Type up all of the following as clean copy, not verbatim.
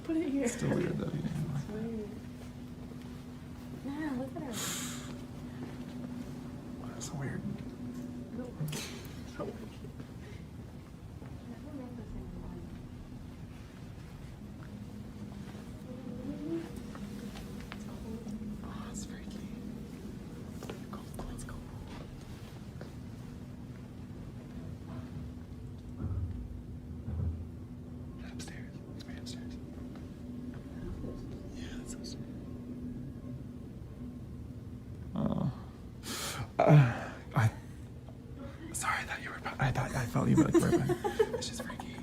Put it here. It's still weird though. It's weird. Nah, look at her. That's so weird. No. So weird. Oh, it's freaky. Let's go. Upstairs. It's right upstairs. Yeah, that's upstairs. Sorry, I thought you were. I felt you, but it's just freaky.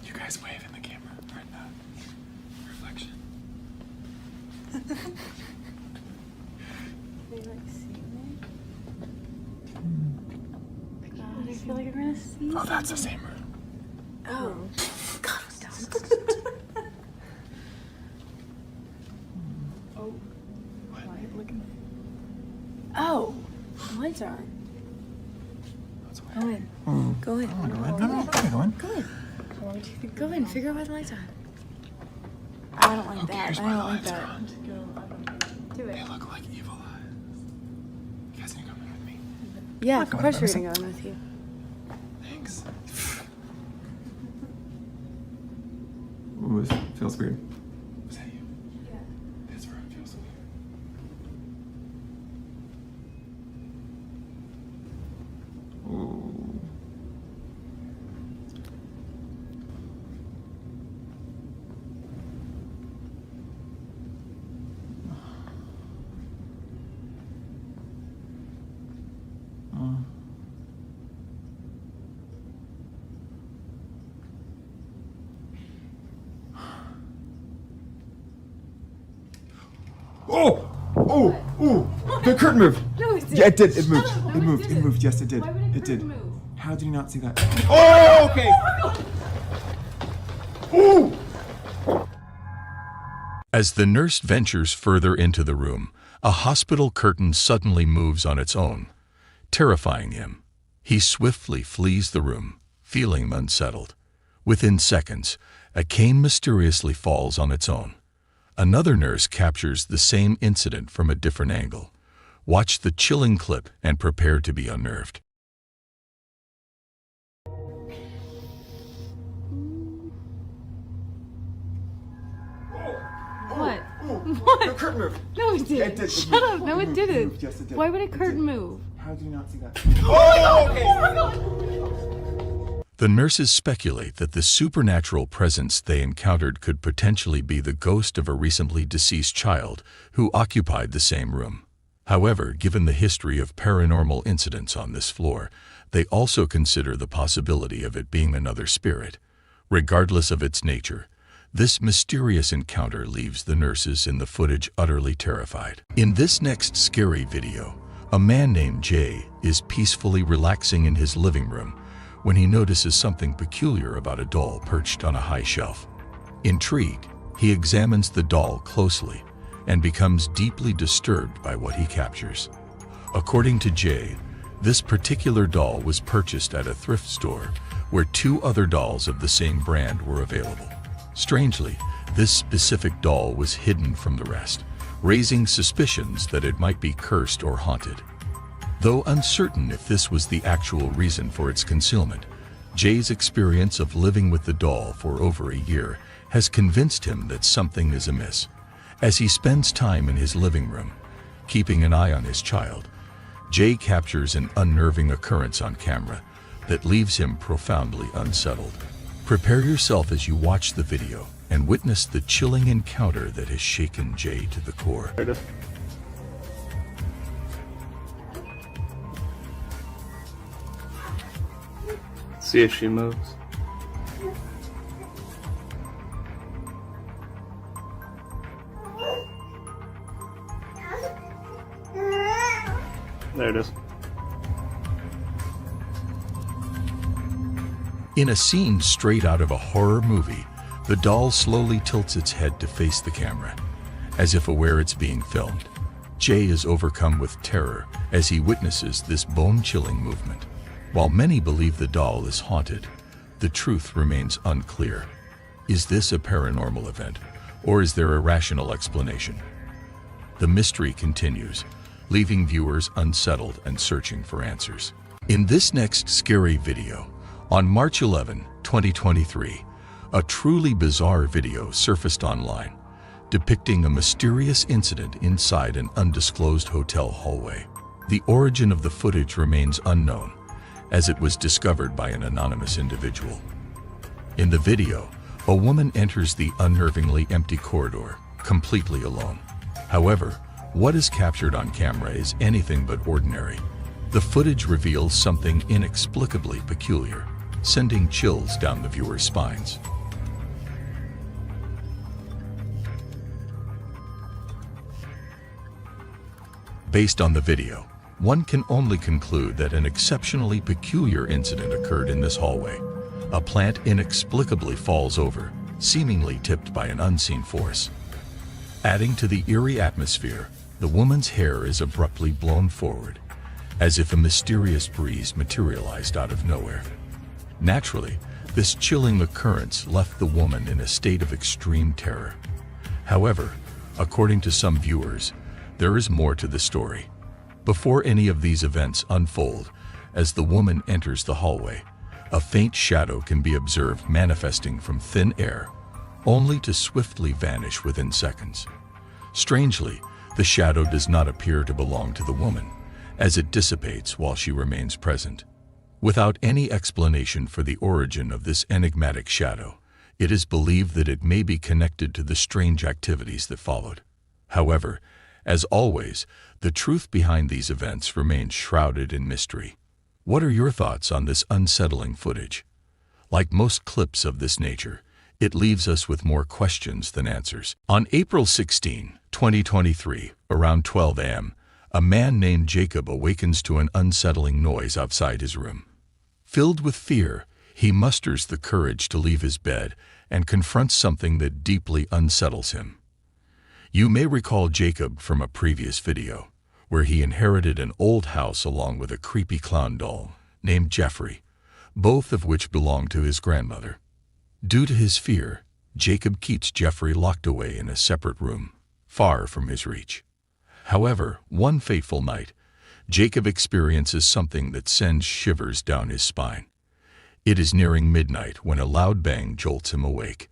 You guys wave in the camera or in the reflection. They like see me? God, I feel like I'm gonna see. Oh, that's the same room. Oh. God, oh. What? Look at me. Oh, the lights are on. That's Go in. Oh. Go in. I wanna go in. No, I'm not going. Go in. How long do you think? Go in. Figure out why the lights are on. I don't like Who that. cares I why don't the like lights that. are on? Just go. Do They it. look like evil eyes. You guys need to come in with me. Yeah, Look, of course let we're me gonna see. go in with you. Thanks. Ooh, it feels weird. Was that you? Yeah. This room feels weird. Ooh. Oh! Oh! Oh! The curtain moved! No, it didn't. Yeah, it did. It moved. Shut up. No, It it moved. It didn't. moved. Yes, it did. Why would a It did. curtain move? How did you not see that? Oh, okay. Ooh! As the nurse ventures further into the room, a hospital curtain suddenly moves on its own, terrifying him. He swiftly flees the room, feeling unsettled. Within seconds, a cane mysteriously falls on its own. Another nurse captures the same incident from a different angle. Watch the chilling clip and prepare to be unnerved. What? The What? curtain moved. No, it Yeah, didn't. it did. It Shut moved. up. No, It it moved. It didn't. moved. Yes, it did. Why would a It curtain did. move? How did you not see that? Oh, okay. The nurses speculate that the supernatural presence they encountered could potentially be the ghost of a recently deceased child who occupied the same room. However, given the history of paranormal incidents on this floor, they also consider the possibility of it being another spirit. Regardless of its nature, this mysterious encounter leaves the nurses in the footage utterly terrified. In this next scary video, a man named Jay is peacefully relaxing in his living room when he notices something peculiar about a doll perched on a high shelf. Intrigued, he examines the doll closely and becomes deeply disturbed by what he captures. According to Jay, this particular doll was purchased at a thrift store where two other dolls of the same brand were available. Strangely, this specific doll was hidden from the rest, raising suspicions that it might be cursed or haunted. Though uncertain if this was the actual reason for its concealment, Jay's experience of living with the doll for over a year has convinced him that something is amiss. As he spends time in his living room, keeping an eye on his child, Jay captures an unnerving occurrence on camera that leaves him profoundly unsettled. Prepare yourself as you watch the video and witness the chilling encounter that has shaken Jay to the core. There it is. See if she moves. There it is. In a scene straight out of a horror movie, the doll slowly tilts its head to face the camera, as if aware it's being filmed. Jay is overcome with terror as he witnesses this bone-chilling movement. While many believe the doll is haunted, the truth remains unclear. Is this a paranormal event, or is there a rational explanation? The mystery continues, leaving viewers unsettled and searching for answers. In this next scary video, on March 11, 2023, a truly bizarre video surfaced online, depicting a mysterious incident inside an undisclosed hotel hallway. The origin of the footage remains unknown, as it was discovered by an anonymous individual. In the video, a woman enters the unnervingly empty corridor, completely alone. However, what is captured on camera is anything but ordinary. The footage reveals something inexplicably peculiar, sending chills down the viewer's spines. Based on the video, one can only conclude that an exceptionally peculiar incident occurred in this hallway. A plant inexplicably falls over, seemingly tipped by an unseen force. Adding to the eerie atmosphere, the woman's hair is abruptly blown forward, as if a mysterious breeze materialized out of nowhere. Naturally, this chilling occurrence left the woman in a state of extreme terror. However, according to some viewers, there is more to the story. Before any of these events unfold, as the woman enters the hallway, a faint shadow can be observed manifesting from thin air, only to swiftly vanish within seconds. Strangely, the shadow does not appear to belong to the woman, as it dissipates while she remains present. Without any explanation for the origin of this enigmatic shadow, it is believed that it may be connected to the strange activities that followed. However, as always, the truth behind these events remains shrouded in mystery. What are your thoughts on this unsettling footage? Like most clips of this nature, it leaves us with more questions than answers. On April 16, 2023, around 12 a.m., a man named Jacob awakens to an unsettling noise outside his room. Filled with fear, he musters the courage to leave his bed and confronts something that deeply unsettles him. You may recall Jacob from a previous video, where he inherited an old house along with a creepy clown doll named Jeffrey, both of which belonged to his grandmother. Due to his fear, Jacob keeps Jeffrey locked away in a separate room, far from his reach. However, one fateful night, Jacob experiences something that sends shivers down his spine. It is nearing midnight when a loud bang jolts him awake.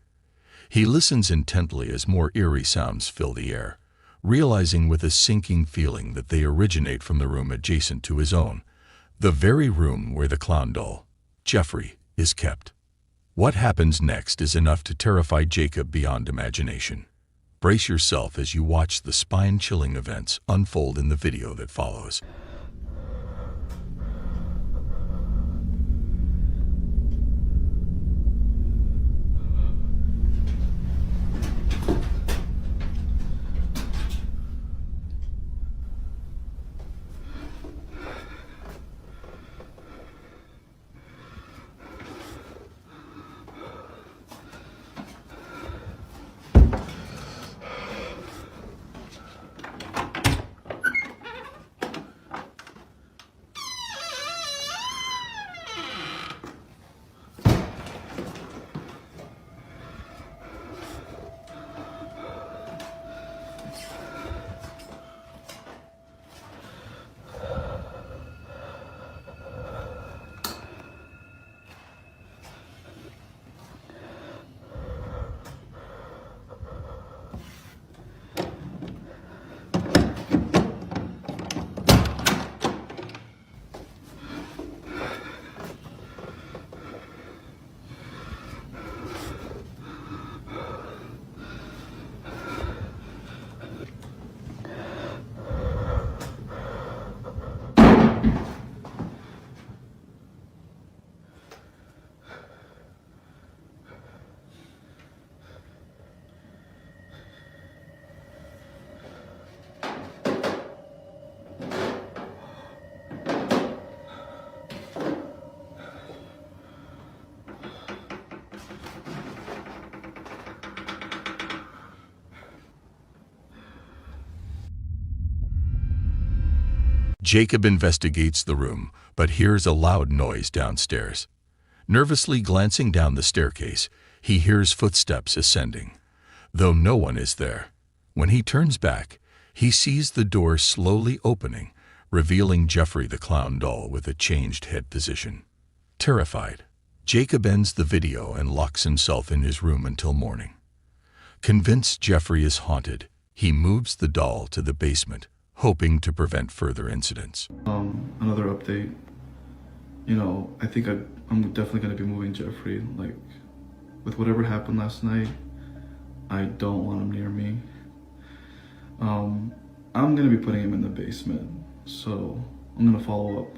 He listens intently as more eerie sounds fill the air, realizing with a sinking feeling that they originate from the room adjacent to his own, the very room where the clown doll, Jeffrey, is kept. What happens next is enough to terrify Jacob beyond imagination. Brace yourself as you watch the spine-chilling events unfold in the video that follows. Jacob investigates the room, but hears a loud noise downstairs. Nervously glancing down the staircase, he hears footsteps ascending, though no one is there. When he turns back, he sees the door slowly opening, revealing Jeffrey the clown doll with a changed head position. Terrified, Jacob ends the video and locks himself in his room until morning. Convinced Jeffrey is haunted, he moves the doll to the basement, hoping to prevent further incidents. Another update. You know, I think I'm definitely going to be moving Jeffrey. Like, with whatever happened last night, I don't want him near me. I'm going to be putting him in the basement, so I'm going to follow up.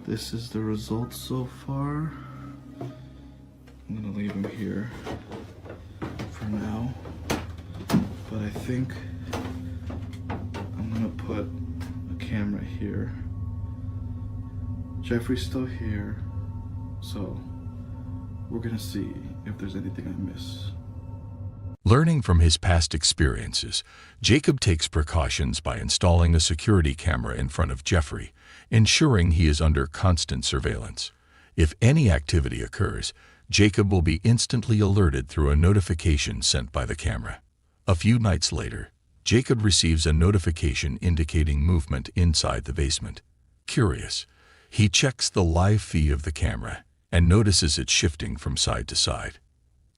This is the results so far. I'm going to leave him here for now, but I think I'm going to put a camera here. Jeffrey's still here, so we're gonna see if there's anything I miss. Learning from his past experiences, Jacob takes precautions by installing a security camera in front of Jeffrey, ensuring he is under constant surveillance. If any activity occurs, Jacob will be instantly alerted through a notification sent by the camera. A few nights later, Jacob receives a notification indicating movement inside the basement. Curious, he checks the live feed of the camera and notices it shifting from side to side.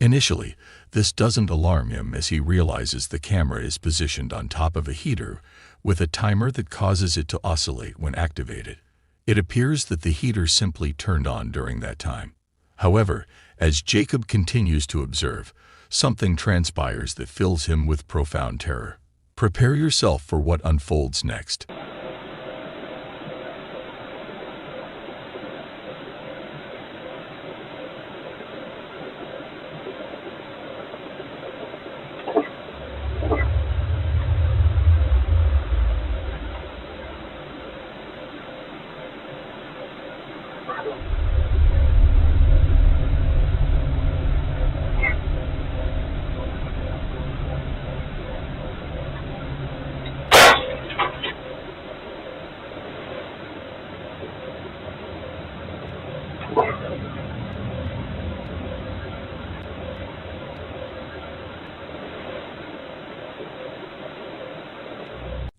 Initially, this doesn't alarm him as he realizes the camera is positioned on top of a heater with a timer that causes it to oscillate when activated. It appears that the heater simply turned on during that time. However, as Jacob continues to observe, something transpires that fills him with profound terror. Prepare yourself for what unfolds next.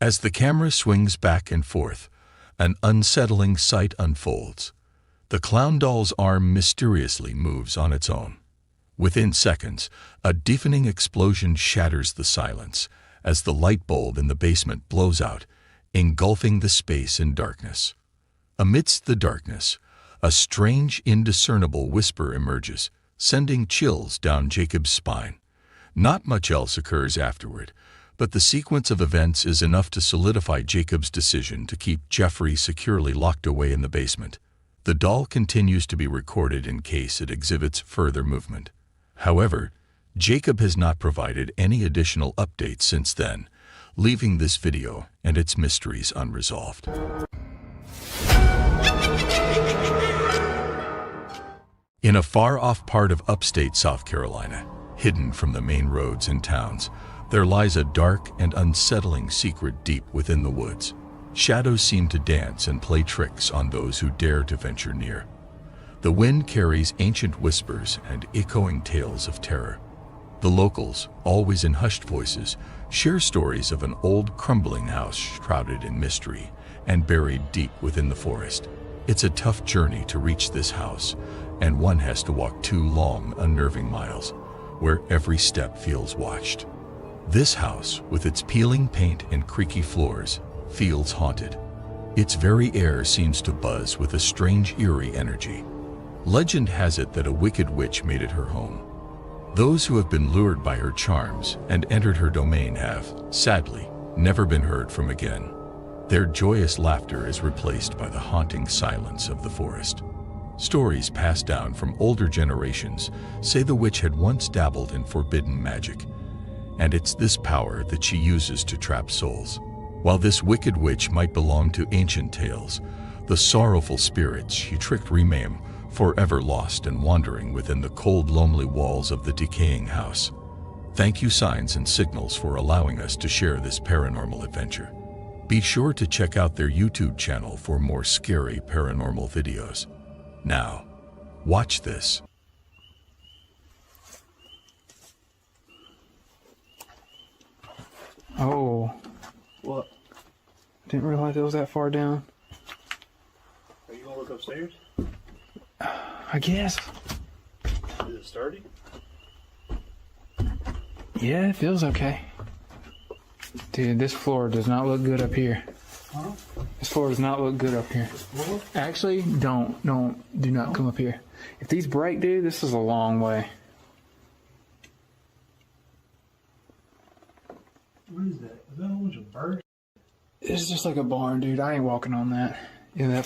As the camera swings back and forth, an unsettling sight unfolds. The clown doll's arm mysteriously moves on its own. Within seconds, a deafening explosion shatters the silence as the light bulb in the basement blows out, engulfing the space in darkness. Amidst the darkness, a strange, indiscernible whisper emerges, sending chills down Jacob's spine. Not much else occurs afterward, but the sequence of events is enough to solidify Jacob's decision to keep Jeffrey securely locked away in the basement. The doll continues to be recorded in case it exhibits further movement. However, Jacob has not provided any additional updates since then, leaving this video and its mysteries unresolved. In a far-off part of upstate South Carolina, hidden from the main roads and towns, there lies a dark and unsettling secret deep within the woods. Shadows seem to dance and play tricks on those who dare to venture near. The wind carries ancient whispers and echoing tales of terror. The locals, always in hushed voices, share stories of an old crumbling house shrouded in mystery and buried deep within the forest. It's a tough journey to reach this house, and one has to walk 2 long, unnerving miles, where every step feels watched. This house, with its peeling paint and creaky floors, feels haunted. Its very air seems to buzz with a strange, eerie energy. Legend has it that a wicked witch made it her home. Those who have been lured by her charms and entered her domain have, sadly, never been heard from again. Their joyous laughter is replaced by the haunting silence of the forest. Stories passed down from older generations say the witch had once dabbled in forbidden magic, and it's this power that she uses to trap souls. While this wicked witch might belong to ancient tales, the sorrowful spirits she tricked remain forever lost and wandering within the cold, lonely walls of the decaying house. Thank you, Signs and Signals, for allowing us to share this paranormal adventure. Be sure to check out their YouTube channel for more scary paranormal videos. Now, Watch this. Oh, What? didn't realize it was that far down. Are you gonna look upstairs? I guess. Is it sturdy? Yeah, it feels okay. Dude, this floor does not look good up here. Huh? This floor does not look good up here. Actually, do not come up here. If these break, dude, this is a long way. What is that? Is that a bunch of birds? It's just like a barn, dude. I ain't walking on that. Yeah,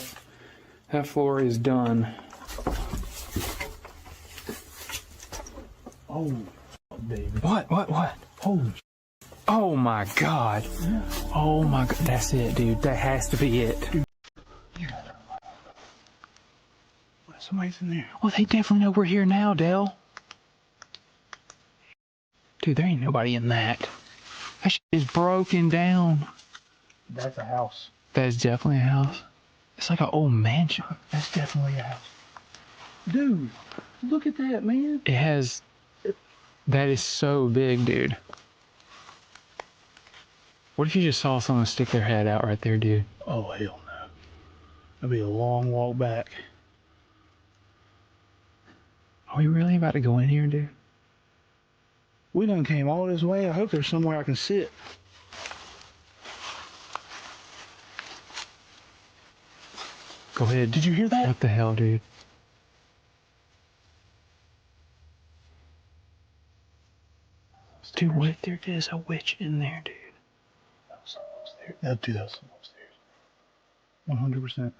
that floor is done. Oh, David. What? Holy Oh my god. Oh my god. That's it, dude. That has to be it. somebody's in there. Well, they definitely know we're here now, Dale. Dude, there ain't nobody in that. That shit is broken down. That's a house. That is definitely a house. It's like an old mansion. That's definitely a house. Dude, look at that, man. It has... That is so big, dude. What if you just saw someone stick their head out right there, dude? Oh, hell no. That'd be a long walk back. Are we really about to go in here, dude? We done came all this way. I hope there's somewhere I can sit. Go ahead. Did you hear that? What the hell, dude? Dude, what if there is a witch in there, dude? That was something upstairs. That was something upstairs. 100%.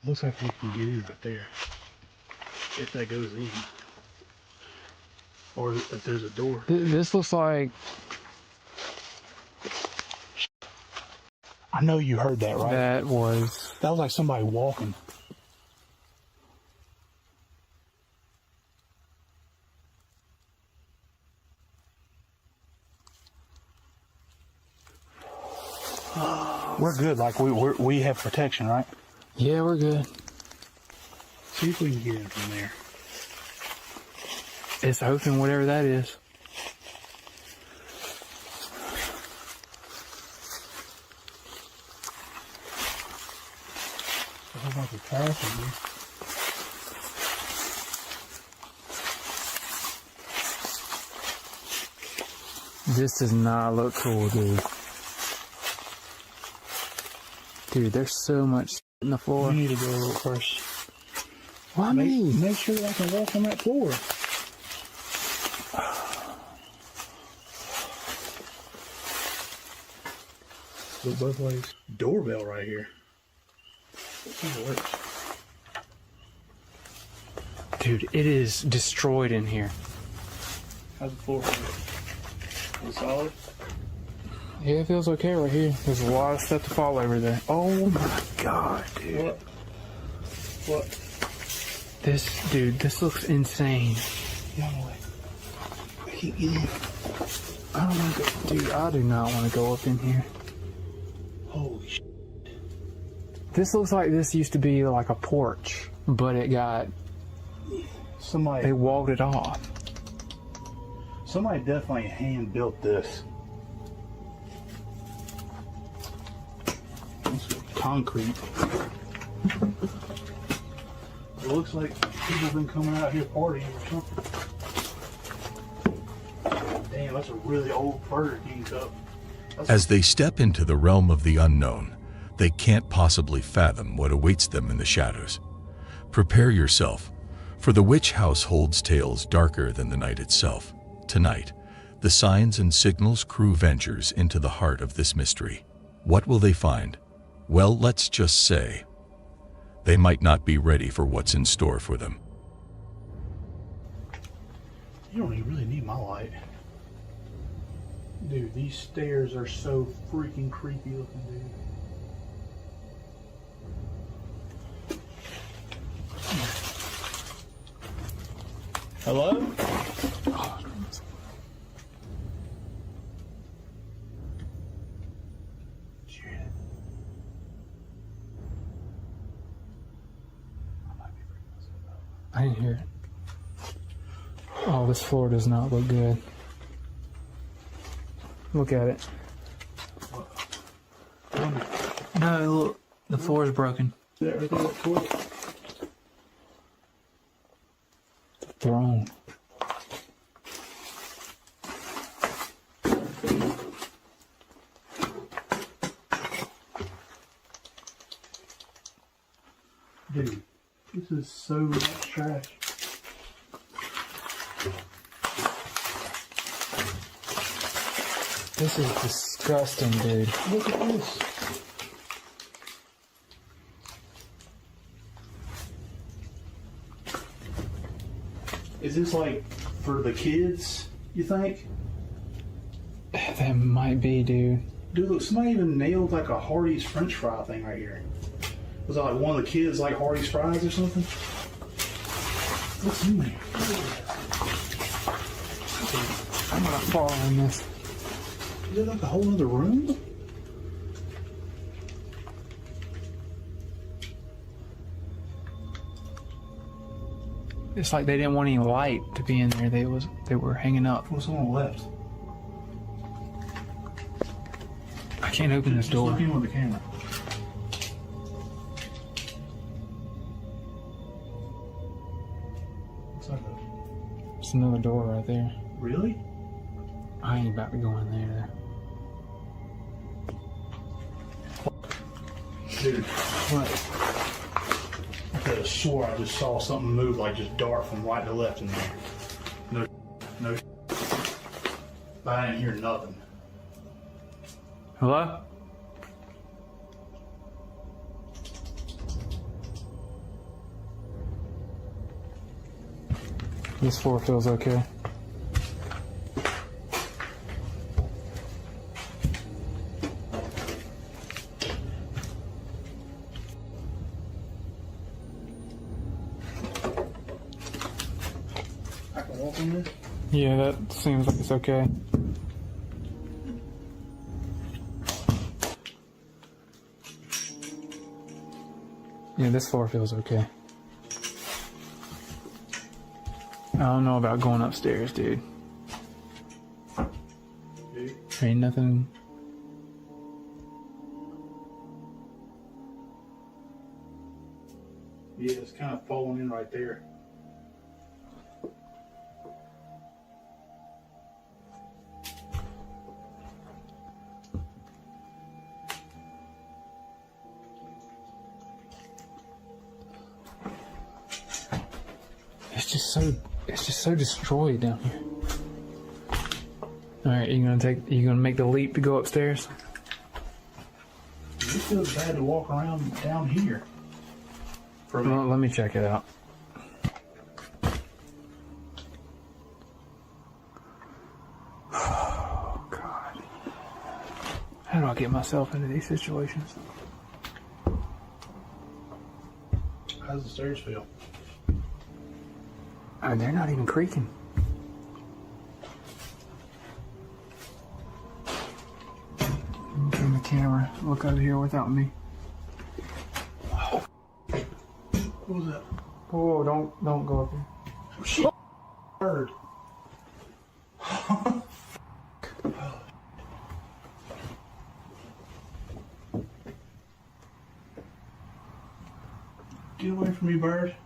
Looks like we can get in right there. If that goes in. Or if there's a door. This looks like... I know you heard that, right? That was like somebody walking. We're good. Like we have protection, right? Yeah, we're good. See if we can get in from there. It's open, whatever that is. A whole bunch of trash in here. This does not look cool, dude. Dude, there's so much in the floor. We need to go first. Why me? Make sure I can walk on that floor. Look both ways. Doorbell right here. It works. Dude, it is destroyed in here. How's the floor? Is it solid? Yeah, it feels okay right here. There's a lot of stuff to fall over there. Oh my god, dude. What? This looks insane. Get on the way. I can't get in. I don't want to go, dude, I do not want to go up in here. Holy shit. This looks like this used to be like a porch, but they walled it off. Somebody definitely hand built this. Concrete. It looks like people have been coming out here partying or something. Damn, that's a really old Burger King cup. As they step into the realm of the unknown, they can't possibly fathom what awaits them in the shadows. Prepare yourself, for the witch house holds tales darker than the night itself. Tonight, the Signs and Signals crew ventures into the heart of this mystery. What will they find? Well, let's just say, they might not be ready for what's in store for them. You don't even really need my light. Dude, these stairs are so freaking creepy looking, dude. Hello? I didn't hear it. Oh, this floor does not look good. Look at it. No, look. The floor is broken. Is that right there, that toy? Throne. Dude, this is so much trash. This is disgusting, dude. Look at this. Is this like for the kids, you think? That might be, dude. Dude, look, somebody even nailed like a Hardee's French fry thing right here. Was that like one of the kids like Hardee's fries or something? What's in there? I'm gonna fall in this. Is it like a whole other room? It's like they didn't want any light to be in there. They were hanging up. What's on the left? I can't open this Just door. look in with the camera. Looks like a... It's another door right there. Really? I ain't about to go in there. Dude, What? I could have swore I just saw something move, like just dart from right to left in there. No. But I didn't hear nothing. Hello? This floor feels okay. I can walk in this? Yeah, that seems like it's okay. Yeah, this floor feels okay. I don't know about going upstairs, dude. Dude. Ain't nothing. Yeah, it's kind of falling in right there. It's just so destroyed down here. All right, you gonna make the leap to go upstairs? It feels bad to walk around down here. For me. Well, let me check it out. Oh God, how do I get myself into these situations? How's the stairs feel? Oh, they're not even creaking. Turn the camera. Look over here without me. What was that? Oh, don't go up here. Oh, shit. Bird. Get away from me, bird.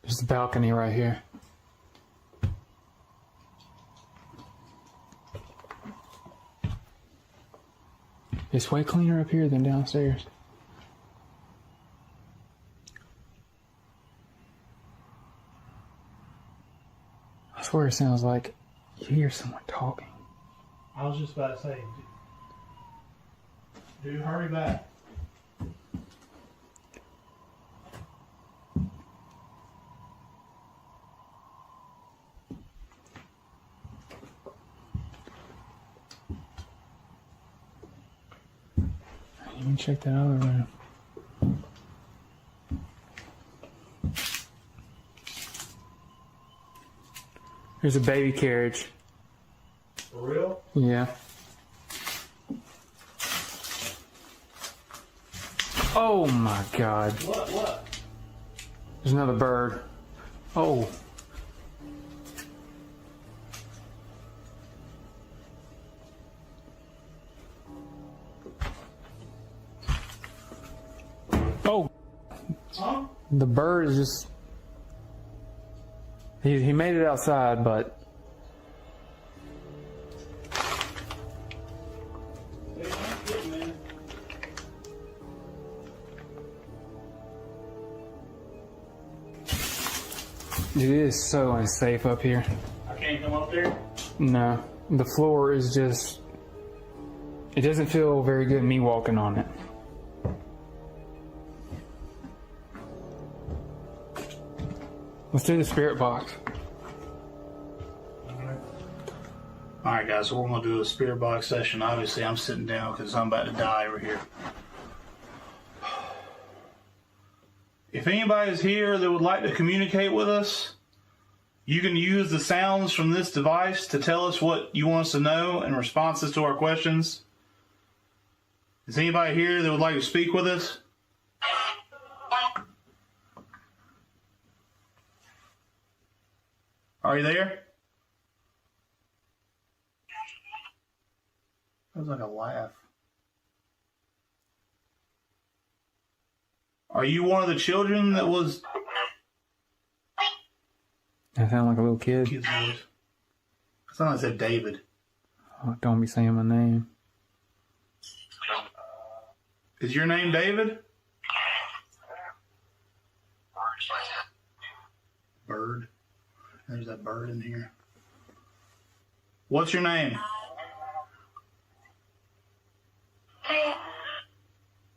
There's the balcony right here. It's way cleaner up here than downstairs. I swear it sounds like you hear someone talking. I was just about to say, dude, hurry back. Let me check that other room. There's a baby carriage. For real? Yeah. Oh my God. What? There's another bird. Oh. Oh. Huh? The bird is just. He made it outside, but. It is so unsafe up here. I can't come up there? No. The floor is just. It doesn't feel very good me walking on it. Let's do the spirit box. Alright guys, so we're going to do a spirit box session. Obviously I'm sitting down because I'm about to die over here. If anybody is here that would like to communicate with us, you can use the sounds from this device to tell us what you want us to know in responses to our questions. Is anybody here that would like to speak with us? Are you there? That was like a laugh. Are you one of the children that was... I sound like a little kid. Kid's voice. I thought I said David. Oh, don't be saying my name. Is your name David? Bird. There's that bird in here. What's your name?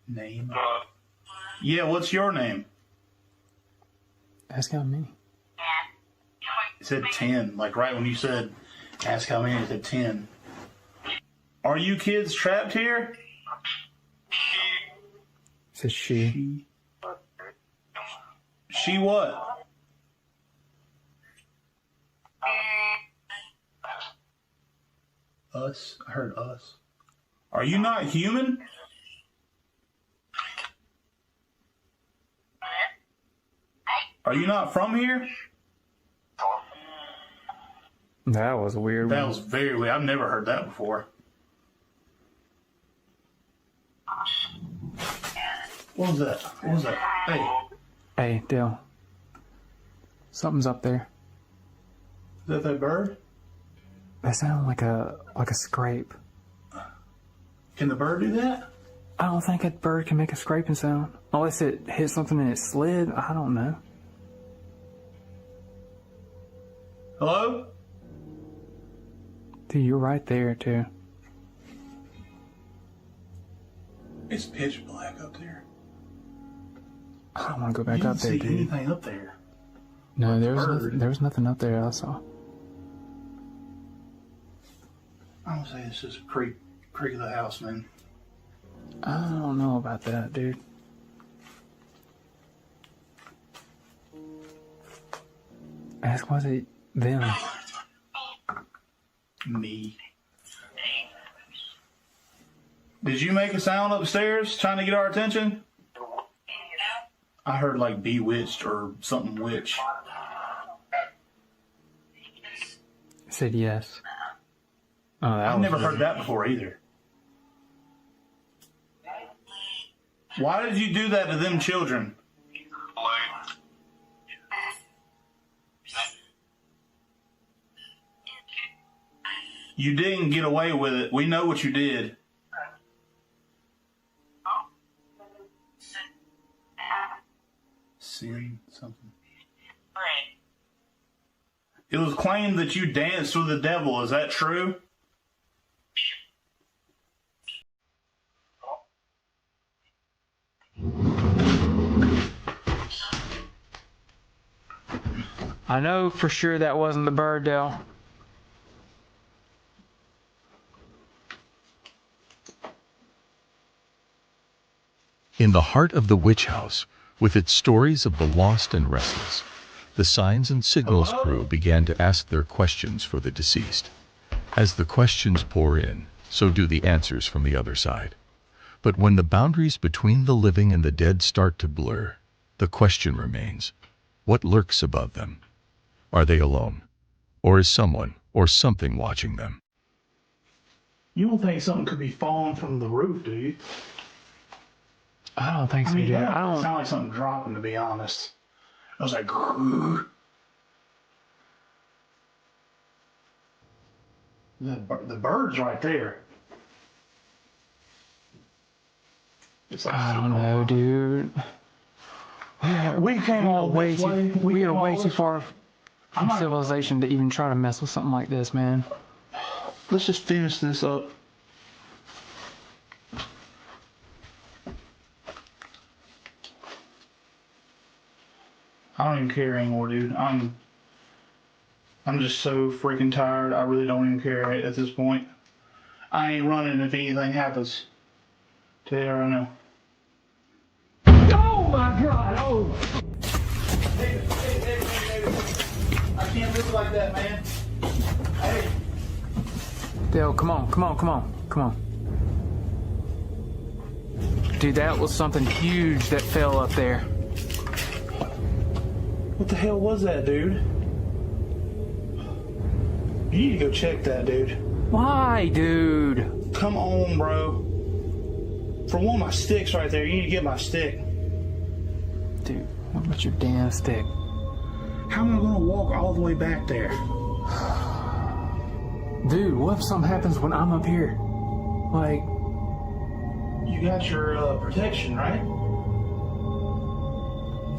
Name? Yeah, what's your name? Ask how many. It said 10. Like right when you said, ask how many, it said 10. Are you kids trapped here? It says she. She what? Us? I heard us. Are you not human? Are you not from here? That was a weird That one. was very weird. I've never heard that before. What was that? What was that? Hey, Hey, Dale. Something's up there. is that bird? That sounded like a scrape. Can the bird do that? I don't think a bird can make a scraping sound. Unless it hit something and it slid. I don't know. Hello? Dude, you're right there, too. It's pitch black up there. I don't want to go back You up didn't there, see dude. anything up there. No, there bird. was nothing up there I saw. I don't say it's just a creak of the house, man. I don't know about that, dude. Ask was it them? Me. Did you make a sound upstairs trying to get our attention? I heard like bewitched or something witch. It said yes. Oh, that I've was never weird. heard that before either. Why did you do that to them children? You didn't get away with it. We know what you did. Sin something. It was claimed that you danced with the devil. Is that true? I know for sure that wasn't the bird, Dale. In the heart of the witch house, with its stories of the lost and restless, the signs and signals crew began to ask their questions for the deceased. As the questions pour in, so do the answers from the other side. But when the boundaries between the living and the dead start to blur, the question remains, what lurks above them? Are they alone? Or is someone or something watching them? You don't think something could be falling from the roof, do you? I don't think so, I mean, dude. that I don't. sound like something dropping, to be honest. I was like, grrr. The bird's right there. It's like, I don't know, dude. we came all way this way. too. We came are all way this too way. far from civilization to even try to mess with something like this, man. Let's just finish this up. I don't even care anymore, dude. I'm just so freaking tired. I really don't even care at this point. I ain't running if anything happens. Tell you right now. Oh my God! Oh. David. I can't live like that, man. Hey. Dale, come on. Dude, that was something huge that fell up there. What the hell was that, dude? You need to go check that, dude. Why, dude? Come on, bro. For one, my stick's right there. You need to get my stick. Dude, what about your damn stick? How am I gonna walk all the way back there? Dude, what if something happens when I'm up here? Like, You got your protection, right?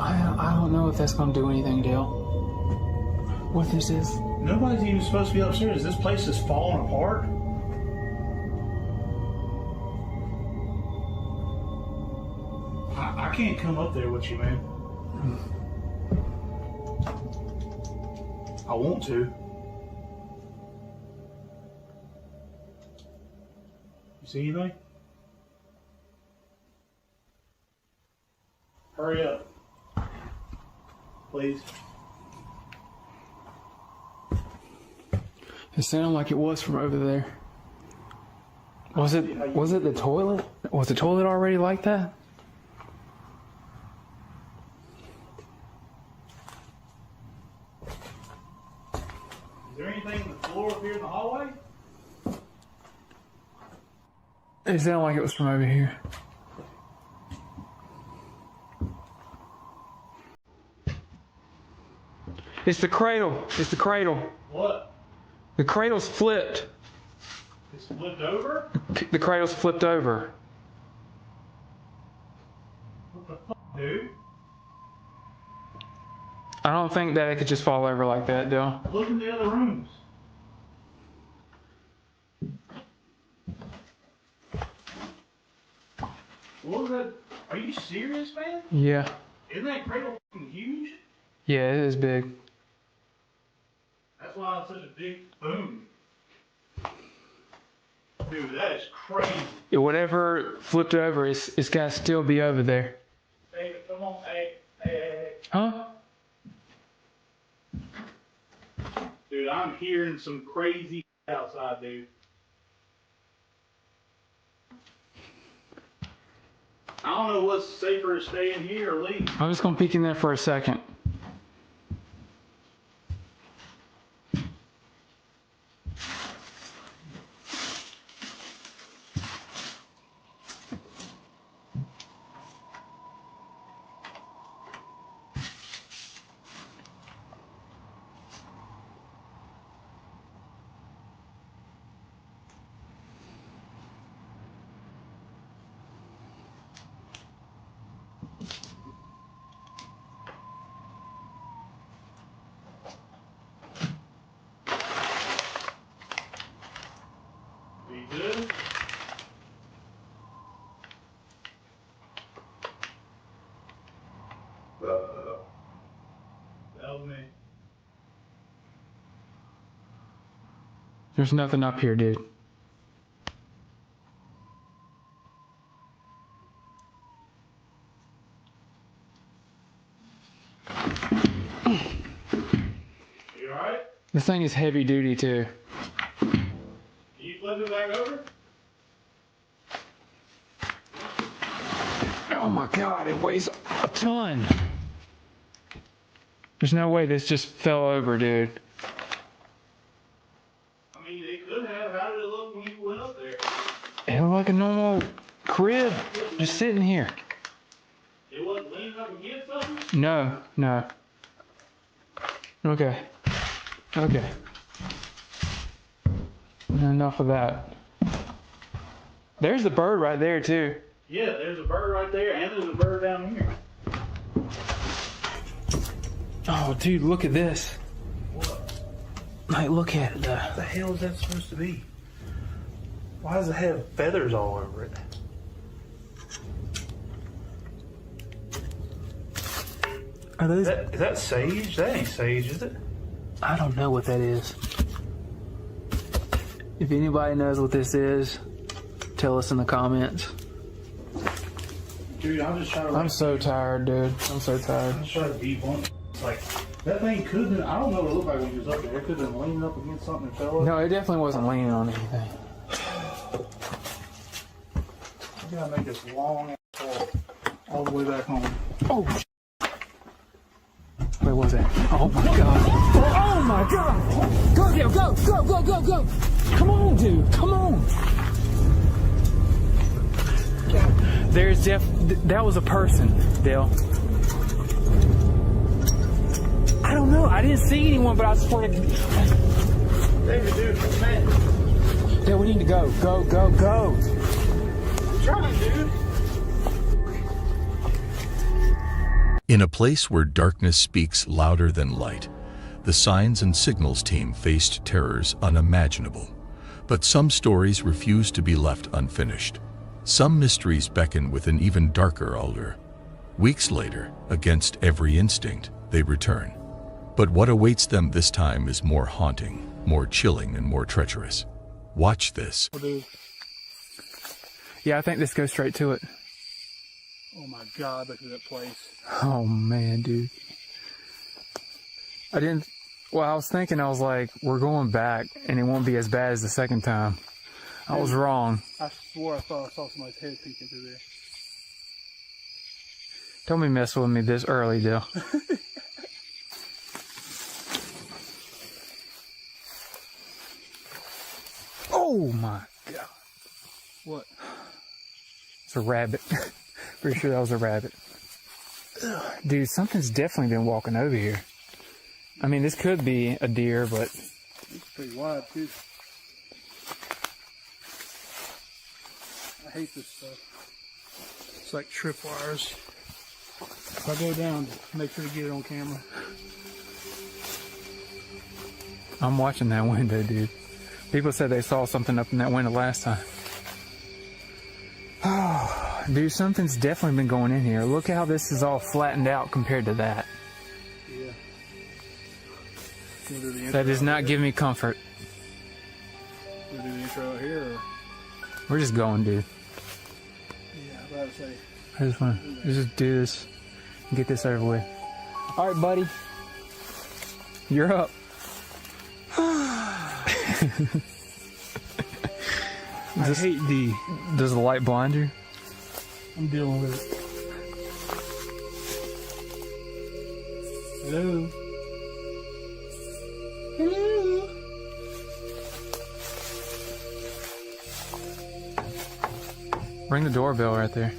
I don't know if that's gonna do anything, Dale. What this is? Nobody's even supposed to be upstairs. This place is falling apart. I can't come up there with you, man. I want to. You see anything? Hurry up. Please. It sounded like it was from over there. Was it the toilet? Was the toilet already like that? Is there anything on the floor up here in the hallway? It sounded like it was from over here. It's the cradle. It's the cradle. What? The cradle's flipped. It's flipped over? The cradle's flipped over. What the fuck, dude? I don't think that it could just fall over like that, Dale. Look in the other rooms. What was that? Are you serious, man? Yeah. Isn't that cradle fucking huge? Yeah, it is big. That's why it's such a big boom. Dude, that is crazy. Yeah, whatever flipped over, it's got to still be over there. Hey, come on, hey. Huh? Dude, I'm hearing some crazy outside, dude. I don't know what's safer to stay in here or leave. I'm just going to peek in there for a second. Be good. That was me. There's nothing up here, dude. You alright? This thing is heavy duty, too. move it back over? Oh my god, it weighs a ton. There's no way this just fell over, dude. I mean, it could have. How did it look when you went up there? It looked like a normal crib, just sitting here. It wasn't leaning up against something? No, no. Okay. Okay. Enough of that. There's the bird right there, too. Yeah, there's a bird right there, and there's a bird down here. Oh, dude, look at this. What? Like, look at it. What the hell is that supposed to be? Why does it have feathers all over it? Are those? Is that sage? That ain't sage, is it? I don't know what that is. If anybody knows what this is, tell us in the comments. Dude, I'm just trying to... I'm so tired, dude. I'm so tired. I'm just trying to debunk. It's like, that thing could have been... I don't know what it looked like when he was up there. It could have been leaning up against something and fell over. No, it definitely wasn't leaning on anything. You gotta make this long ass walk all the way back home. Oh, where was that? Oh my god. Oh my god. Go, Dale, go, go, go, go, go. Come on, dude. Come on. There's that was a person, Dale. I don't know. I didn't see anyone, but I swear to... David, dude, man. Dale, we need to go. Go, go, go. I'm trying, dude. In a place where darkness speaks louder than light, the signs and signals team faced terrors unimaginable. But some stories refuse to be left unfinished. Some mysteries beckon with an even darker allure. Weeks later, against every instinct, they return. But what awaits them this time is more haunting, more chilling, and more treacherous. Watch this. Yeah, I think this goes straight to it. Oh my god, look at that place. Oh man, dude. I was thinking, I was like, we're going back and it won't be as bad as the second time. I was wrong. I swore I thought I saw somebody's head peeking through there. Don't be messing with me this early, Dale. Oh my god. What? It's a rabbit. Pretty sure that was a rabbit. Ugh. Dude, something's definitely been walking over here. I mean, this could be a deer, but... It's pretty wide, too. I hate this stuff. It's like tripwires. If I go down, make sure to get it on camera. I'm watching that window, dude. People said they saw something up in that window last time. Oh, dude, something's definitely been going in here. Look how this is all flattened out compared to that. Yeah. That does not give me comfort. We'll do the intro out here, or? We're just going, dude. Yeah, I was about to say. I just want to just do this and get this over with. All right, buddy. You're up. I hate D. Does the light blind you? I'm dealing with it. Hello? Hello? Ring the doorbell right there.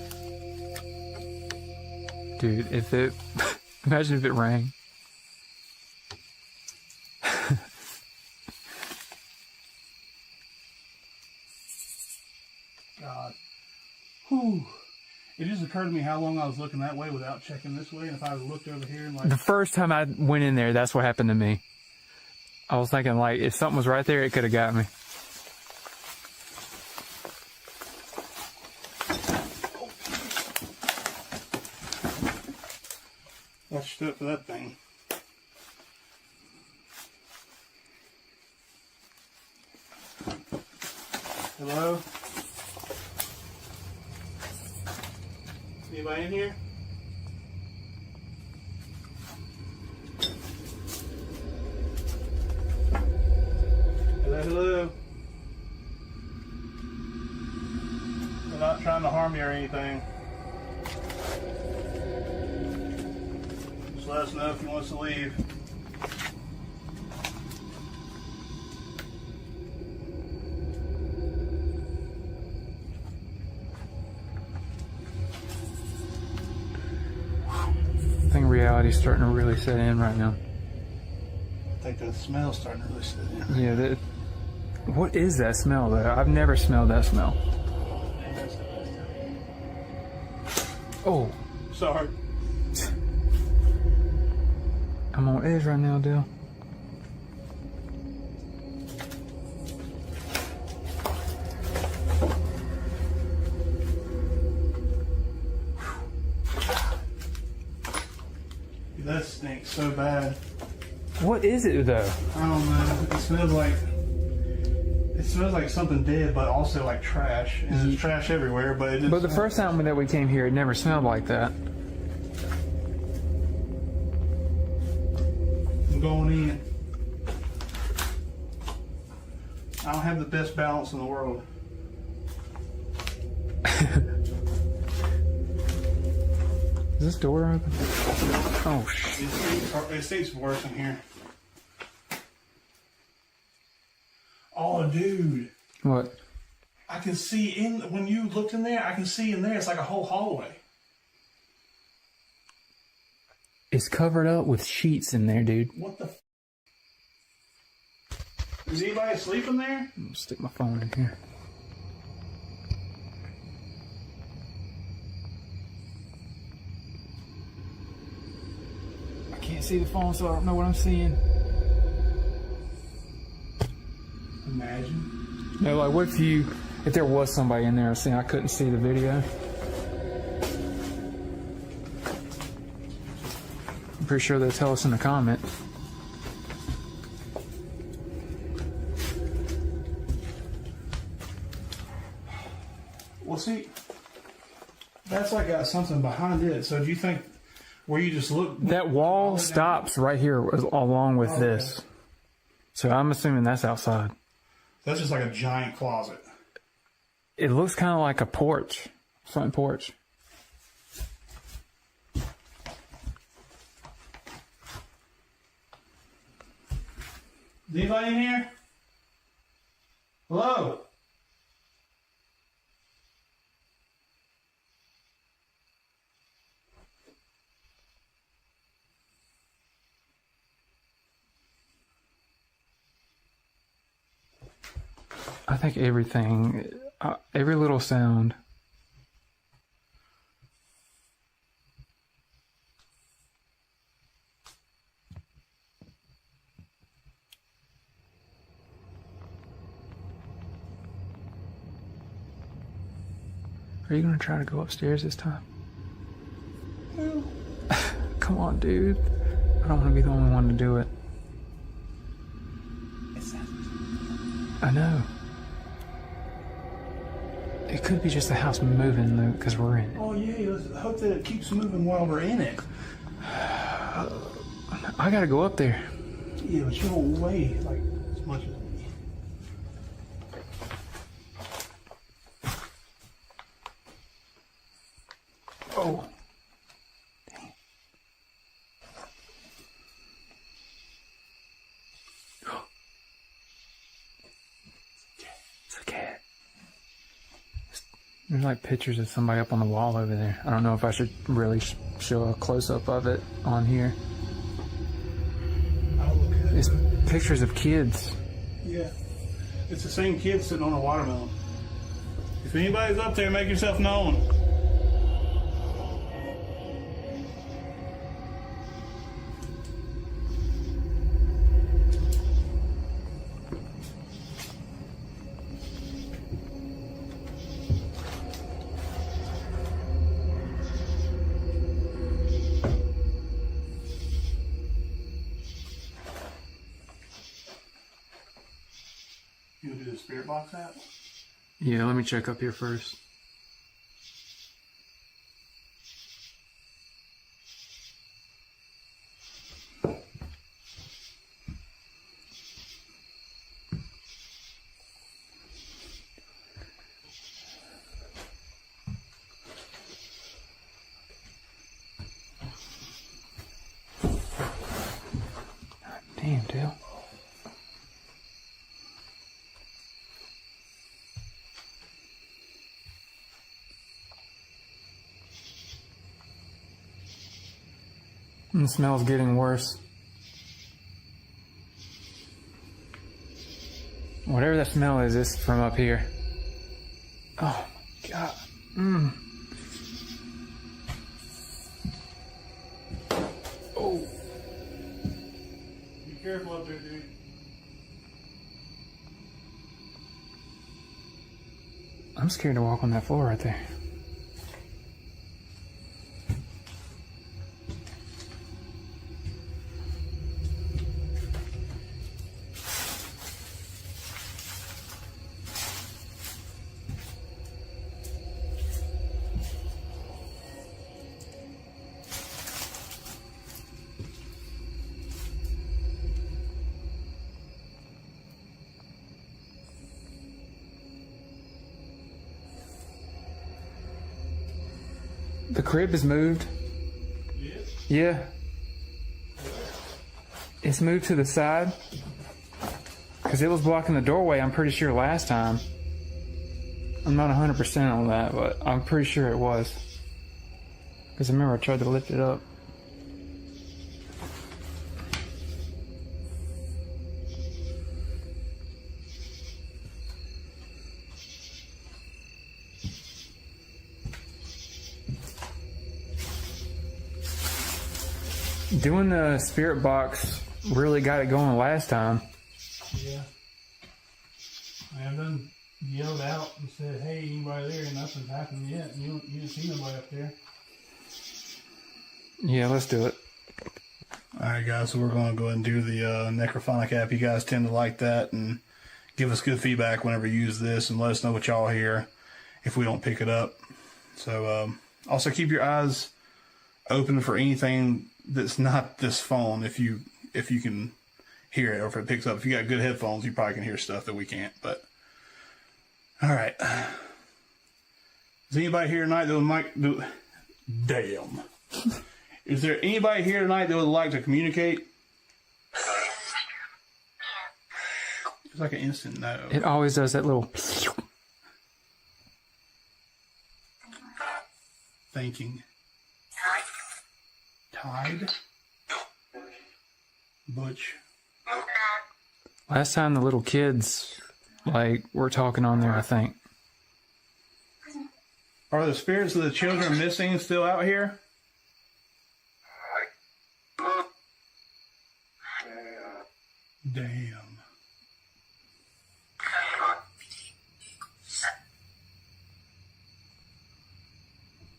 Dude, if it... imagine if it rang. God. Whew. It just occurred to me how long I was looking that way without checking this way, and if I had looked over here and like... The first time I went in there, that's what happened to me. I was thinking, like, if something was right there, it could have got me. That's shit for that thing. Hello? Anybody in here? Hello, hello? to harm you or anything. Just let us know if you want us to leave. I think reality's starting to really set in right now. I think the smell's starting to really sit in. Yeah, what is that smell though? I've never smelled that smell. Oh, Sorry. I'm on edge right now, Dale. That stinks so bad. What is it though? I don't know. It smells like something dead, but also like trash. And there's trash everywhere. But But the first time that we came here, it never smelled like that. I'm going in. I don't have the best balance in the world. Is this door open? Oh shit! It seems worse in here. Oh, dude. What? I can see when you looked in there, I can see in there, it's like a whole hallway. It's covered up with sheets in there, dude. What the Is anybody asleep in there? I'm gonna stick my phone in here. I can't see the phone, so I don't know what I'm seeing. Imagine. No, like what if there was somebody in there saying I couldn't see the video? I'm pretty sure they'll tell us in the comment. Well, see, that's like got something behind it. So do you think where you just look? That wall stops right here along with this. So I'm assuming that's outside. That's just like a giant closet. It looks kind of like a porch, front porch. Is anybody in here? Hello? I think everything, every little sound. Are you gonna try to go upstairs this time? No. Come on, dude. I don't want to be the only one to do it. I know. It could be just the house moving though, because we're in it. Oh yeah, let's hope that it keeps moving while we're in it. I gotta go up there. Yeah, but you don't weigh like as much as me. Oh. It's a cat. There's like pictures of somebody up on the wall over there. I don't know if I should really show a close-up of it on here. I'll look at it. It's pictures of kids. Yeah. It's the same kid sitting on a watermelon. If anybody's up there, make yourself known. You gonna do the spirit box app? Yeah, let me check up here first. Damn, Dale. And the smell's getting worse. Whatever that smell is, it's from up here. Oh my God. Oh. Be careful up there, dude. I'm scared to walk on that floor right there. The crib is moved. Yes? Yeah. It's moved to the side. Because it was blocking the doorway, I'm pretty sure, last time. I'm not 100% on that, but I'm pretty sure it was. Because I remember I tried to lift it up. Doing the spirit box really got it going last time. Yeah. I have done yelled out and said, hey, anybody there? And nothing's happened yet. You didn't see nobody up there. Yeah, let's do it. Alright guys, so we're going to go ahead and do the necrophonic app. You guys tend to like that and give us good feedback whenever you use this and let us know what y'all hear if we don't pick it up. So also keep your eyes open for anything that's not this phone if you can hear it or if it picks up. If you got good headphones, you probably can hear stuff that we can't. But alright. Is anybody here tonight that would damn. Is there anybody here tonight that would like to communicate? It's like an instant no. It always does that little... Thinking. Tide. Butch. Last time the little kids, were talking on there, I think. Are the spirits of the children missing still out here? Damn.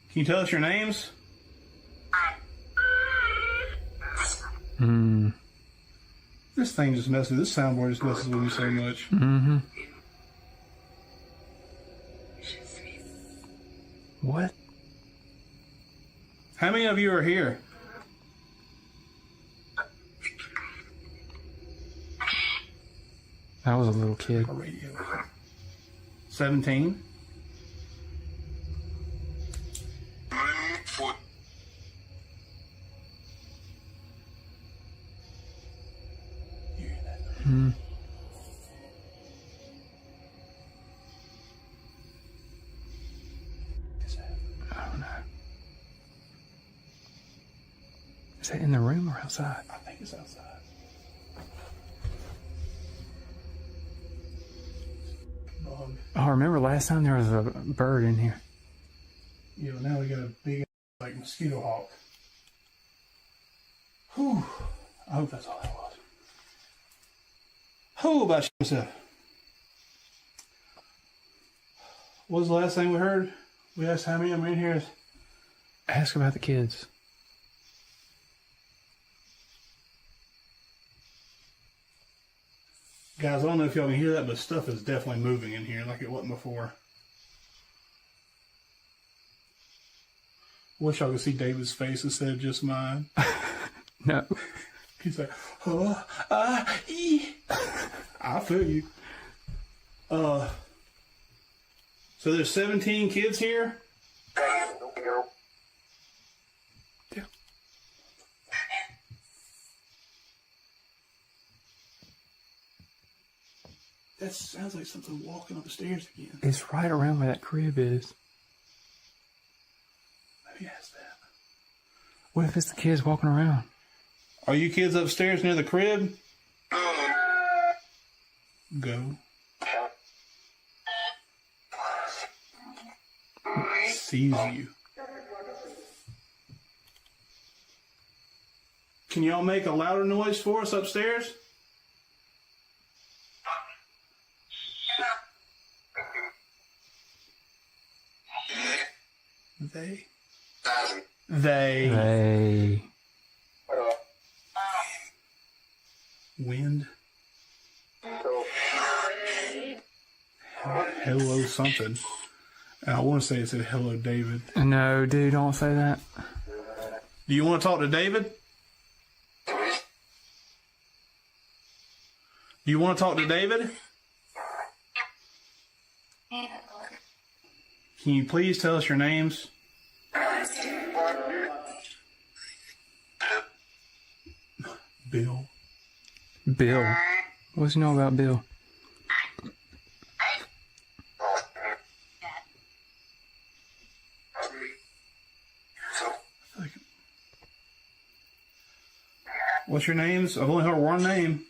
Can you tell us your names? This thing just messes. This soundboard just messes with me so much. Mm-hmm. What? How many of you are here? That was a little kid. 17. Hmm. I don't know. Is that in the room or outside? I think it's outside. Bug. Oh, remember last time there was a bird in here? Yeah, but now we got a big mosquito hawk. Whew. I hope that's all that was. Who about yourself? What was the last thing we heard? We asked how many of them in here. Ask about the kids. Guys, I don't know if y'all can hear that, but stuff is definitely moving in here like it wasn't before. Wish y'all could see David's face instead of just mine. No. He's like, I feel you. So there's 17 kids here? Yeah. That sounds like something walking up the stairs again. It's right around where that crib is. Maybe that's that. What if it's the kids walking around? Are you kids upstairs near the crib? Go. Sees you. Can y'all make a louder noise for us upstairs? They. Wind. Hello something. I want to say it said hello David. No, dude, don't say that. Do you want to talk to David? Do you want to talk to David? Can you please tell us your names? Bill. Bill. What's he know about Bill? What's your names? I've only heard one name.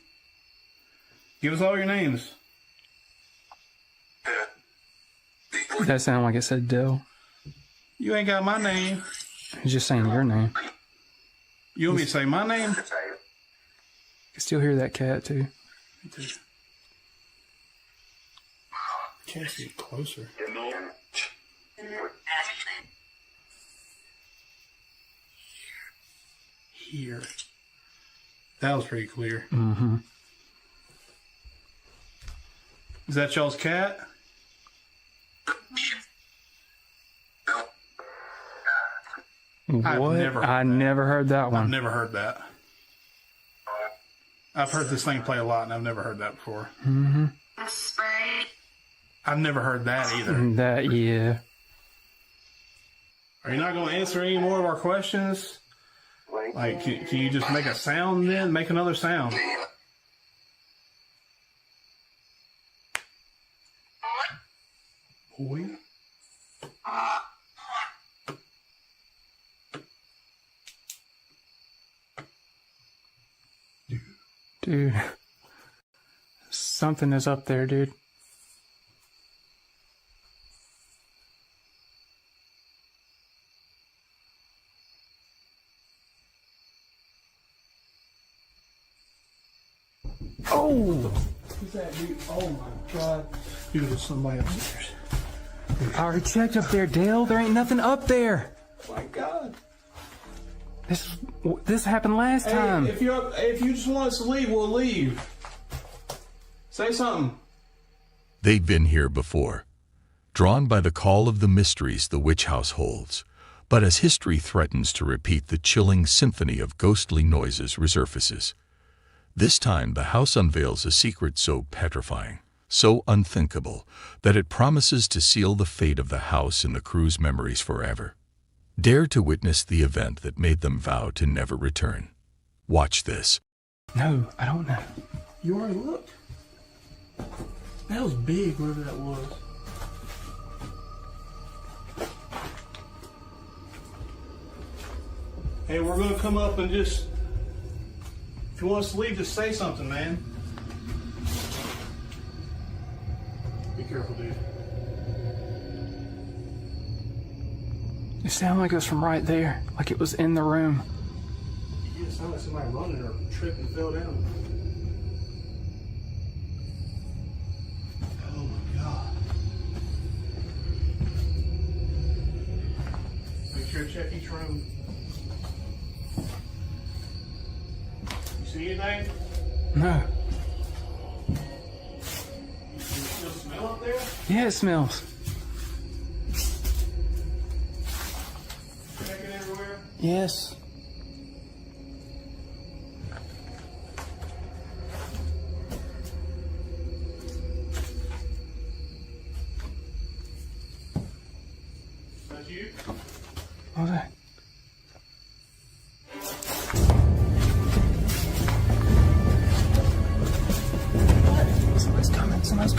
Give us all your names. That sounded like it said Dill. You ain't got my name. He's just saying your name. You want me to say my name? I can still hear that cat too. Me too. Can't see it closer. Here. That was pretty clear. Mm-hmm. Is that y'all's cat? What? I never heard that I've one. never heard that. I've heard this thing play a lot, and I've never heard that before. Mm-hmm. I've never heard that either. That, yeah. Are you not going to answer any more of our questions? Like, can you just make a sound then? Make another sound. Boy. Dude. Something is up there, dude. Oh! Who's that, dude? Oh my god. Dude, there's somebody upstairs. I already checked up there, Dale. There ain't nothing up there. Oh my god. This happened last time. Hey, if you just want us to leave, we'll leave. Say something. They'd been here before, drawn by the call of the mysteries the witch house holds. But as history threatens to repeat, the chilling symphony of ghostly noises resurfaces. This time, the house unveils a secret so petrifying, so unthinkable, that it promises to seal the fate of the house in the crew's memories forever. Dare to witness the event that made them vow to never return. Watch this. No, I don't know. You already looked. That was big, whatever that was. Hey, we're going to come up and just... If you want us to leave, just say something, man. Be careful, dude. It sounded like it was from right there. Like it was in the room. Yeah, it sounded like somebody running or tripped and fell down. Oh my god. Make sure to check each room. You see anything? No. You still smell up there? Yeah, it smells. Checking everywhere? Yes. That's you? What was that? Somebody's coming. Somebody's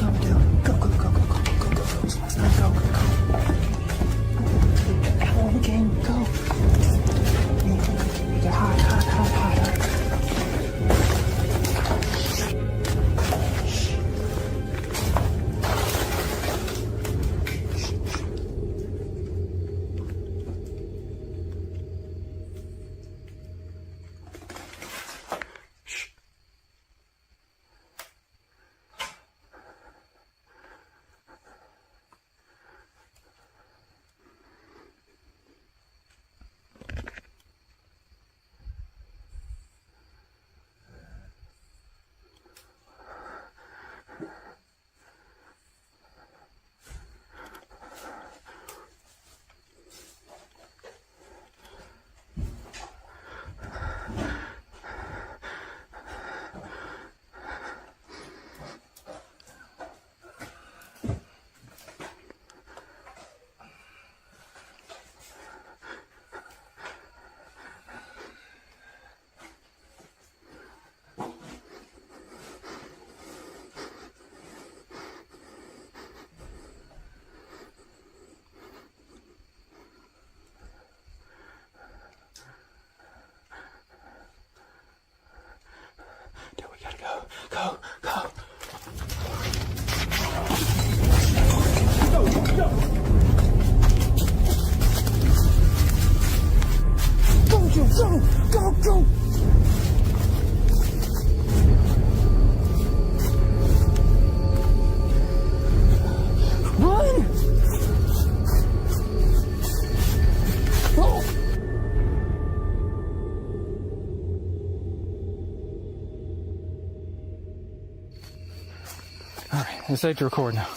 It's safe to record now.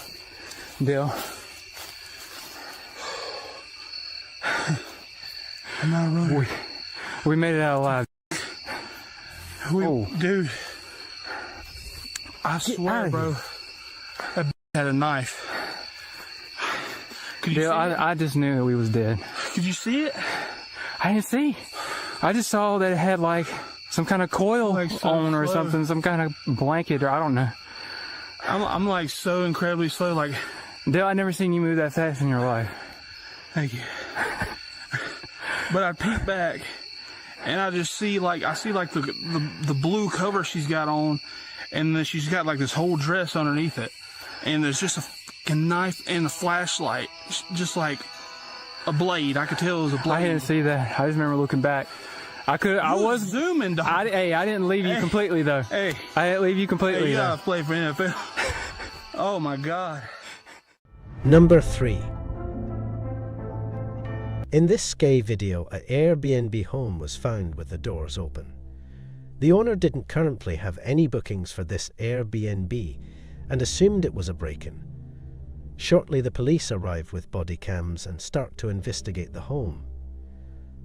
Bill. I'm not a runner. We made it out alive. Dude, I swear, bro, that had a knife. Could you Bill, see it? I just knew we was dead. Could you see it? I didn't see. I just saw that it had like some kind of coil Like so on or slow. something, some kind of blanket, or I don't know. I'm like so incredibly slow. Like, Dale, I never seen you move that fast in your life. thank you. But I peek back, and I just see like the blue cover she's got on, and then she's got like this whole dress underneath it, and there's just a fucking knife and a flashlight, just like a blade. I could tell it was a blade. I didn't see that. I just remember looking back. I was zooming, dog. I didn't leave you completely though. Hey, I didn't leave you completely you though. gotta play for NFL. Oh my God. Number 3. In this Scary video, an Airbnb home was found with the doors open. The owner didn't currently have any bookings for this Airbnb and assumed it was a break-in. Shortly, the police arrive with body cams and start to investigate the home.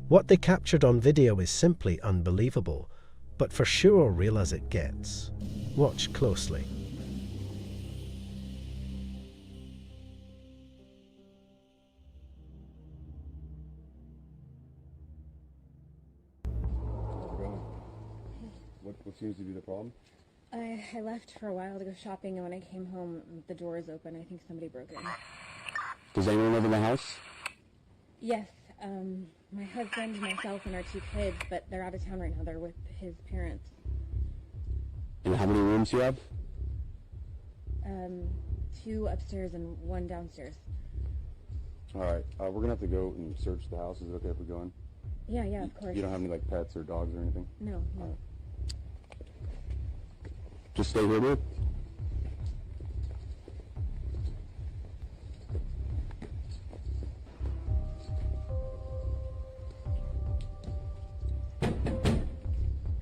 What they captured on video is simply unbelievable, but for sure real as it gets. Watch closely. What seems to be the problem? I left for a while to go shopping, and when I came home, the door is open. I think somebody broke in. Does anyone live in the house? Yes, my husband, myself, and our 2 kids, but they're out of town right now. They're with his parents. And how many rooms do you have? 2 upstairs and 1 downstairs. All right, we're gonna have to go and search the house. Is it okay if we go in? Yeah, of course. You don't have any like pets or dogs or anything? No. Just stay here, dude.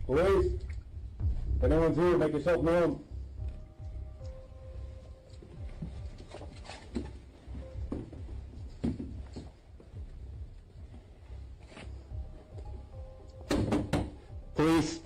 Police! If anyone's here, make yourself known. Police!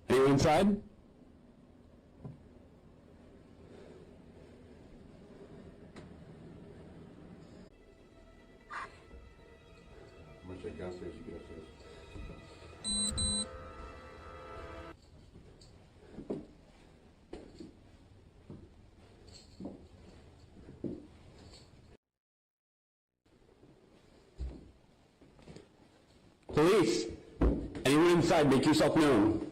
Anyone inside? I'm gonna check downstairs, you get upstairs. Police! Anyone inside, make yourself known.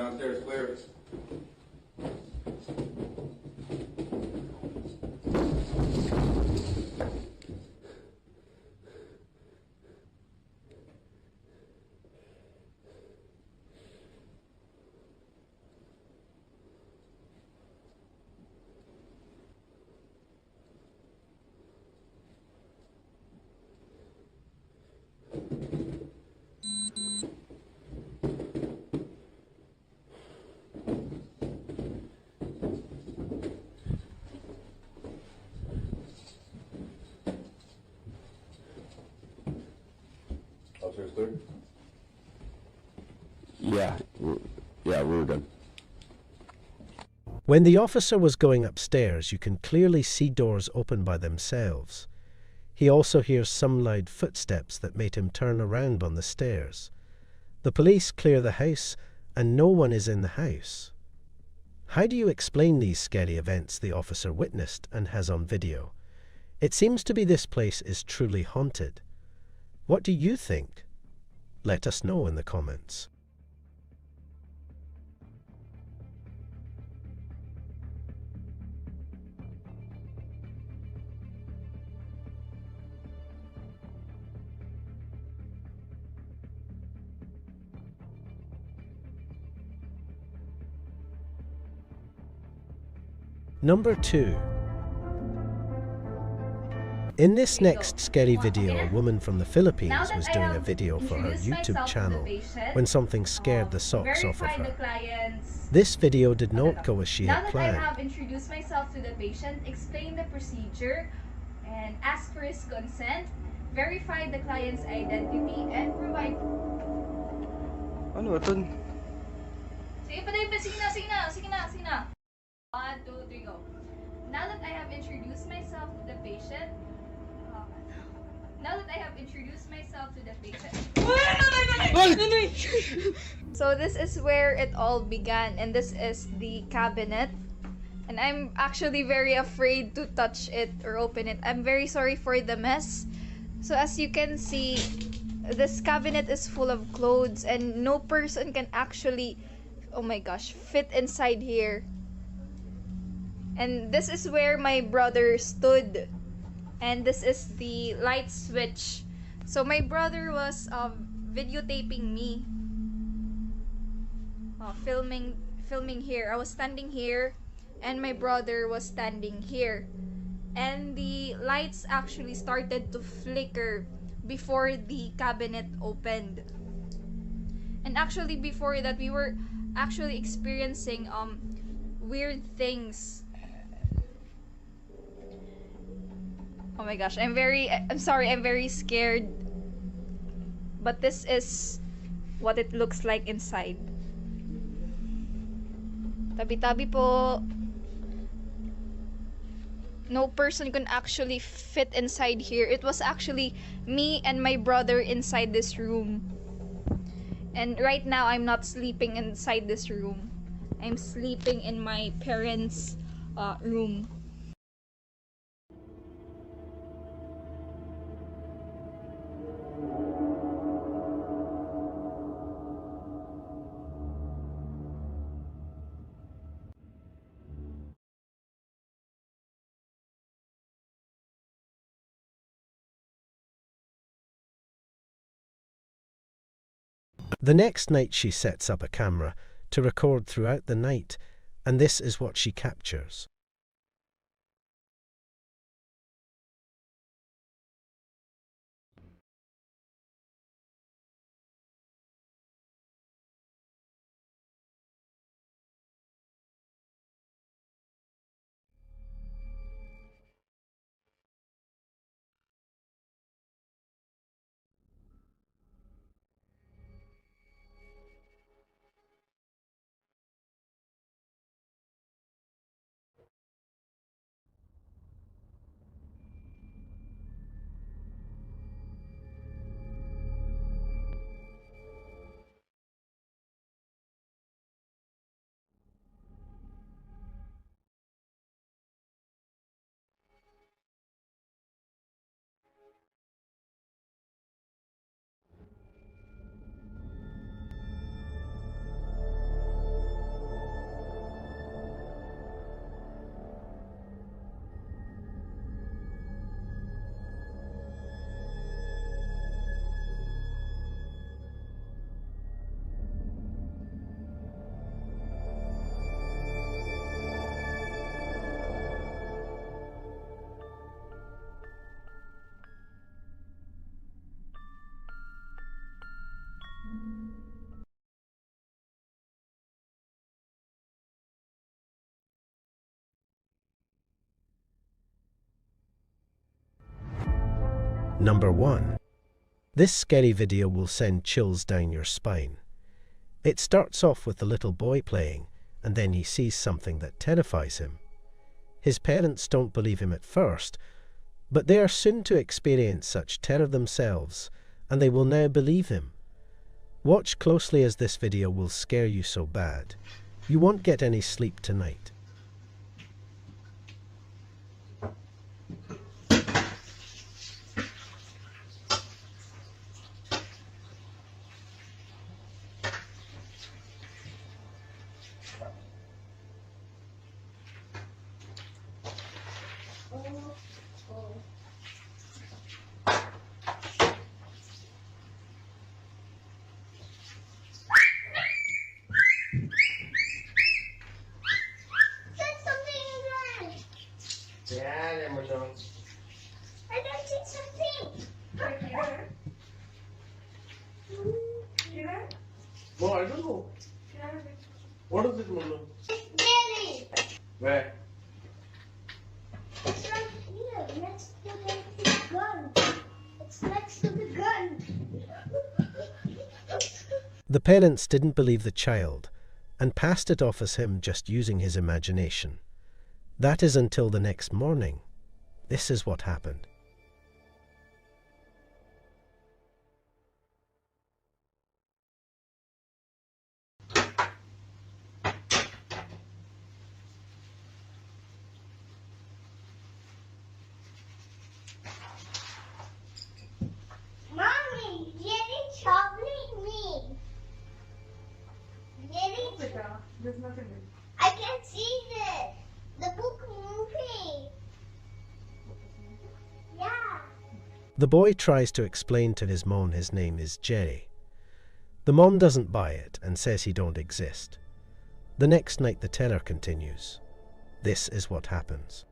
Downstairs clear. Upstairs clear? Yeah, we're done. When the officer was going upstairs, you can clearly see doors open by themselves. He also hears some loud footsteps that made him turn around on the stairs. The police clear the house, and no one is in the house. How do you explain these scary events the officer witnessed and has on video? It seems to be this place is truly haunted. What do you think? Let us know in the comments. Number 2. In this next scary video, a woman from the Philippines was doing a video for her YouTube channel when something scared the socks off of her. This video did not go as she had planned. Now that I have introduced myself to the patient, explained the procedure, and asked for his consent, verified the client's identity, and provide... Ano ito? Sige na. 1, 2, 3, go. Now that I have introduced myself to the patient, So this is where it all began, and this is the cabinet. And I'm actually very afraid to touch it or open it. I'm very sorry for the mess. So as you can see, this cabinet is full of clothes and no person can actually, oh my gosh, fit inside here. And this is where my brother stood. And this is the light switch. So my brother was videotaping me. Filming here. I was standing here and my brother was standing here. And the lights actually started to flicker before the cabinet opened. And actually before that we were actually experiencing weird things. Oh my gosh, I'm sorry, I'm very scared. But this is what it looks like inside. Tabi-tabi po. No person can actually fit inside here. It was actually me and my brother inside this room. And right now, I'm not sleeping inside this room. I'm sleeping in my parents' room. The next night she sets up a camera to record throughout the night, and this is what she captures. Number 1. This scary video will send chills down your spine. It starts off with the little boy playing, and then he sees something that terrifies him. His parents don't believe him at first, but they are soon to experience such terror themselves, and they will now believe him. Watch closely as this video will scare you so bad. You won't get any sleep tonight. I don't see something. No, I don't know. What is it, Mona? It's Jerry. Where? It's right here, next to the gun. It's next to the gun. The parents didn't believe the child and passed it off as him just using his imagination. That is until the next morning. This is what happened. Mommy, Jerry's troubling me. Jerry, There's nothing. I can't see this. The book moving. Yeah. The boy tries to explain to his mom his name is Jerry. The mom doesn't buy it and says he don't exist. The next night the terror continues. This is what happens.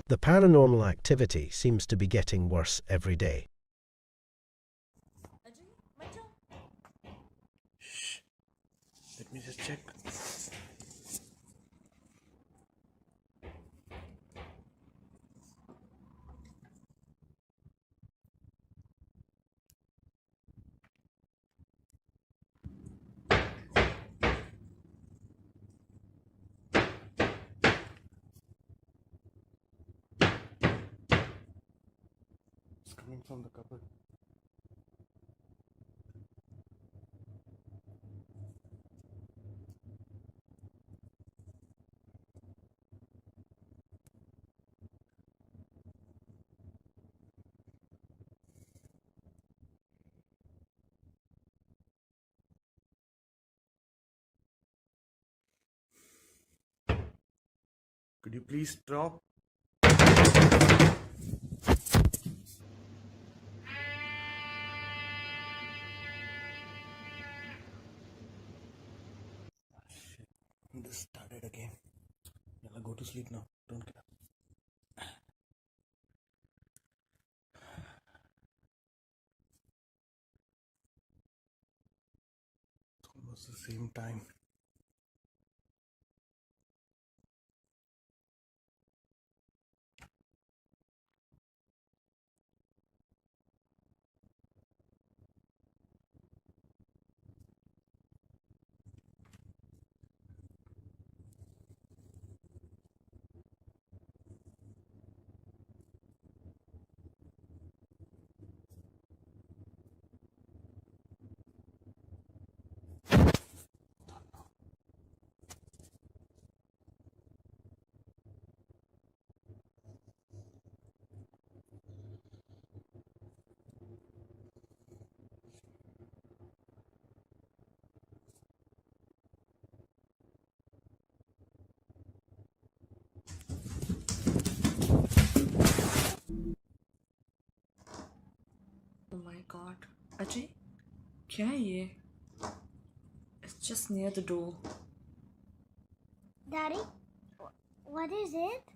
The paranormal activity seems to be getting worse every day. Shh. Let me just check. It's coming from the cupboard. Could you please stop? This started again. Yalla, go to sleep now. Don't get up. It's almost the same time. क्या है ये? It's just near the door. Daddy, what is it?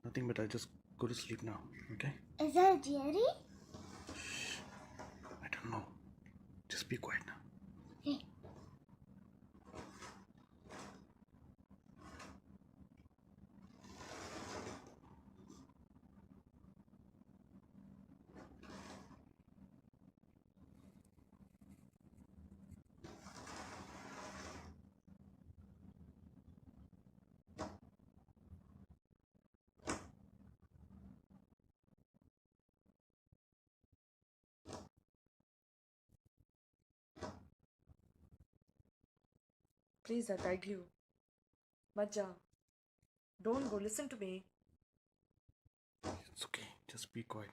Nothing, but I just go to sleep now, okay? Is that Jerry? I don't know. Just be quiet now. Okay. Please, I beg you. Majja. Don't go. Listen to me. It's okay. Just be quiet.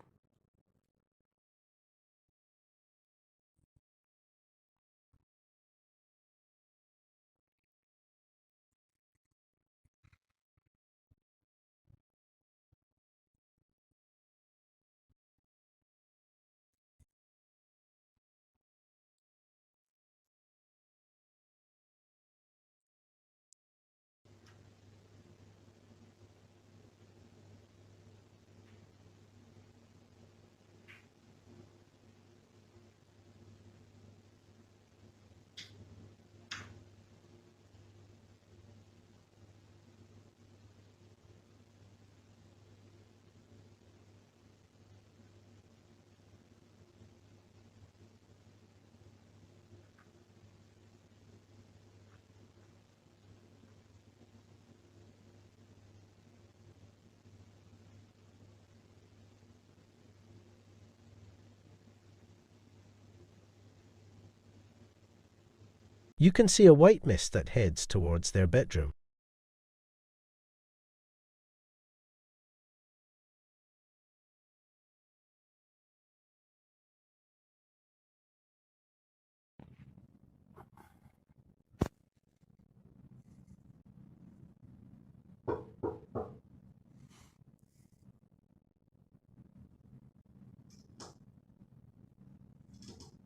You can see a white mist that heads towards their bedroom.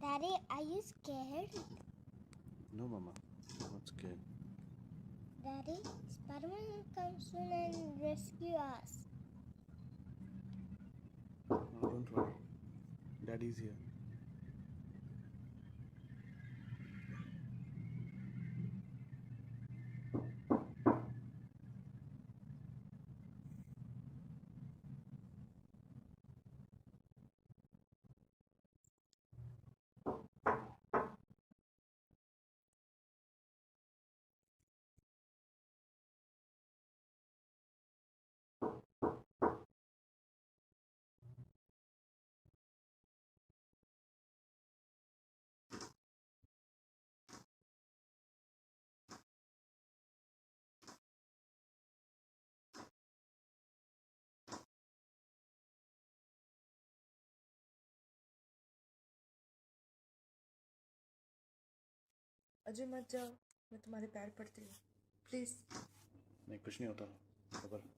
Daddy, are you scared? No, Mama. I'm not scared. Daddy, Spider-Man will come soon and rescue us. No, don't worry. Daddy's here. Ajay मत जाओ. मैं तुम्हारे पैर पड़ती हूँ. Please. नहीं, कुछ नहीं होता. खबर.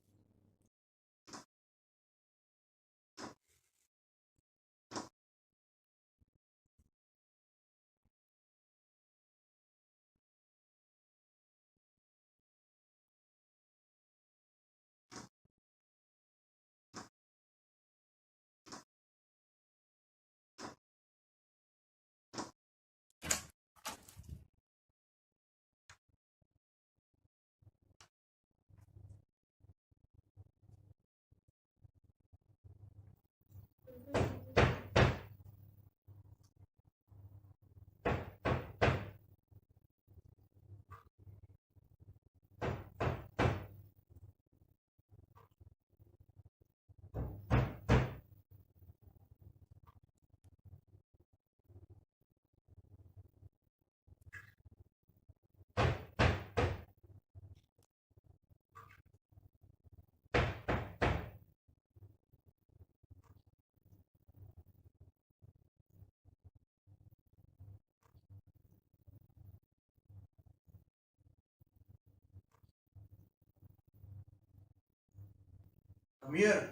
Come here.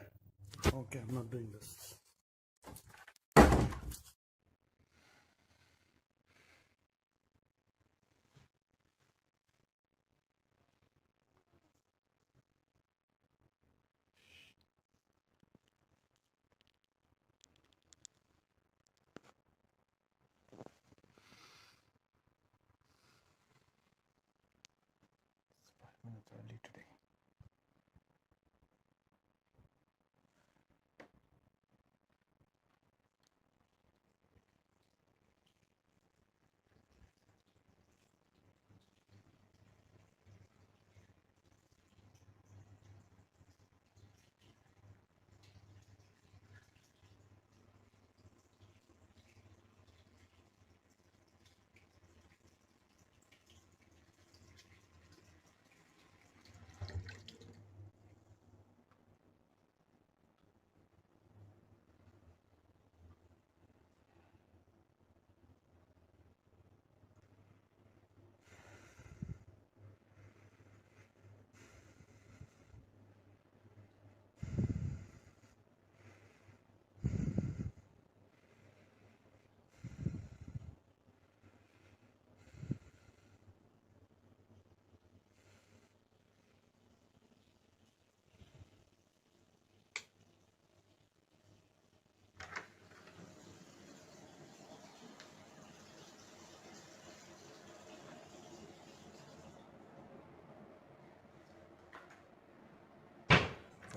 Okay, I'm not doing this. you today.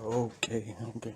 Okay, okay.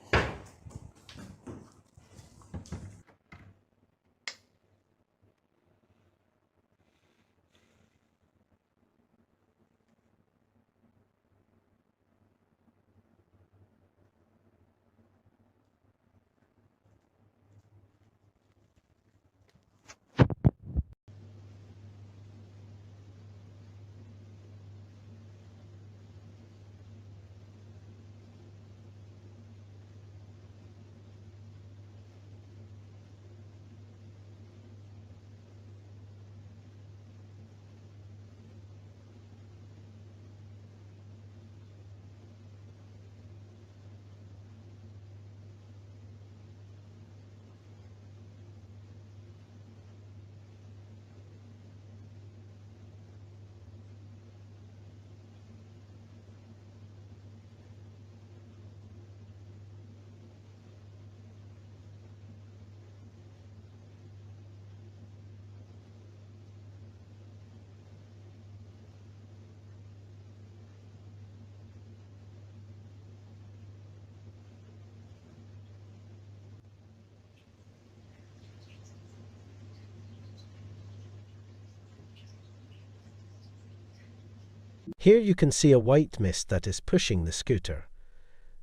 Here you can see a white mist that is pushing the scooter.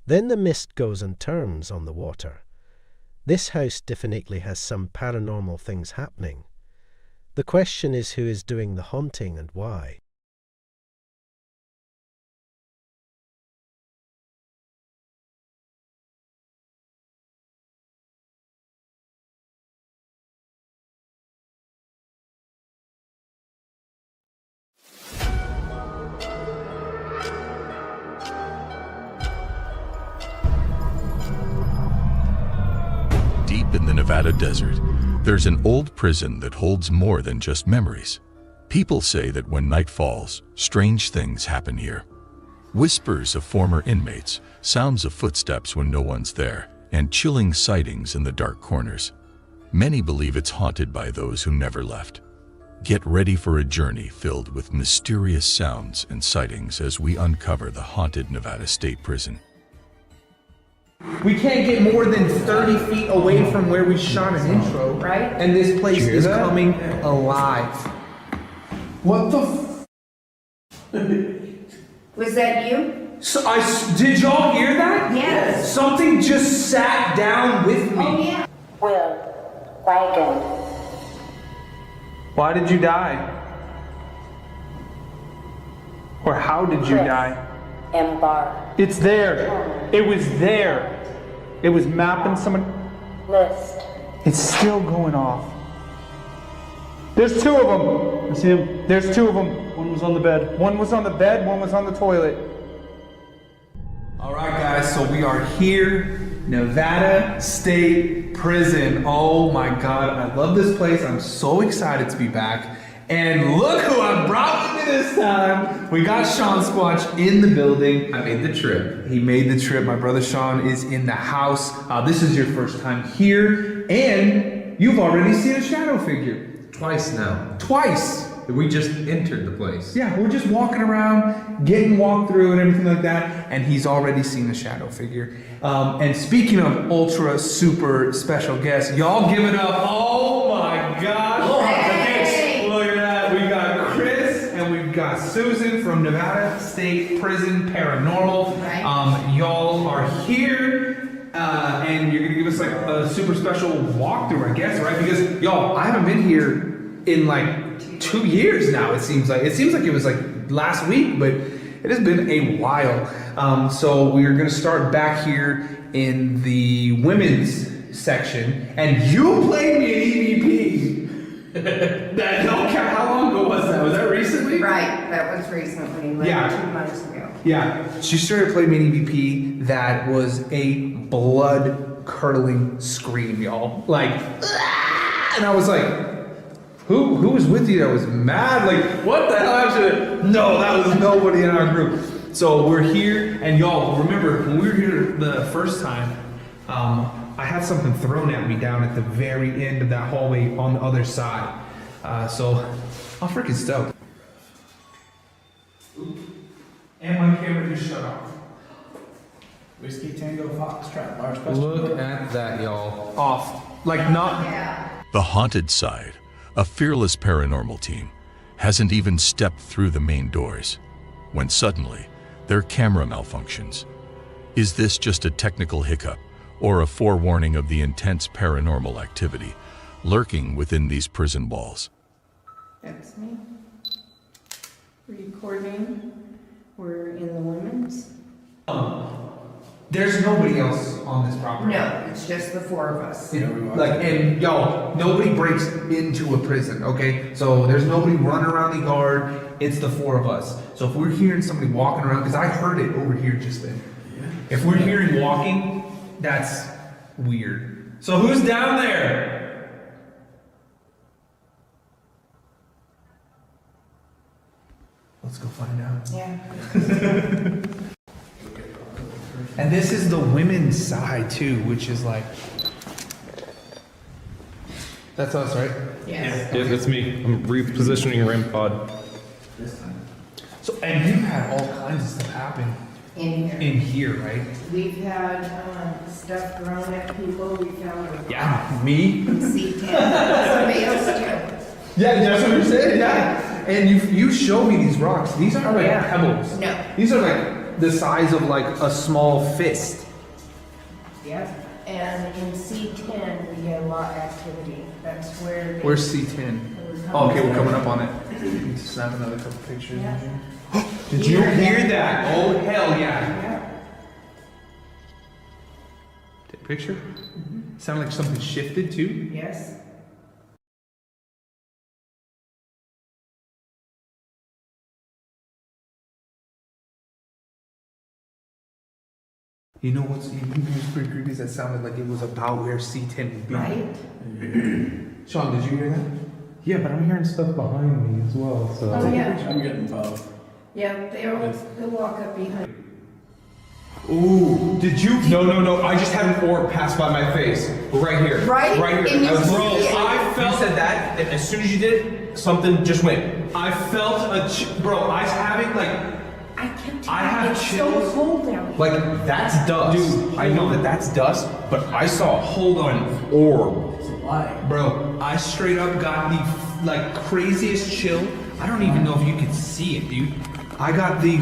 Then the mist goes and turns on the water. This house definitely has some paranormal things happening. The question is who is doing the haunting and why. Deep in the Nevada desert, there's an old prison that holds more than just memories. People say that when night falls, strange things happen here. Whispers of former inmates, sounds of footsteps when no one's there, and chilling sightings in the dark corners. Many believe it's haunted by those who never left. Get ready for a journey filled with mysterious sounds and sightings as we uncover the haunted Nevada State Prison. We can't get more than 30 feet away from where we shot an intro. Right? And this place is coming alive. What the Was that you? So did y'all hear that? Yes. Something just sat down with me. Oh, yeah. Will, wagon. Why did you die? Or how did you die? Embark. It's there. It was there. It was mapping someone. List. It's still going off. There's two of them. I see him. There's two of them. One was on the bed. One was on the bed, one was on the toilet. All right, guys, so we are here, Nevada State Prison. Oh my God, I love this place. I'm so excited to be back. And look who I brought with me this time. We got Sean Squatch in the building. I made the trip. He made the trip. My brother Sean is in the house. This is your first time here, and you've already seen a shadow figure. Twice now. Twice. We just entered the place. Yeah, we're just walking around, getting walked through and everything like that, and he's already seen a shadow figure. And speaking of ultra super special guests, y'all give it up. Oh my gosh. Hey. Look at that. We got Chris and we've got Susan from Nevada State Prison Paranormal. Y'all are here. And you're gonna give us like a super special walkthrough, I guess, right? Because y'all, I haven't been here in like 2 years now. It seems like it was like last week, but it has been a while. So we're gonna start back here in the women's section, and you played me an EVP. That don't count. How long ago was that? Was that recently? Right, that was recently, like 2 months ago. Yeah, she started playing me an EVP that was a blood-curdling scream, y'all. Like, ah! And I was like, who was with you that was mad? Like, what the hell? No, that was nobody in our group. So we're here, and y'all, remember, when we were here the first time, I had something thrown at me down at the very end of that hallway on the other side. So I'm freaking stoked. And my camera just shut off. Whiskey Tango Foxtrot, large question. Look at that, y'all. Off. Like not. The haunted side, a fearless paranormal team, hasn't even stepped through the main doors when suddenly their camera malfunctions. Is this just a technical hiccup or a forewarning of the intense paranormal activity lurking within these prison walls? That's me. Recording. We're in the women's. There's nobody else on this property. No, it's just the 4 of us. And y'all, nobody breaks into a prison, okay? So there's nobody running around the yard. It's the 4 of us. So if we're hearing somebody walking around, because I heard it over here just then. Yeah. If we're hearing walking, that's weird. So who's down there? Let's go find out. Yeah. And this is the women's side too, which is like, that's us, right? Yes. Yeah, that's me. I'm repositioning a REM pod. So, and you've had all kinds of stuff happen in here, right? We've had stuff thrown at people. We found a Yeah, me. C10. Somebody else too. Yeah, that's what you're saying. Yeah. And you showed me these rocks. These aren't like pebbles. No. These are like the size of like a small fist. Yep. And in C10 we had a lot of activity. That's where. Where's C10? Oh, okay, we're coming up on it. Need to snap another couple pictures. Yeah. Did you hear that? Oh hell yeah! Take a picture. Sounded like something shifted too. Yes. You know what's pretty creepy is that sounded like it was about where C10 would be. Right. Sean, did you hear that? Yeah, but I'm hearing stuff behind me as well. So. Oh yeah. I'm getting involved. Yeah, they'll walk up behind. Ooh, did you? No. I just had an orb pass by my face. Right here. Right? Right here. And you Bro, see it. I felt. You said that, and as soon as you did it, something just went. I felt bro, I was having like. I kept I have it's chills. so cold down here. Like, that's dust. Dude, I know that that's dust, but I saw a hold on orb. It's a lie. Bro, I straight up got the like craziest chill. I don't even know if you can see it, dude. I got the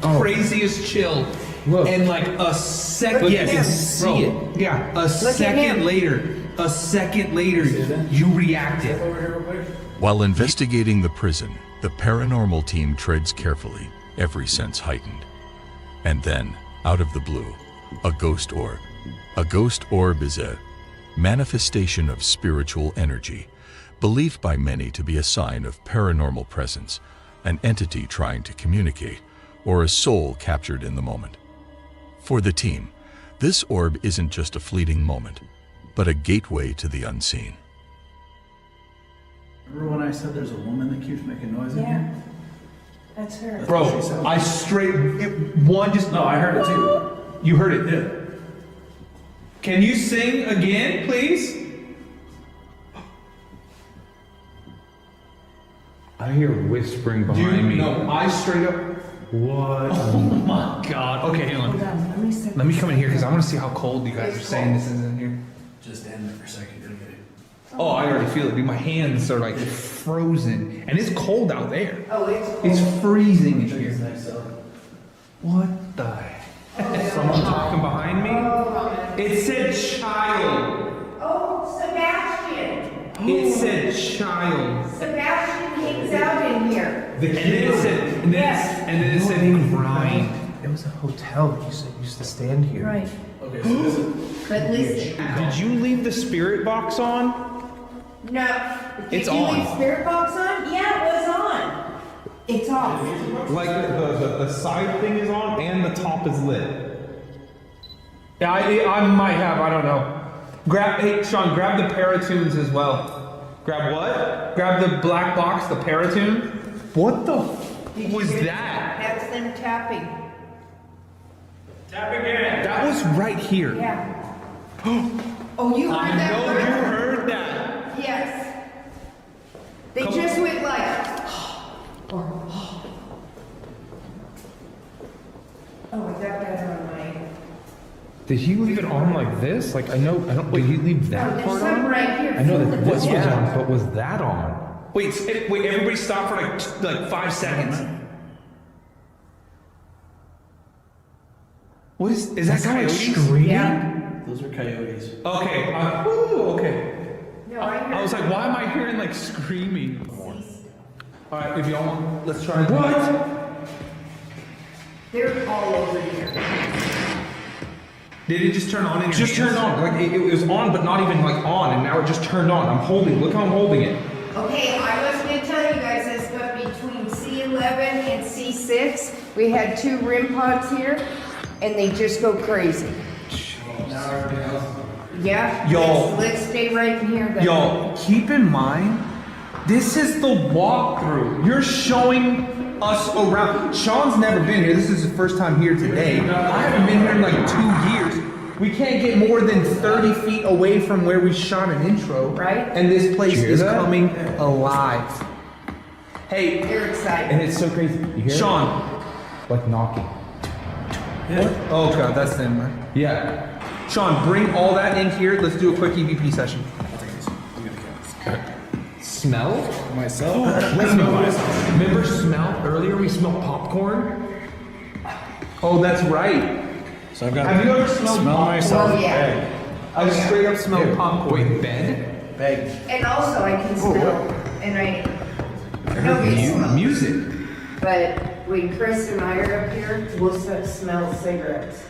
craziest chill. Look. And like a second, Yes, you can see it. Yeah, a second later, you reacted. While investigating the prison, the paranormal team treads carefully, every sense heightened. And then, out of the blue, a ghost orb. A ghost orb is a manifestation of spiritual energy, believed by many to be a sign of paranormal presence, an entity trying to communicate, or a soul captured in the moment. For the team, this orb isn't just a fleeting moment, but a gateway to the unseen. Remember when I said there's a woman that keeps making noise in here? That's her. Bro, I No, I heard it too. You heard it? Yeah. Can you sing again, please? I hear whispering behind me. No, I straight up. What? Oh my god. Okay, hang on. Hold on, Let me come in here because I want to see how cold you guys are saying this is in here. Just stand there for a second. You'll get it. Oh, I already feel it, dude. My hands are like frozen. And it's cold out there. Oh, it's cold. It's freezing in here. Nice up. What the heck? Someone talking behind me? It said child. Oh, Sebastian. It said child. Sebastian hangs out in here. And then it said, and then it said grind. It was a hotel that you said used to stand here. Right. Okay, so this is. But listen. Did you leave the spirit box on? No. It's Did you on. leave spirit box on? Yeah, it was on. It's off. Like the side thing is on and the top is lit. Yeah, I might have, I don't know. Hey, Sean, grab the paratunes as well. Grab what? Grab the black box, the paratune. What the was that? That's them tapping. Tap again. That was right here. Yeah. Oh, you heard that? I know you heard that. Yes. They just went like. Oh, I got that on my. Did he leave it on like this? Like I don't. Did he leave that there's part some on? right here. I know that this was Yeah. on, but was that on? Wait, everybody stop for like 5 seconds. What is that coyotes? Screaming? Yeah. Those are coyotes. Okay, okay. No, I was like, why am I hearing like screaming? All right, if y'all want, let's try. What? They're all over here. Did it just turn on in your Just hands? turned on. Like it was on, but not even like on, and now it just turned on. I'm holding. Look how I'm holding it. Okay, I was going to tell you guys this, but between C11 and C6, we had 2 REM pods here, and they just go crazy. Yeah? Y'all- Let's stay right in here. Then. Y'all, keep in mind, this is the walkthrough. You're showing us around. Sean's never been here. This is his first time here today. I haven't been here in like 2 years. We can't get more than 30 feet away from where we shot an intro. Right. And this place Did you hear is that? coming alive. Hey, They're excited. And it's so crazy. You hear Sean. it? Like knocking. Oh god, that's them, right? Yeah. Sean, bring all that in here. Let's do a quick EVP session. Smell? Myself? Wait, remember smell? Earlier we smelled popcorn. Oh, that's right. So I've got. Have you ever smelled smell popcorn? myself? Oh, yeah. I straight up smell popcorn. Wait, bed? Beg. And also, I can smell, and I know they smell. Music. But when Chris and I are up here, we'll smell cigarettes.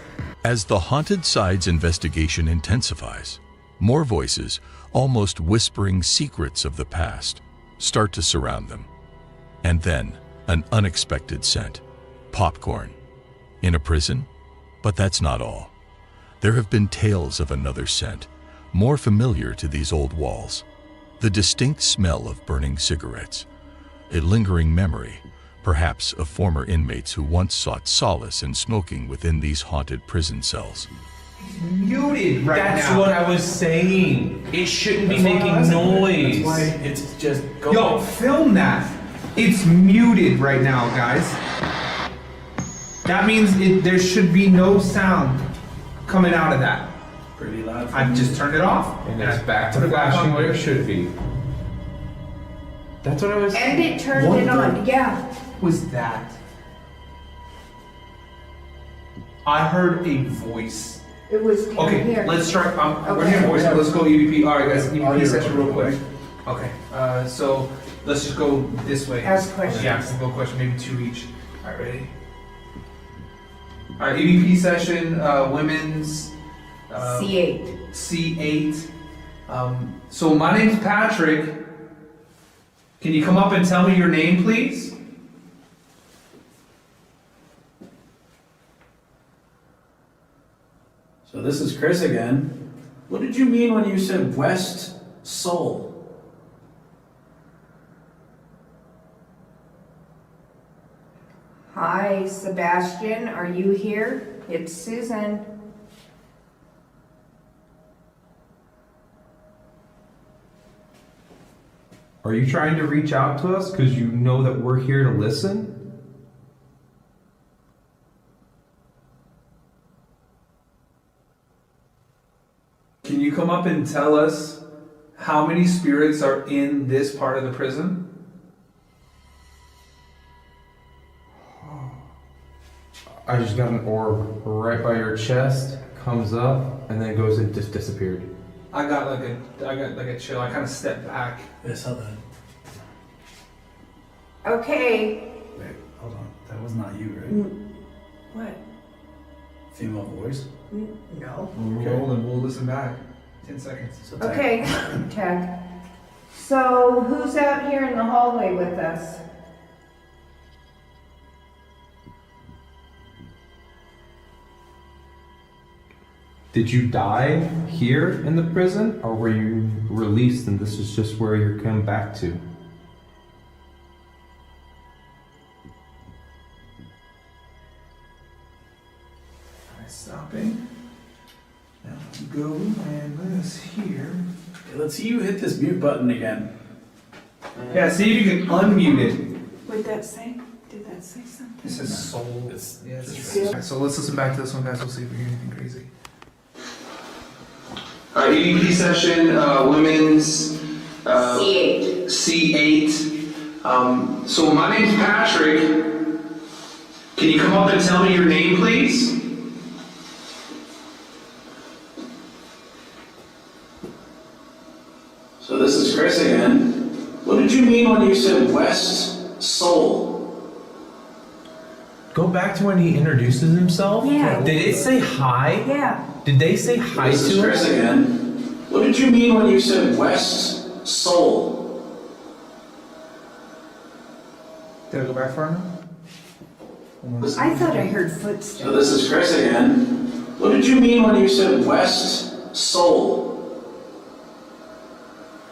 As the Haunted Sides investigation intensifies, more voices, almost whispering secrets of the past, start to surround them. And then, an unexpected scent. Popcorn. In a prison? But that's not all. There have been tales of another scent, more familiar to these old walls. The distinct smell of burning cigarettes. A lingering memory, perhaps of former inmates who once sought solace in smoking within these haunted prison cells. Muted right That's now. what I was saying. It shouldn't be making noise. That's why it's just go. Yo, film that. It's muted right now, guys. That means there should be no sound coming out of that. Pretty loud. I've just turned it off. And it's back to Put it back flashing on where there. it should be. That's what I was. And it turned What it the- on, yeah. Was that? I heard a voice. It was down Okay, here. let's try. We're Okay. hearing voices. Let's go EVP. All right, guys, EVP Audio session real quick. real Okay, so let's just go this way. Ask questions. Yeah, we'll go question, maybe 2 each. All right, ready? All right, EVP session, women's. C8. C8. So my name's Patrick. Can you come up and tell me your name, please? So this is Chris again. What did you mean when you said West Seoul? Hi, Sebastian, are you here? It's Susan. Are you trying to reach out to us because you know that we're here to listen? Can you come up and tell us how many spirits are in this part of the prison? I just got an orb right by your chest, comes up, and then goes and just disappeared. I got like a chill. I kind of stepped back. I saw that. Okay. Wait, hold on. That was not you, right? What? Female voice? No. Roll and we'll listen back. 10 seconds. Okay, Tag. So who's out here in the hallway with us? Did you die here in the prison, or were you released and this is just where you're coming back to? Am I stopping? Now let's go and this here. Okay, let's see you hit this mute button again. Yeah, see if you can unmute it. What'd that say? Did that say something? This is soul. It's Alright, so let's listen back to this one, guys. We'll see if we hear anything crazy. Alright, EVP session, women's C8. C8. So my name's Patrick. Can you come up and tell me your name, please? So this is Chris again. What did you mean when you said West Soul? Go back to when he introduces himself. Yeah. Did it say hi? Yeah. Did they say hi This is to Chris us? again. What did you mean when you said West Soul? Did I go back far enough? I thought I heard footsteps. So this is Chris again. What did you mean when you said West Soul?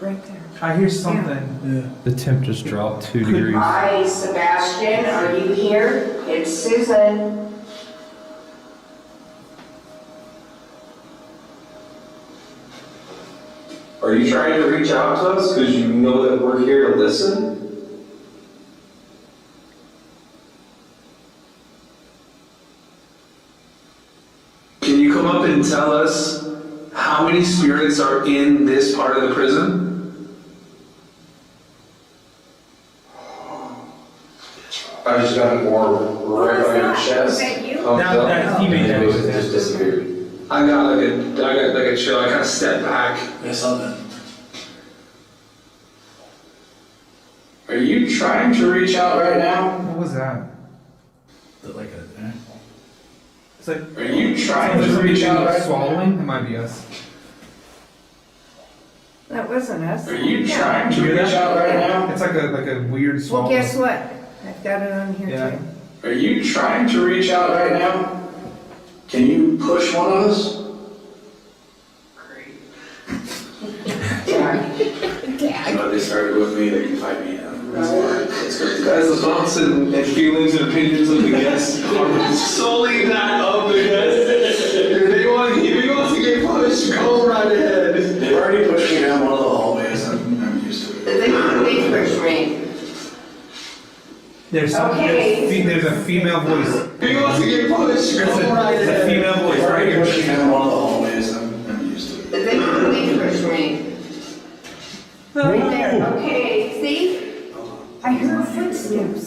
Right there. I hear something. Yeah. The temp just dropped 2 degrees. Hi, Sebastian. Are you here? It's Susan. Are you trying to reach out to us because you know that we're here to listen? Can you come up and tell us how many spirits are in this part of the prison? I just got an orb right by your chest. Was that you? He made that noise. Just disappeared. I got like a chill. I kind of stepped back. I saw that. Are you trying to reach out right now? What was that? Like a. It's like. Are you trying to reach out right now? Swallowing? It might be us. That wasn't us. Are you trying to reach out right now? It's like a weird swallow. Well, guess what? I've got it on here Yeah. too. Are you trying to reach out right now? Can you push one of us? So they started with me, they can fight me now. Guys, the thoughts and feelings and opinions of the guests are solely that of the guests. If he wants to get pushed, go right ahead. They've already pushed me down one of the hallways. I'm used to it. They pushed me. There's Okay. there's a female voice. If he wants to get pushed, go right There's a ahead. female voice They've right already here. pushed me down one of the hallways. I'm used to it. They pushed me. Right there. Okay. See? I heard footsteps.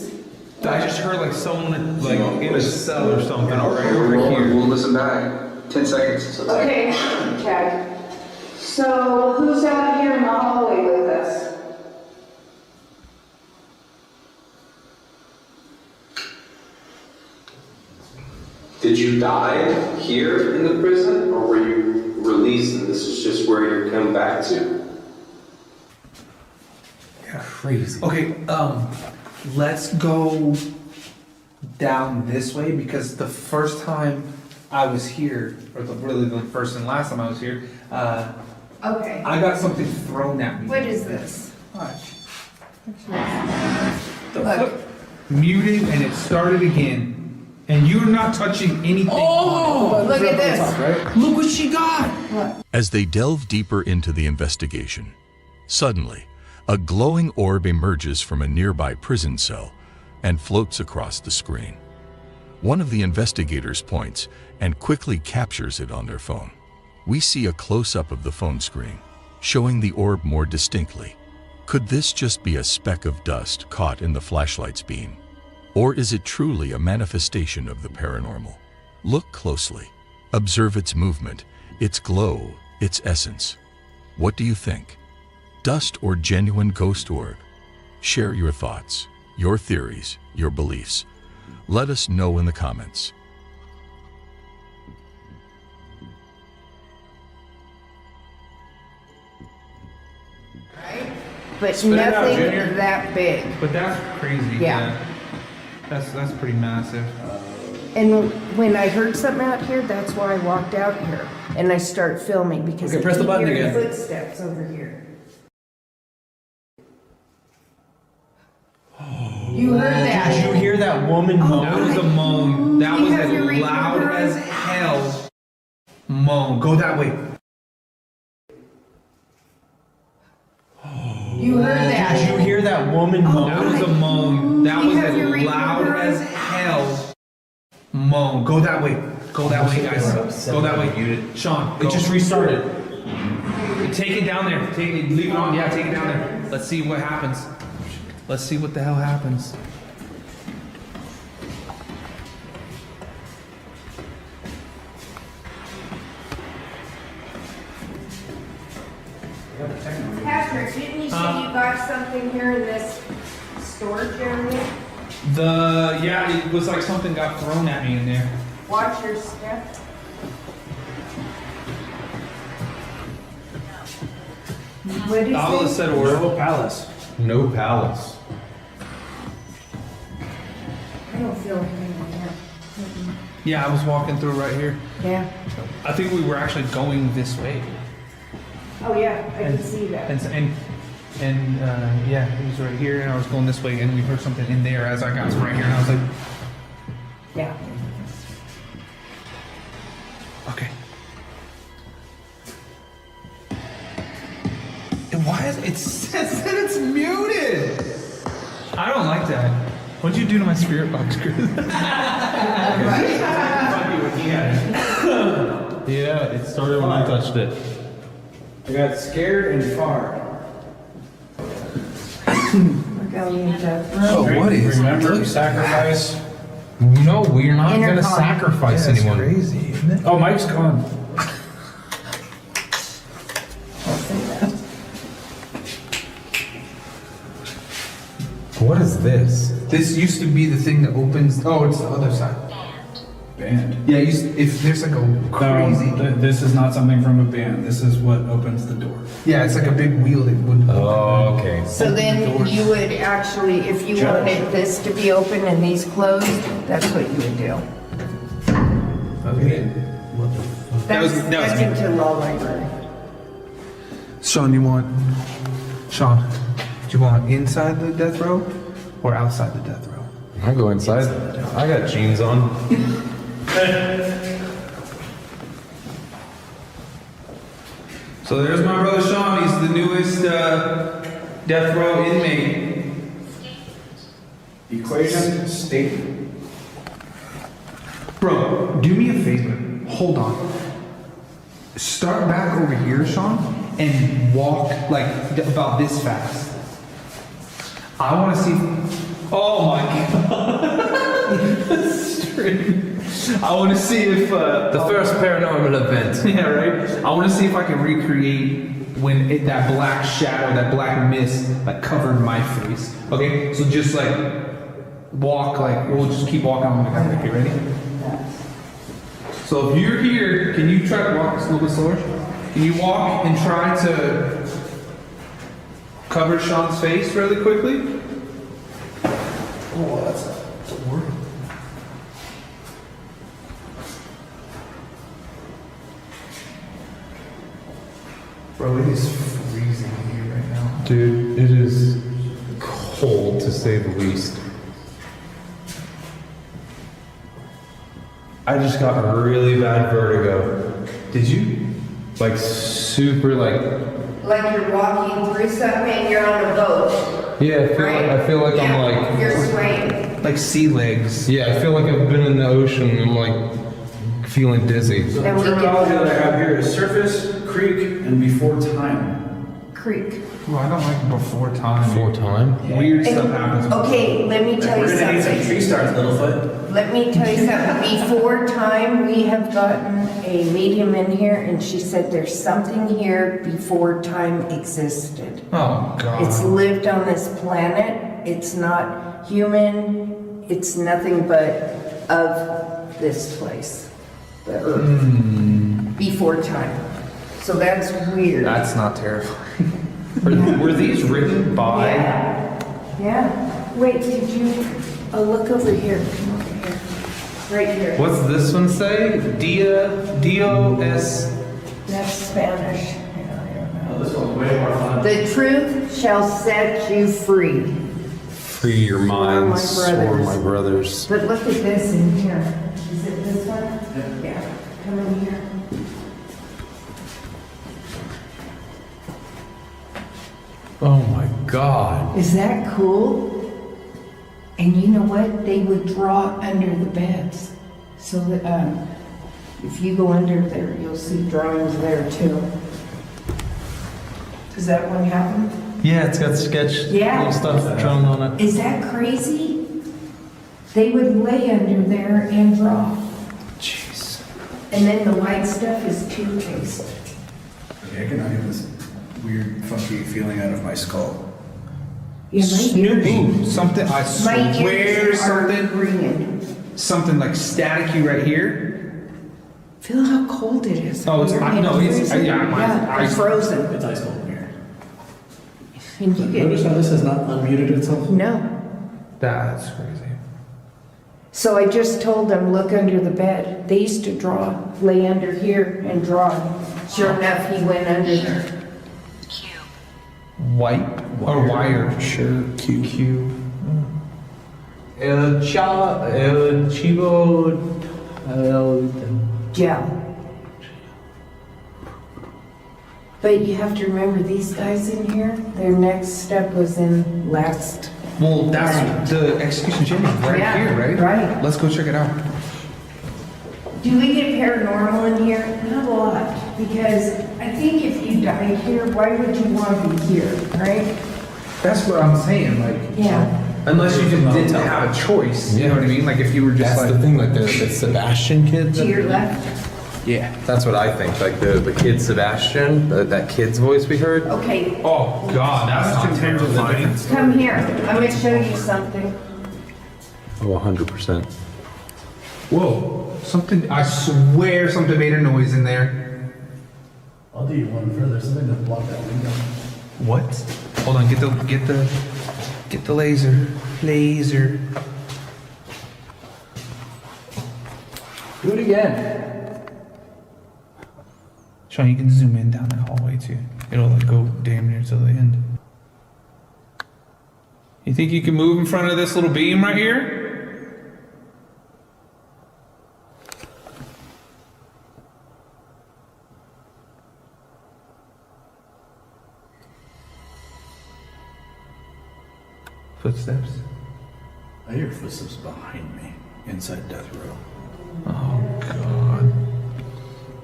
I just heard like someone like in a cell or something right over here. We'll listen back. 10 seconds. Okay, check. So who's out here in the hallway with us? Did you die here in the prison, or were you released and this is just where you're coming back to? Crazy. Okay, let's go down this way because the first time I was here, or really the first and last time I was here, Okay. I got something thrown at me. What is this? Watch. Look. Muted and it started again. And you're not touching anything. Oh, look at this. Look what she got. As they delve deeper into the investigation, suddenly, A glowing orb emerges from a nearby prison cell and floats across the screen. One of the investigators points and quickly captures it on their phone. We see a close-up of the phone screen, showing the orb more distinctly. Could this just be a speck of dust caught in the flashlight's beam? Or is it truly a manifestation of the paranormal? Look closely. Observe its movement, its glow, its essence. What do you think? Dust or genuine ghost orb? Share your thoughts, your theories, your beliefs. Let us know in the comments. But Spit it out, nothing Junior. that big. But that's crazy. Yeah. That's pretty massive. And when I heard something out here, that's why I walked out here. And I start filming because Okay, I press the keep button hearing again. footsteps over here. You heard that? Did you hear that woman moan? That was a moan. That You was have your as loud recorder as on? hell. Moan. Go that way. You heard that? Did you hear that woman moan? That was a moan. That You was have your as loud recorder on? as hell. Moan. Go that way. Go that way, guys. Go that way. Sean, it just restarted. Take it down there. Take it. Leave it on. Yeah, take it down there. Let's see what happens. Let's see what the hell happens. Patrick, didn't you say you got something here in this storage area? Yeah, it was like something got thrown at me in there. Watch your step. What did All you it say? said were No palace. No palace. I don't feel anything here. Yeah, I was walking through right here. Yeah. I think we were actually going this way. Oh yeah, I can see that. And yeah, it was right here, and I was going this way, and we heard something in there as I got to right here, and I was like, Yeah. okay. And why is it says that it's muted? I don't like that. What'd you do to my spirit box, Chris? Yeah, it started when I touched it. I got scared and far. Oh, what is Remember, sacrifice. No, we're not gonna Intercom. sacrifice anyone. Crazy, isn't it? Oh, Mike's gone. What is this? This used to be the thing that opens. Oh, it's the other side. Band. Yeah, if there's like a crazy. No, this is not something from a band. This is what opens the door. Yeah, it's like a big wheel that would. Oh, okay. So then you would actually, if you wanted this to be open and these closed, that's what you would do. Okay. That's, that was that's me. into law library. Sean, Sean, do you want inside the death row or outside the death row? I go inside. I got jeans on. So there's my brother Sean. He's the newest death row inmate. Equation statement. Bro, do me a favor. Hold on. Start back over here, Sean, and walk like about this fast. I want to see. Oh my god. Straight. I want to see if The first paranormal event. yeah, right. I want to see if I can recreate when that black shadow, that black mist, like covered my face. Okay, so just like walk, like we'll just keep walking on the ground. Okay, ready? So if you're here, can you try to walk a little bit slower? Can you walk and try to cover Sean's face really quickly? Oh, that's a word. Bro, it is freezing here right now. Dude, it is cold to say the least. I just got really bad vertigo. Did you? Like super like like you're walking through something and you're on a boat. Yeah, I feel like I'm like You're swaying. like sea legs. Yeah, I feel like I've been in the ocean. I'm like feeling dizzy. So the terminology that I have here is surface, creek, and before time. Creek. Well, I don't like before time. Before time? Yeah. Weird stuff happens. Okay, let me tell you We're gonna need some something. tree stars, Littlefoot. Let me tell you something. Before time, we have gotten a medium in here, and she said there's something here before time existed. Oh, God. It's lived on this planet. It's not human. It's nothing but of this place, the Earth, before time. So that's weird. That's not terrifying. Were these written by? Yeah. Wait, did you look over here? Come over here. Right here. What's this one say? Dios. That's Spanish. Oh, this one's way more fun. The truth shall set you free. Free your minds, or my brothers. But look at this in here. Is it this one? Yeah. Come in here. Oh my God. Is that cool? And you know what? They would draw under the beds. So that if you go under there, you'll see drawings there too. Does that one happen? Yeah, it's got sketch little stuff drawn on it. Is that crazy? They would lay under there and draw. Jeez. And then the white stuff is toothpaste. Okay, I cannot get this weird, funky feeling out of my skull. Yeah, Snoopy. Something, I My swear ears are something. ringing. Something like staticky right here. Feel how cold it is. Oh, it's Your not, hand no, it's, freezing? yeah, It's frozen. It's ice cold in here. And you get, Notice how this has not unmuted itself? no. That's crazy. So I just told them, look under the bed. They used to draw, lay under here and draw. Sure enough, he went under there. White or wire? Sure. Q. El Chivo. Gel. But you have to remember, these guys in here, their next step was in last. Well, that's the execution chamber right here, right? Right. Let's go check it out. Do we get paranormal in here? Not a lot, because I think if you died here, why would you want to be here, right? That's what I'm saying, like. Yeah. Unless you just didn't have a choice, you know what I mean? Like if you were just That's like. the thing, like the Sebastian kid. To your left. Yeah. That's what I think, like the kid Sebastian, that kid's voice we heard. Okay, Oh God, that's not terrifying. come here. I'm going to show you something. Oh, 100%. Whoa, something, I swear something made a noise in there. I'll do you one further. Something to block that window. What? Hold on, get the laser. Laser. Do it again. Sean, you can zoom in down that hallway too. It'll like go damn near to the end. You think you can move in front of this little beam right here? Footsteps. I hear footsteps behind me, inside death row. Oh God.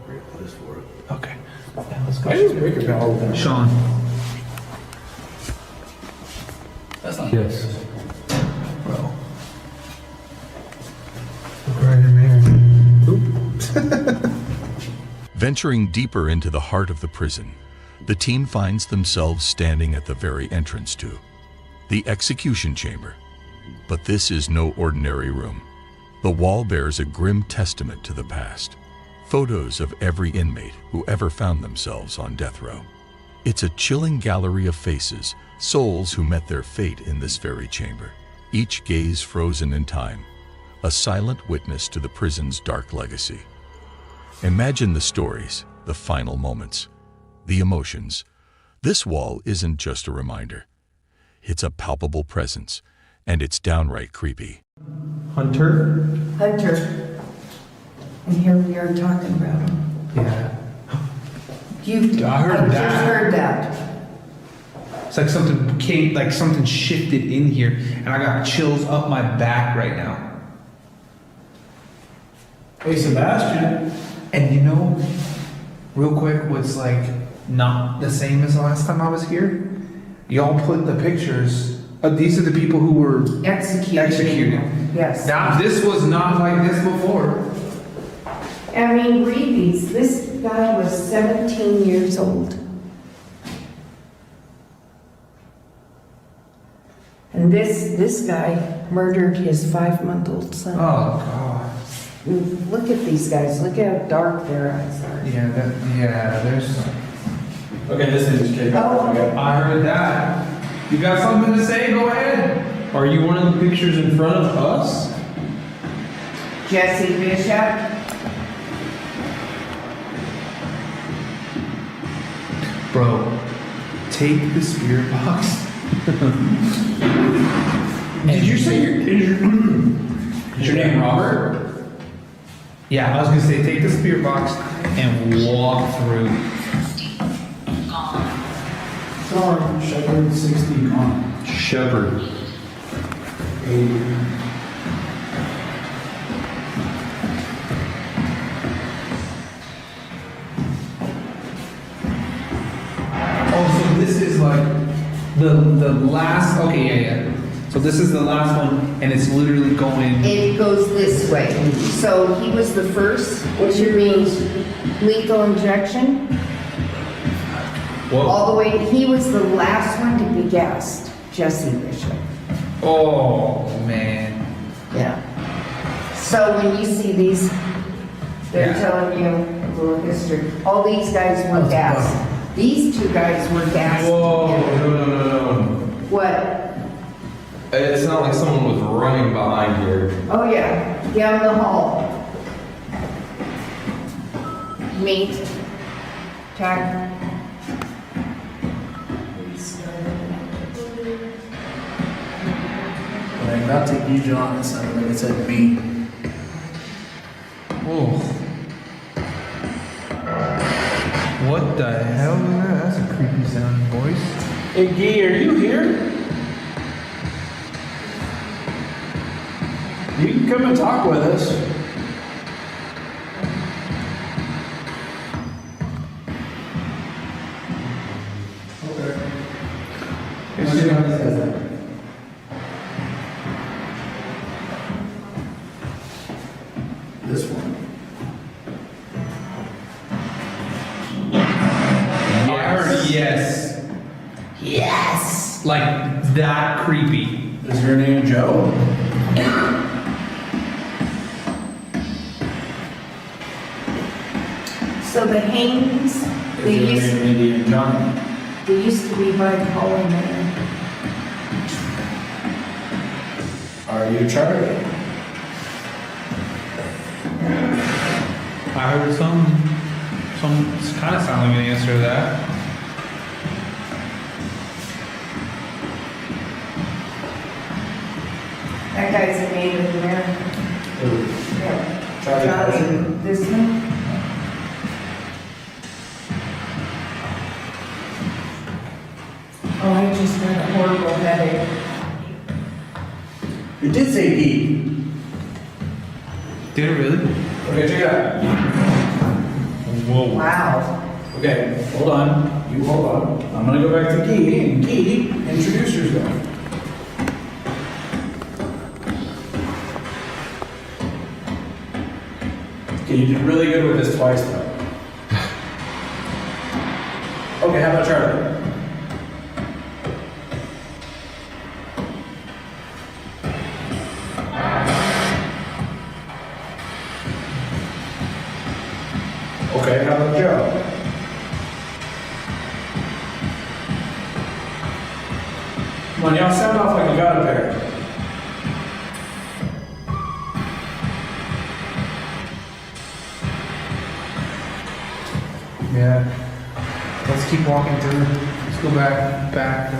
Great place for it. Okay. Yeah, let's go. I just break your all the time. Sean. That's not Yes. Well, Right in there. Venturing deeper into the heart of the prison, the team finds themselves standing at the very entrance to the execution chamber. But this is no ordinary room. The wall bears a grim testament to the past. Photos of every inmate who ever found themselves on death row. It's a chilling gallery of faces, souls who met their fate in this very chamber. Each gaze frozen in time, a silent witness to the prison's dark legacy. Imagine the stories, the final moments, the emotions. This wall isn't just a reminder. It's a palpable presence, and it's downright creepy. Hunter? Hunter. And here we are talking about him. Yeah. I heard that. just heard that. It's like something came, like something shifted in here, and I got chills up my back right now. Hey, Sebastian. And you know, real quick, what's like not the same as the last time I was here? Y'all put the pictures. These are the people who were executed. Yes. Now, this was not like this before. I mean, read these. This guy was 17 years old. And this guy murdered his 5-month-old son. Oh, God. Look at these guys. Look how dark their eyes are. Yeah, there's... Okay, this is kick off. Okay. I heard that. You got something to say? Go ahead. Are you one of the pictures in front of us? Jesse Bishop. Bro, take the spirit box. Did you say is your name Robert? Yeah, I was gonna say take the spirit box and walk through. Sorry, Shepherd 60 gone. Shepherd. 80. Oh, so this is like the last. Okay, yeah. So this is the last one, and it's literally going. It goes this way. So he was the first, which means lethal injection. Whoa. All the way, he was the last one to be gassed, Jesse Bishop. Oh, man. Yeah. So when you see these, they're Yeah. telling you a little history. All these guys were gassed. These two guys were gassed. Whoa, together. no. What? It's not like someone was running behind here. Oh yeah, down the hall. Meat. Jack. When I got to you, John, it sounded like it said me. Oh. What the hell is that? That's a creepy sounding voice. Hey, Guy, are you here? You can come and talk with us. Okay. Let's see how he says that. This one. I heard yes. Yes. Like that creepy. Is your name Joe? So the hangings, they Is your used, name Indian Johnny? they used to be by Paul and Mary. Are you Charlie? I heard some it's kind of sounding like an answer to that. That guy's a Native American. Who? Yeah. Charlie Carson? This one? Oh, I just got a horrible headache. You did say E. Did it really? Okay, check it out. Whoa. Wow. Okay, hold on. You hold on. I'm gonna go back to Guy, and Guy, introduce yourself. Okay, you did really good with this twice, though. Okay, how about Charlie? Okay, how about Joe? Come on, y'all sound off like you got a pair. Yeah. Let's keep walking through. Let's go back.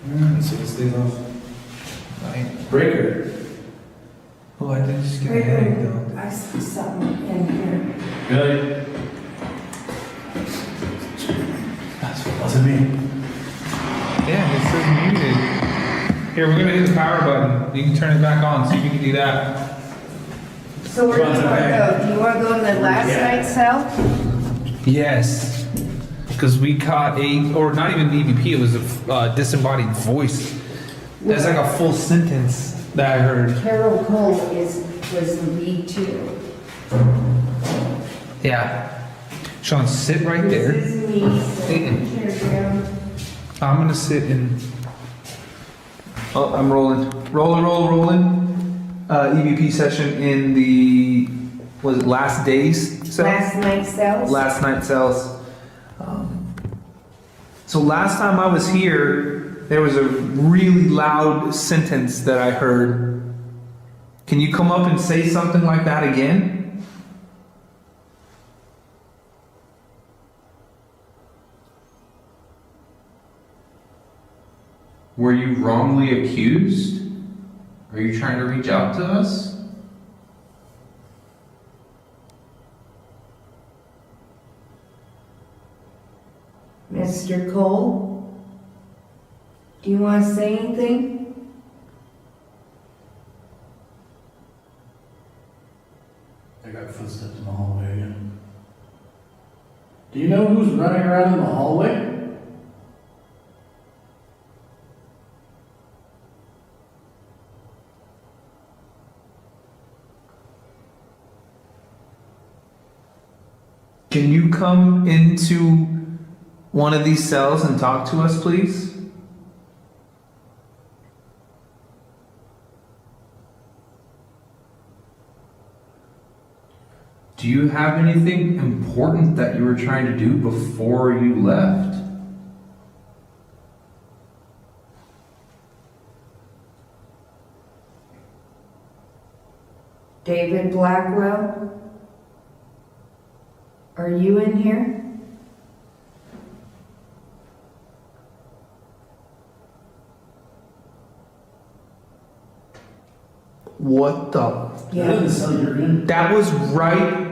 Let's see, let's leave off. Right. Breaker. Oh, I think she's getting a headache though. I see something in here. Really? That wasn't me. Yeah, it says muted. Here, we're gonna hit the power button. You can turn it back on, see if you can do that. So where do you want to go? Do you want to go in the last night's cell? Yes. Because we caught or not even an EVP, it was a disembodied voice. That's like a full sentence that I heard. Carol Cole was the lead too. Yeah. Sean, sit right there. This is me sitting here. I'm gonna sit in. Oh, I'm rolling. Rolling. EVP session in the, was it last days cell? Last night cells? Last night cells. So last time I was here, there was a really loud sentence that I heard. Can you come up and say something like that again? Were you wrongly accused? Are you trying to reach out to us? Mr. Cole, do you want to say anything? I got footsteps in the hallway again. Do you know who's running around in the hallway? Can you come into one of these cells and talk to us, please? Do you have anything important that you were trying to do before you left? David Blackwell? Are you in here? What the? Yeah. That was right.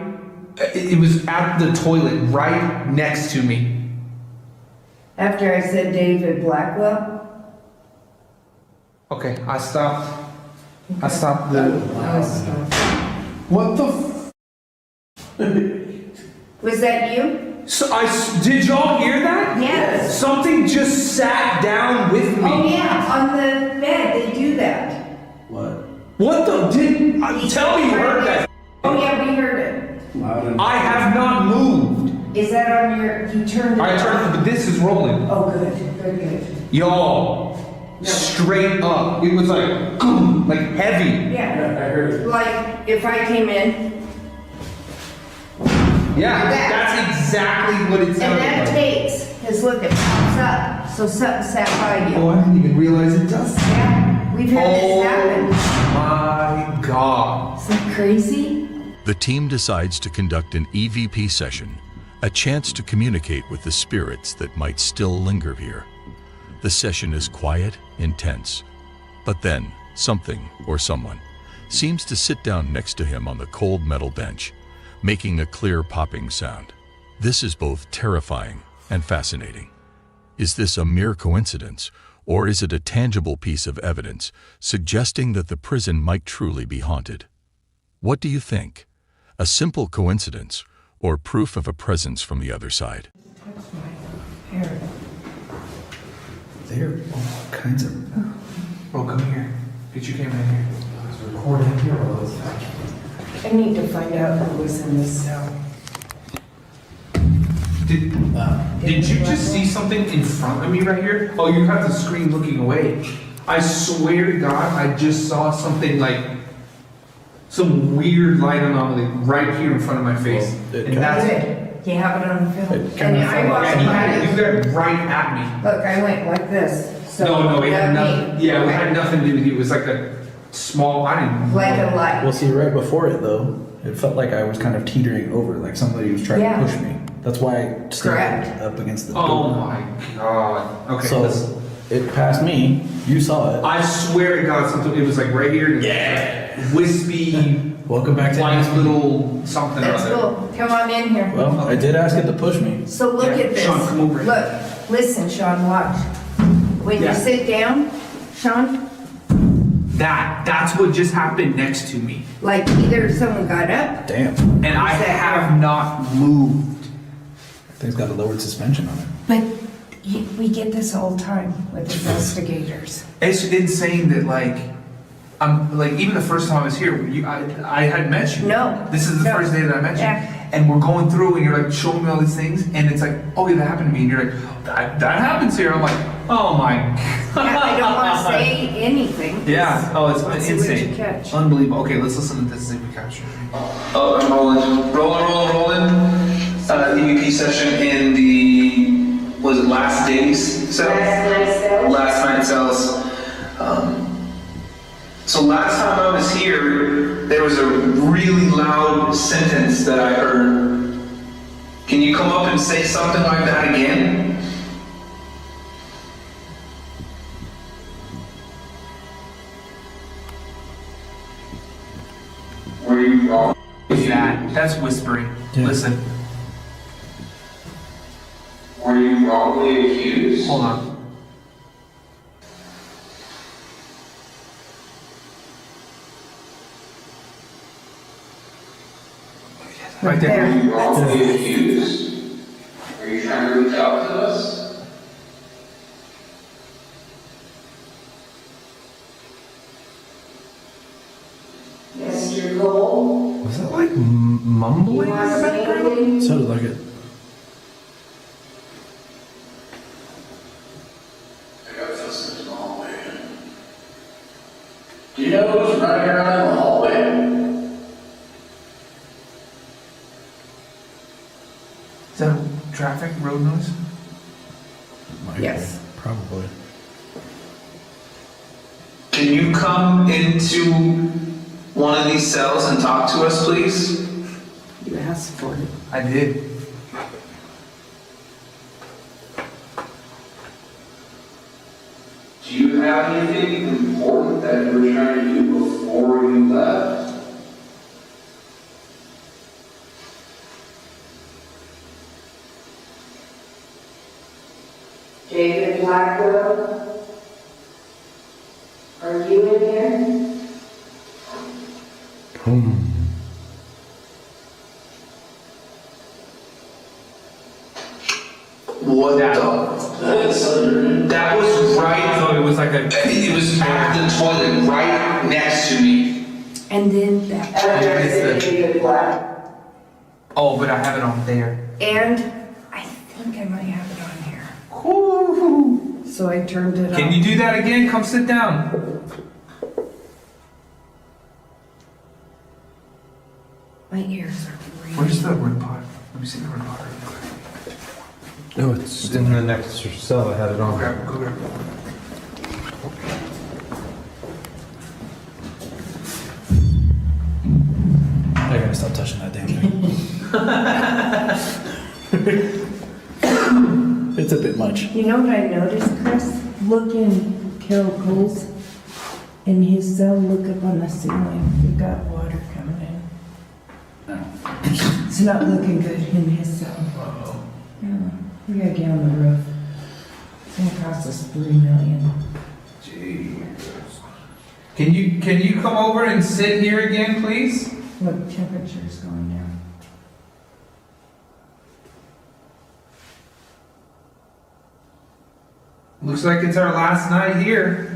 It was at the toilet, right next to me. After I said David Blackwell? Okay, I stopped. I stopped the. What the? Was that you? So did y'all hear that? Yes. Something just sat down with me. Oh yeah, on the bed they do that. What the? Tell me you heard that. Oh yeah, we heard it. I have not moved. Is that on your? You turned it. I turned, but this is rolling. Oh good. Y'all, straight up. It was like heavy. Yeah. I heard it. Like if I came in. Yeah, that's exactly what it sounded And that like. takes, because look, it pops up, so something sat by you. Oh, I didn't even realize it does. Yeah, we've had this happen. My God. Is that crazy? The team decides to conduct an EVP session, a chance to communicate with the spirits that might still linger here. The session is quiet, intense, but then something or someone seems to sit down next to him on the cold metal bench, making a clear popping sound. This is both terrifying and fascinating. Is this a mere coincidence, or is it a tangible piece of evidence suggesting that the prison might truly be haunted? What do you think? A simple coincidence, or proof of a presence from the other side? Hair. There are all kinds of. Bro, come here. Get your camera in here. It's recording here all this time. I need to find out who was in this cell. Did you just see something in front of me right here? Oh, you have the screen looking away. I swear to God, I just saw something like some weird light anomaly right here in front of my face. And that's Good. You have it on film. It And I walked by you it. got it right at me. Look, I went like this. So No, it had that nothing. me. Yeah, it had nothing to do with you. It was like a small. I didn't. Like a light. Well, see, right before it though, it felt like I was kind of teetering over, like somebody was trying Yeah. to push me. That's why I stayed Correct. up against the Oh door. my God. Okay. So, It passed me. You saw it. I swear to God, something. It was like right here. Yeah. Wispy. Welcome back to nice little something. Let's or other. go. Come on in here. Well, I did ask it to push me. So look at this. Sean, come over here. Look, listen, Sean, watch. When Yeah. you sit down, Sean, That's what just happened next to me. like either someone got up, Damn. And I have not moved. Thing's got a lowered suspension on it. but we get this all the time with investigators. It's insane that like, I'm like even the first time I was here, I had met you. No. This is the first day that I met you. Yeah. And we're going through and you're like showing me all these things and it's like, oh yeah, that happened to me. And you're like, that happens here. I'm like, oh my God. Yeah, I don't want to say anything. Yeah. Oh, it's Let's see what insane. you catch. Unbelievable. Okay, let's listen to this and see if we capture it. Oh, I'm rolling. EVP session in the, was it last day's cell? Last night cells. So last time I was here, there was a really loud sentence that I heard. Can you come up and say something like that again? Were you wrong? That's whispering. Yeah. Listen. Were you wrongly accused? Hold on. Right there. Were you wrongly accused? Are you trying to reach out to us? Mr. Cole, Was that like Mumbling? you want to say anything? sounded like it? I got footsteps in the hallway. Do you know who's running around in the hallway? Is that traffic, road noise? Yes. Probably. Can you come into one of these cells and talk to us, please? You asked for it. I did. Do you have anything important that you were trying to do before you left? David Blackwell, are you in here? What that was right. So it was like a. It was at the toilet right next to me. And then that. David Black. Oh, but I have it on there. And I think I might have it on here. Ooh. So I turned it on. Can you do that again? Come sit down. My ears are ringing. Where's the red pot? Let me see the red pot. Oh, it's in the next cell. I had it on. Go grab it. I gotta stop touching that damn thing. It's a bit much. You know what I noticed, Chris? Look in Carol Cole's, in his cell, look up on the ceiling. We've got water coming in. It's not looking good in his cell. Yeah, we gotta get on the roof. It's gonna cost us $3 million. Jesus. Can you come over and sit here again, please? Look, temperature's going down. Looks like it's our last night here.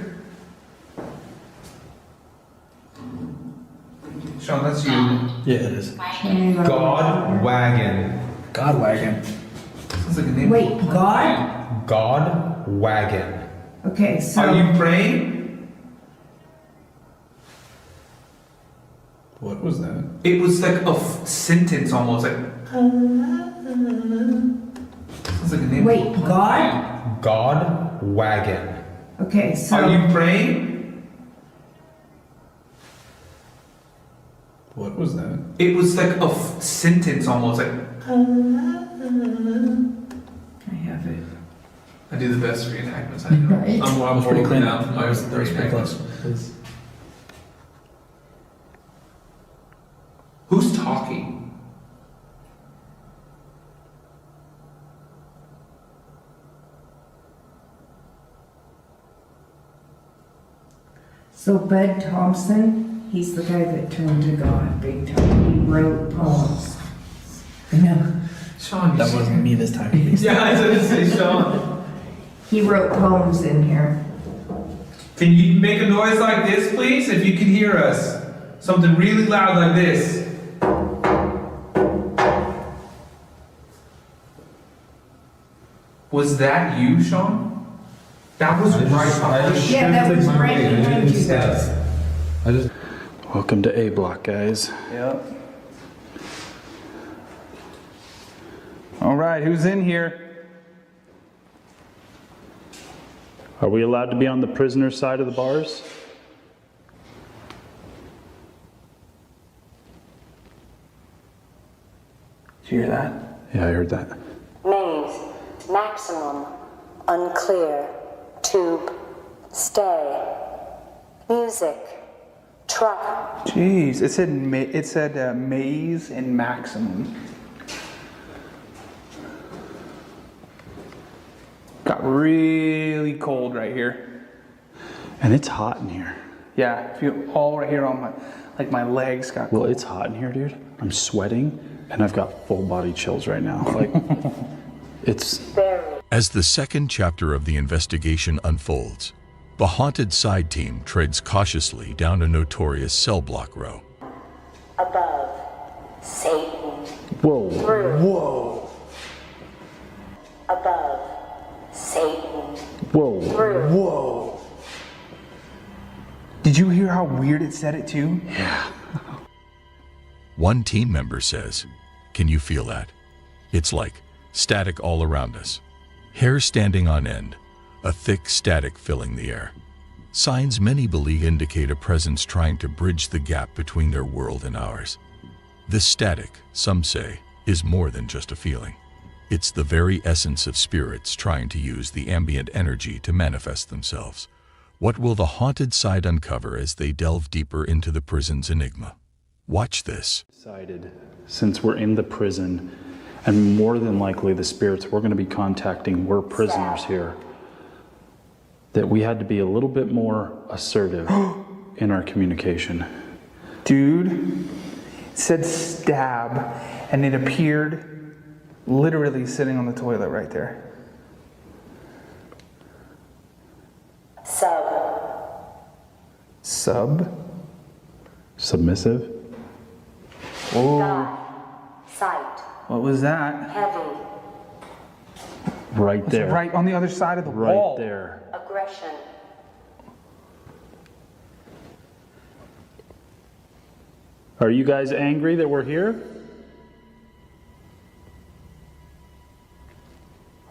Sean, that's you. Yeah, it is. God Wagon. God wagon. Sounds like a name. Wait, God? God Wagon. Okay, so. Are you praying? What was that? It was like a sentence almost like. Sounds like a name. Wait, God? God Wagon. Okay, so. Are you praying? What was that? It was like a sentence almost like. I have it. I do the best reenactments I know. Right. I'm pretty clean. now. That was pretty close. Who's talking? So Bud Thompson, he's the guy that turned to God big time. He wrote poems. I know. Sean, That wasn't me this time. Yeah, I was going to say Sean. He wrote poems in here. Can you make a noise like this, please? If you can hear us. Something really loud like this. Was that you, Sean? That was right behind you. Yeah, that was right behind you guys. Welcome to A Block, guys. Yep. All right, who's in here? Are we allowed to be on the prisoner's side of the bars? Did you hear that? Yeah, I heard that. Maze. Maximum. Unclear. Tube. Stay. Music. Truck. Jeez, it said maze and maximum. Got really cold right here. And it's hot in here. Yeah, I feel all right here on my legs got cold. Well, it's hot in here, dude. I'm sweating and I've got full body chills right now. Like, it's... As the second chapter of the investigation unfolds, the haunted side team treads cautiously down a notorious cell block row. Above. Satan. Whoa. Through. Whoa. Above. Satan. Whoa. Through. Whoa. Did you hear how weird it said it too? Yeah. One team member says, "Can you feel that? It's like static all around us. Hair standing on end, a thick static filling the air. Signs many believe indicate a presence trying to bridge the gap between their world and ours. This static, some say, is more than just a feeling. It's the very essence of spirits trying to use the ambient energy to manifest themselves. What will the haunted side uncover as they delve deeper into the prison's enigma? Watch this." Decided, since we're in the prison, and more than likely the spirits we're going to be contacting were prisoners here, that we had to be a little bit more assertive in our communication. Dude, it said stab, and it appeared literally sitting on the toilet right there. Sub? Submissive? Oh. Sight. What was that? Heavy. Right there. Right on the other side of the wall. Right there. Aggression. Are you guys angry that we're here?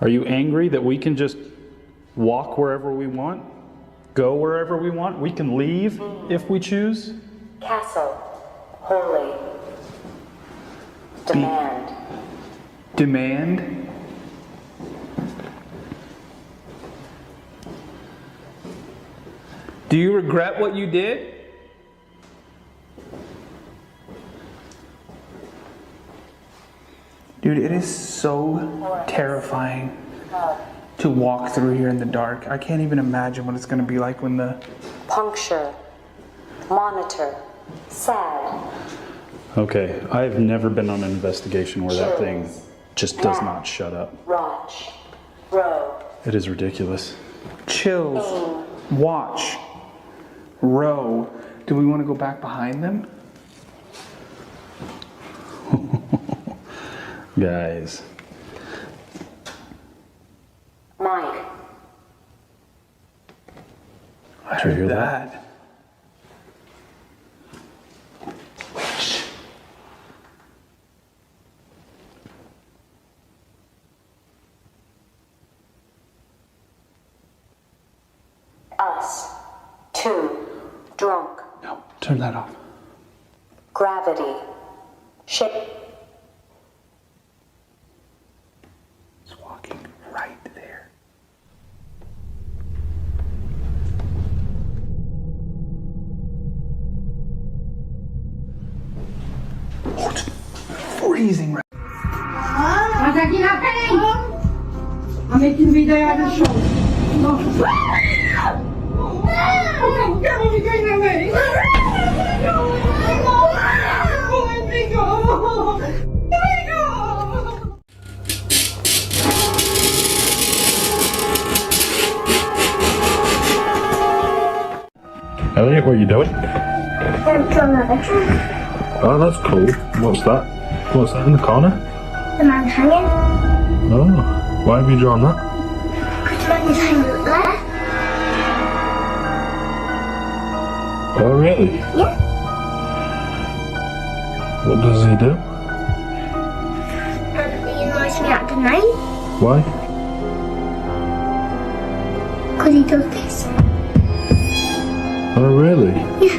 Are you angry that we can just walk wherever we want? Go wherever we want? We can leave if we choose? Castle. Holy. Demand. Demand? Do you regret what you did? Dude, it is so terrifying to walk through here in the dark. I can't even imagine what it's going to be like when the... Puncture. Monitor. Sad. Okay, I've never been on an investigation where that thing just does not shut up. Watch. Row. It is ridiculous. Chills. Watch. Row. Do we want to go back behind them? Guys. Mike. I Did you hear heard that? that. Us. Two. Drunk. No, turn that off. Gravity. Ship. It's walking right there. Elliot, what are you doing? I'm drawing a picture. Oh, that's cool. What's that? What's that in the corner? The man hanging. Oh, why have you drawn that? Because the man is hanging there. Oh, really? Yeah. What does he do? He annoys me at the night. Why? Because he does this. Oh, really? Yeah.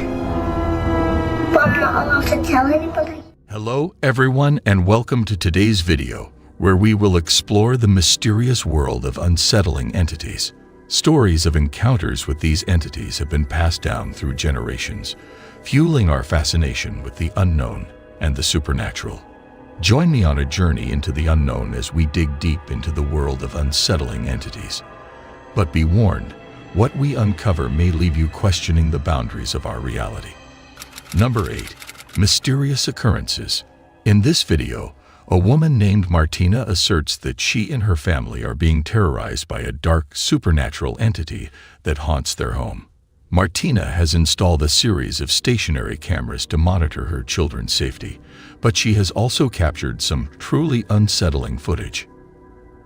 But I'm not allowed to tell anybody. Hello, everyone, and welcome to today's video, where we will explore the mysterious world of unsettling entities. Stories of encounters with these entities have been passed down through generations, fueling our fascination with the unknown and the supernatural. Join me on a journey into the unknown as we dig deep into the world of unsettling entities. But be warned, what we uncover may leave you questioning the boundaries of our reality. Number 8. Mysterious occurrences. In this video, a woman named Martina asserts that she and her family are being terrorized by a dark, supernatural entity that haunts their home. Martina has installed a series of stationary cameras to monitor her children's safety, but she has also captured some truly unsettling footage.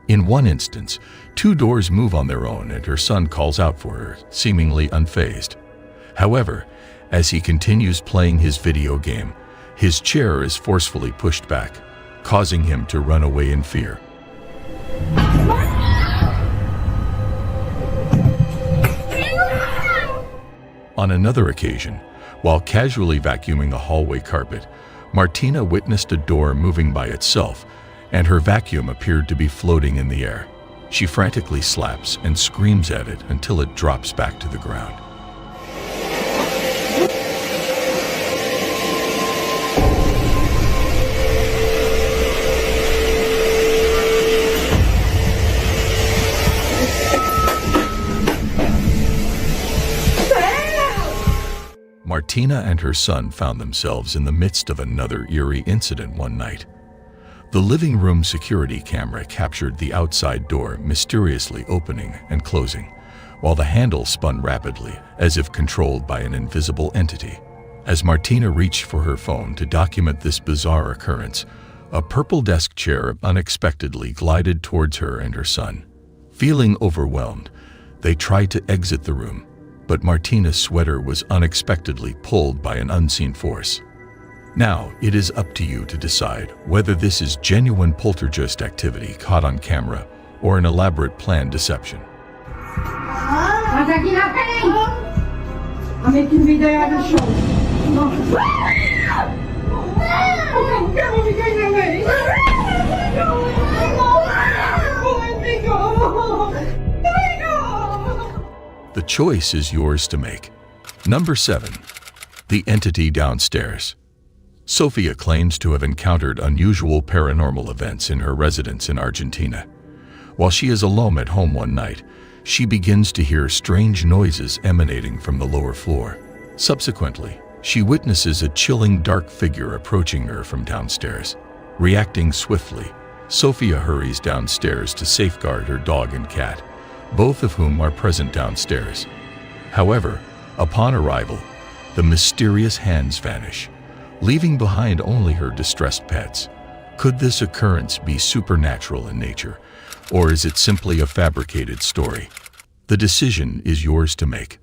In one instance, 2 doors move on their own and her son calls out for her, seemingly unfazed. However, as he continues playing his video game, his chair is forcefully pushed back, causing him to run away in fear. On another occasion, while casually vacuuming a hallway carpet, Martina witnessed a door moving by itself, and her vacuum appeared to be floating in the air. She frantically slaps and screams at it until it drops back to the ground. Martina and her son found themselves in the midst of another eerie incident one night. The living room security camera captured the outside door mysteriously opening and closing, while the handle spun rapidly as if controlled by an invisible entity. As Martina reached for her phone to document this bizarre occurrence, a purple desk chair unexpectedly glided towards her and her son. Feeling overwhelmed, they tried to exit the room, but Martina's sweater was unexpectedly pulled by an unseen force. Now, it is up to you to decide whether this is genuine poltergeist activity caught on camera or an elaborate planned deception. I'm making video of the show. The choice is yours to make. Number 7. The entity downstairs. Sophia claims to have encountered unusual paranormal events in her residence in Argentina. While she is alone at home one night, she begins to hear strange noises emanating from the lower floor. Subsequently, she witnesses a chilling dark figure approaching her from downstairs. Reacting swiftly, Sophia hurries downstairs to safeguard her dog and cat, both of whom are present downstairs. However, upon arrival, the mysterious hands vanish, leaving behind only her distressed pets. Could this occurrence be supernatural in nature, or is it simply a fabricated story? The decision is yours to make.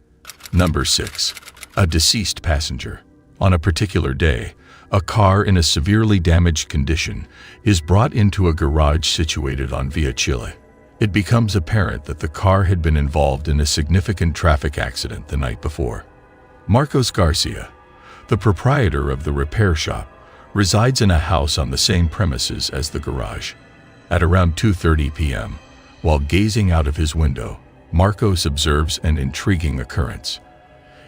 Number 6. A deceased passenger. On a particular day, a car in a severely damaged condition is brought into a garage situated on Via Chile. It becomes apparent that the car had been involved in a significant traffic accident the night before. Marcos Garcia, the proprietor of the repair shop, resides in a house on the same premises as the garage. At around 2:30 p.m., while gazing out of his window, Marcos observes an intriguing occurrence.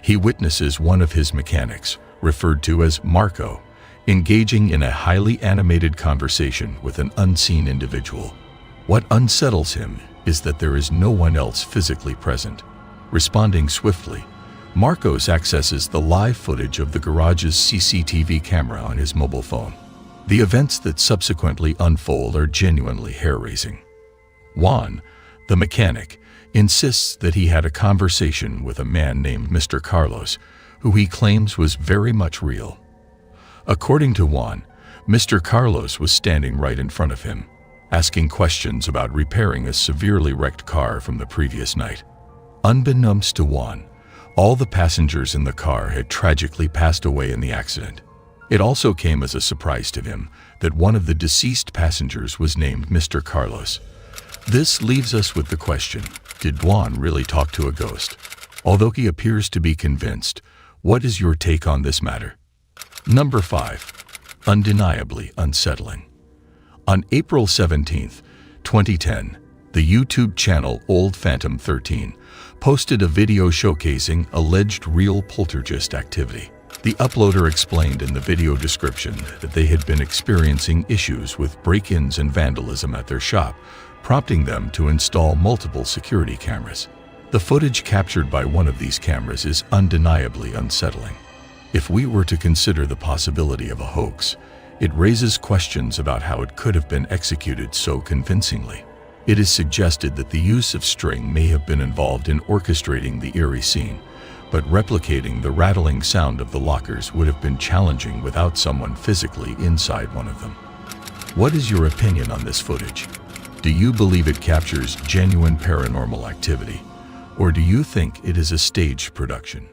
He witnesses one of his mechanics, referred to as Marco, engaging in a highly animated conversation with an unseen individual. What unsettles him is that there is no one else physically present. Responding swiftly, Marcos accesses the live footage of the garage's CCTV camera on his mobile phone. The events that subsequently unfold are genuinely hair-raising. Juan, the mechanic, insists that he had a conversation with a man named Mr. Carlos, who he claims was very much real. According to Juan, Mr. Carlos was standing right in front of him, asking questions about repairing a severely wrecked car from the previous night. Unbeknownst to Juan, all the passengers in the car had tragically passed away in the accident. It also came as a surprise to him that one of the deceased passengers was named Mr. Carlos. This leaves us with the question, did Juan really talk to a ghost? Although he appears to be convinced, what is your take on this matter? Number 5. Undeniably unsettling. On April 17th, 2010, the YouTube channel Old Phantom 13 posted a video showcasing alleged real poltergeist activity. The uploader explained in the video description that they had been experiencing issues with break-ins and vandalism at their shop, prompting them to install multiple security cameras. The footage captured by one of these cameras is undeniably unsettling. If we were to consider the possibility of a hoax, it raises questions about how it could have been executed so convincingly. It is suggested that the use of string may have been involved in orchestrating the eerie scene, but replicating the rattling sound of the lockers would have been challenging without someone physically inside one of them. What is your opinion on this footage? Do you believe it captures genuine paranormal activity, or do you think it is a staged production?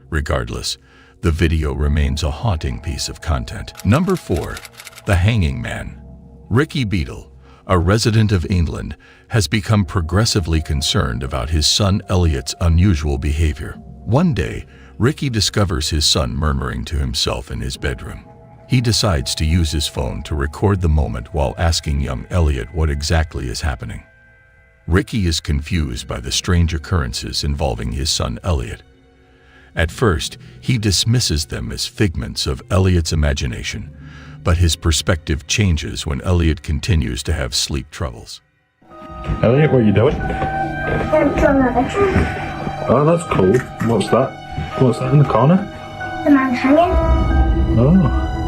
Regardless, the video remains a haunting piece of content. Number 4. The Hanging Man. Ricky Beadle, a resident of England, has become progressively concerned about his son Elliot's unusual behavior. One day, Ricky discovers his son murmuring to himself in his bedroom. He decides to use his phone to record the moment while asking young Elliot what exactly is happening. Ricky is confused by the strange occurrences involving his son Elliot. At first, he dismisses them as figments of Elliot's imagination, but his perspective changes when Elliot continues to have sleep troubles. Elliot, what are you doing? I'm drawing a picture. Oh, that's cool. What's that? What's that in the corner? The man hanging. Oh,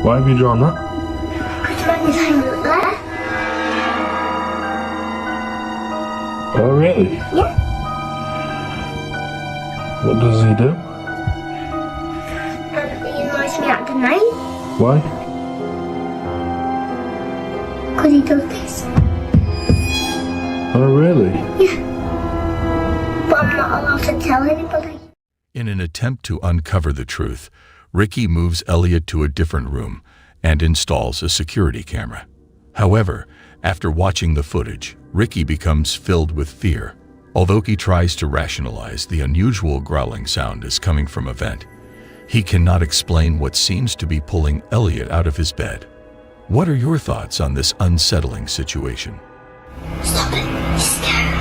why have you drawn that? Because the man is hanging up there. Oh, really? Yeah. What does he do? He annoys me at the night. Why? Because he does this. Oh, really? Yeah. But I'm not allowed to tell anybody. In an attempt to uncover the truth, Ricky moves Elliot to a different room and installs a security camera. However, after watching the footage, Ricky becomes filled with fear. Although he tries to rationalize the unusual growling sound as coming from a vent, he cannot explain what seems to be pulling Elliot out of his bed. What are your thoughts on this unsettling situation? Stop it. You're scaring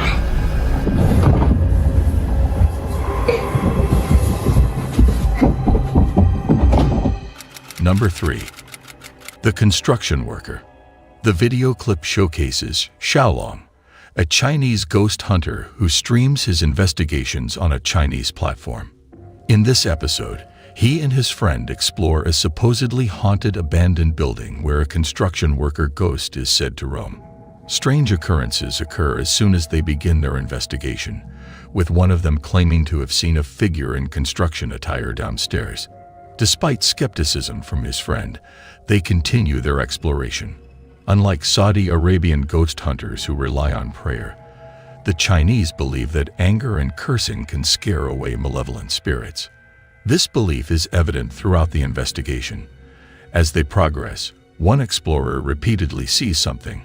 me. Number 3. The Construction Worker. The video clip showcases Xiaolong, a Chinese ghost hunter who streams his investigations on a Chinese platform. In this episode, he and his friend explore a supposedly haunted abandoned building where a construction worker ghost is said to roam. Strange occurrences occur as soon as they begin their investigation, with one of them claiming to have seen a figure in construction attire downstairs. Despite skepticism from his friend, they continue their exploration. Unlike Saudi Arabian ghost hunters who rely on prayer, the Chinese believe that anger and cursing can scare away malevolent spirits. This belief is evident throughout the investigation. As they progress, one explorer repeatedly sees something,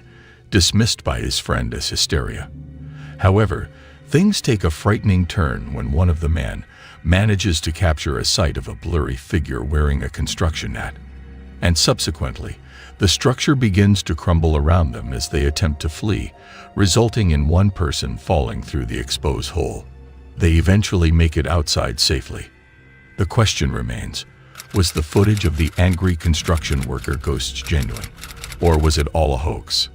dismissed by his friend as hysteria. However, things take a frightening turn when one of the men manages to capture a sight of a blurry figure wearing a construction hat. and subsequently, the structure begins to crumble around them as they attempt to flee, resulting in one person falling through the exposed hole. They eventually make it outside safely. The question remains, was the footage of the angry construction worker ghosts genuine, or was it all a hoax?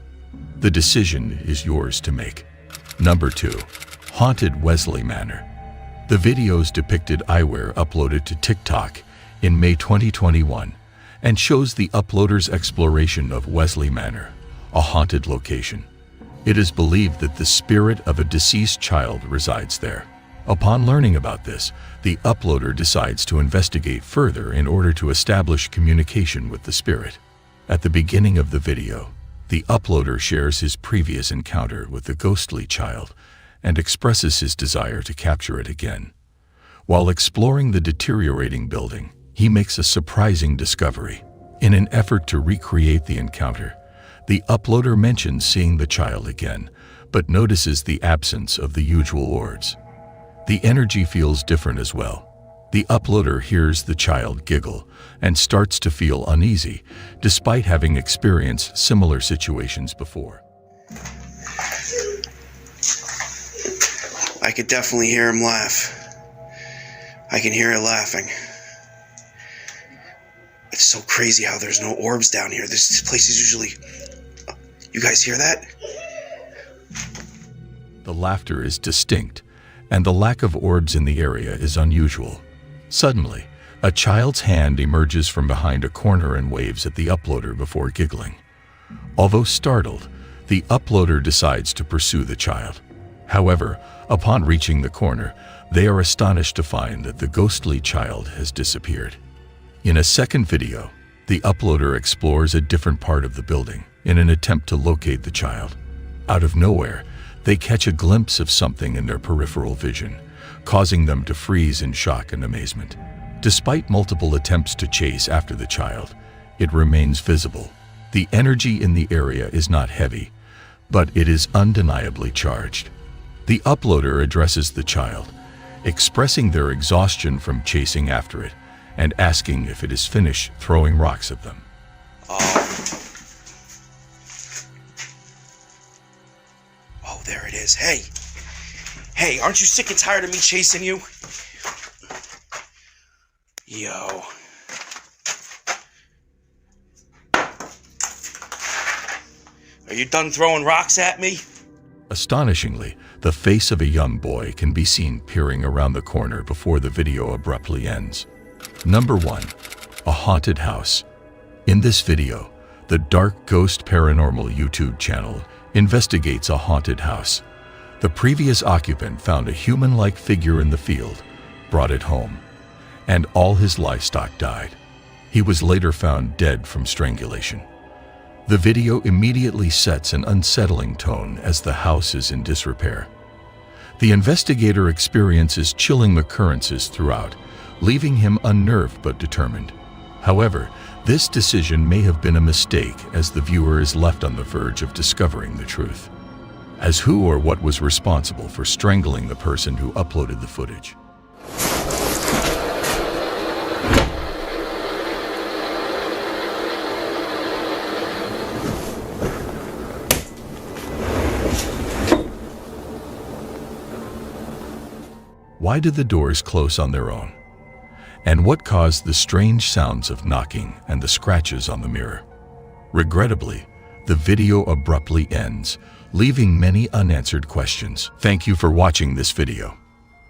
The decision is yours to make. Number 2. Haunted Wesley Manor. The videos depicted eyewear uploaded to TikTok in May 2021 and shows the uploader's exploration of Wesley Manor, a haunted location. It is believed that the spirit of a deceased child resides there. Upon learning about this, the uploader decides to investigate further in order to establish communication with the spirit. At the beginning of the video, the uploader shares his previous encounter with the ghostly child and expresses his desire to capture it again. While exploring the deteriorating building, he makes a surprising discovery. In an effort to recreate the encounter, the uploader mentions seeing the child again, but notices the absence of the usual orbs. The energy feels different as well. The uploader hears the child giggle and starts to feel uneasy, despite having experienced similar situations before. I could definitely hear him laugh. I can hear it laughing. It's so crazy how there's no orbs down here. This place is usually... You guys hear that? The laughter is distinct, and the lack of orbs in the area is unusual. Suddenly, a child's hand emerges from behind a corner and waves at the uploader before giggling. Although startled, the uploader decides to pursue the child. However, upon reaching the corner, they are astonished to find that the ghostly child has disappeared. In a second video, the uploader explores a different part of the building in an attempt to locate the child. Out of nowhere, they catch a glimpse of something in their peripheral vision, causing them to freeze in shock and amazement. Despite multiple attempts to chase after the child, it remains visible. The energy in the area is not heavy, but it is undeniably charged. The uploader addresses the child, expressing their exhaustion from chasing after it and asking if it is finished throwing rocks at them. Oh, there it is. Hey! Hey, aren't you sick and tired of me chasing you? Yo. Are you done throwing rocks at me? Astonishingly, the face of a young boy can be seen peering around the corner before the video abruptly ends. Number 1. A haunted house. In this video, the Dark Ghost Paranormal YouTube channel investigates a haunted house. The previous occupant found a human-like figure in the field, brought it home, and all his livestock died. He was later found dead from strangulation. The video immediately sets an unsettling tone as the house is in disrepair. The investigator experiences chilling occurrences throughout, leaving him unnerved but determined. However, this decision may have been a mistake as the viewer is left on the verge of discovering the truth. As who or what was responsible for strangling the person who uploaded the footage? Why did the doors close on their own? And what caused the strange sounds of knocking and the scratches on the mirror? Regrettably, the video abruptly ends, leaving many unanswered questions. Thank you for watching this video.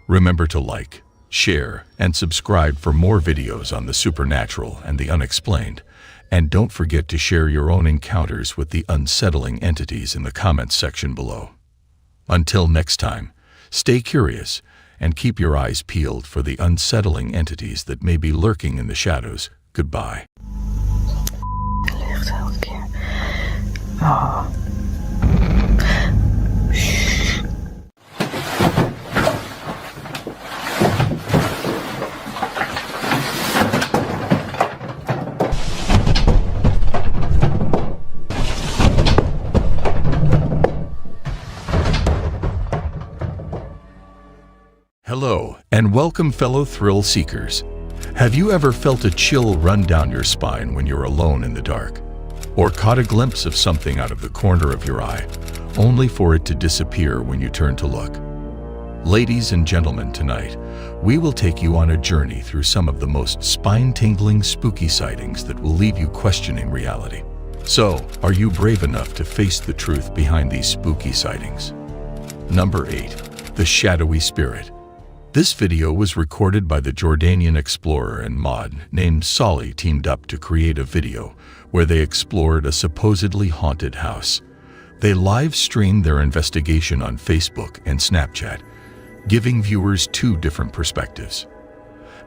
Remember to like, share, and subscribe for more videos on the supernatural and the unexplained. And don't forget to share your own encounters with the unsettling entities in the comments section below. Until next time, stay curious and keep your eyes peeled for the unsettling entities that may be lurking in the shadows. Goodbye. Hello, and welcome fellow thrill seekers. Have you ever felt a chill run down your spine when you're alone in the dark? Or caught a glimpse of something out of the corner of your eye, only for it to disappear when you turn to look? Ladies and gentlemen, tonight, we will take you on a journey through some of the most spine-tingling spooky sightings that will leave you questioning reality. So, are you brave enough to face the truth behind these spooky sightings? Number 8. The Shadowy Spirit. This video was recorded by the Jordanian explorer and mod named Solly teamed up to create a video where they explored a supposedly haunted house. They live-streamed their investigation on Facebook and Snapchat, giving viewers 2 different perspectives.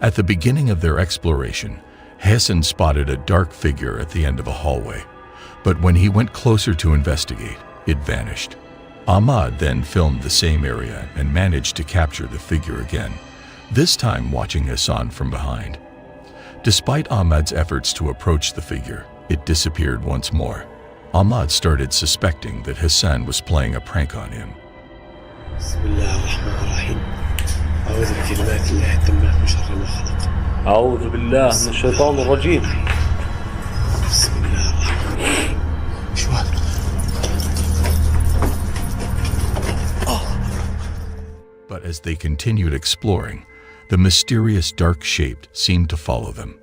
At the beginning of their exploration, Hassan spotted a dark figure at the end of a hallway, but when he went closer to investigate, it vanished. Ahmad then filmed the same area and managed to capture the figure again, this time watching Hassan from behind. Despite Ahmad's efforts to approach the figure, it disappeared once more. Ahmad started suspecting that Hassan was playing a prank on him. أعوذ بالله من الشيطان الرجيم. But as they continued exploring, the mysterious dark shape seemed to follow them.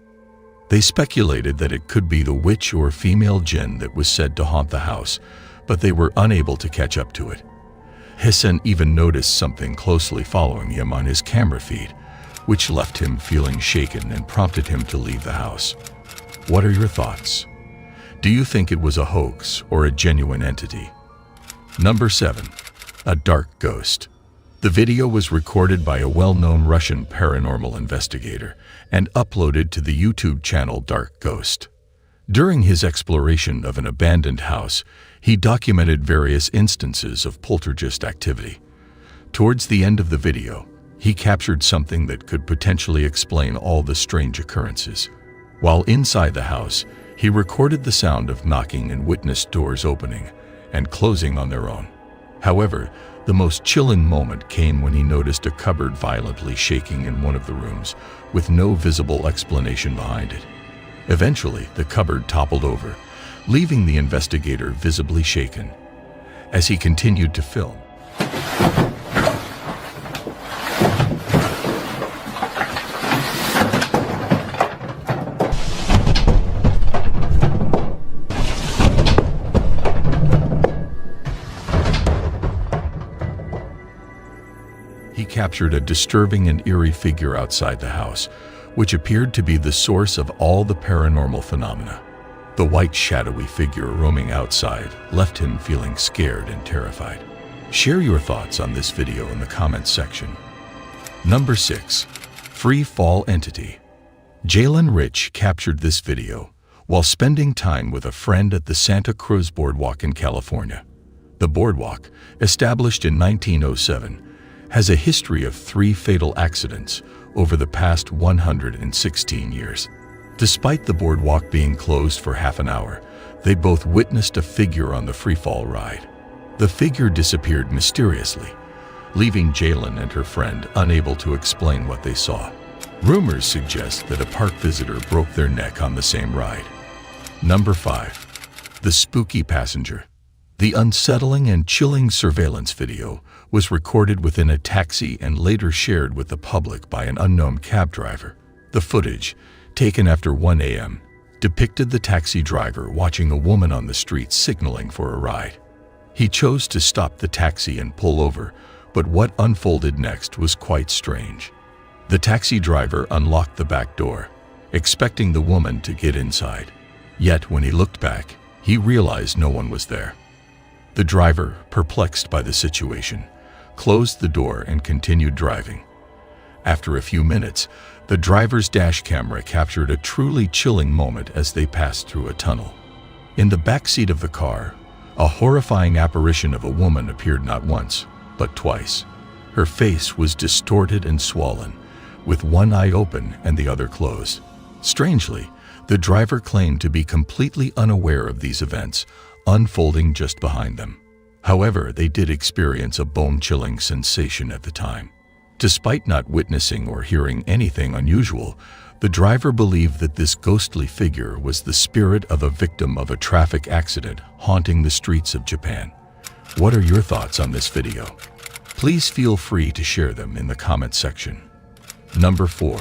They speculated that it could be the witch or female jinn that was said to haunt the house, but they were unable to catch up to it. Hassan even noticed something closely following him on his camera feed, which left him feeling shaken and prompted him to leave the house. What are your thoughts? Do you think it was a hoax or a genuine entity? Number 7. A dark ghost. The video was recorded by a well-known Russian paranormal investigator and uploaded to the YouTube channel Dark Ghost. During his exploration of an abandoned house, he documented various instances of poltergeist activity. Towards the end of the video, he captured something that could potentially explain all the strange occurrences. While inside the house, he recorded the sound of knocking and witnessed doors opening and closing on their own. However, the most chilling moment came when he noticed a cupboard violently shaking in one of the rooms, with no visible explanation behind it. Eventually, the cupboard toppled over, leaving the investigator visibly shaken. As he continued to film, he captured a disturbing and eerie figure outside the house, which appeared to be the source of all the paranormal phenomena. The white shadowy figure roaming outside left him feeling scared and terrified. Share your thoughts on this video in the comments section. Number 6. Free Fall Entity. Jalen Rich captured this video while spending time with a friend at the Santa Cruz Boardwalk in California. The boardwalk, established in 1907, has a history of 3 fatal accidents over the past 116 years. Despite the boardwalk being closed for half an hour, they both witnessed a figure on the freefall ride. The figure disappeared mysteriously, leaving Jalen and her friend unable to explain what they saw. Rumors suggest that a park visitor broke their neck on the same ride. Number 5. The Spooky Passenger. The unsettling and chilling surveillance video was recorded within a taxi and later shared with the public by an unknown cab driver. The footage, taken after 1 a.m., depicted the taxi driver watching a woman on the street signaling for a ride. He chose to stop the taxi and pull over, but what unfolded next was quite strange. The taxi driver unlocked the back door, expecting the woman to get inside. Yet when he looked back, he realized no one was there. The driver, perplexed by the situation, closed the door and continued driving. After a few minutes, the driver's dash camera captured a truly chilling moment as they passed through a tunnel. In the back seat of the car, a horrifying apparition of a woman appeared not once, but twice. Her face was distorted and swollen, with one eye open and the other closed. Strangely, the driver claimed to be completely unaware of these events unfolding just behind them. However, they did experience a bone-chilling sensation at the time. Despite not witnessing or hearing anything unusual, The driver believed that this ghostly figure was the spirit of a victim of a traffic accident haunting the streets of Japan. What are your thoughts on this video? Please feel free to share them in the comment section. Number 4.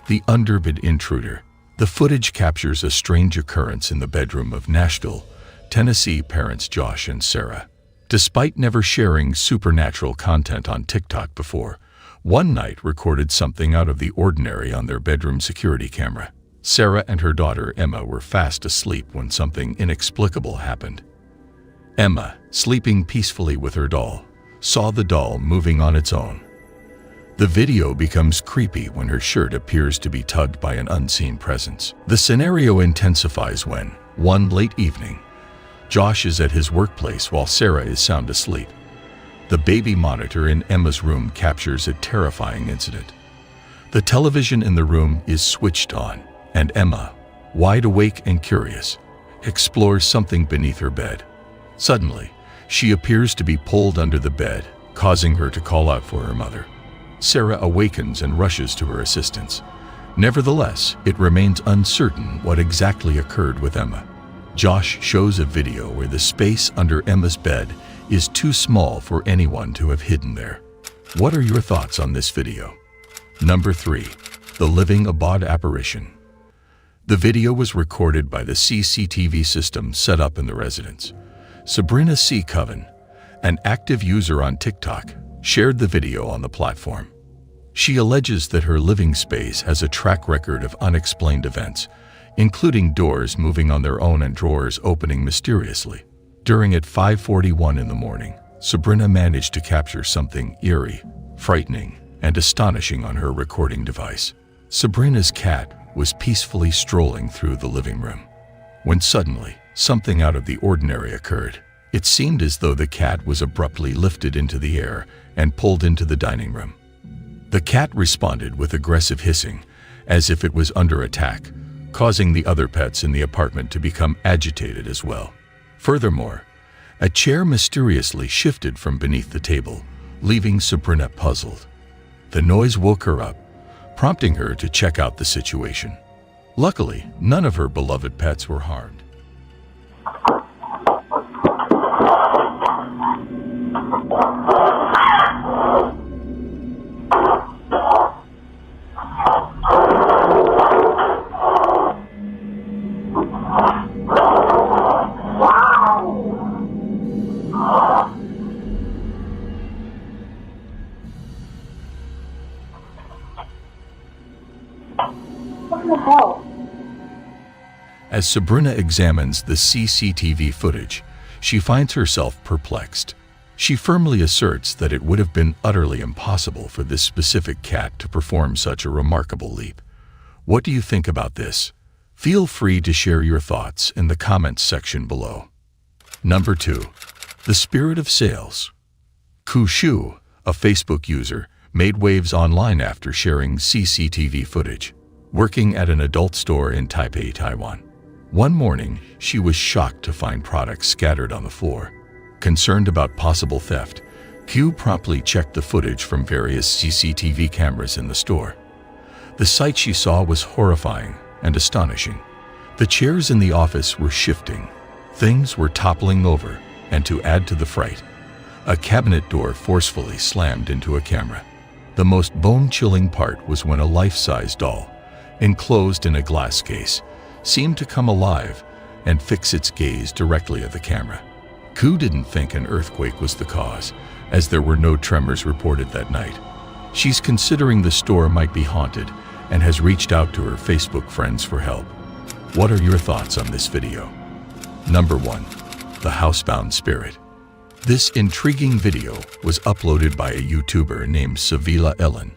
The Underbed Intruder. The footage captures a strange occurrence in the bedroom of Nashville, Tennessee parents Josh and Sarah. Despite never sharing supernatural content on TikTok before, one night recorded something out of the ordinary on their bedroom security camera. Sarah and her daughter Emma were fast asleep when something inexplicable happened. Emma, sleeping peacefully with her doll, saw the doll moving on its own. The video becomes creepy when her shirt appears to be tugged by an unseen presence. The scenario intensifies when, one late evening, Josh is at his workplace while Sarah is sound asleep. The baby monitor in Emma's room captures a terrifying incident. The television in the room is switched on, and Emma, wide awake and curious, explores something beneath her bed. Suddenly, she appears to be pulled under the bed, causing her to call out for her mother. Sarah awakens and rushes to her assistance. Nevertheless, it remains uncertain what exactly occurred with Emma. Josh shows a video where the space under Emma's bed is too small for anyone to have hidden there. What are your thoughts on this video? Number 3. The Living Abode Apparition. The video was recorded by the CCTV system set up in the residence. Sabrina C. Coven, an active user on TikTok, shared the video on the platform. She alleges that her living space has a track record of unexplained events, including doors moving on their own and drawers opening mysteriously. During at 5:41 in the morning, Sabrina managed to capture something eerie, frightening, and astonishing on her recording device. Sabrina's cat was peacefully strolling through the living room, when suddenly something out of the ordinary occurred. It seemed as though the cat was abruptly lifted into the air and pulled into the dining room. The cat responded with aggressive hissing, as if it was under attack, causing the other pets in the apartment to become agitated as well. Furthermore, a chair mysteriously shifted from beneath the table, leaving Sabrina puzzled. The noise woke her up, prompting her to check out the situation. Luckily, none of her beloved pets were harmed. What the hell? As Sabrina examines the CCTV footage, she finds herself perplexed. She firmly asserts that it would have been utterly impossible for this specific cat to perform such a remarkable leap. What do you think about this? Feel free to share your thoughts in the comments section below. Number 2. The Spirit of Sales. Ku Shu, a Facebook user, made waves online after sharing CCTV footage, working at an adult store in Taipei, Taiwan. One morning, she was shocked to find products scattered on the floor. Concerned about possible theft, Q promptly checked the footage from various CCTV cameras in the store. The sight she saw was horrifying and astonishing. The chairs in the office were shifting, things were toppling over, and to add to the fright, a cabinet door forcefully slammed into a camera. The most bone-chilling part was when a life-size doll, enclosed in a glass case, seemed to come alive and fix its gaze directly at the camera. Ku didn't think an earthquake was the cause, as there were no tremors reported that night. She's considering the store might be haunted and has reached out to her Facebook friends for help. What are your thoughts on this video? Number 1. The Housebound Spirit. This intriguing video was uploaded by a YouTuber named Savila Ellen.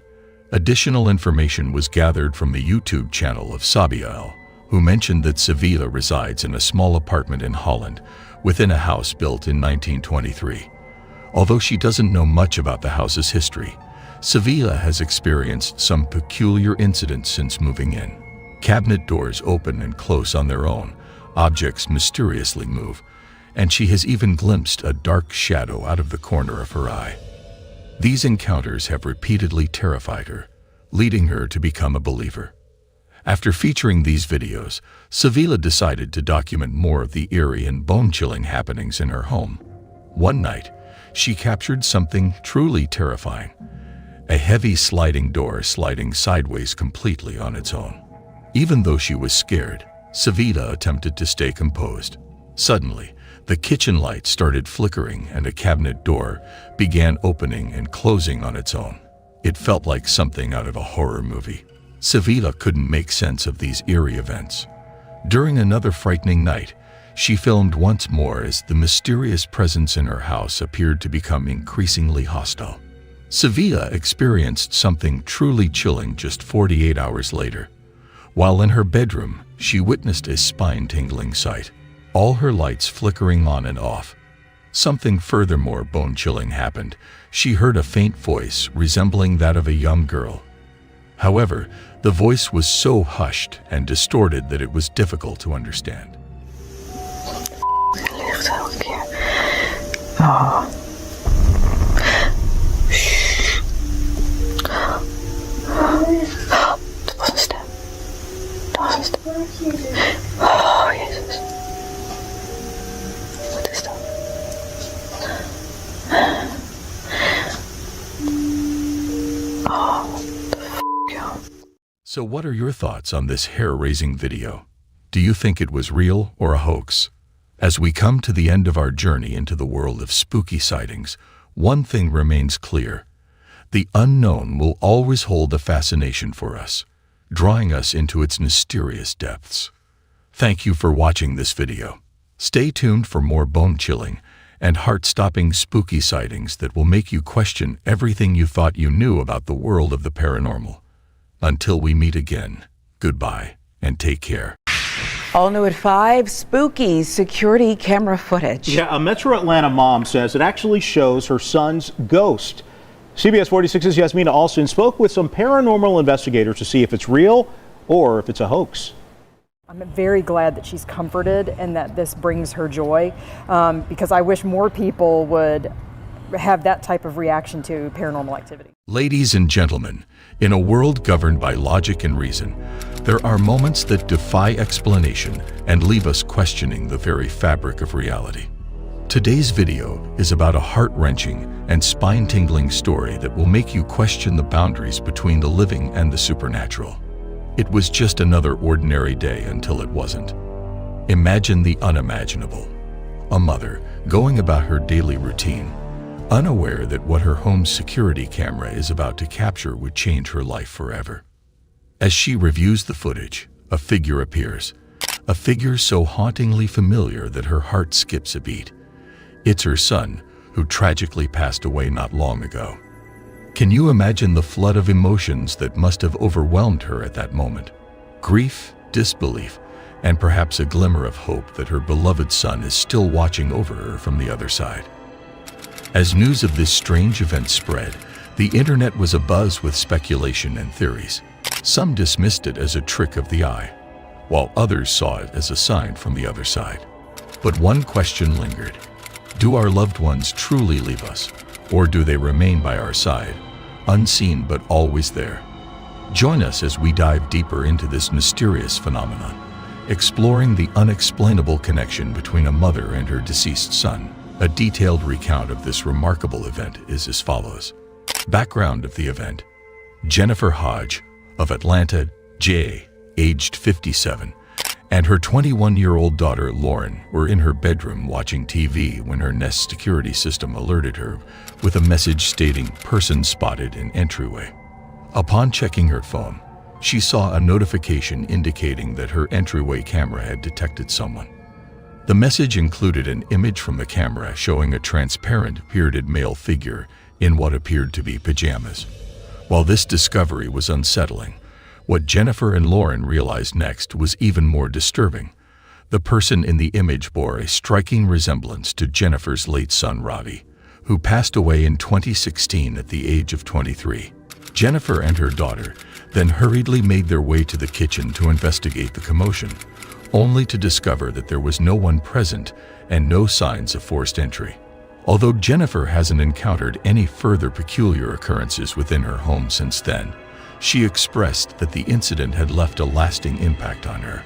Additional information was gathered from the YouTube channel of Sabiel, who mentioned that Savila resides in a small apartment in Holland within a house built in 1923. Although she doesn't know much about the house's history, Savila has experienced some peculiar incidents since moving in. Cabinet doors open and close on their own, objects mysteriously move, and she has even glimpsed a dark shadow out of the corner of her eye. These encounters have repeatedly terrified her, leading her to become a believer. After featuring these videos, Savila decided to document more of the eerie and bone-chilling happenings in her home. One night, she captured something truly terrifying. A heavy sliding door sliding sideways completely on its own. Even though she was scared, Savila attempted to stay composed. Suddenly, the kitchen light started flickering and a cabinet door began opening and closing on its own. It felt like something out of a horror movie. Savila couldn't make sense of these eerie events. During another frightening night, she filmed once more as the mysterious presence in her house appeared to become increasingly hostile. Savila experienced something truly chilling just 48 hours later. While in her bedroom, she witnessed a spine-tingling sight, all her lights flickering on and off. Something furthermore bone-chilling happened. She heard a faint voice resembling that of a young girl. However, the voice was so hushed and distorted that it was difficult to understand. Dat was een stem. Dat was een stem. Oh, Jezus. Wat is dat? Oh, what the f***, joh. So what are your thoughts on this hair-raising video? Do you think it was real or a hoax? As we come to the end of our journey into the world of spooky sightings, one thing remains clear. The unknown will always hold a fascination for us, drawing us into its mysterious depths. Thank you for watching this video. Stay tuned for more bone-chilling and heart-stopping spooky sightings that will make you question everything you thought you knew about the world of the paranormal. Until we meet again, goodbye and take care. All new at 5, spooky security camera footage. Yeah, a Metro Atlanta mom says it actually shows her son's ghost. CBS 46's Yasmina Alston spoke with some paranormal investigators to see if it's real or if it's a hoax. I'm very glad that she's comforted and that this brings her joy, because I wish more people would have that type of reaction to paranormal activity. Ladies and gentlemen, in a world governed by logic and reason, there are moments that defy explanation and leave us questioning the very fabric of reality. Today's video is about a heart-wrenching and spine-tingling story that will make you question the boundaries between the living and the supernatural. It was just another ordinary day until it wasn't. Imagine the unimaginable. A mother going about her daily routine, unaware that what her home's security camera is about to capture would change her life forever. As she reviews the footage, a figure appears. A figure so hauntingly familiar that her heart skips a beat. It's her son, who tragically passed away not long ago. Can you imagine the flood of emotions that must have overwhelmed her at that moment? Grief, disbelief, and perhaps a glimmer of hope that her beloved son is still watching over her from the other side. As news of this strange event spread, the internet was abuzz with speculation and theories. Some dismissed it as a trick of the eye, while others saw it as a sign from the other side. But one question lingered. Do our loved ones truly leave us, or do they remain by our side, unseen but always there? Join us as we dive deeper into this mysterious phenomenon, exploring the unexplainable connection between a mother and her deceased son. A detailed recount of this remarkable event is as follows. Background of the event. Jennifer Hodge of Atlanta, J, aged 57, and her 21-year-old daughter Lauren were in her bedroom watching TV when her Nest security system alerted her with a message stating "person spotted in entryway." Upon checking her phone, she saw a notification indicating that her entryway camera had detected someone. The message included an image from the camera showing a transparent, bearded male figure in what appeared to be pajamas. While this discovery was unsettling, what Jennifer and Lauren realized next was even more disturbing. The person in the image bore a striking resemblance to Jennifer's late son Robbie, who passed away in 2016 at the age of 23. Jennifer and her daughter then hurriedly made their way to the kitchen to investigate the commotion, only to discover that there was no one present and no signs of forced entry. Although Jennifer hasn't encountered any further peculiar occurrences within her home since then, She expressed that the incident had left a lasting impact on her.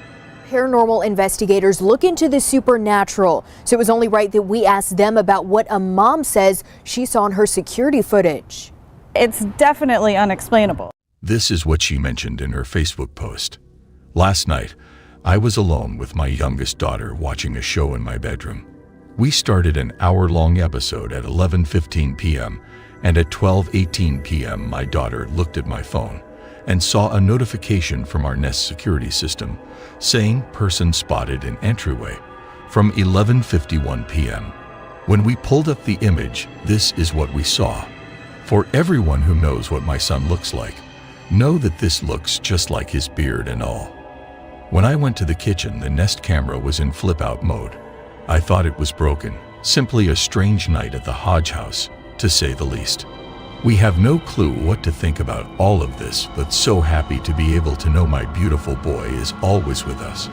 Paranormal investigators look into the supernatural, so it was only right that we asked them about what a mom says she saw in her security footage. It's definitely unexplainable. This is what she mentioned in her Facebook post. Last night, I was alone with my youngest daughter watching a show in my bedroom. We started an hour-long episode at 11:15 p.m., and at 12:18 p.m. my daughter looked at my phone and saw a notification from our Nest security system saying person spotted in entryway from 11:51 p.m. When we pulled up the image, this is what we saw. For everyone who knows what my son looks like, know that this looks just like his beard and all. When I went to the kitchen, the Nest camera was in flip-out mode. I thought it was broken, simply a strange night at the Hodge house, to say the least. We have no clue what to think about all of this, but so happy to be able to know my beautiful boy is always with us.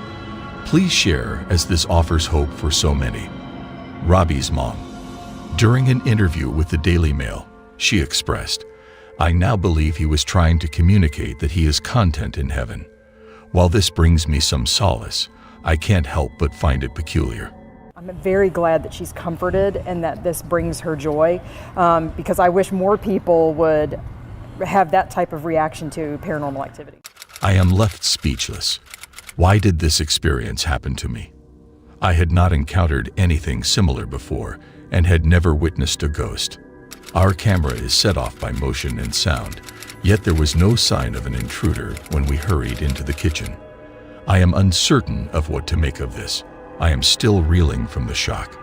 Please share, as this offers hope for so many. Robbie's mom. During an interview with the Daily Mail, she expressed, "I now believe he was trying to communicate that he is content in heaven. While this brings me some solace, I can't help but find it peculiar." I'm very glad that she's comforted and that this brings her joy, because I wish more people would have that type of reaction to paranormal activity. I am left speechless. Why did this experience happen to me? I had not encountered anything similar before and had never witnessed a ghost. Our camera is set off by motion and sound, yet there was no sign of an intruder when we hurried into the kitchen. I am uncertain of what to make of this. I am still reeling from the shock.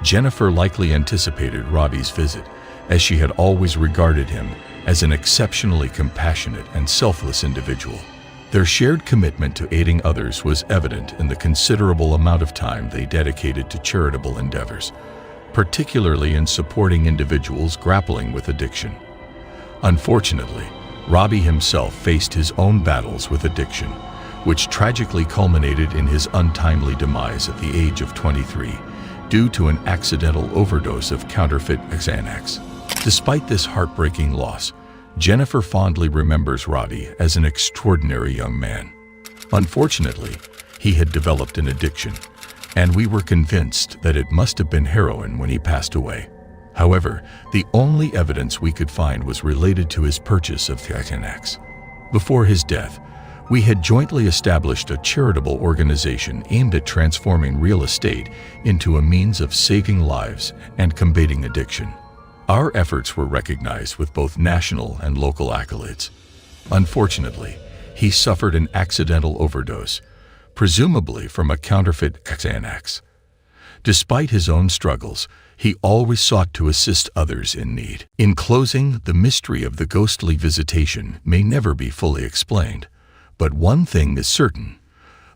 Jennifer likely anticipated Robbie's visit, as she had always regarded him as an exceptionally compassionate and selfless individual. Their shared commitment to aiding others was evident in the considerable amount of time they dedicated to charitable endeavors, particularly in supporting individuals grappling with addiction. Unfortunately, Robbie himself faced his own battles with addiction, which tragically culminated in his untimely demise at the age of 23 due to an accidental overdose of counterfeit Xanax. Despite this heartbreaking loss, Jennifer fondly remembers Robbie as an extraordinary young man. Unfortunately, he had developed an addiction, and we were convinced that it must have been heroin when he passed away. However, the only evidence we could find was related to his purchase of Xanax. Before his death, we had jointly established a charitable organization aimed at transforming real estate into a means of saving lives and combating addiction. Our efforts were recognized with both national and local accolades. Unfortunately, he suffered an accidental overdose, presumably from a counterfeit Xanax. Despite his own struggles, he always sought to assist others in need. In closing, the mystery of the ghostly visitation may never be fully explained. But one thing is certain: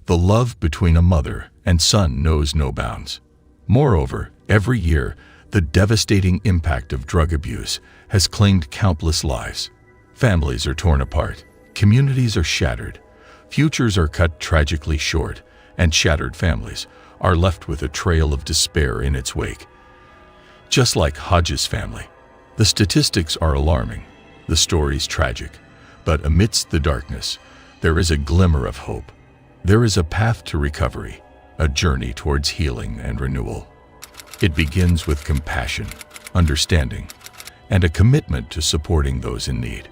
the love between a mother and son knows no bounds. Moreover, every year, the devastating impact of drug abuse has claimed countless lives. Families are torn apart, communities are shattered, futures are cut tragically short, and shattered families are left with a trail of despair in its wake. Just like Hodge's family, the statistics are alarming, the stories tragic, but amidst the darkness, there is a glimmer of hope. There is a path to recovery, a journey towards healing and renewal. It begins with compassion, understanding, and a commitment to supporting those in need.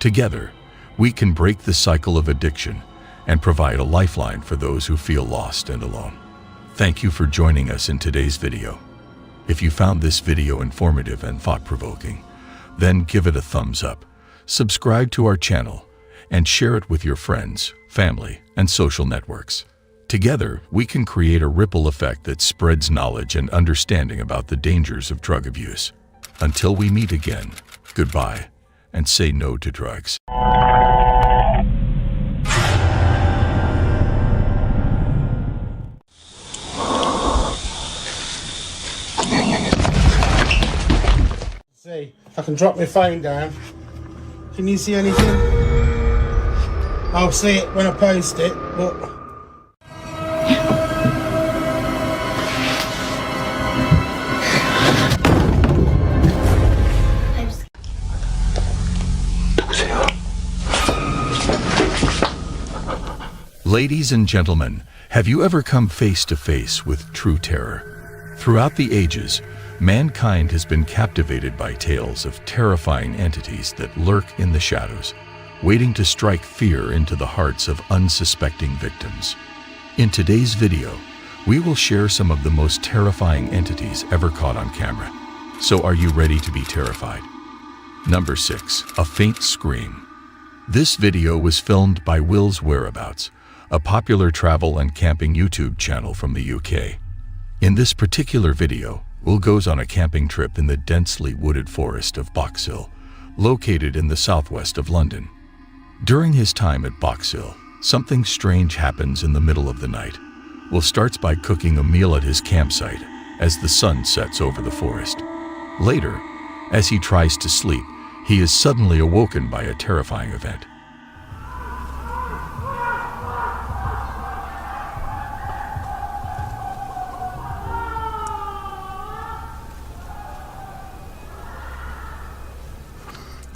Together, we can break the cycle of addiction and provide a lifeline for those who feel lost and alone. Thank you for joining us in today's video. If you found this video informative and thought-provoking, then give it a thumbs up, subscribe to our channel, and share it with your friends, family, and social networks. Together, we can create a ripple effect that spreads knowledge and understanding about the dangers of drug abuse. Until we meet again, goodbye, and say no to drugs. See, I can drop my phone down. Can you see anything? I'll see it when I post it, but... Ladies and gentlemen, have you ever come face to face with true terror? Throughout the ages, mankind has been captivated by tales of terrifying entities that lurk in the shadows, waiting to strike fear into the hearts of unsuspecting victims. In today's video, we will share some of the most terrifying entities ever caught on camera. So are you ready to be terrified? Number 6. A faint scream. This video was filmed by Will's Whereabouts, a popular travel and camping YouTube channel from the UK. In this particular video, Will goes on a camping trip in the densely wooded forest of Box Hill, located in the southwest of London. During his time at Box Hill, something strange happens in the middle of the night. Will starts by cooking a meal at his campsite as the sun sets over the forest. Later, as he tries to sleep, he is suddenly awoken by a terrifying event.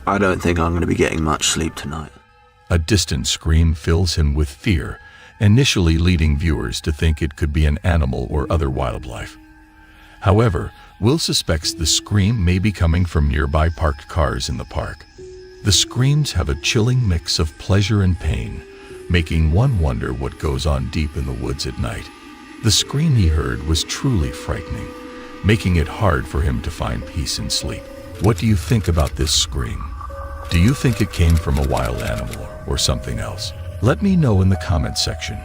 I don't think I'm going to be getting much sleep tonight. A distant scream fills him with fear, initially leading viewers to think it could be an animal or other wildlife. However, Will suspects the scream may be coming from nearby parked cars in the park. The screams have a chilling mix of pleasure and pain, making one wonder what goes on deep in the woods at night. The scream he heard was truly frightening, making it hard for him to find peace and sleep. What do you think about this scream? Do you think it came from a wild animal or something else? Let me know in the comments section.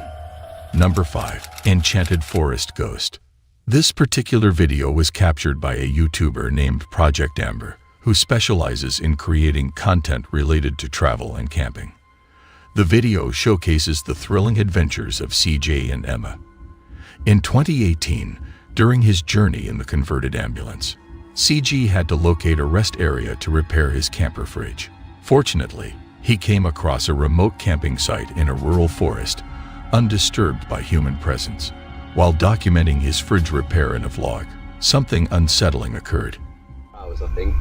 Number 5. Enchanted Forest Ghost. This particular video was captured by a YouTuber named Project Amber, who specializes in creating content related to travel and camping. The video showcases the thrilling adventures of CJ and Emma. In 2018, during his journey in the converted ambulance, CG had to locate a rest area to repair his camper fridge. Fortunately, he came across a remote camping site in a rural forest, undisturbed by human presence. While documenting his fridge repair in a vlog, something unsettling occurred. Hours, I think,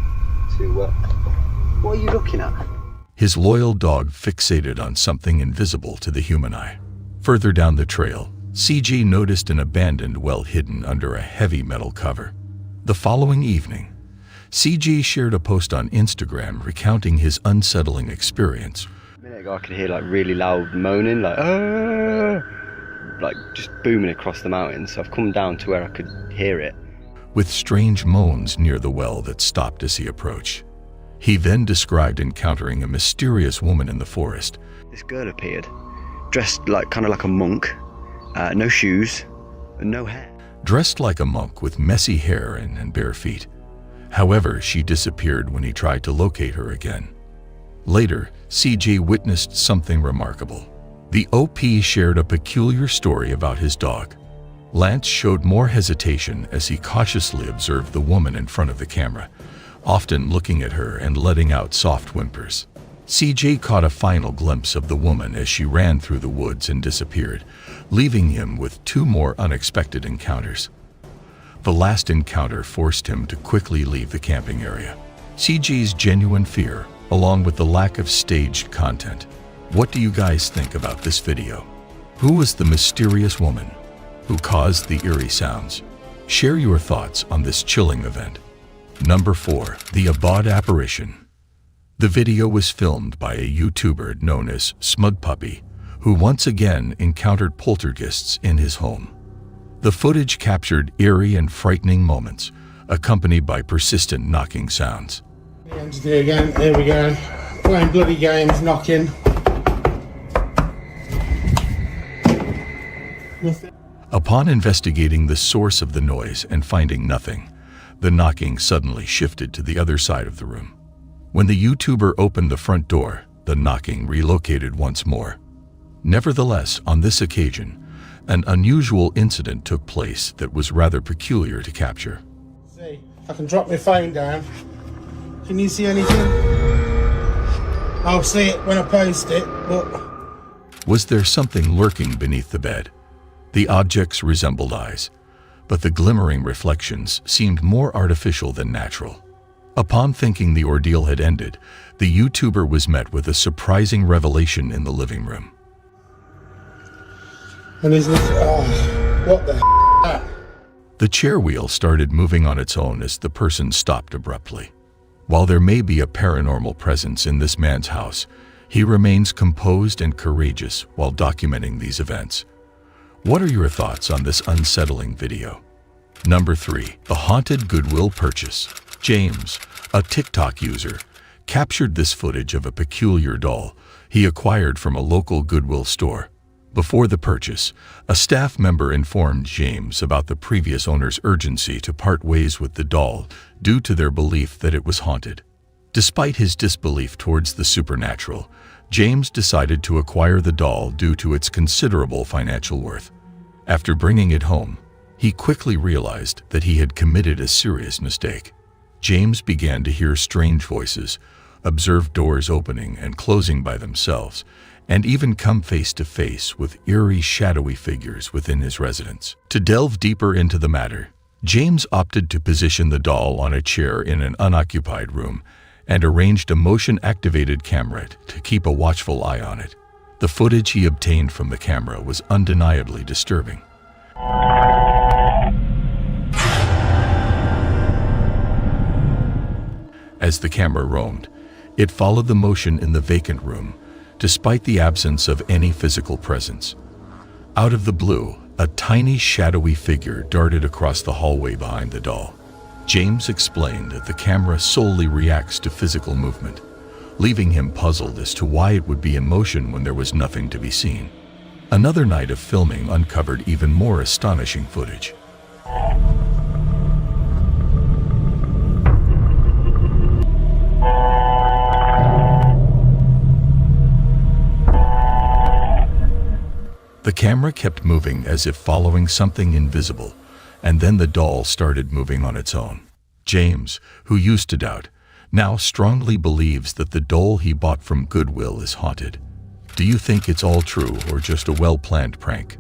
to what are you looking at? His loyal dog fixated on something invisible to the human eye. Further down the trail, CG noticed an abandoned well hidden under a heavy metal cover. The following evening, CG shared a post on Instagram recounting his unsettling experience. A minute ago I could hear like really loud moaning, like just booming across the mountains. So I've come down to where I could hear it. With strange moans near the well that stopped as he approached. He then described encountering a mysterious woman in the forest. This girl appeared, dressed kind of like a monk, no shoes, and no hair. Dressed like a monk with messy hair and bare feet. However, she disappeared when he tried to locate her again. Later, CG witnessed something remarkable. The OP shared a peculiar story about his dog. Lance showed more hesitation as he cautiously observed the woman in front of the camera, often looking at her and letting out soft whimpers. CJ caught a final glimpse of the woman as she ran through the woods and disappeared, leaving him with 2 more unexpected encounters. The last encounter forced him to quickly leave the camping area. CJ's genuine fear, along with the lack of staged content. What do you guys think about this video? Who was the mysterious woman who caused the eerie sounds? Share your thoughts on this chilling event. Number 4. The Abad Apparition. The video was filmed by a YouTuber known as Smug Puppy, who once again encountered poltergeists in his home. The footage captured eerie and frightening moments, accompanied by persistent knocking sounds. Again, here we go. Playing bloody games, knocking. Upon investigating the source of the noise and finding nothing, the knocking suddenly shifted to the other side of the room. When the YouTuber opened the front door, the knocking relocated once more. Nevertheless, on this occasion, an unusual incident took place that was rather peculiar to capture. See, I can drop my phone down. Can you see anything? I'll see it when I post it, but... Was there something lurking beneath the bed? The objects resembled eyes, but the glimmering reflections seemed more artificial than natural. Upon thinking the ordeal had ended, the YouTuber was met with a surprising revelation in the living room. And isn't it? Oh, what the that? The chair wheel started moving on its own as the person stopped abruptly. While there may be a paranormal presence in this man's house, he remains composed and courageous while documenting these events. What are your thoughts on this unsettling video? Number 3. The haunted Goodwill purchase. James, a TikTok user, captured this footage of a peculiar doll he acquired from a local Goodwill store. Before the purchase, a staff member informed James about the previous owner's urgency to part ways with the doll due to their belief that it was haunted. Despite his disbelief towards the supernatural, James decided to acquire the doll due to its considerable financial worth. After bringing it home, he quickly realized that he had committed a serious mistake. James began to hear strange voices, observe doors opening and closing by themselves, and even come face to face with eerie, shadowy figures within his residence. To delve deeper into the matter, James opted to position the doll on a chair in an unoccupied room and arranged a motion-activated camera to keep a watchful eye on it. The footage he obtained from the camera was undeniably disturbing. As the camera roamed, it followed the motion in the vacant room, despite the absence of any physical presence. Out of the blue, a tiny shadowy figure darted across the hallway behind the doll. James explained that the camera solely reacts to physical movement, leaving him puzzled as to why it would be in motion when there was nothing to be seen. Another night of filming uncovered even more astonishing footage. The camera kept moving as if following something invisible, and then the doll started moving on its own. James, who used to doubt, now strongly believes that the doll he bought from Goodwill is haunted. Do you think it's all true or just a well-planned prank?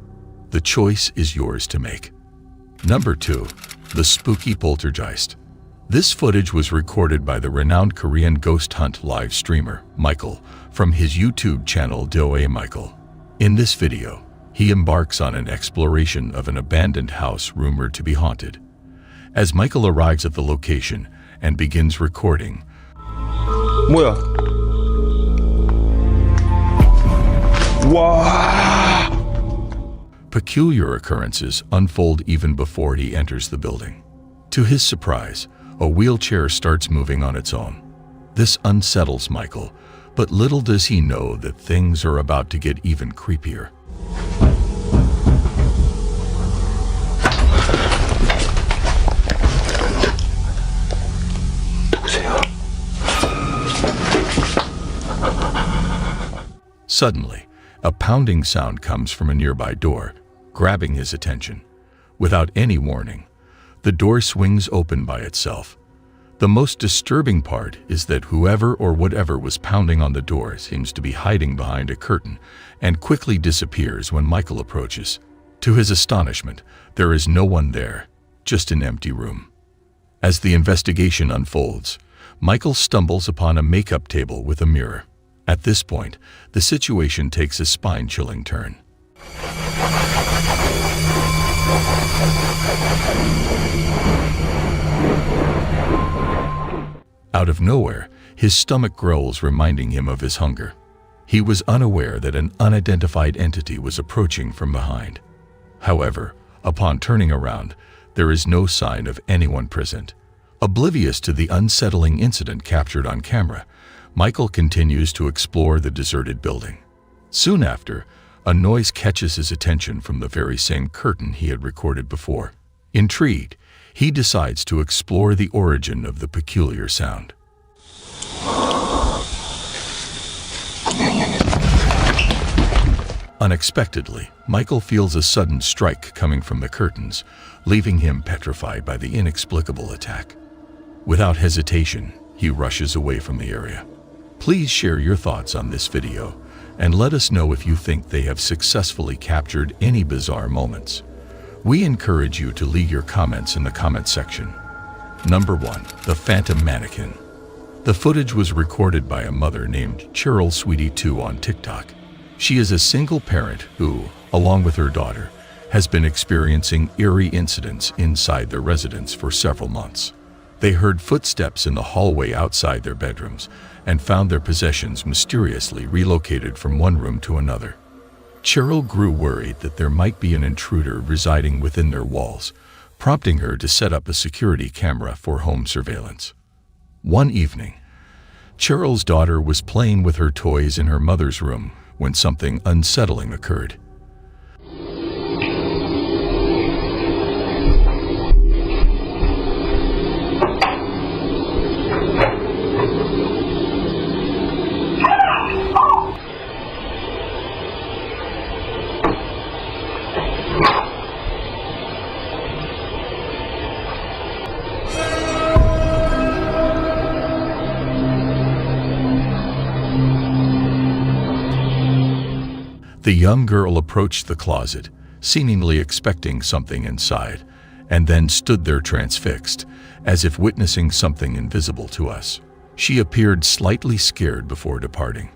The choice is yours to make. Number 2. The spooky poltergeist. This footage was recorded by the renowned Korean ghost hunt live streamer, Michael, from his YouTube channel Doe Michael. In this video, he embarks on an exploration of an abandoned house rumored to be haunted. As Michael arrives at the location and begins recording, 뭐야? 와! Peculiar occurrences unfold even before he enters the building. To his surprise, a wheelchair starts moving on its own. This unsettles Michael, but little does he know that things are about to get even creepier. Suddenly, a pounding sound comes from a nearby door, grabbing his attention. Without any warning, the door swings open by itself. The most disturbing part is that whoever or whatever was pounding on the door seems to be hiding behind a curtain and quickly disappears when Michael approaches. To his astonishment, there is no one there, just an empty room. As the investigation unfolds, Michael stumbles upon a makeup table with a mirror. At this point, the situation takes a spine-chilling turn. Out of nowhere, his stomach growls, reminding him of his hunger. He was unaware that an unidentified entity was approaching from behind. However, upon turning around, there is no sign of anyone present. Oblivious to the unsettling incident captured on camera, Michael continues to explore the deserted building. Soon after, a noise catches his attention from the very same curtain he had recorded before. Intrigued, he decides to explore the origin of the peculiar sound. Unexpectedly, Michael feels a sudden strike coming from the curtains, leaving him petrified by the inexplicable attack. Without hesitation, he rushes away from the area. Please share your thoughts on this video and let us know if you think they have successfully captured any bizarre moments. We encourage you to leave your comments in the comment section. Number 1. The Phantom Mannequin. The footage was recorded by a mother named Cheryl Sweetie 2 on TikTok. She is a single parent who, along with her daughter, has been experiencing eerie incidents inside their residence for several months. They heard footsteps in the hallway outside their bedrooms and found their possessions mysteriously relocated from one room to another. Cheryl grew worried that there might be an intruder residing within their walls, prompting her to set up a security camera for home surveillance. One evening, Cheryl's daughter was playing with her toys in her mother's room when something unsettling occurred. The young girl approached the closet, seemingly expecting something inside, and then stood there transfixed, as if witnessing something invisible to us. She appeared slightly scared before departing,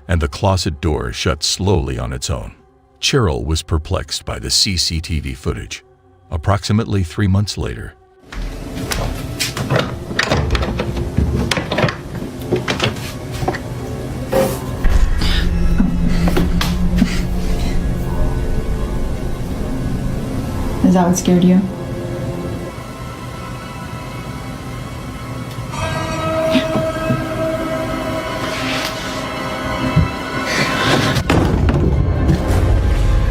and the closet door shut slowly on its own. Cheryl was perplexed by the CCTV footage. Approximately 3 months later, Is that what scared you?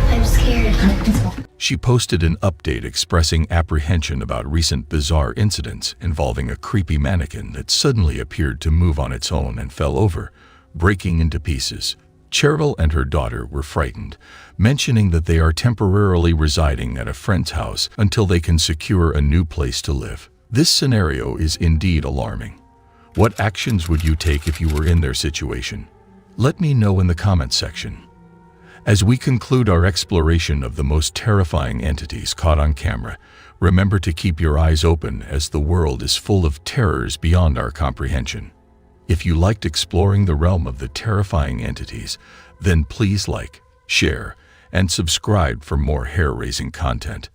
I'm scared. she posted an update expressing apprehension about recent bizarre incidents involving a creepy mannequin that suddenly appeared to move on its own and fell over, breaking into pieces. Cheryl and her daughter were frightened, mentioning that they are temporarily residing at a friend's house until they can secure a new place to live. This scenario is indeed alarming. What actions would you take if you were in their situation? Let me know in the comments section. As we conclude our exploration of the most terrifying entities caught on camera, remember to keep your eyes open as the world is full of terrors beyond our comprehension. If you liked exploring the realm of the terrifying entities, then please like, share, and subscribe for more hair-raising content.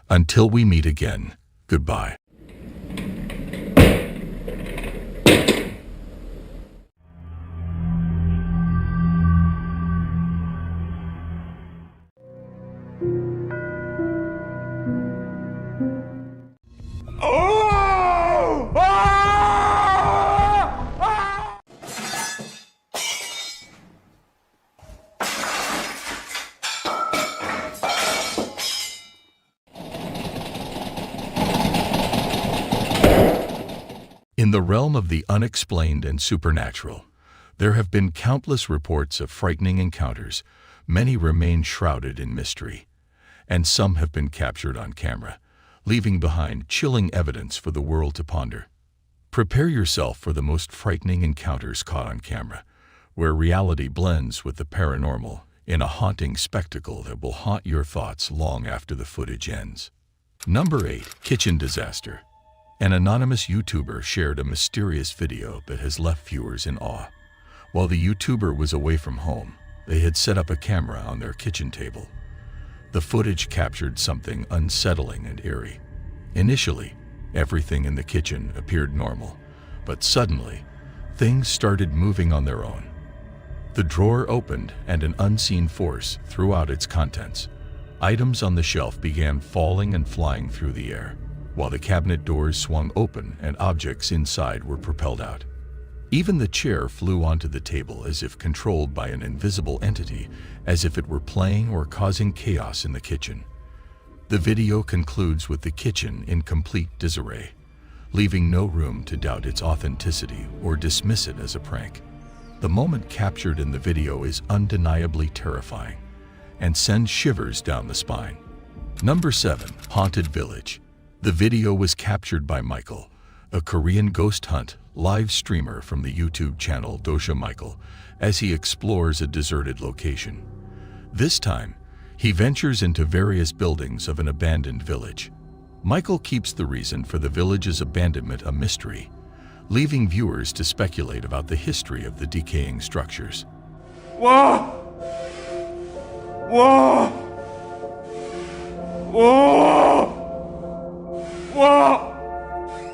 Until we meet again, goodbye. In the realm of the unexplained and supernatural, there have been countless reports of frightening encounters. Many remain shrouded in mystery, and some have been captured on camera, leaving behind chilling evidence for the world to ponder. Prepare yourself for the most frightening encounters caught on camera, where reality blends with the paranormal in a haunting spectacle that will haunt your thoughts long after the footage ends. Number 8. Kitchen Disaster. An anonymous YouTuber shared a mysterious video that has left viewers in awe. While the YouTuber was away from home, they had set up a camera on their kitchen table. The footage captured something unsettling and eerie. Initially, everything in the kitchen appeared normal, but suddenly, things started moving on their own. The drawer opened and an unseen force threw out its contents. Items on the shelf began falling and flying through the air, while the cabinet doors swung open and objects inside were propelled out. Even the chair flew onto the table as if controlled by an invisible entity, as if it were playing or causing chaos in the kitchen. The video concludes with the kitchen in complete disarray, leaving no room to doubt its authenticity or dismiss it as a prank. The moment captured in the video is undeniably terrifying and sends shivers down the spine. Number 7. Haunted Village. The video was captured by Michael, a Korean ghost hunt live streamer from the YouTube channel Dosha Michael, as he explores a deserted location. This time, he ventures into various buildings of an abandoned village. Michael keeps the reason for the village's abandonment a mystery, leaving viewers to speculate about the history of the decaying structures. Whoa! Number 6. Haunted Village. The video was captured by Michael, a Korean ghost hunt live streamer from the YouTube channel Dosha Michael, as he explores a deserted location. This time, he ventures into various buildings of an abandoned village. Michael keeps the reason for the village's abandonment a mystery, leaving viewers to speculate about the history of the decaying structures. Whoa! Whoa! Whoa!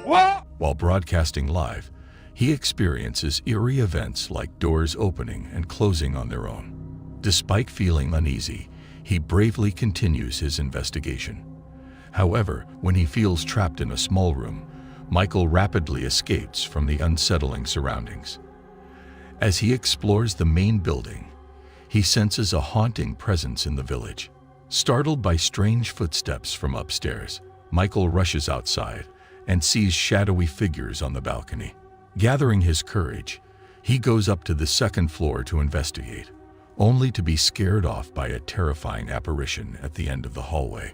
Whoa! While broadcasting live, he experiences eerie events like doors opening and closing on their own. Despite feeling uneasy, he bravely continues his investigation. However, when he feels trapped in a small room, Michael rapidly escapes from the unsettling surroundings. As he explores the main building, he senses a haunting presence in the village. Startled by strange footsteps from upstairs, Michael rushes outside and sees shadowy figures on the balcony. Gathering his courage, he goes up to the second floor to investigate, only to be scared off by a terrifying apparition at the end of the hallway.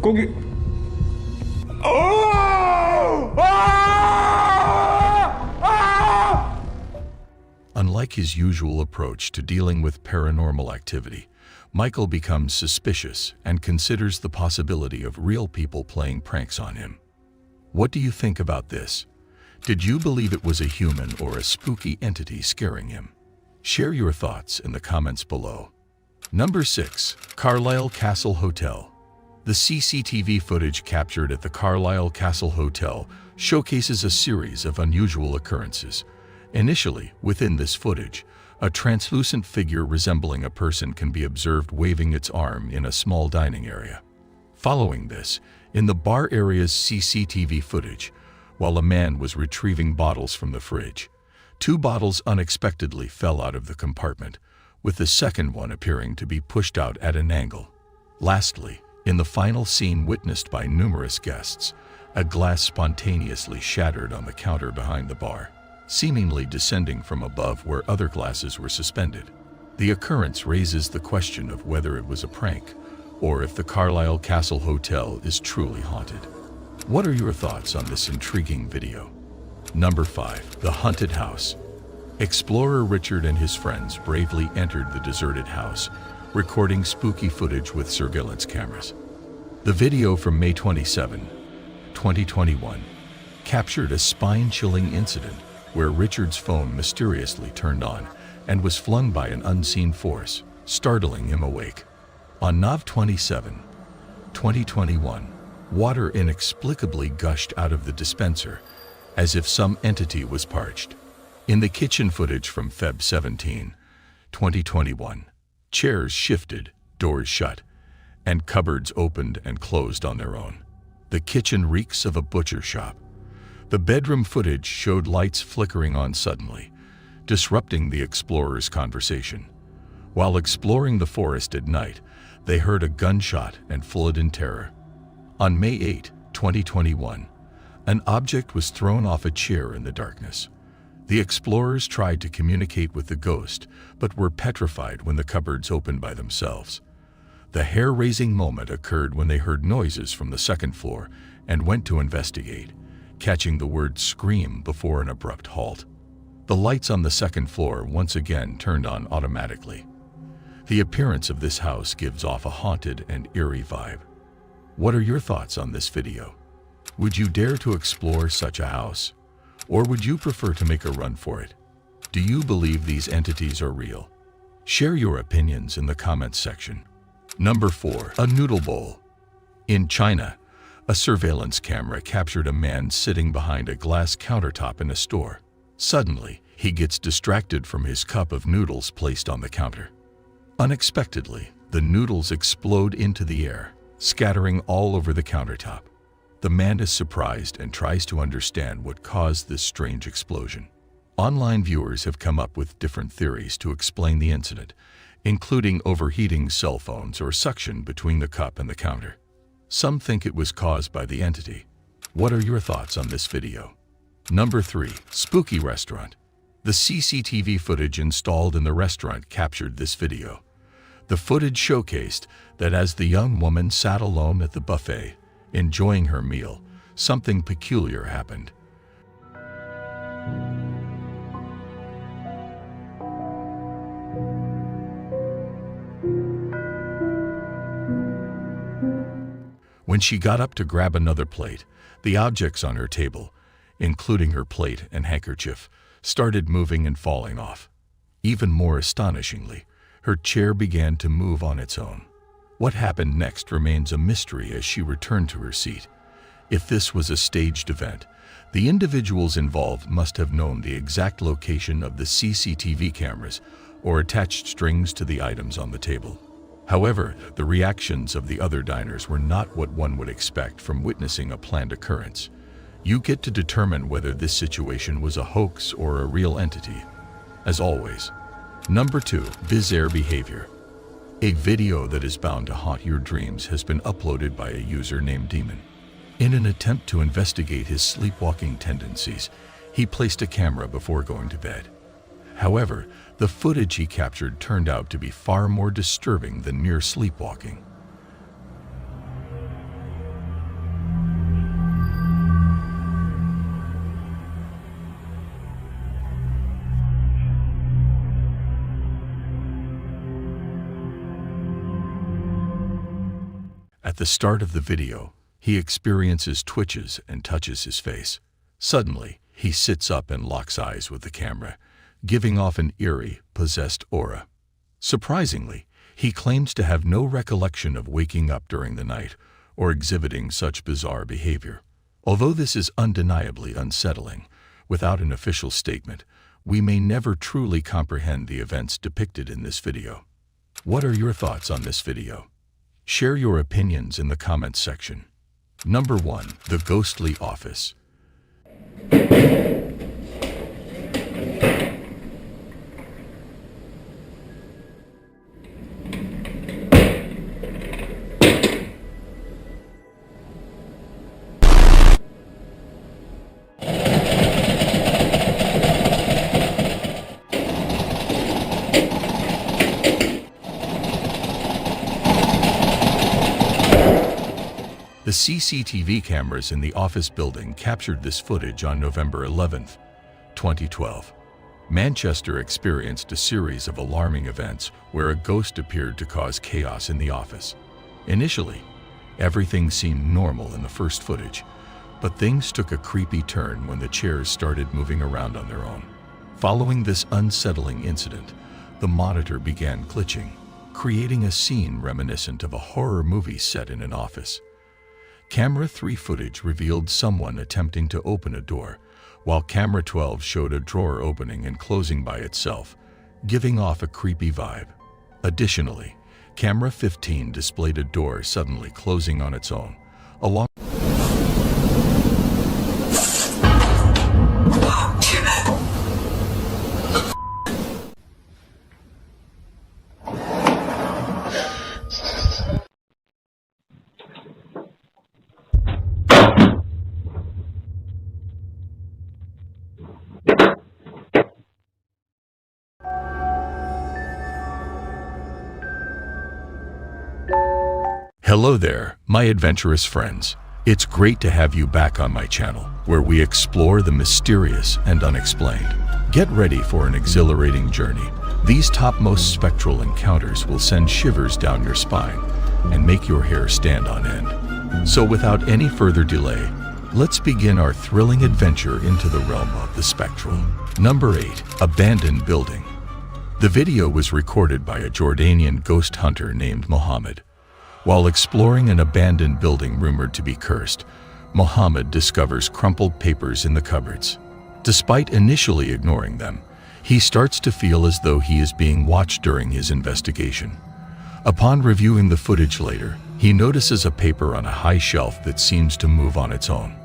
Go get... Oh! Ah! Ah! Unlike his usual approach to dealing with paranormal activity, Michael becomes suspicious and considers the possibility of real people playing pranks on him. What do you think about this? Did you believe it was a human or a spooky entity scaring him? Share your thoughts in the comments below. Number 6. Carlisle Castle Hotel. The CCTV footage captured at the Carlisle Castle Hotel showcases a series of unusual occurrences. Initially, within this footage, a translucent figure resembling a person can be observed waving its arm in a small dining area. Following this, in the bar area's CCTV footage, while a man was retrieving bottles from the fridge, 2 bottles unexpectedly fell out of the compartment, with the second one appearing to be pushed out at an angle. Lastly, in the final scene witnessed by numerous guests, a glass spontaneously shattered on the counter behind the bar, seemingly descending from above where other glasses were suspended. The occurrence raises the question of whether it was a prank or if the Carlisle Castle Hotel is truly haunted. What are your thoughts on this intriguing video? Number 5. The Haunted House. Explorer Richard and his friends bravely entered the deserted house, recording spooky footage with surveillance cameras. The video from May 27, 2021, captured a spine-chilling incident where Richard's phone mysteriously turned on and was flung by an unseen force, startling him awake. On Nov 27, 2021, water inexplicably gushed out of the dispenser, as if some entity was parched. In the kitchen footage from Feb 17, 2021, chairs shifted, doors shut, and cupboards opened and closed on their own. The kitchen reeks of a butcher shop. The bedroom footage showed lights flickering on suddenly, disrupting the explorers' conversation. While exploring the forest at night, they heard a gunshot and fled in terror. On May 8, 2021, an object was thrown off a chair in the darkness. The explorers tried to communicate with the ghost, but were petrified when the cupboards opened by themselves. The hair-raising moment occurred when they heard noises from the second floor and went to investigate, catching the word "scream" before an abrupt halt. The lights on the second floor once again turned on automatically. The appearance of this house gives off a haunted and eerie vibe. What are your thoughts on this video? Would you dare to explore such a house? Or would you prefer to make a run for it? Do you believe these entities are real? Share your opinions in the comments section. Number 4. A noodle bowl. In China, a surveillance camera captured a man sitting behind a glass countertop in a store. Suddenly, he gets distracted from his cup of noodles placed on the counter. Unexpectedly, the noodles explode into the air, scattering all over the countertop. The man is surprised and tries to understand what caused this strange explosion. Online viewers have come up with different theories to explain the incident, including overheating cell phones or suction between the cup and the counter. Some think it was caused by the entity. What are your thoughts on this video? Number 3. Spooky Restaurant. The CCTV footage installed in the restaurant captured this video. The footage showcased that as the young woman sat alone at the buffet, enjoying her meal, something peculiar happened. When she got up to grab another plate, the objects on her table, including her plate and handkerchief, started moving and falling off. Even more astonishingly, her chair began to move on its own. What happened next remains a mystery as she returned to her seat. If this was a staged event, the individuals involved must have known the exact location of the CCTV cameras or attached strings to the items on the table. However, the reactions of the other diners were not what one would expect from witnessing a planned occurrence. You get to determine whether this situation was a hoax or a real entity. As always, number 2, bizarre behavior. A video that is bound to haunt your dreams has been uploaded by a user named Demon. In an attempt to investigate his sleepwalking tendencies, he placed a camera before going to bed. However, the footage he captured turned out to be far more disturbing than mere sleepwalking. At the start of the video, he experiences twitches and touches his face. Suddenly, he sits up and locks eyes with the camera, giving off an eerie, possessed aura. Surprisingly, he claims to have no recollection of waking up during the night or exhibiting such bizarre behavior. Although this is undeniably unsettling, without an official statement, we may never truly comprehend the events depicted in this video. What are your thoughts on this video? Share your opinions in the comments section. Number 1, the ghostly office. The CCTV cameras in the office building captured this footage on November 11, 2012. Manchester experienced a series of alarming events where a ghost appeared to cause chaos in the office. Initially, everything seemed normal in the first footage, but things took a creepy turn when the chairs started moving around on their own. Following this unsettling incident, the monitor began glitching, creating a scene reminiscent of a horror movie set in an office. Camera 3 footage revealed someone attempting to open a door, while Camera 12 showed a drawer opening and closing by itself, giving off a creepy vibe. Additionally, Camera 15 displayed a door suddenly closing on its own, along Hello there, my adventurous friends. It's great to have you back on my channel, where we explore the mysterious and unexplained. Get ready for an exhilarating journey. These topmost spectral encounters will send shivers down your spine and make your hair stand on end. So without any further delay, let's begin our thrilling adventure into the realm of the spectral. Number 8, abandoned building. The video was recorded by a Jordanian ghost hunter named Mohammed. While exploring an abandoned building rumored to be cursed, Mohammed discovers crumpled papers in the cupboards. Despite initially ignoring them, he starts to feel as though he is being watched during his investigation. Upon reviewing the footage later, he notices a paper on a high shelf that seems to move on its own.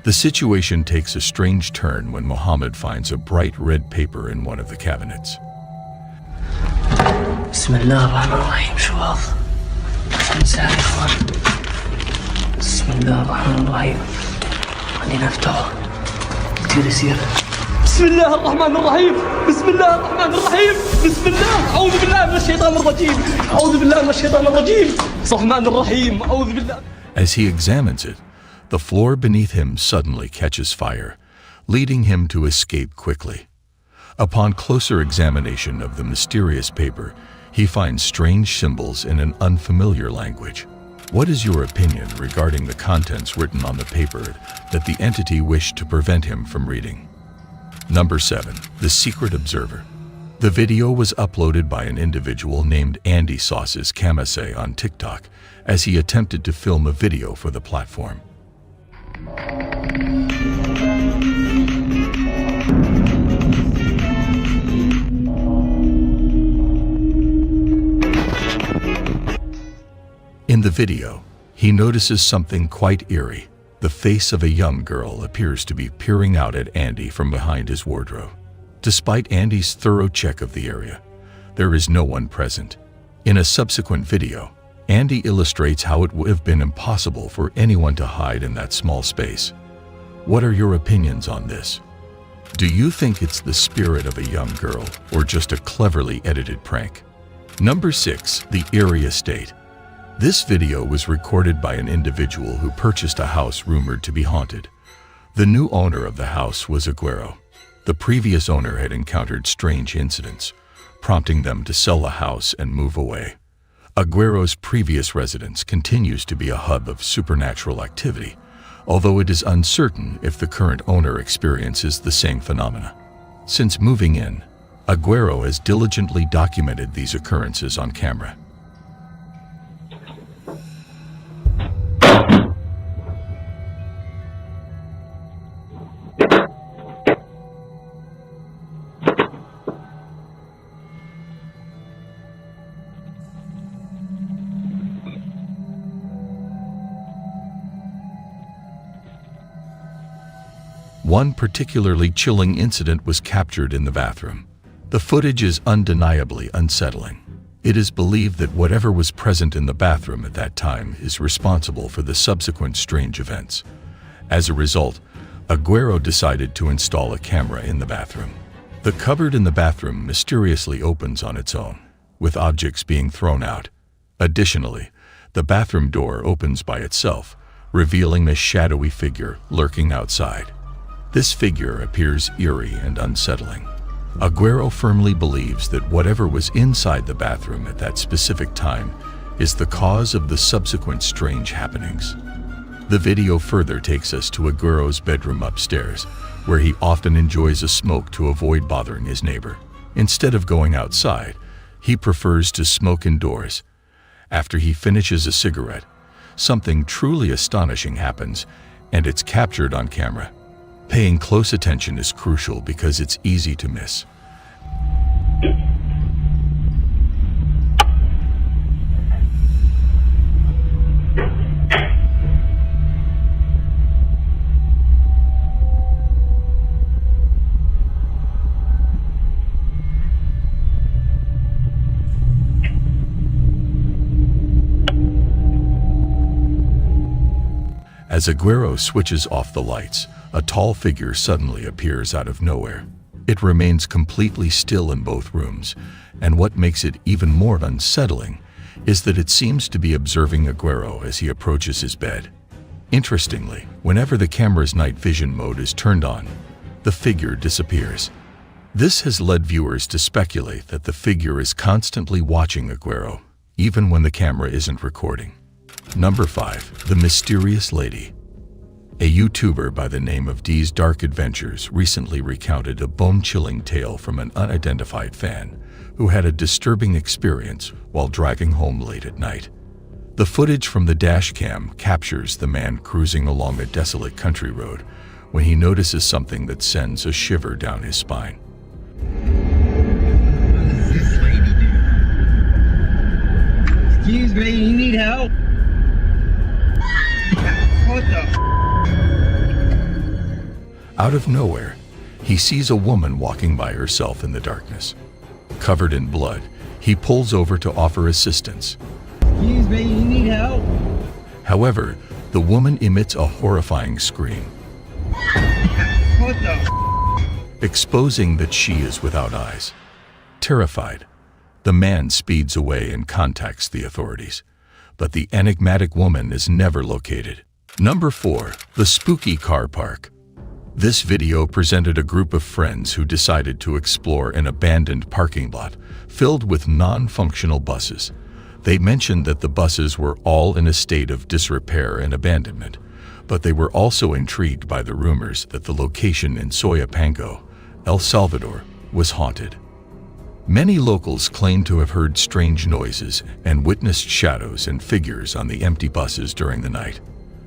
The situation takes a strange turn when Mohammed finds a bright red paper in one of the cabinets. Bismillahirrahmanirrahim. شو هذا؟ انسان يا اخوان. بسم الله الرحمن الرحيم. خلينا نفتحه. كثير يصير. بسم الله الرحمن الرحيم. بسم الله الرحمن الرحيم. بسم الله. أعوذ بالله من الشيطان الرجيم. أعوذ بالله من الشيطان الرجيم. الرحمن الرحيم. أعوذ بالله. As he examines it, the floor beneath him suddenly catches fire, leading him to escape quickly. Upon closer examination of the mysterious paper, he finds strange symbols in an unfamiliar language. What is your opinion regarding the contents written on the paper that the entity wished to prevent him from reading? Number 7. The Secret Observer. The video was uploaded by an individual named Andy Sauce's Kamase on TikTok as he attempted to film a video for the platform. In the video, he notices something quite eerie. The face of a young girl appears to be peering out at Andy from behind his wardrobe. Despite Andy's thorough check of the area, there is no one present. In a subsequent video, Andy illustrates how it would have been impossible for anyone to hide in that small space. What are your opinions on this? Do you think it's the spirit of a young girl or just a cleverly edited prank? Number 6. The Eerie Estate. This video was recorded by an individual who purchased a house rumored to be haunted. The new owner of the house was Aguero. The previous owner had encountered strange incidents, prompting them to sell the house and move away. Aguero's previous residence continues to be a hub of supernatural activity, although it is uncertain if the current owner experiences the same phenomena. Since moving in, Aguero has diligently documented these occurrences on camera. One particularly chilling incident was captured in the bathroom. The footage is undeniably unsettling. It is believed that whatever was present in the bathroom at that time is responsible for the subsequent strange events. As a result, Aguero decided to install a camera in the bathroom. The cupboard in the bathroom mysteriously opens on its own, with objects being thrown out. Additionally, the bathroom door opens by itself, revealing a shadowy figure lurking outside. This figure appears eerie and unsettling. Aguero firmly believes that whatever was inside the bathroom at that specific time is the cause of the subsequent strange happenings. The video further takes us to Aguero's bedroom upstairs, where he often enjoys a smoke to avoid bothering his neighbor. Instead of going outside, he prefers to smoke indoors. After he finishes a cigarette, something truly astonishing happens, and it's captured on camera. Paying close attention is crucial because it's easy to miss. As Aguero switches off the lights, a tall figure suddenly appears out of nowhere. It remains completely still in both rooms, and what makes it even more unsettling is that it seems to be observing Aguero as he approaches his bed. Interestingly, whenever the camera's night vision mode is turned on, the figure disappears. This has led viewers to speculate that the figure is constantly watching Aguero, even when the camera isn't recording. Number 5. The Mysterious Lady. A YouTuber by the name of D's Dark Adventures recently recounted a bone-chilling tale from an unidentified fan who had a disturbing experience while driving home late at night. The footage from the dash cam captures the man cruising along a desolate country road when he notices something that sends a shiver down his spine. Excuse me, you need help? What the? Out of nowhere, he sees a woman walking by herself in the darkness. Covered in blood, he pulls over to offer assistance. Excuse me, you need help? However, the woman emits a horrifying scream, What the? exposing that she is without eyes. Terrified, the man speeds away and contacts the authorities, but the enigmatic woman is never located. Number 4. The Spooky Car Park. This video presented a group of friends who decided to explore an abandoned parking lot filled with non-functional buses. They mentioned that the buses were all in a state of disrepair and abandonment, but they were also intrigued by the rumors that the location in Soyapango, El Salvador, was haunted. Many locals claimed to have heard strange noises and witnessed shadows and figures on the empty buses during the night.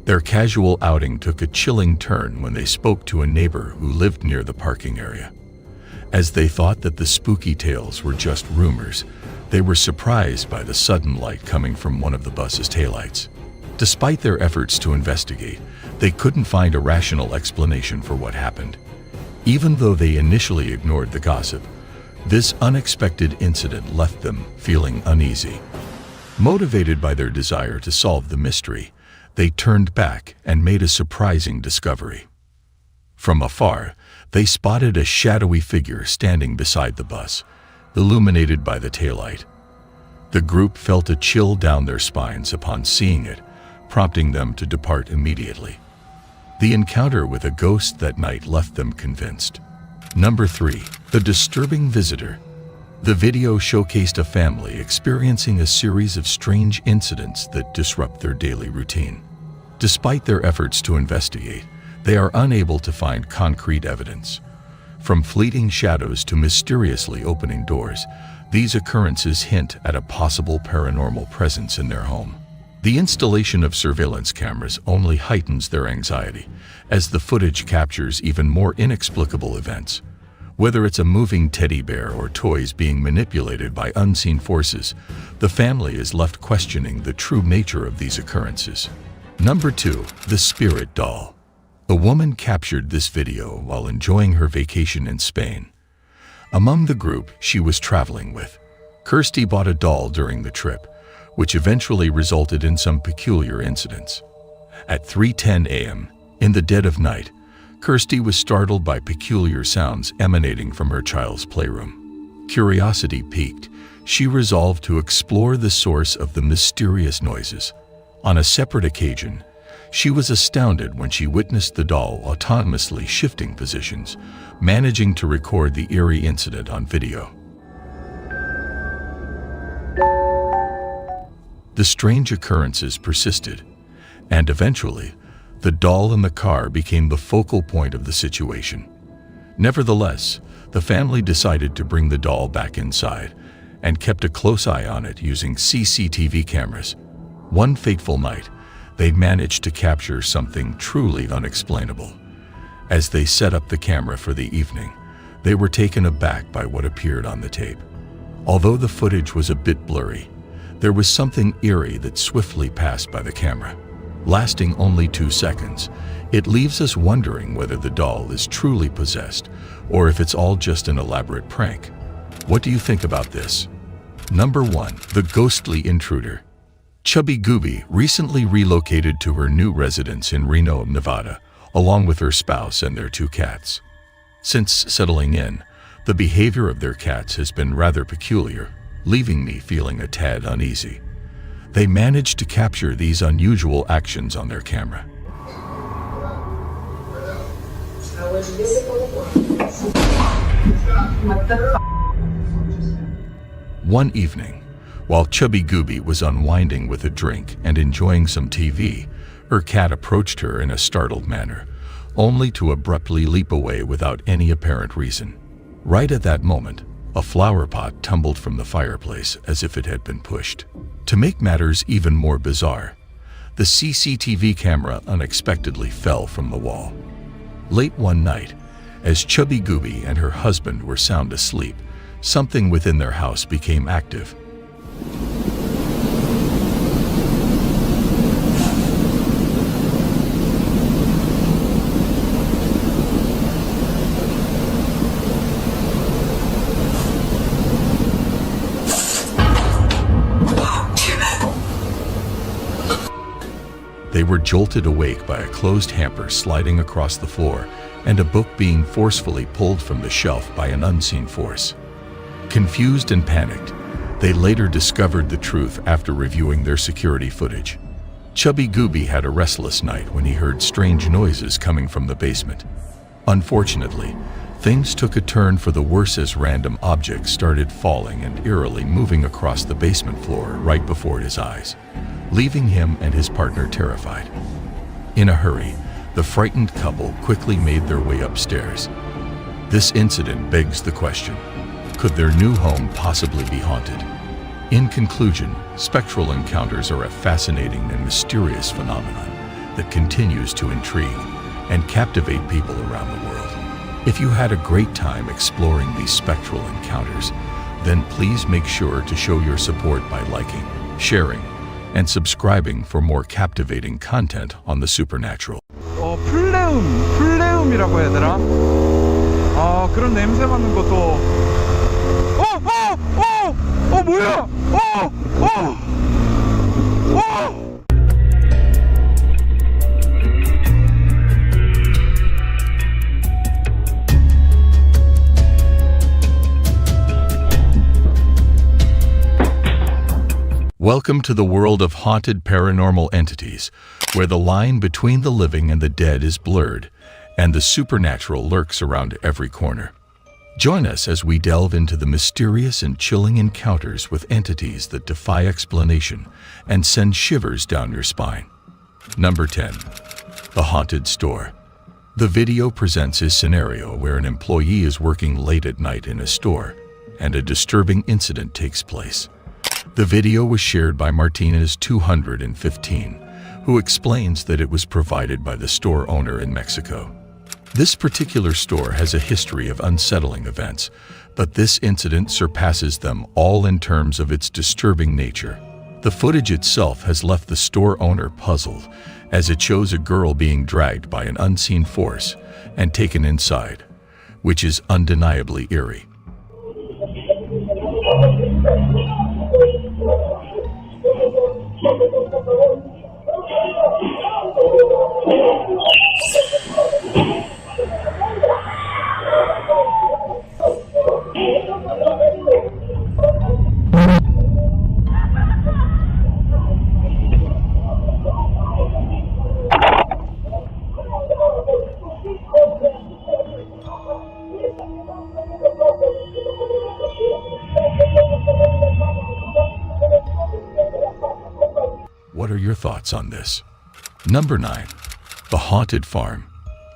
Their casual outing took a chilling turn when they spoke to a neighbor who lived near the parking area. As they thought that the spooky tales were just rumors, they were surprised by the sudden light coming from one of the bus's taillights. Despite their efforts to investigate, they couldn't find a rational explanation for what happened. Even though they initially ignored the gossip, this unexpected incident left them feeling uneasy. Motivated by their desire to solve the mystery, they turned back and made a surprising discovery. From afar, they spotted a shadowy figure standing beside the bus, illuminated by the taillight. The group felt a chill down their spines upon seeing it, prompting them to depart immediately. The encounter with a ghost that night left them convinced. Number 3. The disturbing visitor. The video showcased a family experiencing a series of strange incidents that disrupt their daily routine. Despite their efforts to investigate, they are unable to find concrete evidence. From fleeting shadows to mysteriously opening doors, these occurrences hint at a possible paranormal presence in their home. The installation of surveillance cameras only heightens their anxiety, as the footage captures even more inexplicable events. Whether it's a moving teddy bear or toys being manipulated by unseen forces, the family is left questioning the true nature of these occurrences. Number 2. The Spirit Doll. A woman captured this video while enjoying her vacation in Spain. Among the group she was traveling with, Kirsty bought a doll during the trip, which eventually resulted in some peculiar incidents. At 3:10 a.m., in the dead of night, Kirsty was startled by peculiar sounds emanating from her child's playroom. Curiosity piqued, she resolved to explore the source of the mysterious noises. On a separate occasion, she was astounded when she witnessed the doll autonomously shifting positions, managing to record the eerie incident on video. The strange occurrences persisted, and eventually, the doll in the car became the focal point of the situation. Nevertheless, the family decided to bring the doll back inside and kept a close eye on it using CCTV cameras. One fateful night, they managed to capture something truly unexplainable. As they set up the camera for the evening, they were taken aback by what appeared on the tape. Although the footage was a bit blurry, there was something eerie that swiftly passed by the camera. Lasting only 2 seconds, it leaves us wondering whether the doll is truly possessed or if it's all just an elaborate prank. What do you think about this? Number 1. The Ghostly Intruder. Chubby Gooby recently relocated to her new residence in Reno, Nevada, along with her spouse and their 2 cats. Since settling in, the behavior of their cats has been rather peculiar, leaving me feeling a tad uneasy. They managed to capture these unusual actions on their camera. One evening, while Chubby Gooby was unwinding with a drink and enjoying some TV, her cat approached her in a startled manner, only to abruptly leap away without any apparent reason. Right at that moment, a flower pot tumbled from the fireplace as if it had been pushed. To make matters even more bizarre, the CCTV camera unexpectedly fell from the wall. Late one night, as Chubby Gooby and her husband were sound asleep, something within their house became active. They were jolted awake by a closed hamper sliding across the floor and a book being forcefully pulled from the shelf by an unseen force. Confused and panicked, they later discovered the truth after reviewing their security footage. Chubby Gooby had a restless night when he heard strange noises coming from the basement. Unfortunately, Things took a turn for the worse as random objects started falling and eerily moving across the basement floor right before his eyes, leaving him and his partner terrified. In a hurry, the frightened couple quickly made their way upstairs. This incident begs the question, could their new home possibly be haunted? In conclusion, spectral encounters are a fascinating and mysterious phenomenon that continues to intrigue and captivate people around the world. If you had a great time exploring these spectral encounters, then please make sure to show your support by liking, sharing, and subscribing for more captivating content on the supernatural. 플레움이라고 해야 되나? 그런 냄새 맡는 것도 뭐야? Welcome to the world of haunted paranormal entities, where the line between the living and the dead is blurred, and the supernatural lurks around every corner. Join us as we delve into the mysterious and chilling encounters with entities that defy explanation and send shivers down your spine. Number 10. The Haunted Store. The video presents a scenario where an employee is working late at night in a store, and a disturbing incident takes place. The video was shared by Martinez215, who explains that it was provided by the store owner in Mexico. This particular store has a history of unsettling events, but this incident surpasses them all in terms of its disturbing nature. The footage itself has left the store owner puzzled, as it shows a girl being dragged by an unseen force and taken inside, which is undeniably eerie. What are your thoughts on this? Number 9. The Haunted Farm.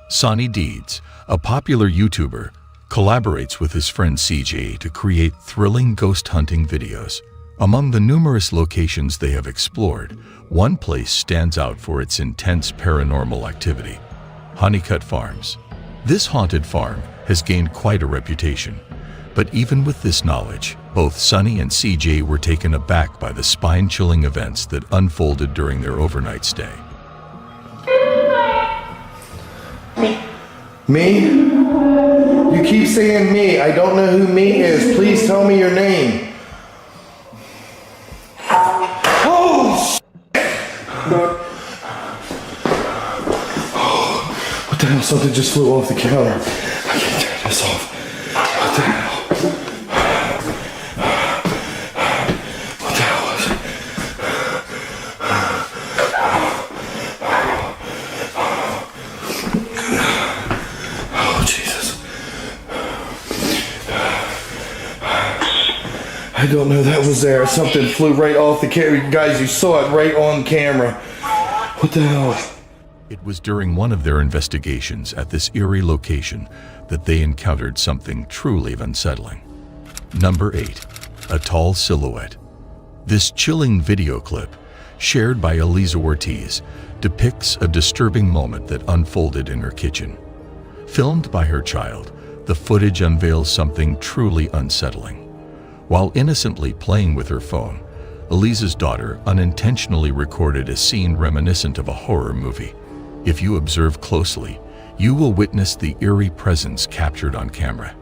Sonny Deeds, a popular YouTuber, collaborates with his friend CJ to create thrilling ghost hunting videos. Among the numerous locations they have explored, one place stands out for its intense paranormal activity: Honeycut Farms. This haunted farm has gained quite a reputation, but even with this knowledge, both Sonny and CJ were taken aback by the spine-chilling events that unfolded during their overnight stay. Me? You keep saying me. I don't know who me is. Please tell me your name. Oh, what the hell? Something just flew off the counter. I can't turn this off. What the hell? What the hell was it? Oh, Jesus. I don't know, that was there. Something flew right off the camera. Guys, you saw it right on camera. What the hell? It was during one of their investigations at this eerie location that they encountered something truly unsettling. Number 8. A Tall Silhouette. This chilling video clip, shared by Eliza Ortiz, depicts a disturbing moment that unfolded in her kitchen. Filmed by her child, the footage unveils something truly unsettling. While innocently playing with her phone, Eliza's daughter unintentionally recorded a scene reminiscent of a horror movie. If you observe closely, you will witness the eerie presence captured on camera.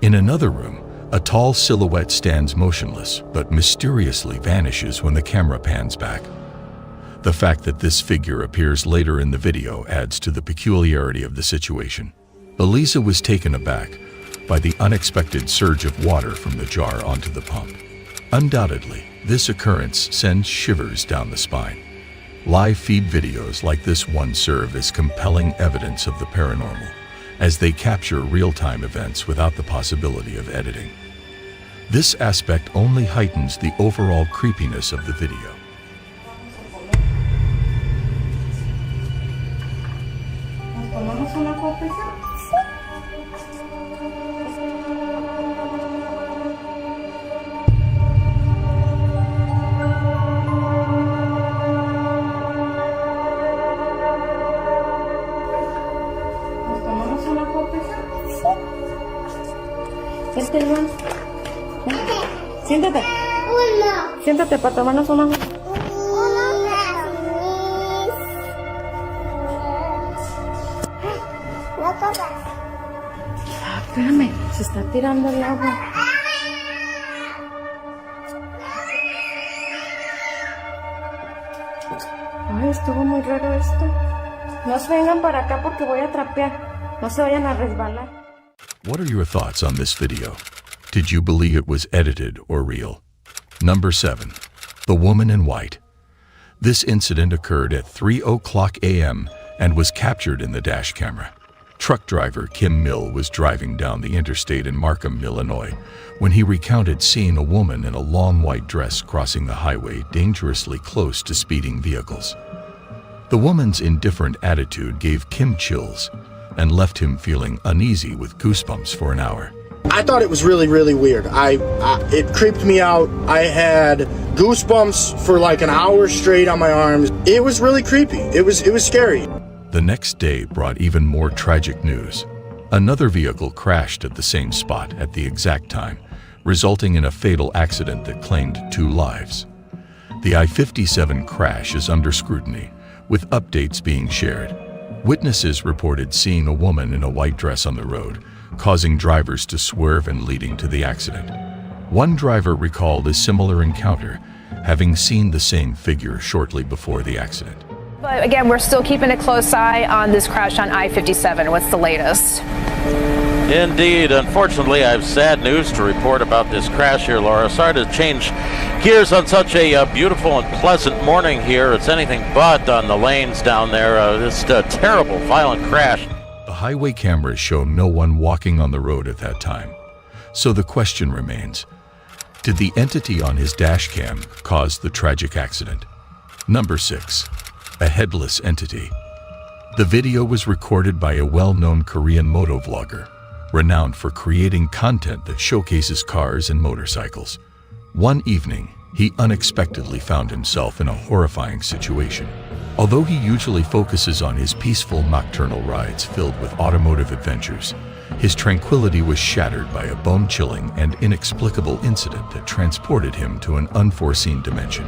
In another room, a tall silhouette stands motionless, but mysteriously vanishes when the camera pans back. The fact that this figure appears later in the video adds to the peculiarity of the situation. Eliza was taken aback by the unexpected surge of water from the jar onto the pump. Undoubtedly, this occurrence sends shivers down the spine. Live feed videos like this one serve as compelling evidence of the paranormal, as they capture real-time events without the possibility of editing. This aspect only heightens the overall creepiness of the video. Siéntate. Siéntate para tomarnos una. Espérame, se está tirando el agua. Ay, estuvo muy raro esto. No se vengan para acá porque voy a trapear. No se vayan a resbalar. What are your thoughts on this video? Did you believe it was edited or real? Number 7. The Woman in White. This incident occurred at 3:00 a.m. and was captured in the dash camera. Truck driver Kim Mill was driving down the interstate in Markham, Illinois, when he recounted seeing a woman in a long white dress crossing the highway dangerously close to speeding vehicles. The woman's indifferent attitude gave Kim chills and left him feeling uneasy with goosebumps for an hour. I thought it was really, really weird. It creeped me out. I had goosebumps for like an hour straight on my arms. It was really creepy. It was scary. The next day brought even more tragic news. Another vehicle crashed at the same spot at the exact time, resulting in a fatal accident that claimed 2 lives. The I-57 crash is under scrutiny, with updates being shared. Witnesses reported seeing a woman in a white dress on the road, causing drivers to swerve and leading to the accident. One driver recalled a similar encounter, having seen the same figure shortly before the accident. But again, we're still keeping a close eye on this crash on I-57. What's the latest? Indeed. Unfortunately, I have sad news to report about this crash here, Laura. Sorry to change gears on such a beautiful and pleasant morning here. It's anything but on the lanes down there. This terrible, violent crash. The highway cameras show no one walking on the road at that time. So the question remains, did the entity on his dash cam cause the tragic accident? Number 6. A headless entity. The video was recorded by a well-known Korean motovlogger, renowned for creating content that showcases cars and motorcycles. One evening, he unexpectedly found himself in a horrifying situation. Although he usually focuses on his peaceful nocturnal rides filled with automotive adventures, his tranquility was shattered by a bone-chilling and inexplicable incident that transported him to an unforeseen dimension.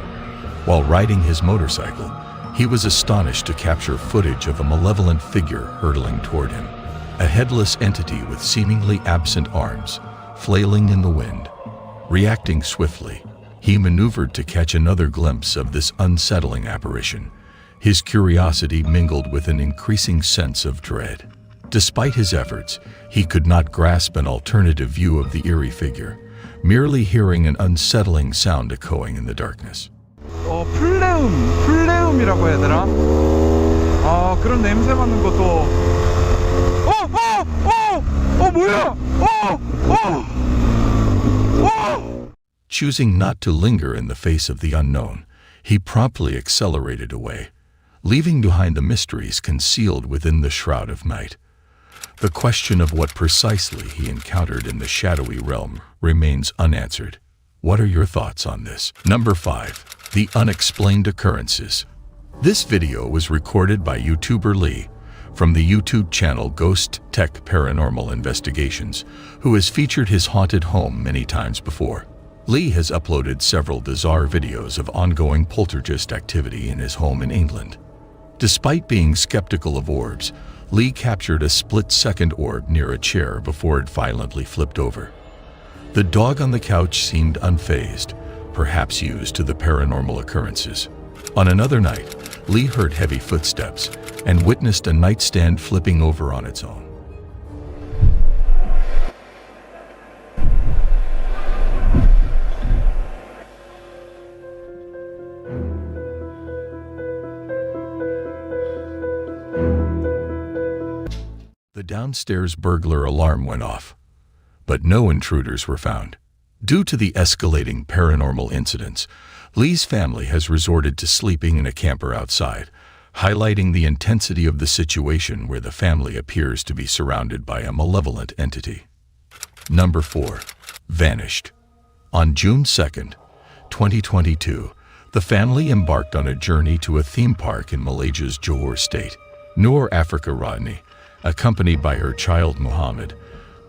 While riding his motorcycle, he was astonished to capture footage of a malevolent figure hurtling toward him. A headless entity with seemingly absent arms, flailing in the wind. Reacting swiftly, he maneuvered to catch another glimpse of this unsettling apparition. His curiosity mingled with an increasing sense of dread. Despite his efforts, he could not grasp an alternative view of the eerie figure, merely hearing an unsettling sound echoing in the darkness. 플레움이라고 해야 되나? 그런 냄새 맡는 것도 뭐야? Choosing not to linger in the face of the unknown, he promptly accelerated away, leaving behind the mysteries concealed within the shroud of night. The question of what precisely he encountered in the shadowy realm remains unanswered. What are your thoughts on this? Number 5. The Unexplained Occurrences. This video was recorded by YouTuber Lee from the YouTube channel Ghost Tech Paranormal Investigations, who has featured his haunted home many times before. Lee has uploaded several bizarre videos of ongoing poltergeist activity in his home in England. Despite being skeptical of orbs, Lee captured a split-second orb near a chair before it violently flipped over. The dog on the couch seemed unfazed, perhaps used to the paranormal occurrences. On another night, Lee heard heavy footsteps and witnessed a nightstand flipping over on its own. The downstairs burglar alarm went off, but no intruders were found. Due to the escalating paranormal incidents, Lee's family has resorted to sleeping in a camper outside, highlighting the intensity of the situation where the family appears to be surrounded by a malevolent entity. Number 4. Vanished. On June 2nd, 2022, the family embarked on a journey to a theme park in Malaysia's Johor state. Noor Africa Rodney, accompanied by her child Muhammad,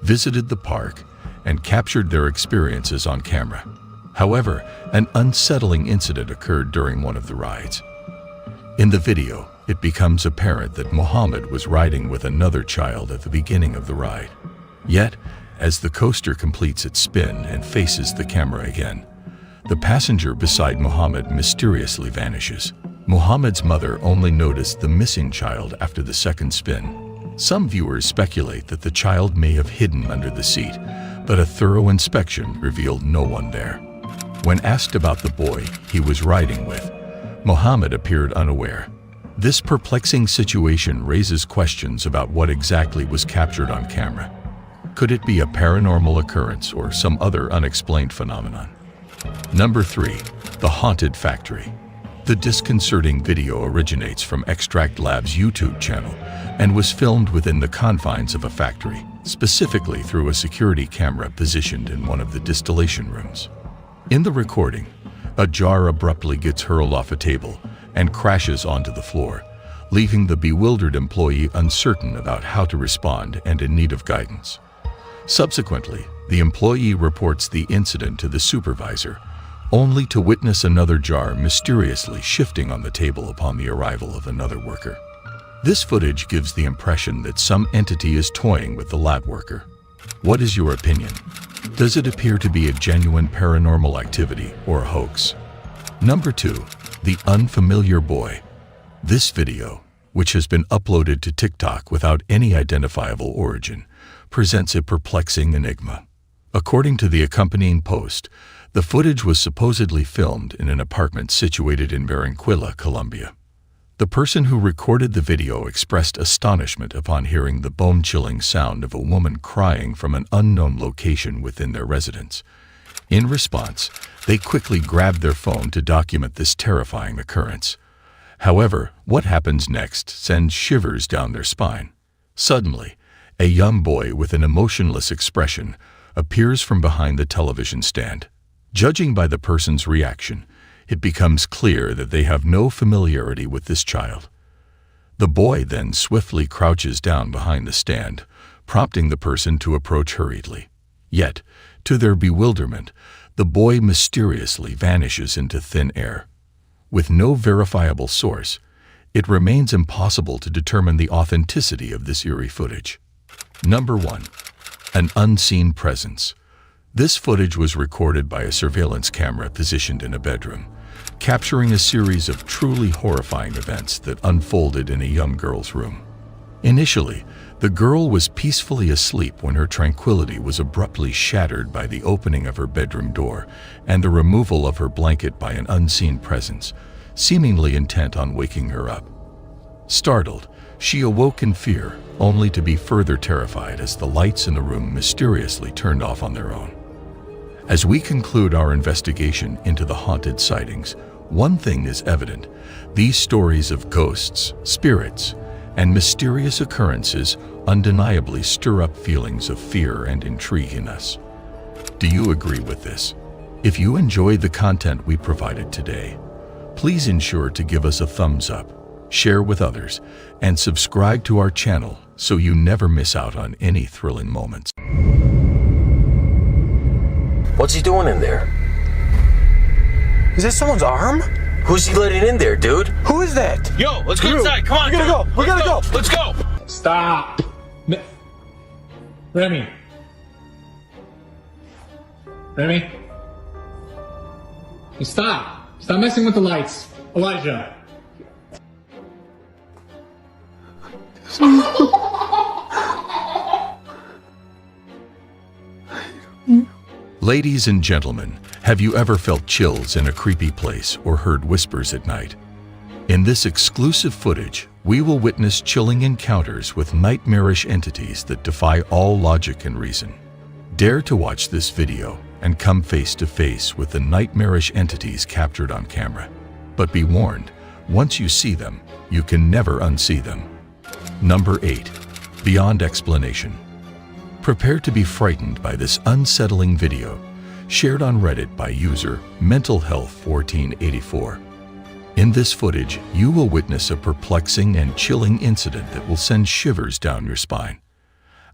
visited the park and captured their experiences on camera. However, an unsettling incident occurred during one of the rides. In the video, it becomes apparent that Muhammad was riding with another child at the beginning of the ride. Yet, as the coaster completes its spin and faces the camera again, the passenger beside Muhammad mysteriously vanishes. Muhammad's mother only noticed the missing child after the second spin. Some viewers speculate that the child may have hidden under the seat, but a thorough inspection revealed no one there. When asked about the boy he was riding with, Muhammad appeared unaware. This perplexing situation raises questions about what exactly was captured on camera. Could it be a paranormal occurrence or some other unexplained phenomenon? Number 3. The Haunted Factory. The disconcerting video originates from Extract Lab's YouTube channel and was filmed within the confines of a factory, specifically through a security camera positioned in one of the distillation rooms. In the recording, a jar abruptly gets hurled off a table and crashes onto the floor, leaving the bewildered employee uncertain about how to respond and in need of guidance. Subsequently, the employee reports the incident to the supervisor, only to witness another jar mysteriously shifting on the table upon the arrival of another worker. This footage gives the impression that some entity is toying with the lab worker. What is your opinion? Does it appear to be a genuine paranormal activity or a hoax? Number 2. The Unfamiliar Boy. This video, which has been uploaded to TikTok without any identifiable origin, presents a perplexing enigma. According to the accompanying post, the footage was supposedly filmed in an apartment situated in Barranquilla, Colombia. The person who recorded the video expressed astonishment upon hearing the bone-chilling sound of a woman crying from an unknown location within their residence. In response, they quickly grabbed their phone to document this terrifying occurrence. However, what happens next sends shivers down their spine. Suddenly, a young boy with an emotionless expression appears from behind the television stand. Judging by the person's reaction, it becomes clear that they have no familiarity with this child. The boy then swiftly crouches down behind the stand, prompting the person to approach hurriedly. Yet, to their bewilderment, the boy mysteriously vanishes into thin air. With no verifiable source, it remains impossible to determine the authenticity of this eerie footage. Number 1. An unseen presence. This footage was recorded by a surveillance camera positioned in a bedroom, capturing a series of truly horrifying events that unfolded in a young girl's room. Initially, the girl was peacefully asleep when her tranquility was abruptly shattered by the opening of her bedroom door and the removal of her blanket by an unseen presence, seemingly intent on waking her up. Startled, she awoke in fear, only to be further terrified as the lights in the room mysteriously turned off on their own. As we conclude our investigation into the haunted sightings, one thing is evident: these stories of ghosts, spirits, and mysterious occurrences undeniably stir up feelings of fear and intrigue in us. Do you agree with this? If you enjoyed the content we provided today, please ensure to give us a thumbs up, share with others, and subscribe to our channel so you never miss out on any thrilling moments. What's he doing in there? Is that someone's arm? Who's he letting in there, dude? Who is that? Yo, let's go inside. Come on, we gotta go. We gotta go. Let's go. Stop. Remy. Remy. Stop. Stop messing with the lights. Elijah. Ladies and gentlemen, have you ever felt chills in a creepy place or heard whispers at night? In this exclusive footage, we will witness chilling encounters with nightmarish entities that defy all logic and reason. Dare to watch this video and come face to face with the nightmarish entities captured on camera. But be warned, once you see them, you can never unsee them. Number 8. Beyond explanation. Prepare to be frightened by this unsettling video, shared on Reddit by user mentalhealth1484. In this footage, you will witness a perplexing and chilling incident that will send shivers down your spine.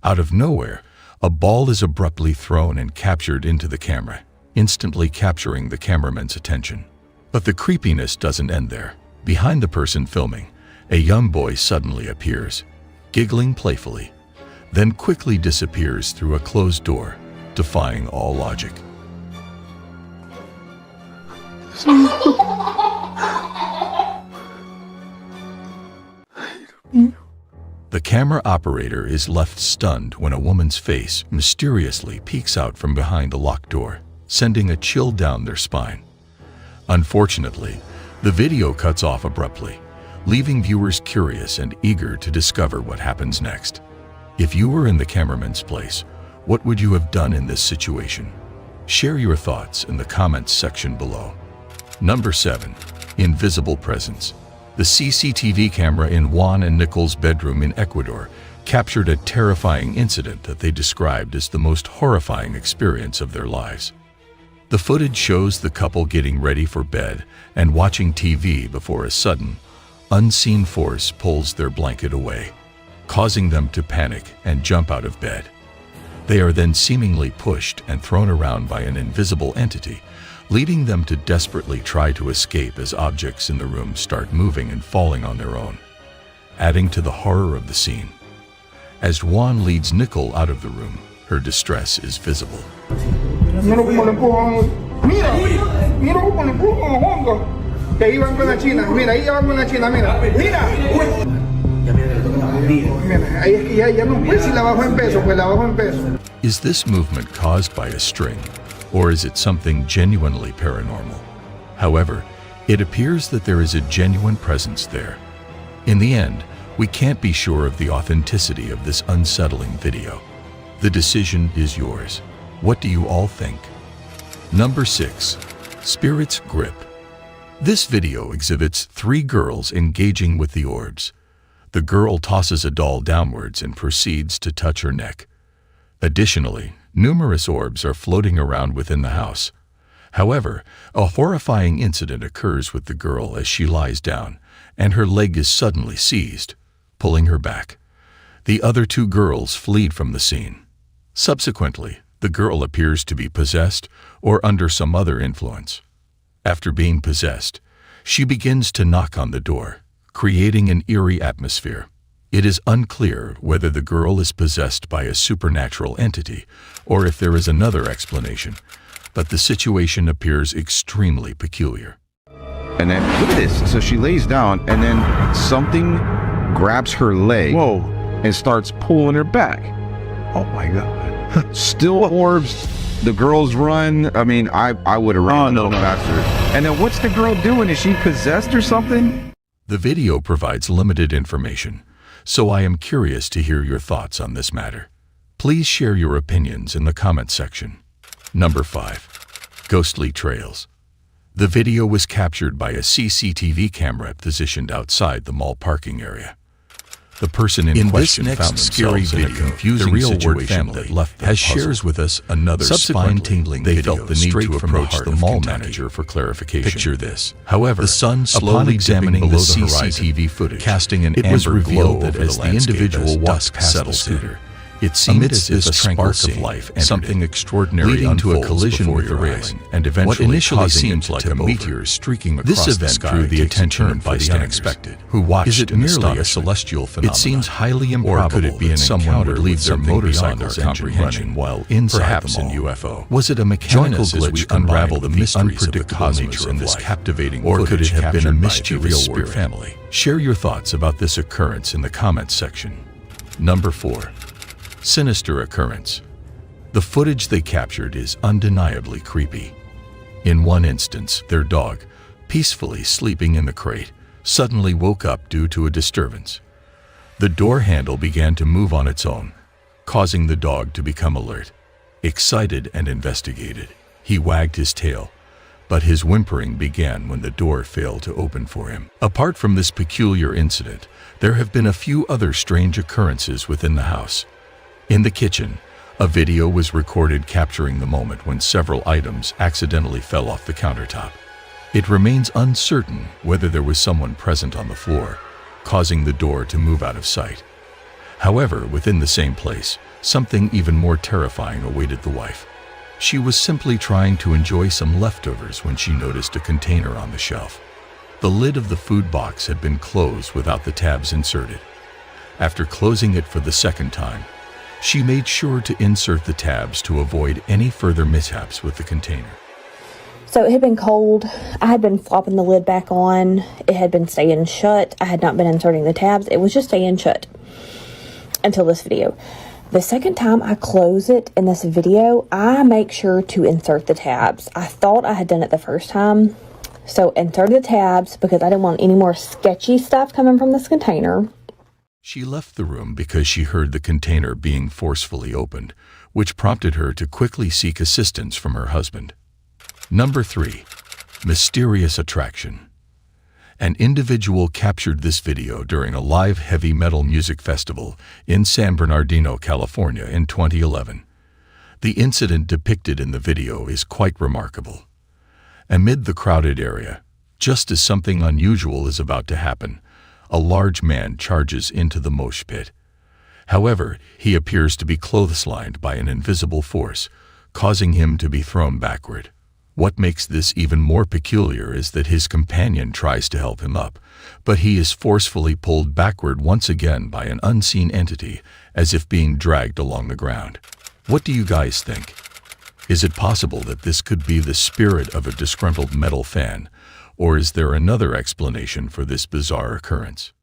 Out of nowhere, a ball is abruptly thrown and captured into the camera, instantly capturing the cameraman's attention. But the creepiness doesn't end there. Behind the person filming, a young boy suddenly appears, giggling playfully, then quickly disappears through a closed door, defying all logic. The camera operator is left stunned when a woman's face mysteriously peeks out from behind a locked door, sending a chill down their spine. Unfortunately, the video cuts off abruptly, leaving viewers curious and eager to discover what happens next. If you were in the cameraman's place, what would you have done in this situation? Share your thoughts in the comments section below. Number 7. Invisible presence. The CCTV camera in Juan and Nicole's bedroom in Ecuador captured a terrifying incident that they described as the most horrifying experience of their lives. The footage shows the couple getting ready for bed and watching TV before a sudden, unseen force pulls their blanket away, causing them to panic and jump out of bed. They are then seemingly pushed and thrown around by an invisible entity, leading them to desperately try to escape as objects in the room start moving and falling on their own, adding to the horror of the scene. As Juan leads Nicole out of the room, her distress is visible. Mira cómo le empujan. Mira, mira cómo le empujan a Juanga. Que ahí van con la China. Mira, ahí van con la China. Mira, mira. Mira, ahí es que ya no puede si la bajo en peso, pues la bajo en peso. Is this movement caused by a string, or is it something genuinely paranormal? However, it appears that there is a genuine presence there. In the end, we can't be sure of the authenticity of this unsettling video. The decision is yours. What do you all think? Number 6. Spirit's Grip. This video exhibits 3 girls engaging with the orbs. The girl tosses a doll downwards and proceeds to touch her neck. Additionally, numerous orbs are floating around within the house. However, a horrifying incident occurs with the girl as she lies down, and her leg is suddenly seized, pulling her back. The other 2 girls flee from the scene. Subsequently, the girl appears to be possessed or under some other influence. After being possessed, she begins to knock on the door, creating an eerie atmosphere. It is unclear whether the girl is possessed by a supernatural entity or if there is another explanation, but the situation appears extremely peculiar. And then, look at this. So she lays down and then something grabs her leg. Whoa. And starts pulling her back. Oh my God. Still orbs. The girls run. I mean, I would have run faster. And then what's the girl doing? Is she possessed or something? The video provides limited information, so I am curious to hear your thoughts on this matter. Please share your opinions in the comment section. Number 5. Ghostly Trails. The video was captured by a CCTV camera positioned outside the mall parking area. The person in question found themselves in a confusing situation that left them puzzled. Shares with us another spine-tingling video. They felt the need to approach the mall manager for clarification. Picture this. However, the sun slowly examining below the CCTV footage, casting an amber glow that as the individual walked past the scooter, it seemed as if a spark of life entered something extraordinary leading to a collision with the railing and eventually what initially seemed like a meteor streaking across the sky. This event drew the attention of the unexpected, who watched in merely a celestial phenomenon. It seems highly improbable could it be that someone would leave their motorcycle's engine running while inside the mall. UFO. Was it a mechanical glitch unravel the mysteries of the cosmos in this captivating or could it have been a mischievous spirit family? Share your thoughts about this occurrence in the comments section. Number 4. Sinister occurrence. The footage they captured is undeniably creepy. In one instance, their dog, peacefully sleeping in the crate, suddenly woke up due to a disturbance. The door handle began to move on its own, causing the dog to become alert. Excited and investigated, he wagged his tail, but his whimpering began when the door failed to open for him. Apart from this peculiar incident, there have been a few other strange occurrences within the house. In the kitchen, a video was recorded capturing the moment when several items accidentally fell off the countertop. It remains uncertain whether there was someone present on the floor, causing the door to move out of sight. However, within the same place, something even more terrifying awaited the wife. She was simply trying to enjoy some leftovers when she noticed a container on the shelf. The lid of the food box had been closed without the tabs inserted. After closing it for the second time, she made sure to insert the tabs to avoid any further mishaps with the container. So it had been cold. I had been flopping the lid back on. It had been staying shut. I had not been inserting the tabs. It was just staying shut until this video. The second time I close it in this video, I make sure to insert the tabs. I thought I had done it the first time. So insert the tabs because I didn't want any more sketchy stuff coming from this container. She left the room because she heard the container being forcefully opened, which prompted her to quickly seek assistance from her husband. Number 3. Mysterious attraction. An individual captured this video during a live heavy metal music festival in San Bernardino, California in 2011. The incident depicted in the video is quite remarkable. Amid the crowded area, just as something unusual is about to happen, a large man charges into the mosh pit. However, he appears to be clotheslined by an invisible force, causing him to be thrown backward. What makes this even more peculiar is that his companion tries to help him up, but he is forcefully pulled backward once again by an unseen entity, as if being dragged along the ground. What do you guys think? Is it possible that this could be the spirit of a disgruntled metal fan, or is there another explanation for this bizarre occurrence?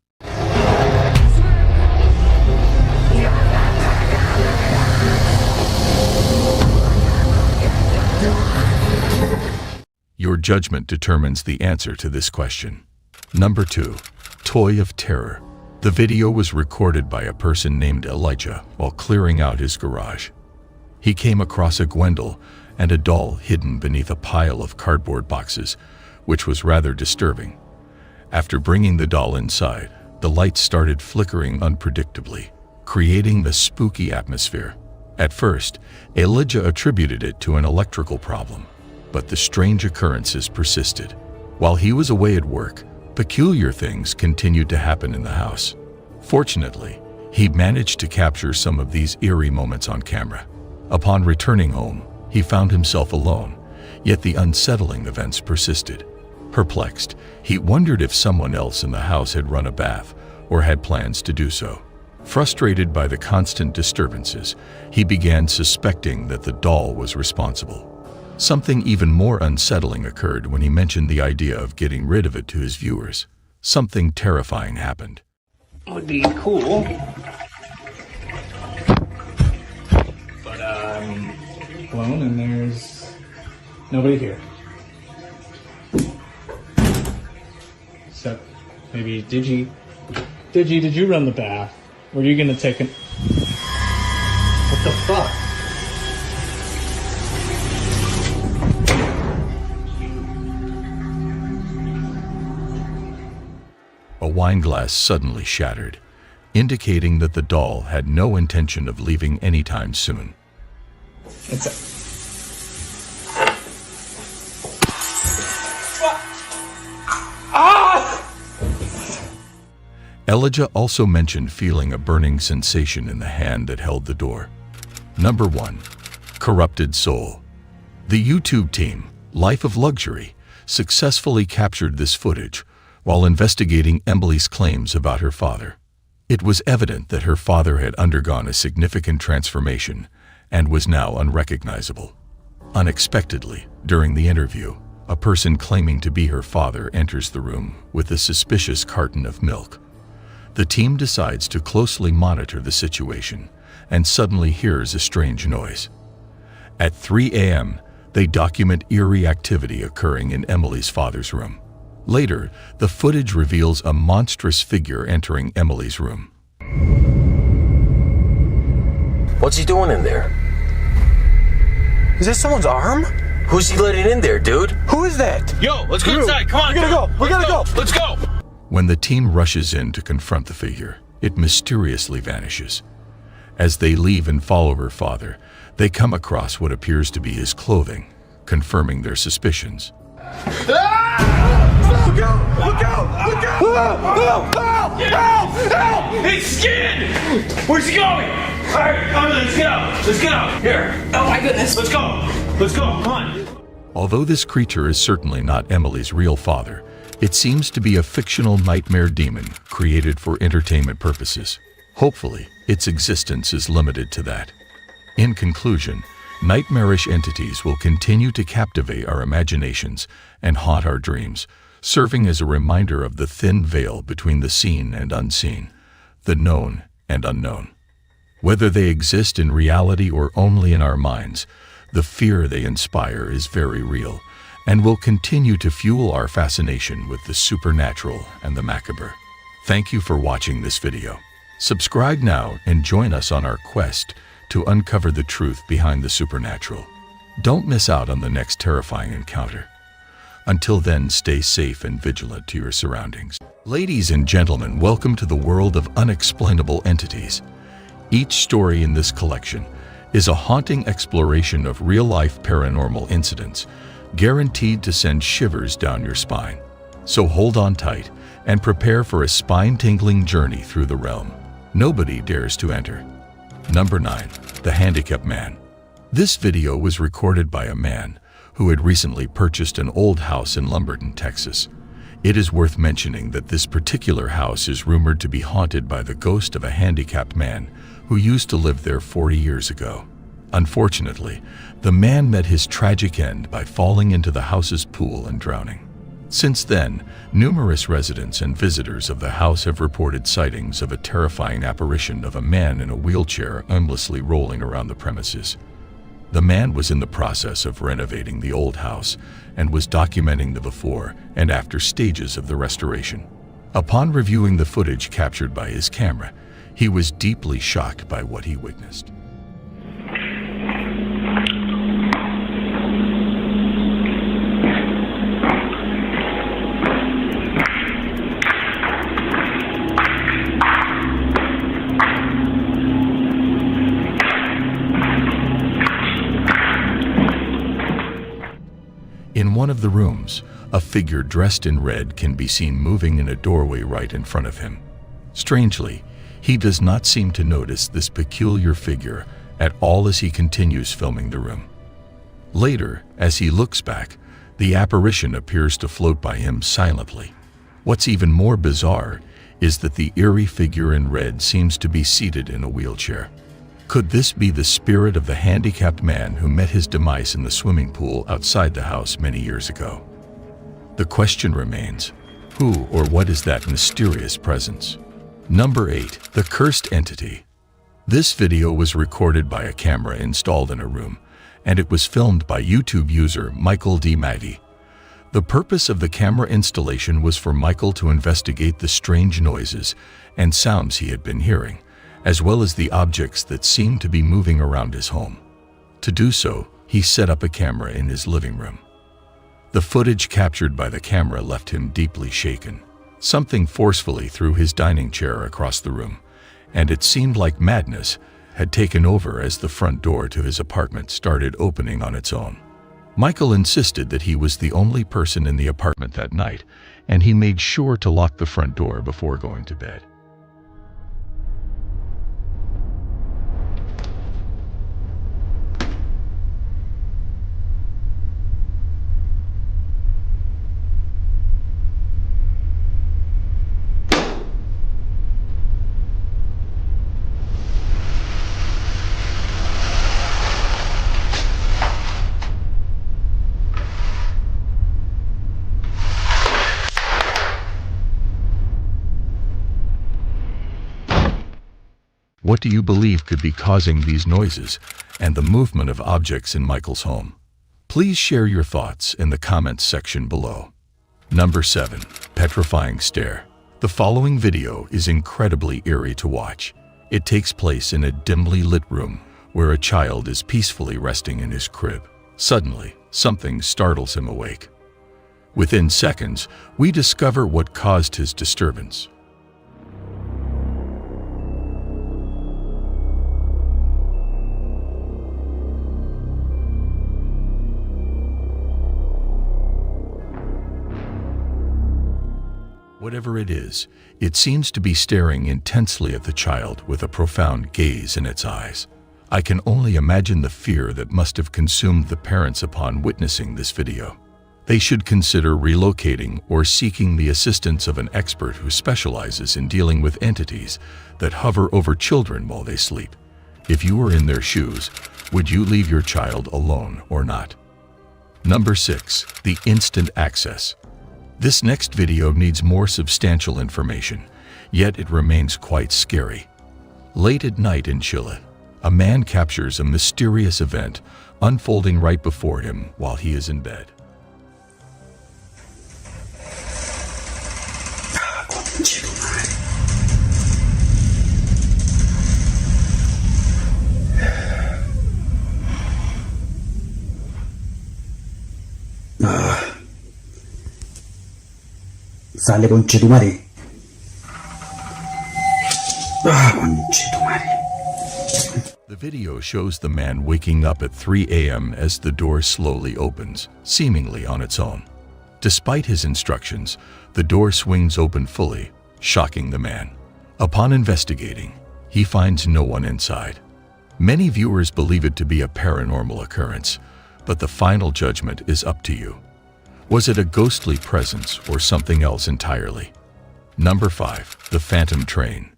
Your judgment determines the answer to this question. Number 2. Toy of Terror. The video was recorded by a person named Elijah while clearing out his garage. He came across a Gwendol and a doll hidden beneath a pile of cardboard boxes, which was rather disturbing. After bringing the doll inside, the lights started flickering unpredictably, creating a spooky atmosphere. At first, Elijah attributed it to an electrical problem, but the strange occurrences persisted. While he was away at work, peculiar things continued to happen in the house. Fortunately, he managed to capture some of these eerie moments on camera. Upon returning home, he found himself alone, yet the unsettling events persisted. Perplexed, he wondered if someone else in the house had run a bath or had plans to do so. Frustrated by the constant disturbances, he began suspecting that the doll was responsible. Something even more unsettling occurred when he mentioned the idea of getting rid of it to his viewers. Something terrifying happened. Would be cool. But I'm alone and there's nobody here. So maybe did you run the bath? Were you gonna take an what the fuck? A wine glass suddenly shattered, indicating that the doll had no intention of leaving anytime soon. Elijah also mentioned feeling a burning sensation in the hand that held the door. Number 1. Corrupted Soul. The YouTube team, Life of Luxury, successfully captured this footage while investigating Emily's claims about her father. It was evident that her father had undergone a significant transformation and was now unrecognizable. Unexpectedly, during the interview, a person claiming to be her father enters the room with a suspicious carton of milk. The team decides to closely monitor the situation and suddenly hears a strange noise. At 3 a.m., they document eerie activity occurring in Emily's father's room. Later, the footage reveals a monstrous figure entering Emily's room. What's he doing in there? Is that someone's arm? Who's he letting in there, dude? Who is that? Yo, let's go inside. Come on. We gotta go. We gotta go. Let's go. When the team rushes in to confront the figure, it mysteriously vanishes. As they leave and follow her father, they come across what appears to be his clothing, confirming their suspicions. Look out! Look out! Look out! Help! Help! Help! Help! He's skinned! Where's he going? All right, come on, let's get out. Let's get out. Here. Oh my goodness. Let's go. Let's go. Come on. Although this creature is certainly not Emily's real father, it seems to be a fictional nightmare demon created for entertainment purposes. Hopefully, its existence is limited to that. In conclusion, nightmarish entities will continue to captivate our imaginations and haunt our dreams, serving as a reminder of the thin veil between the seen and unseen, the known and unknown. Whether they exist in reality or only in our minds, the fear they inspire is very real and will continue to fuel our fascination with the supernatural and the macabre. Thank you for watching this video. Subscribe now and join us on our quest to uncover the truth behind the supernatural. Don't miss out on the next terrifying encounter. Until then, stay safe and vigilant to your surroundings. Ladies and gentlemen, welcome to the world of unexplainable entities. Each story in this collection is a haunting exploration of real-life paranormal incidents, guaranteed to send shivers down your spine. So hold on tight and prepare for a spine-tingling journey through the realm nobody dares to enter. Number 9. The Handicapped Man. This video was recorded by a man who had recently purchased an old house in Lumberton, Texas. It is worth mentioning that this particular house is rumored to be haunted by the ghost of a handicapped man who used to live there 40 years ago. Unfortunately, the man met his tragic end by falling into the house's pool and drowning. Since then, numerous residents and visitors of the house have reported sightings of a terrifying apparition of a man in a wheelchair aimlessly rolling around the premises. The man was in the process of renovating the old house and was documenting the before and after stages of the restoration. Upon reviewing the footage captured by his camera, he was deeply shocked by what he witnessed. In one of the rooms, a figure dressed in red can be seen moving in a doorway right in front of him. Strangely, he does not seem to notice this peculiar figure at all as he continues filming the room. Later, as he looks back, the apparition appears to float by him silently. What's even more bizarre is that the eerie figure in red seems to be seated in a wheelchair. Could this be the spirit of the handicapped man who met his demise in the swimming pool outside the house many years ago? The question remains, who or what is that mysterious presence? Number 8. The Cursed Entity. This video was recorded by a camera installed in a room, and it was filmed by YouTube user Michael D. Maddy. The purpose of the camera installation was for Michael to investigate the strange noises and sounds he had been hearing, as well as the objects that seemed to be moving around his home. To do so, he set up a camera in his living room. The footage captured by the camera left him deeply shaken. Something forcefully threw his dining chair across the room, and it seemed like madness had taken over as the front door to his apartment started opening on its own. Michael insisted that he was the only person in the apartment that night, and he made sure to lock the front door before going to bed. What do you believe could be causing these noises and the movement of objects in Michael's home? Please share your thoughts in the comments section below. Number 7. Petrifying Stare. The following video is incredibly eerie to watch. It takes place in a dimly lit room where a child is peacefully resting in his crib. Suddenly, something startles him awake. Within seconds, we discover what caused his disturbance. Whatever it is, it seems to be staring intensely at the child with a profound gaze in its eyes. I can only imagine the fear that must have consumed the parents upon witnessing this video. They should consider relocating or seeking the assistance of an expert who specializes in dealing with entities that hover over children while they sleep. If you were in their shoes, would you leave your child alone or not? Number 6. The instant access. This next video needs more substantial information, yet it remains quite scary. Late at night in Chile, a man captures a mysterious event unfolding right before him while he is in bed. Sale conchetumare. Conchetumare. The video shows the man waking up at 3 a.m. as the door slowly opens, seemingly on its own. Despite his instructions, the door swings open fully, shocking the man. Upon investigating, he finds no one inside. Many viewers believe it to be a paranormal occurrence, but the final judgment is up to you. Was it a ghostly presence or something else entirely? Number 5. The Phantom Train.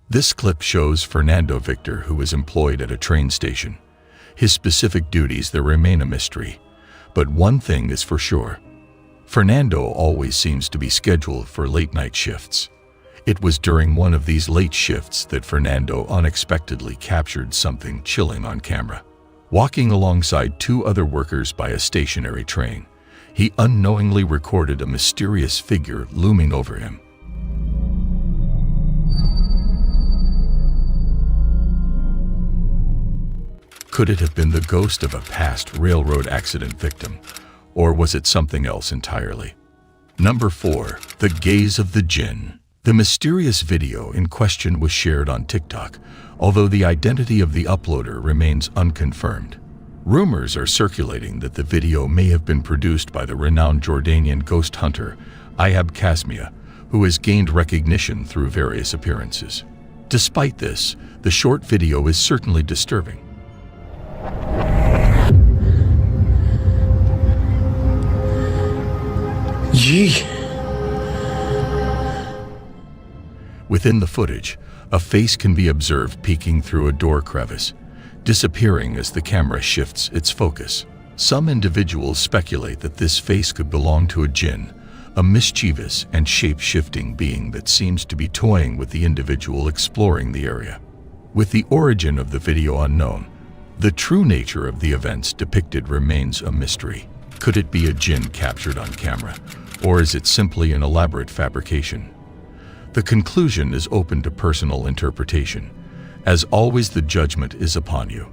This clip shows Fernando Victor, who is employed at a train station. His specific duties there remain a mystery, but one thing is for sure. Fernando always seems to be scheduled for late-night shifts. It was during one of these late shifts that Fernando unexpectedly captured something chilling on camera. Walking alongside 2 other workers by a stationary train, he unknowingly recorded a mysterious figure looming over him. Could it have been the ghost of a past railroad accident victim, or was it something else entirely? Number 4. The Gaze of the Jinn. The mysterious video in question was shared on TikTok, although the identity of the uploader remains unconfirmed. Rumors are circulating that the video may have been produced by the renowned Jordanian ghost hunter Ayab Kasmia, who has gained recognition through various appearances. Despite this, the short video is certainly disturbing. Within the footage, a face can be observed peeking through a door crevice, disappearing as the camera shifts its focus. Some individuals speculate that this face could belong to a jinn, a mischievous and shape-shifting being that seems to be toying with the individual exploring the area. With the origin of the video unknown, the true nature of the events depicted remains a mystery. Could it be a jinn captured on camera, or is it simply an elaborate fabrication? The conclusion is open to personal interpretation. As always, the judgment is upon you.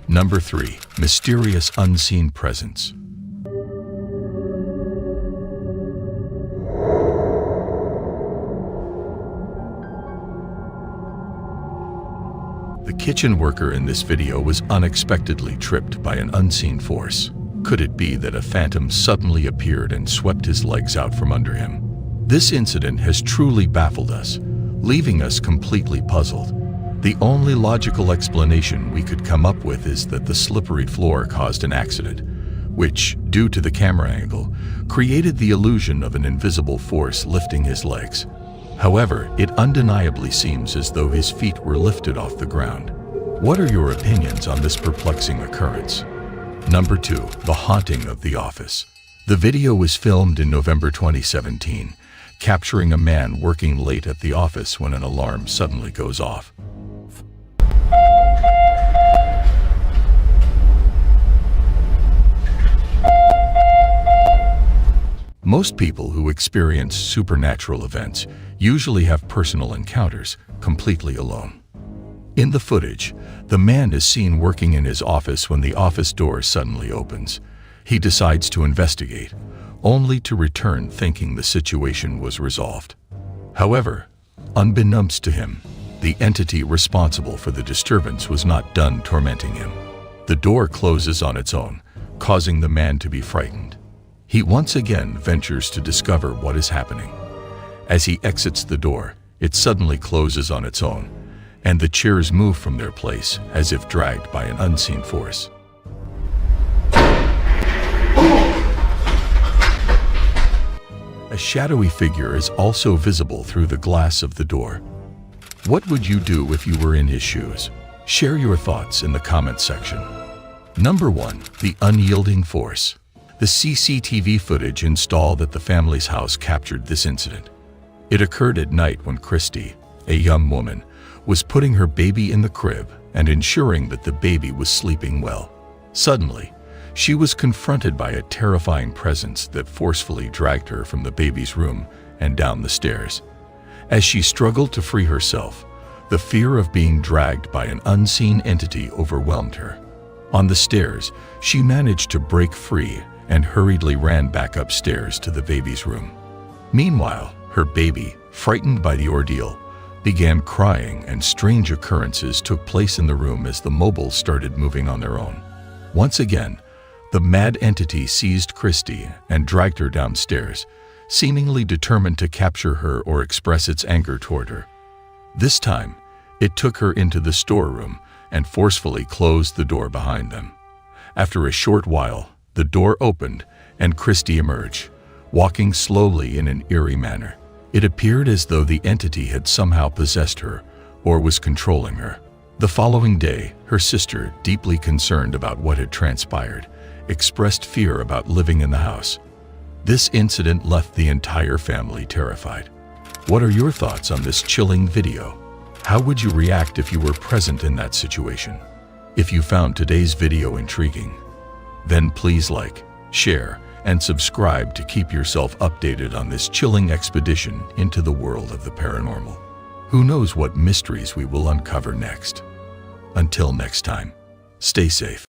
Number 3. Mysterious unseen presence. The kitchen worker in this video was unexpectedly tripped by an unseen force. Could it be that a phantom suddenly appeared and swept his legs out from under him? This incident has truly baffled us, leaving us completely puzzled. The only logical explanation we could come up with is that the slippery floor caused an accident, which, due to the camera angle, created the illusion of an invisible force lifting his legs. However, it undeniably seems as though his feet were lifted off the ground. What are your opinions on this perplexing occurrence? Number 2. The Haunting of the Office. The video was filmed in November 2017, capturing a man working late at the office when an alarm suddenly goes off. Most people who experience supernatural events usually have personal encounters completely alone. In the footage, the man is seen working in his office when the office door suddenly opens. He decides to investigate, only to return thinking the situation was resolved. However, unbeknownst to him, the entity responsible for the disturbance was not done tormenting him. The door closes on its own, causing the man to be frightened. He once again ventures to discover what is happening. As he exits the door, it suddenly closes on its own, and the chairs move from their place as if dragged by an unseen force. A shadowy figure is also visible through the glass of the door. What would you do if you were in his shoes? Share your thoughts in the comment section. Number 1. The unyielding force. The CCTV footage installed at the family's house captured this incident. It occurred at night when Christy, a young woman, was putting her baby in the crib and ensuring that the baby was sleeping well. Suddenly, she was confronted by a terrifying presence that forcefully dragged her from the baby's room and down the stairs. As she struggled to free herself, the fear of being dragged by an unseen entity overwhelmed her. On the stairs, she managed to break free and hurriedly ran back upstairs to the baby's room. Meanwhile, her baby, frightened by the ordeal, began crying, and strange occurrences took place in the room as the mobiles started moving on their own. Once again, the mad entity seized Christy and dragged her downstairs, seemingly determined to capture her or express its anger toward her. This time, it took her into the storeroom and forcefully closed the door behind them. After a short while, the door opened and Christy emerged, walking slowly in an eerie manner. It appeared as though the entity had somehow possessed her or was controlling her. The following day, her sister, deeply concerned about what had transpired, expressed fear about living in the house. This incident left the entire family terrified. What are your thoughts on this chilling video? How would you react if you were present in that situation? If you found today's video intriguing, then please like, share, and subscribe to keep yourself updated on this chilling expedition into the world of the paranormal. Who knows what mysteries we will uncover next? Until next time, stay safe.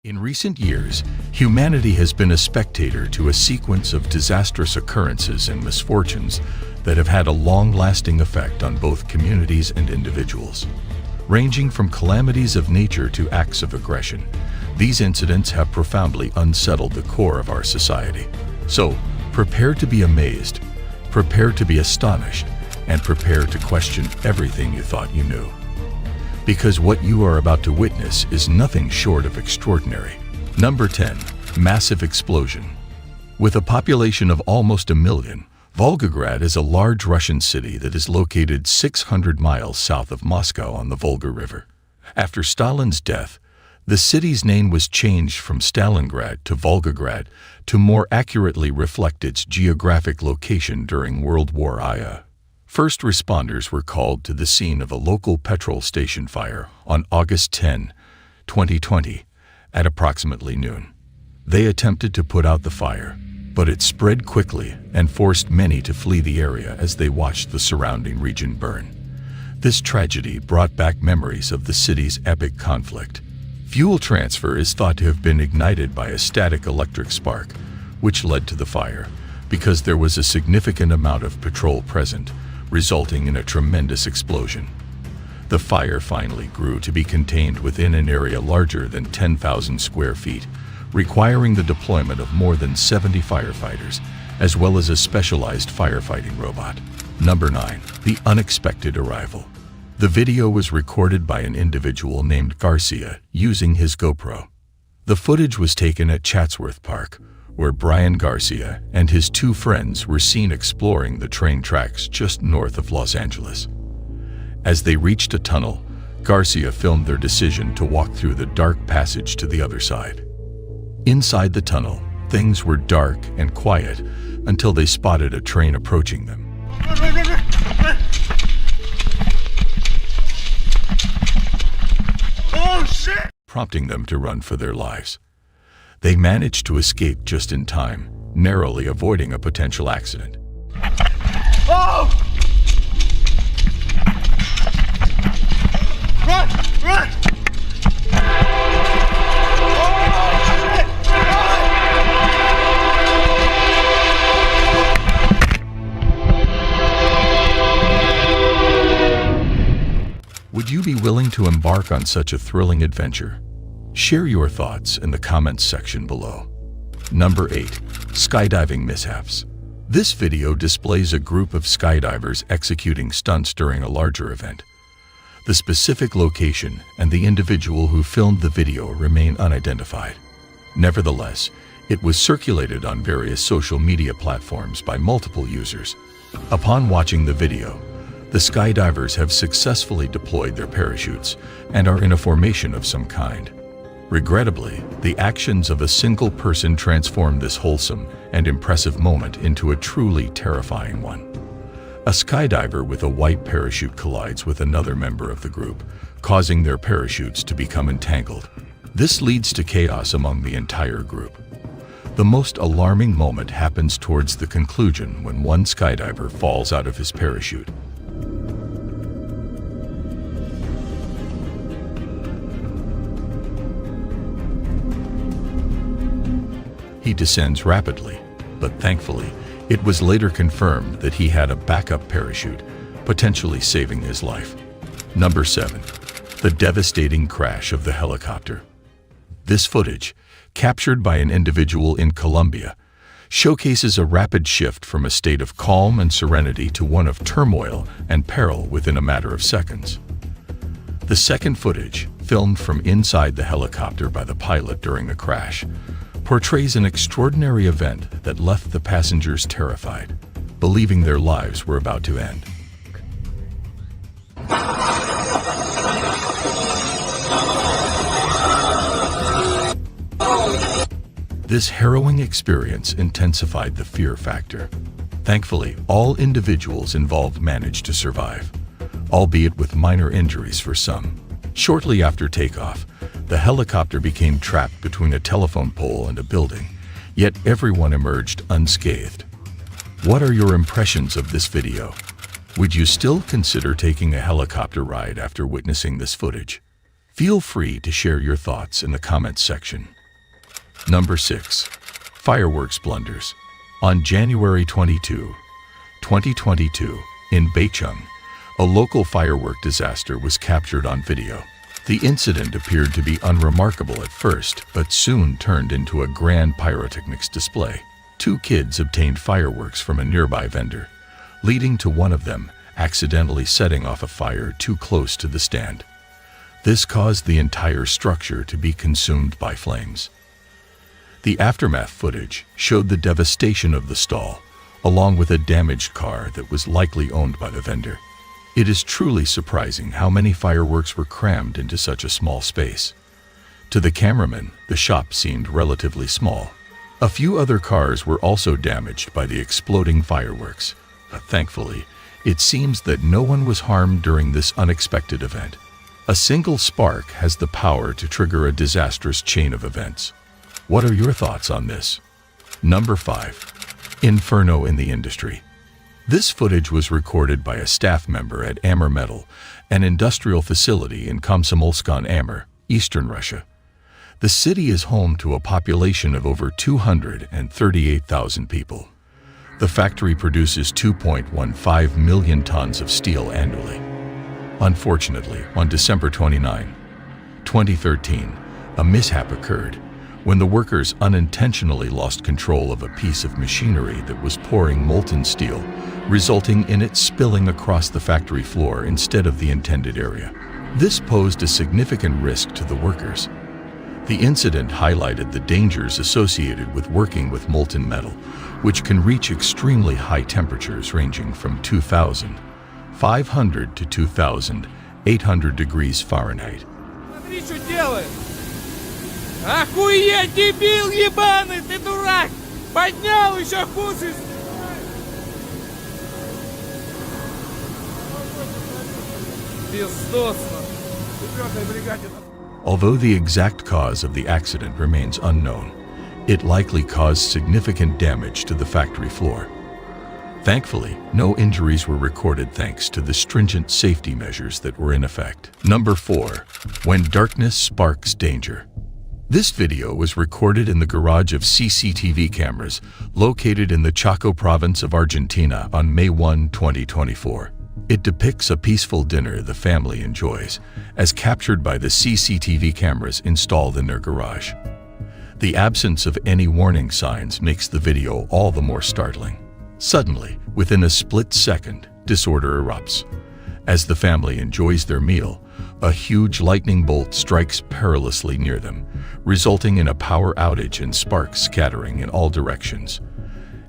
In recent years, humanity has been a spectator to a sequence of disastrous occurrences and misfortunes that have had a long-lasting effect on both communities and individuals. Ranging from calamities of nature to acts of aggression, these incidents have profoundly unsettled the core of our society. So, prepare to be amazed, prepare to be astonished, and prepare to question everything you thought you knew. Because what you are about to witness is nothing short of extraordinary. Number 10. Massive explosion. With a population of almost 1 million, Volgograd is a large Russian city that is located 600 miles south of Moscow on the Volga River. After Stalin's death, the city's name was changed from Stalingrad to Volgograd to more accurately reflect its geographic location during World War I. First responders were called to the scene of a local petrol station fire on August 10, 2020, at approximately noon. They attempted to put out the fire, but it spread quickly and forced many to flee the area as they watched the surrounding region burn. This tragedy brought back memories of the city's epic conflict. Fuel transfer is thought to have been ignited by a static electric spark, which led to the fire, because there was a significant amount of petrol present, resulting in a tremendous explosion. The fire finally grew to be contained within an area larger than 10,000 square feet, requiring the deployment of more than 70 firefighters, as well as a specialized firefighting robot. Number 9. The unexpected arrival. The video was recorded by an individual named Garcia using his GoPro. The footage was taken at Chatsworth Park, where Brian Garcia and his 2 friends were seen exploring the train tracks just north of Los Angeles. As they reached a tunnel, Garcia filmed their decision to walk through the dark passage to the other side. Inside the tunnel, things were dark and quiet until they spotted a train approaching them. Oh shit! Prompting them to run for their lives. They managed to escape just in time, narrowly avoiding a potential accident. Oh! Run! Run! Would you be willing to embark on such a thrilling adventure? Share your thoughts in the comments section below. Number 8. Skydiving mishaps. This video displays a group of skydivers executing stunts during a larger event. The specific location and the individual who filmed the video remain unidentified. Nevertheless, it was circulated on various social media platforms by multiple users. Upon watching the video, the skydivers have successfully deployed their parachutes and are in a formation of some kind. Regrettably, the actions of a single person transformed this wholesome and impressive moment into a truly terrifying one. A skydiver with a white parachute collides with another member of the group, causing their parachutes to become entangled. This leads to chaos among the entire group. The most alarming moment happens towards the conclusion when one skydiver falls out of his parachute. He descends rapidly, but thankfully, it was later confirmed that he had a backup parachute, potentially saving his life. Number 7. The devastating crash of the helicopter. This footage, captured by an individual in Colombia, showcases a rapid shift from a state of calm and serenity to one of turmoil and peril within a matter of seconds. The second footage, filmed from inside the helicopter by the pilot during the crash, portrays an extraordinary event that left the passengers terrified, believing their lives were about to end. This harrowing experience intensified the fear factor. Thankfully, all individuals involved managed to survive, albeit with minor injuries for some. Shortly after takeoff, the helicopter became trapped between a telephone pole and a building, yet everyone emerged unscathed. What are your impressions of this video? Would you still consider taking a helicopter ride after witnessing this footage? Feel free to share your thoughts in the comments section. Number 6. Fireworks blunders. On January 22, 2022, in Beicheng, a local firework disaster was captured on video. The incident appeared to be unremarkable at first, but soon turned into a grand pyrotechnics display. 2 kids obtained fireworks from a nearby vendor, leading to one of them accidentally setting off a fire too close to the stand. This caused the entire structure to be consumed by flames. The aftermath footage showed the devastation of the stall, along with a damaged car that was likely owned by the vendor. It is truly surprising how many fireworks were crammed into such a small space. To the cameraman, the shop seemed relatively small. A few other cars were also damaged by the exploding fireworks, but thankfully, it seems that no one was harmed during this unexpected event. A single spark has the power to trigger a disastrous chain of events. What are your thoughts on this? Number 5. Inferno in the industry. This footage was recorded by a staff member at Amur Metal, an industrial facility in Komsomolsk-on-Amur, eastern Russia. The city is home to a population of over 238,000 people. The factory produces 2.15 million tons of steel annually. Unfortunately, on December 29, 2013, a mishap occurred when the workers unintentionally lost control of a piece of machinery that was pouring molten steel, resulting in it spilling across the factory floor instead of the intended area. This posed a significant risk to the workers. The incident highlighted the dangers associated with working with molten metal, which can reach extremely high temperatures ranging from 2,500 to 2,800 degrees Fahrenheit. Смотри, что делает! Охуеть, дебил ебаный, ты дурак! Поднял еще хуже! Пиздосно! Четвертая бригаде. Although the exact cause of the accident remains unknown, it likely caused significant damage to the factory floor. Thankfully, no injuries were recorded thanks to the stringent safety measures that were in effect. Number 4. When darkness sparks danger. This video was recorded in the garage of CCTV cameras located in the Chaco province of Argentina on May 1, 2024. It depicts a peaceful dinner the family enjoys, as captured by the CCTV cameras installed in their garage. The absence of any warning signs makes the video all the more startling. Suddenly, within a split second, disorder erupts. As the family enjoys their meal, a huge lightning bolt strikes perilously near them, resulting in a power outage and sparks scattering in all directions.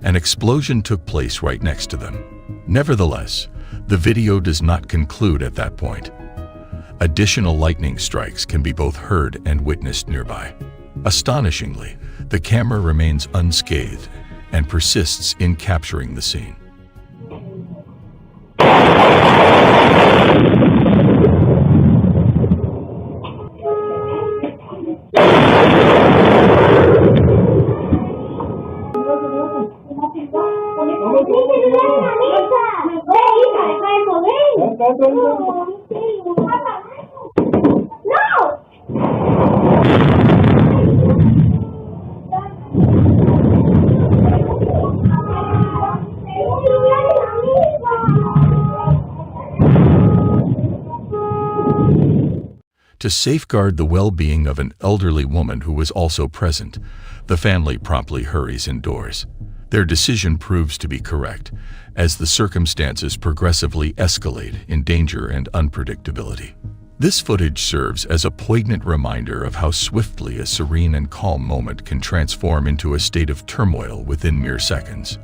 An explosion took place right next to them. Nevertheless, the video does not conclude at that point. Additional lightning strikes can be both heard and witnessed nearby. Astonishingly, the camera remains unscathed and persists in capturing the scene. To safeguard the well-being of an elderly woman who was also present, the family promptly hurries indoors. Their decision proves to be correct, as the circumstances progressively escalate in danger and unpredictability. This footage serves as a poignant reminder of how swiftly a serene and calm moment can transform into a state of turmoil within mere seconds.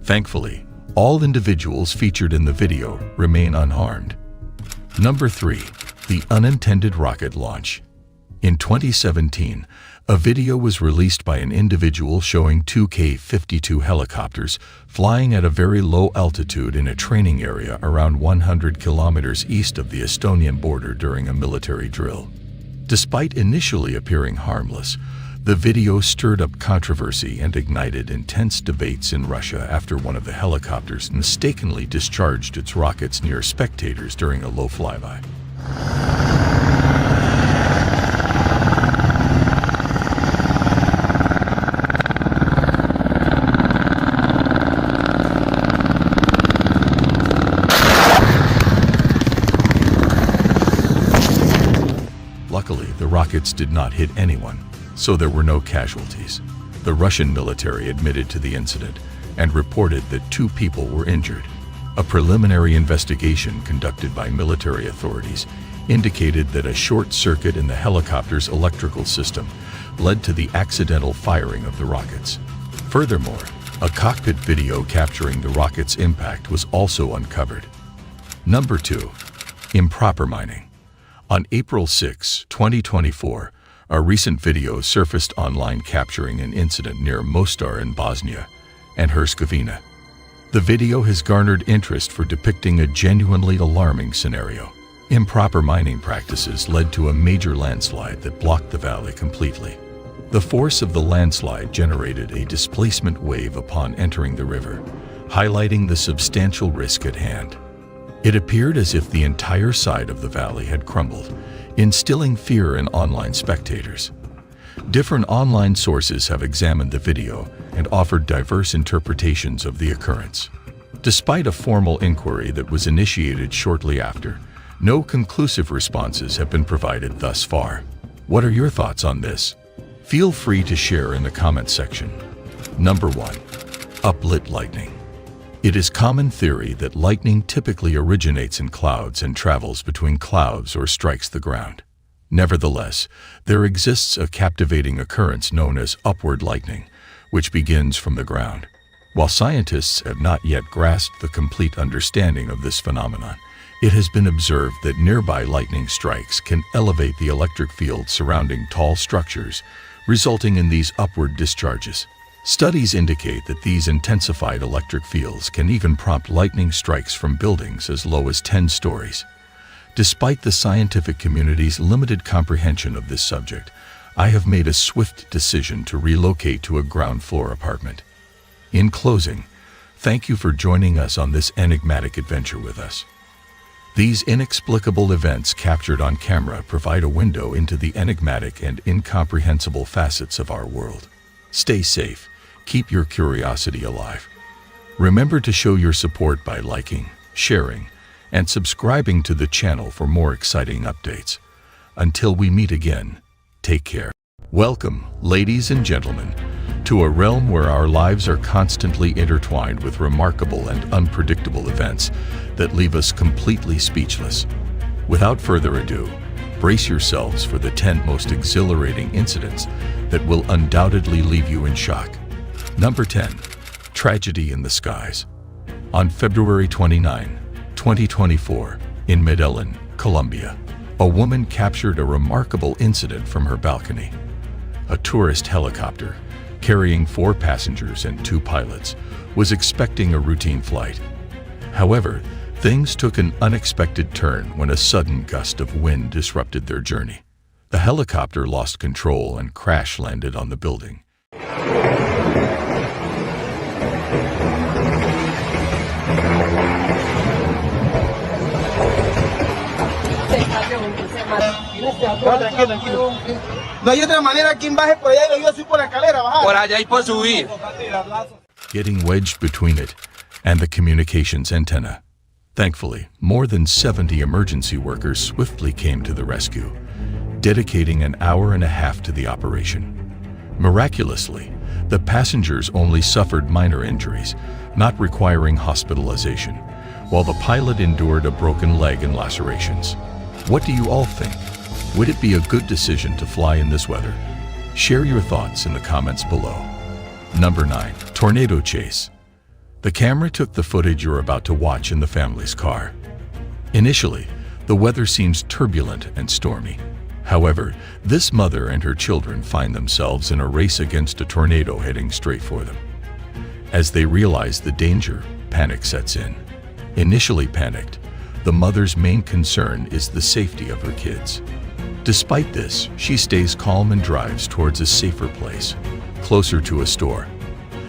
Thankfully, all individuals featured in the video remain unharmed. Number 3. The unintended rocket launch. In 2017, a video was released by an individual showing two K-52 helicopters flying at a very low altitude in a training area around 100 kilometers east of the Estonian border during a military drill. Despite initially appearing harmless, the video stirred up controversy and ignited intense debates in Russia after one of the helicopters mistakenly discharged its rockets near spectators during a low flyby. rockets did not hit anyone, so there were no casualties. The Russian military admitted to the incident and reported that 2 people were injured. A preliminary investigation conducted by military authorities indicated that a short circuit in the helicopter's electrical system led to the accidental firing of the rockets. Furthermore, a cockpit video capturing the rocket's impact was also uncovered. Number 2. Improper mining. On April 6, 2024, a recent video surfaced online capturing an incident near Mostar in Bosnia and Herzegovina. The video has garnered interest for depicting a genuinely alarming scenario. Improper mining practices led to a major landslide that blocked the valley completely. The force of the landslide generated a displacement wave upon entering the river, highlighting the substantial risk at hand. It appeared as if the entire side of the valley had crumbled, instilling fear in online spectators. Different online sources have examined the video and offered diverse interpretations of the occurrence. Despite a formal inquiry that was initiated shortly after, no conclusive responses have been provided thus far. What are your thoughts on this? Feel free to share in the comment section. Number 1. Uplit lightning. It is common theory that lightning typically originates in clouds and travels between clouds or strikes the ground. Nevertheless, there exists a captivating occurrence known as upward lightning, which begins from the ground. While scientists have not yet grasped the complete understanding of this phenomenon, it has been observed that nearby lightning strikes can elevate the electric field surrounding tall structures, resulting in these upward discharges. Studies indicate that these intensified electric fields can even prompt lightning strikes from buildings as low as 10 stories. Despite the scientific community's limited comprehension of this subject, I have made a swift decision to relocate to a ground floor apartment. In closing, thank you for joining us on this enigmatic adventure with us. These inexplicable events captured on camera provide a window into the enigmatic and incomprehensible facets of our world. Stay safe, keep your curiosity alive. Remember to show your support by liking, sharing, and subscribing to the channel for more exciting updates. Until we meet again, take care. Welcome, ladies and gentlemen, to a realm where our lives are constantly intertwined with remarkable and unpredictable events that leave us completely speechless. Without further ado, brace yourselves for the 10 most exhilarating incidents that will undoubtedly leave you in shock. Number 10. Tragedy in the skies. On February 29, 2024, in Medellin, Colombia, a woman captured a remarkable incident from her balcony. A tourist helicopter, carrying 4 passengers and 2 pilots, was expecting a routine flight. However, things took an unexpected turn when a sudden gust of wind disrupted their journey. The helicopter lost control and crash-landed on the building. No hay otra manera, quien baje por allá y yo soy por la escalera, bajar. Por allá y por subir. Getting wedged between it and the communications antenna. Thankfully, more than 70 emergency workers swiftly came to the rescue, dedicating an hour and a half to the operation. Miraculously, the passengers only suffered minor injuries, not requiring hospitalization, while the pilot endured a broken leg and lacerations. What do you all think? Would it be a good decision to fly in this weather? Share your thoughts in the comments below. Number 9. Tornado chase. The camera took the footage you're about to watch in the family's car. Initially, the weather seems turbulent and stormy. However, this mother and her children find themselves in a race against a tornado heading straight for them. As they realize the danger, panic sets in. Initially panicked, the mother's main concern is the safety of her kids. Despite this, she stays calm and drives towards a safer place, closer to a store.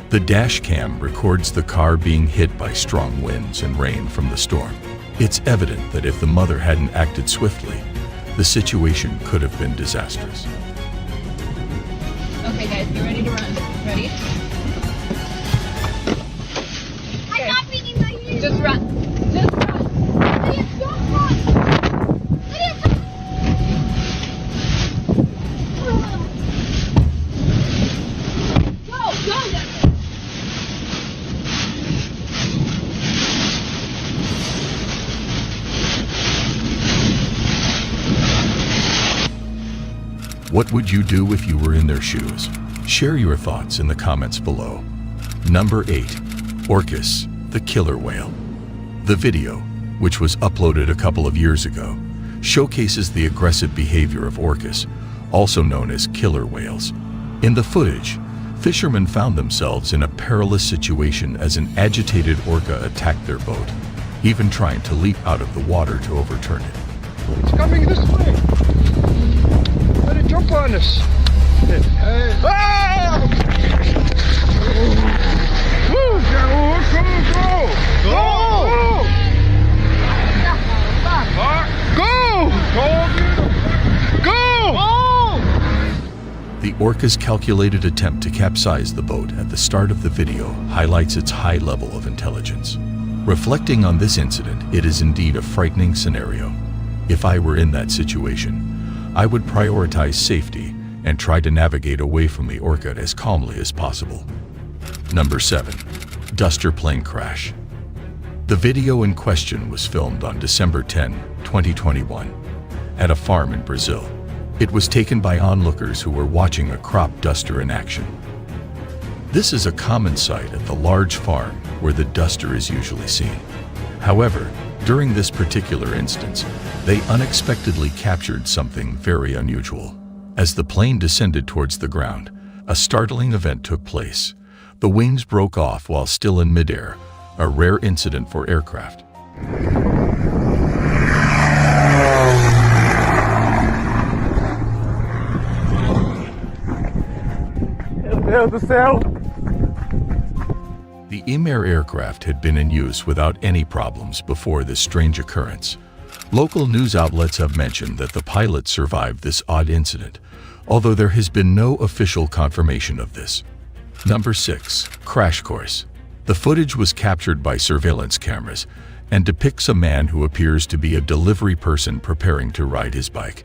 The dash cam records the car being hit by strong winds and rain from the storm. It's evident that if the mother hadn't acted swiftly, the situation could have been disastrous. Okay guys, get ready to run. Ready? Okay. I'm not beating my ears. Just run. Just run. Lydia, don't run. Lydia, don't. What would you do if you were in their shoes? Share your thoughts in the comments below. Number 8. Orcas, the killer whale. The video, which was uploaded a couple of years ago, showcases the aggressive behavior of orcas, also known as killer whales. In the footage, fishermen found themselves in a perilous situation as an agitated orca attacked their boat, even trying to leap out of the water to overturn it. It's coming this way. Let it jump on us. Ah! Go! The orca's calculated attempt to capsize the boat at the start of the video highlights its high level of intelligence. Reflecting on this incident, it is indeed a frightening scenario. If I were in that situation, I would prioritize safety and try to navigate away from the orca as calmly as possible. Number 7. Duster plane crash. The video in question was filmed on December 10, 2021, at a farm in Brazil. It was taken by onlookers who were watching a crop duster in action. This is a common sight at the large farm where the duster is usually seen. However, during this particular instance, they unexpectedly captured something very unusual. As the plane descended towards the ground, a startling event took place. The wings broke off while still in midair, a rare incident for aircraft. The Emir aircraft had been in use without any problems before this strange occurrence. Local news outlets have mentioned that the pilot survived this odd incident, although there has been no official confirmation of this. Number 6. Crash course. The footage was captured by surveillance cameras and depicts a man who appears to be a delivery person preparing to ride his bike.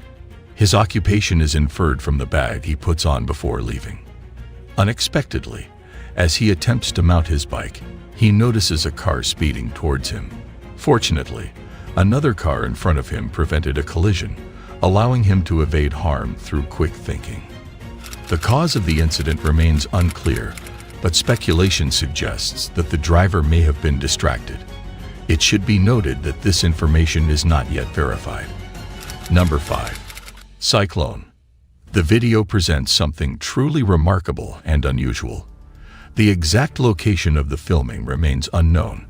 His occupation is inferred from the bag he puts on before leaving. Unexpectedly, as he attempts to mount his bike, he notices a car speeding towards him. Fortunately, another car in front of him prevented a collision, allowing him to evade harm through quick thinking. The cause of the incident remains unclear, but speculation suggests that the driver may have been distracted. It should be noted that this information is not yet verified. Number 5. Cyclone. The video presents something truly remarkable and unusual. The exact location of the filming remains unknown,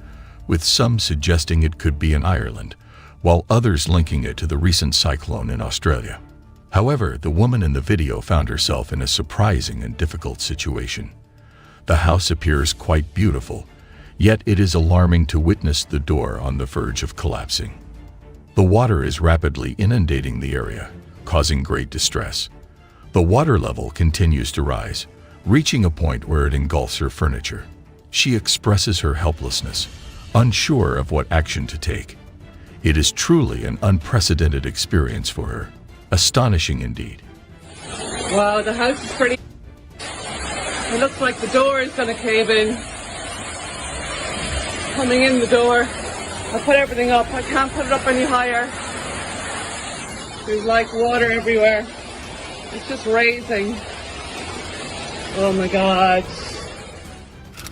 with some suggesting it could be in Ireland, while others linking it to the recent cyclone in Australia. However, the woman in the video found herself in a surprising and difficult situation. The house appears quite beautiful, yet it is alarming to witness the door on the verge of collapsing. The water is rapidly inundating the area, causing great distress. The water level continues to rise, reaching a point where it engulfs her furniture. She expresses her helplessness, unsure of what action to take. It is truly an unprecedented experience for her. Astonishing indeed. Wow, the house is pretty... It looks like the door is going to cave in. Coming in the door. I put everything up. I can't put it up any higher. There's like water everywhere. It's just raising. Oh my God.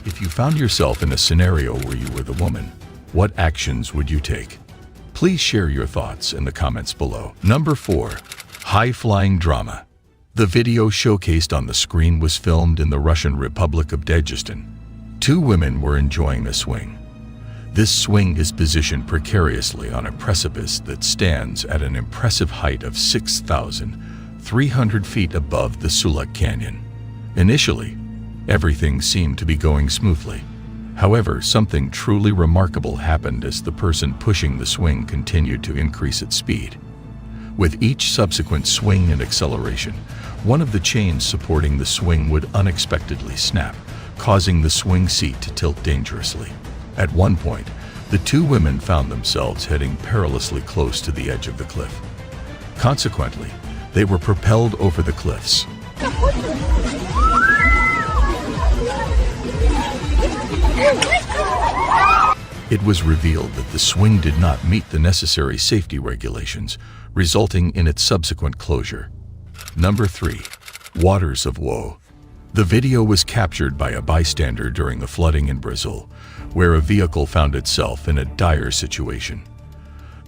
If you found yourself in a scenario where you were the woman, what actions would you take? Please share your thoughts in the comments below. Number 4. High-flying drama. The video showcased on the screen was filmed in the Russian Republic of Dagestan. 2 women were enjoying a swing. This swing is positioned precariously on a precipice that stands at an impressive height of 6,300 feet above the Sulak Canyon. Initially, everything seemed to be going smoothly. However, something truly remarkable happened as the person pushing the swing continued to increase its speed. With each subsequent swing and acceleration, one of the chains supporting the swing would unexpectedly snap, causing the swing seat to tilt dangerously. At one point, the 2 women found themselves heading perilously close to the edge of the cliff. Consequently, they were propelled over the cliffs. It was revealed that the swing did not meet the necessary safety regulations, resulting in its subsequent closure. Number 3. Waters of Woe. The video was captured by a bystander during the flooding in Brazil, where a vehicle found itself in a dire situation.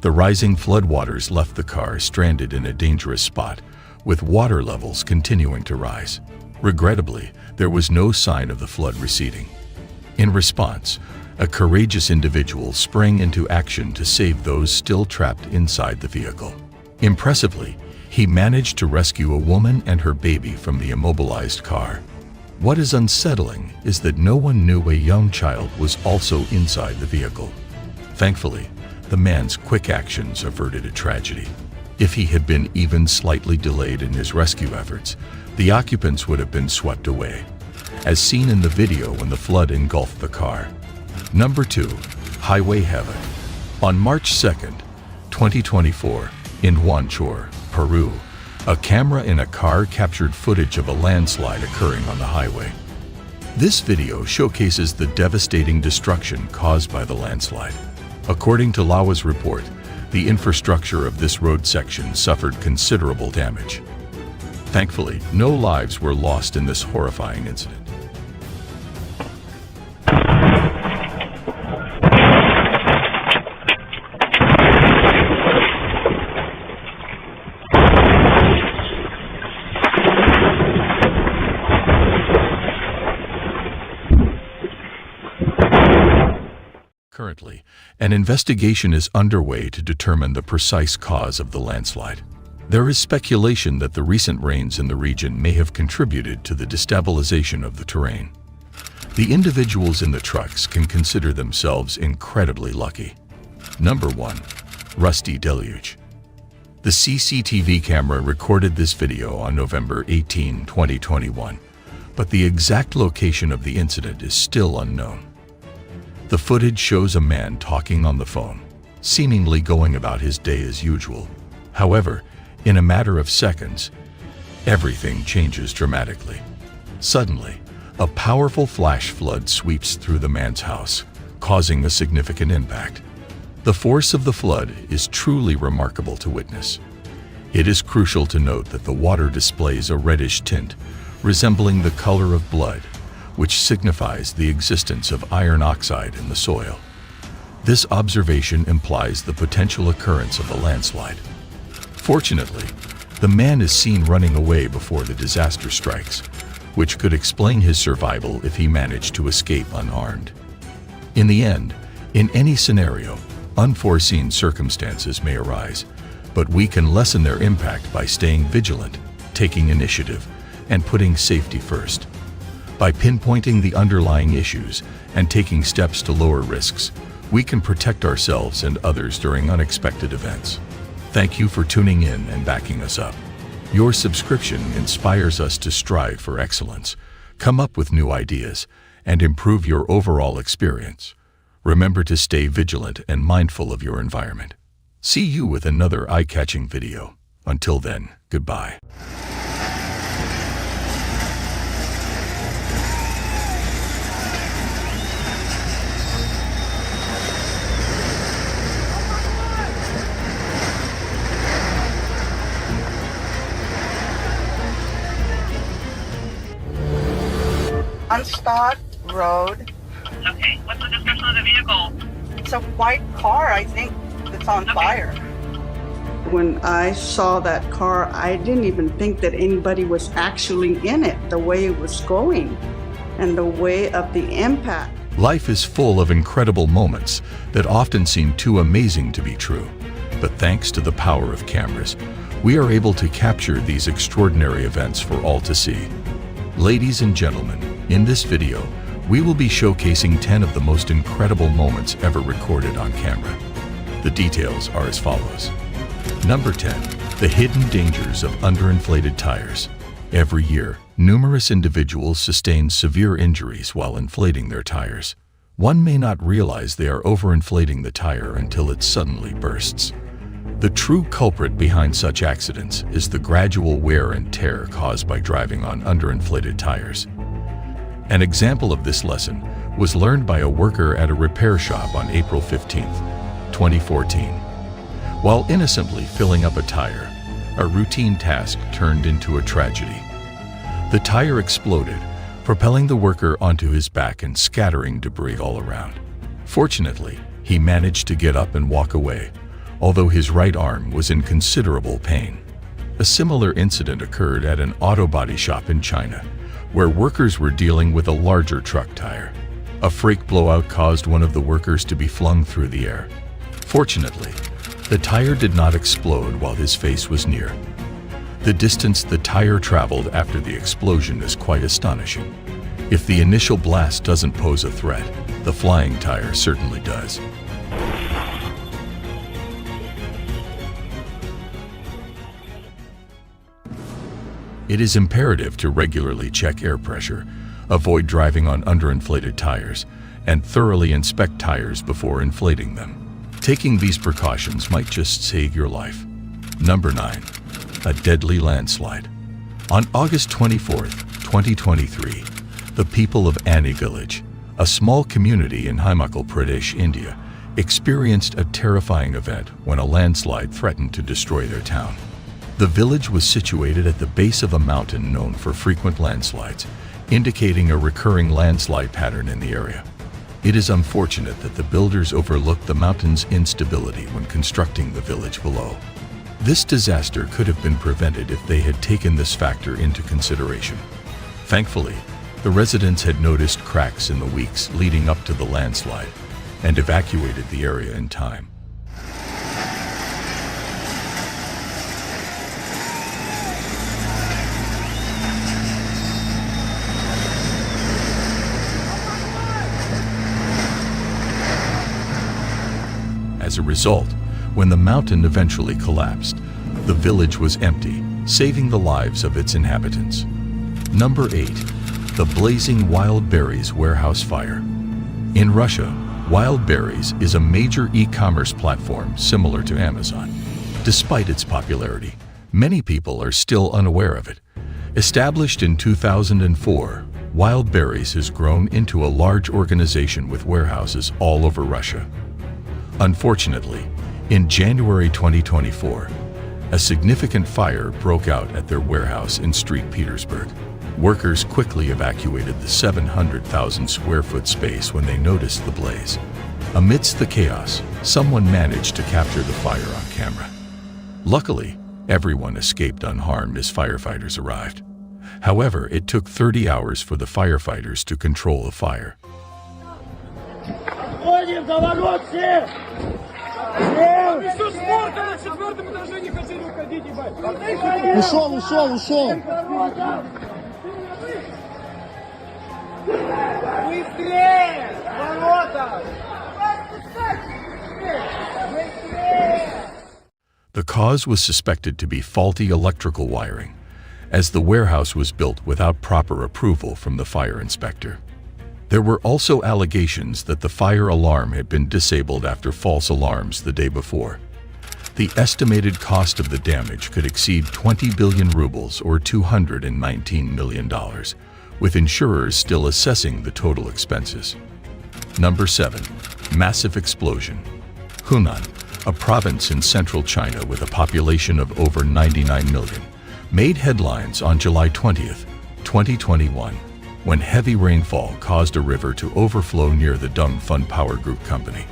The rising floodwaters left the car stranded in a dangerous spot, with water levels continuing to rise. Regrettably, there was no sign of the flood receding. In response, a courageous individual sprang into action to save those still trapped inside the vehicle. Impressively, he managed to rescue a woman and her baby from the immobilized car. What is unsettling is that no one knew a young child was also inside the vehicle. Thankfully, the man's quick actions averted a tragedy. If he had been even slightly delayed in his rescue efforts, the occupants would have been swept away, as seen in the video when the flood engulfed the car. Number 2. Highway Heaven. On March 2nd, 2024, in Huanchor, Peru, a camera in a car captured footage of a landslide occurring on the highway. This video showcases the devastating destruction caused by the landslide. According to Lawa's report, the infrastructure of this road section suffered considerable damage. Thankfully, no lives were lost in this horrifying incident. Currently, an investigation is underway to determine the precise cause of the landslide. There is speculation that the recent rains in the region may have contributed to the destabilization of the terrain. The individuals in the trucks can consider themselves incredibly lucky. Number 1. Rusty Deluge. The CCTV camera recorded this video on November 18, 2021, but the exact location of the incident is still unknown. The footage shows a man talking on the phone, seemingly going about his day as usual. However, in a matter of seconds, everything changes dramatically. Suddenly, a powerful flash flood sweeps through the man's house, causing a significant impact. The force of the flood is truly remarkable to witness. It is crucial to note that the water displays a reddish tint, resembling the color of blood, which signifies the existence of iron oxide in the soil. This observation implies the potential occurrence of a landslide. Fortunately, the man is seen running away before the disaster strikes, which could explain his survival if he managed to escape unharmed. In the end, in any scenario, unforeseen circumstances may arise, but we can lessen their impact by staying vigilant, taking initiative, and putting safety first. By pinpointing the underlying issues and taking steps to lower risks, we can protect ourselves and others during unexpected events. Thank you for tuning in and backing us up. Your subscription inspires us to strive for excellence, come up with new ideas, and improve your overall experience. Remember to stay vigilant and mindful of your environment. See you with another eye-catching video. Until then, goodbye. Unstopped road. Okay, what's the description of the vehicle? It's a white car, I think, that's on fire. When I saw that car, I didn't even think that anybody was actually in it, the way it was going and the way of the impact. Life is full of incredible moments that often seem too amazing to be true. But thanks to the power of cameras, we are able to capture these extraordinary events for all to see. Ladies and gentlemen, in this video, we will be showcasing 10 of the most incredible moments ever recorded on camera. The details are as follows. Number 10. The hidden dangers of underinflated tires. Every year, numerous individuals sustain severe injuries while inflating their tires. One may not realize they are overinflating the tire until it suddenly bursts. The true culprit behind such accidents is the gradual wear and tear caused by driving on underinflated tires. An example of this lesson was learned by a worker at a repair shop on April 15, 2014. While innocently filling up a tire, a routine task turned into a tragedy. The tire exploded, propelling the worker onto his back and scattering debris all around. Fortunately, he managed to get up and walk away, although his right arm was in considerable pain. A similar incident occurred at an auto body shop in China, where workers were dealing with a larger truck tire. A freak blowout caused one of the workers to be flung through the air. Fortunately, the tire did not explode while his face was near. The distance the tire traveled after the explosion is quite astonishing. If the initial blast doesn't pose a threat, the flying tire certainly does. It is imperative to regularly check air pressure, avoid driving on underinflated tires, and thoroughly inspect tires before inflating them. Taking these precautions might just save your life. Number 9. A deadly landslide. On August 24, 2023, the people of Ani village, a small community in Himachal Pradesh, India, experienced a terrifying event when a landslide threatened to destroy their town. The village was situated at the base of a mountain known for frequent landslides, indicating a recurring landslide pattern in the area. It is unfortunate that the builders overlooked the mountain's instability when constructing the village below. This disaster could have been prevented if they had taken this factor into consideration. Thankfully, the residents had noticed cracks in the weeks leading up to the landslide and evacuated the area in time. As a result, when the mountain eventually collapsed, the village was empty, saving the lives of its inhabitants. Number 8. The blazing wild berries warehouse fire. In Russia, Wild Berries is a major e-commerce platform similar to Amazon. Despite its popularity, many people are still unaware of it. Established in 2004, Wild Berries has grown into a large organization with warehouses all over Russia. Unfortunately, in January 2024, a significant fire broke out at their warehouse in St. Petersburg. Workers quickly evacuated the 700,000 square foot space when they noticed the blaze. Amidst the chaos, someone managed to capture the fire on camera. Luckily, everyone escaped unharmed as firefighters arrived. However, it took 30 hours for the firefighters to control the fire. The cause was suspected to be faulty electrical wiring, as the warehouse was built without proper approval from the fire inspector. There were also allegations that the fire alarm had been disabled after false alarms the day before. The estimated cost of the damage could exceed 20 billion rubles or $219 million, with insurers still assessing the total expenses. Number 7. Massive explosion. Hunan, a province in central China with a population of over 99 million, made headlines on July 20th, 2021, when heavy rainfall caused a river to overflow near the Dongfeng Power Group company.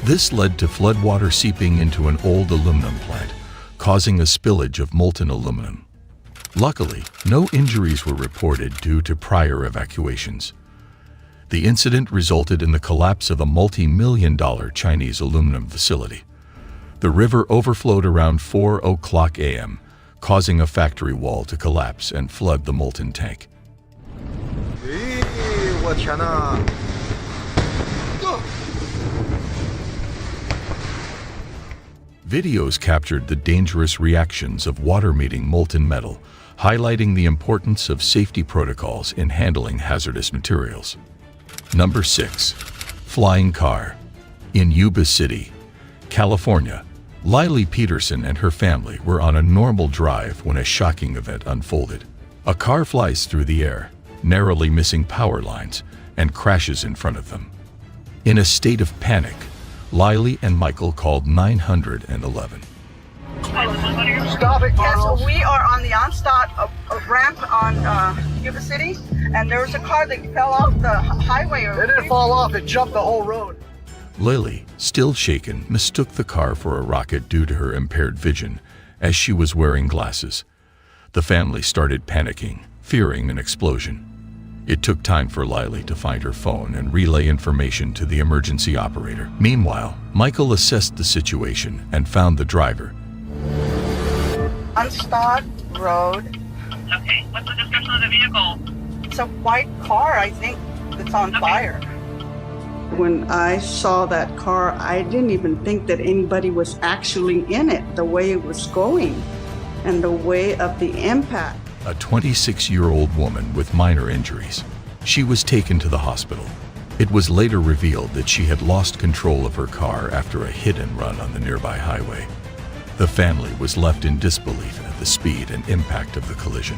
This led to floodwater seeping into an old aluminum plant, causing a spillage of molten aluminum. Luckily, no injuries were reported due to prior evacuations. The incident resulted in the collapse of a multi-million-dollar Chinese aluminum facility. The river overflowed around 4:00 a.m., causing a factory wall to collapse and flood the molten tank. Videos captured the dangerous reactions of water meeting molten metal, highlighting the importance of safety protocols in handling hazardous materials. Number 6. Flying car. In Yuba City, California, Lily Peterson and her family were on a normal drive when a shocking event unfolded. A car flies through the air, narrowly missing power lines, and crashes in front of them. In a state of panic, Lily and Michael called 911. Stop it. Yes, we are on the onstop ramp on Yuba City, and there was a car that fell off the highway. It didn't fall off, it jumped the whole road. Lily, still shaken, mistook the car for a rocket due to her impaired vision, as she was wearing glasses. The family started panicking, fearing an explosion. It took time for Lily to find her phone and relay information to the emergency operator. Meanwhile, Michael assessed the situation and found the driver. Unstart Road. Okay, what's the description of the vehicle? It's a white car, I think, that's on fire. When I saw that car, I didn't even think that anybody was actually in it, the way it was going and the way of the impact. A 26-year-old woman with minor injuries. She was taken to the hospital. It was later revealed that she had lost control of her car after a hit and run on the nearby highway. The family was left in disbelief at the speed and impact of the collision.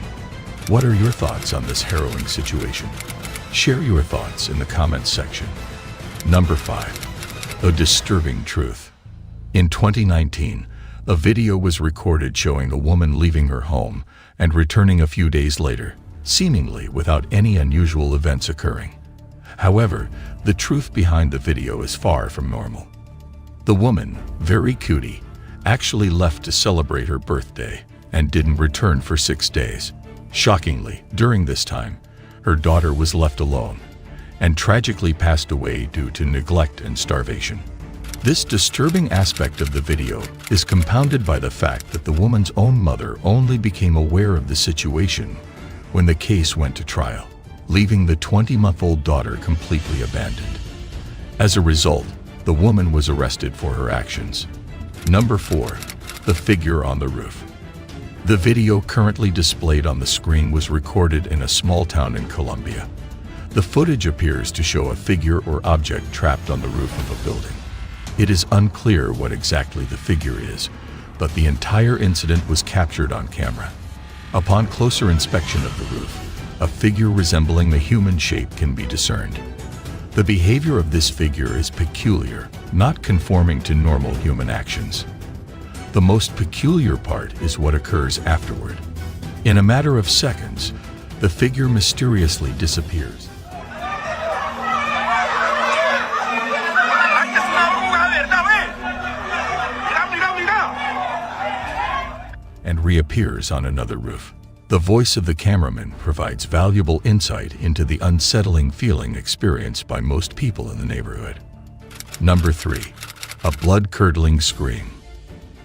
What are your thoughts on this harrowing situation? Share your thoughts in the comments section. Number 5. A disturbing truth. In 2019, a video was recorded showing a woman leaving her home and returning a few days later, seemingly without any unusual events occurring. However, the truth behind the video is far from normal. The woman, very cutie, actually left to celebrate her birthday and didn't return for 6 days. Shockingly, during this time, her daughter was left alone and tragically passed away due to neglect and starvation. This disturbing aspect of the video is compounded by the fact that the woman's own mother only became aware of the situation when the case went to trial, leaving the 20-month-old daughter completely abandoned. As a result, the woman was arrested for her actions. Number 4. The figure on the roof. The video currently displayed on the screen was recorded in a small town in Colombia. The footage appears to show a figure or object trapped on the roof of a building. It is unclear what exactly the figure is, but the entire incident was captured on camera. Upon closer inspection of the roof, a figure resembling the human shape can be discerned. The behavior of this figure is peculiar, not conforming to normal human actions. The most peculiar part is what occurs afterward. In a matter of seconds, the figure mysteriously disappears. And reappears on another roof. The voice of the cameraman provides valuable insight into the unsettling feeling experienced by most people in the neighborhood. Number 3. A blood-curdling scream.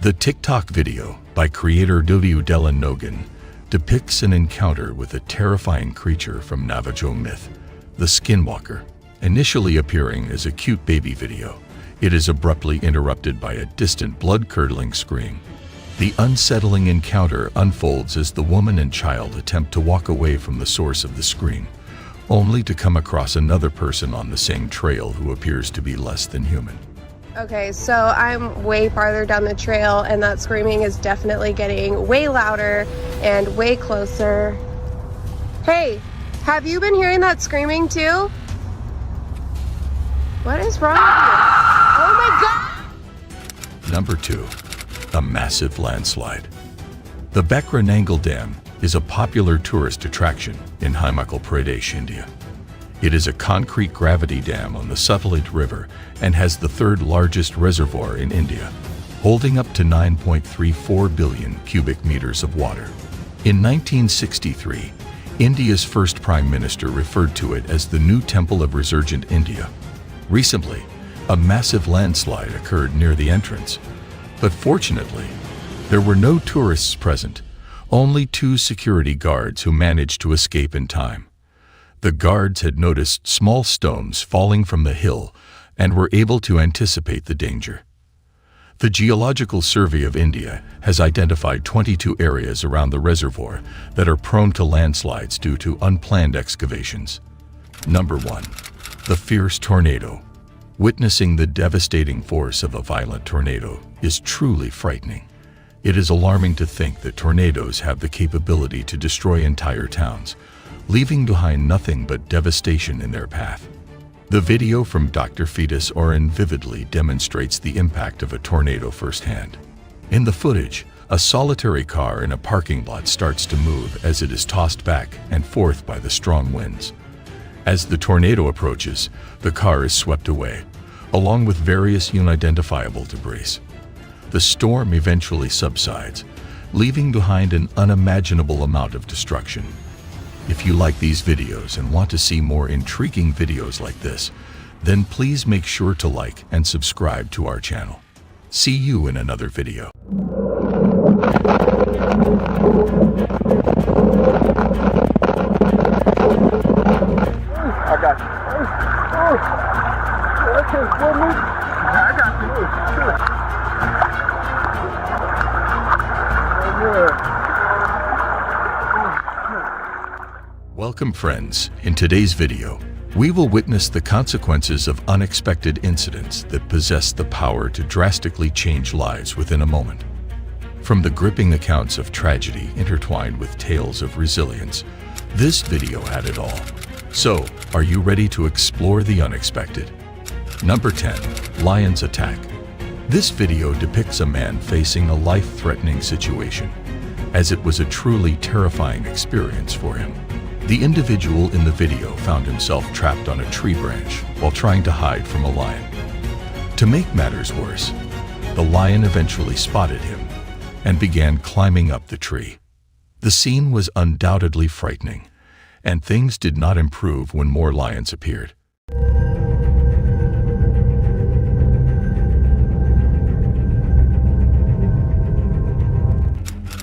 The TikTok video by creator W. Dylan Nogan depicts an encounter with a terrifying creature from Navajo myth, the Skinwalker. Initially appearing as a cute baby video, it is abruptly interrupted by a distant blood-curdling scream. The unsettling encounter unfolds as the woman and child attempt to walk away from the source of the scream, only to come across another person on the same trail who appears to be less than human. Okay, so I'm way farther down the trail and that screaming is definitely getting way louder and way closer. Hey, have you been hearing that screaming too? What is wrong with you? Oh my God! Number 2. A massive landslide. The Bekra Nangal Dam is a popular tourist attraction in Himachal Pradesh, India. It is a concrete gravity dam on the Sutlej River and has the third largest reservoir in India, holding up to 9.34 billion cubic meters of water. In 1963, India's first Prime Minister referred to it as the new Temple of Resurgent India. Recently, a massive landslide occurred near the entrance, but fortunately, there were no tourists present, only 2 security guards who managed to escape in time. The guards had noticed small stones falling from the hill and were able to anticipate the danger. The Geological Survey of India has identified 22 areas around the reservoir that are prone to landslides due to unplanned excavations. Number 1. The fierce tornado. Witnessing the devastating force of a violent tornado is truly frightening. It is alarming to think that tornadoes have the capability to destroy entire towns, leaving behind nothing but devastation in their path. The video from Dr. Fetus Oren vividly demonstrates the impact of a tornado firsthand. In the footage, a solitary car in a parking lot starts to move as it is tossed back and forth by the strong winds. As the tornado approaches, the car is swept away, along with various unidentifiable debris. The storm eventually subsides, leaving behind an unimaginable amount of destruction. If you like these videos and want to see more intriguing videos like this, then please make sure to like and subscribe to our channel. See you in another video. I got you. Okay, for me. I got you. Welcome friends. In today's video, we will witness the consequences of unexpected incidents that possess the power to drastically change lives within a moment. From the gripping accounts of tragedy intertwined with tales of resilience, this video had it all. So, are you ready to explore the unexpected? Number 10. Lion's Attack. This video depicts a man facing a life-threatening situation, as it was a truly terrifying experience for him. The individual in the video found himself trapped on a tree branch while trying to hide from a lion. To make matters worse, the lion eventually spotted him and began climbing up the tree. The scene was undoubtedly frightening, and things did not improve when more lions appeared.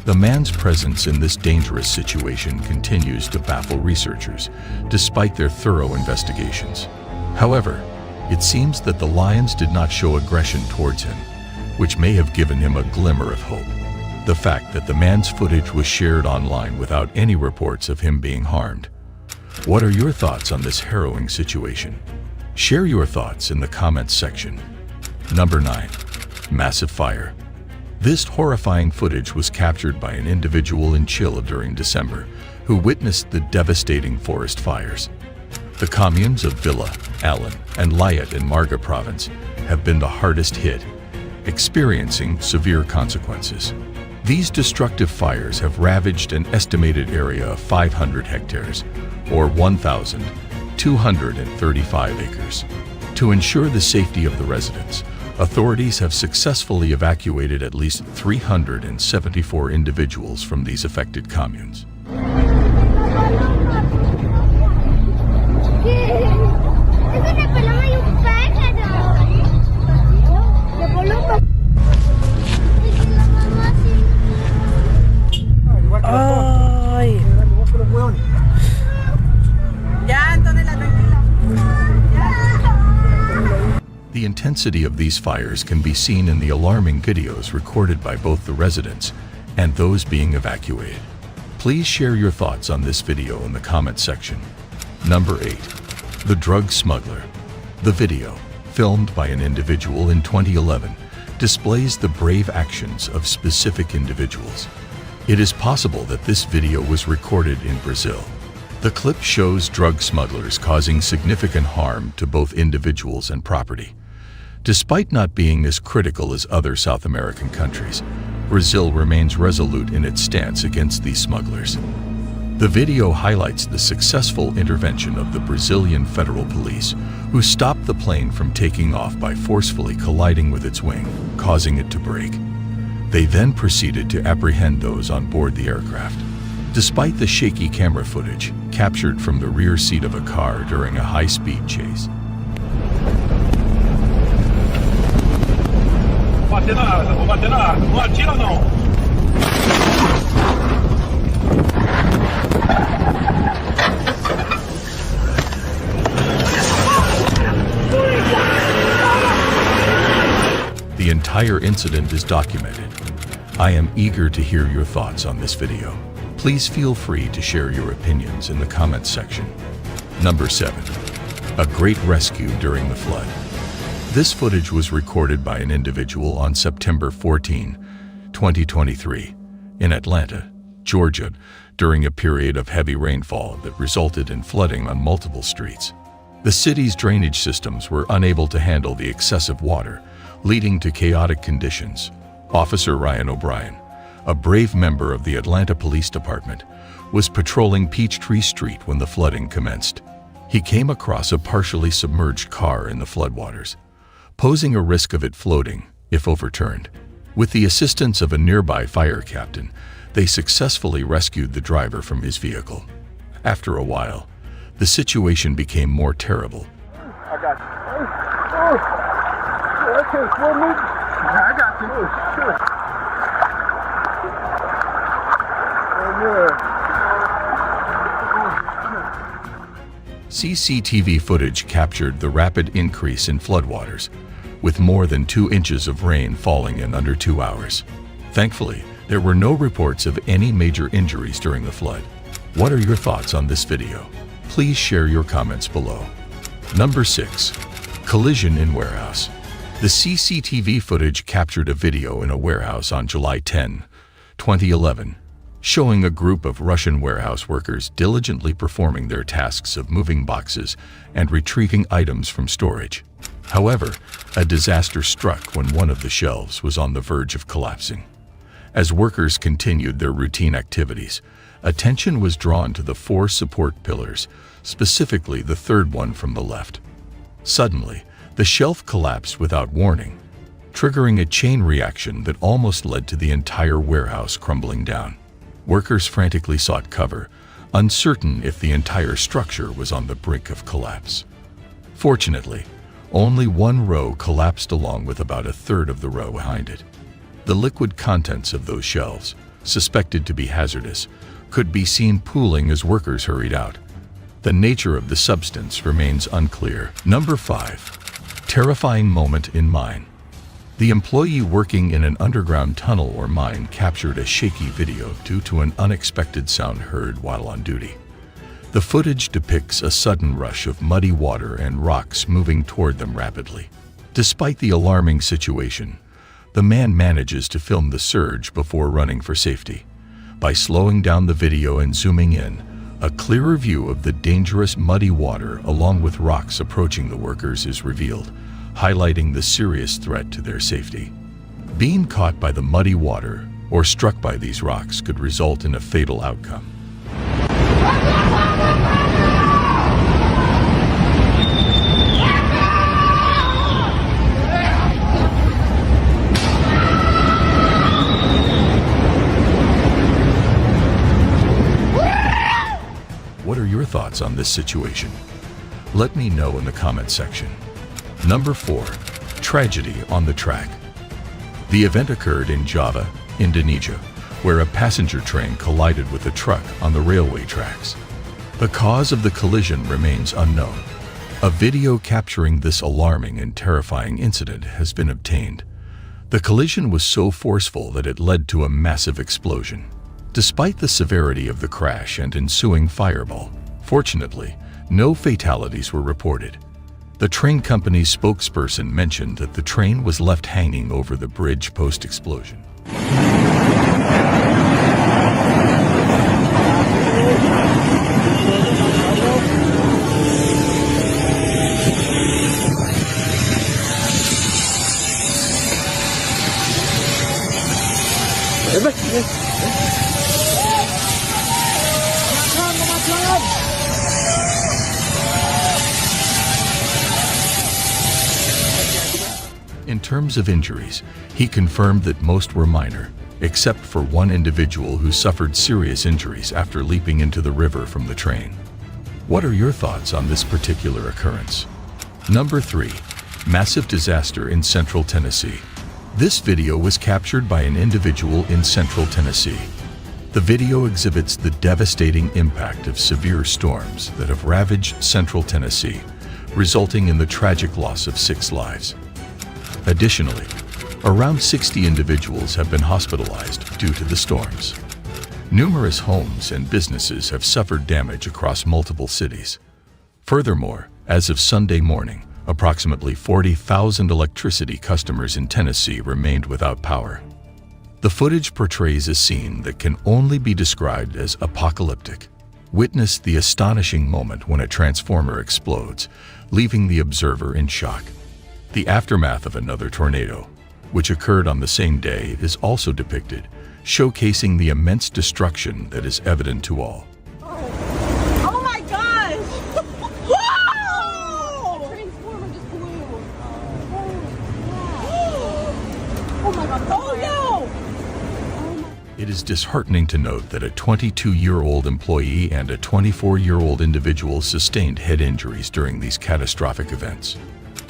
The man's presence in this dangerous situation continues to baffle researchers, despite their thorough investigations. However, it seems that the lions did not show aggression towards him, which may have given him a glimmer of hope. The fact that the man's footage was shared online without any reports of him being harmed. What are your thoughts on this harrowing situation? Share your thoughts in the comments section. Number 9. Massive Fire. This horrifying footage was captured by an individual in Chile during December who witnessed the devastating forest fires. The communes of Villa, Allen, and Layat in Marga province have been the hardest hit, experiencing severe consequences. These destructive fires have ravaged an estimated area of 500 hectares, or 1,235 acres. To ensure the safety of the residents, authorities have successfully evacuated at least 374 individuals from these affected communes. The intensity of these fires can be seen in the alarming videos recorded by both the residents and those being evacuated. Please share your thoughts on this video in the comment section. Number 8. The Drug Smuggler. The video, filmed by an individual in 2011, displays the brave actions of specific individuals. It is possible that this video was recorded in Brazil. The clip shows drug smugglers causing significant harm to both individuals and property. Despite not being as critical as other South American countries, Brazil remains resolute in its stance against these smugglers. The video highlights the successful intervention of the Brazilian Federal Police, who stopped the plane from taking off by forcefully colliding with its wing, causing it to break. They then proceeded to apprehend those on board the aircraft. Despite the shaky camera footage captured from the rear seat of a car during a high-speed chase, the entire incident is documented. I am eager to hear your thoughts on this video. Please feel free to share your opinions in the comments section. Number 7. A great rescue during the flood. This footage was recorded by an individual on September 14, 2023, in Atlanta, Georgia, during a period of heavy rainfall that resulted in flooding on multiple streets. The city's drainage systems were unable to handle the excessive water, leading to chaotic conditions, Officer Ryan O'Brien, a brave member of the Atlanta Police Department, was patrolling Peachtree Street when the flooding commenced. He came across a partially submerged car in the floodwaters, posing a risk of it floating if overturned. With the assistance of a nearby fire captain, they successfully rescued the driver from his vehicle. After a while, the situation became more terrible. I got you. Okay, slow move. I got you. Sure. CCTV footage captured the rapid increase in floodwaters, with more than 2 inches of rain falling in under 2 hours. Thankfully, there were no reports of any major injuries during the flood. What are your thoughts on this video? Please share your comments below. Number 6. Collision in warehouse. The CCTV footage captured a video in a warehouse on July 10, 2011, showing a group of Russian warehouse workers diligently performing their tasks of moving boxes and retrieving items from storage. However, a disaster struck when one of the shelves was on the verge of collapsing. As workers continued their routine activities, attention was drawn to the 4 support pillars, specifically the third one from the left. Suddenly, the shelf collapsed without warning, triggering a chain reaction that almost led to the entire warehouse crumbling down. Workers frantically sought cover, uncertain if the entire structure was on the brink of collapse. Fortunately, only one row collapsed along with about a third of the row behind it. The liquid contents of those shelves, suspected to be hazardous, could be seen pooling as workers hurried out. The nature of the substance remains unclear. Number 5. Terrifying moment in mine. The employee working in an underground tunnel or mine captured a shaky video due to an unexpected sound heard while on duty. The footage depicts a sudden rush of muddy water and rocks moving toward them rapidly. Despite the alarming situation, the man manages to film the surge before running for safety. By slowing down the video and zooming in, a clearer view of the dangerous muddy water along with rocks approaching the workers is revealed, highlighting the serious threat to their safety. Being caught by the muddy water or struck by these rocks could result in a fatal outcome. What are your thoughts on this situation? Let me know in the comment section. Number 4. Tragedy on the track. The event occurred in Java, Indonesia, where a passenger train collided with a truck on the railway tracks. The cause of the collision remains unknown. A video capturing this alarming and terrifying incident has been obtained. The collision was so forceful that it led to a massive explosion. Despite the severity of the crash and ensuing fireball, fortunately, no fatalities were reported. The train company's spokesperson mentioned that the train was left hanging over the bridge post-explosion. In terms of injuries, he confirmed that most were minor, except for one individual who suffered serious injuries after leaping into the river from the train. What are your thoughts on this particular occurrence? Number 3. Massive disaster in Central Tennessee. This video was captured by an individual in Central Tennessee. The video exhibits the devastating impact of severe storms that have ravaged Central Tennessee, resulting in the tragic loss of 6 lives. Additionally, around 60 individuals have been hospitalized due to the storms. Numerous homes and businesses have suffered damage across multiple cities. Furthermore, as of Sunday morning, approximately 40,000 electricity customers in Tennessee remained without power. The footage portrays a scene that can only be described as apocalyptic. Witness the astonishing moment when a transformer explodes, leaving the observer in shock. The aftermath of another tornado, which occurred on the same day, is also depicted, showcasing the immense destruction that is evident to all. Oh my gosh! Whoa! Transformer just blew. Oh my god. Oh no! It is disheartening to note that a 22-year-old employee and a 24-year-old individual sustained head injuries during these catastrophic events.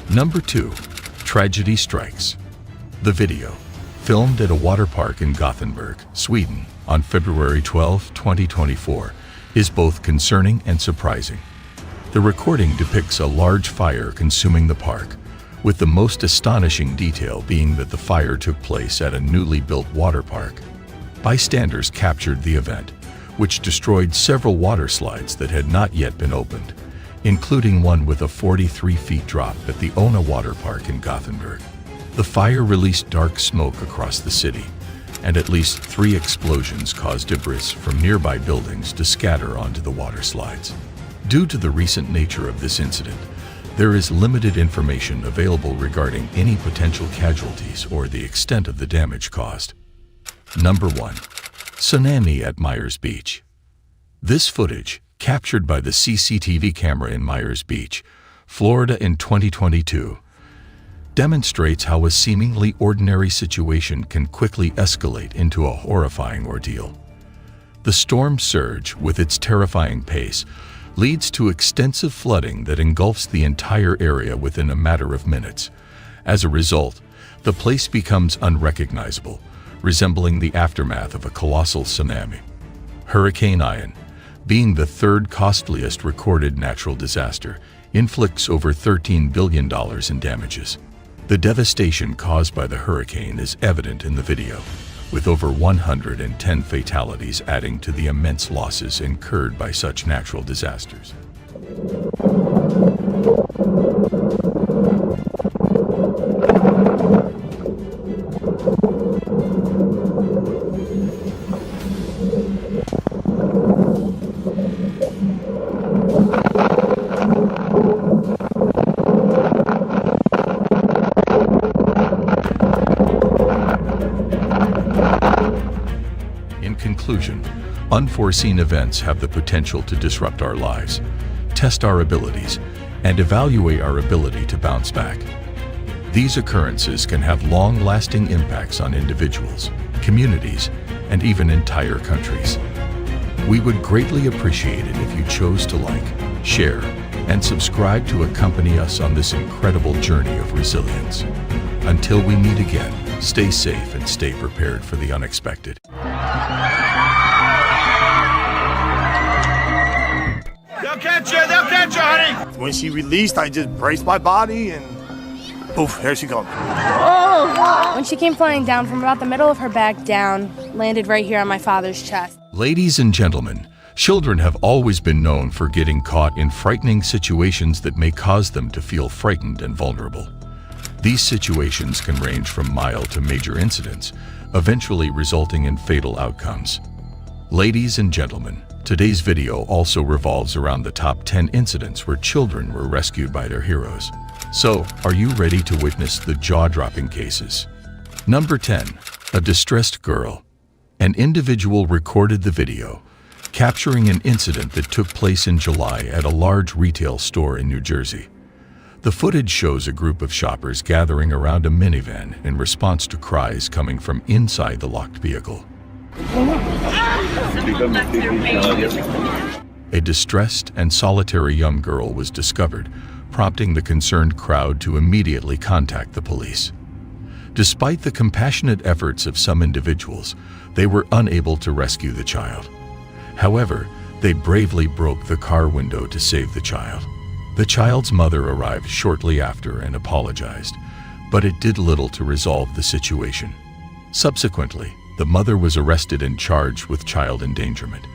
Number 2. Tragedy strikes. The video, filmed at a water park in Gothenburg, Sweden, on February 12, 2024, is both concerning and surprising. The recording depicts a large fire consuming the park, with the most astonishing detail being that the fire took place at a newly built water park. Bystanders captured the event, which destroyed several water slides that had not yet been opened, including one with a 43-foot drop at the Ona Water Park in Gothenburg. The fire released dark smoke across the city, and at least 3 explosions caused debris from nearby buildings to scatter onto the water slides. Due to the recent nature of this incident, there is limited information available regarding any potential casualties or the extent of the damage caused. Number 1. Tsunami at Myers Beach. This footage, captured by the CCTV camera in Myers Beach, Florida in 2022, demonstrates how a seemingly ordinary situation can quickly escalate into a horrifying ordeal. The storm surge, with its terrifying pace, leads to extensive flooding that engulfs the entire area within a matter of minutes. As a result, the place becomes unrecognizable, resembling the aftermath of a colossal tsunami. Hurricane Ian, being the 3rd costliest recorded natural disaster, inflicts over $13 billion in damages. The devastation caused by the hurricane is evident in the video, with over 110 fatalities adding to the immense losses incurred by such natural disasters. Unforeseen events have the potential to disrupt our lives, test our abilities, and evaluate our ability to bounce back. These occurrences can have long-lasting impacts on individuals, communities, and even entire countries. We would greatly appreciate it if you chose to like, share, and subscribe to accompany us on this incredible journey of resilience. Until we meet again, stay safe and stay prepared for the unexpected. They'll catch you, honey! When she released, I just braced my body and poof, there she goes. Oh! When she came flying down from about the middle of her back down, landed right here on my father's chest. Ladies and gentlemen, children have always been known for getting caught in frightening situations that may cause them to feel frightened and vulnerable. These situations can range from mild to major incidents, eventually resulting in fatal outcomes. Ladies and gentlemen, today's video also revolves around the top 10 incidents where children were rescued by their heroes. So, are you ready to witness the jaw-dropping cases? Number 10. A distressed girl. An individual recorded the video, capturing an incident that took place in July at a large retail store in New Jersey. The footage shows a group of shoppers gathering around a minivan in response to cries coming from inside the locked vehicle. A distressed and solitary young girl was discovered, prompting the concerned crowd to immediately contact the police. Despite the compassionate efforts of some individuals, they were unable to rescue the child. However, they bravely broke the car window to save the child. The child's mother arrived shortly after and apologized, but it did little to resolve the situation. Subsequently, the mother was arrested and charged with child endangerment,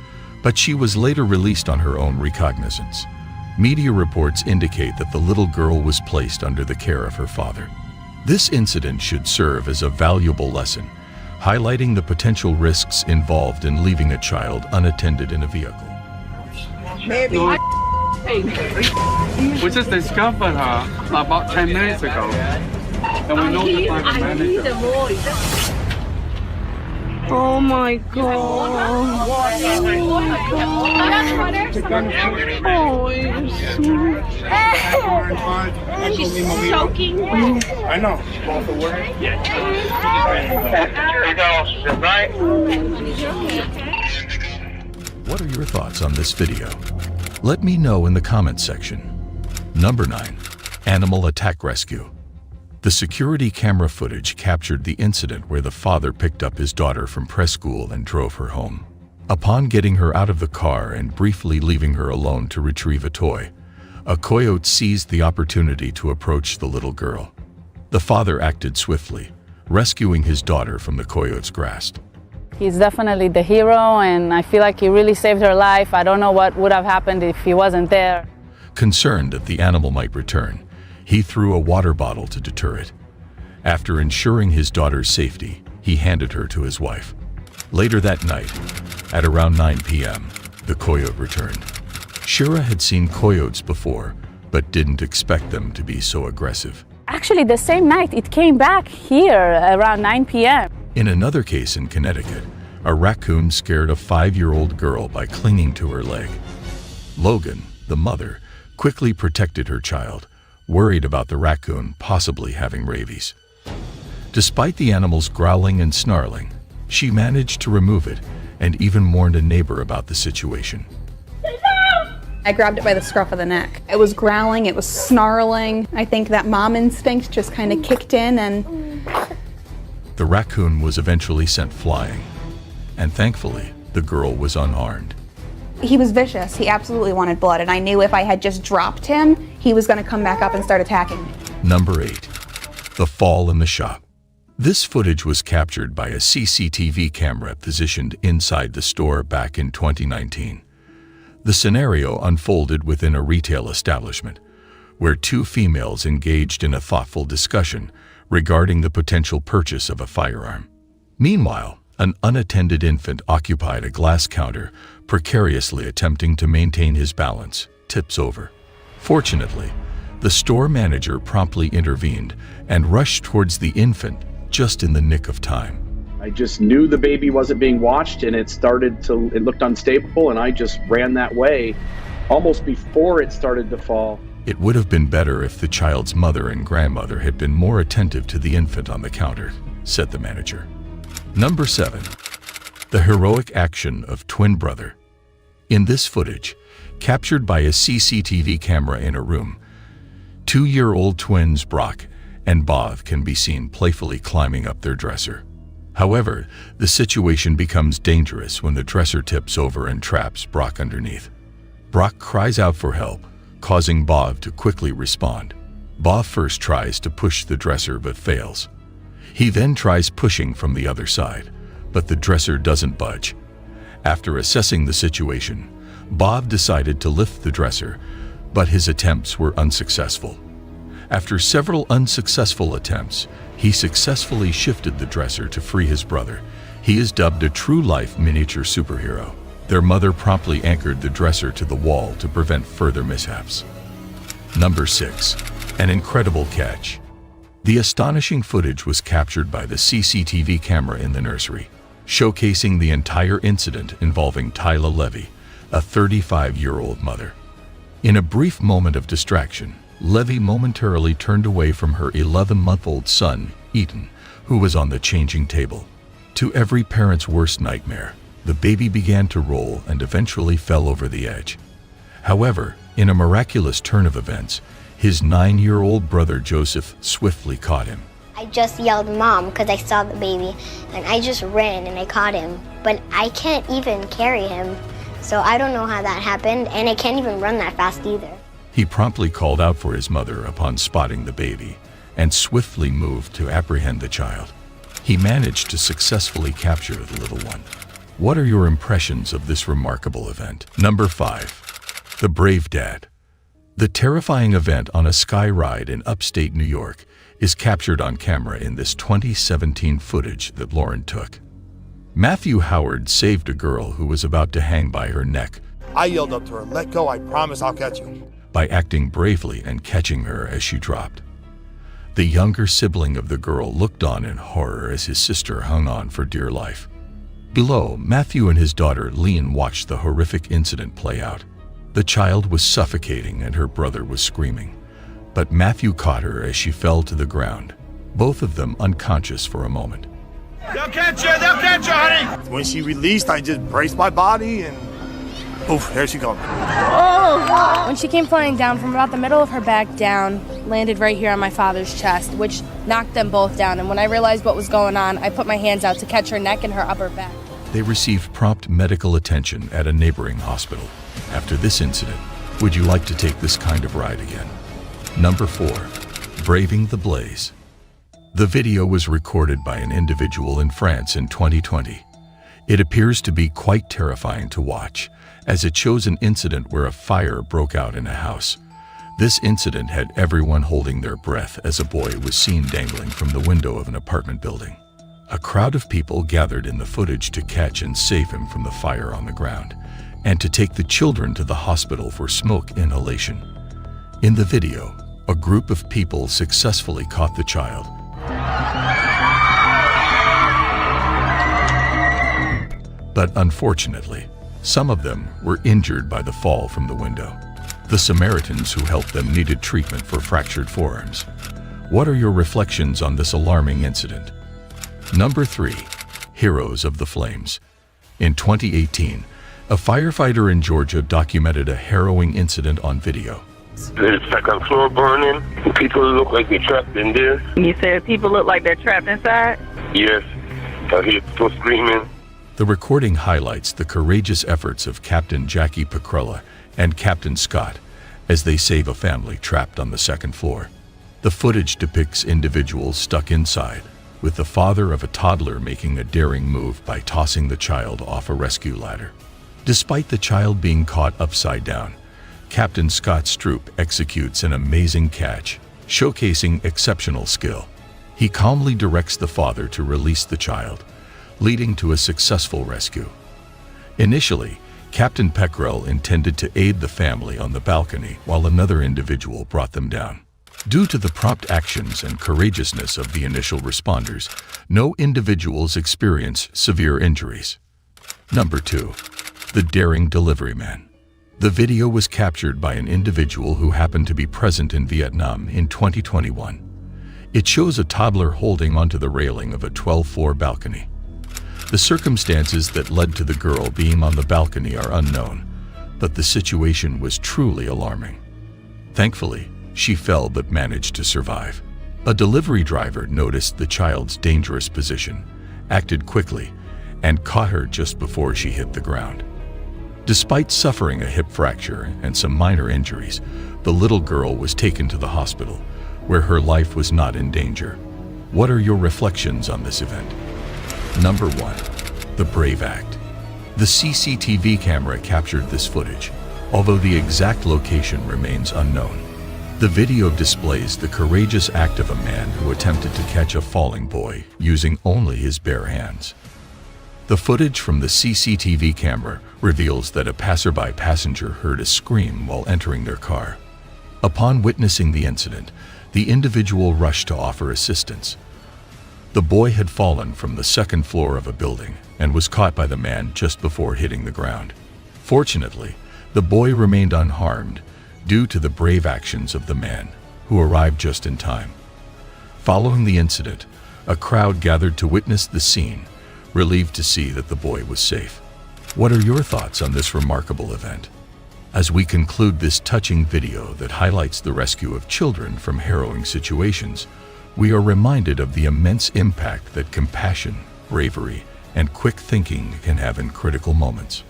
but she was later released on her own recognizance. Media reports indicate that the little girl was placed under the care of her father. This incident should serve as a valuable lesson, highlighting the potential risks involved in leaving a child unattended in a vehicle. Maybe. We just discovered her about 10 minutes ago. Oh my god. Oh, you're sweet. She's soaking wet. I know. Off the work. What are your thoughts on this video? Let me know in the comments section. Number 9. Animal Attack Rescue. The security camera footage captured the incident where the father picked up his daughter from preschool and drove her home. Upon getting her out of the car and briefly leaving her alone to retrieve a toy, a coyote seized the opportunity to approach the little girl. The father acted swiftly, rescuing his daughter from the coyote's grasp. He's definitely the hero, and I feel like he really saved her life. I don't know what would have happened if he wasn't there. Concerned that the animal might return, he threw a water bottle to deter it. After ensuring his daughter's safety, he handed her to his wife. Later that night, at around 9 p.m., the coyote returned. Shira had seen coyotes before, but didn't expect them to be so aggressive. Actually, the same night, it came back here around 9 p.m. In another case in Connecticut, a raccoon scared a 5-year-old girl by clinging to her leg. Logan, the mother, quickly protected her child, worried about the raccoon possibly having rabies. Despite the animal's growling and snarling, she managed to remove it and even warned a neighbor about the situation. I grabbed it by the scruff of the neck. It was growling, it was snarling. I think that mom instinct just kind of kicked in and... The raccoon was eventually sent flying, and thankfully, the girl was unharmed. He was vicious. He absolutely wanted blood, and I knew if I had just dropped him, he was going to come back up and start attacking me. Number 8. The fall in the shop. This footage was captured by a CCTV camera positioned inside the store back in 2019. The scenario unfolded within a retail establishment, where 2 females engaged in a thoughtful discussion regarding the potential purchase of a firearm. Meanwhile, an unattended infant occupied a glass counter, precariously attempting to maintain his balance, tips over. Fortunately, the store manager promptly intervened and rushed towards the infant just in the nick of time. I just knew the baby wasn't being watched, and it looked unstable, and I just ran that way almost before it started to fall. It would have been better if the child's mother and grandmother had been more attentive to the infant on the counter, said the manager. Number 7. The heroic action of twin brother. In this footage, captured by a CCTV camera in a room, 2-year-old twins Brock and Bob can be seen playfully climbing up their dresser. However, the situation becomes dangerous when the dresser tips over and traps Brock underneath. Brock cries out for help, causing Bob to quickly respond. Bob first tries to push the dresser but fails. He then tries pushing from the other side, but the dresser doesn't budge. After assessing the situation, Bob decided to lift the dresser, but his attempts were unsuccessful. After several unsuccessful attempts, he successfully shifted the dresser to free his brother. He is dubbed a true-life miniature superhero. Their mother promptly anchored the dresser to the wall to prevent further mishaps. Number 6. An incredible catch. The astonishing footage was captured by the CCTV camera in the nursery, showcasing the entire incident involving Tyla Levy, a 35-year-old mother. In a brief moment of distraction, Levy momentarily turned away from her 11-month-old son, Ethan, who was on the changing table. To every parent's worst nightmare, the baby began to roll and eventually fell over the edge. However, in a miraculous turn of events, his 9-year-old brother Joseph swiftly caught him. I just yelled "Mom" because I saw the baby, and I just ran and I caught him. But I can't even carry him, so I don't know how that happened, and I can't even run that fast either. He promptly called out for his mother upon spotting the baby and swiftly moved to apprehend the child. He managed to successfully capture the little one. What are your impressions of this remarkable event? Number 5. The Brave Dad. The terrifying event on a sky ride in upstate New York is captured on camera in this 2017 footage that Lauren took. Matthew Howard saved a girl who was about to hang by her neck. I yelled up to her, "Let go, I promise I'll catch you," by acting bravely and catching her as she dropped. The younger sibling of the girl looked on in horror as his sister hung on for dear life. Below, Matthew and his daughter Leanne watched the horrific incident play out. The child was suffocating and her brother was screaming, but Matthew caught her as she fell to the ground, both of them unconscious for a moment. They'll catch you, honey! When she released, I just braced my body and poof, there she goes. Oh! When she came flying down from about the middle of her back down, landed right here on my father's chest, which knocked them both down. And when I realized what was going on, I put my hands out to catch her neck and her upper back. They received prompt medical attention at a neighboring hospital. After this incident, would you like to take this kind of ride again? Number 4. Braving the Blaze. The video was recorded by an individual in France in 2020. It appears to be quite terrifying to watch, as it shows an incident where a fire broke out in a house. This incident had everyone holding their breath as a boy was seen dangling from the window of an apartment building. A crowd of people gathered in the footage to catch and save him from the fire on the ground, and to take the children to the hospital for smoke inhalation. In the video, a group of people successfully caught the child. But unfortunately, some of them were injured by the fall from the window. The Samaritans who helped them needed treatment for fractured forearms. What are your reflections on this alarming incident? Number 3. Heroes of the Flames. In 2018, a firefighter in Georgia documented a harrowing incident on video. The second floor burning. People look like they're trapped in there. You said people look like they're trapped inside? Yes. I hear people screaming. The recording highlights the courageous efforts of Captain Jackie Picrella and Captain Scott as they save a family trapped on the second floor. The footage depicts individuals stuck inside, with the father of a toddler making a daring move by tossing the child off a rescue ladder. Despite the child being caught upside down, Captain Scott Stroop executes an amazing catch, showcasing exceptional skill. He calmly directs the father to release the child, leading to a successful rescue. Initially, Captain Peckrell intended to aid the family on the balcony while another individual brought them down. Due to the prompt actions and courageousness of the initial responders, no individuals experienced severe injuries. Number 2. The Daring Delivery Man. The video was captured by an individual who happened to be present in Vietnam in 2021. It shows a toddler holding onto the railing of a 12-floor balcony. The circumstances that led to the girl being on the balcony are unknown, but the situation was truly alarming. Thankfully, she fell but managed to survive. A delivery driver noticed the child's dangerous position, acted quickly, and caught her just before she hit the ground. Despite suffering a hip fracture and some minor injuries, the little girl was taken to the hospital, where her life was not in danger. What are your reflections on this event? Number 1. The Brave Act. The CCTV camera captured this footage, although the exact location remains unknown. The video displays the courageous act of a man who attempted to catch a falling boy using only his bare hands. The footage from the CCTV camera reveals that a passerby passenger heard a scream while entering their car. Upon witnessing the incident, the individual rushed to offer assistance. The boy had fallen from the second floor of a building and was caught by the man just before hitting the ground. Fortunately, the boy remained unharmed due to the brave actions of the man, who arrived just in time. Following the incident, a crowd gathered to witness the scene, relieved to see that the boy was safe. What are your thoughts on this remarkable event? As we conclude this touching video that highlights the rescue of children from harrowing situations, we are reminded of the immense impact that compassion, bravery, and quick thinking can have in critical moments.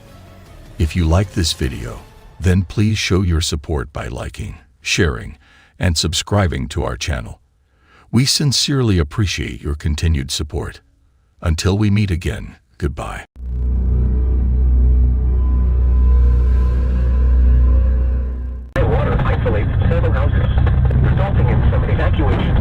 If you like this video, then please show your support by liking, sharing, and subscribing to our channel. We sincerely appreciate your continued support. Until we meet again, goodbye. Water isolates several houses, resulting in some evacuation.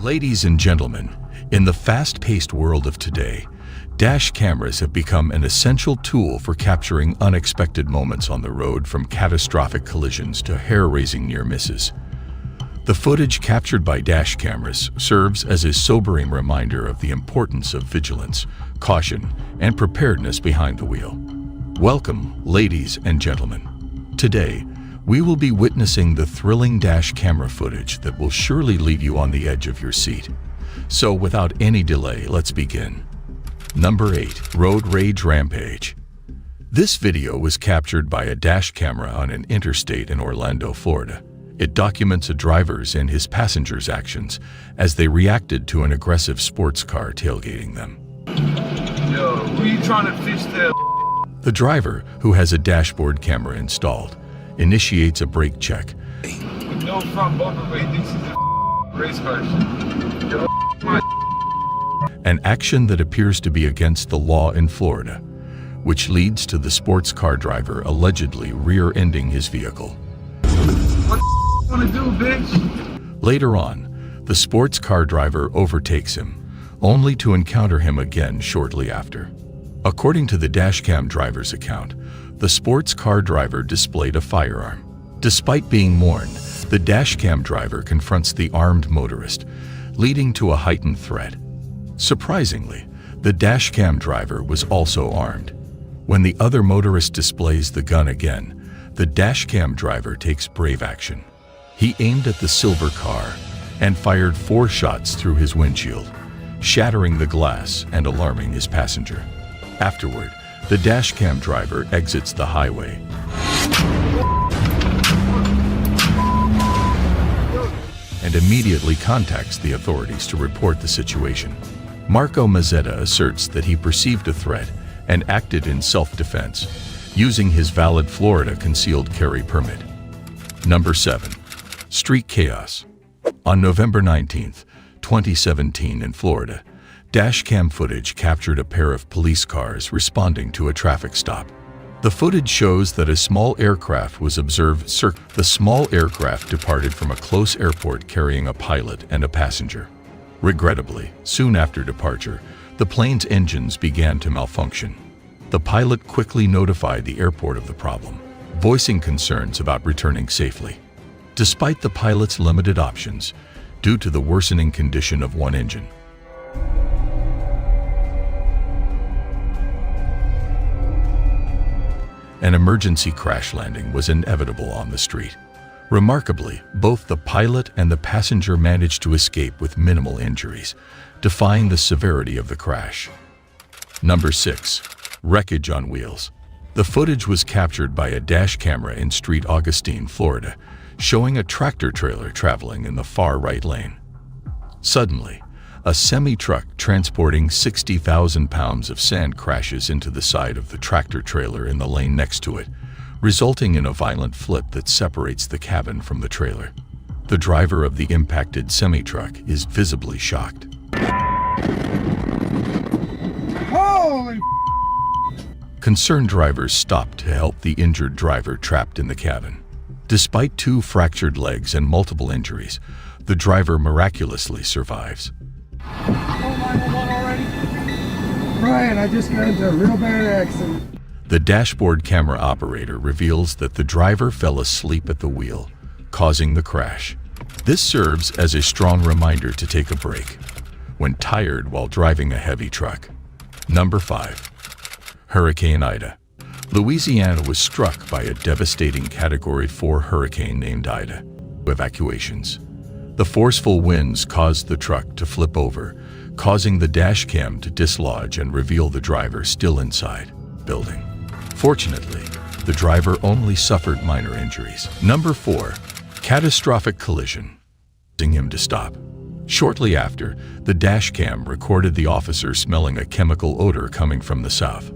Ladies and gentlemen, in the fast-paced world of today, Dash cameras have become an essential tool for capturing unexpected moments on the road, from catastrophic collisions to hair-raising near misses. The footage captured by dash cameras serves as a sobering reminder of the importance of vigilance, caution, and preparedness behind the wheel. Welcome, ladies and gentlemen. Today, we will be witnessing the thrilling dash camera footage that will surely leave you on the edge of your seat. So without any delay, let's begin. Number 8. Road Rage Rampage. This video was captured by a dash camera on an interstate in Orlando, Florida. It documents a driver's and his passengers' actions as they reacted to an aggressive sports car tailgating them. Yo, who you trying to fish there? The driver, who has a dashboard camera installed, initiates a brake check. With no front bumper, wait, this is a race car shit. Yo, my An action that appears to be against the law in Florida, which leads to the sports car driver allegedly rear-ending his vehicle. what the wanna do, bitch? Later on, the sports car driver overtakes him, only to encounter him again shortly after. According to the dashcam driver's account, the sports car driver displayed a firearm. Despite being warned, the dashcam driver confronts the armed motorist, leading to a heightened threat. Surprisingly, the dashcam driver was also armed. When the other motorist displays the gun again, the dashcam driver takes brave action. He aimed at the silver car and fired 4 shots through his windshield, shattering the glass and alarming his passenger. Afterward, the dashcam driver exits the highway and immediately contacts the authorities to report the situation. Marco Mazzetta asserts that he perceived a threat and acted in self-defense, using his valid Florida concealed carry permit. Number 7. Street Chaos. On November 19, 2017 in Florida, dashcam footage captured a pair of police cars responding to a traffic stop. The footage shows that a small aircraft was observed. The small aircraft departed from a close airport carrying a pilot and a passenger. Regrettably, soon after departure, the plane's engines began to malfunction. The pilot quickly notified the airport of the problem, voicing concerns about returning safely. Despite the pilot's limited options, due to the worsening condition of one engine, an emergency crash landing was inevitable on the street. Remarkably, both the pilot and the passenger managed to escape with minimal injuries, defying the severity of the crash. Number 6. Wreckage on wheels. The footage was captured by a dash camera in Street Augustine, Florida, showing a tractor trailer traveling in the far right lane. Suddenly, a semi-truck transporting 60,000 pounds of sand crashes into the side of the tractor trailer in the lane next to it, resulting in a violent flip that separates the cabin from the trailer. The driver of the impacted semi-truck is visibly shocked. Holy Concerned drivers stopped to help the injured driver trapped in the cabin. Despite 2 fractured legs and multiple injuries, the driver miraculously survives. Brian, I just got into a real bad accident. The dashboard camera operator reveals that the driver fell asleep at the wheel, causing the crash. This serves as a strong reminder to take a break when tired while driving a heavy truck. Number 5. Hurricane Ida. Louisiana was struck by a devastating Category 4 hurricane named Ida. Evacuations. The forceful winds caused the truck to flip over, causing the dash cam to dislodge and reveal the driver still inside building. Fortunately, the driver only suffered minor injuries. Number 4. Catastrophic collision, causing him to stop. Shortly after, the dash cam recorded the officer smelling a chemical odor coming from the south.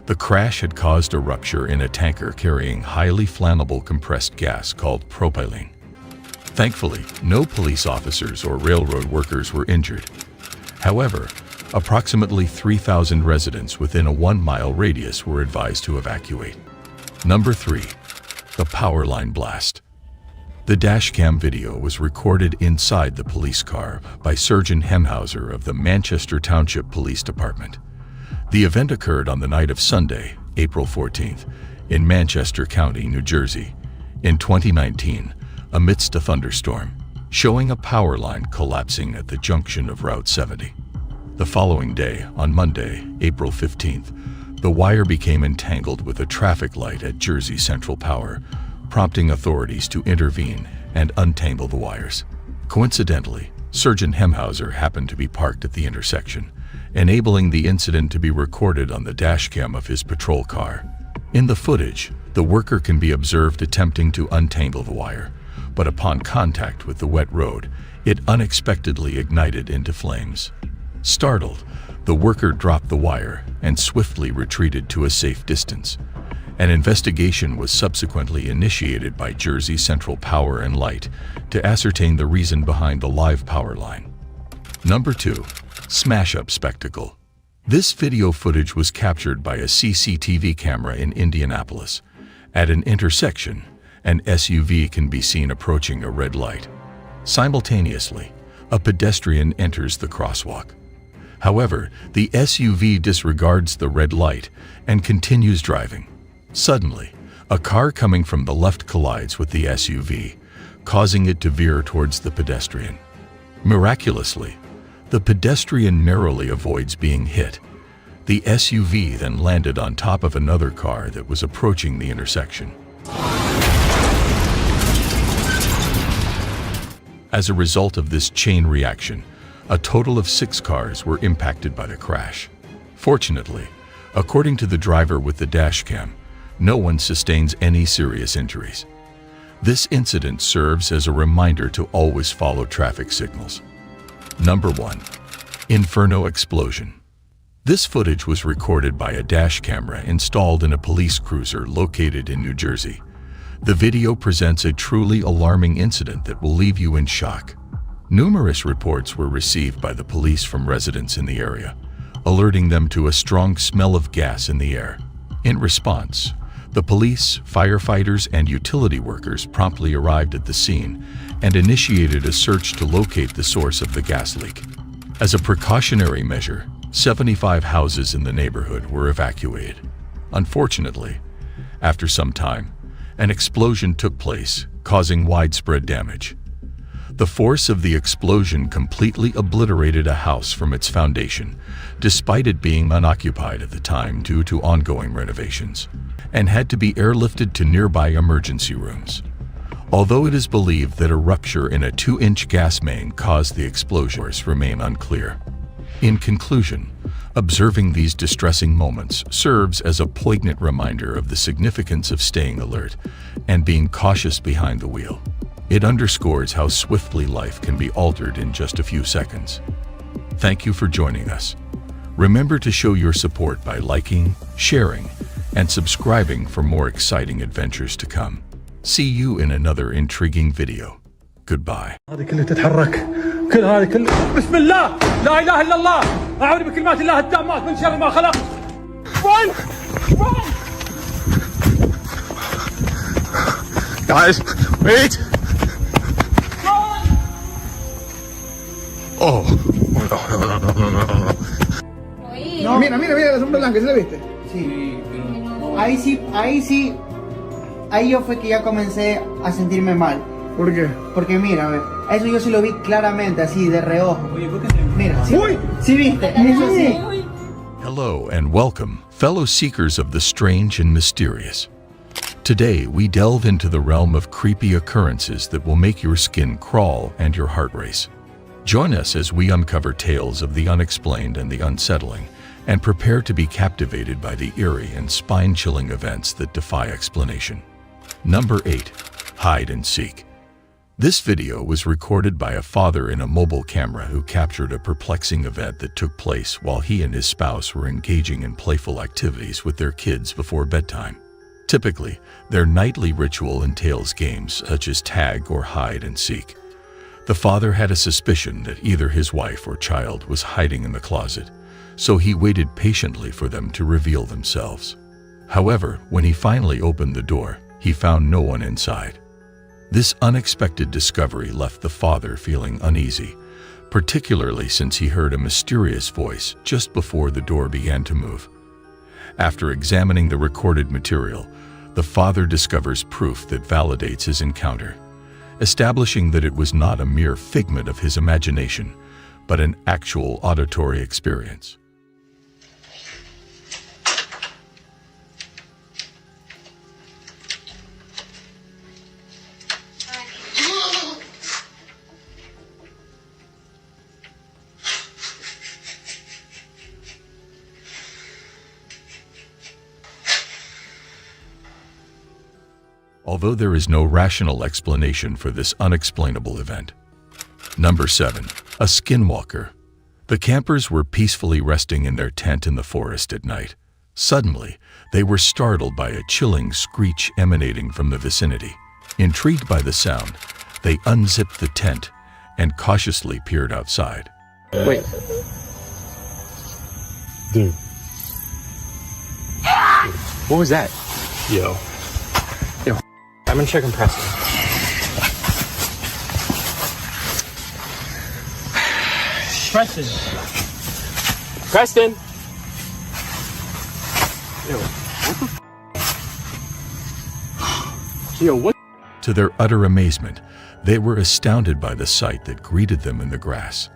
The crash had caused a rupture in a tanker carrying highly flammable compressed gas called propylene. Thankfully, no police officers or railroad workers were injured. However, approximately 3,000 residents within a 1-mile radius were advised to evacuate. Number 3. The power line blast. The dashcam video was recorded inside the police car by Sergeant Hemhauser of the Manchester Township Police Department. The event occurred on the night of Sunday, April 14th, in Manchester County, New Jersey, in 2019, amidst a thunderstorm, showing a power line collapsing at the junction of Route 70. The following day, on Monday, April 15th, the wire became entangled with a traffic light at Jersey Central Power, prompting authorities to intervene and untangle the wires. Coincidentally, Sergeant Hemhauser happened to be parked at the intersection, enabling the incident to be recorded on the dashcam of his patrol car. In the footage, the worker can be observed attempting to untangle the wire, but upon contact with the wet road, it unexpectedly ignited into flames. Startled, the worker dropped the wire and swiftly retreated to a safe distance. An investigation was subsequently initiated by Jersey Central Power and Light to ascertain the reason behind the live power line. Number 2. Smash-up spectacle. This video footage was captured by a CCTV camera in Indianapolis. At an intersection, an SUV can be seen approaching a red light. Simultaneously, a pedestrian enters the crosswalk. However, the SUV disregards the red light and continues driving. Suddenly, a car coming from the left collides with the SUV, causing it to veer towards the pedestrian. Miraculously, the pedestrian narrowly avoids being hit. The SUV then landed on top of another car that was approaching the intersection. As a result of this chain reaction, a total of 6 cars were impacted by the crash. Fortunately, according to the driver with the dashcam, no one sustains any serious injuries. This incident serves as a reminder to always follow traffic signals. Number 1. Inferno explosion. This footage was recorded by a dash camera installed in a police cruiser located in New Jersey. The video presents a truly alarming incident that will leave you in shock. Numerous reports were received by the police from residents in the area, alerting them to a strong smell of gas in the air. In response, the police, firefighters, and utility workers promptly arrived at the scene and initiated a search to locate the source of the gas leak. As a precautionary measure, 75 houses in the neighborhood were evacuated. Unfortunately, after some time, an explosion took place, causing widespread damage. The force of the explosion completely obliterated a house from its foundation, despite it being unoccupied at the time due to ongoing renovations, and had to be airlifted to nearby emergency rooms. Although it is believed that a rupture in a 2-inch gas main caused the explosions remain unclear. In conclusion, observing these distressing moments serves as a poignant reminder of the significance of staying alert and being cautious behind the wheel. It underscores how swiftly life can be altered in just a few seconds. Thank you for joining us. Remember to show your support by liking, sharing, and subscribing for more exciting adventures to come. See you in another intriguing video. Goodbye. هذه كلها تتحرك كل هذه كلها بسم الله لا اله الا الله اعوذ بكلمات الله التامات من شر ما خلق. Run! Run! Guys, wait! Oh. No, mira, la sombra blanca, ¿sí la viste? Sí. Ahí yo fue que ya comencé a sentirme mal. ¿Por qué? Porque mira, a ver, eso yo sí lo vi claramente, así de reojo. Mira, sí, sí viste, eso sí. Hello and welcome, fellow seekers of the strange and mysterious. Today we delve into the realm of creepy occurrences that will make your skin crawl and your heart race. Join us as we uncover tales of the unexplained and the unsettling, and prepare to be captivated by the eerie and spine-chilling events that defy explanation. Number 8. Hide and seek. This video was recorded by a father in a mobile camera who captured a perplexing event that took place while he and his spouse were engaging in playful activities with their kids before bedtime. Typically, their nightly ritual entails games such as tag or hide and seek. The father had a suspicion that either his wife or child was hiding in the closet, so he waited patiently for them to reveal themselves. However, when he finally opened the door, he found no one inside. This unexpected discovery left the father feeling uneasy, particularly since he heard a mysterious voice just before the door began to move. After examining the recorded material, the father discovers proof that validates his encounter, establishing that it was not a mere figment of his imagination, but an actual auditory experience. Although there is no rational explanation for this unexplainable event. Number 7. A skinwalker. The campers were peacefully resting in their tent in the forest at night. Suddenly, they were startled by a chilling screech emanating from the vicinity. Intrigued by the sound, they unzipped the tent and cautiously peered outside. Wait. Dude. What was that? Yo, I'm gonna check on Preston. Preston! Yo, what the Yo, what? To their utter amazement, they were astounded by the sight that greeted them in the grass.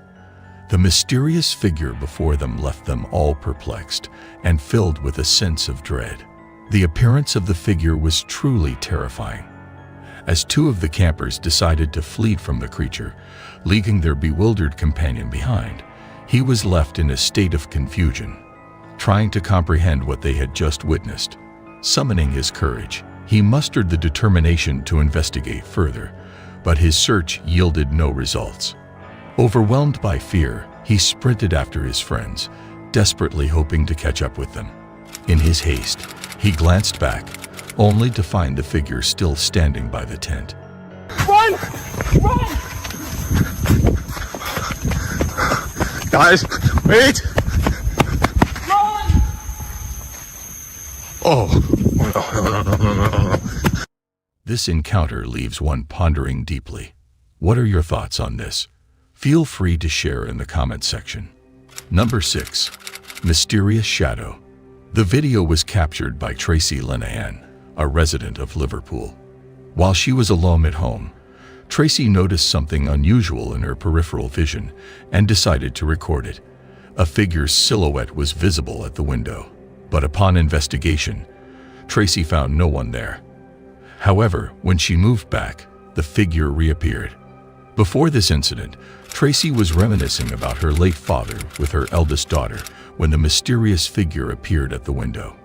The mysterious figure before them left them all perplexed and filled with a sense of dread. The appearance of the figure was truly terrifying. As two of the campers decided to flee from the creature, leaving their bewildered companion behind, he was left in a state of confusion, trying to comprehend what they had just witnessed. Summoning his courage, he mustered the determination to investigate further, but his search yielded no results. Overwhelmed by fear, he sprinted after his friends, desperately hoping to catch up with them. In his haste, he glanced back, only to find the figure still standing by the tent. Run! Run! Guys, wait! Run! Oh. This encounter leaves one pondering deeply. What are your thoughts on this? Feel free to share in the comment section. Number 6. Mysterious Shadow. The video was captured by Tracy Linehan, a resident of Liverpool. While she was alone at home, Tracy noticed something unusual in her peripheral vision and decided to record it. A figure's silhouette was visible at the window, but upon investigation, Tracy found no one there. However, when she moved back, the figure reappeared. Before this incident, Tracy was reminiscing about her late father with her eldest daughter when the mysterious figure appeared at the window.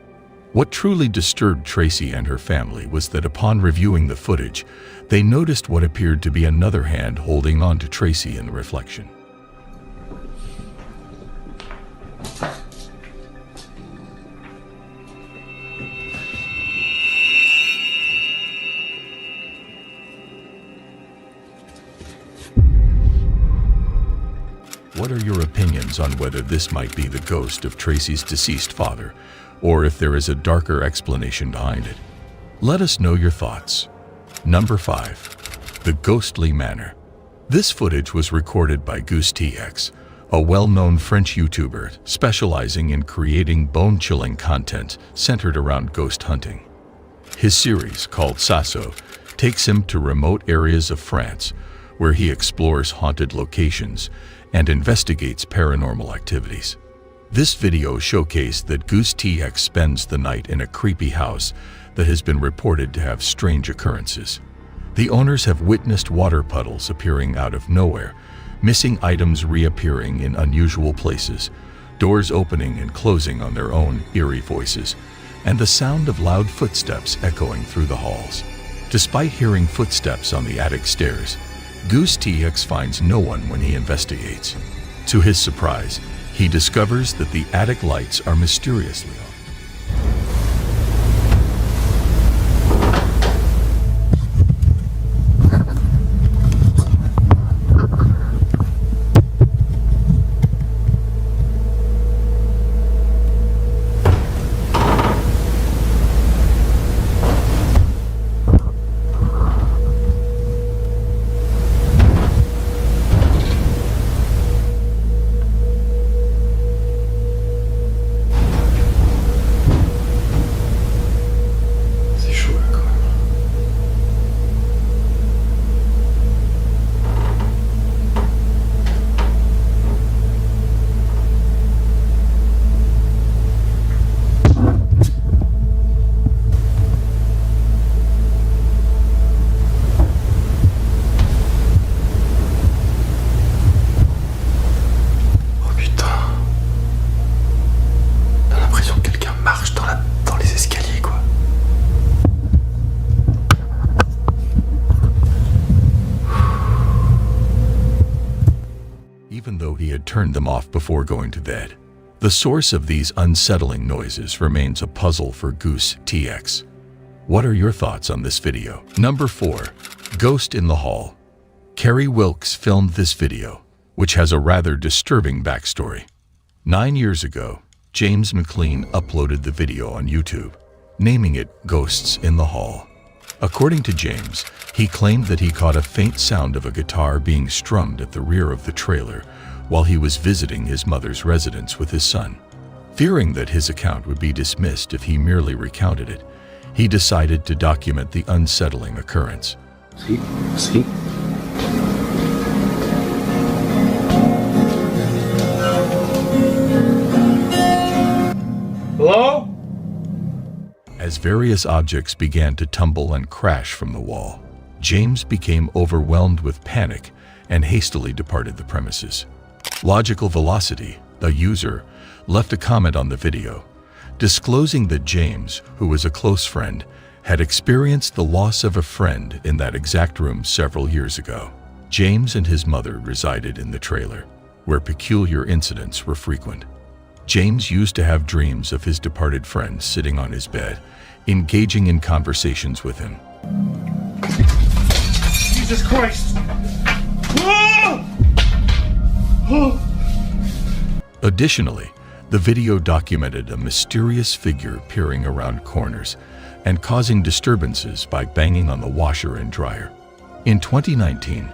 What truly disturbed Tracy and her family was that upon reviewing the footage, they noticed what appeared to be another hand holding on to Tracy in the reflection. What are your opinions on whether this might be the ghost of Tracy's deceased father, or if there is a darker explanation behind it? Let us know your thoughts. Number 5. The Ghostly Manor. This footage was recorded by Goose TX, a well-known French YouTuber specializing in creating bone-chilling content centered around ghost hunting. His series, called Sasso, takes him to remote areas of France, where he explores haunted locations and investigates paranormal activities. This video showcased that Goose TX spends the night in a creepy house that has been reported to have strange occurrences. The owners have witnessed water puddles appearing out of nowhere, missing items reappearing in unusual places, doors opening and closing on their own eerie voices, and the sound of loud footsteps echoing through the halls. Despite hearing footsteps on the attic stairs, Goose TX finds no one when he investigates. To his surprise, he discovers that the attic lights are mysteriously off. even though he had turned them off before going to bed. The source of these unsettling noises remains a puzzle for Goose TX. What are your thoughts on this video? Number 4. Ghost in the Hall. Carrie Wilkes filmed this video, which has a rather disturbing backstory. 9 years ago, James McLean uploaded the video on YouTube, naming it Ghosts in the Hall. According to James, he claimed that he caught a faint sound of a guitar being strummed at the rear of the trailer while he was visiting his mother's residence with his son. Fearing that his account would be dismissed if he merely recounted it, he decided to document the unsettling occurrence. See? Hello? As various objects began to tumble and crash from the wall, James became overwhelmed with panic and hastily departed the premises. Logical Velocity, a user, left a comment on the video, disclosing that James, who was a close friend, had experienced the loss of a friend in that exact room several years ago. James and his mother resided in the trailer, where peculiar incidents were frequent. James used to have dreams of his departed friend sitting on his bed, engaging in conversations with him. Jesus Christ! Additionally, the video documented a mysterious figure peering around corners and causing disturbances by banging on the washer and dryer. In 2019,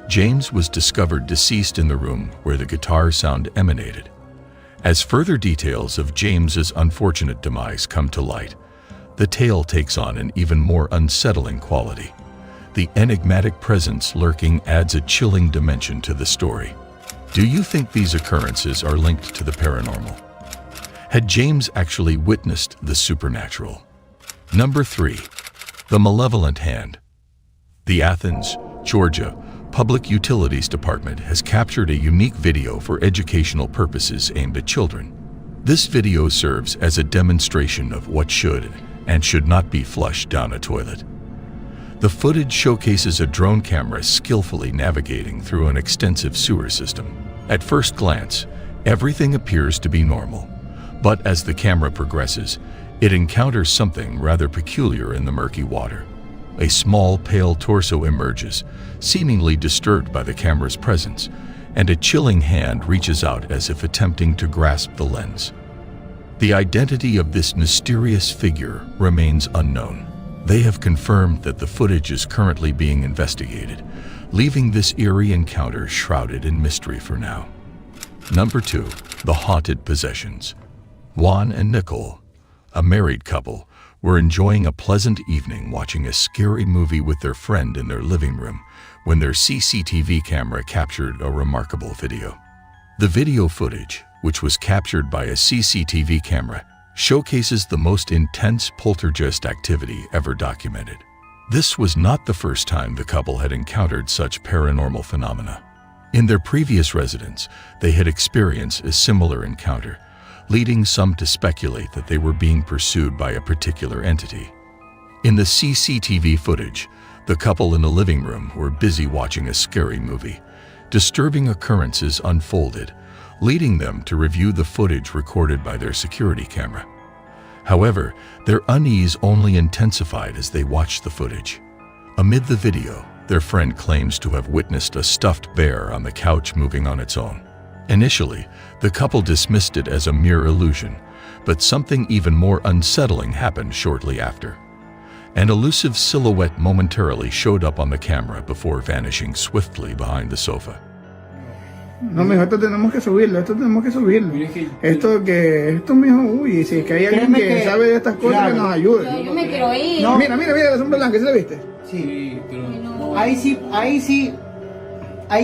James was discovered deceased in the room where the guitar sound emanated. As further details of James's unfortunate demise come to light, the tale takes on an even more unsettling quality. The enigmatic presence lurking adds a chilling dimension to the story. Do you think these occurrences are linked to the paranormal? Had James actually witnessed the supernatural? Number 3. The Malevolent Hand. The Athens, Georgia Public Utilities Department has captured a unique video for educational purposes aimed at children. This video serves as a demonstration of what should and should not be flushed down a toilet. The footage showcases a drone camera skillfully navigating through an extensive sewer system. At first glance, everything appears to be normal, but as the camera progresses, it encounters something rather peculiar in the murky water. A small, pale torso emerges, seemingly disturbed by the camera's presence, and a chilling hand reaches out as if attempting to grasp the lens. The identity of this mysterious figure remains unknown. They have confirmed that the footage is currently being investigated, leaving this eerie encounter shrouded in mystery for now. Number 2. The Haunted Possessions. Juan and Nicole, a married couple, were enjoying a pleasant evening watching a scary movie with their friend in their living room when their CCTV camera captured a remarkable video. The video footage, which was captured by a CCTV camera, showcases the most intense poltergeist activity ever documented. This was not the first time the couple had encountered such paranormal phenomena. In their previous residence, they had experienced a similar encounter, leading some to speculate that they were being pursued by a particular entity. In the CCTV footage, the couple in the living room were busy watching a scary movie. Disturbing occurrences unfolded, leading them to review the footage recorded by their security camera. However, their unease only intensified as they watched the footage. Amid the video, their friend claims to have witnessed a stuffed bear on the couch moving on its own. Initially, the couple dismissed it as a mere illusion, but something even more unsettling happened shortly after. An elusive silhouette momentarily showed up on the camera before vanishing swiftly behind the sofa. No, mijo, esto tenemos que subirlo. Esto, mijo, uy, si es que hay alguien que sabe de estas cosas, que nos ayude. Yo me quiero ir. No. Mira, la sombra blanca, ¿sí la viste? Sí, pero... Ahí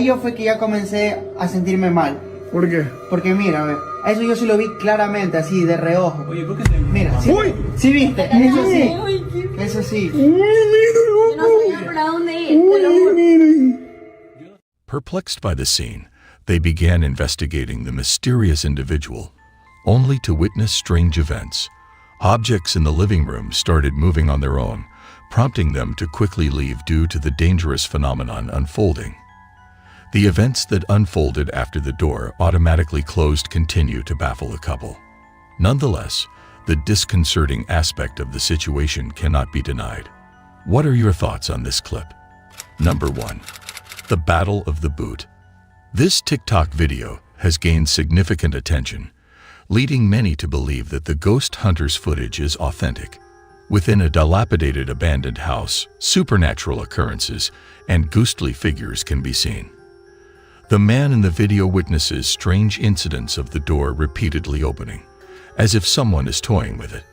yo fue que ya comencé a sentirme mal. ¿Por qué? Porque mira, a ver, eso yo sí lo vi claramente, así, de reojo. Oye, ¿por qué te... Mira, ¿sí? ¡Uy! ¿Sí viste? Eso sí. Eso sí. ¡Uy, mira! Yo no sabía para dónde ir, te lo juro. Perplexed by the scene, they began investigating the mysterious individual, only to witness strange events. Objects in the living room started moving on their own, prompting them to quickly leave due to the dangerous phenomenon unfolding. The events that unfolded after the door automatically closed continue to baffle the couple. Nonetheless, the disconcerting aspect of the situation cannot be denied. What are your thoughts on this clip? Number 1. The Battle of the Boot. This TikTok video has gained significant attention, leading many to believe that the ghost hunter's footage is authentic. Within a dilapidated abandoned house, supernatural occurrences and ghostly figures can be seen. The man in the video witnesses strange incidents of the door repeatedly opening, as if someone is toying with it.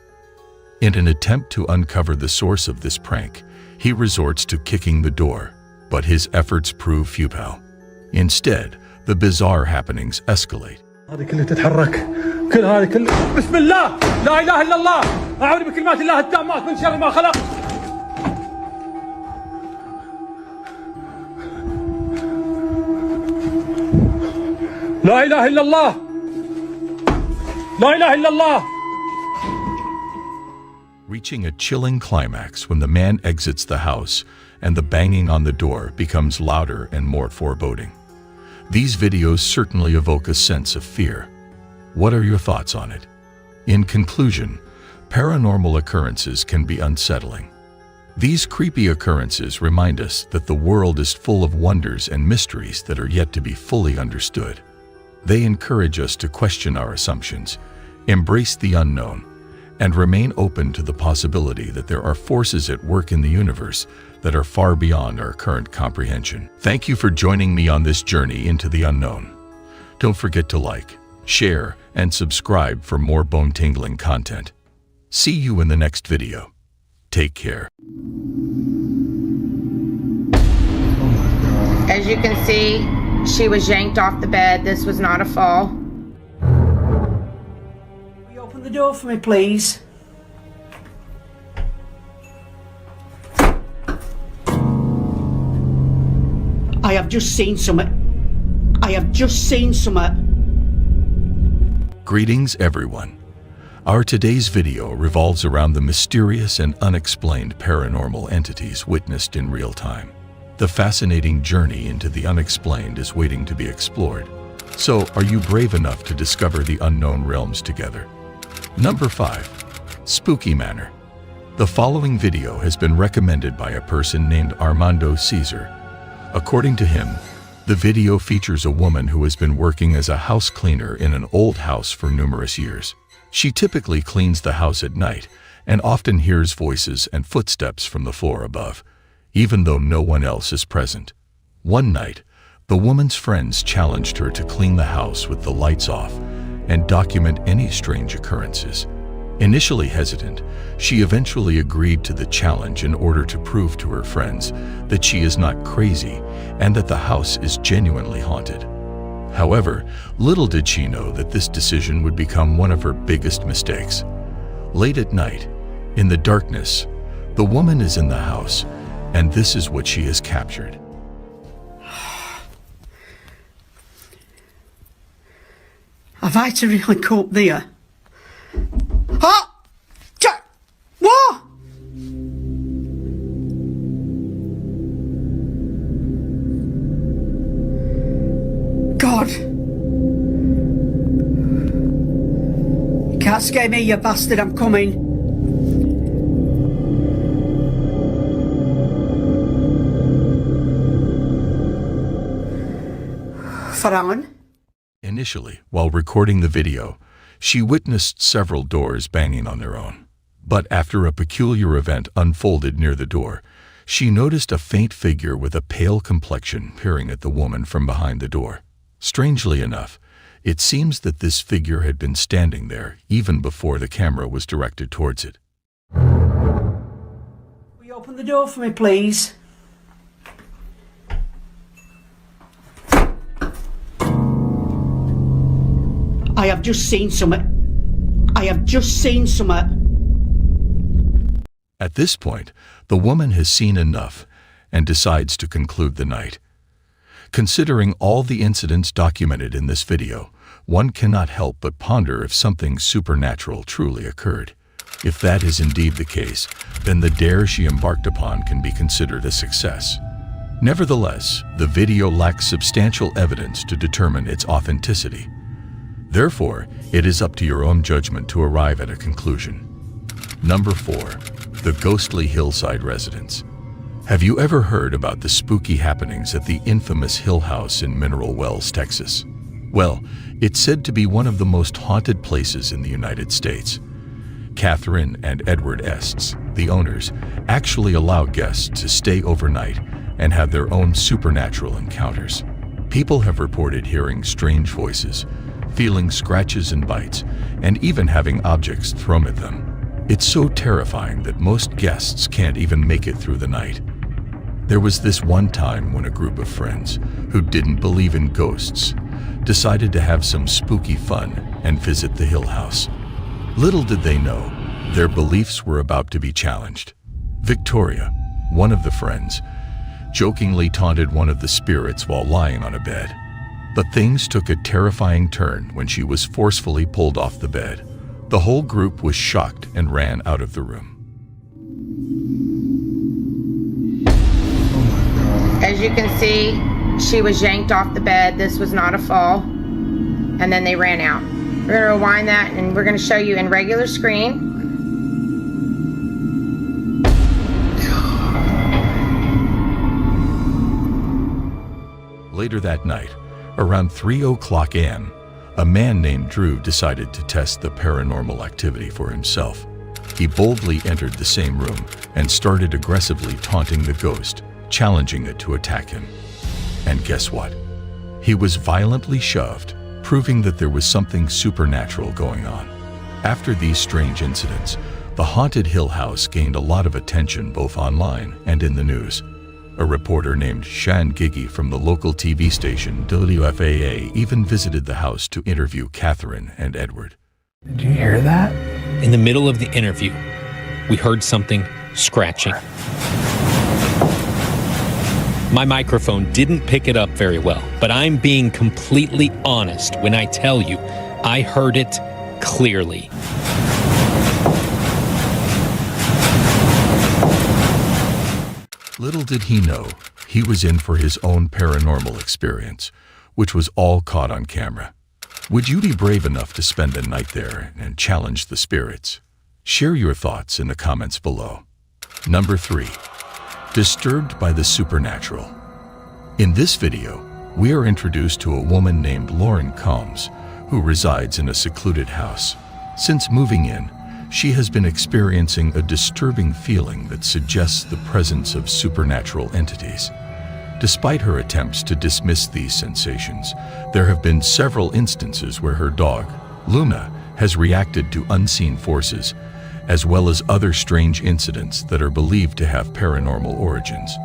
In an attempt to uncover the source of this prank, he resorts to kicking the door, but his efforts prove futile. Instead, the bizarre happenings escalate. هذه كلها تتحرك كل هذه كلها بسم الله لا إله إلا الله أعوذ بكلمات الله التامات من شر ما خلق لا إله إلا الله لا إله إلا الله. Reaching a chilling climax when the man exits the house and the banging on the door becomes louder and more foreboding. These videos certainly evoke a sense of fear. What are your thoughts on it? In conclusion, paranormal occurrences can be unsettling. These creepy occurrences remind us that the world is full of wonders and mysteries that are yet to be fully understood. They encourage us to question our assumptions, embrace the unknown, and remain open to the possibility that there are forces at work in the universe that are far beyond our current comprehension. Thank you for joining me on this journey into the unknown. Don't forget to like, share, and subscribe for more bone-tingling content. See you in the next video. Take care. As you can see, she was yanked off the bed. This was not a fall. Will you open the door for me, please? I have just seen something. I have just seen something. Greetings, everyone. Our today's video revolves around the mysterious and unexplained paranormal entities witnessed in real time. The fascinating journey into the unexplained is waiting to be explored. So, are you brave enough to discover the unknown realms together? Number 5. Spooky Manor. The following video has been recommended by a person named Armando Caesar. According to him, the video features a woman who has been working as a house cleaner in an old house for numerous years. She typically cleans the house at night and often hears voices and footsteps from the floor above, even though no one else is present. One night, the woman's friends challenged her to clean the house with the lights off and document any strange occurrences. Initially hesitant, she eventually agreed to the challenge in order to prove to her friends that she is not crazy and that the house is genuinely haunted. However, little did she know that this decision would become one of her biggest mistakes. Late at night, in the darkness, the woman is in the house, and this is what she has captured. Have I to really cope there? Huh? What? God. You can't scare me, you bastard, I'm coming. Farhan? Initially, while recording the video, she witnessed several doors banging on their own. But after a peculiar event unfolded near the door, she noticed a faint figure with a pale complexion peering at the woman from behind the door. Strangely enough, it seems that this figure had been standing there even before the camera was directed towards it. Will you open the door for me, please? I have just seen something. I have just seen something. At this point, the woman has seen enough and decides to conclude the night. Considering all the incidents documented in this video, one cannot help but ponder if something supernatural truly occurred. If that is indeed the case, then the dare she embarked upon can be considered a success. Nevertheless, the video lacks substantial evidence to determine its authenticity. Therefore, it is up to your own judgment to arrive at a conclusion. Number 4. The ghostly hillside residence. Have you ever heard about the spooky happenings at the infamous Hill House in Mineral Wells, Texas? Well, it's said to be one of the most haunted places in the United States. Catherine and Edward Estes, the owners, actually allow guests to stay overnight and have their own supernatural encounters. People have reported hearing strange voices, feeling scratches and bites, and even having objects thrown at them. It's so terrifying that most guests can't even make it through the night. There was this one time when a group of friends who didn't believe in ghosts decided to have some spooky fun and visit the Hill House. Little did they know, their beliefs were about to be challenged. Victoria, one of the friends, jokingly taunted one of the spirits while lying on a bed. But things took a terrifying turn when she was forcefully pulled off the bed. The whole group was shocked and ran out of the room. As you can see, she was yanked off the bed. This was not a fall. And then they ran out. We're going to rewind that and we're going to show you in regular screen. Later that night, around 3:00 a.m., a man named Drew decided to test the paranormal activity for himself. He boldly entered the same room and started aggressively taunting the ghost, challenging it to attack him. And guess what? He was violently shoved, proving that there was something supernatural going on. After these strange incidents, the haunted Hill House gained a lot of attention both online and in the news. A reporter named Shan Gigi from the local TV station WFAA even visited the house to interview Catherine and Edward. Did you hear that? In the middle of the interview, we heard something scratching. My microphone didn't pick it up very well, but I'm being completely honest when I tell you I heard it clearly. Little did he know, he was in for his own paranormal experience, which was all caught on camera. Would you be brave enough to spend a night there and challenge the spirits? Share your thoughts in the comments below. Number 3. Disturbed by the supernatural. In this video, we are introduced to a woman named Lauren Combs, who resides in a secluded house. Since moving in, she has been experiencing a disturbing feeling that suggests the presence of supernatural entities. Despite her attempts to dismiss these sensations, there have been several instances where her dog, Luna, has reacted to unseen forces, as well as other strange incidents that are believed to have paranormal origins.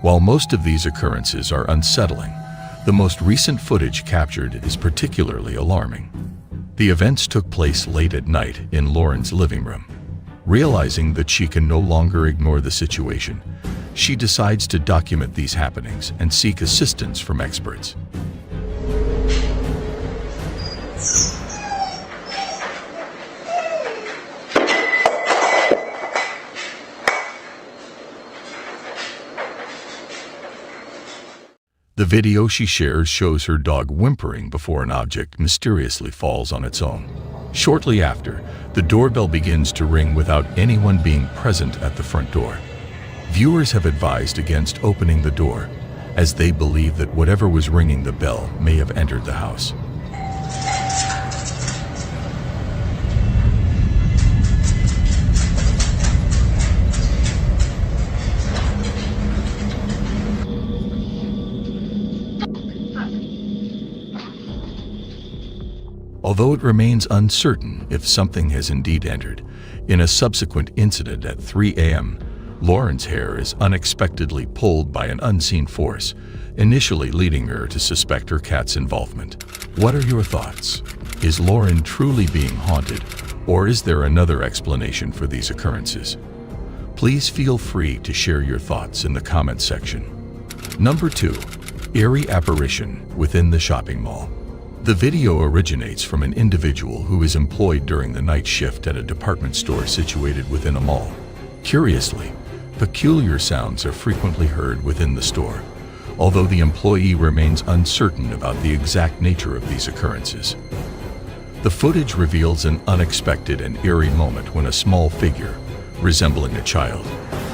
While most of these occurrences are unsettling, the most recent footage captured is particularly alarming. The events took place late at night in Lauren's living room. Realizing that she can no longer ignore the situation, she decides to document these happenings and seek assistance from experts. The video she shares shows her dog whimpering before an object mysteriously falls on its own. Shortly after, the doorbell begins to ring without anyone being present at the front door. Viewers have advised against opening the door, as they believe that whatever was ringing the bell may have entered the house. Although it remains uncertain if something has indeed entered, in a subsequent incident at 3 a.m., Lauren's hair is unexpectedly pulled by an unseen force, initially leading her to suspect her cat's involvement. What are your thoughts? Is Lauren truly being haunted, or is there another explanation for these occurrences? Please feel free to share your thoughts in the comment section. Number 2. Eerie apparition within the shopping mall. The video originates from an individual who is employed during the night shift at a department store situated within a mall. Curiously, peculiar sounds are frequently heard within the store, although the employee remains uncertain about the exact nature of these occurrences. The footage reveals an unexpected and eerie moment when a small figure, resembling a child,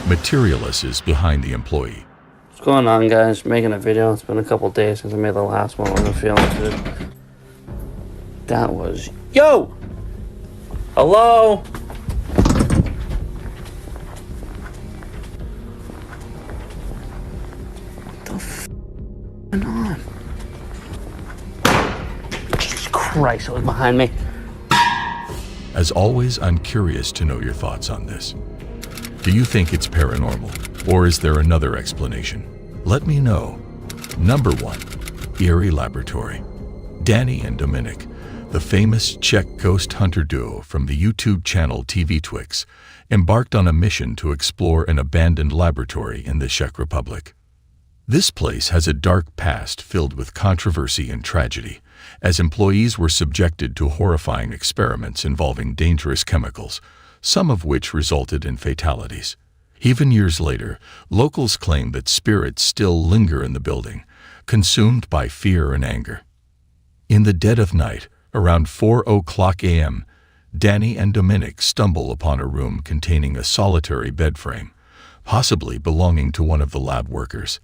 materializes behind the employee. What's going on, guys? Making a video. It's been a couple days since I made the last one. I'm feeling good. That was... Yo! Hello? What the f*** going on? Jesus Christ, it was behind me. As always, I'm curious to know your thoughts on this. Do you think it's paranormal, or is there another explanation? Let me know. Number 1. Eerie Laboratory. Danny and Dominic, the famous Czech ghost hunter duo from the YouTube channel TV Twix, embarked on a mission to explore an abandoned laboratory in the Czech Republic. This place has a dark past filled with controversy and tragedy, as employees were subjected to horrifying experiments involving dangerous chemicals, some of which resulted in fatalities. Even years later, locals claim that spirits still linger in the building, consumed by fear and anger. In the dead of night, around 4:00 a.m., Danny and Dominic stumble upon a room containing a solitary bed frame, possibly belonging to one of the lab workers.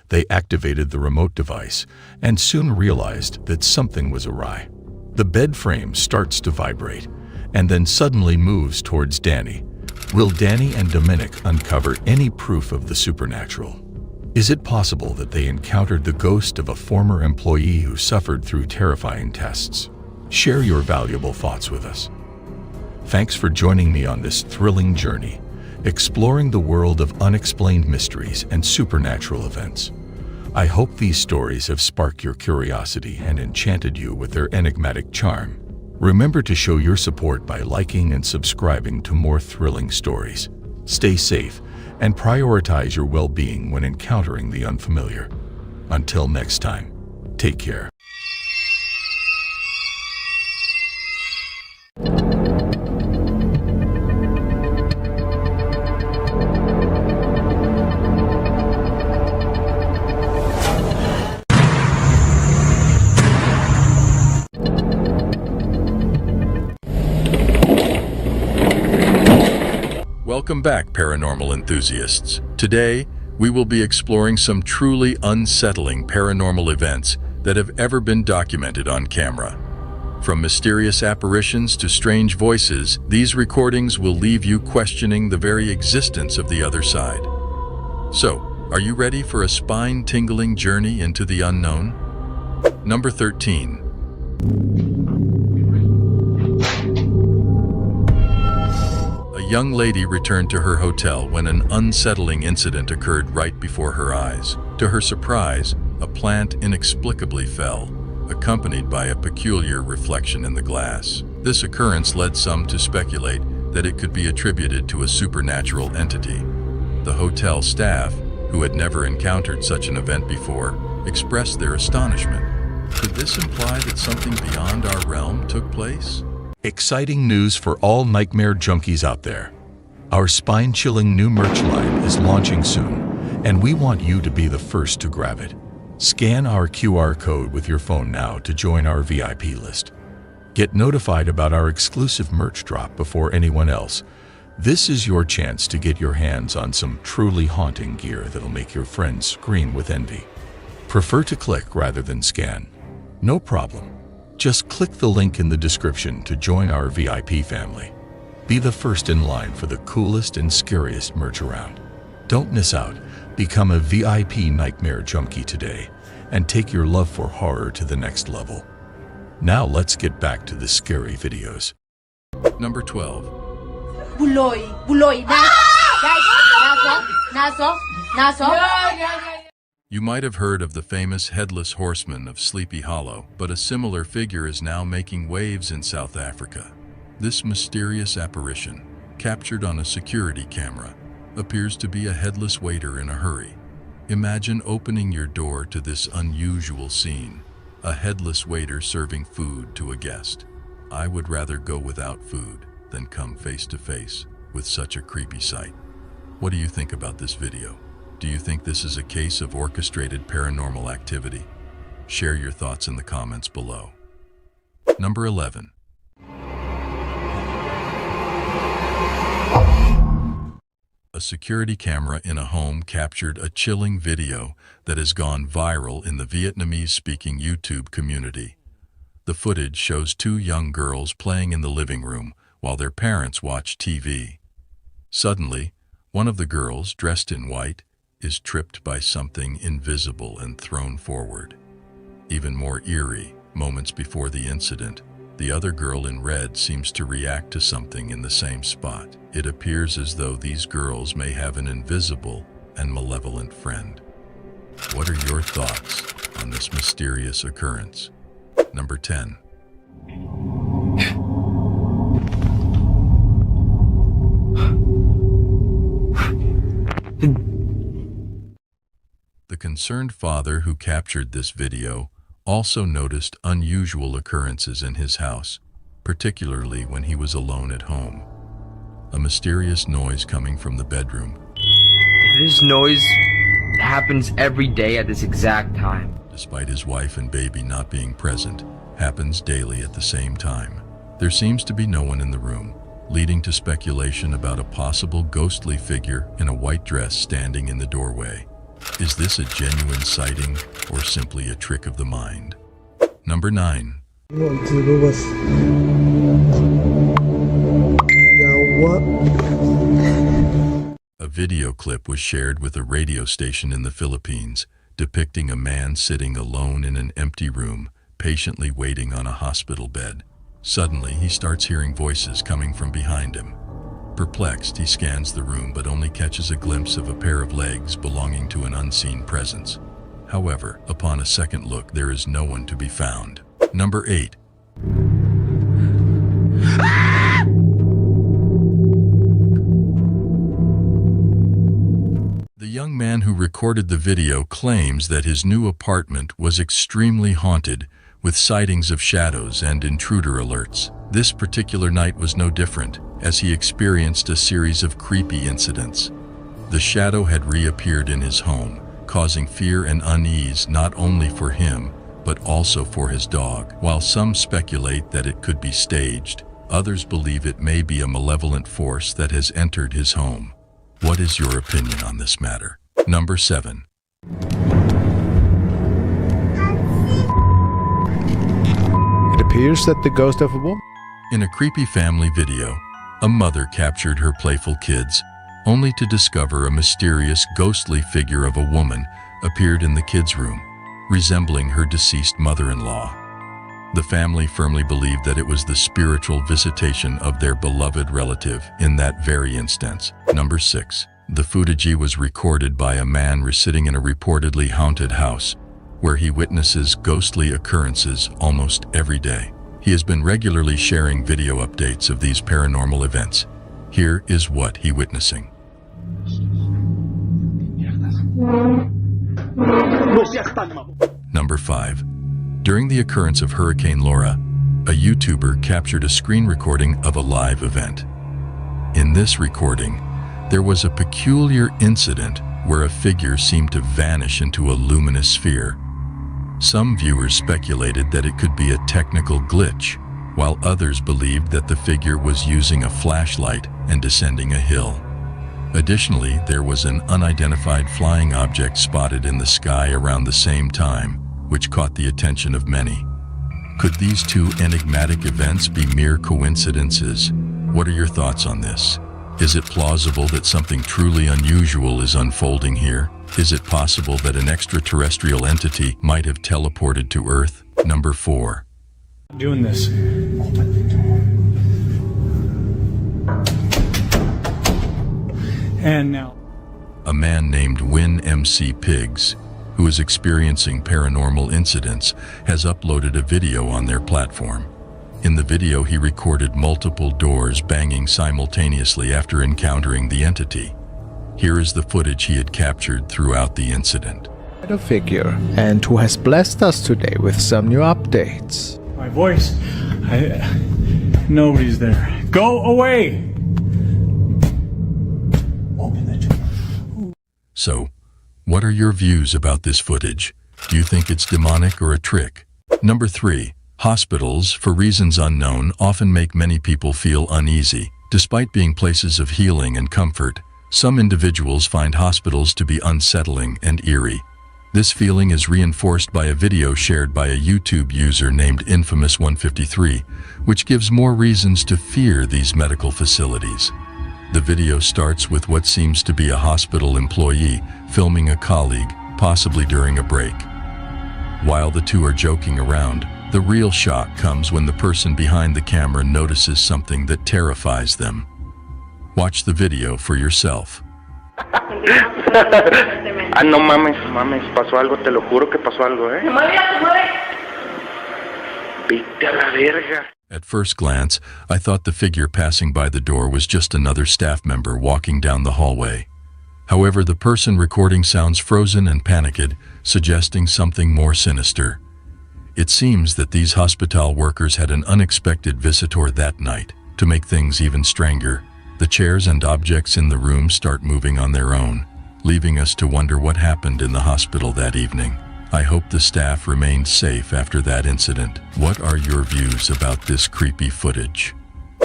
They activated the remote device and soon realized that something was awry. The bed frame starts to vibrate and then suddenly moves towards Danny. Will Danny and Dominic uncover any proof of the supernatural? Is it possible that they encountered the ghost of a former employee who suffered through terrifying tests? Share your valuable thoughts with us. Thanks for joining me on this thrilling journey, exploring the world of unexplained mysteries and supernatural events. I hope these stories have sparked your curiosity and enchanted you with their enigmatic charm. Remember to show your support by liking and subscribing to more thrilling stories. Stay safe and prioritize your well-being when encountering the unfamiliar. Until next time, take care. Welcome back, paranormal enthusiasts. Today, we will be exploring some truly unsettling paranormal events that have ever been documented on camera. From mysterious apparitions to strange voices, these recordings will leave you questioning the very existence of the other side. So, are you ready for a spine-tingling journey into the unknown? Number 13. A young lady returned to her hotel when an unsettling incident occurred right before her eyes. To her surprise, a plant inexplicably fell, accompanied by a peculiar reflection in the glass. This occurrence led some to speculate that it could be attributed to a supernatural entity. The hotel staff, who had never encountered such an event before, expressed their astonishment. Could this imply that something beyond our realm took place? Exciting news for all nightmare junkies out there. Our spine-chilling new merch line is launching soon, and we want you to be the first to grab it. Scan our QR code with your phone now to join our VIP list. Get notified about our exclusive merch drop before anyone else. This is your chance to get your hands on some truly haunting gear that'll make your friends scream with envy. Prefer to click rather than scan? No problem. Just click the link in the description to join our VIP family. Be the first in line for the coolest and scariest merch around. Don't miss out. Become a VIP nightmare junkie today and take your love for horror to the next level. Now let's get back to the scary videos. Number 12. Buloy. Naso. You might have heard of the famous Headless Horseman of Sleepy Hollow, but a similar figure is now making waves in South Africa. This mysterious apparition, captured on a security camera, appears to be a headless waiter in a hurry. Imagine opening your door to this unusual scene, a headless waiter serving food to a guest. I would rather go without food than come face to face with such a creepy sight. What do you think about this video? Do you think this is a case of orchestrated paranormal activity? Share your thoughts in the comments below. Number 11. A security camera in a home captured a chilling video that has gone viral in the Vietnamese-speaking YouTube community. The footage shows two young girls playing in the living room while their parents watch TV. Suddenly, one of the girls, dressed in white, is tripped by something invisible and thrown forward. Even more eerie, moments before the incident, the other girl in red seems to react to something in the same spot. It appears as though these girls may have an invisible and malevolent friend. What are your thoughts on this mysterious occurrence? Number 10. The concerned father who captured this video also noticed unusual occurrences in his house, particularly when he was alone at home. A mysterious noise coming from the bedroom. This noise happens every day at this exact time. Despite his wife and baby not being present, happens daily at the same time. There seems to be no one in the room, leading to speculation about a possible ghostly figure in a white dress standing in the doorway. Is this a genuine sighting or simply a trick of the mind? Number 9. A video clip was shared with a radio station in the Philippines, depicting a man sitting alone in an empty room, patiently waiting on a hospital bed. Suddenly, he starts hearing voices coming from behind him. Perplexed, he scans the room but only catches a glimpse of a pair of legs belonging to an unseen presence. However, upon a second look, there is no one to be found. Number 8. The young man who recorded the video claims that his new apartment was extremely haunted, with sightings of shadows and intruder alerts. This particular night was no different, as he experienced a series of creepy incidents. The shadow had reappeared in his home, causing fear and unease not only for him, but also for his dog. While some speculate that it could be staged, others believe it may be a malevolent force that has entered his home. What is your opinion on this matter? Number 7. It appears that the ghost of a woman. In a creepy family video, a mother captured her playful kids, only to discover a mysterious ghostly figure of a woman appeared in the kids' room, resembling her deceased mother-in-law. The family firmly believed that it was the spiritual visitation of their beloved relative in that very instance. Number 6. The footage was recorded by a man sitting in a reportedly haunted house, where he witnesses ghostly occurrences almost every day. He has been regularly sharing video updates of these paranormal events. Here is what he's witnessing. Number 5. During the occurrence of Hurricane Laura, a YouTuber captured a screen recording of a live event. In this recording, there was a peculiar incident where a figure seemed to vanish into a luminous sphere. Some viewers speculated that it could be a technical glitch, while others believed that the figure was using a flashlight and descending a hill. Additionally, there was an unidentified flying object spotted in the sky around the same time, which caught the attention of many. Could these two enigmatic events be mere coincidences? What are your thoughts on this? Is it plausible that something truly unusual is unfolding here? Is it possible that an extraterrestrial entity might have teleported to Earth? Number 4. Doing this. And now. A man named Win MC Pigs, who is experiencing paranormal incidents, has uploaded a video on their platform. In the video, he recorded multiple doors banging simultaneously after encountering the entity. Here is the footage he had captured throughout the incident. A figure, and who has blessed us today with some new updates. My voice. Nobody's there. Go away! So, What are your views about this footage? Do you think it's demonic or a trick? Number 3. Hospitals, for reasons unknown, often make many people feel uneasy. Despite being places of healing and comfort, some individuals find hospitals to be unsettling and eerie. This feeling is reinforced by a video shared by a YouTube user named Infamous153, which gives more reasons to fear these medical facilities. The video starts with what seems to be a hospital employee filming a colleague, possibly during a break. While the two are joking around, the real shock comes when the person behind the camera notices something that terrifies them. Watch the video for yourself. Ah, no mames, pasó algo, te lo juro que pasó algo, ¿eh? Vete a la verga. At first glance, I thought the figure passing by the door was just another staff member walking down the hallway. However, the person recording sounds frozen and panicked, suggesting something more sinister. It seems that these hospital workers had an unexpected visitor that night. To make things even stranger, the chairs and objects in the room start moving on their own, leaving us to wonder what happened in the hospital that evening. I hope the staff remained safe after that incident. What are your views about this creepy footage?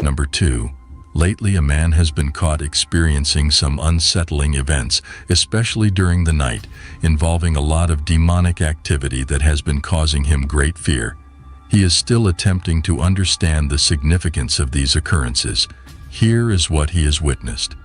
Number 2. Lately, a man has been caught experiencing some unsettling events, especially during the night, involving a lot of demonic activity that has been causing him great fear. He is still attempting to understand the significance of these occurrences. Here is what he has witnessed.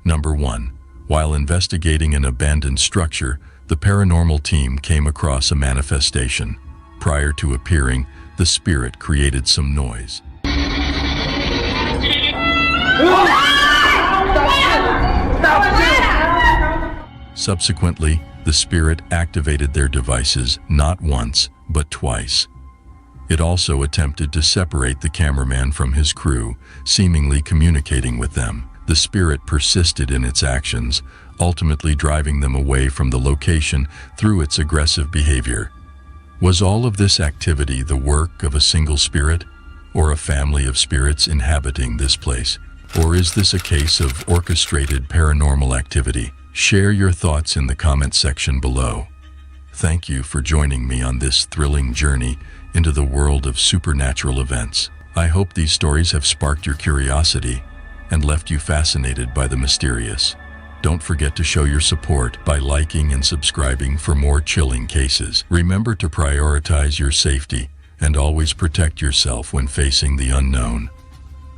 Number 1. While investigating an abandoned structure, the paranormal team came across a manifestation. Prior to appearing, the spirit created some noise. Subsequently, the spirit activated their devices not once, but twice. It also attempted to separate the cameraman from his crew, seemingly communicating with them. The spirit persisted in its actions, ultimately driving them away from the location through its aggressive behavior. Was all of this activity the work of a single spirit, or a family of spirits inhabiting this place? Or is this a case of orchestrated paranormal activity? Share your thoughts in the comment section below. Thank you for joining me on this thrilling journey into the world of supernatural events. I hope these stories have sparked your curiosity and left you fascinated by the mysterious. Don't forget to show your support by liking and subscribing for more chilling cases. Remember to prioritize your safety and always protect yourself when facing the unknown.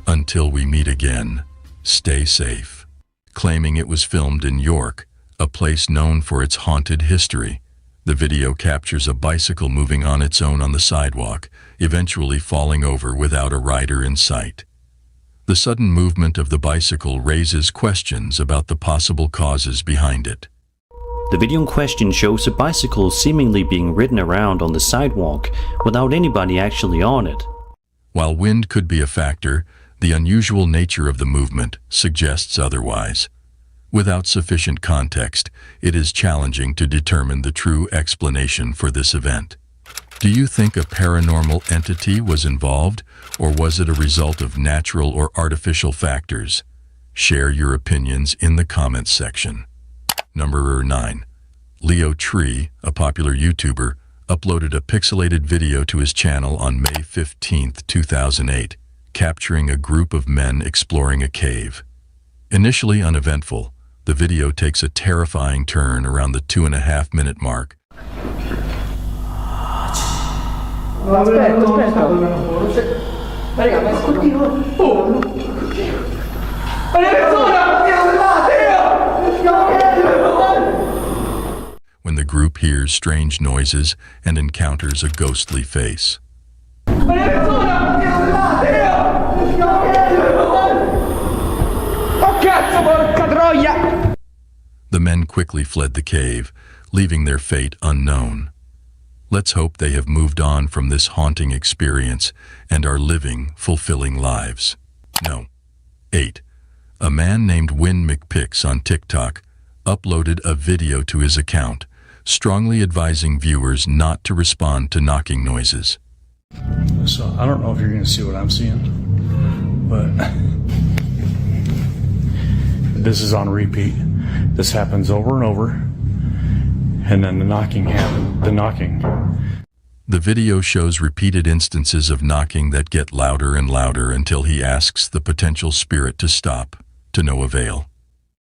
Until we meet again, stay safe. Claiming it was filmed in York, a place known for its haunted history, the video captures a bicycle moving on its own on the sidewalk, eventually falling over without a rider in sight. The sudden movement of the bicycle raises questions about the possible causes behind it. The video in question shows a bicycle seemingly being ridden around on the sidewalk without anybody actually on it. While wind could be a factor, the unusual nature of the movement suggests otherwise. Without sufficient context, it is challenging to determine the true explanation for this event. Do you think a paranormal entity was involved, or was it a result of natural or artificial factors? Share your opinions in the comments section. Number 9. Leo Tree, a popular YouTuber, uploaded a pixelated video to his channel on May 15, 2008, capturing a group of men exploring a cave. Initially uneventful, the video takes a terrifying turn around the 2.5-minute mark. When the group hears strange noises and encounters a ghostly face. The men quickly fled the cave, leaving their fate unknown. Let's hope they have moved on from this haunting experience and are living fulfilling lives. No. 8. A man named Win McPix on TikTok uploaded a video to his account, strongly advising viewers not to respond to knocking noises. So I don't know if you're going to see what I'm seeing, but this is on repeat. This happens over and over, and then the knocking happens. The video shows repeated instances of knocking that get louder and louder until he asks the potential spirit to stop, to no avail.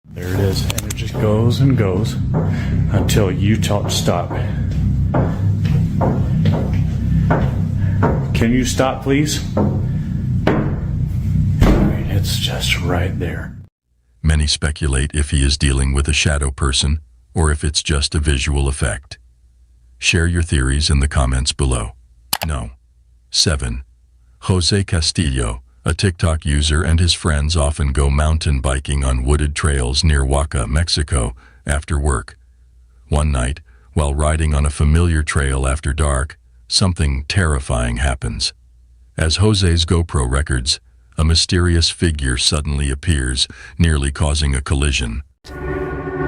There it is, and it just goes and goes until you tell it to stop. Can you stop, please? I mean, it's just right there. Many speculate if he is dealing with a shadow person or if it's just a visual effect. Share your theories in the comments below. No. 7. Jose Castillo, a TikTok user, and his friends often go mountain biking on wooded trails near Oaxaca, Mexico, after work. One night, while riding on a familiar trail after dark, something terrifying happens. As Jose's GoPro records, a mysterious figure suddenly appears, nearly causing a collision.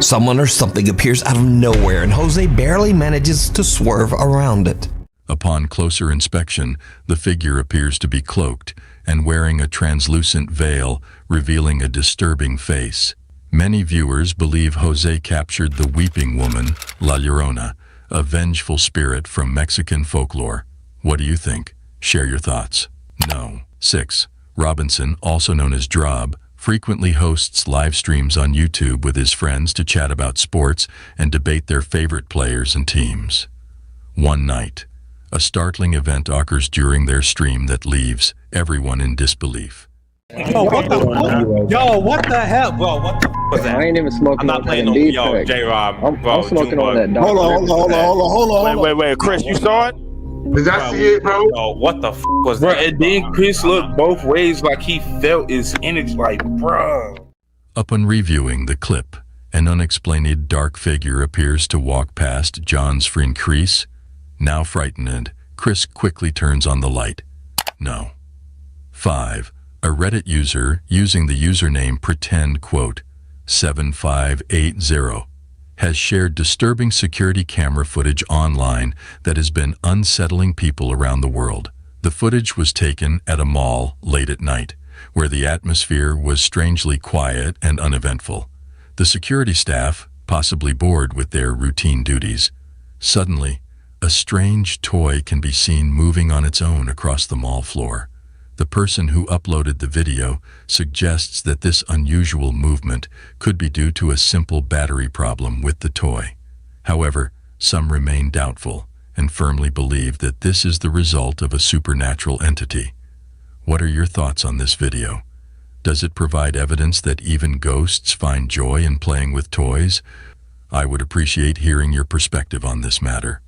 Someone or something appears out of nowhere, and Jose barely manages to swerve around it. Upon closer inspection, the figure appears to be cloaked and wearing a translucent veil, revealing a disturbing face. Many viewers believe Jose captured the weeping woman, La Llorona, a vengeful spirit from Mexican folklore. What do you think? Share your thoughts. No. 6. Robinson, also known as Drob, frequently hosts live streams on YouTube with his friends to chat about sports and debate their favorite players and teams. One night, a startling event occurs during their stream that leaves everyone in disbelief. Yo, what the fuck? Yo, what the hell? Bro, what the f was that? I ain't even smoking. I'm not playing no. Yo, J-Rob. I'm smoking on that. Hold on. Wait, Chris, you saw it? Did I see it, bro? Yo, what the f was that? And then Chris looked both ways like he felt his energy, like, bro. Upon reviewing the clip, an unexplained dark figure appears to walk past John's friend Chris. Now frightened, Chris quickly turns on the light. No. 5. A Reddit user using the username pretend7580 has shared disturbing security camera footage online that has been unsettling people around the world. The footage was taken at a mall late at night, where the atmosphere was strangely quiet and uneventful. The security staff, possibly bored with their routine duties, suddenly, a strange toy can be seen moving on its own across the mall floor. The person who uploaded the video suggests that this unusual movement could be due to a simple battery problem with the toy. However, some remain doubtful and firmly believe that this is the result of a supernatural entity. What are your thoughts on this video? Does it provide evidence that even ghosts find joy in playing with toys? I would appreciate hearing your perspective on this matter.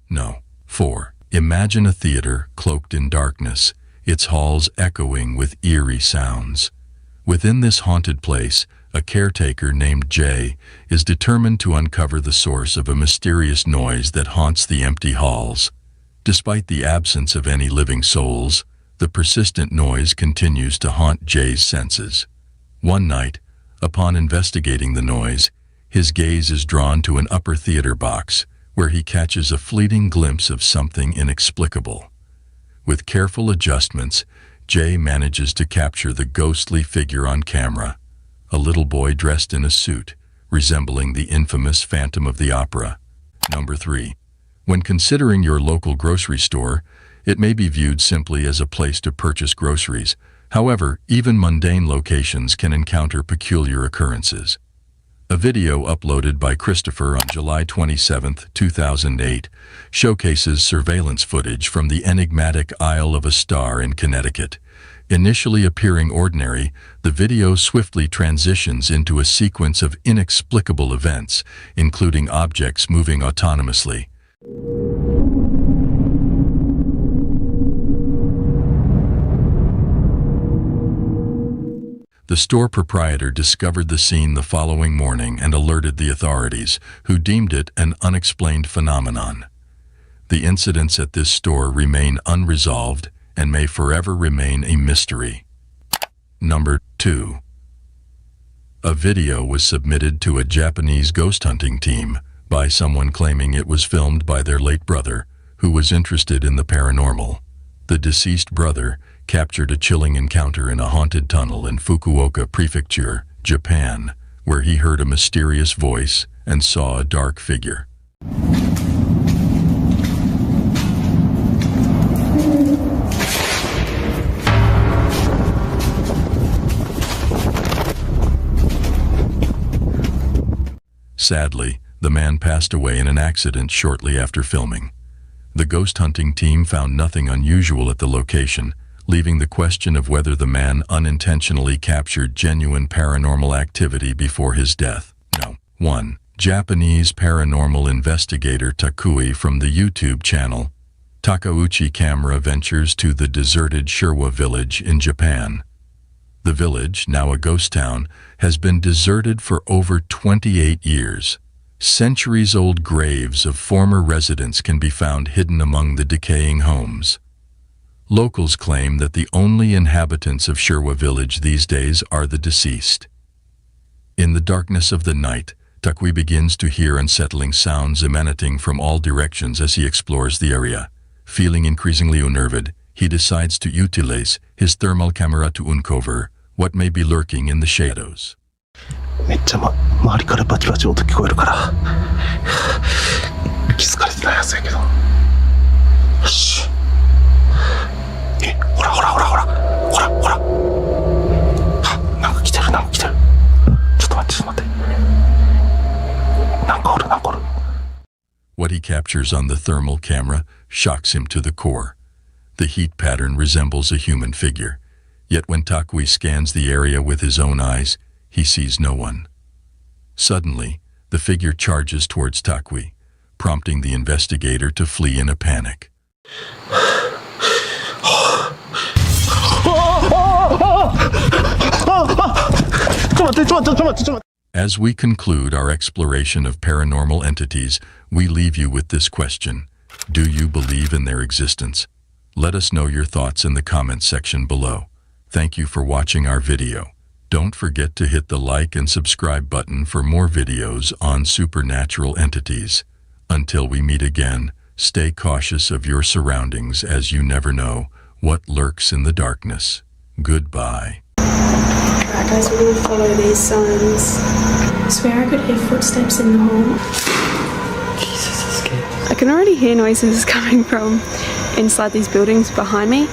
No. 4. Imagine a theater cloaked in darkness, its halls echoing with eerie sounds. Within this haunted place, a caretaker named Jay is determined to uncover the source of a mysterious noise that haunts the empty halls. Despite the absence of any living souls, the persistent noise continues to haunt Jay's senses. One night, upon investigating the noise, his gaze is drawn to an upper theater box, where he catches a fleeting glimpse of something inexplicable. With careful adjustments, Jay manages to capture the ghostly figure on camera, a little boy dressed in a suit, resembling the infamous Phantom of the Opera. Number 3. When considering your local grocery store, it may be viewed simply as a place to purchase groceries. However, even mundane locations can encounter peculiar occurrences. A video uploaded by Christopher on July 27, 2008, showcases surveillance footage from the enigmatic Isle of a Star in Connecticut. Initially appearing ordinary, the video swiftly transitions into a sequence of inexplicable events, including objects moving autonomously. The store proprietor discovered the scene the following morning and alerted the authorities, who deemed it an unexplained phenomenon. The incidents at this store remain unresolved and may forever remain a mystery. Number 2. A video was submitted to a Japanese ghost hunting team by someone claiming it was filmed by their late brother, who was interested in the paranormal. The deceased brother captured a chilling encounter in a haunted tunnel in Fukuoka Prefecture, Japan, where he heard a mysterious voice and saw a dark figure. Sadly, the man passed away in an accident shortly after filming. The ghost hunting team found nothing unusual at the location, leaving the question of whether the man unintentionally captured genuine paranormal activity before his death. No. 1. Japanese paranormal investigator Takui from the YouTube channel Takauchi Camera ventures to the deserted Sherwa village in Japan. The village, now a ghost town, has been deserted for over 28 years. Centuries-old graves of former residents can be found hidden among the decaying homes. Locals claim that the only inhabitants of Sherwa village these days are the deceased. In the darkness of the night, Takui begins to hear unsettling sounds emanating from all directions as he explores the area. Feeling increasingly unnerved, he decides to utilize his thermal camera to uncover what may be lurking in the shadows. めっちゃ周りからバチバチ音聞こえるから気づかれてないはずやけどよしほらほらほらほらほらほらなんか来てるなんか来てるちょっと待ってちょっと待ってなんかおるなんかおる What he captures on the thermal camera shocks him to the core. The heat pattern resembles a human figure. Yet when Takui scans the area with his own eyes, he sees no one. Suddenly, the figure charges towards Takui, prompting the investigator to flee in a panic. As we conclude our exploration of paranormal entities, we leave you with this question. Do you believe in their existence? Let us know your thoughts in the comments section below. Thank you for watching our video. Don't forget to hit the like and subscribe button for more videos on supernatural entities. Until we meet again, stay cautious of your surroundings as you never know what lurks in the darkness. Goodbye. Alright guys, we're going to follow these signs. I swear I could hear footsteps in the hall. Jesus, that's scary. I can already hear noises coming from inside these buildings behind me.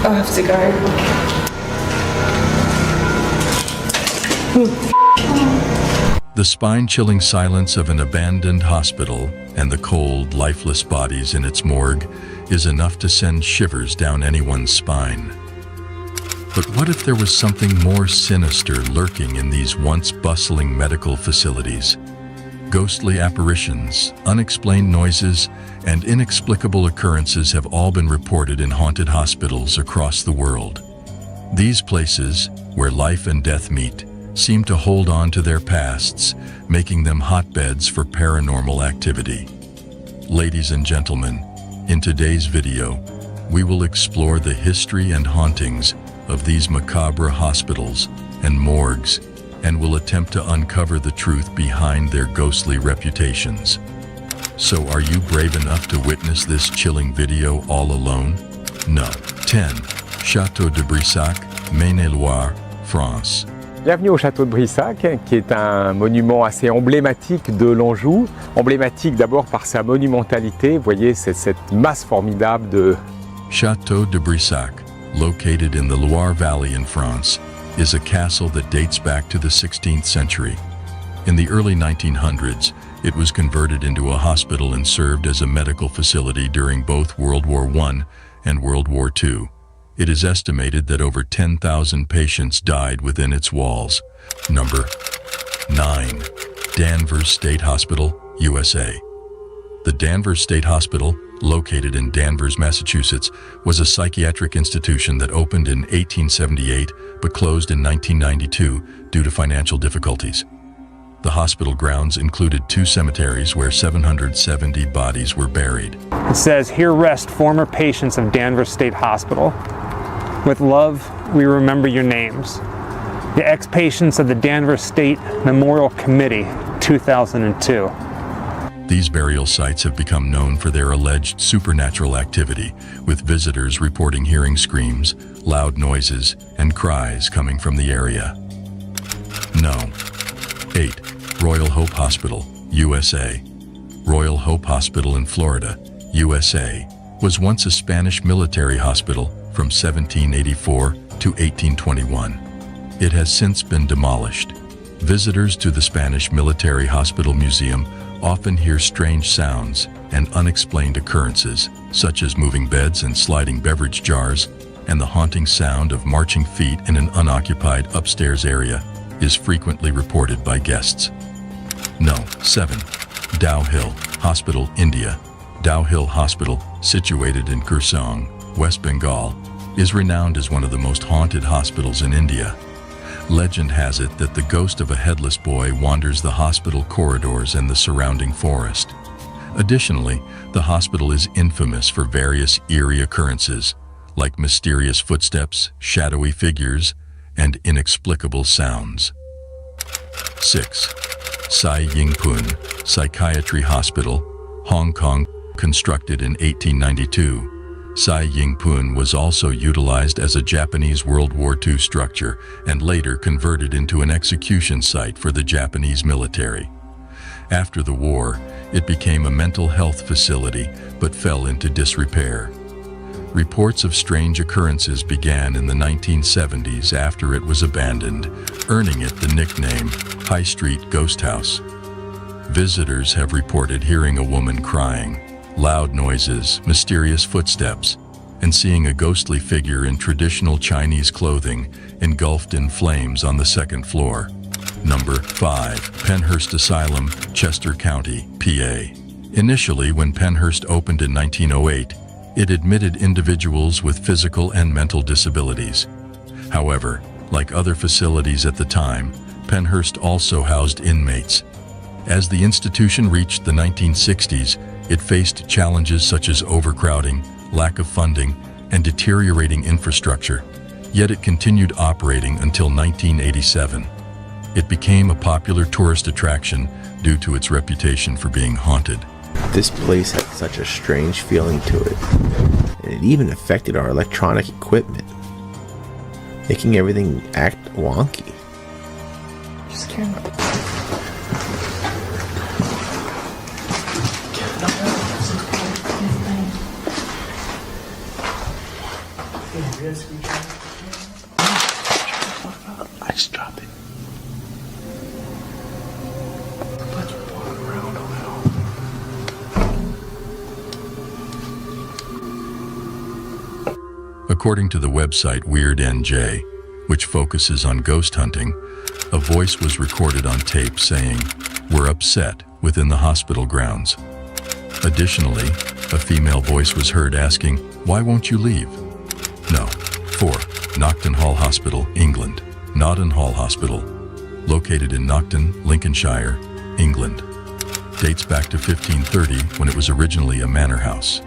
I have to go. The spine-chilling silence of an abandoned hospital and the cold, lifeless bodies in its morgue is enough to send shivers down anyone's spine. But what if there was something more sinister lurking in these once bustling medical facilities? Ghostly apparitions, unexplained noises, and inexplicable occurrences have all been reported in haunted hospitals across the world. These places, where life and death meet, seem to hold on to their pasts, making them hotbeds for paranormal activity. Ladies and gentlemen, in today's video, we will explore the history and hauntings of these macabre hospitals and morgues, and will attempt to uncover the truth behind their ghostly reputations. So are you brave enough to witness this chilling video all alone? No. 10. Château de Brissac, Maine-et-Loire, France. Bienvenue au château de Brissac, qui est un monument assez emblématique de l'Anjou. Emblématique d'abord par sa monumentalité, vous voyez, c'est cette masse formidable de... Château de Brissac, located in the Loire Valley in France, is a castle that dates back to the 16th century. In the early 1900s, it was converted into a hospital and served as a medical facility during both World War I and World War II. It is estimated that over 10,000 patients died within its walls. Number 9. Danvers State Hospital, USA. The Danvers State Hospital, located in Danvers, Massachusetts, was a psychiatric institution that opened in 1878 but closed in 1992 due to financial difficulties. The hospital grounds included 2 cemeteries where 770 bodies were buried. It says, "Here rest former patients of Danvers State Hospital. With love, we remember your names. the ex-patients of the Danvers State Memorial Committee, 2002. These burial sites have become known for their alleged supernatural activity, with visitors reporting hearing screams, loud noises, and cries coming from the area. No. 8. Royal Hope Hospital, USA. Royal Hope Hospital in Florida, USA, was once a Spanish military hospital from 1784 to 1821. It has since been demolished. Visitors to the Spanish Military Hospital Museum often hear strange sounds and unexplained occurrences, such as moving beds and sliding beverage jars, and the haunting sound of marching feet in an unoccupied upstairs area is frequently reported by guests. No. 7. Dow Hill Hospital, India. Dow Hill Hospital, situated in Kurseong, West Bengal, is renowned as one of the most haunted hospitals in India. Legend has it that the ghost of a headless boy wanders the hospital corridors and the surrounding forest. Additionally, the hospital is infamous for various eerie occurrences, like mysterious footsteps, shadowy figures, and inexplicable sounds. 6. Sai Ying-pun Psychiatry Hospital, Hong Kong, constructed in 1892. Sai Ying-pun was also utilized as a Japanese World War II structure and later converted into an execution site for the Japanese military. After the war, it became a mental health facility but fell into disrepair. Reports of strange occurrences began in the 1970s after it was abandoned, earning it the nickname High Street Ghost House. Visitors have reported hearing a woman crying, loud noises, mysterious footsteps, and seeing a ghostly figure in traditional Chinese clothing engulfed in flames on the second floor. Number 5. Penhurst Asylum, Chester County, PA. Initially, when Penhurst opened in 1908, it admitted individuals with physical and mental disabilities. However, like other facilities at the time, Penhurst also housed inmates. As the institution reached the 1960s, it faced challenges such as overcrowding, lack of funding, and deteriorating infrastructure, yet it continued operating until 1987. It became a popular tourist attraction due to its reputation for being haunted. This place had such a strange feeling to it, and it even affected our electronic equipment, making everything act wonky. Just kidding. I just dropped it. According to the website Weird NJ, which focuses on ghost hunting, a voice was recorded on tape saying, "We're upset," within the hospital grounds. Additionally, a female voice was heard asking, "Why won't you leave?" No. 4. Nocton Hall Hospital, England. Notton Hall Hospital, located in Nocton, Lincolnshire, England. Dates back to 1530 when it was originally a manor house.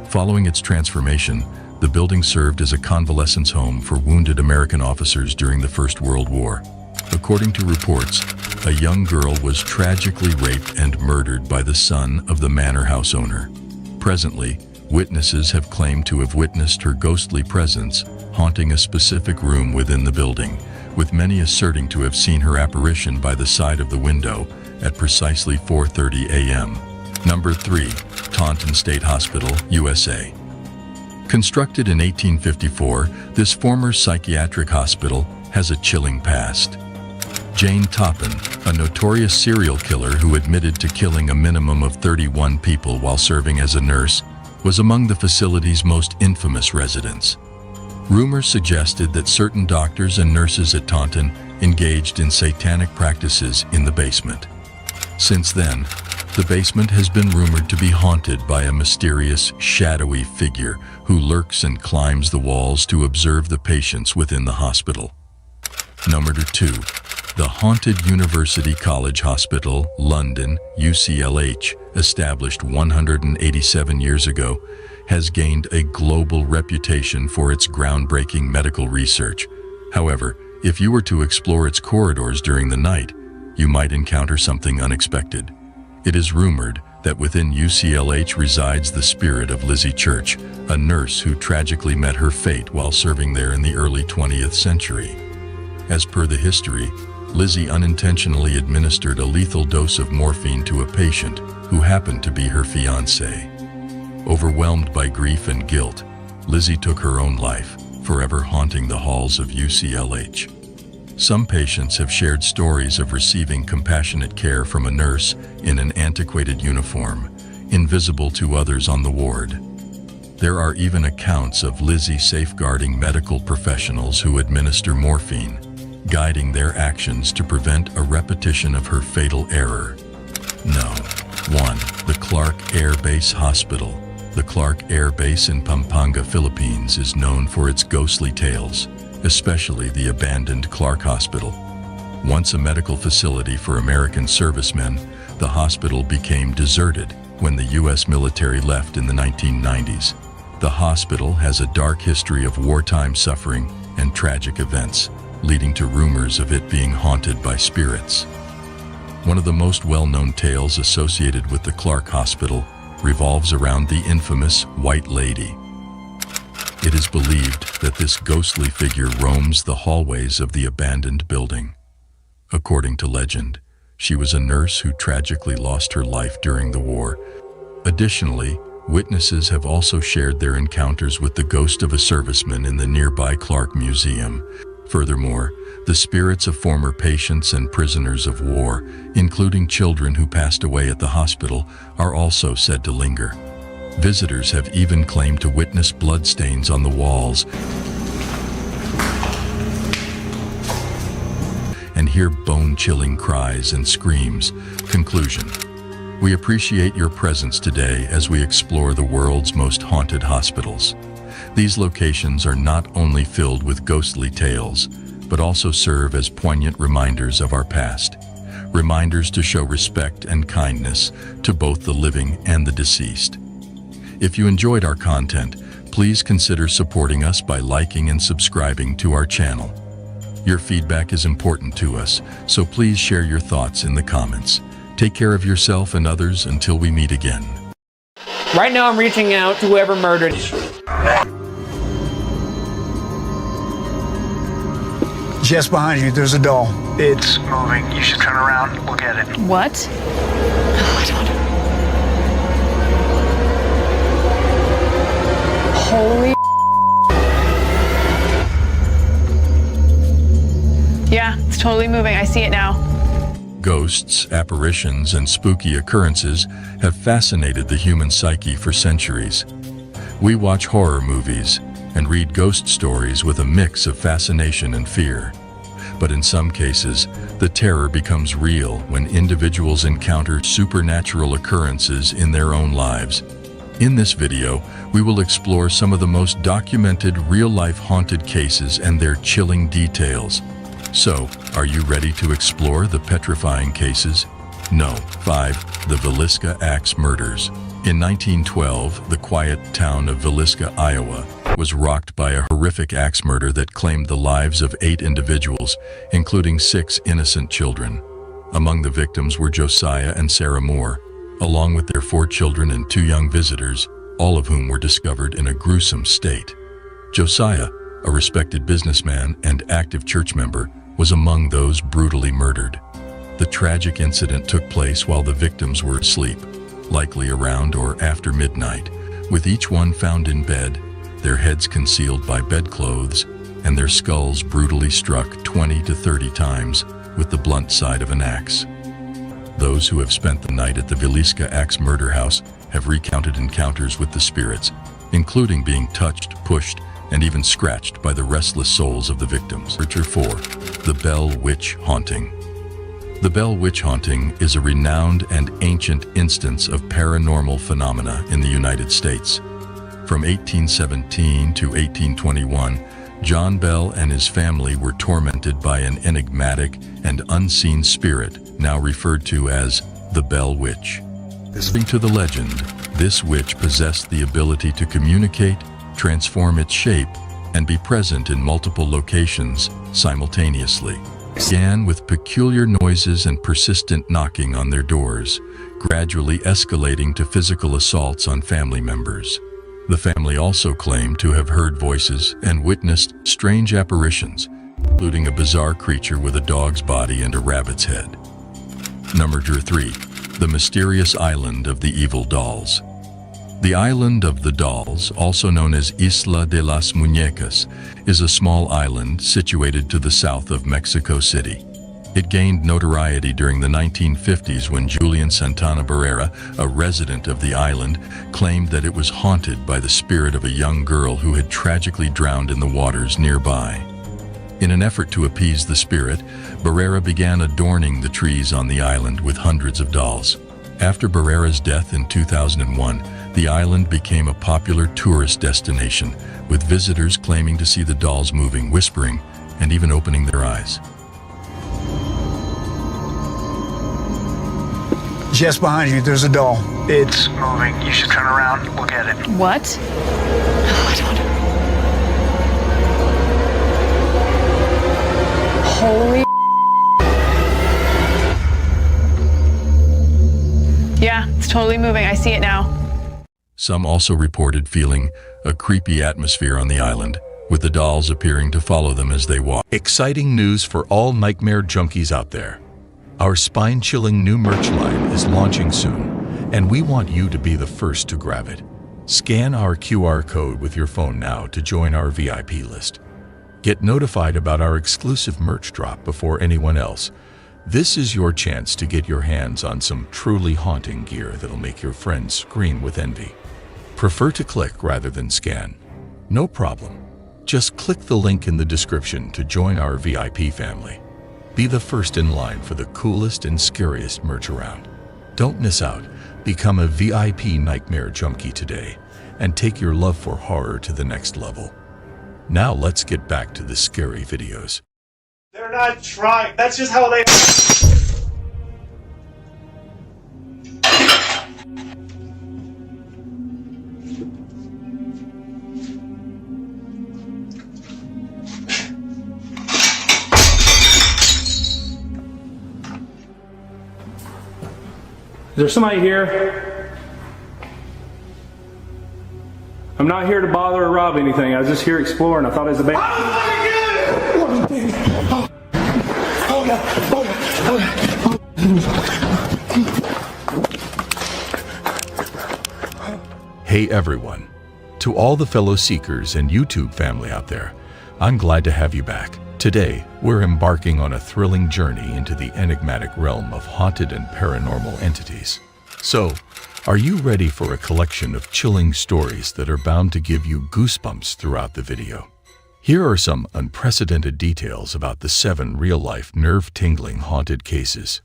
Following its transformation, the building served as a convalescence home for wounded American officers during the First World War. According to reports, a young girl was tragically raped and murdered by the son of the manor house owner. Presently, witnesses have claimed to have witnessed her ghostly presence haunting a specific room within the building, with many asserting to have seen her apparition by the side of the window at precisely 4:30 a.m. Number 3. Taunton State Hospital, USA. Constructed in 1854, this former psychiatric hospital has a chilling past. Jane Toppin, a notorious serial killer who admitted to killing a minimum of 31 people while serving as a nurse, was among the facility's most infamous residents. Rumors suggested that certain doctors and nurses at Taunton engaged in satanic practices in the basement. Since then, the basement has been rumored to be haunted by a mysterious, shadowy figure who lurks and climbs the walls to observe the patients within the hospital. Number 2. The Haunted University College Hospital, London, UCLH, established 187 years ago, has gained a global reputation for its groundbreaking medical research. However, If you were to explore its corridors during the night, you might encounter something unexpected. It is rumored that within UCLH resides the spirit of Lizzie Church, a nurse who tragically met her fate while serving there in the early 20th century. As per the history, Lizzie unintentionally administered a lethal dose of morphine to a patient who happened to be her fiancé. Overwhelmed by grief and guilt, Lizzie took her own life, forever haunting the halls of UCLH. Some patients have shared stories of receiving compassionate care from a nurse in an antiquated uniform, invisible to others on the ward. There are even accounts of Lizzie safeguarding medical professionals who administer morphine, guiding their actions to prevent a repetition of her fatal error. No. 1. The Clark Air Base Hospital. The Clark Air Base in Pampanga, Philippines is known for its ghostly tales, especially the abandoned Clark Hospital. Once a medical facility for American servicemen, the hospital became deserted when the U.S. military left in the 1990s. The hospital has a dark history of wartime suffering and tragic events, leading to rumors of it being haunted by spirits. One of the most well-known tales associated with the Clark Hospital revolves around the infamous White Lady. It is believed that this ghostly figure roams the hallways of the abandoned building. According to legend, she was a nurse who tragically lost her life during the war. Additionally, witnesses have also shared their encounters with the ghost of a serviceman in the nearby Clark Museum. Furthermore, the spirits of former patients and prisoners of war, including children who passed away at the hospital, are also said to linger. Visitors have even claimed to witness bloodstains on the walls and hear bone-chilling cries and screams. Conclusion: we appreciate your presence today as we explore the world's most haunted hospitals. These locations are not only filled with ghostly tales, but also serve as poignant reminders of our past. Reminders to show respect and kindness to both the living and the deceased. If you enjoyed our content, please consider supporting us by liking and subscribing to our channel. Your feedback is important to us, so please share your thoughts in the comments. Take care of yourself and others until we meet again. Right now I'm reaching out to whoever murdered. Just behind you, there's a doll. It's moving. You should turn around. Look at it. What? Oh, I don't. Holy. Yeah, it's totally moving. I see it now. Ghosts, apparitions, and spooky occurrences have fascinated the human psyche for centuries. We watch horror movies and read ghost stories with a mix of fascination and fear. But in some cases, the terror becomes real when individuals encounter supernatural occurrences in their own lives. In this video, we will explore some of the most documented real-life haunted cases and their chilling details. So, are you ready to explore the petrifying cases? No. 5. The Villisca Axe Murders. In 1912, the quiet town of Villisca, Iowa, was rocked by a horrific axe murder that claimed the lives of 8 individuals, including 6 innocent children. Among the victims were Josiah and Sarah Moore, along with their 4 children and 2 young visitors, all of whom were discovered in a gruesome state. Josiah, a respected businessman and active church member, was among those brutally murdered. The tragic incident took place while the victims were asleep, likely around or after midnight, with each one found in bed, their heads concealed by bedclothes, and their skulls brutally struck 20 to 30 times with the blunt side of an axe. Those who have spent the night at the Villisca Axe Murder House have recounted encounters with the spirits, including being touched, pushed, and even scratched by the restless souls of the victims. 4. The Bell Witch Haunting. The Bell Witch Haunting is a renowned and ancient instance of paranormal phenomena in the United States. From 1817 to 1821, John Bell and his family were tormented by an enigmatic and unseen spirit, now referred to as the Bell Witch. According to the legend, this witch possessed the ability to communicate, transform its shape, and be present in multiple locations simultaneously. Began with peculiar noises and persistent knocking on their doors, gradually escalating to physical assaults on family members. The family also claimed to have heard voices and witnessed strange apparitions, including a bizarre creature with a dog's body and a rabbit's head. Number 3. The mysterious island of the evil dolls. The island of the dolls, also known as Isla de las Muñecas, is a small island situated to the south of Mexico City. It gained notoriety during the 1950s when Julian Santana Barrera, a resident of the island, claimed that it was haunted by the spirit of a young girl who had tragically drowned in the waters nearby. In an effort to appease the spirit, Barrera began adorning the trees on the island with hundreds of dolls. After Barrera's death in 2001, the island became a popular tourist destination, with visitors claiming to see the dolls moving, whispering, and even opening their eyes. Just behind you, there's a doll. It's moving. You should turn around, look at it. What? Oh, I don't. Holy. Yeah, it's totally moving. I see it now. Some also reported feeling a creepy atmosphere on the island, with the dolls appearing to follow them as they walk. Exciting news for all nightmare junkies out there. Our spine-chilling new merch line is launching soon, and we want you to be the first to grab it. Scan our QR code with your phone now to join our VIP list. Get notified about our exclusive merch drop before anyone else. This is your chance to get your hands on some truly haunting gear that'll make your friends scream with envy. Prefer to click rather than scan? No problem. Just click the link in the description to join our VIP family. Be the first in line for the coolest and scariest merch around. Don't miss out. Become a VIP nightmare junkie today and take your love for horror to the next level. Now let's get back to the scary videos. They're not trying. That's just how they Is there somebody here? I'm not here to bother or rob anything. I was just here exploring. I thought it was a band. Hey everyone. To all the fellow seekers and YouTube family out there, I'm glad to have you back. Today, we're embarking on a thrilling journey into the enigmatic realm of haunted and paranormal entities. So, are you ready for a collection of chilling stories that are bound to give you goosebumps throughout the video? Here are some unprecedented details about the 7 real-life nerve-tingling haunted cases.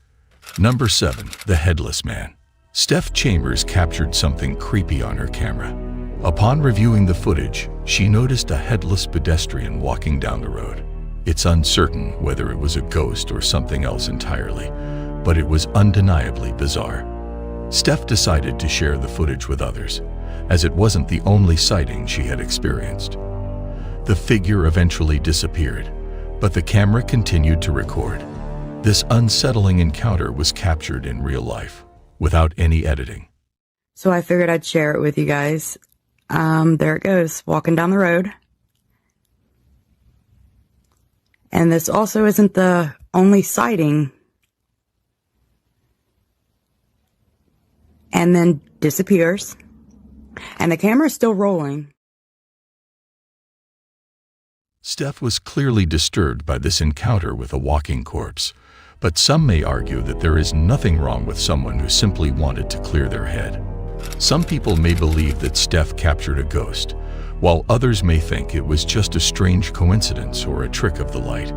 Number 7. The Headless Man. Steph Chambers captured something creepy on her camera. Upon reviewing the footage, she noticed a headless pedestrian walking down the road. It's uncertain whether it was a ghost or something else entirely, but it was undeniably bizarre. Steph decided to share the footage with others, as it wasn't the only sighting she had experienced. The figure eventually disappeared, but the camera continued to record. This unsettling encounter was captured in real life, without any editing. So I figured I'd share it with you guys. There it goes, walking down the road. And this also isn't the only sighting. And then disappears. And the camera's still rolling. Steph was clearly disturbed by this encounter with a walking corpse, but some may argue that there is nothing wrong with someone who simply wanted to clear their head. Some people may believe that Steph captured a ghost, while others may think it was just a strange coincidence or a trick of the light.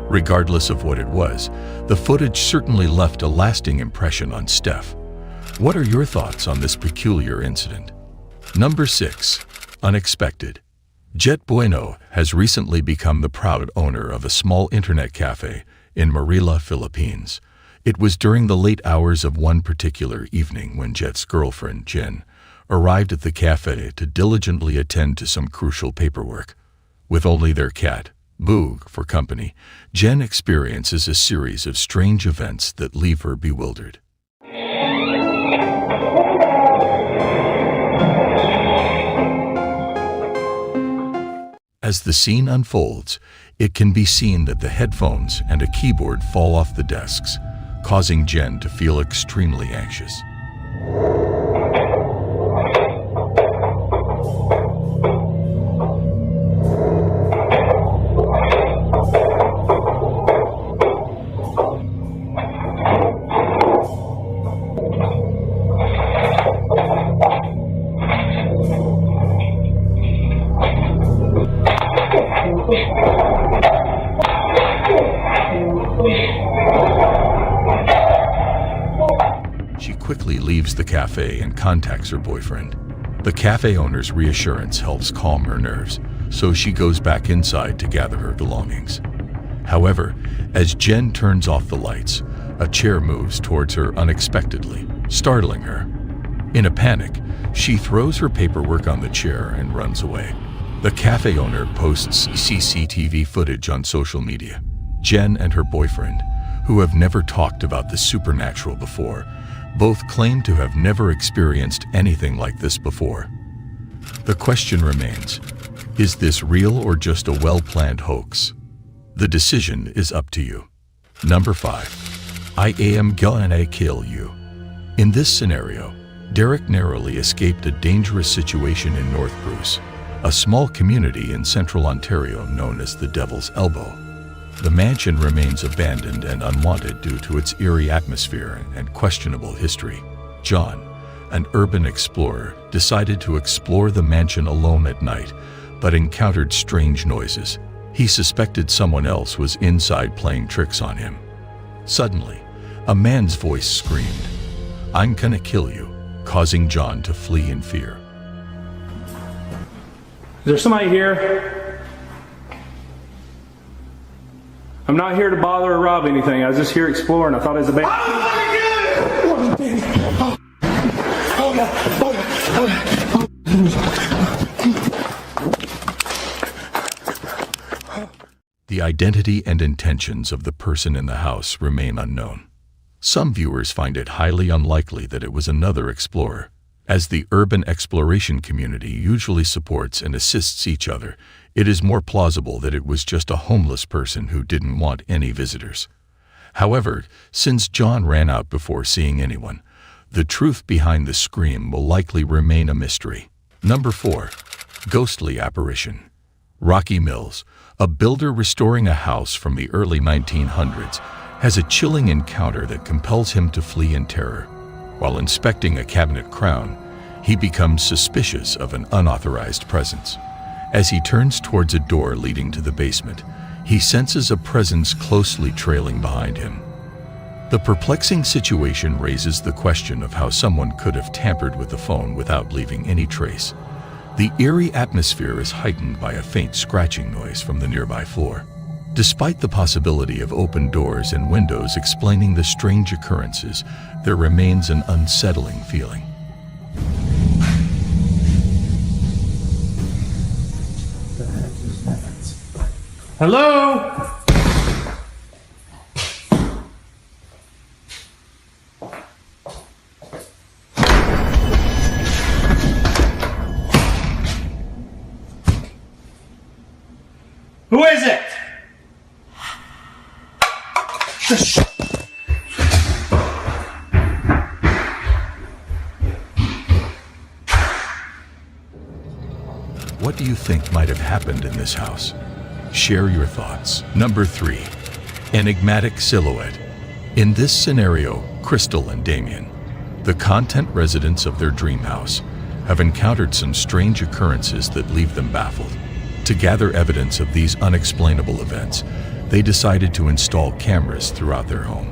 Regardless of what it was, the footage certainly left a lasting impression on Steph. What are your thoughts on this peculiar incident? Number 6. Unexpected. Jet Bueno has recently become the proud owner of a small internet cafe in Manila, Philippines. It was during the late hours of one particular evening when Jet's girlfriend, Jen, arrived at the cafe to diligently attend to some crucial paperwork. With only their cat, Boog, for company, Jen experiences a series of strange events that leave her bewildered. As the scene unfolds, it can be seen that the headphones and a keyboard fall off the desks, causing Jen to feel extremely anxious. She quickly leaves the cafe and contacts her boyfriend. The cafe owner's reassurance helps calm her nerves, so she goes back inside to gather her belongings. However, as Jen turns off the lights, a chair moves towards her unexpectedly, startling her. In a panic, she throws her paperwork on the chair and runs away. The cafe owner posts CCTV footage on social media. Jen and her boyfriend, who have never talked about the supernatural before, both claim to have never experienced anything like this before. The question remains, is this real or just a well-planned hoax? The decision is up to you. Number 5. I am gonna kill you. In this scenario, Derek narrowly escaped a dangerous situation in North Bruce, a small community in central Ontario known as the Devil's Elbow. The mansion remains abandoned and unwanted due to its eerie atmosphere and questionable history. John, an urban explorer, decided to explore the mansion alone at night, but encountered strange noises. He suspected someone else was inside playing tricks on him. Suddenly, a man's voice screamed, "I'm gonna kill you," causing John to flee in fear. Is there somebody here? I'm not here to bother or rob anything. I was just here exploring. I thought it was a band. The identity and intentions of the person in the house remain unknown. Some viewers find it highly unlikely that it was another explorer. As the urban exploration community usually supports and assists each other, it is more plausible that it was just a homeless person who didn't want any visitors. However, since John ran out before seeing anyone, the truth behind the scream will likely remain a mystery. Number 4. Ghostly apparition. Rocky Mills, a builder restoring a house from the early 1900s, has a chilling encounter that compels him to flee in terror. While inspecting a cabinet crown, he becomes suspicious of an unauthorized presence. As he turns towards a door leading to the basement, he senses a presence closely trailing behind him. The perplexing situation raises the question of how someone could have tampered with the phone without leaving any trace. The eerie atmosphere is heightened by a faint scratching noise from the nearby floor. Despite the possibility of open doors and windows explaining the strange occurrences, there remains an unsettling feeling. Hello? Who is it? What do you think might have happened in this house? Share your thoughts. Number 3. Enigmatic silhouette. In this scenario, Crystal and Damien, the content residents of their dream house, have encountered some strange occurrences that leave them baffled. To gather evidence of these unexplainable events, they decided to install cameras throughout their home.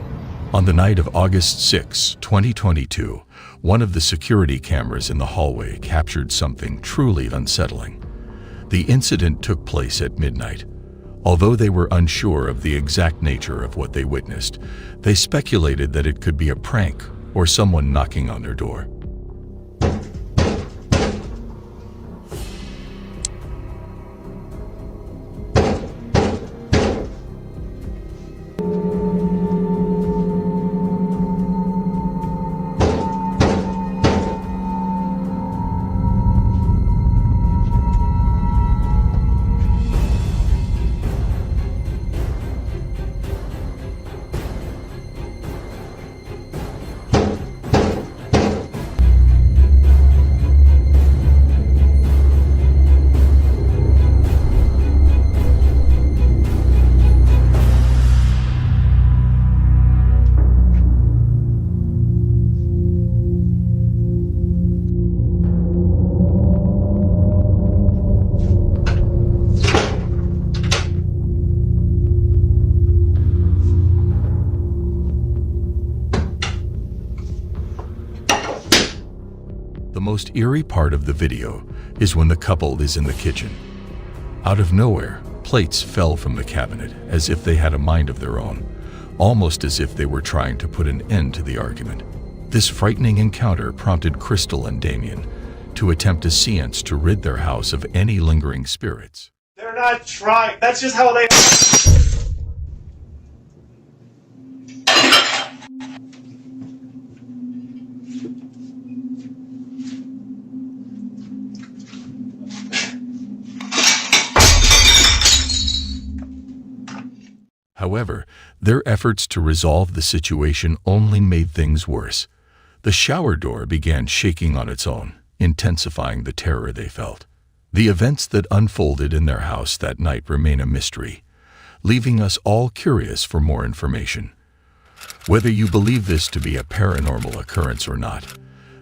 On the night of August 6, 2022, one of the security cameras in the hallway captured something truly unsettling. The incident took place at midnight. Although they were unsure of the exact nature of what they witnessed, they speculated that it could be a prank or someone knocking on their door. most eerie part of the video is when the couple is in the kitchen. Out of nowhere, plates fell from the cabinet as if they had a mind of their own, almost as if they were trying to put an end to the argument. This frightening encounter prompted Crystal and Damien to attempt a seance to rid their house of any lingering spirits. They're not trying. That's just how they. However, their efforts to resolve the situation only made things worse. The shower door began shaking on its own, intensifying the terror they felt. The events that unfolded in their house that night remain a mystery, leaving us all curious for more information. Whether you believe this to be a paranormal occurrence or not,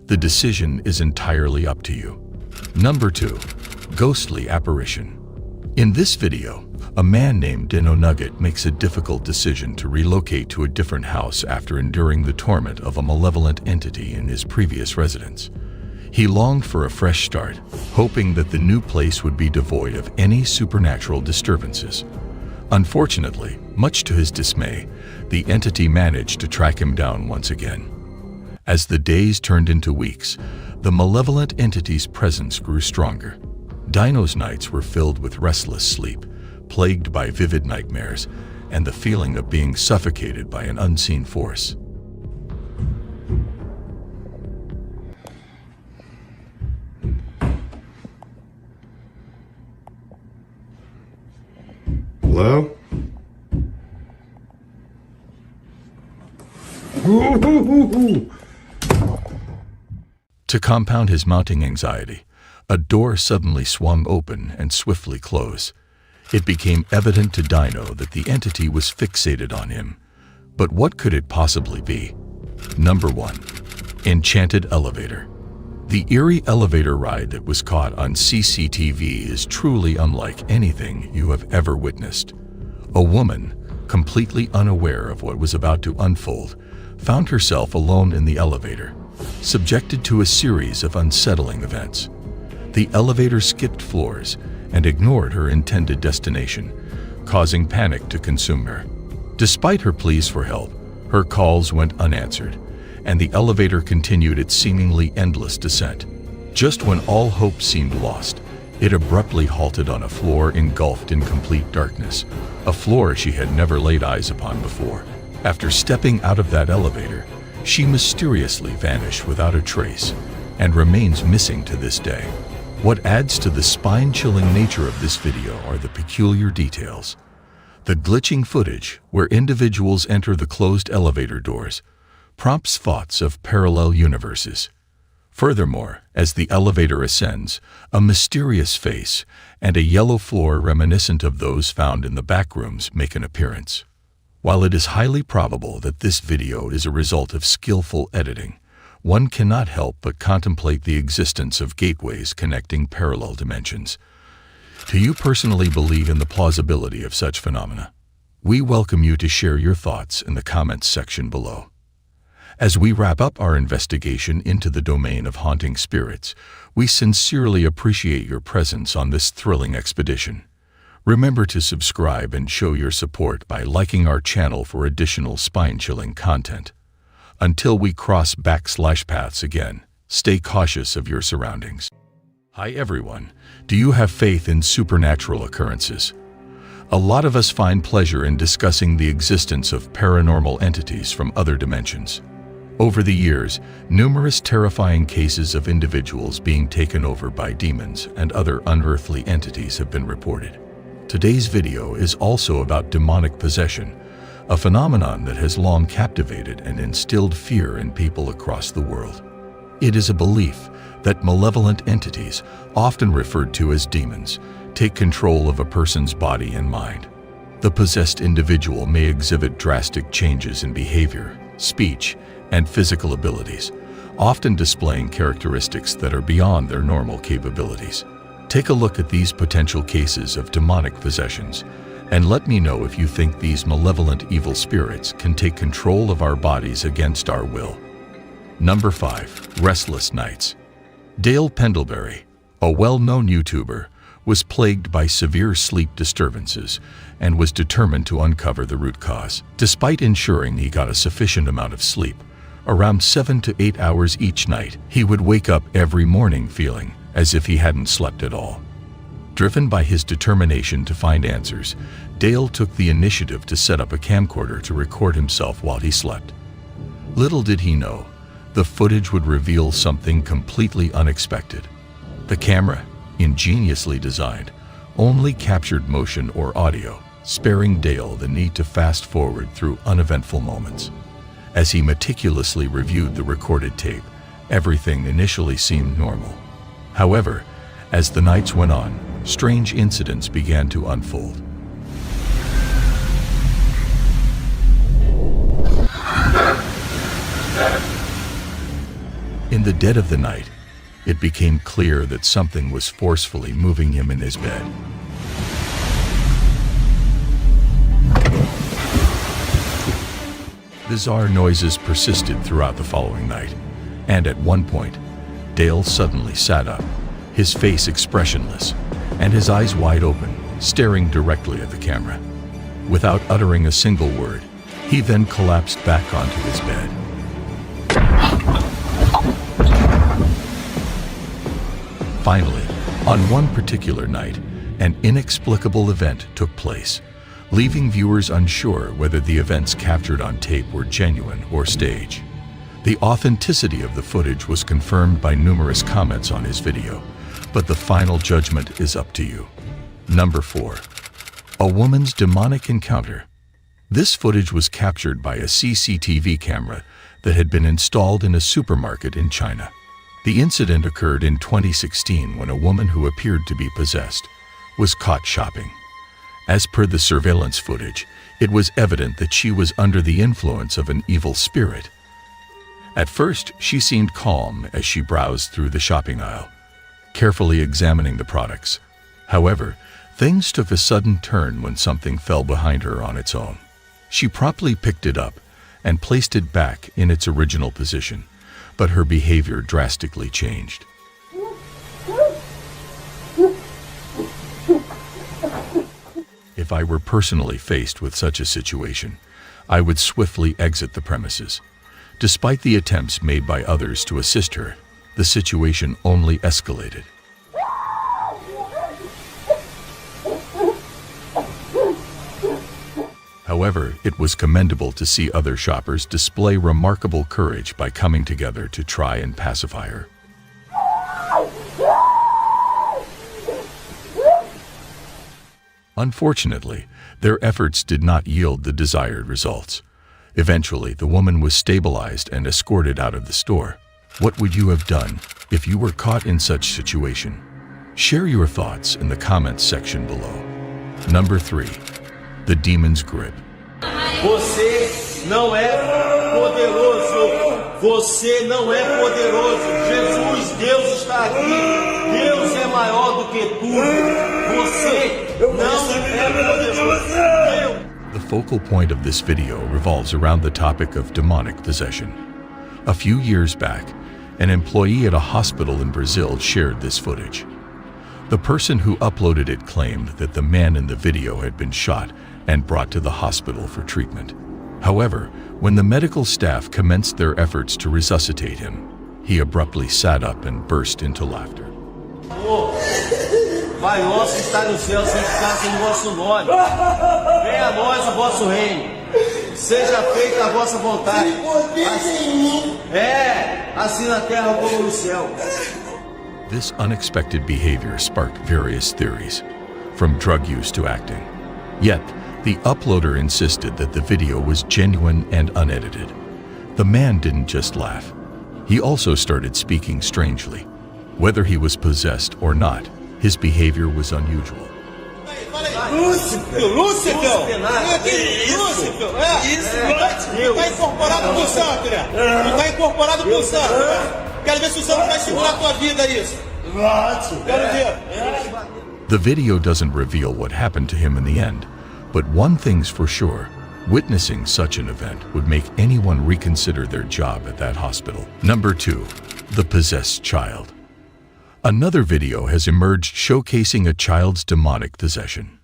the decision is entirely up to you. Number 2. Ghostly apparition. In this video, a man named Dino Nugget makes a difficult decision to relocate to a different house after enduring the torment of a malevolent entity in his previous residence. He longed for a fresh start, hoping that the new place would be devoid of any supernatural disturbances. Unfortunately, much to his dismay, the entity managed to track him down once again. As the days turned into weeks, the malevolent entity's presence grew stronger. Dino's nights were filled with restless sleep, plagued by vivid nightmares, and the feeling of being suffocated by an unseen force. Hello? To compound his mounting anxiety, a door suddenly swung open and swiftly closed. It became evident to Dino that the entity was fixated on him. But what could it possibly be? Number 1. Enchanted elevator. The eerie elevator ride that was caught on CCTV is truly unlike anything you have ever witnessed. A woman, completely unaware of what was about to unfold, found herself alone in the elevator, subjected to a series of unsettling events. The elevator skipped floors and ignored her intended destination, causing panic to consume her. Despite her pleas for help, her calls went unanswered, and the elevator continued its seemingly endless descent. Just when all hope seemed lost, it abruptly halted on a floor engulfed in complete darkness, a floor she had never laid eyes upon before. After stepping out of that elevator, she mysteriously vanished without a trace and remains missing to this day. What adds to the spine-chilling nature of this video are the peculiar details. The glitching footage, where individuals enter the closed elevator doors, prompts thoughts of parallel universes. Furthermore, as the elevator ascends, a mysterious face and a yellow floor reminiscent of those found in the back rooms make an appearance. While it is highly probable that this video is a result of skillful editing, one cannot help but contemplate the existence of gateways connecting parallel dimensions. Do you personally believe in the plausibility of such phenomena? We welcome you to share your thoughts in the comments section below. As we wrap up our investigation into the domain of haunting spirits, we sincerely appreciate your presence on this thrilling expedition. Remember to subscribe and show your support by liking our channel for additional spine-chilling content. Until we cross paths again, stay cautious of your surroundings. Hi everyone, do you have faith in supernatural occurrences? A lot of us find pleasure in discussing the existence of paranormal entities from other dimensions. Over the years, numerous terrifying cases of individuals being taken over by demons and other unearthly entities have been reported. Today's video is also about demonic possession, a phenomenon that has long captivated and instilled fear in people across the world. It is a belief that malevolent entities, often referred to as demons, take control of a person's body and mind. The possessed individual may exhibit drastic changes in behavior, speech, and physical abilities, often displaying characteristics that are beyond their normal capabilities. Take a look at these potential cases of demonic possessions, and let me know if you think these malevolent evil spirits can take control of our bodies against our will. Number 5. Restless nights. Dale Pendlebury, a well-known YouTuber, was plagued by severe sleep disturbances and was determined to uncover the root cause. Despite ensuring he got a sufficient amount of sleep, around 7 to 8 hours each night, he would wake up every morning feeling as if he hadn't slept at all. Driven by his determination to find answers, Dale took the initiative to set up a camcorder to record himself while he slept. Little did he know, the footage would reveal something completely unexpected. The camera, ingeniously designed, only captured motion or audio, sparing Dale the need to fast forward through uneventful moments. As he meticulously reviewed the recorded tape, everything initially seemed normal. However, as the nights went on, strange incidents began to unfold. In the dead of the night, it became clear that something was forcefully moving him in his bed. Bizarre noises persisted throughout the following night, and at one point, Dale suddenly sat up, his face expressionless, and his eyes wide open, staring directly at the camera. Without uttering a single word, he then collapsed back onto his bed. Finally, on one particular night, an inexplicable event took place, leaving viewers unsure whether the events captured on tape were genuine or staged. The authenticity of the footage was confirmed by numerous comments on his video, but the final judgment is up to you. Number 4. A woman's demonic encounter. This footage was captured by a CCTV camera that had been installed in a supermarket in China. The incident occurred in 2016 when a woman who appeared to be possessed was caught shopping. As per the surveillance footage, it was evident that she was under the influence of an evil spirit. At first, she seemed calm as she browsed through the shopping aisle, carefully examining the products. However, things took a sudden turn when something fell behind her on its own. She promptly picked it up and placed it back in its original position, but her behavior drastically changed. If I were personally faced with such a situation, I would swiftly exit the premises. Despite the attempts made by others to assist her, the situation only escalated. However, it was commendable to see other shoppers display remarkable courage by coming together to try and pacify her. Unfortunately, their efforts did not yield the desired results. Eventually, the woman was stabilized and escorted out of the store. What would you have done if you were caught in such situation? Share your thoughts in the comments section below. Number 3. The Demon's Grip. Você não é poderoso. Você não é poderoso. Jesus, Deus está aqui. Deus é maior do que tudo. Você não é poderoso. The focal point of this video revolves around the topic of demonic possession. A few years back, an employee at a hospital in Brazil shared this footage. The person who uploaded it claimed that the man in the video had been shot and brought to the hospital for treatment. However, when the medical staff commenced their efforts to resuscitate him, he abruptly sat up and burst into laughter. Pai nosso que está no céu, santificado seja o vosso nome. Venha a nós o vosso reino. Seja feita a vossa vontade. Assim na terra como no céu. This unexpected behavior sparked various theories, from drug use to acting. Yet, the uploader insisted that the video was genuine and unedited. The man didn't just laugh. He also started speaking strangely. Whether he was possessed or not, his behavior was unusual. Lúcifer! Está incorporado por santo, né? Está incorporado por santo. Quero ver se o santo vai segurar a tua vida isso. Quero ver. The video doesn't reveal what happened to him in the end, but one thing's for sure, witnessing such an event would make anyone reconsider their job at that hospital. Number 2. The Possessed Child. Another video has emerged showcasing a child's demonic possession.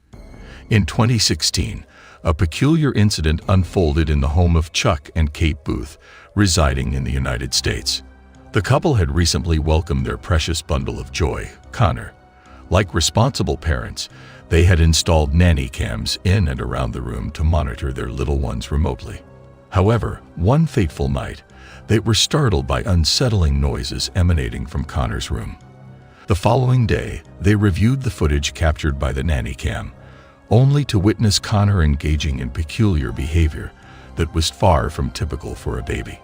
In 2016, a peculiar incident unfolded in the home of Chuck and Kate Booth, residing in the United States. The couple had recently welcomed their precious bundle of joy, Connor. Like responsible parents, they had installed nanny cams in and around the room to monitor their little ones remotely. However, one fateful night, they were startled by unsettling noises emanating from Connor's room. The following day, they reviewed the footage captured by the nanny cam, only to witness Connor engaging in peculiar behavior that was far from typical for a baby.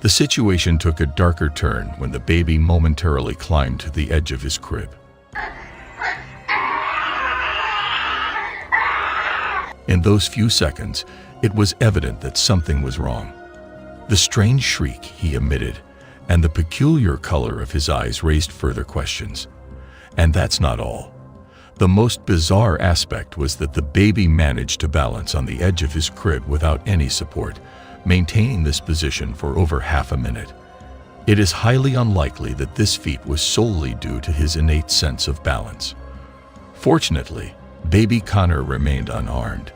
The situation took a darker turn when the baby momentarily climbed to the edge of his crib. In those few seconds, it was evident that something was wrong. The strange shriek he emitted and the peculiar color of his eyes raised further questions. And that's not all. The most bizarre aspect was that the baby managed to balance on the edge of his crib without any support, maintaining this position for over half a minute. It is highly unlikely that this feat was solely due to his innate sense of balance. Fortunately, baby Connor remained unharmed.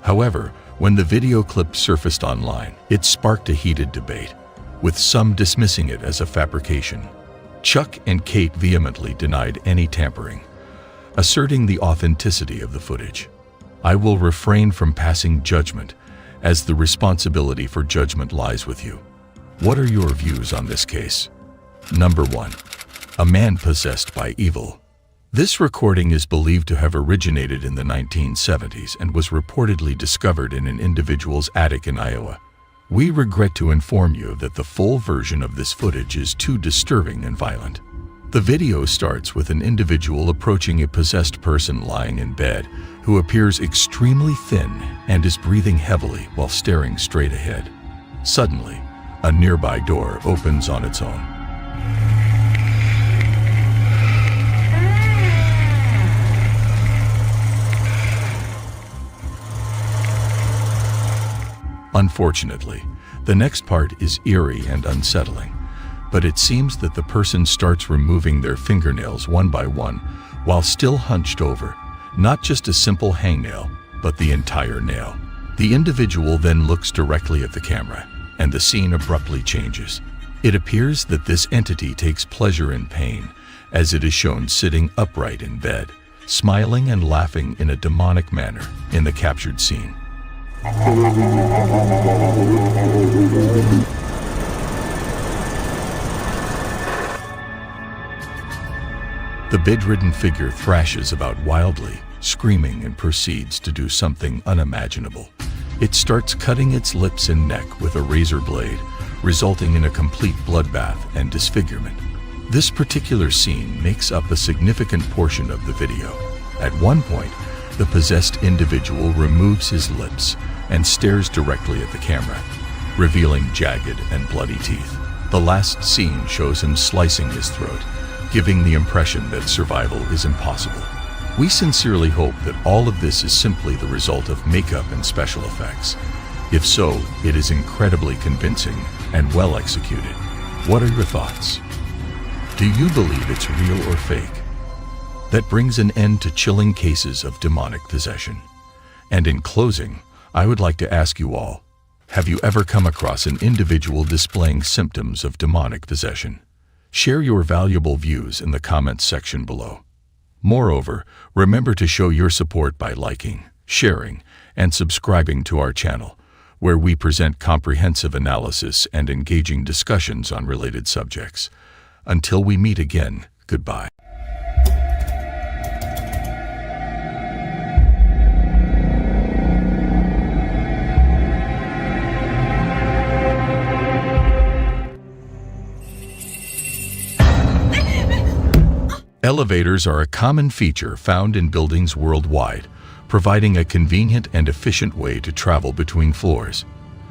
However, when the video clip surfaced online, it sparked a heated debate, with some dismissing it as a fabrication. Chuck and Kate vehemently denied any tampering, asserting the authenticity of the footage. I will refrain from passing judgment, as the responsibility for judgment lies with you. What are your views on this case? Number 1. A man possessed by evil. This recording is believed to have originated in the 1970s and was reportedly discovered in an individual's attic in Iowa. We regret to inform you that the full version of this footage is too disturbing and violent. The video starts with an individual approaching a possessed person lying in bed who appears extremely thin and is breathing heavily while staring straight ahead. Suddenly, a nearby door opens on its own. Unfortunately, the next part is eerie and unsettling, but it seems that the person starts removing their fingernails one by one while still hunched over, not just a simple hangnail, but the entire nail. The individual then looks directly at the camera, and the scene abruptly changes. It appears that this entity takes pleasure in pain, as it is shown sitting upright in bed, smiling and laughing in a demonic manner in the captured scene. The bedridden figure thrashes about wildly, screaming, and proceeds to do something unimaginable. It starts cutting its lips and neck with a razor blade, resulting in a complete bloodbath and disfigurement. This particular scene makes up a significant portion of the video. At one point, the possessed individual removes his lips and stares directly at the camera, revealing jagged and bloody teeth. The last scene shows him slicing his throat, giving the impression that survival is impossible. We sincerely hope that all of this is simply the result of makeup and special effects. If so, it is incredibly convincing and well executed. What are your thoughts? Do you believe it's real or fake? That brings an end to chilling cases of demonic possession. And in closing, I would like to ask you all, have you ever come across an individual displaying symptoms of demonic possession? Share your valuable views in the comments section below. Moreover, remember to show your support by liking, sharing, and subscribing to our channel, where we present comprehensive analysis and engaging discussions on related subjects. Until we meet again, goodbye. Elevators are a common feature found in buildings worldwide, providing a convenient and efficient way to travel between floors.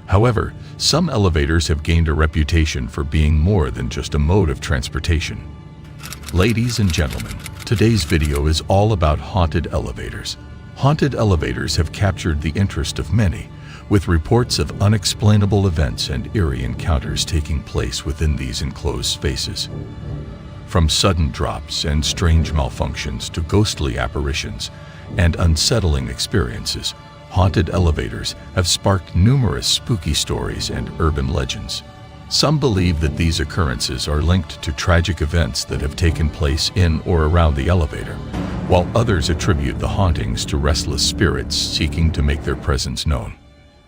However, some elevators have gained a reputation for being more than just a mode of transportation. Ladies and gentlemen, today's video is all about haunted elevators. Haunted elevators have captured the interest of many, with reports of unexplainable events and eerie encounters taking place within these enclosed spaces. From sudden drops and strange malfunctions to ghostly apparitions and unsettling experiences, haunted elevators have sparked numerous spooky stories and urban legends. Some believe that these occurrences are linked to tragic events that have taken place in or around the elevator, while others attribute the hauntings to restless spirits seeking to make their presence known.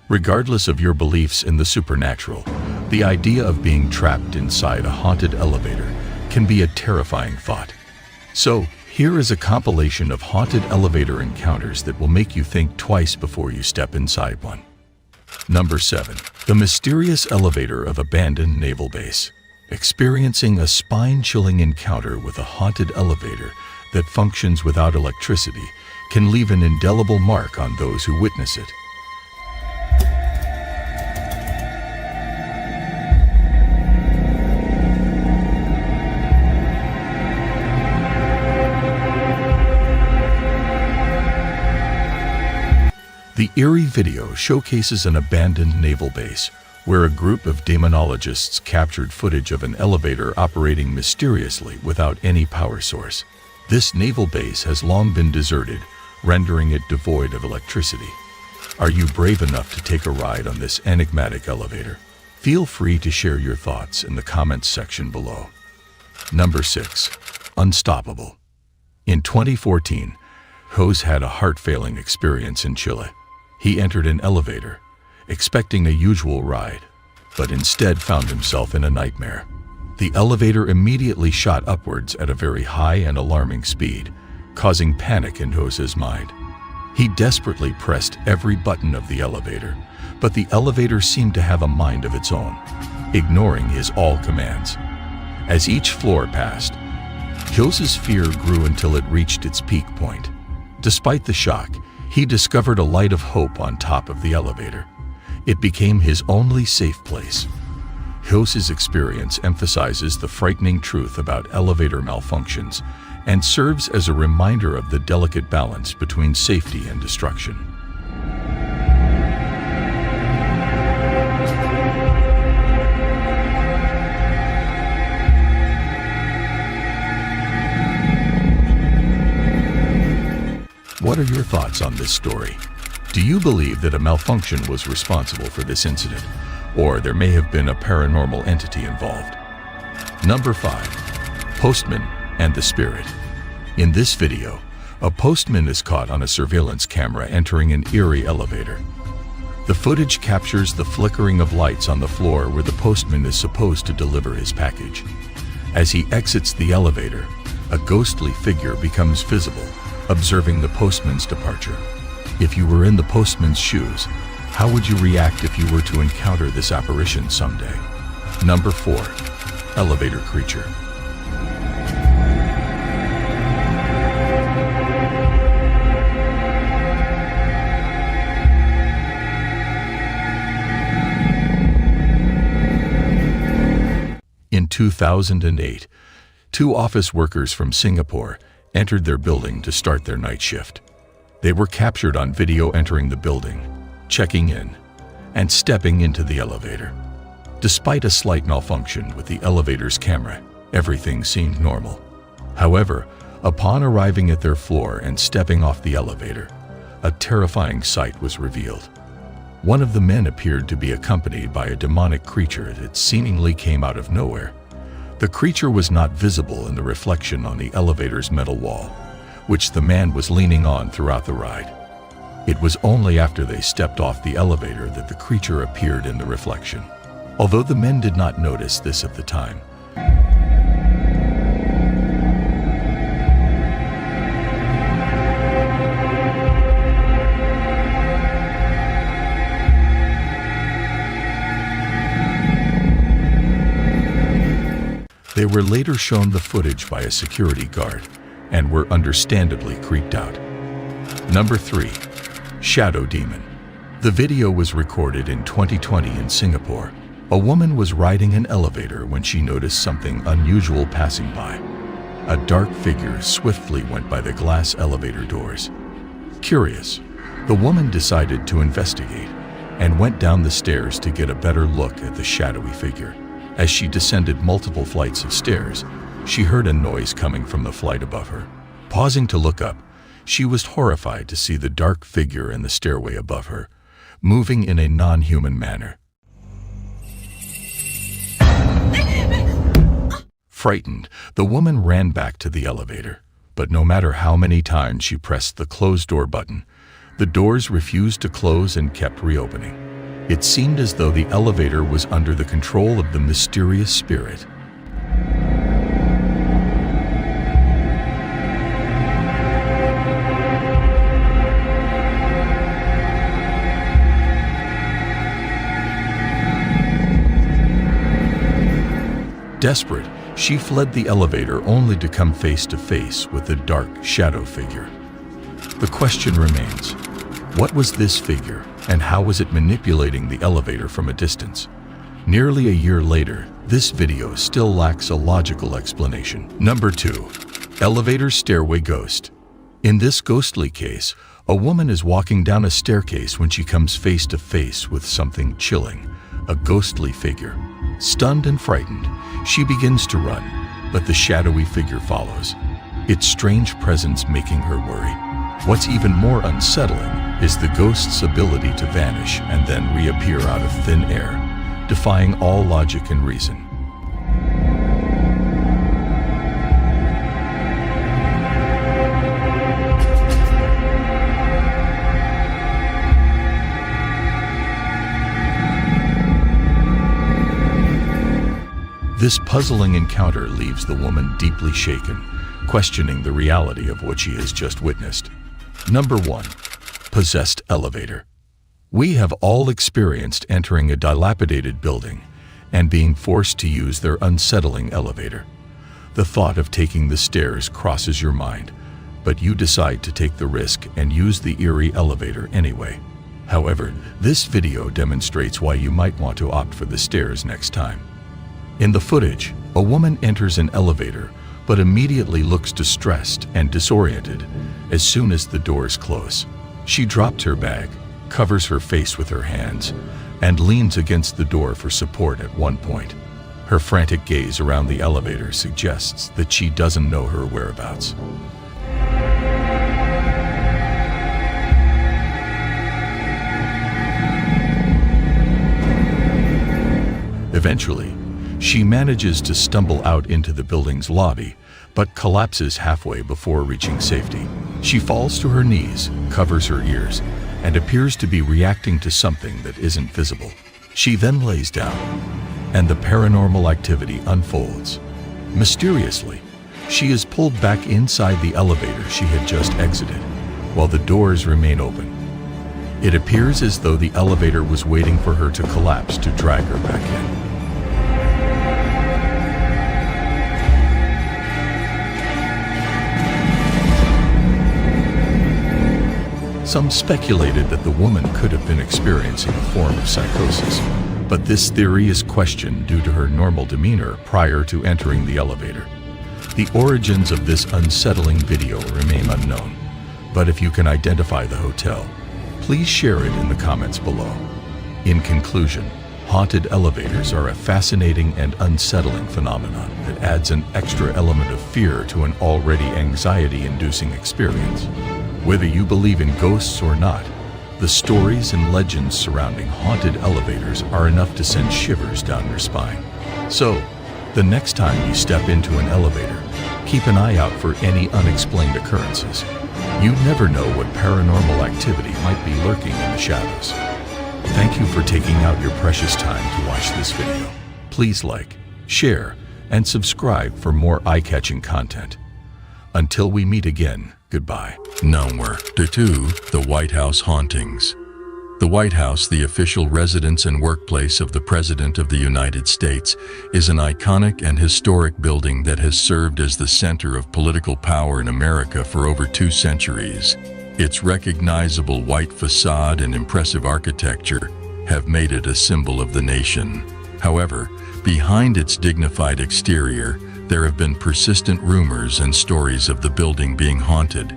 Regardless of your beliefs in the supernatural, the idea of being trapped inside a haunted elevator can be a terrifying thought. So, here is a compilation of haunted elevator encounters that will make you think twice before you step inside one. Number 7. The mysterious elevator of abandoned naval base. Experiencing a spine-chilling encounter with a haunted elevator that functions without electricity can leave an indelible mark on those who witness it. The eerie video showcases an abandoned naval base where a group of demonologists captured footage of an elevator operating mysteriously without any power source. This naval base has long been deserted, rendering it devoid of electricity. Are you brave enough to take a ride on this enigmatic elevator? Feel free to share your thoughts in the comments section below. Number 6. Unstoppable. In 2014, Jose had a heart-failing experience in Chile. He entered an elevator, expecting a usual ride, but instead found himself in a nightmare. The elevator immediately shot upwards at a very high and alarming speed, causing panic in Jose's mind. He desperately pressed every button of the elevator, but the elevator seemed to have a mind of its own, ignoring his all commands. As each floor passed, Jose's fear grew until it reached its peak point. Despite the shock, he discovered a light of hope on top of the elevator. It became his only safe place. Jose's experience emphasizes the frightening truth about elevator malfunctions and serves as a reminder of the delicate balance between safety and destruction. What are your thoughts on this story? Do you believe that a malfunction was responsible for this incident, or there may have been a paranormal entity involved? Number 5. Postman and the Spirit. In this video, a postman is caught on a surveillance camera entering an eerie elevator. The footage captures the flickering of lights on the floor where the postman is supposed to deliver his package. As he exits the elevator, a ghostly figure becomes visible, observing the postman's departure. If you were in the postman's shoes, how would you react if you were to encounter this apparition someday? Number 4. Elevator creature. In 2008, 2 office workers from Singapore entered their building to start their night shift. They were captured on video entering the building, checking in, and stepping into the elevator. Despite a slight malfunction with the elevator's camera, everything seemed normal. However, upon arriving at their floor and stepping off the elevator, a terrifying sight was revealed. One of the men appeared to be accompanied by a demonic creature that seemingly came out of nowhere. The creature was not visible in the reflection on the elevator's metal wall, which the man was leaning on throughout the ride. It was only after they stepped off the elevator that the creature appeared in the reflection. Although the men did not notice this at the time, they were later shown the footage by a security guard and were understandably creeped out. Number 3. Shadow Demon. The video was recorded in 2020 in Singapore. A woman was riding an elevator when she noticed something unusual passing by. A dark figure swiftly went by the glass elevator doors. Curious, the woman decided to investigate and went down the stairs to get a better look at the shadowy figure. As she descended multiple flights of stairs, she heard a noise coming from the flight above her. Pausing to look up, she was horrified to see the dark figure in the stairway above her, moving in a non-human manner. Frightened, the woman ran back to the elevator, but no matter how many times she pressed the close door button, the doors refused to close and kept reopening. It seemed as though the elevator was under the control of the mysterious spirit. Desperate, she fled the elevator only to come face to face with the dark shadow figure. The question remains, what was this figure and how was it manipulating the elevator from a distance? Nearly a year later, this video still lacks a logical explanation. Number 2. Elevator stairway ghost. In this ghostly case, a woman is walking down a staircase when she comes face to face with something chilling, a ghostly figure. Stunned and frightened, she begins to run, but the shadowy figure follows, its strange presence making her worry. What's even more unsettling is the ghost's ability to vanish and then reappear out of thin air, defying all logic and reason. This puzzling encounter leaves the woman deeply shaken, questioning the reality of what she has just witnessed. Number 1. Possessed elevator. We have all experienced entering a dilapidated building and being forced to use their unsettling elevator. The thought of taking the stairs crosses your mind, but you decide to take the risk and use the eerie elevator anyway. However, this video demonstrates why you might want to opt for the stairs next time. In the footage, a woman enters an elevator but immediately looks distressed and disoriented as soon as the doors close. She drops her bag, covers her face with her hands, and leans against the door for support at one point. Her frantic gaze around the elevator suggests that she doesn't know her whereabouts. Eventually, she manages to stumble out into the building's lobby, but collapses halfway before reaching safety. She falls to her knees, covers her ears, and appears to be reacting to something that isn't visible. She then lays down, and the paranormal activity unfolds. Mysteriously, she is pulled back inside the elevator she had just exited, while the doors remain open. It appears as though the elevator was waiting for her to collapse to drag her back in. Some speculated that the woman could have been experiencing a form of psychosis, but this theory is questioned due to her normal demeanor prior to entering the elevator. The origins of this unsettling video remain unknown, but if you can identify the hotel, please share it in the comments below. In conclusion, haunted elevators are a fascinating and unsettling phenomenon that adds an extra element of fear to an already anxiety-inducing experience. Whether you believe in ghosts or not, the stories and legends surrounding haunted elevators are enough to send shivers down your spine. So, the next time you step into an elevator, keep an eye out for any unexplained occurrences. You never know what paranormal activity might be lurking in the shadows. Thank you for taking out your precious time to watch this video. Please like, share, and subscribe for more eye-catching content. Until we meet again, goodbye. Number 2. The White House hauntings. The White House, the official residence and workplace of the President of the United States, is an iconic and historic building that has served as the center of political power in America for over 2 centuries. Its recognizable white facade and impressive architecture have made it a symbol of the nation. However, behind its dignified exterior, there have been persistent rumors and stories of the building being haunted.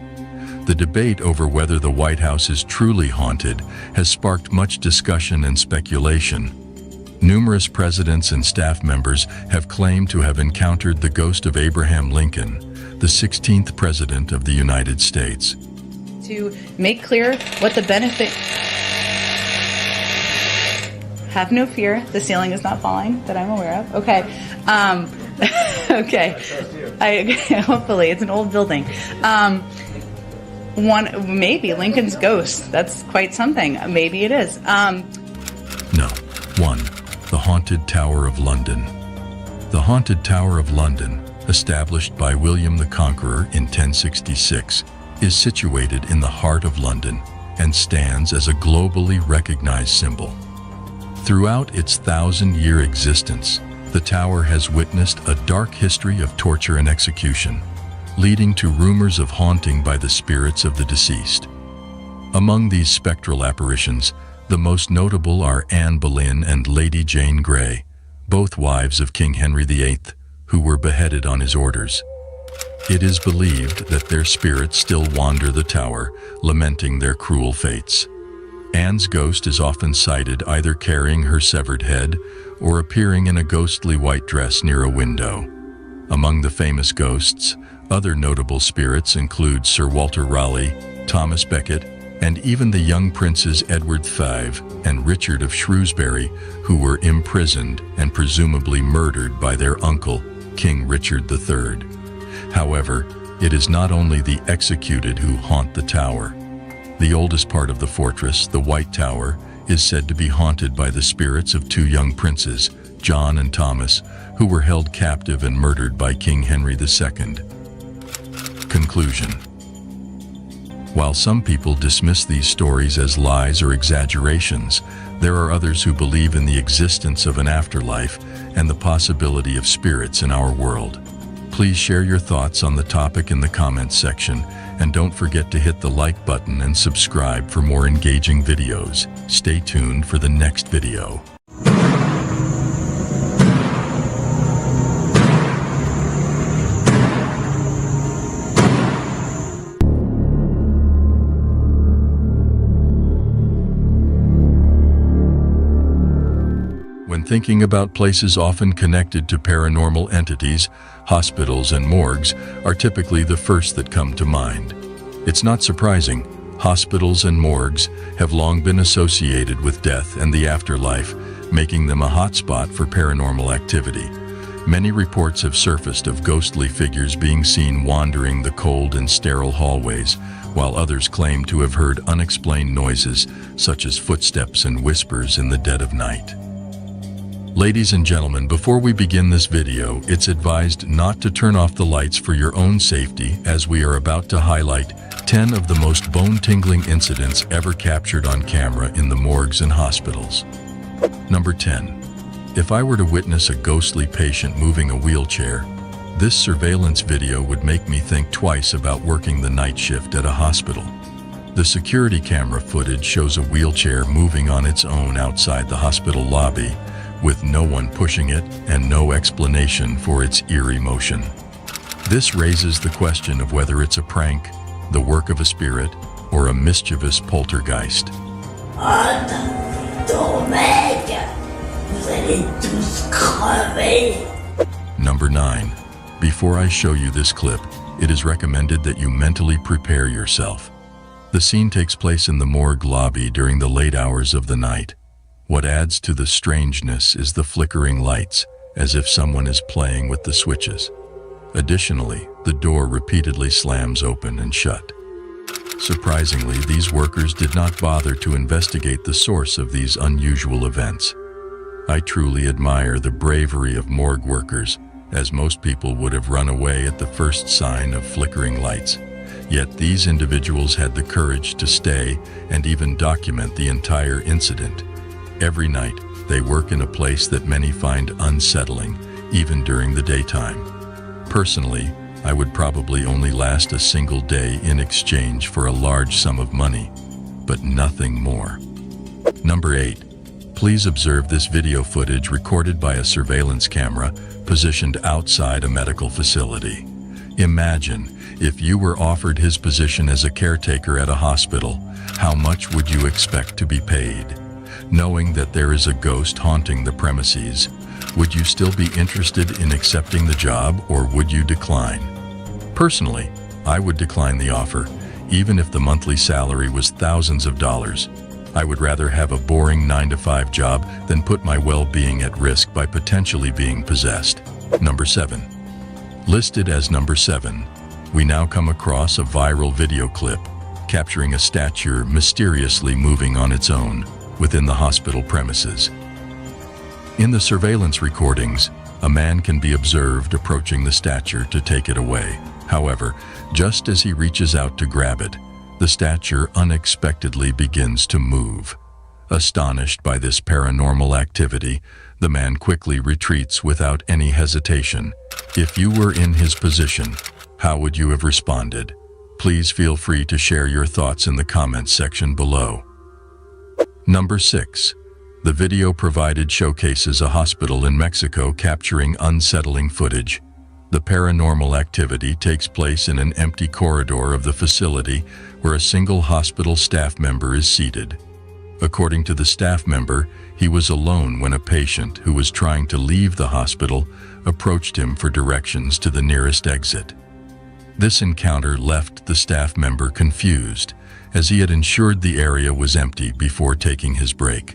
The debate over whether the White House is truly haunted has sparked much discussion and speculation. Numerous presidents and staff members have claimed to have encountered the ghost of Abraham Lincoln, the 16th President of the United States. To make clear what the benefit... Have no fear, the ceiling is not falling that I'm aware of. Okay. Okay. Hopefully, it's an old building. Maybe Lincoln's ghost. That's quite something. Maybe it is. No. 1. The Haunted Tower of London. The Haunted Tower of London, established by William the Conqueror in 1066, is situated in the heart of London and stands as a globally recognized symbol. Throughout its 1,000-year existence, the tower has witnessed a dark history of torture and execution, leading to rumors of haunting by the spirits of the deceased. Among these spectral apparitions, the most notable are Anne Boleyn and Lady Jane Grey, both wives of King Henry VIII, who were beheaded on his orders. It is believed that their spirits still wander the tower, lamenting their cruel fates. Anne's ghost is often sighted either carrying her severed head or appearing in a ghostly white dress near a window. Among the famous ghosts, other notable spirits include Sir Walter Raleigh, Thomas Becket, and even the young princes Edward V and Richard of Shrewsbury, who were imprisoned and presumably murdered by their uncle, King Richard III. However, it is not only the executed who haunt the tower. The oldest part of the fortress, the White Tower, is said to be haunted by the spirits of two young princes, John and Thomas, who were held captive and murdered by King Henry II. Conclusion. While some people dismiss these stories as lies or exaggerations, there are others who believe in the existence of an afterlife and the possibility of spirits in our world. Please share your thoughts on the topic in the comments section, and don't forget to hit the like button and subscribe for more engaging videos. Stay tuned for the next video. When thinking about places often connected to paranormal entities, hospitals and morgues are typically the first that come to mind. It's not surprising. Hospitals and morgues have long been associated with death and the afterlife, making them a hotspot for paranormal activity. Many reports have surfaced of ghostly figures being seen wandering the cold and sterile hallways, while others claim to have heard unexplained noises such as footsteps and whispers in the dead of night. Ladies and gentlemen, before we begin this video, it's advised not to turn off the lights for your own safety, as we are about to highlight 10 of the most bone-tingling incidents ever captured on camera in the morgues and hospitals. Number 10. If I were to witness a ghostly patient moving a wheelchair, this surveillance video would make me think twice about working the night shift at a hospital. The security camera footage shows a wheelchair moving on its own outside the hospital lobby, with no one pushing it and no explanation for its eerie motion. This raises the question of whether it's a prank, the work of a spirit, or a mischievous poltergeist. Number 9. Before I show you this clip, it is recommended that you mentally prepare yourself. The scene takes place in the morgue lobby during the late hours of the night. What adds to the strangeness is the flickering lights, as if someone is playing with the switches. Additionally, the door repeatedly slams open and shut. Surprisingly, these workers did not bother to investigate the source of these unusual events. I truly admire the bravery of morgue workers, as most people would have run away at the first sign of flickering lights. Yet these individuals had the courage to stay and even document the entire incident. Every night, they work in a place that many find unsettling, even during the daytime. Personally, I would probably only last a single day in exchange for a large sum of money, but nothing more. Number 8. Please observe this video footage recorded by a surveillance camera positioned outside a medical facility. Imagine if you were offered his position as a caretaker at a hospital, how much would you expect to be paid? Knowing that there is a ghost haunting the premises, would you still be interested in accepting the job, or would you decline? Personally, I would decline the offer, even if the monthly salary was thousands of dollars. I would rather have a boring 9-to-5 job than put my well-being at risk by potentially being possessed. Number 7. Listed as number 7, we now come across a viral video clip capturing a statue mysteriously moving on its own within the hospital premises. In the surveillance recordings, a man can be observed approaching the statue to take it away. However, just as he reaches out to grab it, the statue unexpectedly begins to move. Astonished by this paranormal activity, the man quickly retreats without any hesitation. If you were in his position, how would you have responded? Please feel free to share your thoughts in the comments section below. Number 6. The video provided showcases a hospital in Mexico capturing unsettling footage. The paranormal activity takes place in an empty corridor of the facility where a single hospital staff member is seated. According to the staff member, he was alone when a patient who was trying to leave the hospital approached him for directions to the nearest exit. This encounter left the staff member confused, as he had ensured the area was empty before taking his break.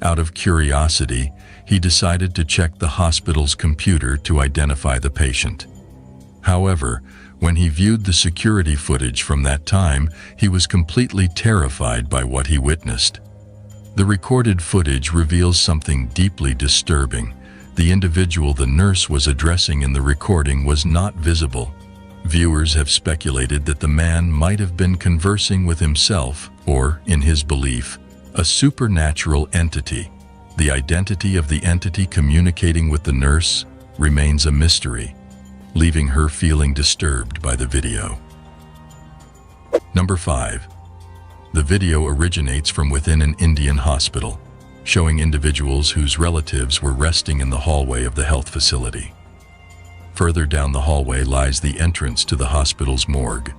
Out of curiosity, he decided to check the hospital's computer to identify the patient. However, when he viewed the security footage from that time, he was completely terrified by what he witnessed. The recorded footage reveals something deeply disturbing. The individual the nurse was addressing in the recording was not visible. Viewers have speculated that the man might have been conversing with himself or, in his belief, a supernatural entity. The identity of the entity communicating with the nurse remains a mystery, leaving her feeling disturbed by the video. Number 5. The video originates from within an Indian hospital, showing individuals whose relatives were resting in the hallway of the health facility. Further down the hallway lies the entrance to the hospital's morgue.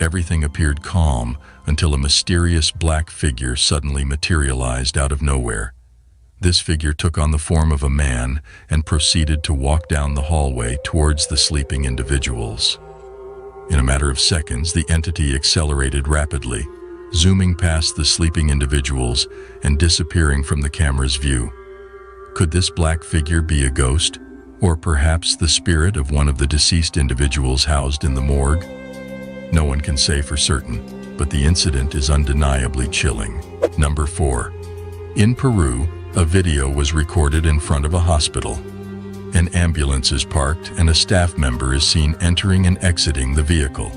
Everything appeared calm until a mysterious black figure suddenly materialized out of nowhere. This figure took on the form of a man and proceeded to walk down the hallway towards the sleeping individuals. In a matter of seconds, the entity accelerated rapidly, zooming past the sleeping individuals and disappearing from the camera's view. Could this black figure be a ghost, or perhaps the spirit of one of the deceased individuals housed in the morgue? No one can say for certain, but the incident is undeniably chilling. Number 4. In Peru, a video was recorded in front of a hospital. An ambulance is parked and a staff member is seen entering and exiting the vehicle.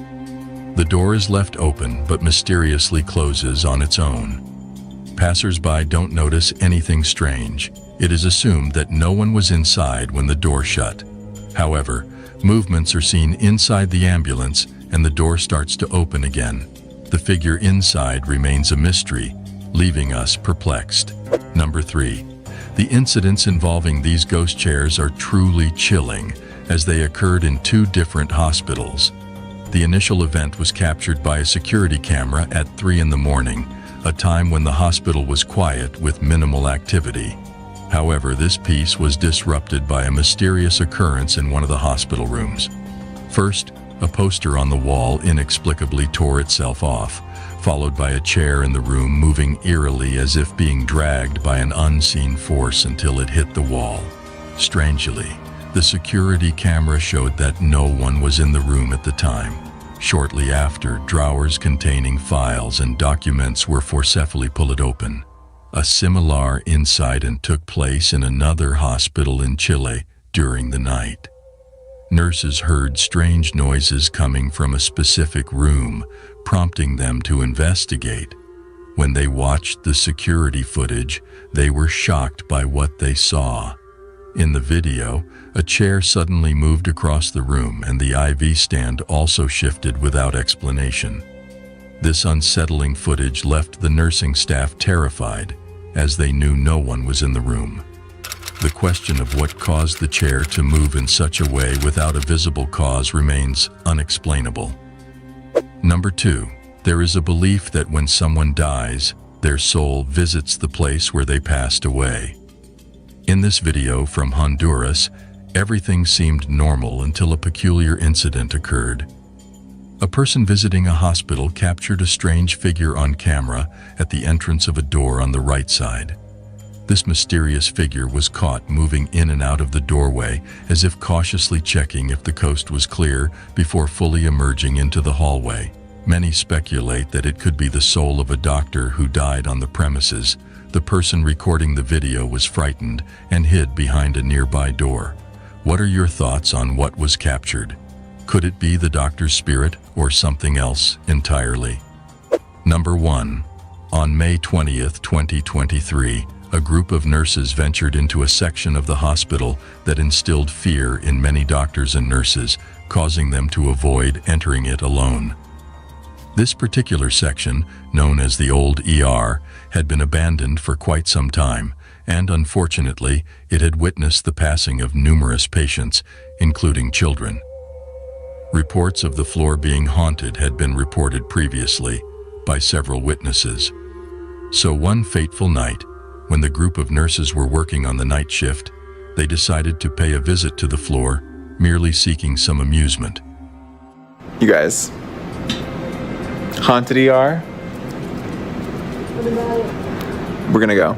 The door is left open but mysteriously closes on its own. Passers-by don't notice anything strange. It is assumed that no one was inside when the door shut. However, movements are seen inside the ambulance and the door starts to open again. The figure inside remains a mystery, leaving us perplexed. Number 3. The incidents involving these ghost chairs are truly chilling, as they occurred in 2 different hospitals. The initial event was captured by a security camera at 3 in the morning, a time when the hospital was quiet with minimal activity. However, this piece was disrupted by a mysterious occurrence in one of the hospital rooms. First, a poster on the wall inexplicably tore itself off, followed by a chair in the room moving eerily as if being dragged by an unseen force until it hit the wall. Strangely, the security camera showed that no one was in the room at the time. Shortly after, drawers containing files and documents were forcefully pulled open. A similar incident took place in another hospital in Chile during the night. Nurses heard strange noises coming from a specific room, prompting them to investigate. When they watched the security footage, they were shocked by what they saw. In the video, a chair suddenly moved across the room and the IV stand also shifted without explanation. This unsettling footage left the nursing staff terrified, as they knew no one was in the room. the question of what caused the chair to move in such a way without a visible cause remains unexplainable. Number 2. There is a belief that when someone dies, their soul visits the place where they passed away. In this video from Honduras, everything seemed normal until a peculiar incident occurred. A person visiting a hospital captured a strange figure on camera at the entrance of a door on the right side. This mysterious figure was caught moving in and out of the doorway as if cautiously checking if the coast was clear before fully emerging into the hallway. Many speculate that it could be the soul of a doctor who died on the premises. The person recording the video was frightened and hid behind a nearby door. What are your thoughts on what was captured? Could it be the doctor's spirit or something else entirely? Number 1. On May 20th, 2023, a group of nurses ventured into a section of the hospital that instilled fear in many doctors and nurses, causing them to avoid entering it alone. This particular section, known as the old ER, had been abandoned for quite some time, and unfortunately, it had witnessed the passing of numerous patients, including children. Reports of the floor being haunted had been reported previously by several witnesses. So one fateful night, when the group of nurses were working on the night shift, they decided to pay a visit to the floor, merely seeking some amusement. You guys, haunted ER? What about it? We're gonna go.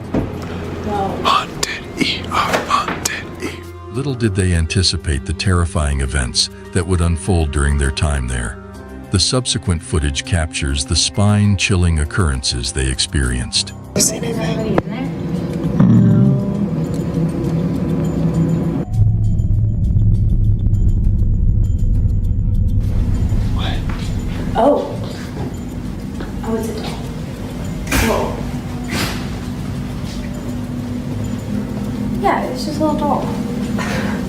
No. Haunted ER, haunted ER. Little did they anticipate the terrifying events that would unfold during their time there. The subsequent footage captures the spine-chilling occurrences they experienced. See anything? Oh. Oh, it's a doll. Whoa. Yeah, it's just a little doll.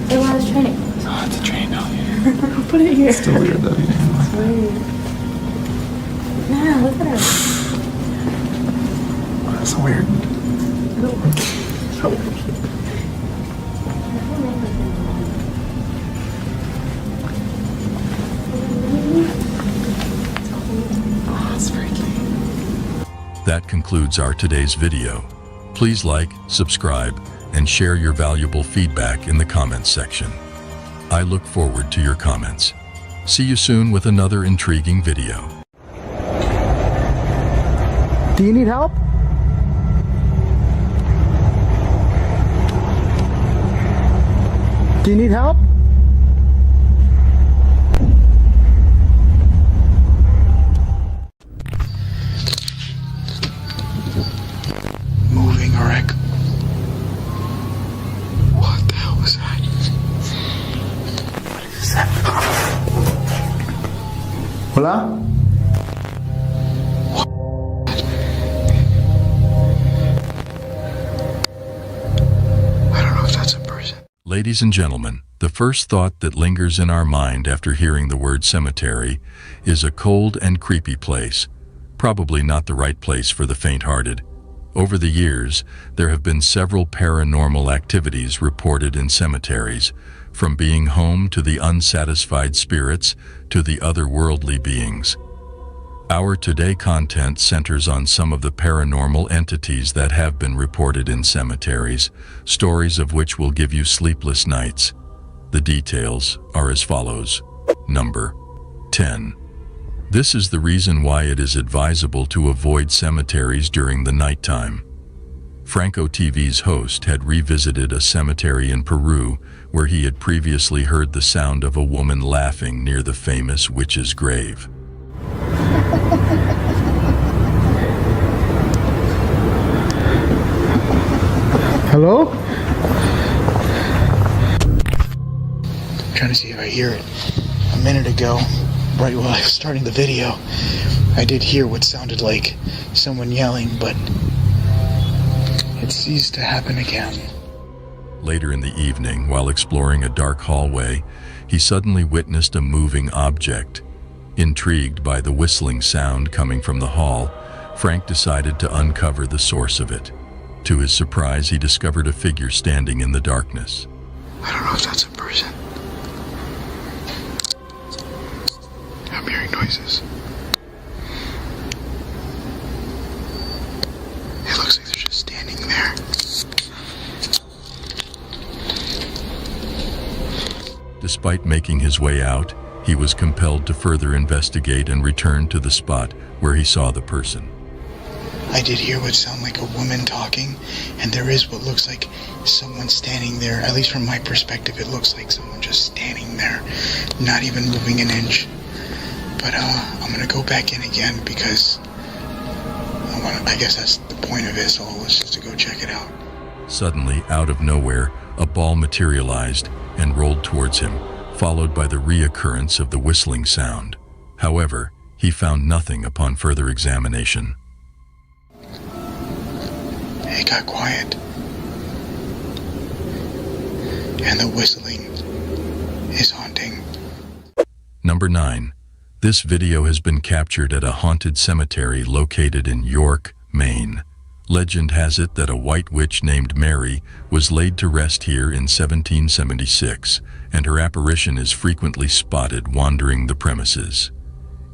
It was training. Oh, it's a train down here. Put it here. It's still weird though. It's weird. Nah, look at her. Oh, that's so weird. Oh, it's freaky. That concludes our today's video. Please like, subscribe, and share your valuable feedback in the comments section. I look forward to your comments. See you soon with another intriguing video. Do you need help? Do you need help? Moving wreck. What the hell was that? What is that? Hola? I don't know if that's a person. Ladies and gentlemen, the first thought that lingers in our mind after hearing the word cemetery is a cold and creepy place, probably not the right place for the faint-hearted. Over the years, there have been several paranormal activities reported in cemeteries, from being home to the unsatisfied spirits to the otherworldly beings. Our today content centers on some of the paranormal entities that have been reported in cemeteries, stories of which will give you sleepless nights. The details are as follows. Number 10. This is the reason why it is advisable to avoid cemeteries during the nighttime. Franco TV's host had revisited a cemetery in Peru where he had previously heard the sound of a woman laughing near the famous witch's grave. Hello? I'm trying to see if I hear it. A minute ago, right while I was starting the video, I did hear what sounded like someone yelling, but it ceased to happen again. Later in the evening, while exploring a dark hallway, he suddenly witnessed a moving object. Intrigued by the whistling sound coming from the hall, Frank decided to uncover the source of it. To his surprise, he discovered a figure standing in the darkness. I don't know if that's a person. I'm hearing noises. It looks like they're just standing there. Despite making his way out, he was compelled to further investigate and return to the spot where he saw the person. I did hear what sounded like a woman talking, and there is what looks like someone standing there. At least from my perspective, it looks like someone just standing there, not even moving an inch. But I'm gonna go back in again because I guess that's the point of it, so let's just go check it out. Suddenly, out of nowhere, a ball materialized and rolled towards him, followed by the reoccurrence of the whistling sound. However, he found nothing upon further examination. It got quiet. And the whistling is haunting. Number 9. This video has been captured at a haunted cemetery located in York, Maine. Legend has it that a white witch named Mary was laid to rest here in 1776, and her apparition is frequently spotted wandering the premises.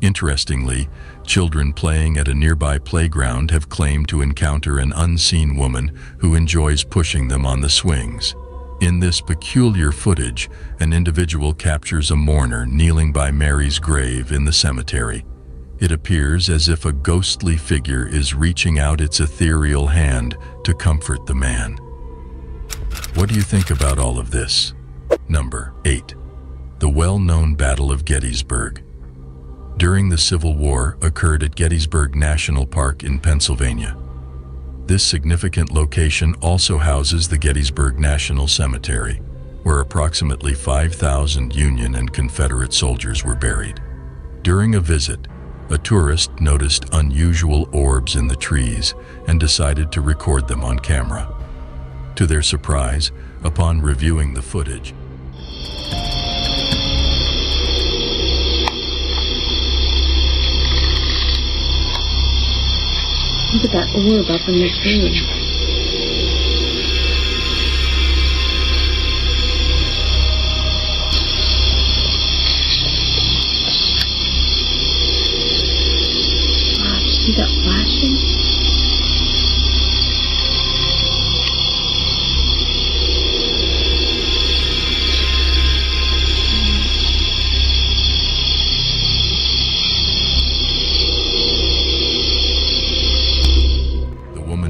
Interestingly, children playing at a nearby playground have claimed to encounter an unseen woman who enjoys pushing them on the swings. In this peculiar footage, an individual captures a mourner kneeling by Mary's grave in the cemetery. It appears as if a ghostly figure is reaching out its ethereal hand to comfort the man. What do you think about all of this? Number 8. The well-known Battle of Gettysburg. During the Civil War occurred at Gettysburg National Park in Pennsylvania. This significant location also houses the Gettysburg National Cemetery, where approximately 5,000 Union and Confederate soldiers were buried. During a visit, a tourist noticed unusual orbs in the trees and decided to record them on camera. To their surprise, upon reviewing the footage, look at that orb up in the tree. Wow, did you see that flashing?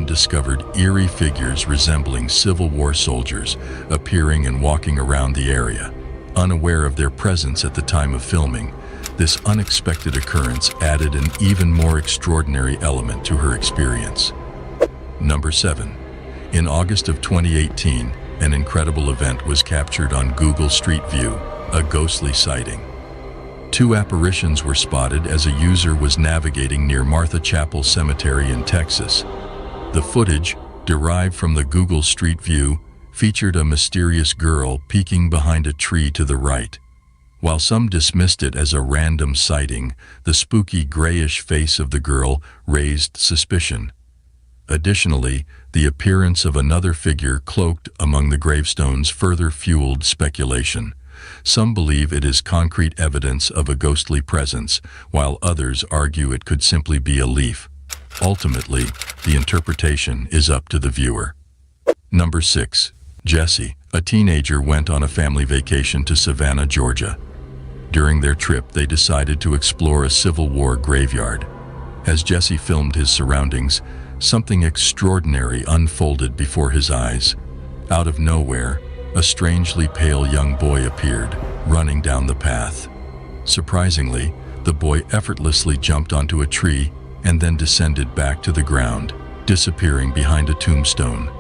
discovered eerie figures resembling Civil War soldiers appearing and walking around the area. Unaware of their presence at the time of filming, this unexpected occurrence added an even more extraordinary element to her experience. Number 7. In August of 2018, an incredible event was captured on Google Street View, a ghostly sighting. 2 apparitions were spotted as a user was navigating near Martha Chapel Cemetery in Texas. The footage, derived from the Google Street View, featured a mysterious girl peeking behind a tree to the right. While some dismissed it as a random sighting, the spooky grayish face of the girl raised suspicion. Additionally, the appearance of another figure cloaked among the gravestones further fueled speculation. Some believe it is concrete evidence of a ghostly presence, while others argue it could simply be a leaf. Ultimately, the interpretation is up to the viewer. Number 6. Jesse, a teenager, went on a family vacation to Savannah, Georgia. During their trip, they decided to explore a Civil War graveyard. As Jesse filmed his surroundings, something extraordinary unfolded before his eyes. Out of nowhere, a strangely pale young boy appeared, running down the path. Surprisingly, the boy effortlessly jumped onto a tree and then descended back to the ground, disappearing behind a tombstone.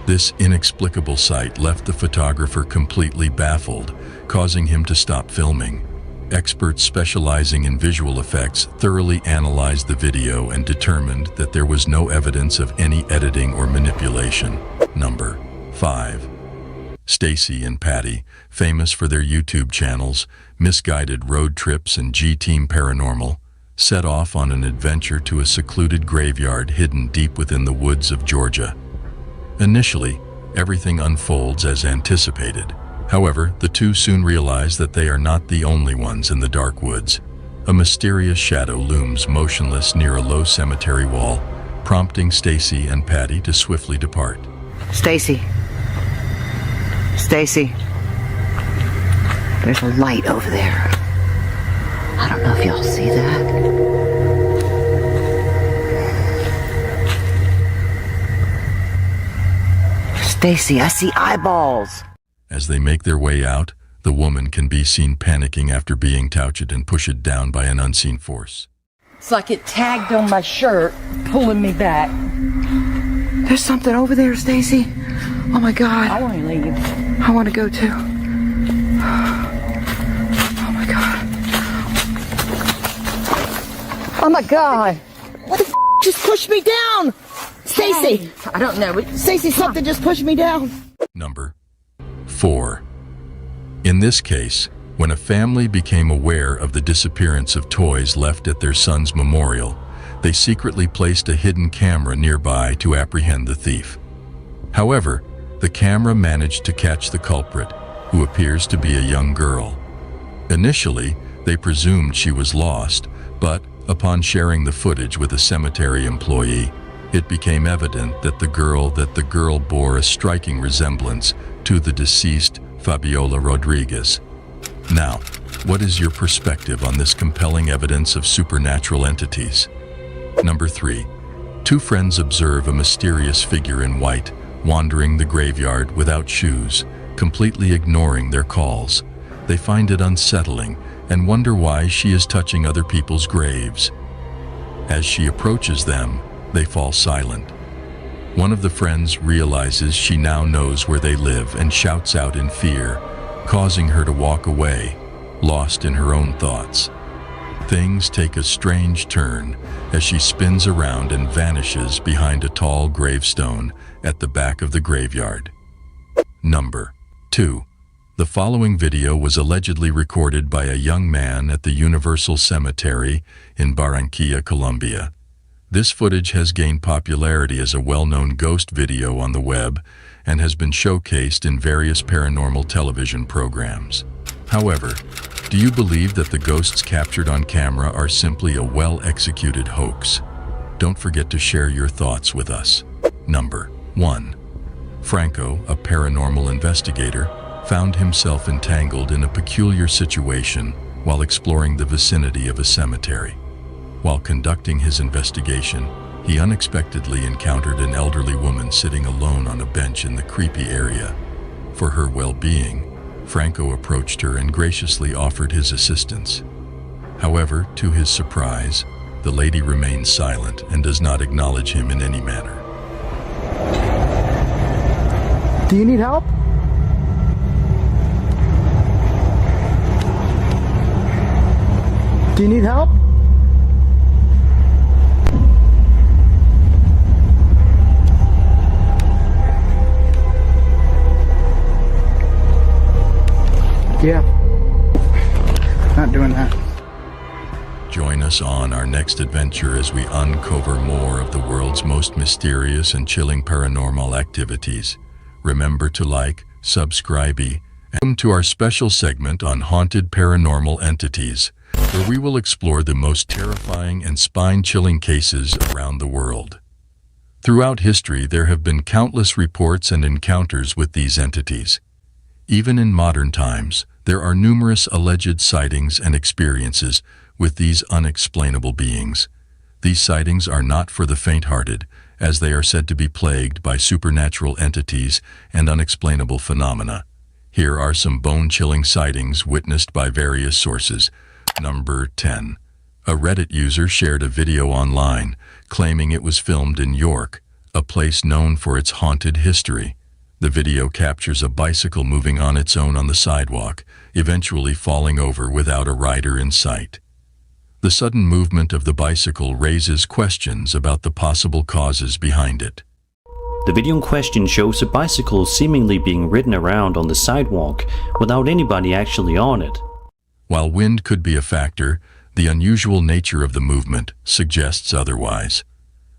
This inexplicable sight left the photographer completely baffled, causing him to stop filming. Experts specializing in visual effects thoroughly analyzed the video and determined that there was no evidence of any editing or manipulation. Number 5. Stacy and Patty, famous for their YouTube channels, Misguided Road Trips and G-Team Paranormal, set off on an adventure to a secluded graveyard hidden deep within the woods of Georgia. Initially, everything unfolds as anticipated. However, the two soon realize that they are not the only ones in the dark woods. A mysterious shadow looms motionless near a low cemetery wall, prompting Stacy and Patty to swiftly depart. Stacy. Stacy. There's a light over there. I don't know if y'all see that. Stacy, I see eyeballs. As they make their way out, the woman can be seen panicking after being touched and pushed down by an unseen force. It's like it tagged on my shirt, pulling me back. There's something over there, Stacy. Oh my God. I want to leave. I want to go too. Oh my God. Oh my God. What the f just pushed me down? Stacy. I don't know. Stacy, something just pushed me down. Number 4. In this case, when a family became aware of the disappearance of toys left at their son's memorial, they secretly placed a hidden camera nearby to apprehend the thief. However, the camera managed to catch the culprit, who appears to be a young girl. Initially, they presumed she was lost, but upon sharing the footage with a cemetery employee, it became evident that the girl bore a striking resemblance to the deceased Fabiola Rodriguez. Now, what is your perspective on this compelling evidence of supernatural entities? Number 3. Two friends observe a mysterious figure in white wandering the graveyard without shoes, completely ignoring their calls. They find it unsettling and wonder why she is touching other people's graves. As she approaches them, they fall silent. One of the friends realizes she now knows where they live and shouts out in fear, causing her to walk away, lost in her own thoughts. Things take a strange turn as she spins around and vanishes behind a tall gravestone at the back of the graveyard. Number 2. The following video was allegedly recorded by a young man at the Universal Cemetery in Barranquilla, Colombia. This footage has gained popularity as a well-known ghost video on the web and has been showcased in various paranormal television programs. However, do you believe that the ghosts captured on camera are simply a well-executed hoax? Don't forget to share your thoughts with us. Number 1. Franco, a paranormal investigator, found himself entangled in a peculiar situation while exploring the vicinity of a cemetery. While conducting his investigation, he unexpectedly encountered an elderly woman sitting alone on a bench in the creepy area. For her well-being, Franco approached her and graciously offered his assistance. However, to his surprise, the lady remains silent and does not acknowledge him in any manner. Do you need help? Do you need help? Yeah. Not doing that. Join us on our next adventure as we uncover more of the world's most mysterious and chilling paranormal activities. Remember to like, subscribe, and welcome to our special segment on haunted paranormal entities, where we will explore the most terrifying and spine-chilling cases around the world. Throughout history, there have been countless reports and encounters with these entities. Even in modern times, there are numerous alleged sightings and experiences with these unexplainable beings. These sightings are not for the faint-hearted, as they are said to be plagued by supernatural entities and unexplainable phenomena. Here are some bone-chilling sightings witnessed by various sources. Number 10. A Reddit user shared a video online claiming it was filmed in York, a place known for its haunted history. The video captures a bicycle moving on its own on the sidewalk, eventually falling over without a rider in sight. The sudden movement of the bicycle raises questions about the possible causes behind it. The video in question shows a bicycle seemingly being ridden around on the sidewalk without anybody actually on it. While wind could be a factor, the unusual nature of the movement suggests otherwise.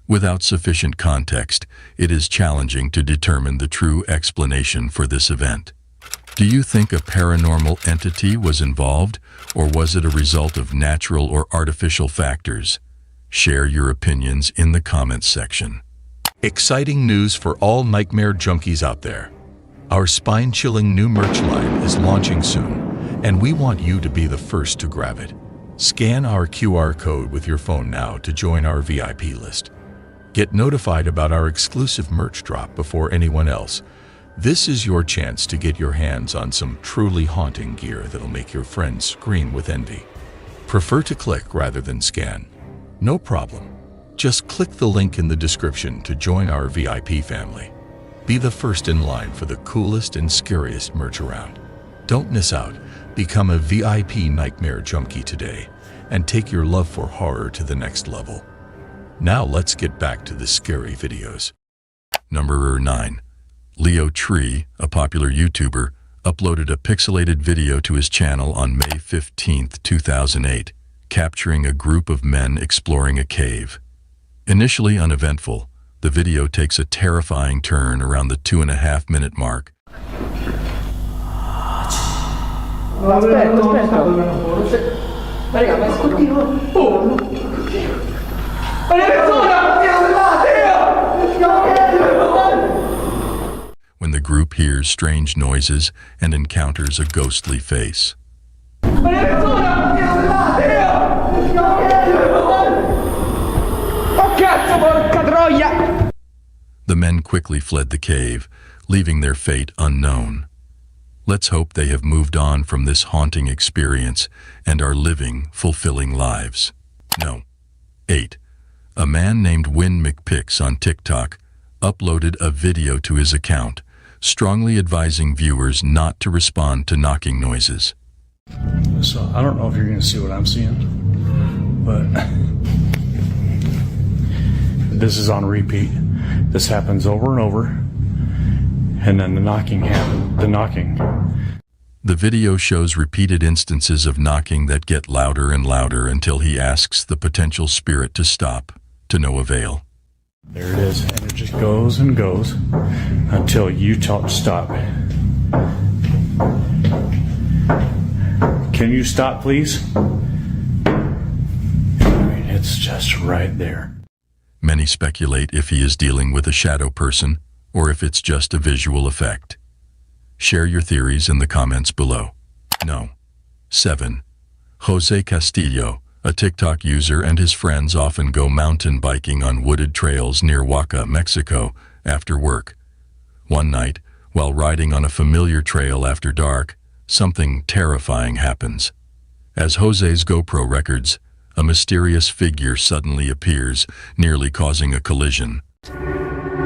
Without sufficient context, it is challenging to determine the true explanation for this event. Do you think a paranormal entity was involved, or was it a result of natural or artificial factors? Share your opinions in the comments section. Exciting news for all nightmare junkies out there. Our spine-chilling new merch line is launching soon, and we want you to be the first to grab it. Scan our QR code with your phone now to join our VIP list. Get notified about our exclusive merch drop before anyone else. This is your chance to get your hands on some truly haunting gear that'll make your friends scream with envy. Prefer to click rather than scan? No problem. Just click the link in the description to join our VIP family. Be the first in line for the coolest and scariest merch around. Don't miss out. Become a VIP nightmare junkie today and take your love for horror to the next level. Now let's get back to the scary videos. Number 9. Leo Tree, a popular YouTuber, uploaded a pixelated video to his channel on May 15, 2008, capturing a group of men exploring a cave. Initially uneventful, the video takes a terrifying turn around the 2.5-minute mark. When the group hears strange noises and encounters a ghostly face. The men quickly fled the cave, leaving their fate unknown. Let's hope they have moved on from this haunting experience and are living fulfilling lives. No. 8. A man named Win McPix on TikTok uploaded a video to his account, strongly advising viewers not to respond to knocking noises. So I don't know if you're going to see what I'm seeing, but this is on repeat. This happens over and over, and then the knocking happens. The video shows repeated instances of knocking that get louder and louder until he asks the potential spirit to stop, to no avail. There it is, and it just goes and goes until you tell it to stop. Can you stop, please? I mean, it's just right there. Many speculate if he is dealing with a shadow person or if it's just a visual effect. Share your theories in the comments below. No. 7. Jose Castillo, a TikTok user, and his friends often go mountain biking on wooded trails near Oaxaca, Mexico, after work. One night, while riding on a familiar trail after dark, something terrifying happens. As Jose's GoPro records, a mysterious figure suddenly appears, nearly causing a collision.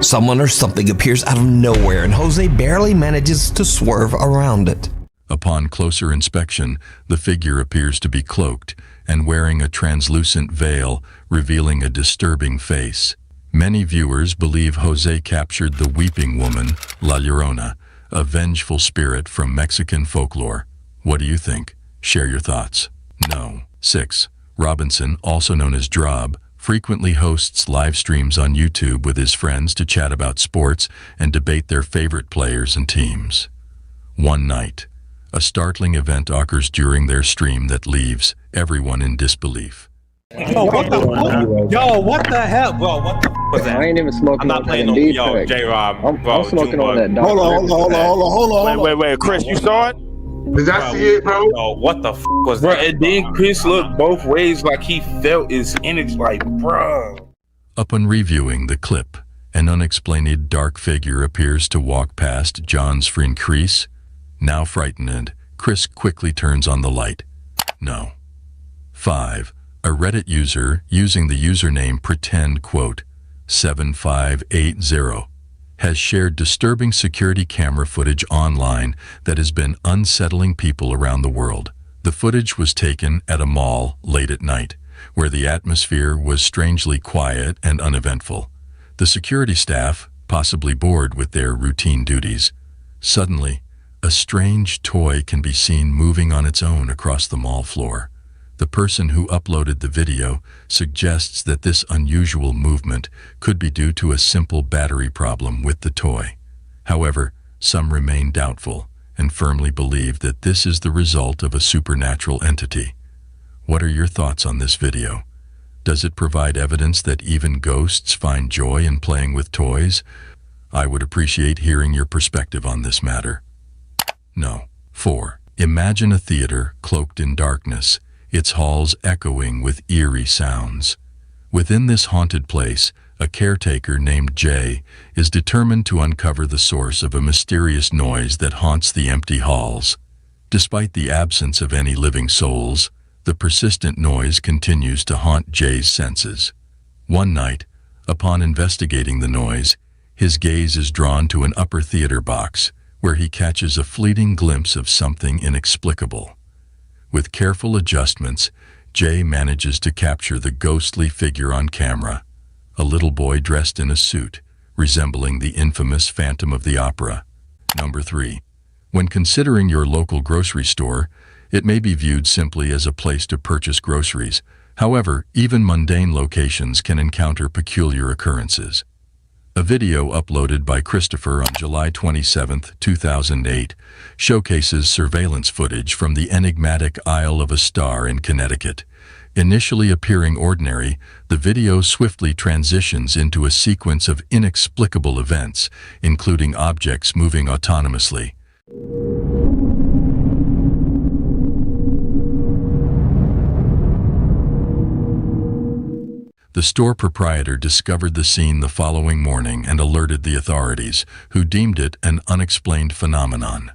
Someone or something appears out of nowhere, and Jose barely manages to swerve around it. Upon closer inspection, the figure appears to be cloaked and wearing a translucent veil, revealing a disturbing face. Many viewers believe Jose captured the weeping woman, La Llorona, a vengeful spirit from Mexican folklore. What do you think? Share your thoughts. No. 6. Robinson, also known as Drob, frequently hosts live streams on YouTube with his friends to chat about sports and debate their favorite players and teams. One night, a startling event occurs during their stream that leaves everyone in disbelief. Yo, what the fuck? Yo, what the hell? Bro, what the f was that? I ain't even smoking. I'm not playing no. Yo, J-Rob. I'm smoking on that. Hold on. Wait. Chris, you saw it? Did I see it, bro? Yo, what the f was Bro, that? and then Chris looked both ways like he felt his energy, like, bro. Upon reviewing the clip, an unexplained dark figure appears to walk past John's friend Chris. Now frightened, Chris quickly turns on the light. No. 5. A Reddit user using the username pretend7580 has shared disturbing security camera footage online that has been unsettling people around the world. The footage was taken at a mall late at night, where the atmosphere was strangely quiet and uneventful. The security staff, possibly bored with their routine duties, suddenly, a strange toy can be seen moving on its own across the mall floor. The person who uploaded the video suggests that this unusual movement could be due to a simple battery problem with the toy. However, some remain doubtful and firmly believe that this is the result of a supernatural entity. What are your thoughts on this video? Does it provide evidence that even ghosts find joy in playing with toys? I would appreciate hearing your perspective on this matter. No. 4. Imagine a theater cloaked in darkness, its halls echoing with eerie sounds. Within this haunted place, a caretaker named Jay is determined to uncover the source of a mysterious noise that haunts the empty halls. Despite the absence of any living souls, the persistent noise continues to haunt Jay's senses. One night, upon investigating the noise, his gaze is drawn to an upper theater box, where he catches a fleeting glimpse of something inexplicable. With careful adjustments, Jay manages to capture the ghostly figure on camera, a little boy dressed in a suit, resembling the infamous Phantom of the Opera. Number 3. When considering your local grocery store, it may be viewed simply as a place to purchase groceries. However, even mundane locations can encounter peculiar occurrences. A video uploaded by Christopher on July 27, 2008, showcases surveillance footage from the enigmatic Isle of a Star in Connecticut. Initially appearing ordinary, the video swiftly transitions into a sequence of inexplicable events, including objects moving autonomously. The store proprietor discovered the scene the following morning and alerted the authorities, who deemed it an unexplained phenomenon.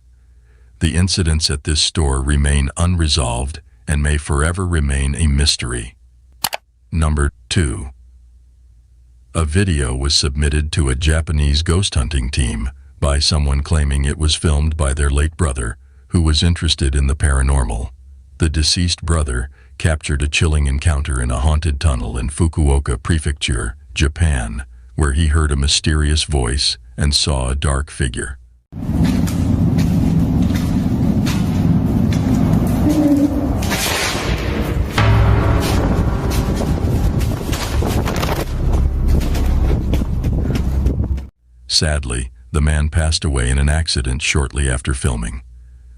The incidents at this store remain unresolved and may forever remain a mystery. Number 2. A video was submitted to a Japanese ghost hunting team by someone claiming it was filmed by their late brother, who was interested in the paranormal. The deceased brother captured a chilling encounter in a haunted tunnel in Fukuoka Prefecture, Japan, where he heard a mysterious voice and saw a dark figure. Sadly, the man passed away in an accident shortly after filming.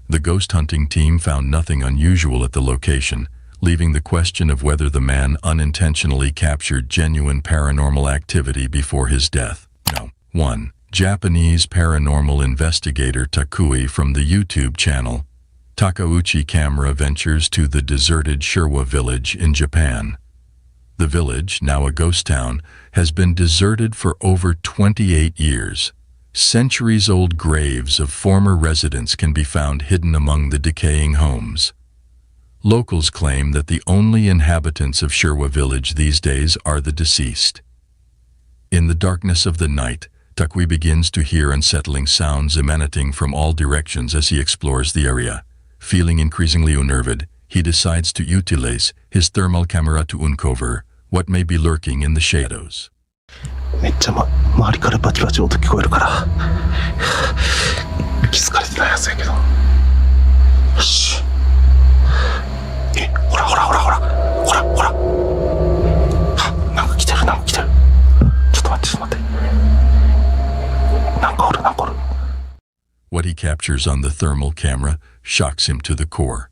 The ghost hunting team found nothing unusual at the location, leaving the question of whether the man unintentionally captured genuine paranormal activity before his death. No. 1. Japanese paranormal investigator Takui from the YouTube channel Takauchi Camera ventures to the deserted Sherwa village in Japan. The village, now a ghost town, has been deserted for over 28 years. Centuries-old graves of former residents can be found hidden among the decaying homes. Locals claim that the only inhabitants of Sherwa village these days are the deceased. In the darkness of the night, Takui begins to hear unsettling sounds emanating from all directions as he explores the area. Feeling increasingly unnerved, he decides to utilize his thermal camera to uncover what may be lurking in the shadows. めっちゃ周りからバチバチ音聞こえるから気づかれてないはずやけど。よし。ほらほらほらほらほらほら。なんか来てるなんか来てる。ちょっと待ってちょっと待って。なんかおるなんかおる。What he captures on the thermal camera shocks him to the core.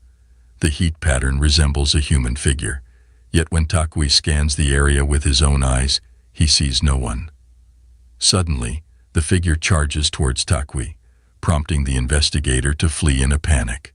The heat pattern resembles a human figure. Yet when Takui scans the area with his own eyes, he sees no one. Suddenly, the figure charges towards Takui, prompting the investigator to flee in a panic.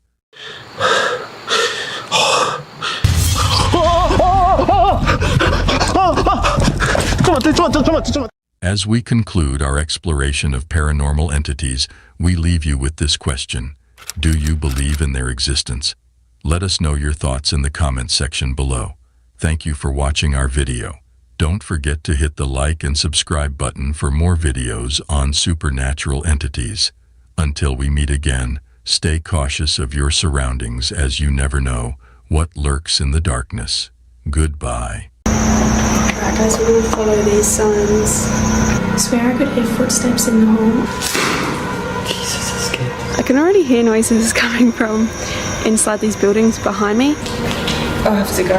As we conclude our exploration of paranormal entities, we leave you with this question. Do you believe in their existence? Let us know your thoughts in the comments section below. Thank you for watching our video. Don't forget to hit the like and subscribe button for more videos on supernatural entities. Until we meet again, stay cautious of your surroundings as you never know what lurks in the darkness. Goodbye. Alright guys, we're gonna follow these signs. I swear I could hear footsteps in the home. Jesus, that's scary. I can already hear noises coming from inside these buildings behind me. I'll have to go.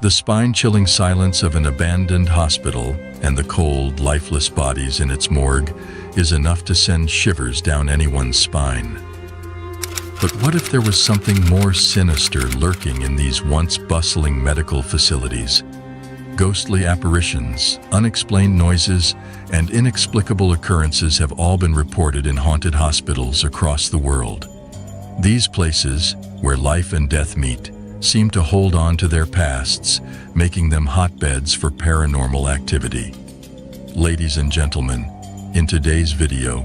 The spine-chilling silence of an abandoned hospital and the cold, lifeless bodies in its morgue is enough to send shivers down anyone's spine. But what if there was something more sinister lurking in these once bustling medical facilities? Ghostly apparitions, unexplained noises, and inexplicable occurrences have all been reported in haunted hospitals across the world. These places, where life and death meet, seem to hold on to their pasts, making them hotbeds for paranormal activity. Ladies and gentlemen, in today's video,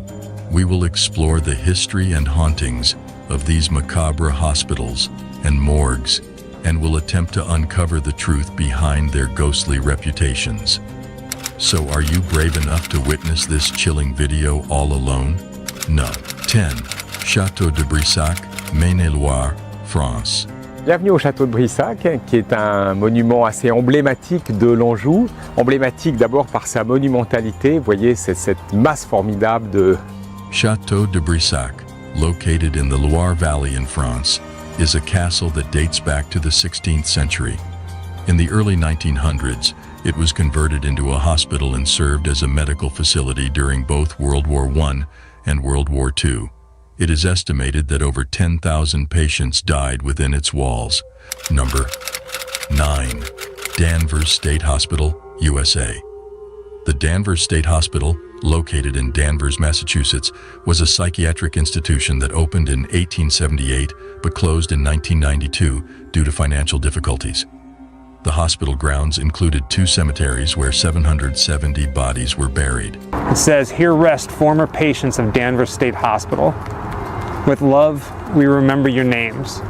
we will explore the history and hauntings of these macabre hospitals and morgues, and will attempt to uncover the truth behind their ghostly reputations. So are you brave enough to witness this chilling video all alone? No. 10. Château de Brissac, Maine-et-Loire, France. Bienvenue au château de Brissac, qui est un monument assez emblématique de l'Anjou. Emblématique d'abord par sa monumentalité, vous voyez, c'est cette masse formidable de... Château de Brissac, located in the Loire Valley in France, is a castle that dates back to the 16th century. In the early 1900s, it was converted into a hospital and served as a medical facility during both World War I and World War II. It is estimated that over 10,000 patients died within its walls. Number 9. Danvers State Hospital, USA. The Danvers State Hospital, located in Danvers, Massachusetts, was a psychiatric institution that opened in 1878 but closed in 1992 due to financial difficulties. The hospital grounds included 2 cemeteries where 770 bodies were buried. It says, "Here rest former patients of Danvers State Hospital. With love, we remember your names.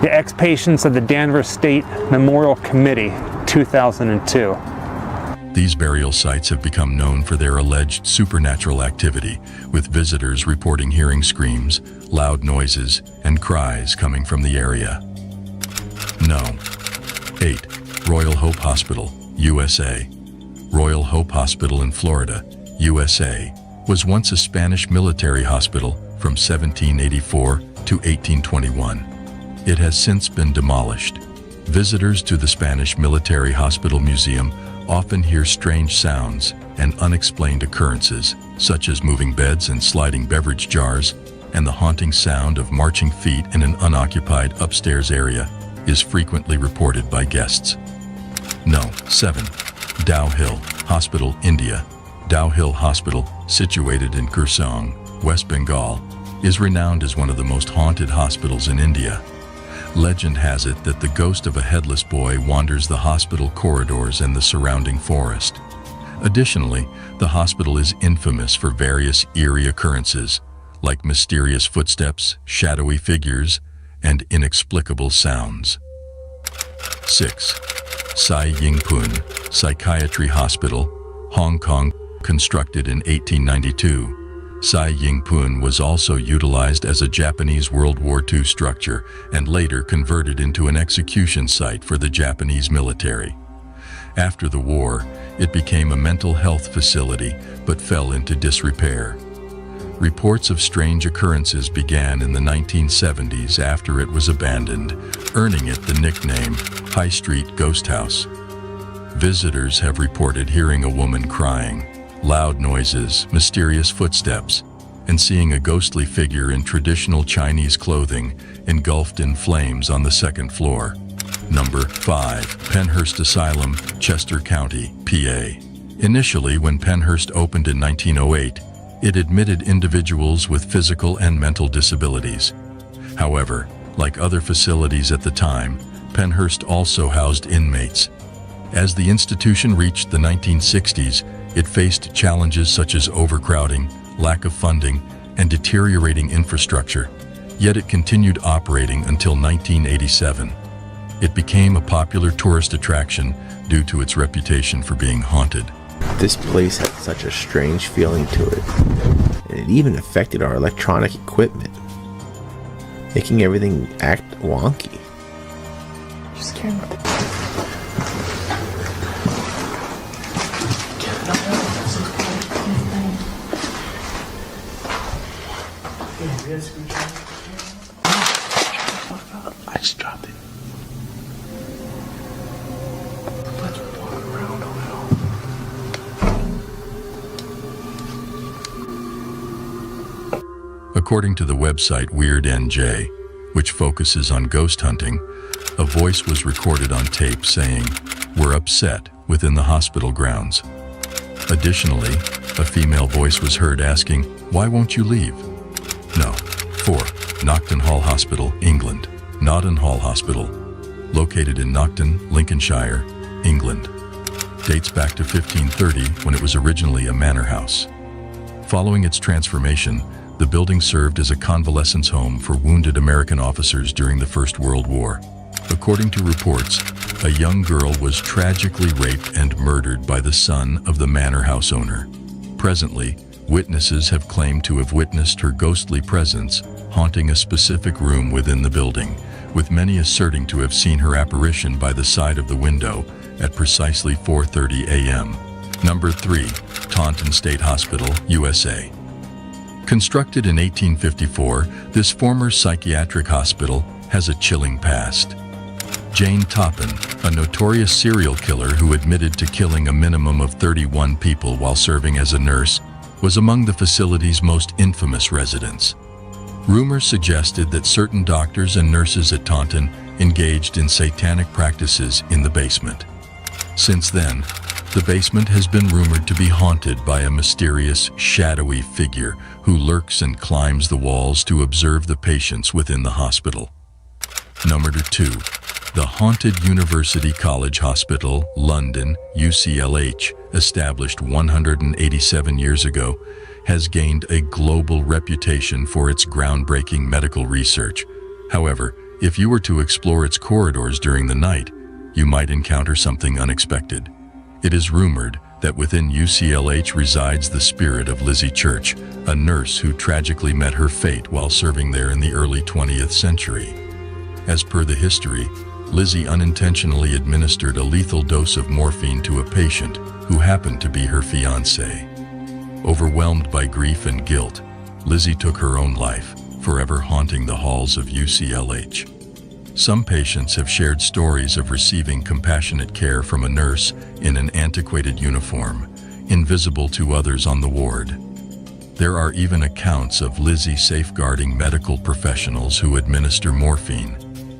The ex-patients of the Danvers State Memorial Committee, 2002. These burial sites have become known for their alleged supernatural activity, with visitors reporting hearing screams, loud noises, and cries coming from the area. No. 8. Royal Hope Hospital, USA. Royal Hope Hospital in Florida, USA, was once a Spanish military hospital from 1784 to 1821. It has since been demolished. Visitors to the Spanish Military Hospital Museum often hear strange sounds and unexplained occurrences, such as moving beds and sliding beverage jars, and the haunting sound of marching feet in an unoccupied upstairs area is frequently reported by guests. No. 7. Dow Hill Hospital, India. Dow Hill Hospital, situated in Kurseong, West Bengal, is renowned as one of the most haunted hospitals in India. Legend has it that the ghost of a headless boy wanders the hospital corridors and the surrounding forest. Additionally, the hospital is infamous for various eerie occurrences, like mysterious footsteps, shadowy figures, and inexplicable sounds. 6. Sai Ying Pun Psychiatry Hospital, Hong Kong, constructed in 1892. Sai Ying Pun was also utilized as a Japanese World War II structure and later converted into an execution site for the Japanese military. After the war, it became a mental health facility but fell into disrepair. Reports of strange occurrences began in the 1970s after it was abandoned, earning it the nickname High Street Ghost House. Visitors have reported hearing a woman crying, loud noises, mysterious footsteps, and seeing a ghostly figure in traditional Chinese clothing engulfed in flames on the second floor. Number 5. Penhurst Asylum, Chester County, PA. Initially, when Penhurst opened in 1908, it admitted individuals with physical and mental disabilities. However, like other facilities at the time, Penhurst also housed inmates. As the institution reached the 1960s, it faced challenges such as overcrowding, lack of funding, and deteriorating infrastructure, yet it continued operating until 1987. It became a popular tourist attraction due to its reputation for being haunted. This place had such a strange feeling to it, and it even affected our electronic equipment, making everything act wonky. Just kidding. I just dropped it. Let's walk around a little. According to the website Weird NJ, which focuses on ghost hunting, a voice was recorded on tape saying, "We're upset," within the hospital grounds. Additionally, a female voice was heard asking, "Why won't you leave?" No. 4. Knockton Hall Hospital, England. Knockton Hall Hospital, located in Knockton, Lincolnshire, England. Dates back to 1530 when it was originally a manor house. Following its transformation, the building served as a convalescence home for wounded American officers during the First World War. According to reports, a young girl was tragically raped and murdered by the son of the manor house owner. Presently, witnesses have claimed to have witnessed her ghostly presence haunting a specific room within the building, with many asserting to have seen her apparition by the side of the window at precisely 4:30 a.m. Number 3. Taunton State Hospital, USA. Constructed in 1854, this former psychiatric hospital has a chilling past. Jane Toppin, a notorious serial killer who admitted to killing a minimum of 31 people while serving as a nurse, was among the facility's most infamous residents. Rumors suggested that certain doctors and nurses at Taunton engaged in satanic practices in the basement. Since then, the basement has been rumored to be haunted by a mysterious, shadowy figure who lurks and climbs the walls to observe the patients within the hospital. Number 2. The Haunted University College Hospital, London, UCLH, established 187 years ago, has gained a global reputation for its groundbreaking medical research. However, if you were to explore its corridors during the night, you might encounter something unexpected. It is rumored that within UCLH resides the spirit of Lizzie Church, a nurse who tragically met her fate while serving there in the early 20th century. As per the history, Lizzie unintentionally administered a lethal dose of morphine to a patient who happened to be her fiancé. Overwhelmed by grief and guilt, Lizzie took her own life, forever haunting the halls of UCLH. Some patients have shared stories of receiving compassionate care from a nurse in an antiquated uniform, invisible to others on the ward. There are even accounts of Lizzie safeguarding medical professionals who administer morphine,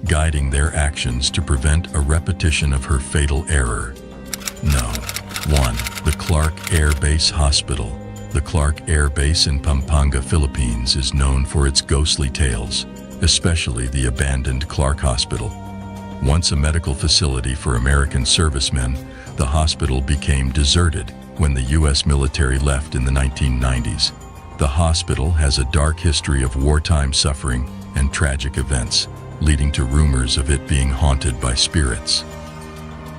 guiding their actions to prevent a repetition of her fatal error. No. 1. The Clark Air Base Hospital. The Clark Air Base in Pampanga, Philippines is known for its ghostly tales, especially the abandoned Clark Hospital. Once a medical facility for American servicemen, the hospital became deserted when the U.S. military left in the 1990s. The hospital has a dark history of wartime suffering and tragic events, leading to rumors of it being haunted by spirits.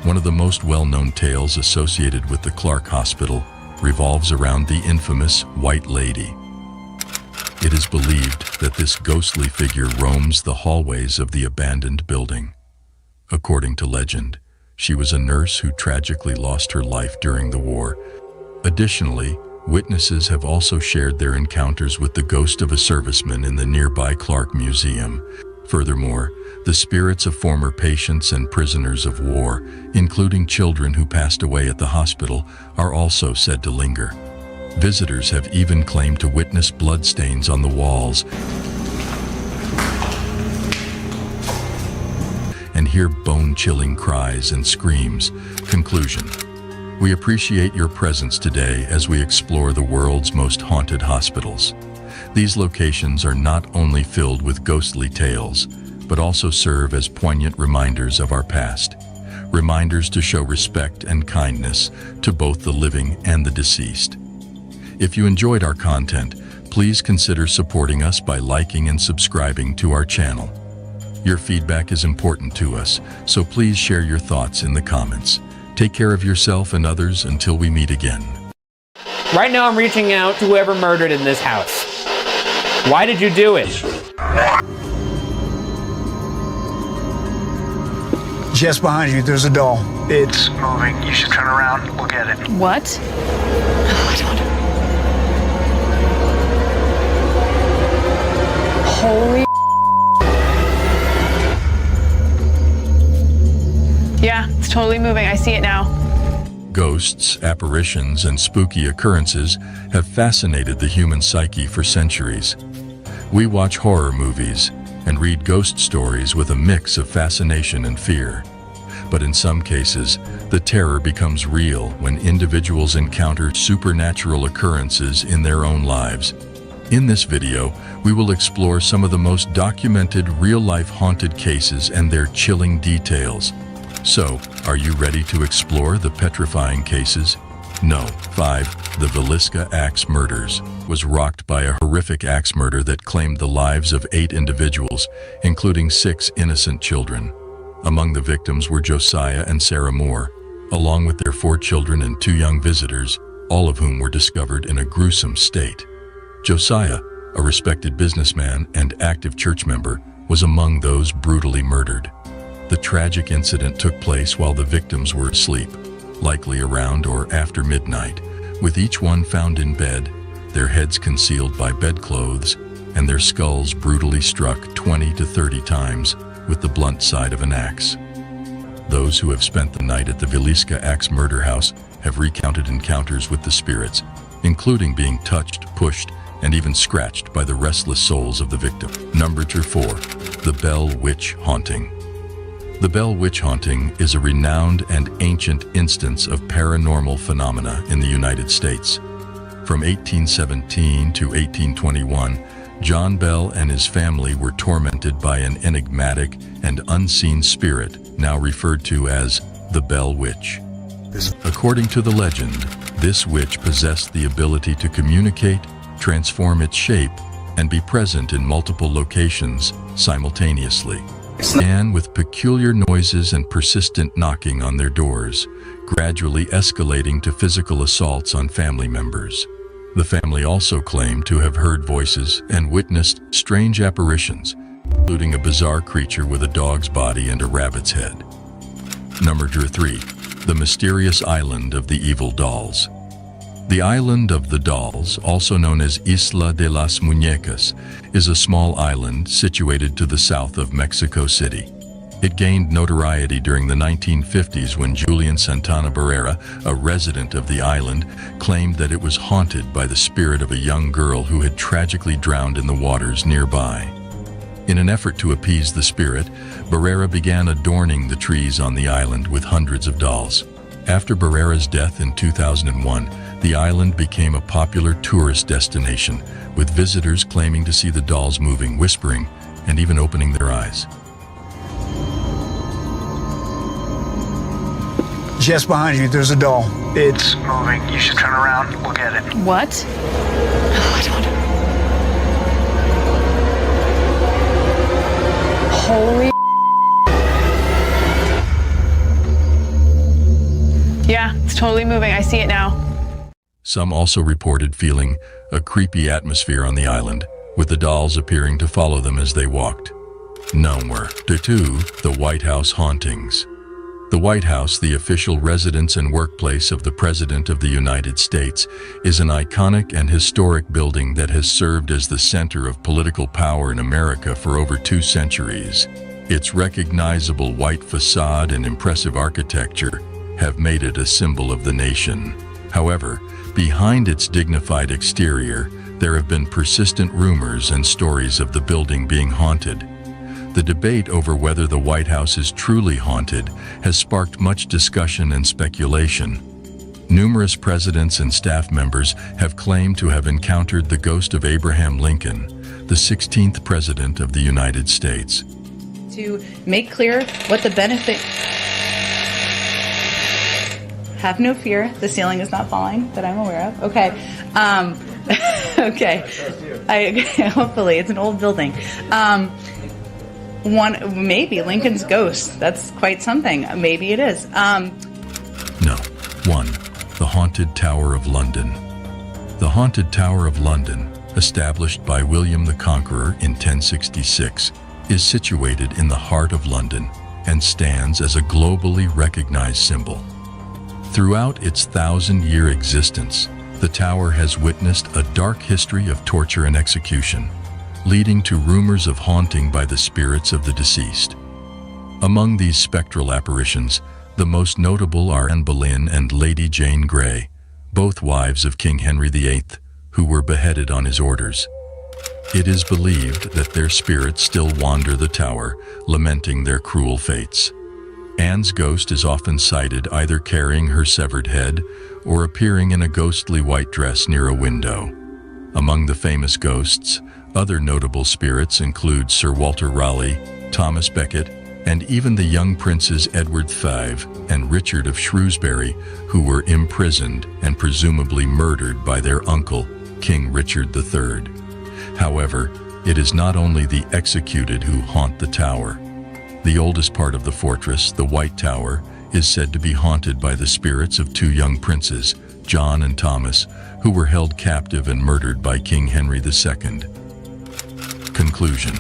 One of the most well-known tales associated with the Clark Hospital revolves around the infamous White Lady. It is believed that this ghostly figure roams the hallways of the abandoned building. According to legend, she was a nurse who tragically lost her life during the war. Additionally, witnesses have also shared their encounters with the ghost of a serviceman in the nearby Clark Museum. Furthermore, the spirits of former patients and prisoners of war, including children who passed away at the hospital, are also said to linger. Visitors have even claimed to witness bloodstains on the walls and hear bone-chilling cries and screams. Conclusion: we appreciate your presence today as we explore the world's most haunted hospitals. These locations are not only filled with ghostly tales, but also serve as poignant reminders of our past. Reminders to show respect and kindness to both the living and the deceased. If you enjoyed our content, please consider supporting us by liking and subscribing to our channel. Your feedback is important to us, so please share your thoughts in the comments. Take care of yourself and others until we meet again. Right now I'm reaching out to whoever murdered in this house. Why did you do it? Just behind you, there's a doll. It's moving. You should turn around, look at it. What? Oh, I don't know. Holy. Yeah, it's totally moving. I see it now. Ghosts, apparitions, and spooky occurrences have fascinated the human psyche for centuries. We watch horror movies and read ghost stories with a mix of fascination and fear. But in some cases, the terror becomes real when individuals encounter supernatural occurrences in their own lives. In this video, we will explore some of the most documented real-life haunted cases and their chilling details. So, are you ready to explore the petrifying cases? No. 5. The Villisca Axe Murders was rocked by a horrific axe murder that claimed the lives of 8 individuals, including 6 innocent children. Among the victims were Josiah and Sarah Moore, along with their 4 children and 2 young visitors, all of whom were discovered in a gruesome state. Josiah, a respected businessman and active church member, was among those brutally murdered. The tragic incident took place while the victims were asleep, likely around or after midnight, with each one found in bed, their heads concealed by bedclothes, and their skulls brutally struck 20 to 30 times with the blunt side of an axe. Those who have spent the night at the Villisca Axe Murder House have recounted encounters with the spirits, including being touched, pushed, and even scratched by the restless souls of the victim. Number 4. The Bell Witch Haunting. The Bell Witch Haunting is a renowned and ancient instance of paranormal phenomena in the United States. From 1817 to 1821, John Bell and his family were tormented by an enigmatic and unseen spirit, now referred to as the Bell Witch. According to the legend, this witch possessed the ability to communicate, transform its shape, and be present in multiple locations simultaneously. Began with peculiar noises and persistent knocking on their doors, gradually escalating to physical assaults on family members. The family also claimed to have heard voices and witnessed strange apparitions, including a bizarre creature with a dog's body and a rabbit's head. Number 3. The Mysterious Island of the Evil Dolls. The Island of the Dolls, also known as Isla de las Muñecas, is a small island situated to the south of Mexico City. It gained notoriety during the 1950s when Julian Santana Barrera, a resident of the island, claimed that it was haunted by the spirit of a young girl who had tragically drowned in the waters nearby. In an effort to appease the spirit, Barrera began adorning the trees on the island with hundreds of dolls. After Barrera's death in 2001, the island became a popular tourist destination, with visitors claiming to see the dolls moving, whispering, and even opening their eyes. Just behind you, there's a doll. It's moving. You should turn around. Look at it. What? Oh, I don't. Holy. Yeah, it's totally moving. I see it now. Some also reported feeling a creepy atmosphere on the island, with the dolls appearing to follow them as they walked. Number 2. The White House Hauntings. The White House, the official residence and workplace of the President of the United States, is an iconic and historic building that has served as the center of political power in America for over 2 centuries. Its recognizable white facade and impressive architecture have made it a symbol of the nation. However, behind its dignified exterior, there have been persistent rumors and stories of the building being haunted. The debate over whether the White House is truly haunted has sparked much discussion and speculation. Numerous presidents and staff members have claimed to have encountered the ghost of Abraham Lincoln, the 16th President of the United States. To make clear what the benefit... Have no fear, the ceiling is not falling that I'm aware of. Okay. Okay. Hopefully, it's an old building. Maybe Lincoln's ghost. That's quite something. Maybe it is. No. 1. The Haunted Tower of London. The Haunted Tower of London, established by William the Conqueror in 1066, is situated in the heart of London and stands as a globally recognized symbol. Throughout its 1,000-year existence, the tower has witnessed a dark history of torture and execution. leading to rumors of haunting by the spirits of the deceased. Among these spectral apparitions, the most notable are Anne Boleyn and Lady Jane Grey, both wives of King Henry VIII, who were beheaded on his orders. It is believed that their spirits still wander the tower, lamenting their cruel fates. Anne's ghost is often sighted either carrying her severed head or appearing in a ghostly white dress near a window. Among the famous ghosts, other notable spirits include Sir Walter Raleigh, Thomas Becket, and even the young princes Edward V and Richard of Shrewsbury, who were imprisoned and presumably murdered by their uncle, King Richard III. However, it is not only the executed who haunt the tower. The oldest part of the fortress, the White Tower, is said to be haunted by the spirits of two young princes, John and Thomas, who were held captive and murdered by King Henry II. Conclusion.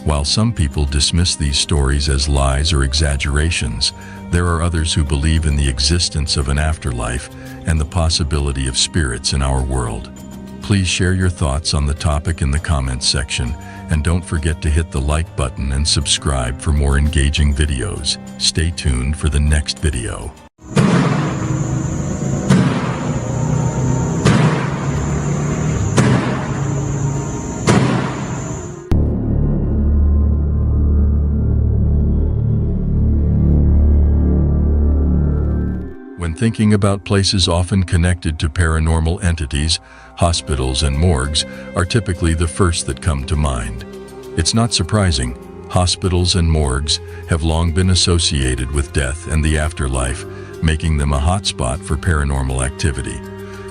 While some people dismiss these stories as lies or exaggerations, there are others who believe in the existence of an afterlife and the possibility of spirits in our world. Please share your thoughts on the topic in the comments section, and don't forget to hit the like button and subscribe for more engaging videos. Stay tuned for the next video. When thinking about places often connected to paranormal entities, hospitals and morgues are typically the first that come to mind. It's not surprising. Hospitals and morgues have long been associated with death and the afterlife, making them a hotspot for paranormal activity.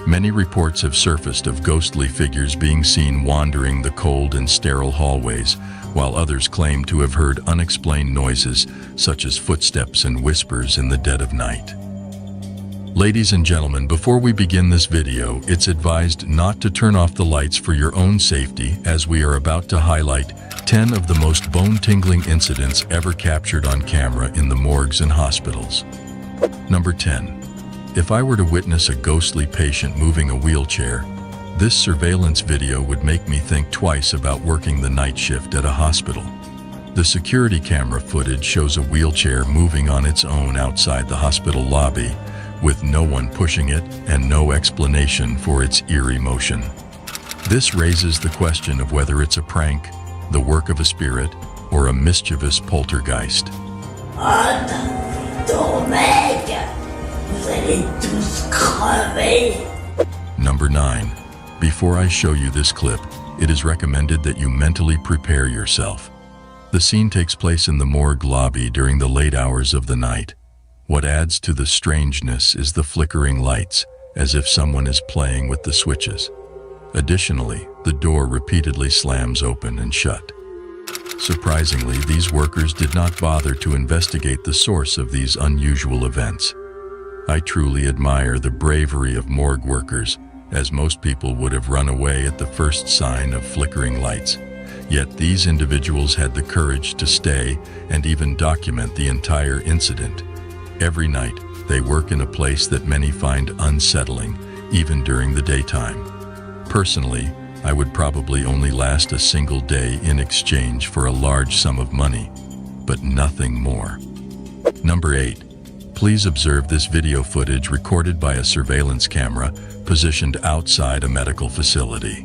Many reports have surfaced of ghostly figures being seen wandering the cold and sterile hallways, while others claim to have heard unexplained noises such as footsteps and whispers in the dead of night. Ladies and gentlemen, before we begin this video, it's advised not to turn off the lights for your own safety, as we are about to highlight 10 of the most bone-tingling incidents ever captured on camera in the morgues and hospitals. Number 10. If I were to witness a ghostly patient moving a wheelchair, this surveillance video would make me think twice about working the night shift at a hospital. The security camera footage shows a wheelchair moving on its own outside the hospital lobby, with no one pushing it and no explanation for its eerie motion. This raises the question of whether it's a prank, the work of a spirit, or a mischievous poltergeist. Number 9. Before I show you this clip, it is recommended that you mentally prepare yourself. The scene takes place in the morgue lobby during the late hours of the night. What adds to the strangeness is the flickering lights, as if someone is playing with the switches. Additionally, the door repeatedly slams open and shut. Surprisingly, these workers did not bother to investigate the source of these unusual events. I truly admire the bravery of morgue workers, as most people would have run away at the first sign of flickering lights. Yet these individuals had the courage to stay and even document the entire incident. Every night, they work in a place that many find unsettling, even during the daytime. Personally, I would probably only last a single day in exchange for a large sum of money, but nothing more. Number 8. Please observe this video footage recorded by a surveillance camera positioned outside a medical facility.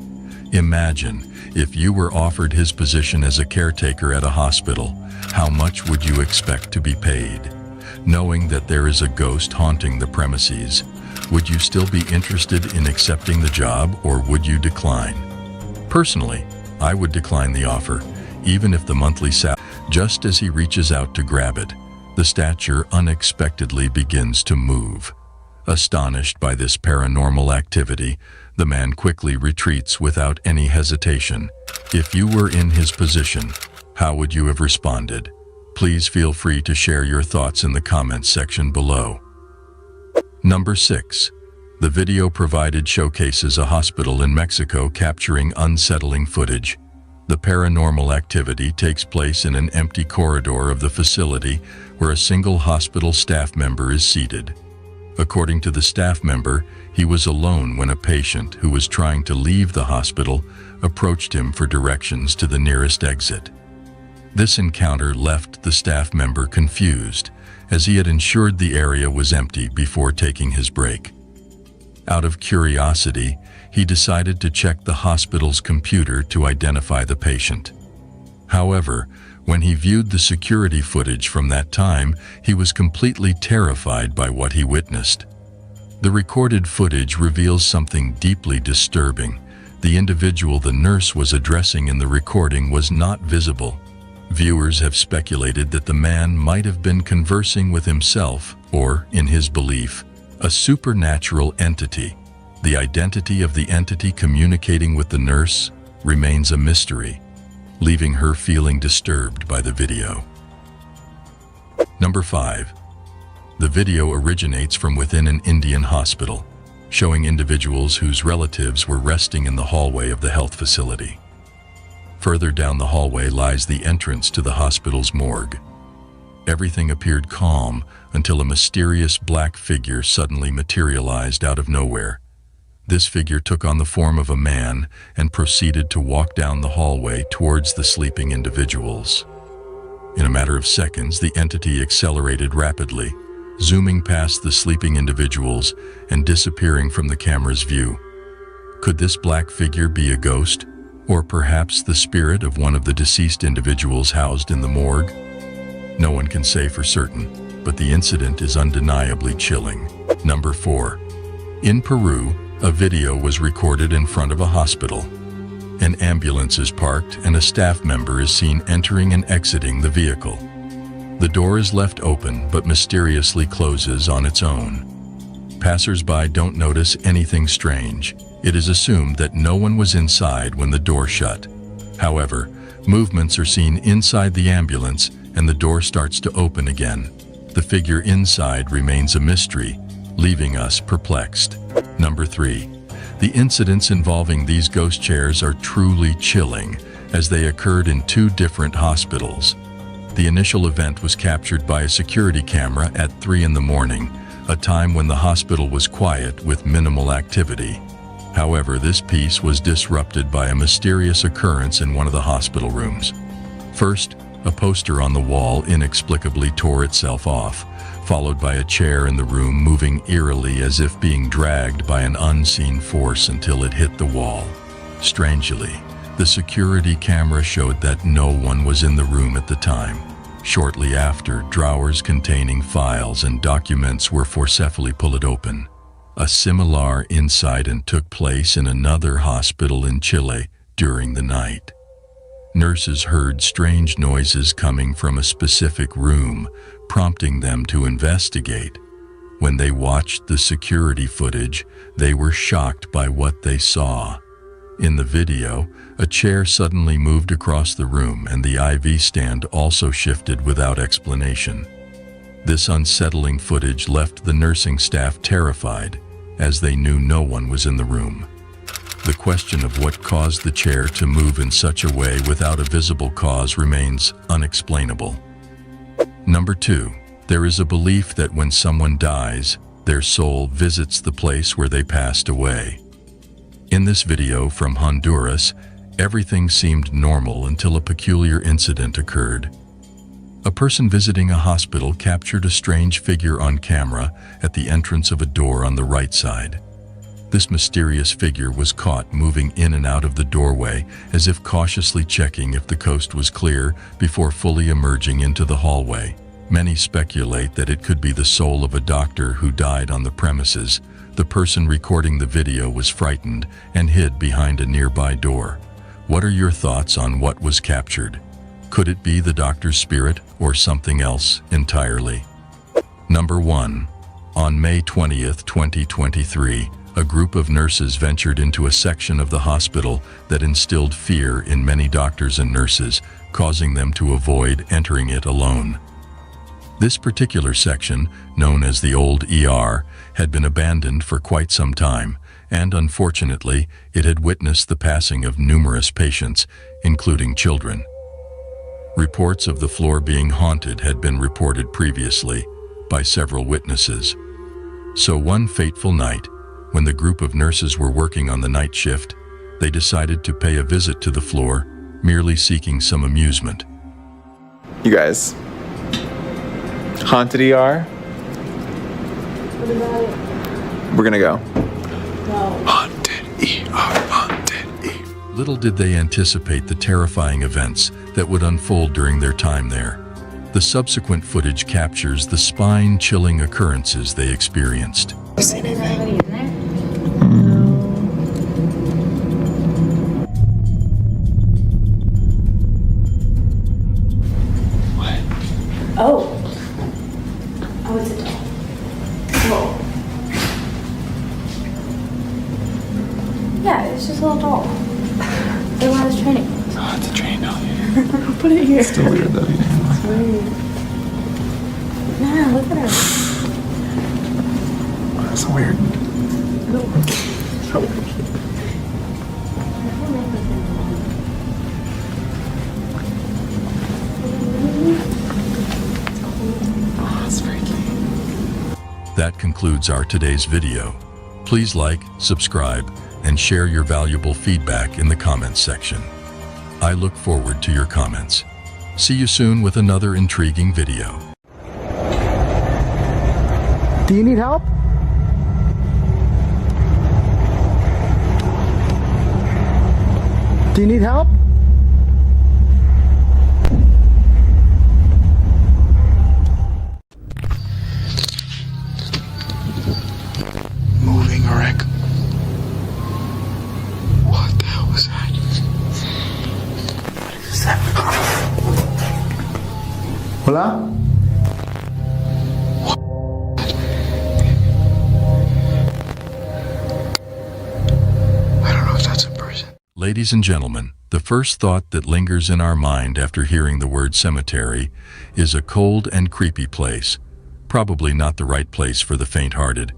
Imagine if you were offered his position as a caretaker at a hospital, how much would you expect to be paid? Knowing that there is a ghost haunting the premises, would you still be interested in accepting the job, or would you decline? Personally, I would decline the offer, even if the monthly salary. Just as he reaches out to grab it, the statue unexpectedly begins to move. Astonished by this paranormal activity, the man quickly retreats without any hesitation. If you were in his position, how would you have responded? Please feel free to share your thoughts in the comments section below. Number 6. The video provided showcases a hospital in Mexico capturing unsettling footage. The paranormal activity takes place in an empty corridor of the facility where a single hospital staff member is seated. According to the staff member, he was alone when a patient who was trying to leave the hospital approached him for directions to the nearest exit. This encounter left the staff member confused, as he had ensured the area was empty before taking his break. Out of curiosity, he decided to check the hospital's computer to identify the patient. However, when he viewed the security footage from that time, he was completely terrified by what he witnessed. The recorded footage reveals something deeply disturbing. The individual the nurse was addressing in the recording was not visible. Viewers have speculated that the man might have been conversing with himself or, in his belief, a supernatural entity. The identity of the entity communicating with the nurse remains a mystery, leaving her feeling disturbed by the video. Number 5. The video originates from within an Indian hospital, showing individuals whose relatives were resting in the hallway of the health facility. Further down the hallway lies the entrance to the hospital's morgue. Everything appeared calm until a mysterious black figure suddenly materialized out of nowhere. This figure took on the form of a man and proceeded to walk down the hallway towards the sleeping individuals. In a matter of seconds, the entity accelerated rapidly, zooming past the sleeping individuals and disappearing from the camera's view. Could this black figure be a ghost, or perhaps the spirit of one of the deceased individuals housed in the morgue? No one can say for certain, but the incident is undeniably chilling. Number 4. In Peru, a video was recorded in front of a hospital. An ambulance is parked and a staff member is seen entering and exiting the vehicle. The door is left open but mysteriously closes on its own. Passers-by don't notice anything strange. It is assumed that no one was inside when the door shut. However, movements are seen inside the ambulance and the door starts to open again. The figure inside remains a mystery, leaving us perplexed. Number 3. The incidents involving these ghost chairs are truly chilling, as they occurred in 2 different hospitals. The initial event was captured by a security camera at 3 in the morning, a time when the hospital was quiet with minimal activity. However, this piece was disrupted by a mysterious occurrence in one of the hospital rooms. First, a poster on the wall inexplicably tore itself off, followed by a chair in the room moving eerily as if being dragged by an unseen force until it hit the wall. Strangely, the security camera showed that no one was in the room at the time. Shortly after, drawers containing files and documents were forcefully pulled open. A similar incident took place in another hospital in Chile during the night. Nurses heard strange noises coming from a specific room, prompting them to investigate. When they watched the security footage, they were shocked by what they saw. In the video, a chair suddenly moved across the room and the IV stand also shifted without explanation. This unsettling footage left the nursing staff terrified, as they knew no one was in the room. The question of what caused the chair to move in such a way without a visible cause remains unexplainable. Number 2. There is a belief that when someone dies, their soul visits the place where they passed away. In this video from Honduras, everything seemed normal until a peculiar incident occurred. A person visiting a hospital captured a strange figure on camera at the entrance of a door on the right side. This mysterious figure was caught moving in and out of the doorway as if cautiously checking if the coast was clear before fully emerging into the hallway. Many speculate that it could be the soul of a doctor who died on the premises. The person recording the video was frightened and hid behind a nearby door. What are your thoughts on what was captured? Could it be the doctor's spirit or something else entirely? Number 1. On May 20th, 2023, a group of nurses ventured into a section of the hospital that instilled fear in many doctors and nurses, causing them to avoid entering it alone. This particular section, known as the old ER, had been abandoned for quite some time, and unfortunately, it had witnessed the passing of numerous patients, including children. Reports of the floor being haunted had been reported previously by several witnesses. So one fateful night, when the group of nurses were working on the night shift, they decided to pay a visit to the floor, merely seeking some amusement. You guys, haunted ER? What about it? We're gonna go. No. Haunted ER, haunted ER. Little did they anticipate the terrifying events that would unfold during their time there. The subsequent footage captures the spine-chilling occurrences they experienced. You see anything? Oh. Oh, it's a doll. Oh. Yeah, it's just a little doll. They want us training. Oh, it's a train doll here. Put it here. It's still weird though. It's weird. Nah, look at her. That's weird. So weird. That concludes our today's video. Please like, subscribe, and share your valuable feedback in the comments section. I look forward to your comments. See you soon with another intriguing video. Do you need help? Do you need help? Moving or echo. What the hell was that? What is that? Hola? I don't know if that's a person. Ladies and gentlemen, the first thought that lingers in our mind after hearing the word cemetery is a cold and creepy place. Probably not the right place for the faint-hearted.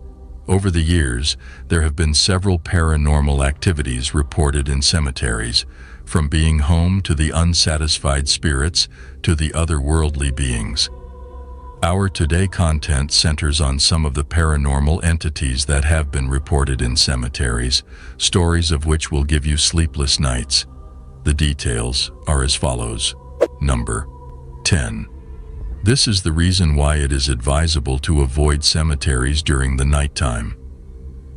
Over the years, there have been several paranormal activities reported in cemeteries, from being home to the unsatisfied spirits to the otherworldly beings. Our today content centers on some of the paranormal entities that have been reported in cemeteries, stories of which will give you sleepless nights. The details are as follows. Number 10. This is the reason why it is advisable to avoid cemeteries during the nighttime.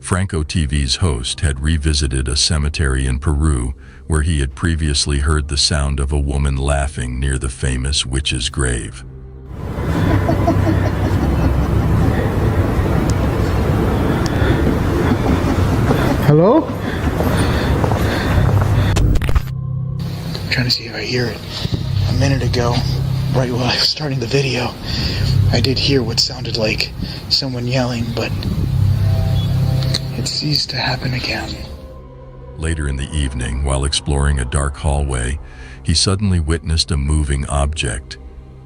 Franco TV's host had revisited a cemetery in Peru where he had previously heard the sound of a woman laughing near the famous witch's grave. Hello? I'm trying to see if I hear it. A minute ago, right while I was starting the video, I did hear what sounded like someone yelling, but it ceased to happen again. Later in the evening, while exploring a dark hallway, he suddenly witnessed a moving object.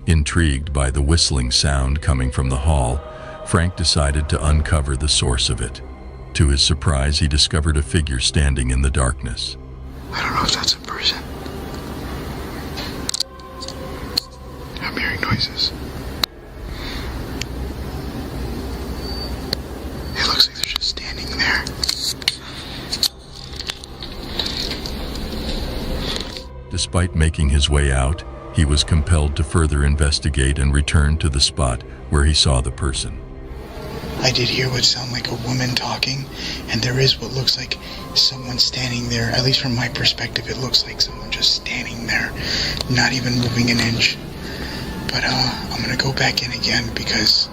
Intrigued by the whistling sound coming from the hall, Frank decided to uncover the source of it. To his surprise, he discovered a figure standing in the darkness. I don't know if that's a person. I'm hearing noises. It looks like they're just standing there. Despite making his way out, he was compelled to further investigate and return to the spot where he saw the person. I did hear what sounded like a woman talking, and there is what looks like someone standing there. At least from my perspective, it looks like someone just standing there, not even moving an inch. But I'm gonna go back in again because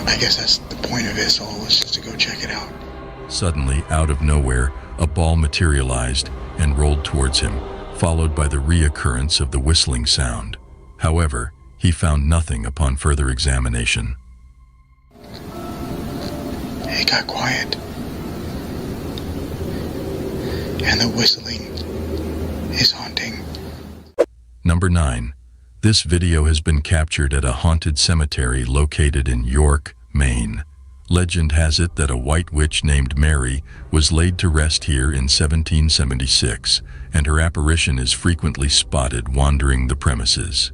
I guess that's the point of this all, is just to go check it out. Suddenly, out of nowhere, a ball materialized and rolled towards him, followed by the reoccurrence of the whistling sound. However, he found nothing upon further examination. It got quiet. And the whistling is haunting. Number 9. This video has been captured at a haunted cemetery located in York, Maine. Legend has it that a white witch named Mary was laid to rest here in 1776, and her apparition is frequently spotted wandering the premises.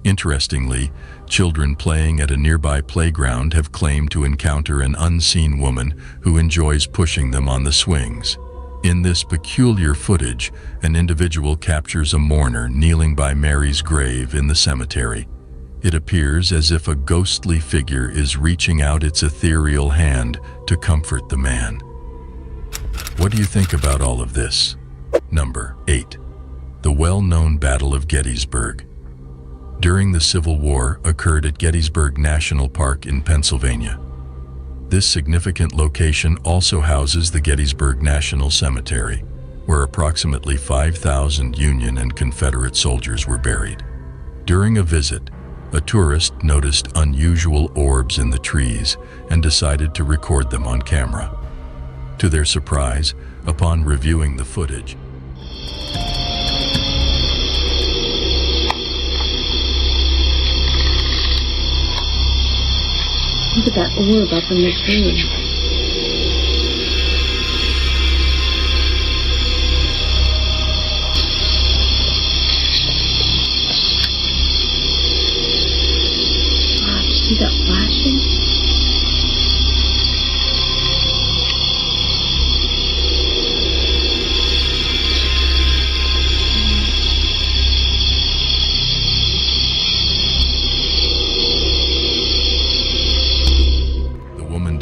Interestingly, children playing at a nearby playground have claimed to encounter an unseen woman who enjoys pushing them on the swings. In this peculiar footage, an individual captures a mourner kneeling by Mary's grave in the cemetery. It appears as if a ghostly figure is reaching out its ethereal hand to comfort the man. What do you think about all of this? Number 8. The well-known Battle of Gettysburg. During the Civil War occurred at Gettysburg National Park in Pennsylvania. This significant location also houses the Gettysburg National Cemetery, where approximately 5,000 Union and Confederate soldiers were buried. During a visit, a tourist noticed unusual orbs in the trees and decided to record them on camera. To their surprise, upon reviewing the footage, look at that orb up in the tree. Wow, did you see that flashing?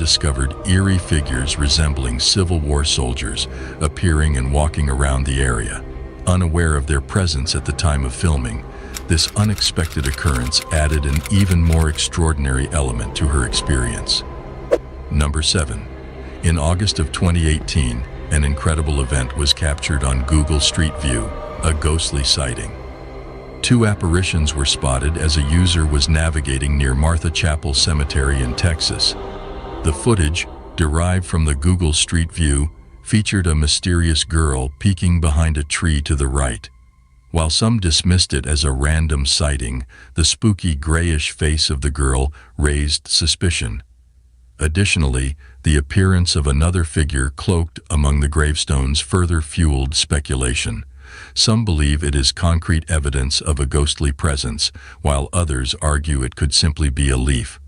discovered eerie figures resembling Civil War soldiers appearing and walking around the area. Unaware of their presence at the time of filming, this unexpected occurrence added an even more extraordinary element to her experience. Number 7. In August of 2018, an incredible event was captured on Google Street View, a ghostly sighting. 2 apparitions were spotted as a user was navigating near Martha Chapel Cemetery in Texas. The footage, derived from the Google Street View, featured a mysterious girl peeking behind a tree to the right. While some dismissed it as a random sighting, the spooky grayish face of the girl raised suspicion. Additionally, the appearance of another figure cloaked among the gravestones further fueled speculation. Some believe it is concrete evidence of a ghostly presence, while others argue it could simply be a leaf.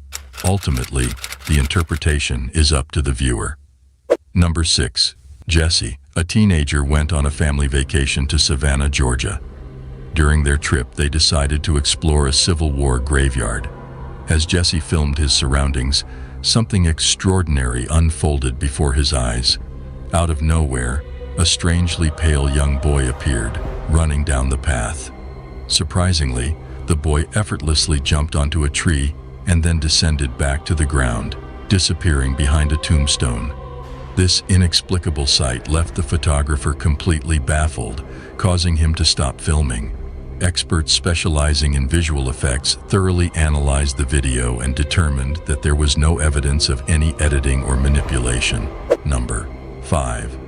Ultimately, the interpretation is up to the viewer. Number 6. Jessie, a teenager, went on a family vacation to Savannah, Georgia. During their trip, they decided to explore a Civil War graveyard. As Jessie filmed his surroundings, something extraordinary unfolded before his eyes. Out of nowhere, a strangely pale young boy appeared, running down the path. Surprisingly, the boy effortlessly jumped onto a tree and then descended back to the ground, disappearing behind a tombstone. This inexplicable sight left the photographer completely baffled, causing him to stop filming. Experts specializing in visual effects thoroughly analyzed the video and determined that there was no evidence of any editing or manipulation. Number 5.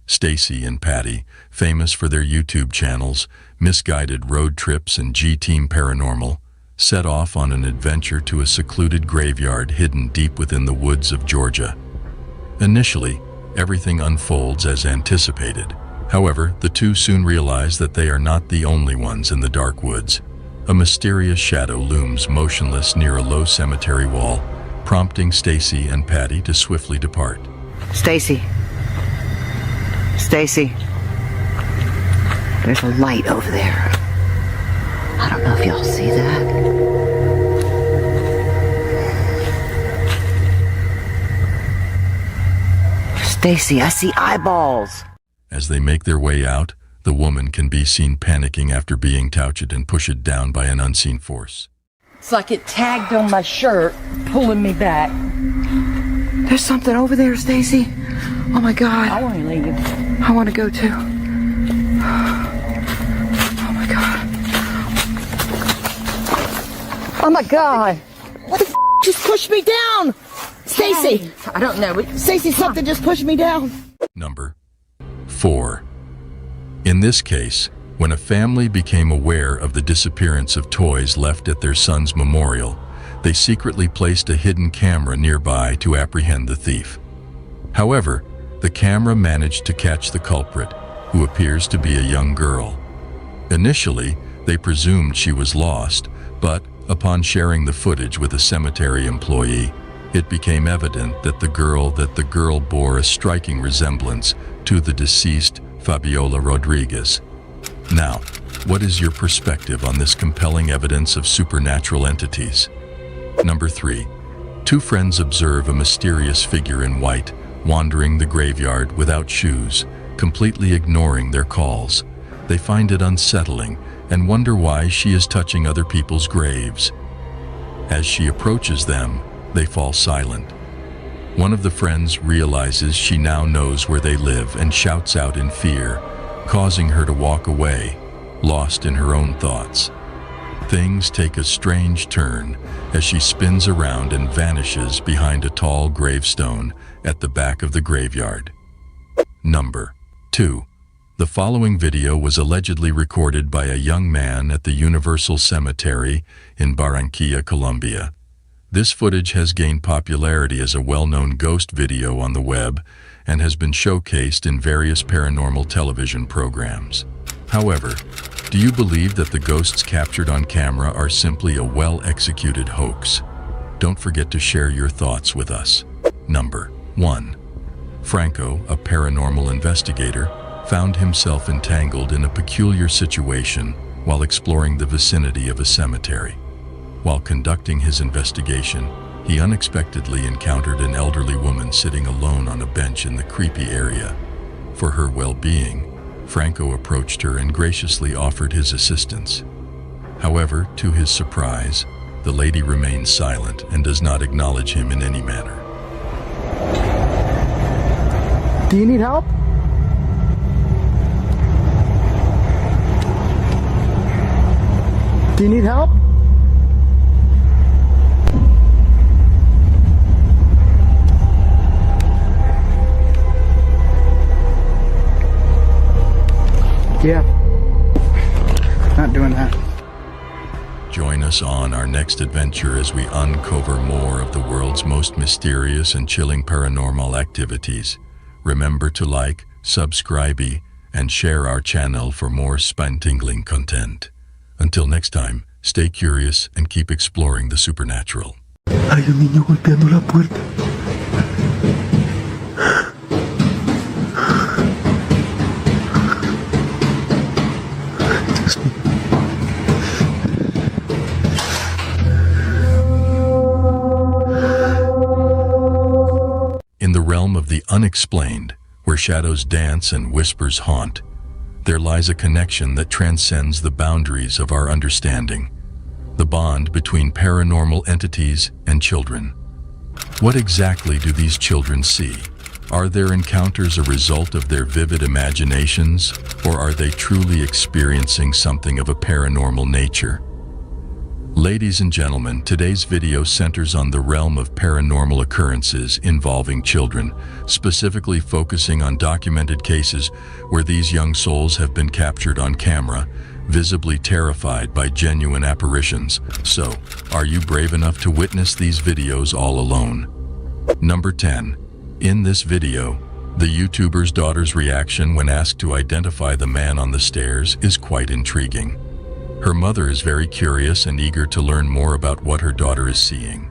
Stacy and Patty, famous for their YouTube channels, Misguided Road Trips and G-Team Paranormal, set off on an adventure to a secluded graveyard hidden deep within the woods of Georgia. Initially, everything unfolds as anticipated. However, the two soon realize that they are not the only ones in the dark woods. A mysterious shadow looms motionless near a low cemetery wall, prompting Stacy and Patty to swiftly depart. Stacy. Stacy. There's a light over there. I don't know if y'all see that. Stacy, I see eyeballs. As they make their way out, the woman can be seen panicking after being touched and pushed down by an unseen force. It's like it tagged on my shirt, pulling me back. There's something over there, Stacy. Oh my God. I want to leave. I want to go too. Oh my God. Oh my God. What the just pushed me down? Stacy. I don't know. Stacy, something just pushed me down. Number 4. In this case, when a family became aware of the disappearance of toys left at their son's memorial, they secretly placed a hidden camera nearby to apprehend the thief. However, the camera managed to catch the culprit, who appears to be a young girl. Initially, they presumed she was lost, but upon sharing the footage with a cemetery employee, It became evident that the girl bore a striking resemblance to the deceased Fabiola Rodriguez. Now, what is your perspective on this compelling evidence of supernatural entities? Number 3. Two friends observe a mysterious figure in white wandering the graveyard without shoes, completely ignoring their calls. They find it unsettling and wonder why she is touching other people's graves. As she approaches them, they fall silent. One of the friends realizes she now knows where they live and shouts out in fear, causing her to walk away, lost in her own thoughts. Things take a strange turn as she spins around and vanishes behind a tall gravestone at the back of the graveyard. Number 2. The following video was allegedly recorded by a young man at the Universal Cemetery in Barranquilla, Colombia. This footage has gained popularity as a well-known ghost video on the web and has been showcased in various paranormal television programs. However, do you believe that the ghosts captured on camera are simply a well-executed hoax? Don't forget to share your thoughts with us. Number 1. Franco, a paranormal investigator, found himself entangled in a peculiar situation while exploring the vicinity of a cemetery. While conducting his investigation, he unexpectedly encountered an elderly woman sitting alone on a bench in the creepy area. For her well-being, Franco approached her and graciously offered his assistance. However, to his surprise, the lady remains silent and does not acknowledge him in any manner. Do you need help? Do you need help? Yeah. Not doing that. Join us on our next adventure as we uncover more of the world's most mysterious and chilling paranormal activities. Remember to like, subscribe, and share our channel for more spine-tingling content. Until next time, stay curious and keep exploring the supernatural. Hay un niño golpeando la puerta. Dios mío. In the realm of the unexplained, where shadows dance and whispers haunt, there lies a connection that transcends the boundaries of our understanding, the bond between paranormal entities and children. What exactly do these children see? Are their encounters a result of their vivid imaginations, or are they truly experiencing something of a paranormal nature? Ladies and gentlemen, today's video centers on the realm of paranormal occurrences involving children, specifically focusing on documented cases where these young souls have been captured on camera, visibly terrified by genuine apparitions. So, are you brave enough to witness these videos all alone? Number 10. In this video, the YouTuber's daughter's reaction when asked to identify the man on the stairs is quite intriguing. Her mother is very curious and eager to learn more about what her daughter is seeing.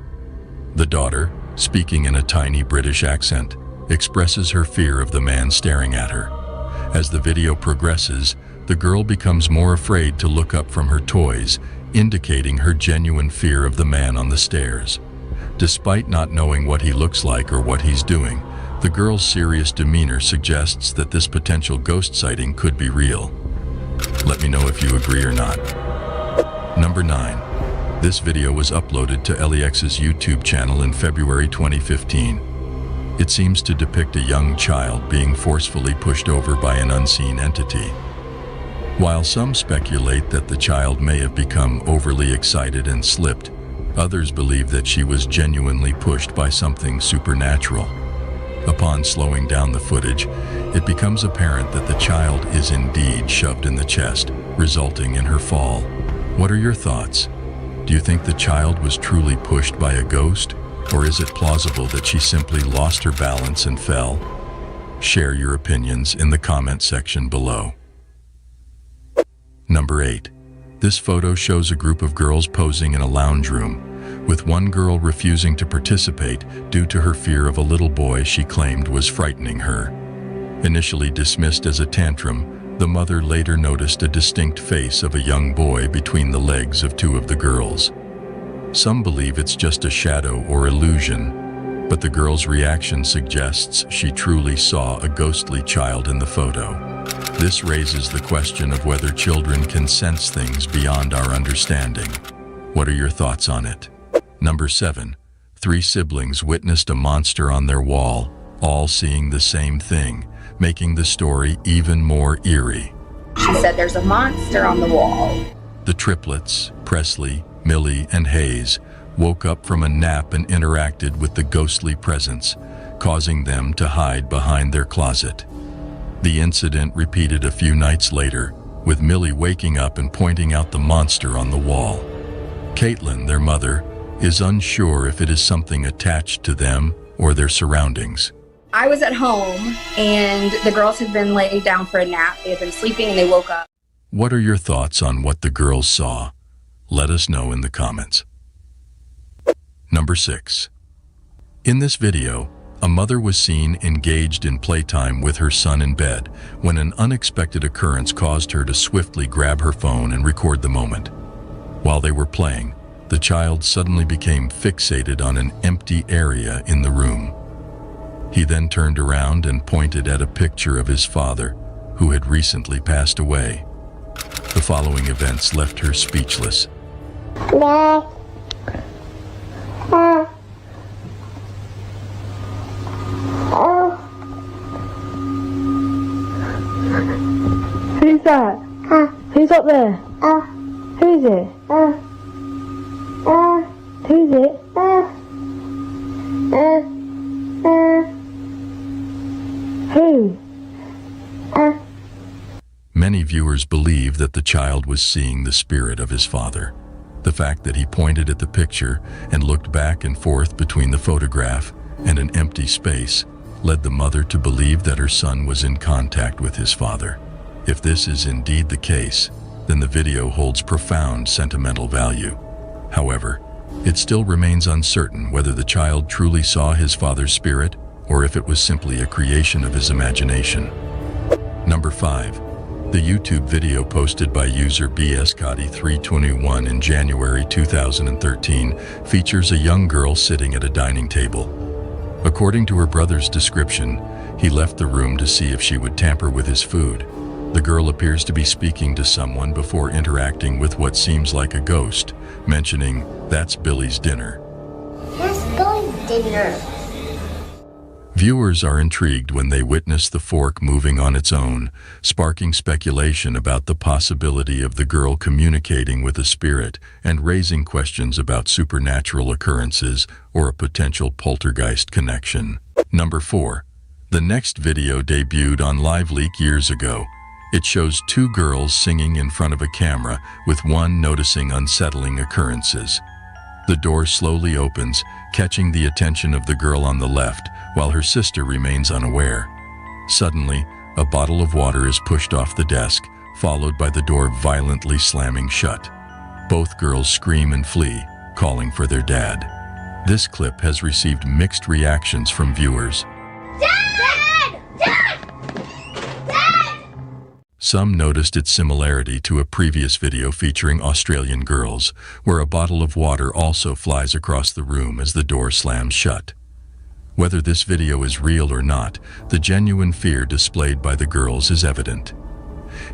The daughter, speaking in a tiny British accent, expresses her fear of the man staring at her. As the video progresses, the girl becomes more afraid to look up from her toys, indicating her genuine fear of the man on the stairs. Despite not knowing what he looks like or what he's doing, the girl's serious demeanor suggests that this potential ghost sighting could be real. Let me know if you agree or not. Number 9. This video was uploaded to LEX's YouTube channel in February 2015. It seems to depict a young child being forcefully pushed over by an unseen entity. While some speculate that the child may have become overly excited and slipped, others believe that she was genuinely pushed by something supernatural. Upon slowing down the footage, it becomes apparent that the child is indeed shoved in the chest, resulting in her fall. What are your thoughts? Do you think the child was truly pushed by a ghost, or is it plausible that she simply lost her balance and fell? Share your opinions in the comment section below. Number 8. This photo shows a group of girls posing in a lounge room, with one girl refusing to participate due to her fear of a little boy she claimed was frightening her. Initially dismissed as a tantrum, the mother later noticed a distinct face of a young boy between the legs of two of the girls. Some believe it's just a shadow or illusion, but the girl's reaction suggests she truly saw a ghostly child in the photo. This raises the question of whether children can sense things beyond our understanding. What are your thoughts on it? Number 7. 3 siblings witnessed a monster on their wall, all seeing the same thing, making the story even more eerie. She said there's a monster on the wall. The triplets, Presley, Millie, and Hayes, woke up from a nap and interacted with the ghostly presence, causing them to hide behind their closet. The incident repeated a few nights later, with Millie waking up and pointing out the monster on the wall. Caitlin, their mother, is unsure if it is something attached to them or their surroundings. I was at home and the girls had been laid down for a nap. They had been sleeping and they woke up. What are your thoughts on what the girls saw? Let us know in the comments. Number 6. In this video, a mother was seen engaged in playtime with her son in bed when an unexpected occurrence caused her to swiftly grab her phone and record the moment. While they were playing, the child suddenly became fixated on an empty area in the room. He then turned around and pointed at a picture of his father, who had recently passed away. The following events left her speechless. Who's that? Who's up there? Who is it? Who is it? Who? Many viewers believe that the child was seeing the spirit of his father. The fact that he pointed at the picture and looked back and forth between the photograph and an empty space led the mother to believe that her son was in contact with his father. If this is indeed the case, then the video holds profound sentimental value. However, it still remains uncertain whether the child truly saw his father's spirit or if it was simply a creation of his imagination. Number 5. The YouTube video posted by user bscotty321 in January 2013 features a young girl sitting at a dining table. According to her brother's description, he left the room to see if she would tamper with his food. The girl appears to be speaking to someone before interacting with what seems like a ghost, mentioning, "That's Billy's dinner." That's Billy's dinner. Viewers are intrigued when they witness the fork moving on its own, sparking speculation about the possibility of the girl communicating with a spirit and raising questions about supernatural occurrences or a potential poltergeist connection. Number 4. The next video debuted on LiveLeak years ago. It shows 2 girls singing in front of a camera, with one noticing unsettling occurrences. The door slowly opens, catching the attention of the girl on the left, while her sister remains unaware. Suddenly, a bottle of water is pushed off the desk, followed by the door violently slamming shut. Both girls scream and flee, calling for their dad. This clip has received mixed reactions from viewers. Dad! Dad! Dad! Some noticed its similarity to a previous video featuring Australian girls, where a bottle of water also flies across the room as the door slams shut. Whether this video is real or not, the genuine fear displayed by the girls is evident.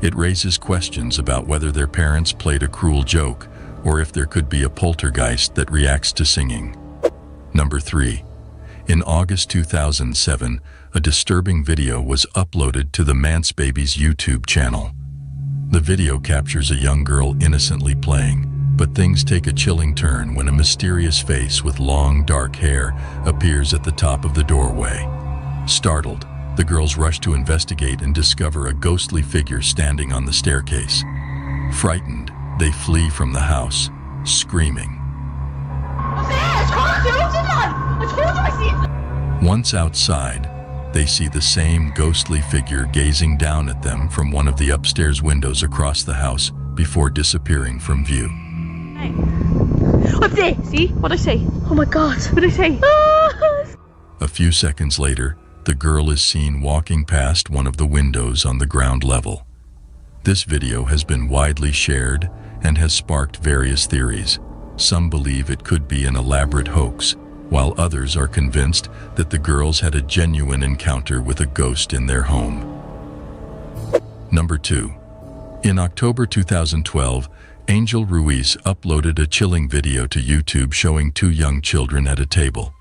It raises questions about whether their parents played a cruel joke or if there could be a poltergeist that reacts to singing. Number 3. In August 2007, a disturbing video was uploaded to the Mance Babies YouTube channel. The video captures a young girl innocently playing, but things take a chilling turn when a mysterious face with long, dark hair appears at the top of the doorway. Startled, the girls rush to investigate and discover a ghostly figure standing on the staircase. Frightened, they flee from the house, screaming. Once outside, they see the same ghostly figure gazing down at them from one of the upstairs windows across the house before disappearing from view. Hey. Up there, see? What'd I say? Oh my god, what'd I say? A few seconds later, the girl is seen walking past one of the windows on the ground level. This video has been widely shared and has sparked various theories. Some believe it could be an elaborate hoax, while others are convinced that the girls had a genuine encounter with a ghost in their home. Number 2. In October 2012, Angel Ruiz uploaded a chilling video to YouTube showing two young children at a table.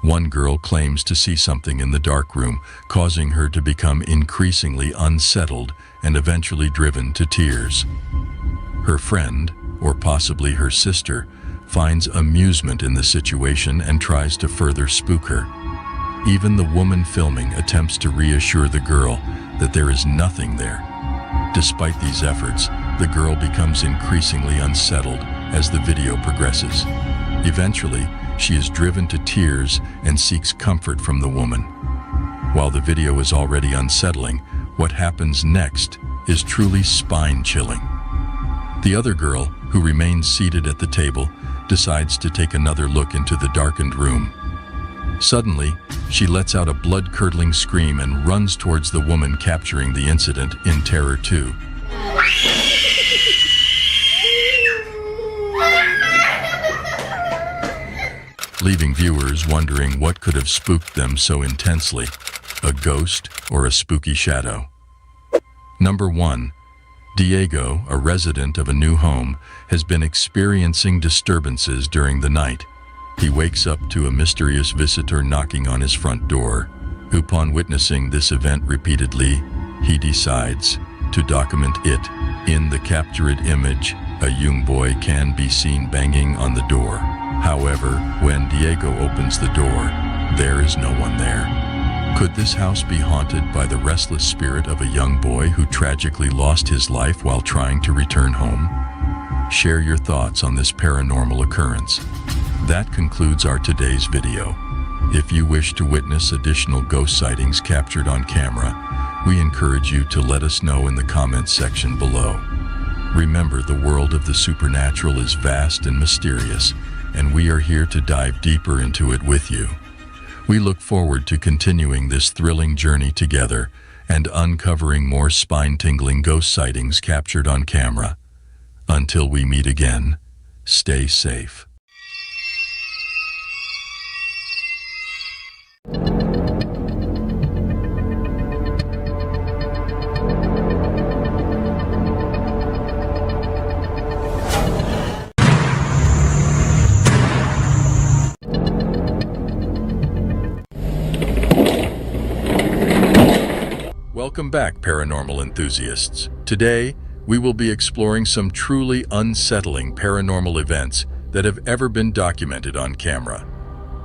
One girl claims to see something in the dark room, causing her to become increasingly unsettled and eventually driven to tears. Her friend, or possibly her sister, finds amusement in the situation and tries to further spook her. Even the woman filming attempts to reassure the girl that there is nothing there. Despite these efforts, the girl becomes increasingly unsettled as the video progresses. Eventually, she is driven to tears and seeks comfort from the woman. While the video is already unsettling, what happens next is truly spine-chilling. The other girl, who remains seated at the table, decides to take another look into the darkened room. Suddenly, she lets out a blood-curdling scream and runs towards the woman, capturing the incident in terror too. Leaving viewers wondering what could have spooked them so intensely, a ghost or a spooky shadow. Number 1. Diego, a resident of a new home, has been experiencing disturbances during the night. He wakes up to a mysterious visitor knocking on his front door. Upon witnessing this event repeatedly, he decides to document it. In the captured image, a young boy can be seen banging on the door. However, when Diego opens the door, there is no one there. Could this house be haunted by the restless spirit of a young boy who tragically lost his life while trying to return home? Share your thoughts on this paranormal occurrence. That concludes our today's video. If you wish to witness additional ghost sightings captured on camera, we encourage you to let us know in the comments section below. Remember, the world of the supernatural is vast and mysterious, and we are here to dive deeper into it with you. We look forward to continuing this thrilling journey together and uncovering more spine-tingling ghost sightings captured on camera. Until we meet again, stay safe. Welcome back, paranormal enthusiasts. Today, we will be exploring some truly unsettling paranormal events that have ever been documented on camera.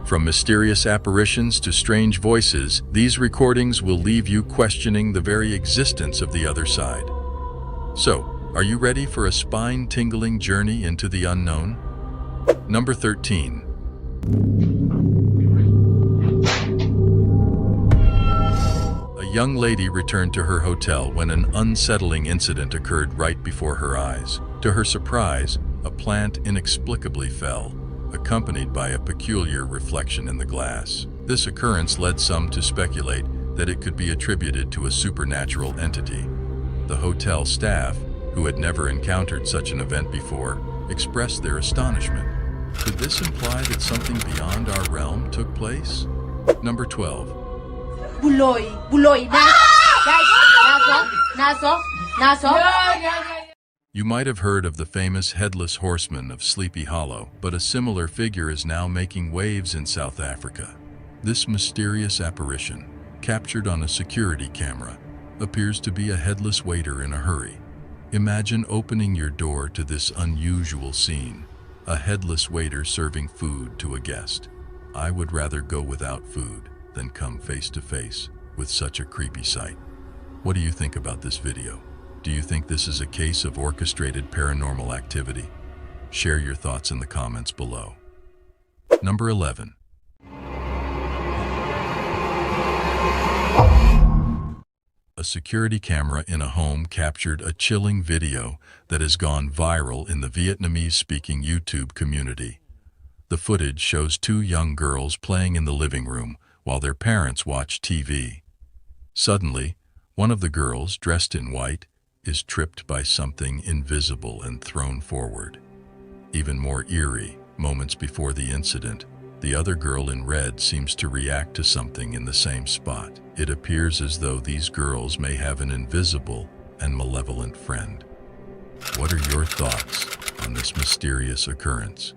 From mysterious apparitions to strange voices, these recordings will leave you questioning the very existence of the other side. So, are you ready for a spine-tingling journey into the unknown? Number 13. A young lady returned to her hotel when an unsettling incident occurred right before her eyes. To her surprise, a plant inexplicably fell, accompanied by a peculiar reflection in the glass. This occurrence led some to speculate that it could be attributed to a supernatural entity. The hotel staff, who had never encountered such an event before, expressed their astonishment. Could this imply that something beyond our realm took place? Number 12. You might have heard of the famous Headless Horseman of Sleepy Hollow, but a similar figure is now making waves in South Africa. This mysterious apparition, captured on a security camera, appears to be a headless waiter in a hurry. Imagine opening your door to this unusual scene, a headless waiter serving food to a guest. I would rather go without food than come face to face with such a creepy sight. What do you think about this video? Do you think this is a case of orchestrated paranormal activity? Share your thoughts in the comments below. Number 11. A A security camera in a home captured a chilling video that has gone viral in the Vietnamese-speaking YouTube community. The footage shows two young girls playing in the living room while their parents watch TV. Suddenly, one of the girls, dressed in white, is tripped by something invisible and thrown forward. Even more eerie, moments before the incident, the other girl in red seems to react to something in the same spot. It appears as though these girls may have an invisible and malevolent friend. What are your thoughts on this mysterious occurrence?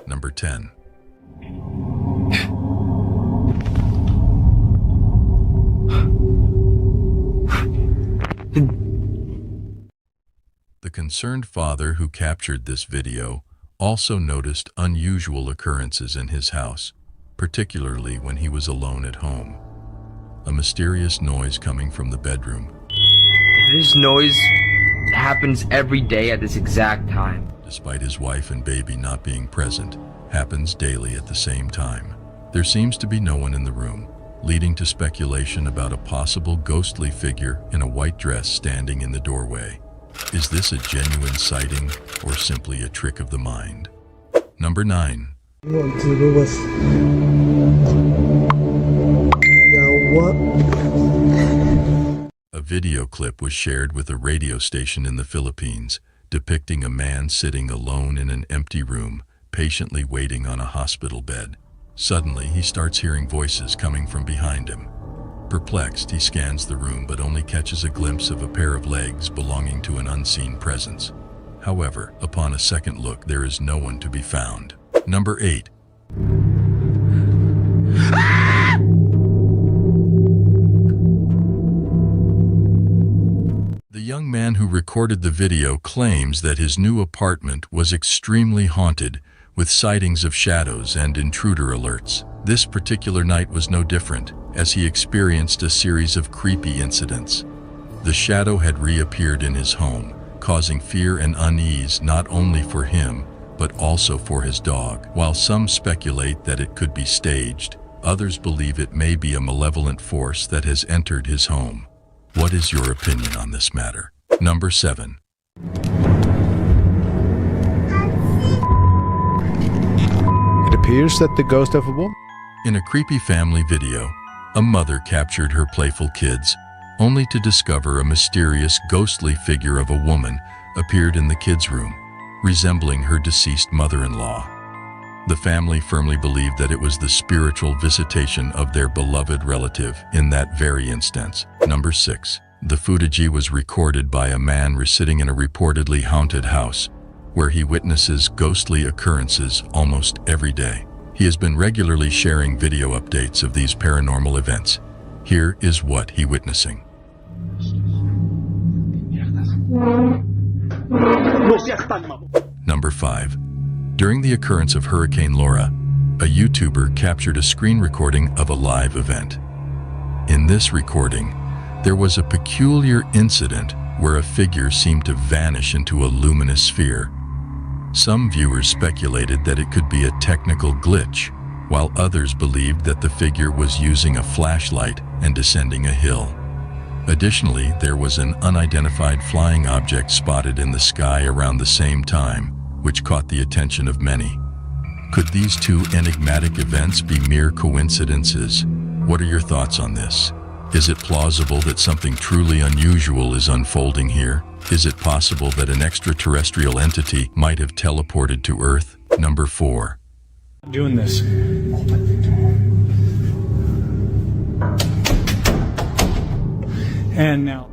Number 10. The concerned father who captured this video also noticed unusual occurrences in his house, particularly when he was alone at home. A mysterious noise coming from the bedroom. This noise happens every day at this exact time. Despite his wife and baby not being present, happens daily at the same time. There seems to be no one in the room, leading to speculation about a possible ghostly figure in a white dress standing in the doorway. Is this a genuine sighting or simply a trick of the mind? Number 9. A video clip was shared with a radio station in the Philippines, depicting a man sitting alone in an empty room, patiently waiting on a hospital bed. Suddenly, he starts hearing voices coming from behind him. Perplexed, he scans the room but only catches a glimpse of a pair of legs belonging to an unseen presence. However, upon a second look, there is no one to be found. Number 8. The young man who recorded the video claims that his new apartment was extremely haunted, with sightings of shadows and intruder alerts. This particular night was no different, as he experienced a series of creepy incidents. The shadow had reappeared in his home, causing fear and unease not only for him, but also for his dog. While some speculate that it could be staged, others believe it may be a malevolent force that has entered his home. What is your opinion on this matter? Number 7. It appears that the ghost of a woman. In a creepy family video, a mother captured her playful kids, only to discover a mysterious ghostly figure of a woman appeared in the kids' room, resembling her deceased mother-in-law. The family firmly believed that it was the spiritual visitation of their beloved relative in that very instance. Number 6. The footage was recorded by a man sitting in a reportedly haunted house, where he witnesses ghostly occurrences almost every day. He has been regularly sharing video updates of these paranormal events. Here is what he's witnessing. Number 5. During the occurrence of Hurricane Laura, a YouTuber captured a screen recording of a live event. In this recording, there was a peculiar incident where a figure seemed to vanish into a luminous sphere. Some viewers speculated that it could be a technical glitch, while others believed that the figure was using a flashlight and descending a hill. Additionally, there was an unidentified flying object spotted in the sky around the same time, which caught the attention of many. Could these two enigmatic events be mere coincidences? What are your thoughts on this? Is it plausible that something truly unusual is unfolding here? Is it possible that an extraterrestrial entity might have teleported to Earth? Number 4. Doing this. And now.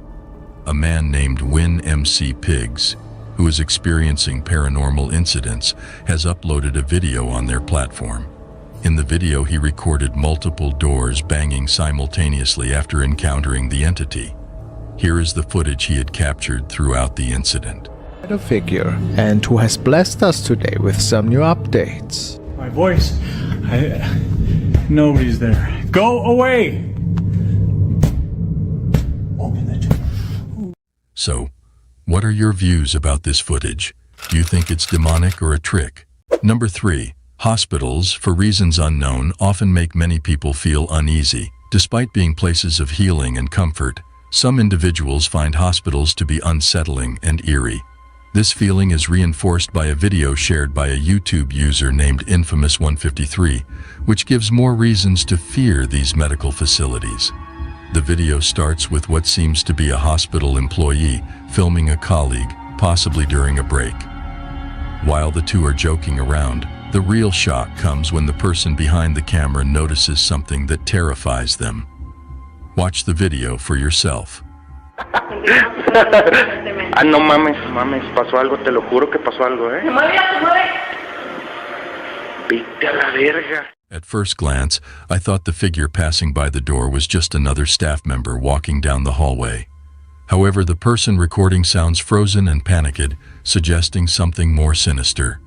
A man named Win MC Pigs, who is experiencing paranormal incidents, has uploaded a video on their platform. In the video, he recorded multiple doors banging simultaneously after encountering the entity. Here is the footage he had captured throughout the incident. A figure, and who has blessed us today with some new updates. My voice. Nobody's there. Go away! So, what are your views about this footage? Do you think it's demonic or a trick? Number 3. Hospitals, for reasons unknown, often make many people feel uneasy. Despite being places of healing and comfort, Some individuals find hospitals to be unsettling and eerie. This feeling is reinforced by a video shared by a YouTube user named Infamous153, which gives more reasons to fear these medical facilities. The video starts with what seems to be a hospital employee filming a colleague, possibly during a break. While the two are joking around, the real shock comes when the person behind the camera notices something that terrifies them. Watch the video for yourself. Ah, no mames, pasó algo, te lo juro que pasó algo, ¿eh? Vete a la verga. At first glance, I thought the figure passing by the door was just another staff member walking down the hallway. However, the person recording sounds frozen and panicked, suggesting something more sinister.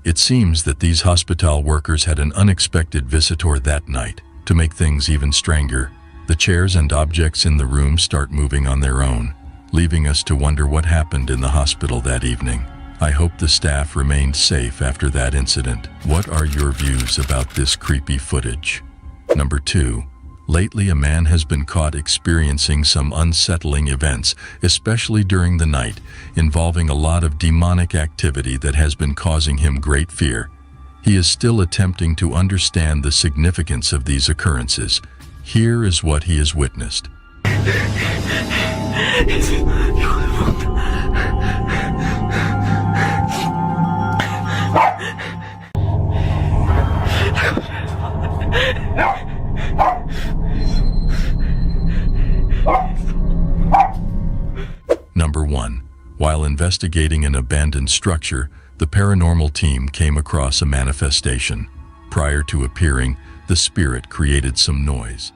It seems that these hospital workers had an unexpected visitor that night. To make things even stranger, the chairs and objects in the room start moving on their own, leaving us to wonder what happened in the hospital that evening. I hope the staff remained safe after that incident. What are your views about this creepy footage? Number 2. Lately, a man has been caught experiencing some unsettling events, especially during the night, involving a lot of demonic activity that has been causing him great fear. He is still attempting to understand the significance of these occurrences. Here is what he has witnessed. Number 1. While investigating an abandoned structure, the paranormal team came across a manifestation. Prior to appearing, the spirit created some noise.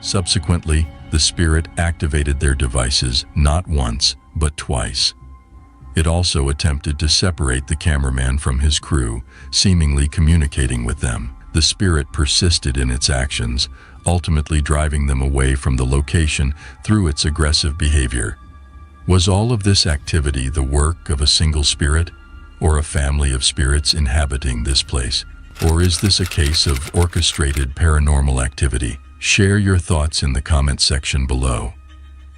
Subsequently, the spirit activated their devices not once, but twice. It also attempted to separate the cameraman from his crew, seemingly communicating with them. The spirit persisted in its actions, ultimately driving them away from the location through its aggressive behavior. Was all of this activity the work of a single spirit, or a family of spirits inhabiting this place? Or is this a case of orchestrated paranormal activity? Share your thoughts in the comment section below.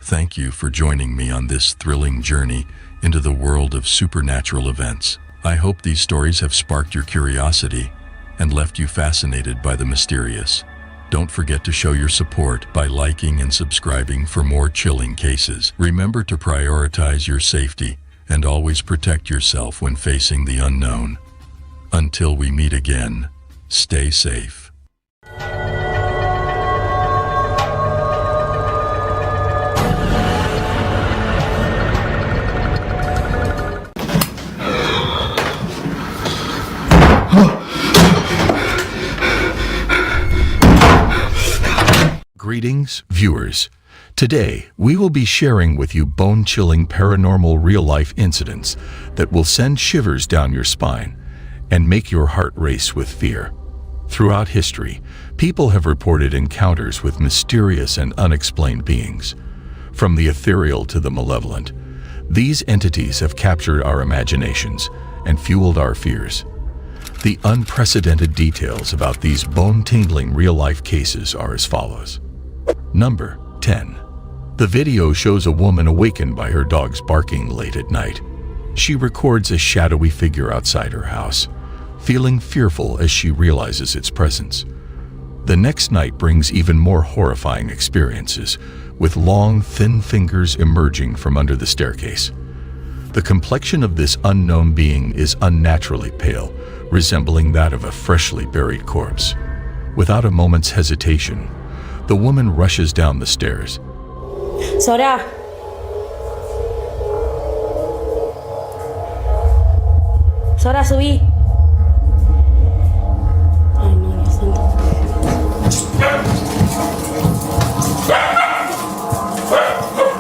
Thank you for joining me on this thrilling journey into the world of supernatural events. I hope these stories have sparked your curiosity and left you fascinated by the mysterious. Don't forget to show your support by liking and subscribing for more chilling cases. Remember to prioritize your safety and always protect yourself when facing the unknown. Until we meet again, stay safe. Greetings, viewers. Today, we will be sharing with you bone-chilling paranormal real-life incidents that will send shivers down your spine and make your heart race with fear. Throughout history, people have reported encounters with mysterious and unexplained beings. From the ethereal to the malevolent, these entities have captured our imaginations and fueled our fears. The unprecedented details about these bone-tingling real-life cases are as follows. Number 10. The video shows a woman awakened by her dog's barking late at night. She records a shadowy figure outside her house, feeling fearful as she realizes its presence. The next night brings even more horrifying experiences, with long, thin fingers emerging from under the staircase. The complexion of this unknown being is unnaturally pale, resembling that of a freshly buried corpse. Without a moment's hesitation, the woman rushes down the stairs. Sora! Sora, subí! Ay, no, Dios santo.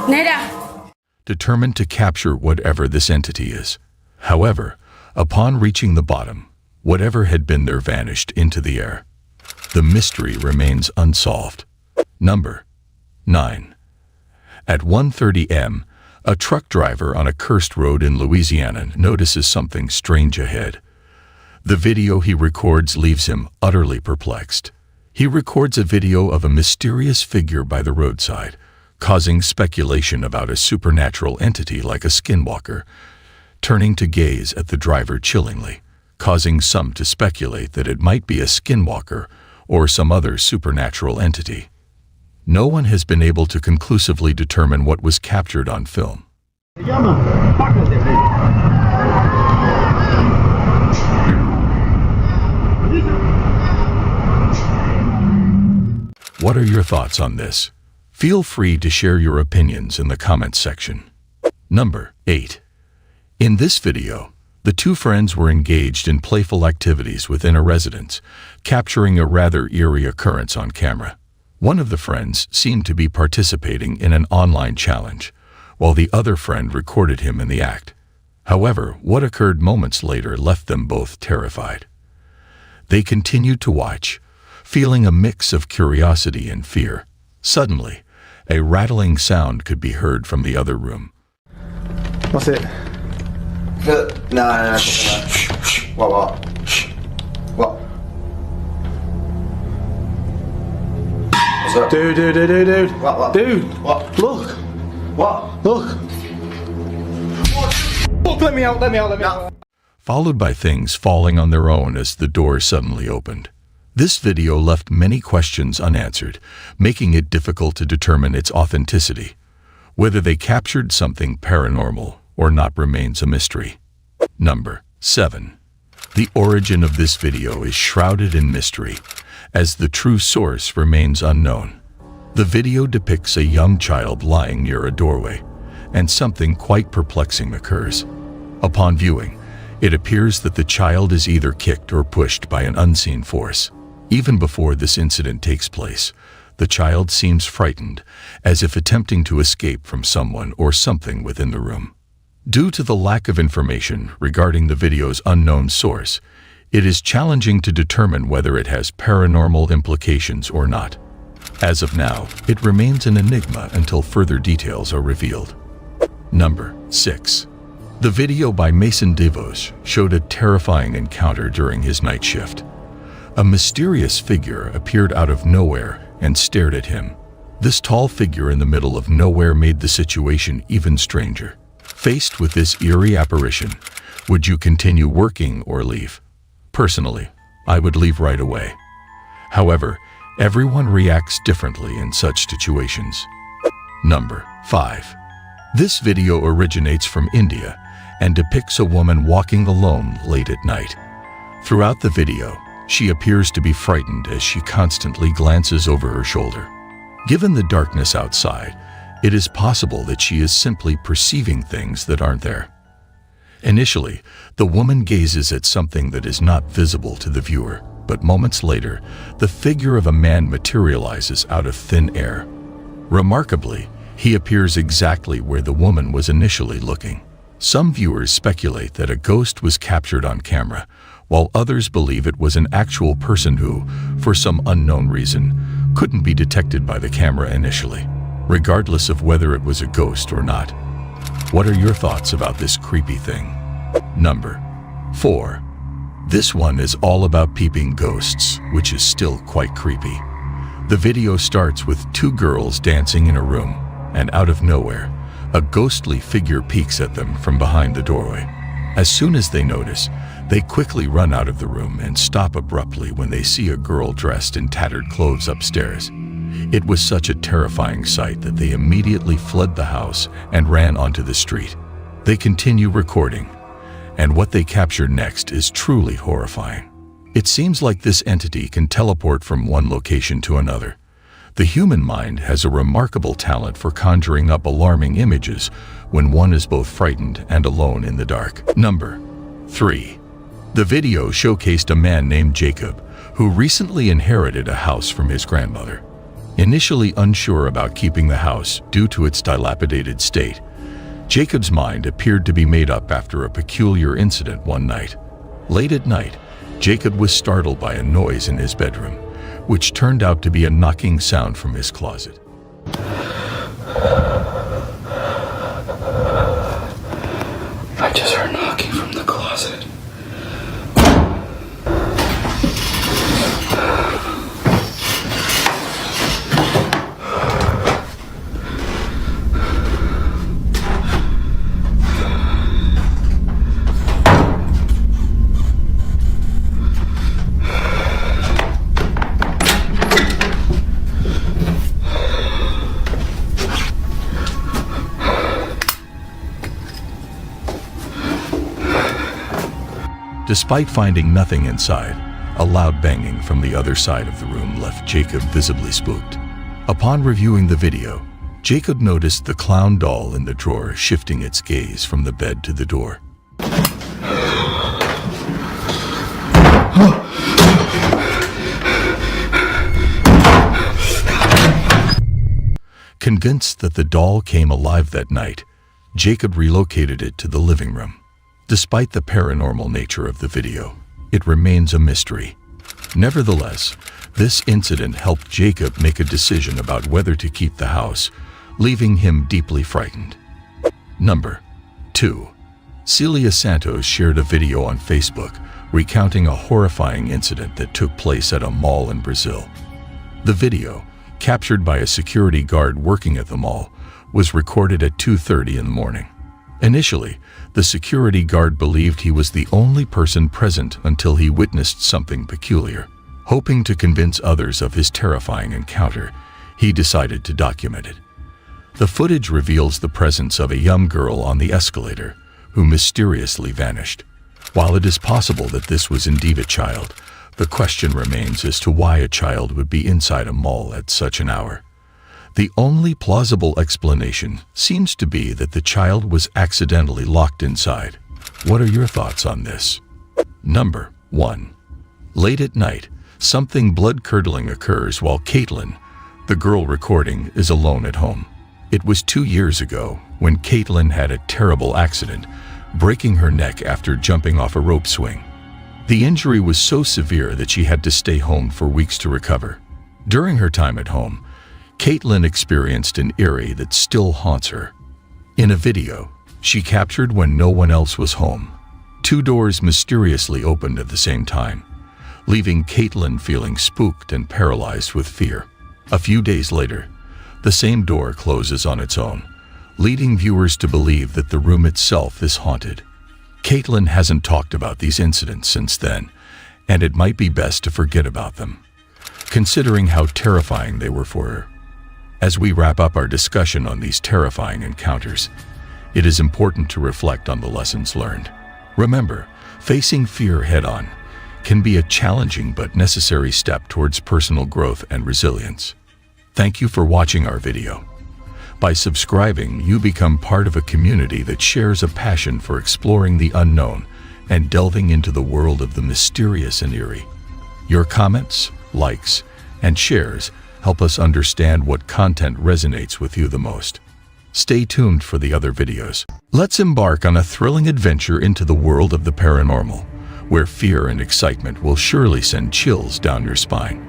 Nera! Determined to capture whatever this entity is. However, upon reaching the bottom, whatever had been there vanished into the air. The mystery remains unsolved. Number 9. At 1:30 am, a truck driver on a cursed road in Louisiana notices something strange ahead. The video he records leaves him utterly perplexed. He records a video of a mysterious figure by the roadside, causing speculation about a supernatural entity like a skinwalker, turning to gaze at the driver chillingly, causing some to speculate that it might be a skinwalker or some other supernatural entity. No one has been able to conclusively determine what was captured on film. What are your thoughts on this? Feel free to share your opinions in the comments section. Number 8. In this video, the two friends were engaged in playful activities within a residence, capturing a rather eerie occurrence on camera. One of the friends seemed to be participating in an online challenge, while the other friend recorded him in the act. However, what occurred moments later left them both terrified. They continued to watch, feeling a mix of curiosity and fear. Suddenly, a rattling sound could be heard from the other room. What's it? No. What? What? What's up? Dude. What? Dude. What? Look. What? Look. Let me out. Followed by things falling on their own as the door suddenly opened. This video left many questions unanswered, making it difficult to determine its authenticity. Whether they captured something paranormal or not remains a mystery. Number 7. The origin of this video is shrouded in mystery, as the true source remains unknown. The video depicts a young child lying near a doorway, and something quite perplexing occurs. Upon viewing, it appears that the child is either kicked or pushed by an unseen force. Even before this incident takes place, the child seems frightened, as if attempting to escape from someone or something within the room. Due to the lack of information regarding the video's unknown source, it is challenging to determine whether it has paranormal implications or not. As of now, it remains an enigma until further details are revealed. Number 6. The video by Mason DeVos showed a terrifying encounter during his night shift. A mysterious figure appeared out of nowhere and stared at him. This tall figure in the middle of nowhere made the situation even stranger. Faced with this eerie apparition, would you continue working or leave? Personally, I would leave right away. However, everyone reacts differently in such situations. Number 5. This video originates from India and depicts a woman walking alone late at night. Throughout the video, she appears to be frightened as she constantly glances over her shoulder. Given the darkness outside, it is possible that she is simply perceiving things that aren't there. Initially, the woman gazes at something that is not visible to the viewer, but moments later, the figure of a man materializes out of thin air. Remarkably, he appears exactly where the woman was initially looking. Some viewers speculate that a ghost was captured on camera, while others believe it was an actual person who, for some unknown reason, couldn't be detected by the camera initially, regardless of whether it was a ghost or not. What are your thoughts about this creepy thing? Number 4. This one is all about peeping ghosts, which is still quite creepy. The video starts with two girls dancing in a room, and out of nowhere, a ghostly figure peeks at them from behind the doorway. As soon as they notice, they quickly run out of the room and stop abruptly when they see a girl dressed in tattered clothes upstairs. It was such a terrifying sight that they immediately fled the house and ran onto the street. They continue recording, and what they capture next is truly horrifying. It seems like this entity can teleport from one location to another. The human mind has a remarkable talent for conjuring up alarming images when one is both frightened and alone in the dark. Number 3. The video showcased a man named Jacob, who recently inherited a house from his grandmother. Initially unsure about keeping the house due to its dilapidated state, Jacob's mind appeared to be made up after a peculiar incident one night. Late at night, Jacob was startled by a noise in his bedroom, which turned out to be a knocking sound from his closet. I just heard knocking from the closet. Despite finding nothing inside, a loud banging from the other side of the room left Jacob visibly spooked. Upon reviewing the video, Jacob noticed the clown doll in the drawer shifting its gaze from the bed to the door. Convinced that the doll came alive that night, Jacob relocated it to the living room. Despite the paranormal nature of the video, it remains a mystery. Nevertheless, this incident helped Jacob make a decision about whether to keep the house, leaving him deeply frightened. Number 2. Celia Santos shared a video on Facebook recounting a horrifying incident that took place at a mall in Brazil. The video, captured by a security guard working at the mall, was recorded at 2:30 in the morning. Initially, the security guard believed he was the only person present until he witnessed something peculiar. Hoping to convince others of his terrifying encounter, he decided to document it. The footage reveals the presence of a young girl on the escalator who mysteriously vanished. While it is possible that this was indeed a child, the question remains as to why a child would be inside a mall at such an hour. The only plausible explanation seems to be that the child was accidentally locked inside. What are your thoughts on this? Number 1. Late at night, something blood-curdling occurs while Caitlin, the girl recording, is alone at home. It was 2 years ago when Caitlin had a terrible accident, breaking her neck after jumping off a rope swing. The injury was so severe that she had to stay home for weeks to recover. During her time at home, Caitlin experienced an eerie that still haunts her. In a video she captured when no one else was home, 2 doors mysteriously opened at the same time, leaving Caitlin feeling spooked and paralyzed with fear. A few days later, the same door closes on its own, leading viewers to believe that the room itself is haunted. Caitlin hasn't talked about these incidents since then, and it might be best to forget about them, considering how terrifying they were for her. As we wrap up our discussion on these terrifying encounters, it is important to reflect on the lessons learned. Remember, facing fear head-on can be a challenging but necessary step towards personal growth and resilience. Thank you for watching our video. By subscribing, you become part of a community that shares a passion for exploring the unknown and delving into the world of the mysterious and eerie. Your comments, likes, and shares help us understand what content resonates with you the most. Stay tuned for the other videos. Let's embark on a thrilling adventure into the world of the paranormal, where fear and excitement will surely send chills down your spine.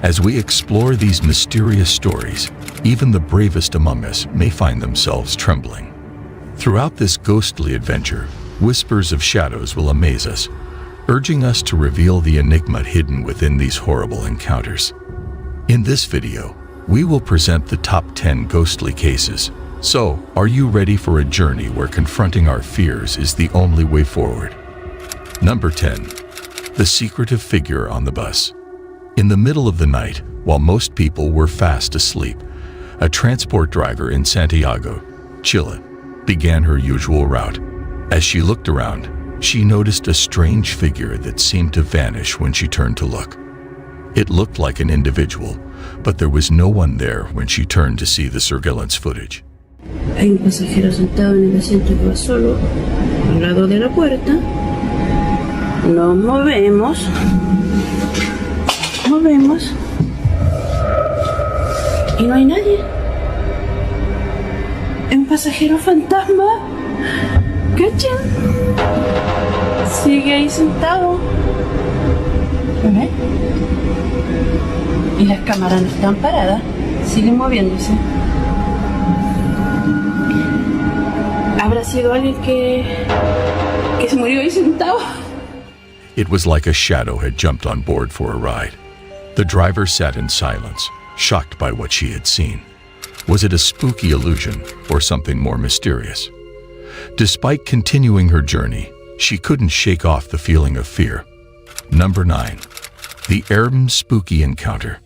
As we explore these mysterious stories, even the bravest among us may find themselves trembling. Throughout this ghostly adventure, whispers of shadows will amaze us, urging us to reveal the enigma hidden within these horrible encounters. In this video, we will present the top 10 ghostly cases. So, are you ready for a journey where confronting our fears is the only way forward? Number 10. The secretive figure on the bus. In the middle of the night, while most people were fast asleep, a transport driver in Santiago, Chile, began her usual route. As she looked around, she noticed a strange figure that seemed to vanish when she turned to look. It looked like an individual, but there was no one there when she turned to see the surveillance footage. Hay un pasajero sentado en el asiento que va solo, al lado de la puerta. Nos movemos. Y no hay nadie. Es un pasajero fantasma. ¿Cachan? Sigue ahí sentado. ¿Ves? Y las cámaras no están paradas. Siguen moviéndose. ¿Habrá sido alguien que se murió ahí sentado? It was like a shadow had jumped on board for a ride. The driver sat in silence, shocked by what she had seen. Was it a spooky illusion or something more mysterious? Despite continuing her journey, she couldn't shake off the feeling of fear. Number 9. The spooky encounter.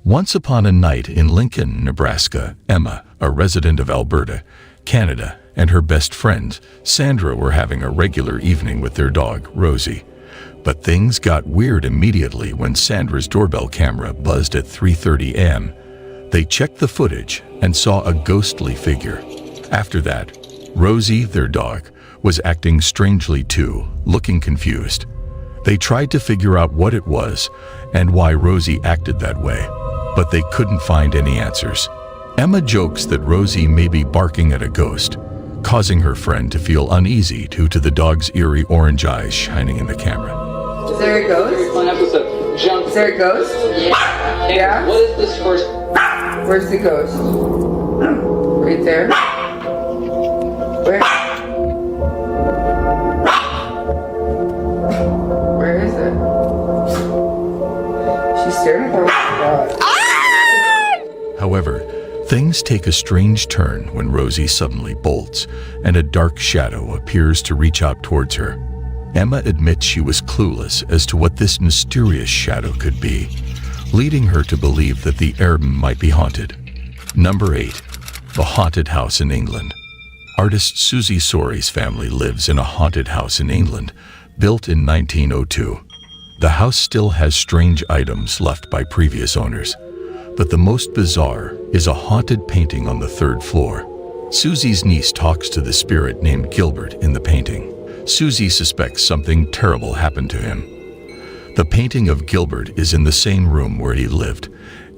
Once upon a night in Lincoln, Nebraska, Emma, a resident of Alberta, Canada, and her best friend, Sandra, were having a regular evening with their dog, Rosie. But things got weird immediately when Sandra's doorbell camera buzzed at 3:30 a.m. They checked the footage and saw a ghostly figure. After that, Rosie, their dog, was acting strangely too, looking confused. They tried to figure out what it was and why Rosie acted that way, but they couldn't find any answers. Emma jokes that Rosie may be barking at a ghost, causing her friend to feel uneasy due to the dog's eerie orange eyes shining in the camera. Is there a ghost? Fun episode. Jump. Is there a ghost? Yeah. Yeah? What is this first? Where's the ghost? Right there? Where? Where is it? She's staring at the dog. However, things take a strange turn when Rosie suddenly bolts and a dark shadow appears to reach out towards her. Emma admits she was clueless as to what this mysterious shadow could be, leading her to believe that the area might be haunted. Number 8. The Haunted House in England. Artist Susie Sori's family lives in a haunted house in England, built in 1902. The house still has strange items left by previous owners, but the most bizarre is a haunted painting on the 3rd floor. Susie's niece talks to the spirit named Gilbert in the painting. Susie suspects something terrible happened to him. The painting of Gilbert is in the same room where he lived,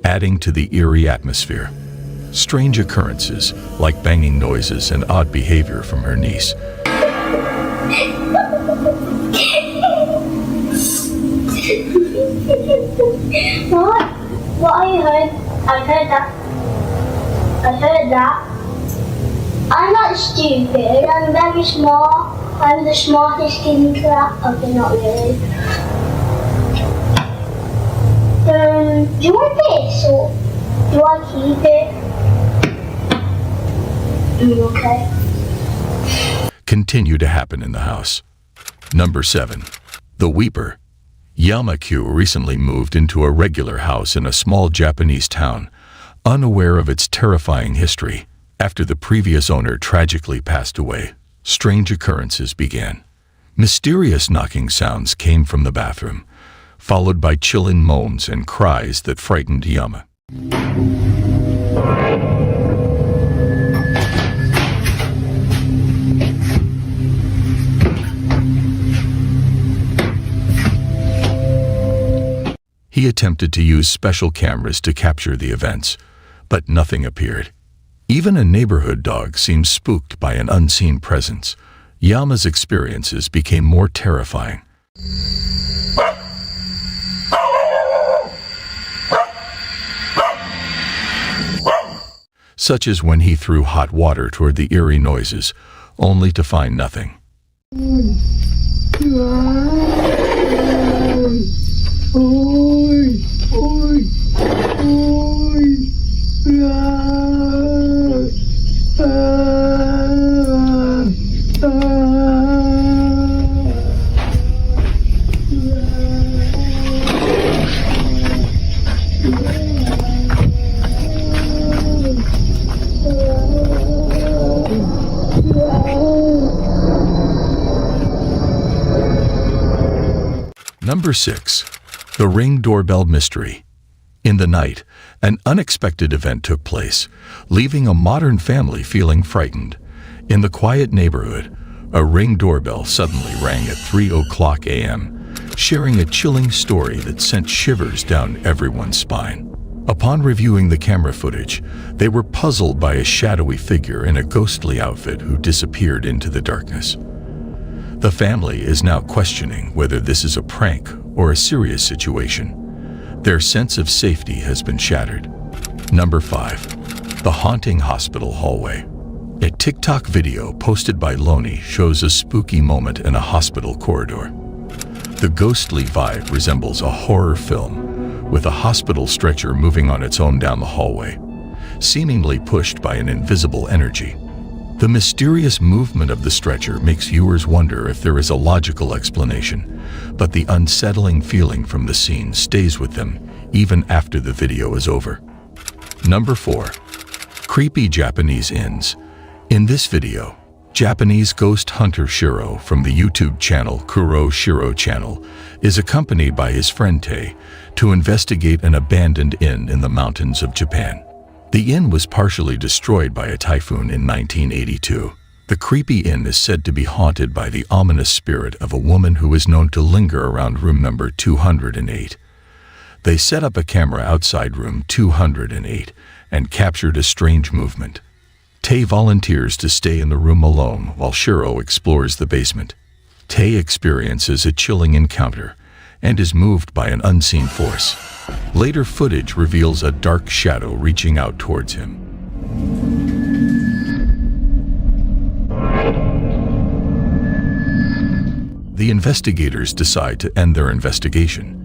adding to the eerie atmosphere. Strange occurrences, like banging noises and odd behavior from her niece, What I heard? I heard that. I'm not stupid. I'm very smart. I'm the smartest kid in class. Okay, not really. Do you want this or do I keep it? Okay. continue to happen in the house. Number 7. The Weeper. Yamakyu recently moved into a regular house in a small Japanese town, unaware of its terrifying history. After the previous owner tragically passed away, strange occurrences began. Mysterious knocking sounds came from the bathroom, followed by chilling moans and cries that frightened Yama. He attempted to use special cameras to capture the events, but nothing appeared. Even a neighborhood dog seemed spooked by an unseen presence. Yama's experiences became more terrifying. Such as when he threw hot water toward the eerie noises, only to find nothing. Number 6. The Ring Doorbell Mystery. In the night, an unexpected event took place, leaving a modern family feeling frightened. In the quiet neighborhood, a Ring doorbell suddenly rang at 3:00 a.m., sharing a chilling story that sent shivers down everyone's spine. Upon reviewing the camera footage, they were puzzled by a shadowy figure in a ghostly outfit who disappeared into the darkness. The family is now questioning whether this is a prank or a serious situation. Their sense of safety has been shattered. Number 5. The Haunting Hospital Hallway. A TikTok video posted by Loney shows a spooky moment in a hospital corridor. The ghostly vibe resembles a horror film, with a hospital stretcher moving on its own down the hallway, seemingly pushed by an invisible energy. The mysterious movement of the stretcher makes viewers wonder if there is a logical explanation, but the unsettling feeling from the scene stays with them even after the video is over. Number 4. Creepy Japanese inns. In this video, Japanese ghost hunter Shiro from the YouTube channel Kuro Shiro Channel is accompanied by his friend Tae to investigate an abandoned inn in the mountains of Japan. The inn was partially destroyed by a typhoon in 1982. The creepy inn is said to be haunted by the ominous spirit of a woman who is known to linger around room number 208. They set up a camera outside room 208 and captured a strange movement. Tae volunteers to stay in the room alone while Shiro explores the basement. Tae experiences a chilling encounter and is moved by an unseen force. Later footage reveals a dark shadow reaching out towards him. The investigators decide to end their investigation.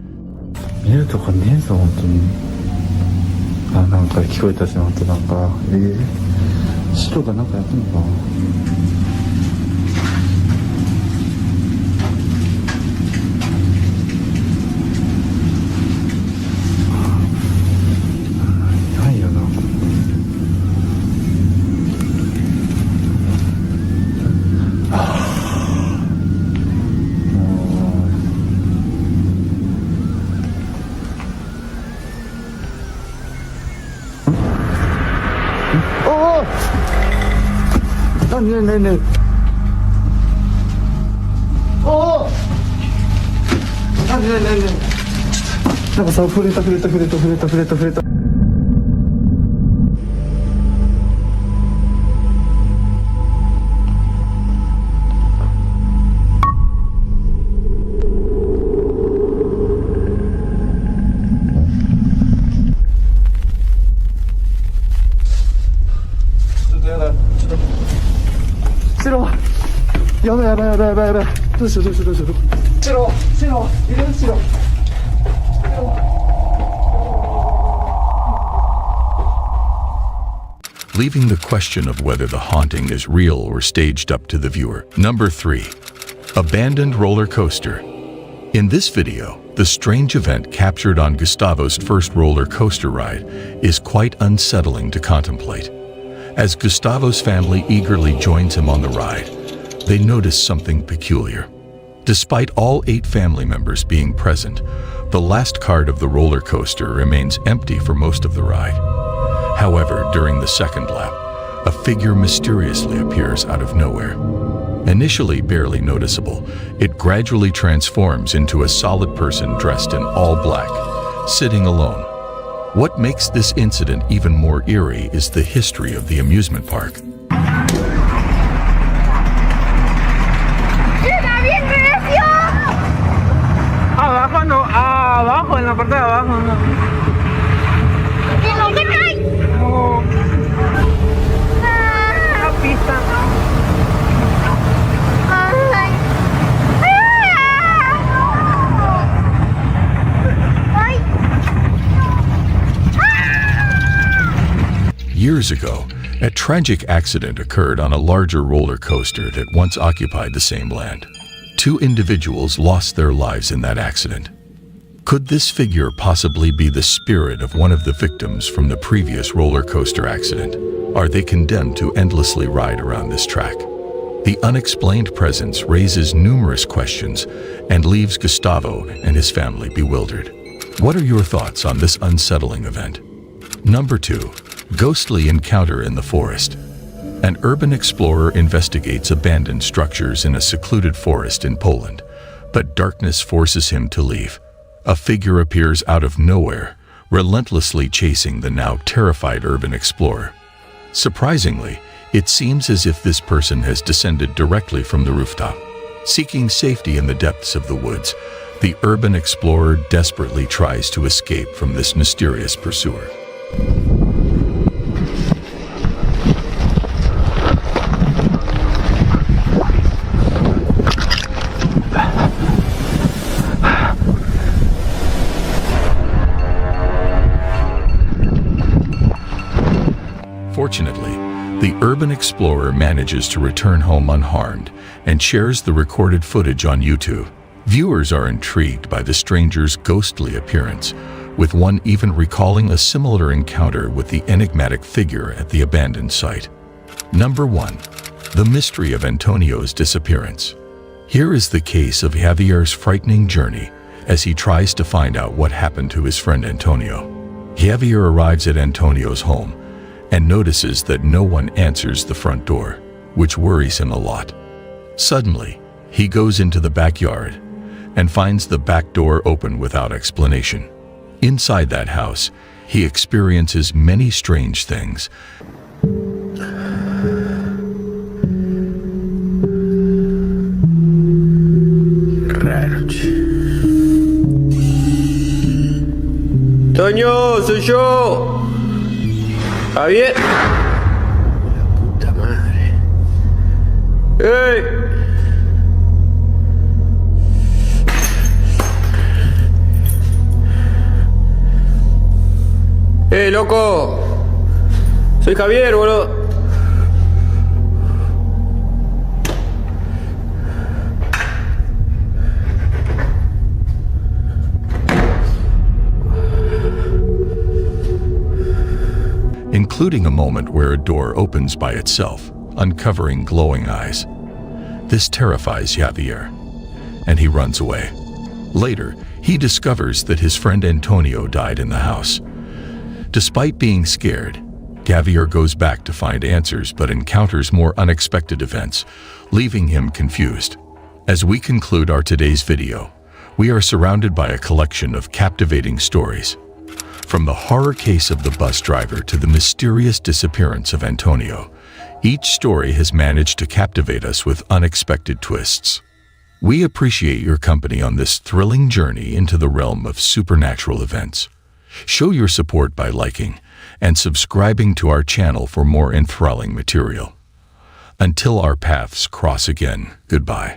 見えるとこねえぞ本当に。あ、なんか聞こえたし、本当なんか白がなんかやってんのか。ないよな。ねえねえねえ。おお。ねえねえねえ。なんかさ、触れた。やばい。どうしよう。白、いる白。Leaving the question of whether the haunting is real or staged up to the viewer. Number 3. Abandoned roller coaster. In this video, the strange event captured on Gustavo's first roller coaster ride is quite unsettling to contemplate. As Gustavo's family eagerly joins him on the ride, they notice something peculiar. Despite all 8 family members being present, the last cart of the roller coaster remains empty for most of the ride. However, during the second lap, a figure mysteriously appears out of nowhere. Initially barely noticeable, it gradually transforms into a solid person dressed in all black, sitting alone. What makes this incident even more eerie is the history of the amusement park. Abajo, en la parte de abajo, no. ¡No me cae! No. La pista. Years ago, a tragic accident occurred on a larger roller coaster that once occupied the same land. 2 individuals lost their lives in that accident. Could this figure possibly be the spirit of one of the victims from the previous roller coaster accident? Are they condemned to endlessly ride around this track? The unexplained presence raises numerous questions and leaves Gustavo and his family bewildered. What are your thoughts on this unsettling event? Number 2. Ghostly encounter in the forest. An urban explorer investigates abandoned structures in a secluded forest in Poland, but darkness forces him to leave. A figure appears out of nowhere, relentlessly chasing the now terrified urban explorer. Surprisingly, it seems as if this person has descended directly from the rooftop. Seeking safety in the depths of the woods, the urban explorer desperately tries to escape from this mysterious pursuer. Fortunately, the urban explorer manages to return home unharmed and shares the recorded footage on YouTube. Viewers are intrigued by the stranger's ghostly appearance, with one even recalling a similar encounter with the enigmatic figure at the abandoned site. Number 1. The mystery of Antonio's disappearance. Here is the case of Javier's frightening journey as he tries to find out what happened to his friend Antonio. Javier arrives at Antonio's home and notices that no one answers the front door, which worries him a lot. Suddenly, he goes into the backyard and finds the back door open without explanation. Inside that house, he experiences many strange things. Toño, soy yo. Javier. La puta madre. ¡Ey! ¡Ey, loco! Soy Javier, boludo. Including a moment where a door opens by itself, uncovering glowing eyes. This terrifies Javier, and he runs away. Later, he discovers that his friend Antonio died in the house. Despite being scared, Javier goes back to find answers but encounters more unexpected events, leaving him confused. As we conclude our today's video, we are surrounded by a collection of captivating stories. From the horror case of the bus driver to the mysterious disappearance of Antonio, each story has managed to captivate us with unexpected twists. We appreciate your company on this thrilling journey into the realm of supernatural events. Show your support by liking and subscribing to our channel for more enthralling material. Until our paths cross again, goodbye.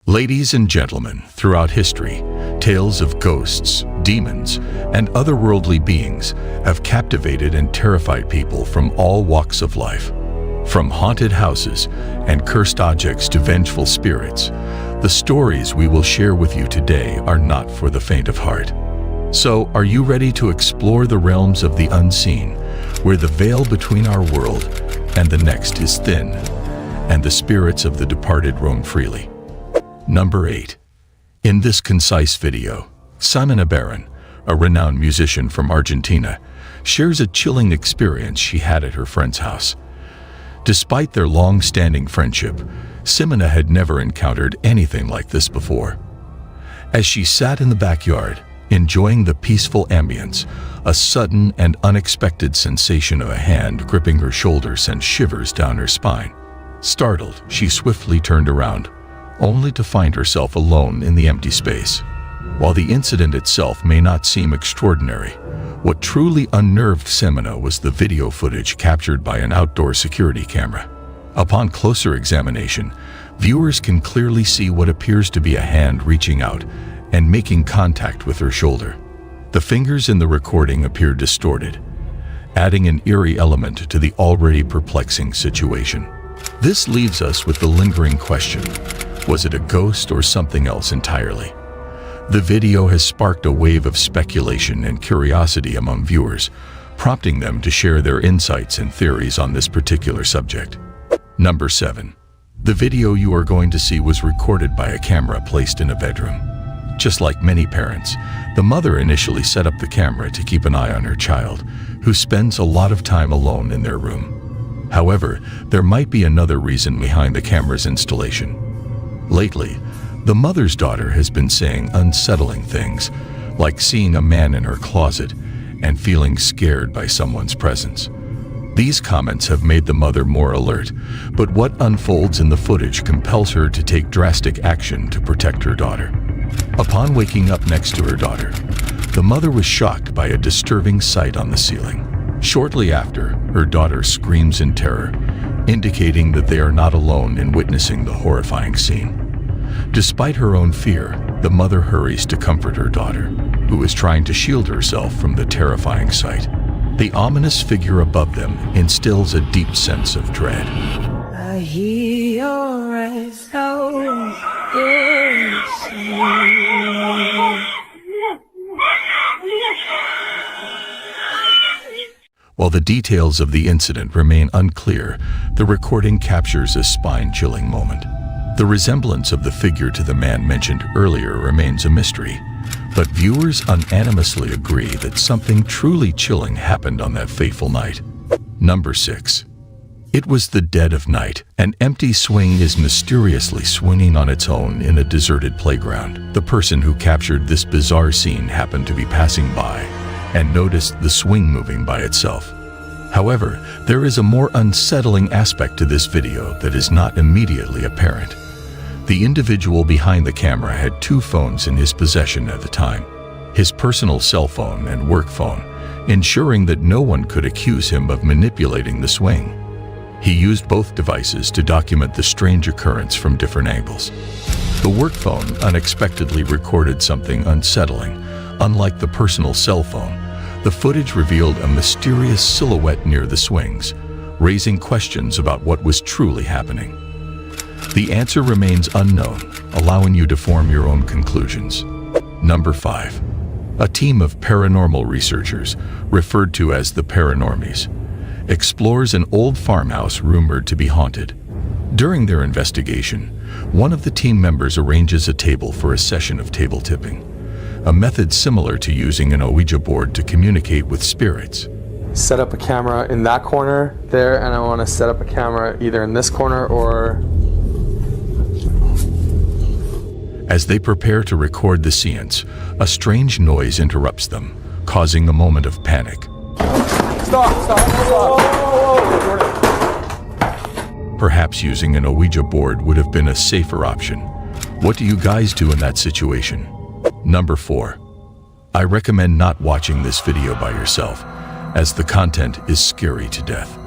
Ladies and gentlemen, throughout history, tales of ghosts, demons, and otherworldly beings have captivated and terrified people from all walks of life. From haunted houses and cursed objects to vengeful spirits, the stories we will share with you today are not for the faint of heart. So, are you ready to explore the realms of the unseen, where the veil between our world and the next is thin, and the spirits of the departed roam freely? Number 8. In this concise video, Ximena Barron, a renowned musician from Argentina, shares a chilling experience she had at her friend's house. Despite their long-standing friendship, Ximena had never encountered anything like this before. As she sat in the backyard, enjoying the peaceful ambience, a sudden and unexpected sensation of a hand gripping her shoulder sent shivers down her spine. Startled, she swiftly turned around, only to find herself alone in the empty space. While the incident itself may not seem extraordinary, what truly unnerved Ximena was the video footage captured by an outdoor security camera. Upon closer examination, viewers can clearly see what appears to be a hand reaching out and making contact with her shoulder. The fingers in the recording appear distorted, adding an eerie element to the already perplexing situation. This leaves us with the lingering question: was it a ghost or something else entirely? The video has sparked a wave of speculation and curiosity among viewers, prompting them to share their insights and theories on this particular subject. Number 7. The video you are going to see was recorded by a camera placed in a bedroom. Just like many parents, the mother initially set up the camera to keep an eye on her child, who spends a lot of time alone in their room. However, there might be another reason behind the camera's installation. Lately, the mother's daughter has been saying unsettling things, like seeing a man in her closet and feeling scared by someone's presence. These comments have made the mother more alert, but what unfolds in the footage compels her to take drastic action to protect her daughter. Upon waking up next to her daughter, the mother was shocked by a disturbing sight on the ceiling. Shortly after, her daughter screams in terror, indicating that they are not alone in witnessing the horrifying scene. Despite her own fear, the mother hurries to comfort her daughter, who is trying to shield herself from the terrifying sight. The ominous figure above them instills a deep sense of dread. I hear your eyes now. While the details of the incident remain unclear, the recording captures a spine-chilling moment. The resemblance of the figure to the man mentioned earlier remains a mystery, but viewers unanimously agree that something truly chilling happened on that fateful night. Number 6. It was the dead of night. An empty swing is mysteriously swinging on its own in a deserted playground. The person who captured this bizarre scene happened to be passing by and noticed the swing moving by itself. However, there is a more unsettling aspect to this video that is not immediately apparent. The individual behind the camera had 2 phones in his possession at the time, his personal cell phone and work phone, ensuring that no one could accuse him of manipulating the swing. He used both devices to document the strange occurrence from different angles. The work phone unexpectedly recorded something unsettling. Unlike the personal cell phone, the footage revealed a mysterious silhouette near the swings, raising questions about what was truly happening. The answer remains unknown, allowing you to form your own conclusions. Number 5. A team of paranormal researchers, referred to as the Paranormies, explores an old farmhouse rumored to be haunted. During their investigation, one of the team members arranges a table for a session of table tipping, a method similar to using an Ouija board to communicate with spirits. Set up a camera in that corner there, and I want to set up a camera either in this corner or... As they prepare to record the seance, a strange noise interrupts them, causing a moment of panic. Stop! Perhaps using an Ouija board would have been a safer option. What do you guys do in that situation? Number 4. I recommend not watching this video by yourself, as the content is scary to death.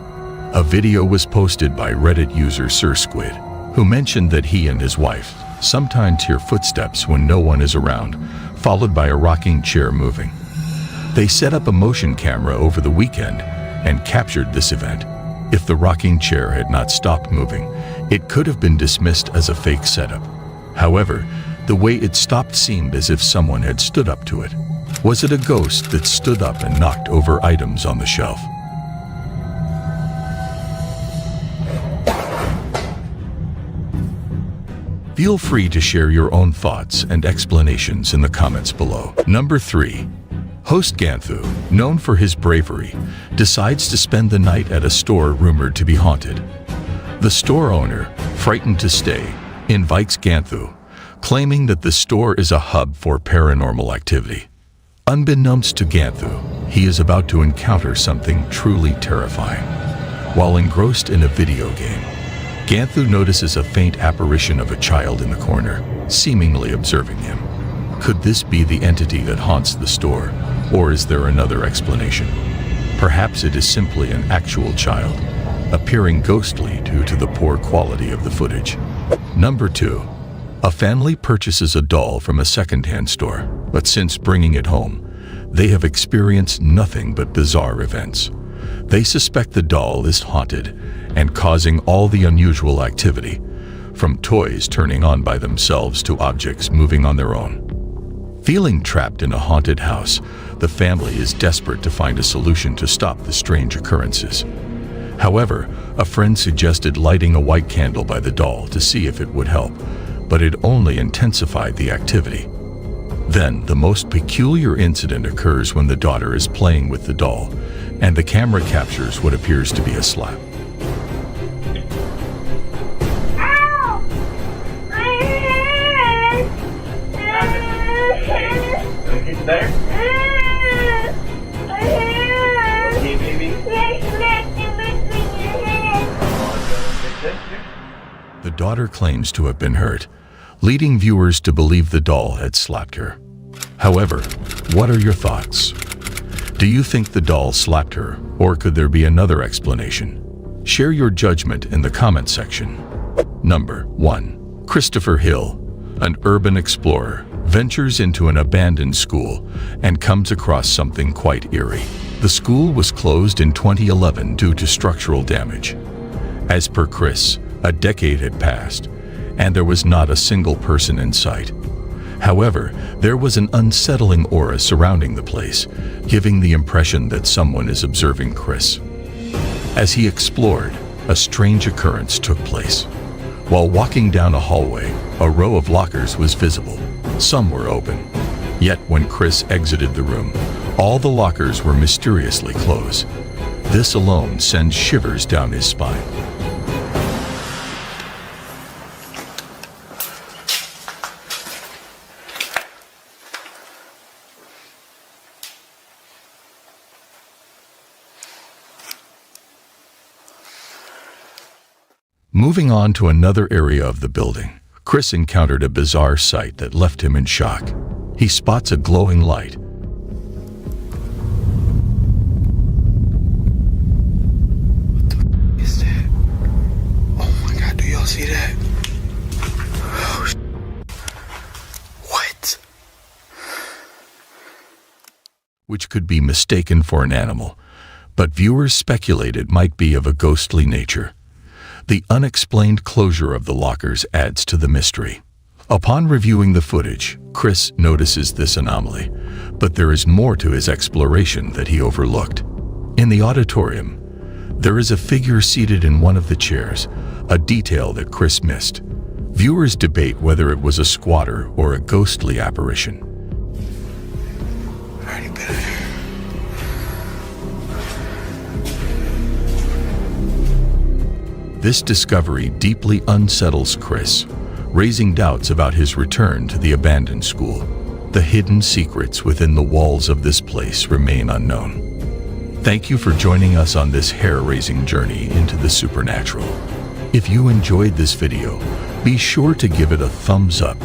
A video was posted by Reddit user Sir Squid, who mentioned that he and his wife sometimes hear footsteps when no one is around, followed by a rocking chair moving. They set up a motion camera over the weekend and captured this event. If the rocking chair had not stopped moving, it could have been dismissed as a fake setup. However, the way it stopped seemed as if someone had stood up to it. Was it a ghost that stood up and knocked over items on the shelf? Feel free to share your own thoughts and explanations in the comments below. Number 3. Host Ganthu, known for his bravery, decides to spend the night at a store rumored to be haunted. The store owner, frightened to stay, invites Ganthu, claiming that the store is a hub for paranormal activity. Unbeknownst to Ganthu, he is about to encounter something truly terrifying. While engrossed in a video game, Ganthu notices a faint apparition of a child in the corner, seemingly observing him. Could this be the entity that haunts the store, or is there another explanation? Perhaps it is simply an actual child, appearing ghostly due to the poor quality of the footage. Number 2. A family purchases a doll from a second-hand store, but since bringing it home, they have experienced nothing but bizarre events. They suspect the doll is haunted and causing all the unusual activity, from toys turning on by themselves to objects moving on their own. Feeling trapped in a haunted house, the family is desperate to find a solution to stop the strange occurrences. However, a friend suggested lighting a white candle by the doll to see if it would help, but it only intensified the activity. Then, the most peculiar incident occurs when the daughter is playing with the doll, and the camera captures what appears to be a slap. The daughter claims to have been hurt, leading viewers to believe the doll had slapped her. However, what are your thoughts? Do you think the doll slapped her, or could there be another explanation? Share your judgment in the comment section. Number 1. Christopher Hill, an urban explorer, ventures into an abandoned school and comes across something quite eerie. The school was closed in 2011 due to structural damage. As per Chris, a decade had passed, and there was not a single person in sight. However, there was an unsettling aura surrounding the place, giving the impression that someone is observing Chris. As he explored, a strange occurrence took place. While walking down a hallway, a row of lockers was visible. Some were open. Yet when Chris exited the room, all the lockers were mysteriously closed. This alone sends shivers down his spine. Moving on to another area of the building, Chris encountered a bizarre sight that left him in shock. He spots a glowing light. What the is that? Oh my god, do y'all see that? Oh, what? Which could be mistaken for an animal, but viewers speculate it might be of a ghostly nature. The unexplained closure of the lockers adds to the mystery. Upon reviewing the footage, Chris notices this anomaly, but there is more to his exploration that he overlooked. In the auditorium, there is a figure seated in one of the chairs, a detail that Chris missed. Viewers debate whether it was a squatter or a ghostly apparition. Already been here. This discovery deeply unsettles Chris, raising doubts about his return to the abandoned school. The hidden secrets within the walls of this place remain unknown. Thank you for joining us on this hair-raising journey into the supernatural. If you enjoyed this video, be sure to give it a thumbs up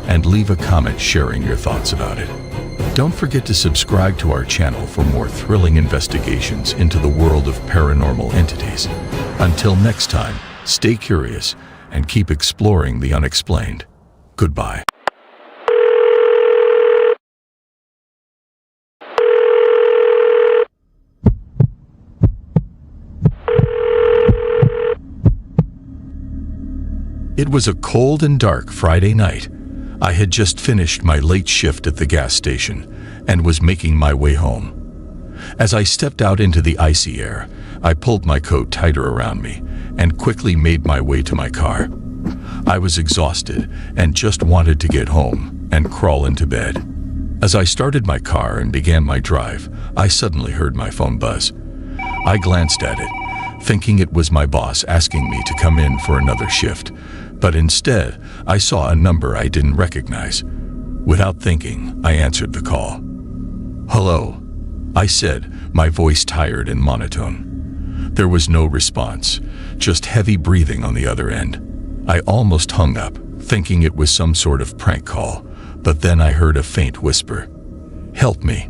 and leave a comment sharing your thoughts about it. Don't forget to subscribe to our channel for more thrilling investigations into the world of paranormal entities. Until next time, stay curious and keep exploring the unexplained. Goodbye. It was a cold and dark Friday night. I had just finished my late shift at the gas station and was making my way home. As I stepped out into the icy air, I pulled my coat tighter around me and quickly made my way to my car. I was exhausted and just wanted to get home and crawl into bed. As I started my car and began my drive, I suddenly heard my phone buzz. I glanced at it, thinking it was my boss asking me to come in for another shift, but instead, I saw a number I didn't recognize. Without thinking, I answered the call. "Hello," I said, my voice tired and monotone. There was no response, just heavy breathing on the other end. I almost hung up, thinking it was some sort of prank call, but then I heard a faint whisper. "Help me."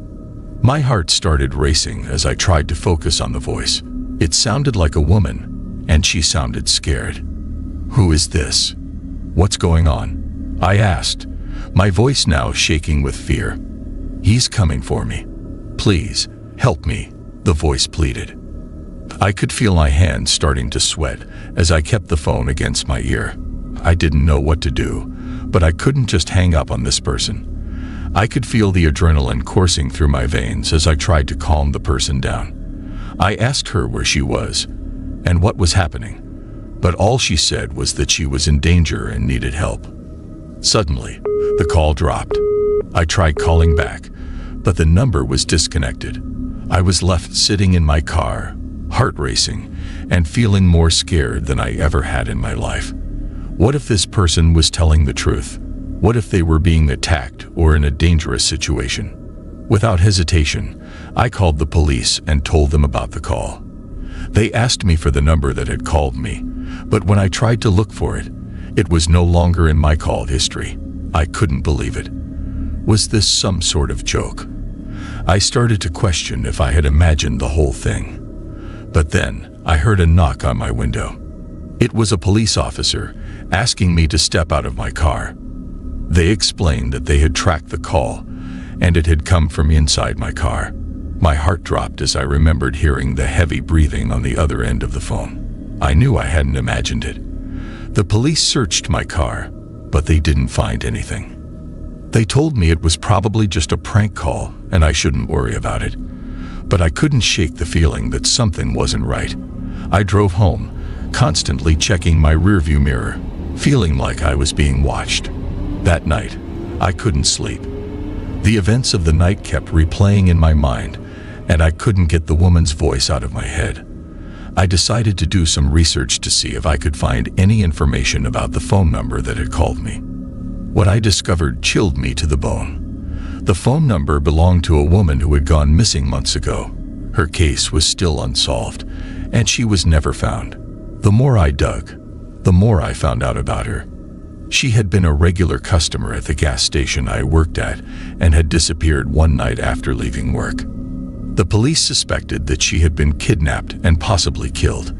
My heart started racing as I tried to focus on the voice. It sounded like a woman, and she sounded scared. "Who is this? What's going on?" I asked, my voice now shaking with fear. "He's coming for me. Please, help me," the voice pleaded. I could feel my hands starting to sweat as I kept the phone against my ear. I didn't know what to do, but I couldn't just hang up on this person. I could feel the adrenaline coursing through my veins as I tried to calm the person down. I asked her where she was and what was happening, but all she said was that she was in danger and needed help. Suddenly, the call dropped. I tried calling back, but the number was disconnected. I was left sitting in my car, heart racing, and feeling more scared than I ever had in my life. What if this person was telling the truth? What if they were being attacked or in a dangerous situation? Without hesitation, I called the police and told them about the call. They asked me for the number that had called me, but when I tried to look for it, it was no longer in my call history. I couldn't believe it. Was this some sort of joke? I started to question if I had imagined the whole thing. But then I heard a knock on my window. It was a police officer asking me to step out of my car. They explained that they had tracked the call and it had come from inside my car. My heart dropped as I remembered hearing the heavy breathing on the other end of the phone. I knew I hadn't imagined it. The police searched my car, but they didn't find anything. They told me it was probably just a prank call and I shouldn't worry about it. But I couldn't shake the feeling that something wasn't right. I drove home, constantly checking my rearview mirror, feeling like I was being watched. That night, I couldn't sleep. The events of the night kept replaying in my mind, and I couldn't get the woman's voice out of my head. I decided to do some research to see if I could find any information about the phone number that had called me. What I discovered chilled me to the bone. The phone number belonged to a woman who had gone missing months ago. Her case was still unsolved, and she was never found. The more I dug, the more I found out about her. She had been a regular customer at the gas station I worked at and had disappeared one night after leaving work. The police suspected that she had been kidnapped and possibly killed.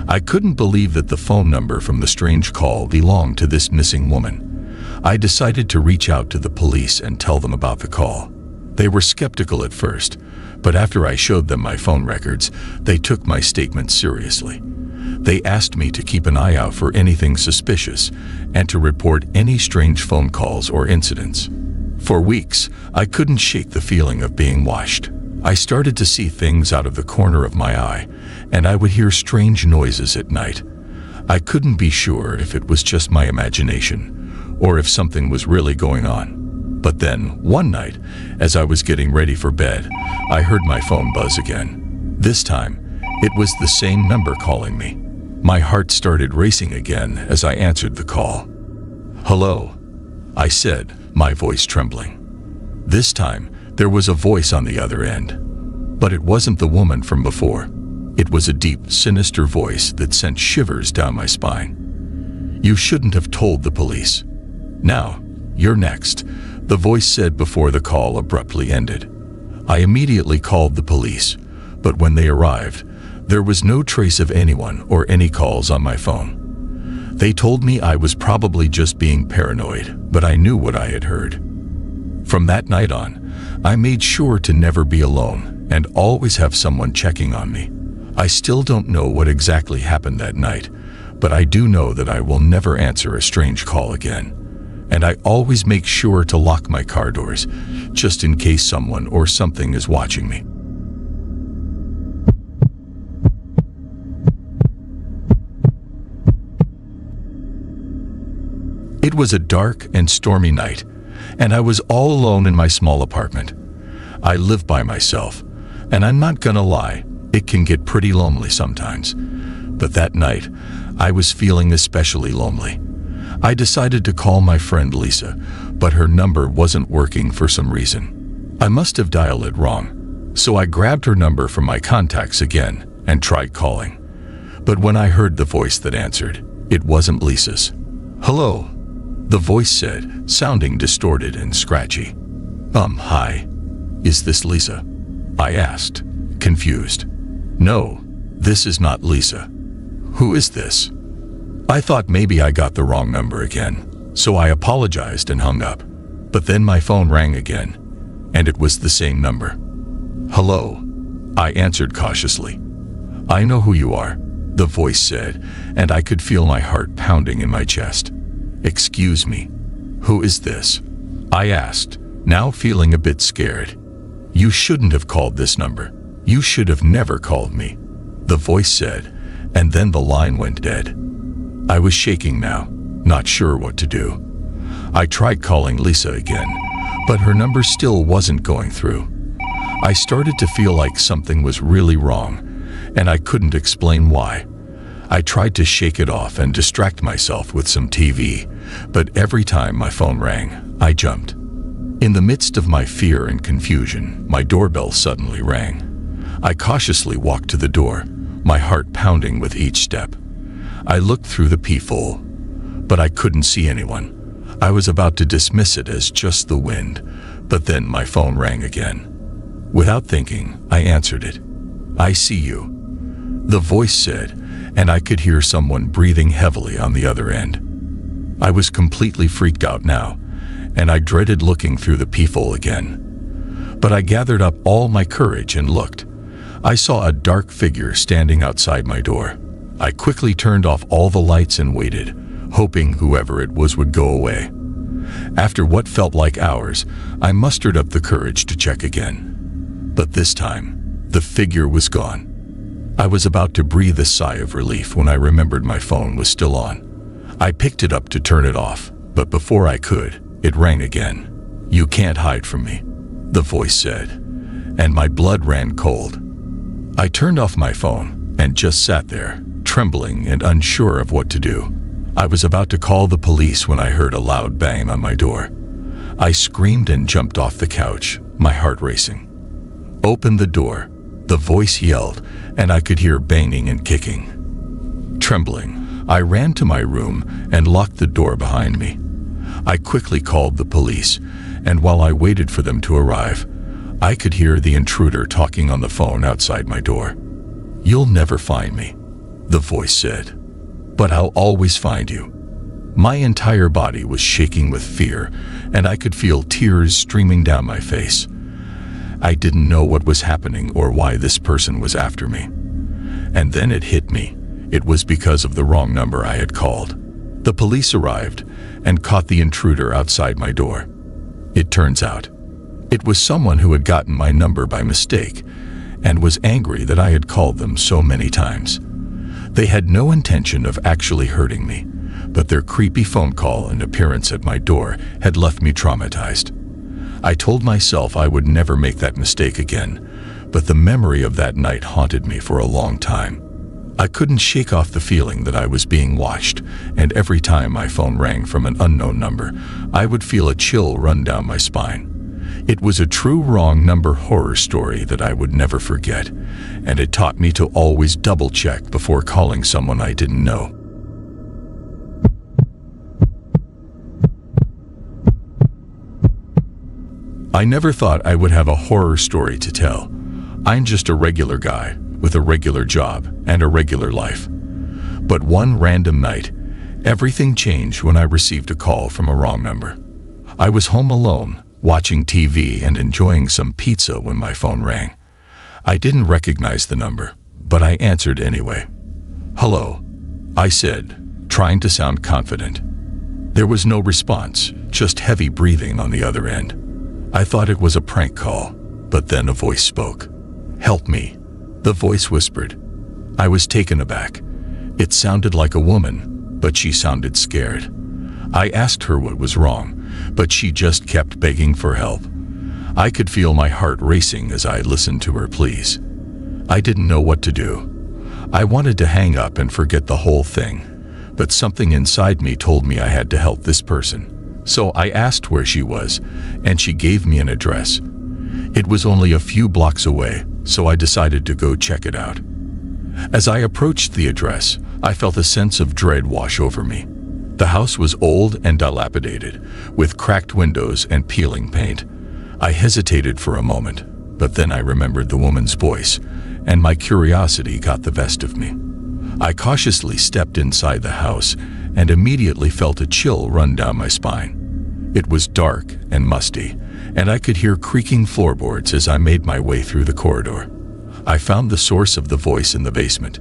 I couldn't believe that the phone number from the strange call belonged to this missing woman. I decided to reach out to the police and tell them about the call. They were skeptical at first, but after I showed them my phone records, they took my statement seriously. They asked me to keep an eye out for anything suspicious and to report any strange phone calls or incidents. For weeks, I couldn't shake the feeling of being watched. I started to see things out of the corner of my eye, and I would hear strange noises at night. I couldn't be sure if it was just my imagination or if something was really going on. But then, one night, as I was getting ready for bed, I heard my phone buzz again. This time, it was the same number calling me. My heart started racing again as I answered the call. "Hello," I said, my voice trembling. This time, there was a voice on the other end. But it wasn't the woman from before. It was a deep, sinister voice that sent shivers down my spine. "You shouldn't have told the police. Now, you're next," the voice said before the call abruptly ended. I immediately called the police, but when they arrived, there was no trace of anyone or any calls on my phone. They told me I was probably just being paranoid, but I knew what I had heard. From that night on, I made sure to never be alone and always have someone checking on me. I still don't know what exactly happened that night, but I do know that I will never answer a strange call again. And I always make sure to lock my car doors, just in case someone or something is watching me. It was a dark and stormy night, and I was all alone in my small apartment. I live by myself, and I'm not gonna lie, it can get pretty lonely sometimes. But that night, I was feeling especially lonely. I decided to call my friend Lisa, but her number wasn't working for some reason. I must have dialed it wrong, so I grabbed her number from my contacts again and tried calling. But when I heard the voice that answered, it wasn't Lisa's. "Hello," the voice said, sounding distorted and scratchy. Hi. Is this Lisa?" I asked, confused. "No, this is not Lisa. Who is this?" I thought maybe I got the wrong number again, so I apologized and hung up. But then my phone rang again, and it was the same number. "Hello," I answered cautiously. "I know who you are," the voice said, and I could feel my heart pounding in my chest. "Excuse me, who is this?" I asked, now feeling a bit scared. "You shouldn't have called this number. You should have never called me," the voice said, and then the line went dead. I was shaking now, not sure what to do. I tried calling Lisa again, but her number still wasn't going through. I started to feel like something was really wrong, and I couldn't explain why. I tried to shake it off and distract myself with some TV, but every time my phone rang, I jumped. In the midst of my fear and confusion, my doorbell suddenly rang. I cautiously walked to the door, my heart pounding with each step. I looked through the peephole, but I couldn't see anyone. I was about to dismiss it as just the wind, but then my phone rang again. Without thinking, I answered it. "I see you," the voice said, and I could hear someone breathing heavily on the other end. I was completely freaked out now, and I dreaded looking through the peephole again. But I gathered up all my courage and looked. I saw a dark figure standing outside my door. I quickly turned off all the lights and waited, hoping whoever it was would go away. After what felt like hours, I mustered up the courage to check again. But this time, the figure was gone. I was about to breathe a sigh of relief when I remembered my phone was still on. I picked it up to turn it off, but before I could, it rang again. "You can't hide from me," the voice said, and my blood ran cold. I turned off my phone and just sat there, trembling and unsure of what to do. I was about to call the police when I heard a loud bang on my door. I screamed and jumped off the couch, my heart racing. "Open the door," the voice yelled, and I could hear banging and kicking. Trembling, I ran to my room and locked the door behind me. I quickly called the police, and while I waited for them to arrive, I could hear the intruder talking on the phone outside my door. "You'll never find me," the voice said, "but I'll always find you." My entire body was shaking with fear, and I could feel tears streaming down my face. I didn't know what was happening or why this person was after me. And then it hit me. It was because of the wrong number I had called. The police arrived and caught the intruder outside my door. It turns out, it was someone who had gotten my number by mistake and was angry that I had called them so many times. They had no intention of actually hurting me, but their creepy phone call and appearance at my door had left me traumatized. I told myself I would never make that mistake again, but the memory of that night haunted me for a long time. I couldn't shake off the feeling that I was being watched, and every time my phone rang from an unknown number, I would feel a chill run down my spine. It was a true wrong number horror story that I would never forget, and it taught me to always double-check before calling someone I didn't know. I never thought I would have a horror story to tell. I'm just a regular guy with a regular job and a regular life. But one random night, everything changed when I received a call from a wrong number. I was home alone, watching TV and enjoying some pizza when my phone rang. I didn't recognize the number, but I answered anyway. "Hello," I said, trying to sound confident. There was no response, just heavy breathing on the other end. I thought it was a prank call, but then a voice spoke. "Help me," the voice whispered. I was taken aback. It sounded like a woman, but she sounded scared. I asked her what was wrong, but she just kept begging for help. I could feel my heart racing as I listened to her pleas. I didn't know what to do. I wanted to hang up and forget the whole thing, but something inside me told me I had to help this person. So I asked where she was, and she gave me an address. It was only a few blocks away, so I decided to go check it out. As I approached the address, I felt a sense of dread wash over me. The house was old and dilapidated, with cracked windows and peeling paint. I hesitated for a moment, but then I remembered the woman's voice, and my curiosity got the best of me. I cautiously stepped inside the house and immediately felt a chill run down my spine. It was dark and musty, and I could hear creaking floorboards as I made my way through the corridor. I found the source of the voice in the basement.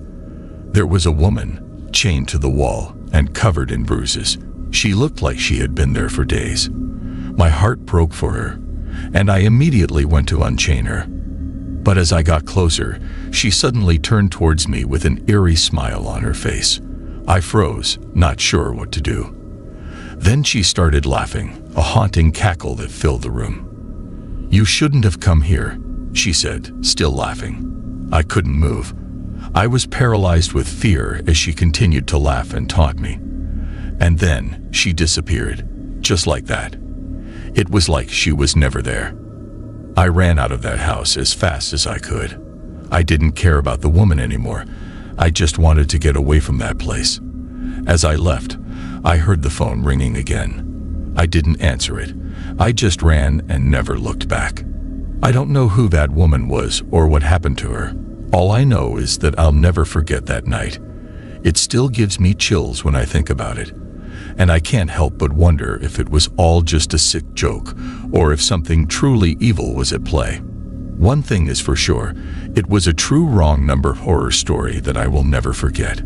There was a woman, chained to the wall and covered in bruises. She looked like she had been there for days. My heart broke for her, and I immediately went to unchain her. But as I got closer, she suddenly turned towards me with an eerie smile on her face. I froze, not sure what to do. Then she started laughing, a haunting cackle that filled the room. "You shouldn't have come here," she said, still laughing. I couldn't move. I was paralyzed with fear as she continued to laugh and taunt me. And then she disappeared, just like that. It was like she was never there. I ran out of that house as fast as I could. I didn't care about the woman anymore. I just wanted to get away from that place. As I left, I heard the phone ringing again. I didn't answer it. I just ran and never looked back. I don't know who that woman was or what happened to her. All I know is that I'll never forget that night. It still gives me chills when I think about it. And I can't help but wonder if it was all just a sick joke or if something truly evil was at play. One thing is for sure, it was a true wrong number horror story that I will never forget.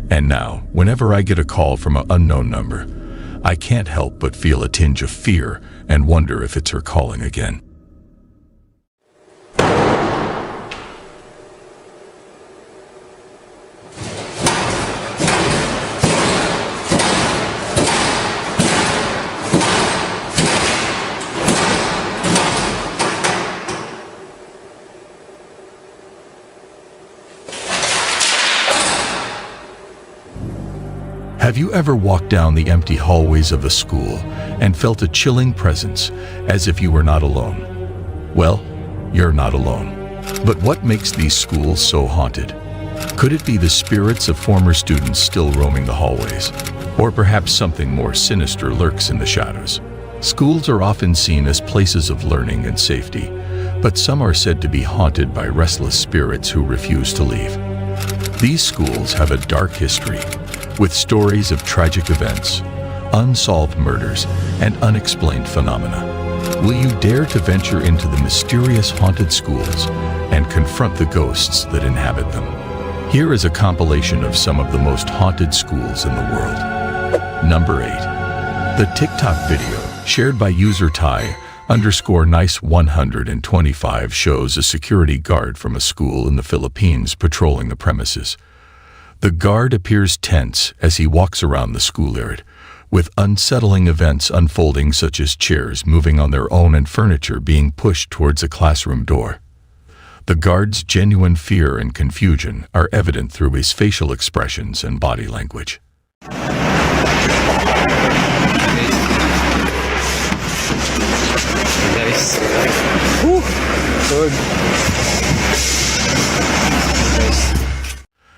And now, whenever I get a call from an unknown number, I can't help but feel a tinge of fear and wonder if it's her calling again. Have you ever walked down the empty hallways of a school and felt a chilling presence as if you were not alone? Well, you're not alone. But what makes these schools so haunted? Could it be the spirits of former students still roaming the hallways? Or perhaps something more sinister lurks in the shadows? Schools are often seen as places of learning and safety, but some are said to be haunted by restless spirits who refuse to leave. These schools have a dark history, with stories of tragic events, unsolved murders, and unexplained phenomena. Will you dare to venture into the mysterious haunted schools and confront the ghosts that inhabit them? Here is a compilation of some of the most haunted schools in the world. Number 8. The TikTok video, shared by user Thai_nice125, shows a security guard from a school in the Philippines patrolling the premises. The guard appears tense as he walks around the schoolyard, with unsettling events unfolding such as chairs moving on their own and furniture being pushed towards a classroom door. The guard's genuine fear and confusion are evident through his facial expressions and body language. Nice. Good.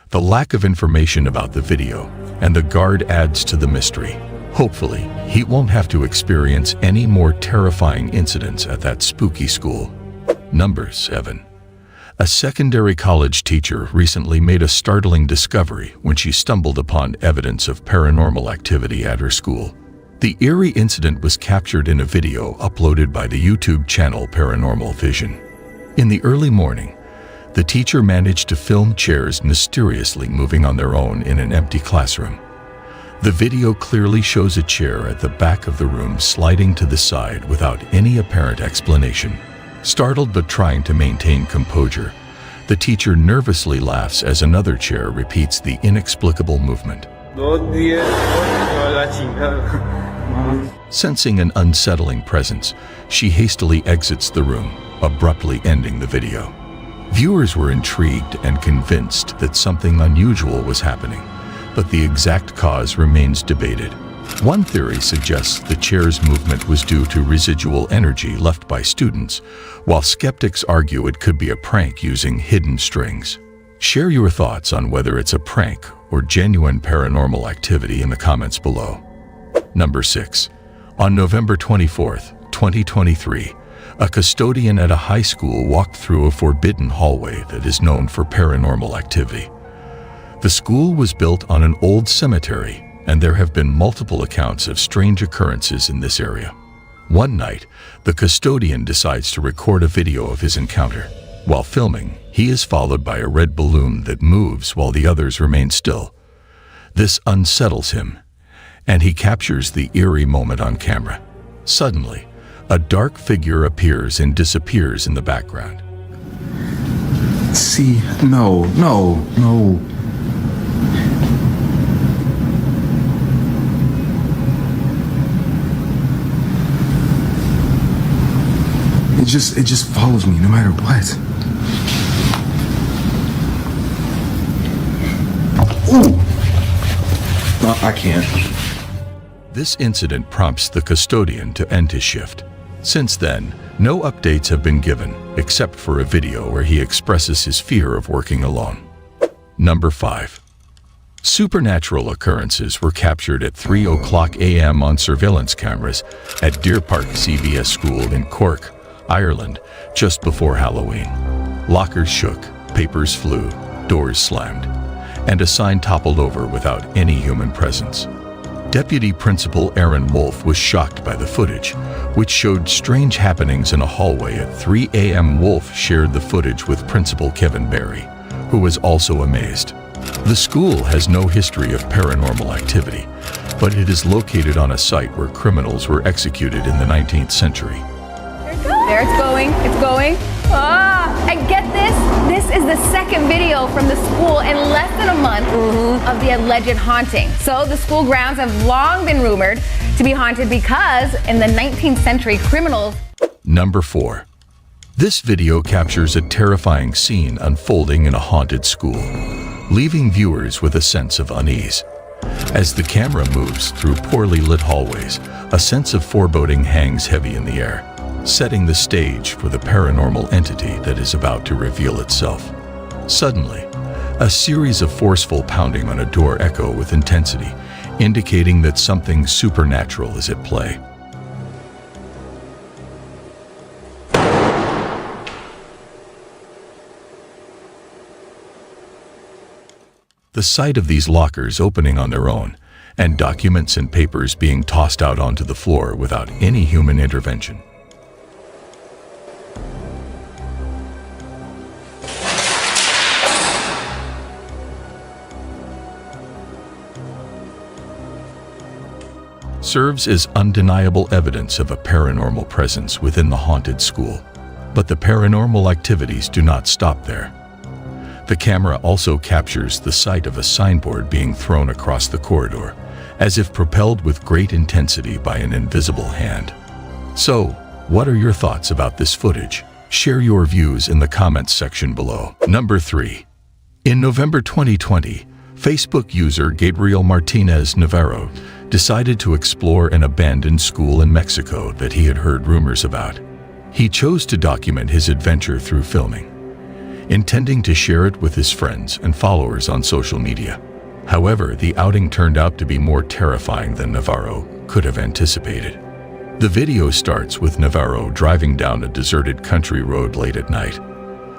The lack of information about the video and the guard adds to the mystery. Hopefully, he won't have to experience any more terrifying incidents at that spooky school. Number 7. A secondary college teacher recently made a startling discovery when she stumbled upon evidence of paranormal activity at her school. The eerie incident was captured in a video uploaded by the YouTube channel Paranormal Vision. In the early morning, the teacher managed to film chairs mysteriously moving on their own in an empty classroom. The video clearly shows a chair at the back of the room sliding to the side without any apparent explanation. Startled but trying to maintain composure, the teacher nervously laughs as another chair repeats the inexplicable movement. Sensing an unsettling presence, she hastily exits the room, abruptly ending the video. Viewers were intrigued and convinced that something unusual was happening, but the exact cause remains debated. One theory suggests the chair's movement was due to residual energy left by students, while skeptics argue it could be a prank using hidden strings. Share your thoughts on whether it's a prank or genuine paranormal activity in the comments below. Number 6. On November 24th, 2023, a custodian at a high school walked through a forbidden hallway that is known for paranormal activity. The school was built on an old cemetery, and there have been multiple accounts of strange occurrences in this area. One night, the custodian decides to record a video of his encounter. While filming, he is followed by a red balloon that moves while the others remain still. This unsettles him, and he captures the eerie moment on camera. Suddenly, a dark figure appears and disappears in the background. See, no. It just follows me no matter what. Ooh. No, I can't. This incident prompts the custodian to end his shift. Since then, no updates have been given, except for a video where he expresses his fear of working alone. Number 5. Supernatural occurrences were captured at 3:00 a.m. on surveillance cameras at Deer Park CVS School in Cork, Ireland, just before Halloween. Lockers shook, papers flew, doors slammed, and a sign toppled over without any human presence. Deputy Principal Aaron Wolfe was shocked by the footage, which showed strange happenings in a hallway at 3 a.m. Wolfe shared the footage with Principal Kevin Barry, who was also amazed. The school has no history of paranormal activity, but it is located on a site where criminals were executed in the 19th century. There it's going, it's going. And get this, this is the second video from the school in less than a month of the alleged haunting. So the school grounds have long been rumored to be haunted because in the 19th century, criminals... Number 4. This video captures a terrifying scene unfolding in a haunted school, leaving viewers with a sense of unease. As the camera moves through poorly lit hallways, a sense of foreboding hangs heavy in the air, setting the stage for the paranormal entity that is about to reveal itself. Suddenly, a series of forceful pounding on a door echo with intensity, indicating that something supernatural is at play. The sight of these lockers opening on their own, and documents and papers being tossed out onto the floor without any human intervention. Serves as undeniable evidence of a paranormal presence within the haunted school. But the paranormal activities do not stop there. The camera also captures the sight of a signboard being thrown across the corridor, as if propelled with great intensity by an invisible hand. So, what are your thoughts about this footage? Share your views in the comments section below. Number 3. In November 2020, Facebook user Gabriel Martinez Navarro decided to explore an abandoned school in Mexico that he had heard rumors about. He chose to document his adventure through filming, intending to share it with his friends and followers on social media. However, the outing turned out to be more terrifying than Navarro could have anticipated. The video starts with Navarro driving down a deserted country road late at night.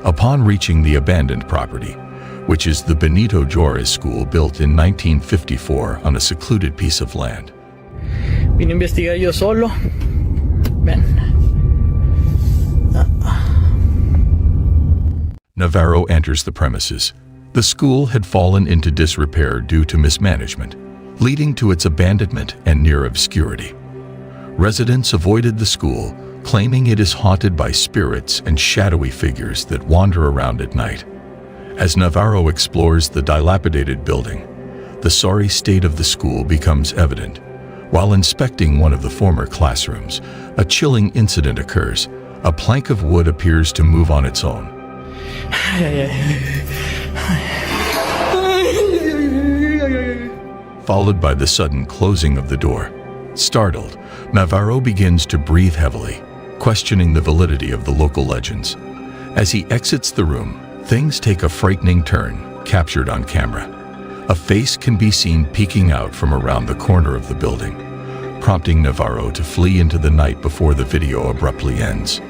Upon reaching the abandoned property, which is the Benito Juarez School built in 1954 on a secluded piece of land. Vine a investigar yo solo. Ven. Navarro enters the premises. The school had fallen into disrepair due to mismanagement, leading to its abandonment and near obscurity. Residents avoided the school, claiming it is haunted by spirits and shadowy figures that wander around at night. As Navarro explores the dilapidated building, the sorry state of the school becomes evident. While inspecting one of the former classrooms, a chilling incident occurs. A plank of wood appears to move on its own. Followed by the sudden closing of the door. Startled, Navarro begins to breathe heavily, questioning the validity of the local legends. As he exits the room, things take a frightening turn, captured on camera. A face can be seen peeking out from around the corner of the building, prompting Navarro to flee into the night before the video abruptly ends.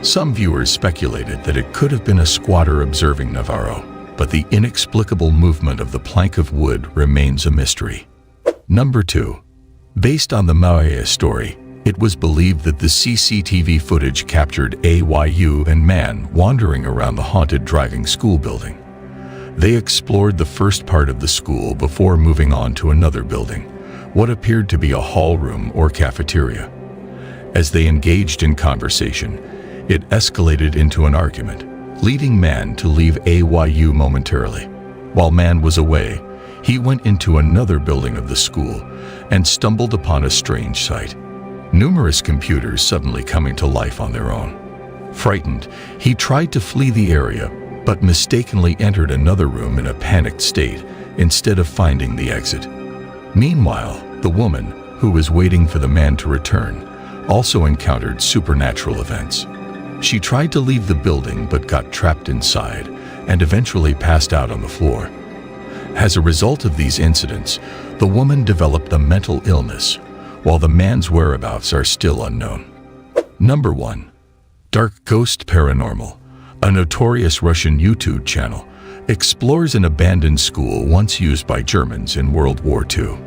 Some viewers speculated that it could have been a squatter observing Navarro, but the inexplicable movement of the plank of wood remains a mystery. Number 2. Based on the Maya story, it was believed that the CCTV footage captured AYU and man wandering around the haunted driving school building. They explored the first part of the school before moving on to another building, what appeared to be a hall room or cafeteria. As they engaged in conversation, it escalated into an argument, leading man to leave AYU momentarily. While man was away, he went into another building of the school and stumbled upon a strange sight. Numerous computers suddenly coming to life on their own. Frightened, he tried to flee the area, but mistakenly entered another room in a panicked state instead of finding the exit. Meanwhile, the woman, who was waiting for the man to return, also encountered supernatural events. She tried to leave the building but got trapped inside and eventually passed out on the floor. As a result of these incidents, the woman developed a mental illness, while the man's whereabouts are still unknown. Number 1. Dark Ghost Paranormal, a notorious Russian YouTube channel, explores an abandoned school once used by Germans in World War II.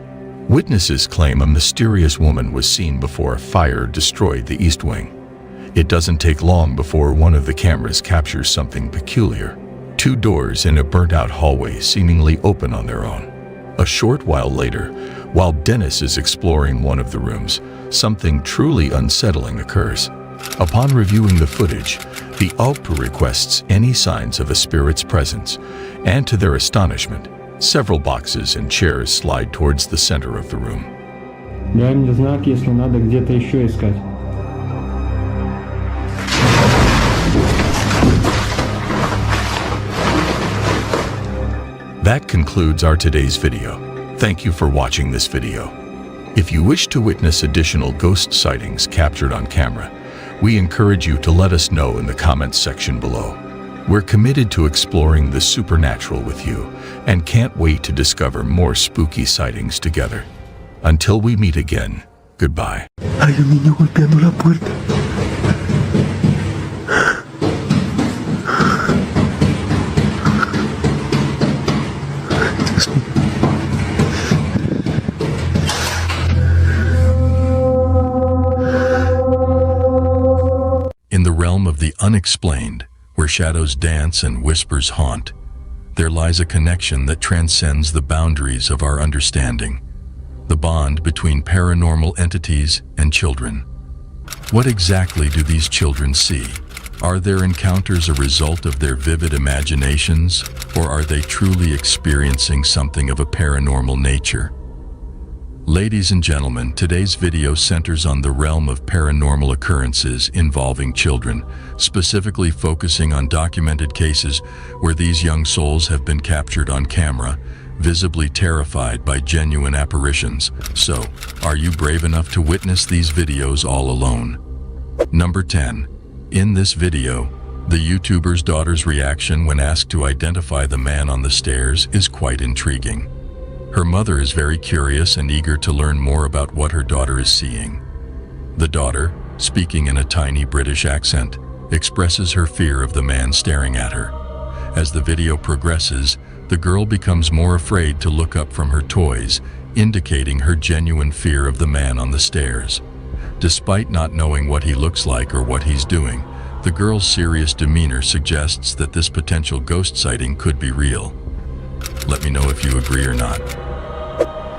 Witnesses claim a mysterious woman was seen before a fire destroyed the East Wing. It doesn't take long before one of the cameras captures something peculiar. 2 doors in a burnt-out hallway seemingly open on their own. A short while later, while Dennis is exploring one of the rooms, something truly unsettling occurs. Upon reviewing the footage, the Alpa requests any signs of a spirit's presence, and to their astonishment, several boxes and chairs slide towards the center of the room. Дай мне знак, если надо где-то еще искать. That concludes our today's video. Thank you for watching this video. If you wish to witness additional ghost sightings captured on camera, we encourage you to let us know in the comments section below. We're committed to exploring the supernatural with you and can't wait to discover more spooky sightings together. Until we meet again, goodbye. Hay un niño golpeando la puerta. In the realm of the unexplained, where shadows dance and whispers haunt, there lies a connection that transcends the boundaries of our understanding, the bond between paranormal entities and children. What exactly do these children see? Are their encounters a result of their vivid imaginations, or are they truly experiencing something of a paranormal nature? Ladies and gentlemen, today's video centers on the realm of paranormal occurrences involving children, specifically focusing on documented cases where these young souls have been captured on camera, visibly terrified by genuine apparitions. So, are you brave enough to witness these videos all alone? Number 10. In this video, the YouTuber's daughter's reaction when asked to identify the man on the stairs is quite intriguing. Her mother is very curious and eager to learn more about what her daughter is seeing. The daughter, speaking in a tiny British accent, expresses her fear of the man staring at her. As the video progresses, the girl becomes more afraid to look up from her toys, indicating her genuine fear of the man on the stairs. Despite not knowing what he looks like or what he's doing, the girl's serious demeanor suggests that this potential ghost sighting could be real. Let me know if you agree or not.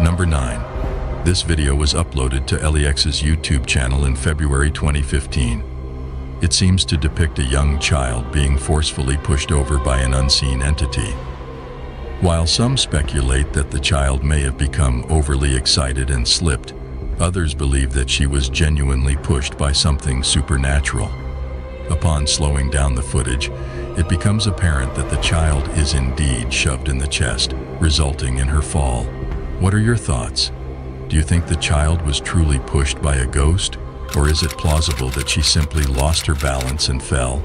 Number 9. This video was uploaded to LEX's YouTube channel in February 2015. It seems to depict a young child being forcefully pushed over by an unseen entity. While some speculate that the child may have become overly excited and slipped, others believe that she was genuinely pushed by something supernatural. Upon slowing down the footage, it becomes apparent that the child is indeed shoved in the chest, resulting in her fall. What are your thoughts? Do you think the child was truly pushed by a ghost, or is it plausible that she simply lost her balance and fell?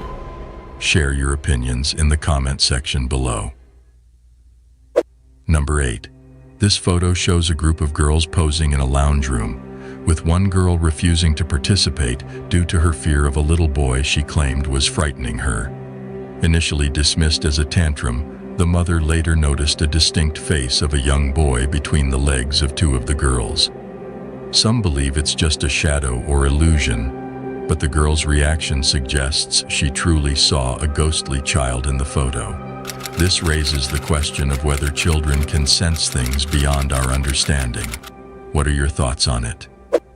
Share your opinions in the comment section below. Number 8. This photo shows a group of girls posing in a lounge room, with one girl refusing to participate due to her fear of a little boy she claimed was frightening her. Initially dismissed as a tantrum, the mother later noticed a distinct face of a young boy between the legs of 2 of the girls. Some believe it's just a shadow or illusion, but the girl's reaction suggests she truly saw a ghostly child in the photo. This raises the question of whether children can sense things beyond our understanding. What are your thoughts on it?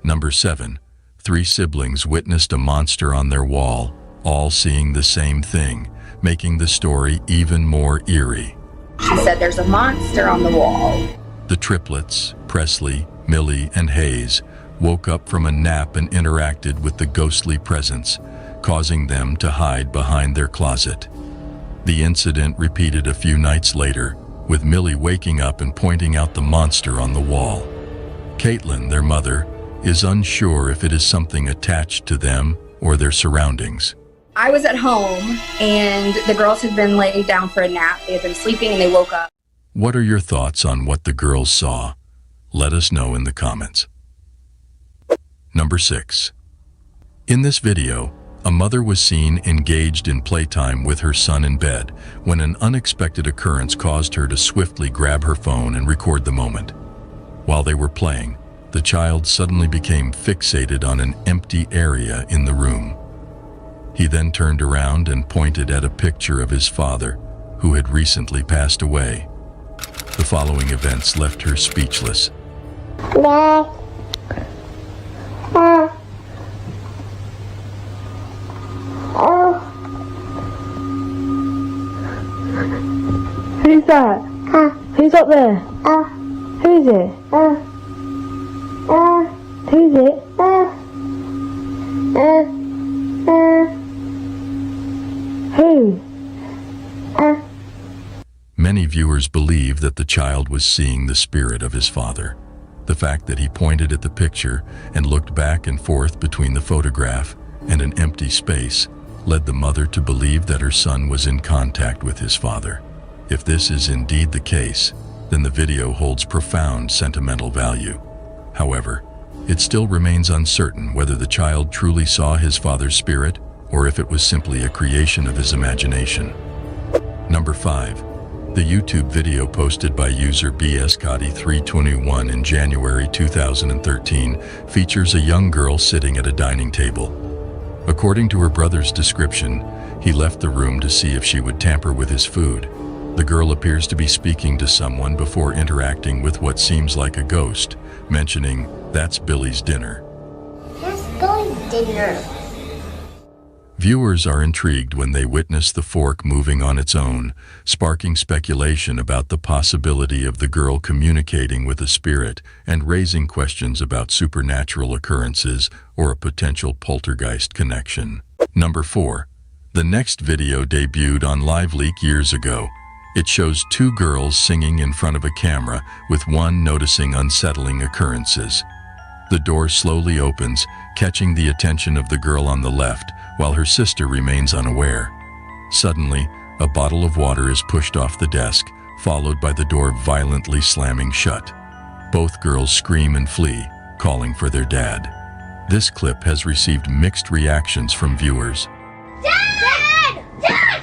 Number 7. 3 siblings witnessed a monster on their wall, all seeing the same thing, making the story even more eerie. She said there's a monster on the wall. The triplets, Presley, Millie, and Hayes, woke up from a nap and interacted with the ghostly presence, causing them to hide behind their closet. The incident repeated a few nights later, with Millie waking up and pointing out the monster on the wall. Caitlin, their mother, is unsure if it is something attached to them or their surroundings. I was at home and the girls had been laid down for a nap. They had been sleeping and they woke up. What are your thoughts on what the girls saw? Let us know in the comments. Number 6. In this video, a mother was seen engaged in playtime with her son in bed when an unexpected occurrence caused her to swiftly grab her phone and record the moment. While they were playing, the child suddenly became fixated on an empty area in the room. He then turned around and pointed at a picture of his father, who had recently passed away. The following events left her speechless. Who's that? Who's up there? Who is it? Who is it? Who? Many viewers believe that the child was seeing the spirit of his father. The fact that he pointed at the picture and looked back and forth between the photograph and an empty space led the mother to believe that her son was in contact with his father. If this is indeed the case, then the video holds profound sentimental value. However, it still remains uncertain whether the child truly saw his father's spirit or if it was simply a creation of his imagination. Number 5. The YouTube video posted by user BSCotty321 in January 2013 features a young girl sitting at a dining table. According to her brother's description, he left the room to see if she would tamper with his food. The girl appears to be speaking to someone before interacting with what seems like a ghost, mentioning, "That's Billy's dinner." That's Billy's dinner. Viewers are intrigued when they witness the fork moving on its own, sparking speculation about the possibility of the girl communicating with a spirit and raising questions about supernatural occurrences or a potential poltergeist connection. Number 4. The next video debuted on LiveLeak years ago. It shows two girls singing in front of a camera, with one noticing unsettling occurrences. The door slowly opens, catching the attention of the girl on the left, while her sister remains unaware. Suddenly, a bottle of water is pushed off the desk, followed by the door violently slamming shut. Both girls scream and flee, calling for their dad. This clip has received mixed reactions from viewers. Dad! Dad! Dad!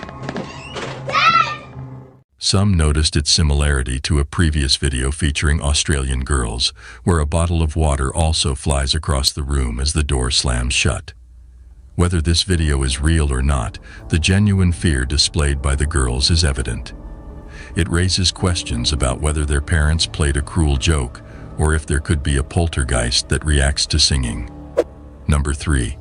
Some noticed its similarity to a previous video featuring Australian girls, where a bottle of water also flies across the room as the door slams shut. Whether this video is real or not, the genuine fear displayed by the girls is evident. It raises questions about whether their parents played a cruel joke or if there could be a poltergeist that reacts to singing. Number 3.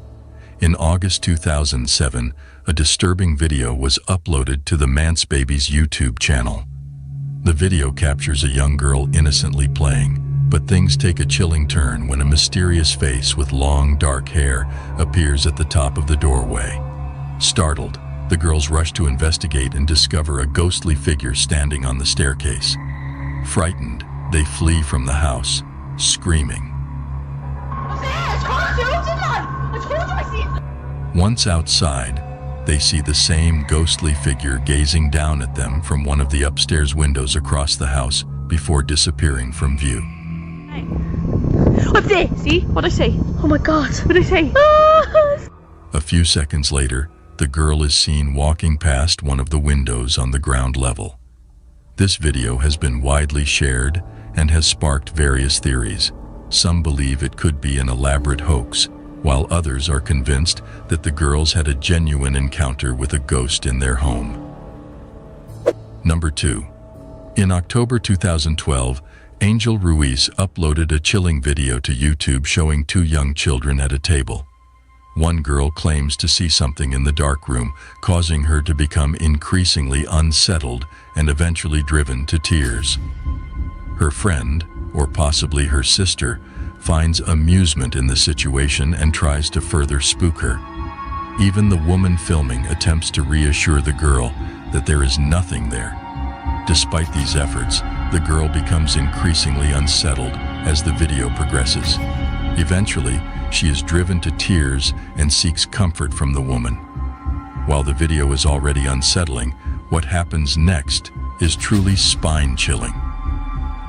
In August 2007, a disturbing video was uploaded to the Mance Babies YouTube channel. The video captures a young girl innocently playing, but things take a chilling turn when a mysterious face with long, dark hair appears at the top of the doorway. Startled, the girls rush to investigate and discover a ghostly figure standing on the staircase. Frightened, they flee from the house, screaming. Once outside, they see the same ghostly figure gazing down at them from one of the upstairs windows across the house before disappearing from view. Up there! See? What'd I say? Oh my god! What'd I say? A few seconds later, the girl is seen walking past one of the windows on the ground level. This video has been widely shared and has sparked various theories. Some believe it could be an elaborate hoax, while others are convinced that the girls had a genuine encounter with a ghost in their home. Number 2. In October 2012, Angel Ruiz uploaded a chilling video to YouTube showing two young children at a table. One girl claims to see something in the dark room, causing her to become increasingly unsettled and eventually driven to tears. Her friend, or possibly her sister, finds amusement in the situation and tries to further spook her. Even the woman filming attempts to reassure the girl that there is nothing there. Despite these efforts, the girl becomes increasingly unsettled as the video progresses. Eventually, she is driven to tears and seeks comfort from the woman. While the video is already unsettling, what happens next is truly spine-chilling.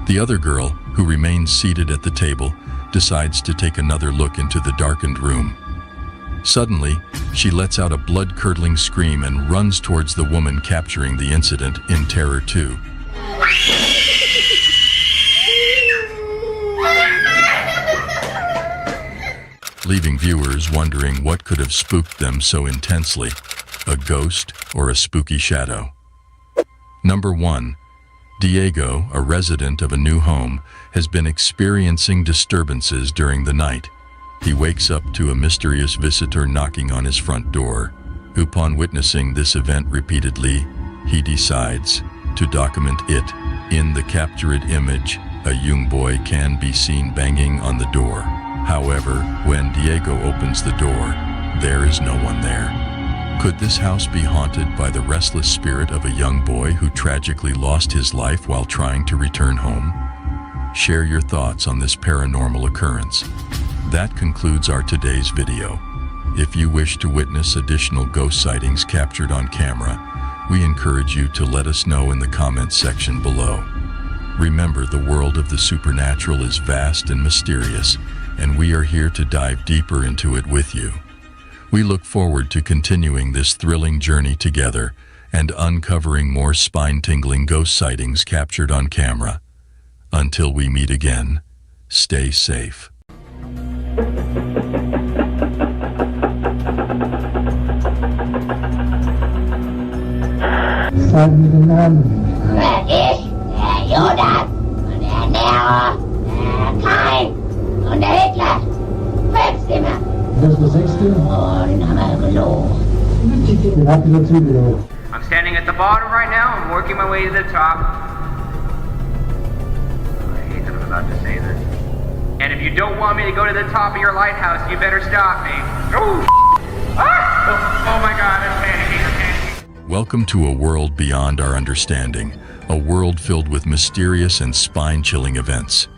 The other girl, who remains seated at the table, decides to take another look into the darkened room. Suddenly, she lets out a blood-curdling scream and runs towards the woman, capturing the incident in terror too. Leaving viewers wondering what could have spooked them so intensely, a ghost or a spooky shadow. Number 1. Diego, a resident of a new home, has been experiencing disturbances during the night. He wakes up to a mysterious visitor knocking on his front door. Upon witnessing this event repeatedly, he decides to document it. In the captured image, a young boy can be seen banging on the door. However, when Diego opens the door, there is no one there. Could this house be haunted by the restless spirit of a young boy who tragically lost his life while trying to return home? Share your thoughts on this paranormal occurrence. That concludes our today's video. If you wish to witness additional ghost sightings captured on camera, we encourage you to let us know in the comments section below. Remember, the world of the supernatural is vast and mysterious, and we are here to dive deeper into it with you. We look forward to continuing this thrilling journey together and uncovering more spine-tingling ghost sightings captured on camera. Until we meet again, stay safe. I'm standing at the bottom right now. I'm working my way to the top. I hate that I'm about to say this. And if you don't want me to go to the top of your lighthouse, you better stop me. Oh, oh my God, I'm panicking. Welcome to a world beyond our understanding, a world filled with mysterious and spine-chilling events.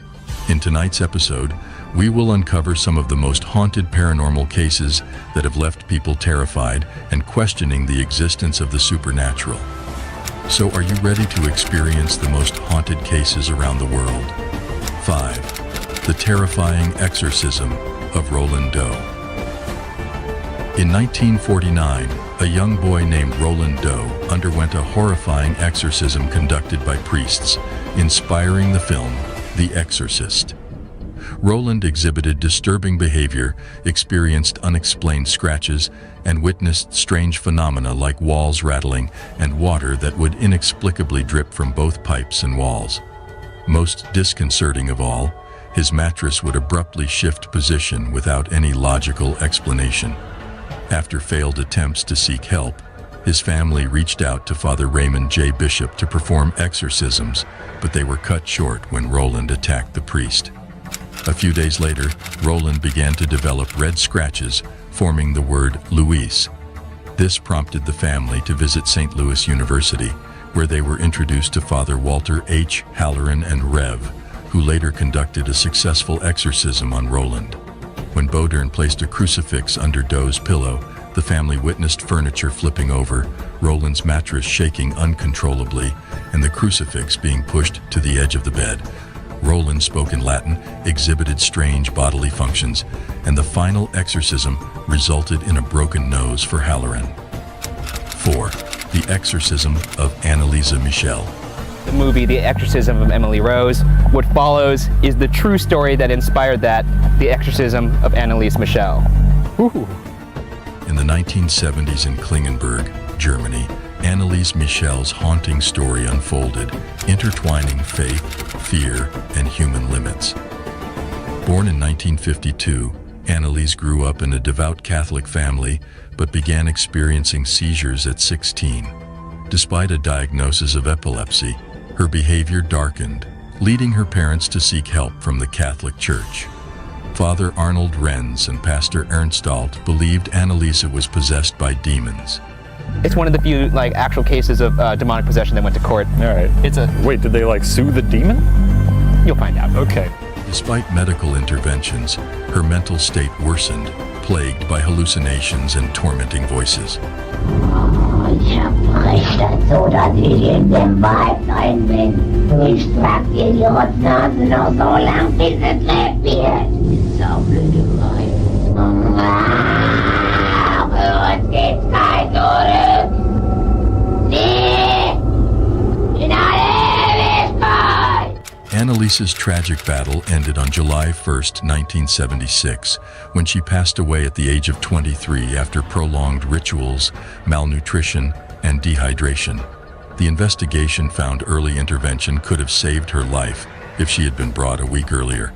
In tonight's episode, we will uncover some of the most haunted paranormal cases that have left people terrified and questioning the existence of the supernatural. So, are you ready to experience the most haunted cases around the world? 5. The terrifying exorcism of Roland Doe. In 1949, a young boy named Roland Doe underwent a horrifying exorcism conducted by priests, inspiring the film The Exorcist. Roland exhibited disturbing behavior, experienced unexplained scratches, and witnessed strange phenomena like walls rattling and water that would inexplicably drip from both pipes and walls. Most disconcerting of all, his mattress would abruptly shift position without any logical explanation. After failed attempts to seek help, his family reached out to Father Raymond J. Bishop to perform exorcisms, but they were cut short when Roland attacked the priest. A few days later, Roland began to develop red scratches, forming the word Luis. This prompted the family to visit St. Louis University, where they were introduced to Father Walter H. Halloran and Rev, who later conducted a successful exorcism on Roland. When Bodern placed a crucifix under Doe's pillow, the family witnessed furniture flipping over, Roland's mattress shaking uncontrollably, and the crucifix being pushed to the edge of the bed. Roland spoke in Latin, exhibited strange bodily functions, and the final exorcism resulted in a broken nose for Halloran. 4. The Exorcism of Annalisa Michel. The movie The Exorcism of Emily Rose. What follows is the true story that inspired that, The Exorcism of Annalise Michel. Ooh. In the 1970s in Klingenberg, Germany, Annalise Michel's haunting story unfolded, intertwining faith, fear, and human limits. Born in 1952, Annalise grew up in a devout Catholic family, but began experiencing seizures at 16. Despite a diagnosis of epilepsy, her behavior darkened, leading her parents to seek help from the Catholic Church. Father Arnold Renz and Pastor Ernstalt believed Annalisa was possessed by demons. It's one of the few actual cases of demonic possession that went to court. All right. Wait, did they sue the demon? You'll find out. Okay. Despite medical interventions, her mental state worsened, plagued by hallucinations and tormenting voices. Ich verrichtet so, dass ich in dem Wald rein bin. Ich trag dir die Rotznase noch so lang, bis es lebt wird. Saublöde Weib. Aber es geht kein zurück. Nee! In alle Ewigkeit! Annalisa's tragic battle ended on July 1st, 1976, when she passed away at the age of 23 after prolonged rituals, malnutrition, and dehydration. The investigation found early intervention could have saved her life if she had been brought a week earlier.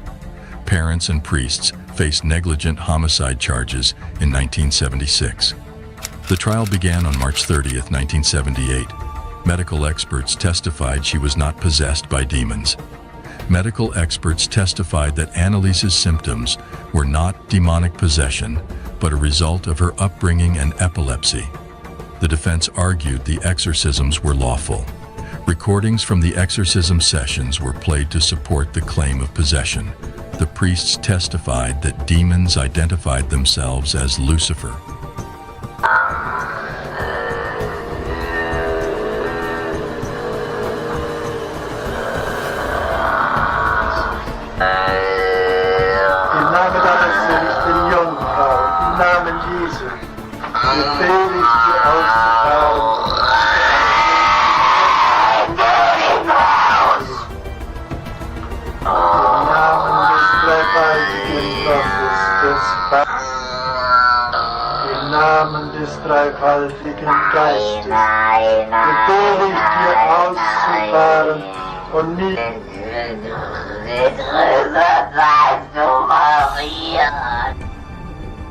Parents and priests faced negligent homicide charges in 1976. The trial began on March 30th, 1978. Medical experts testified she was not possessed by demons. Medical experts testified that Annalisa's symptoms were not demonic possession, but a result of her upbringing and epilepsy. The defense argued the exorcisms were lawful. Recordings from the exorcism sessions were played to support the claim of possession. The priests testified that demons identified themselves as Lucifer. Im Namen des dreifaltigen Geistes befehle ich dir auszufahren und nicht.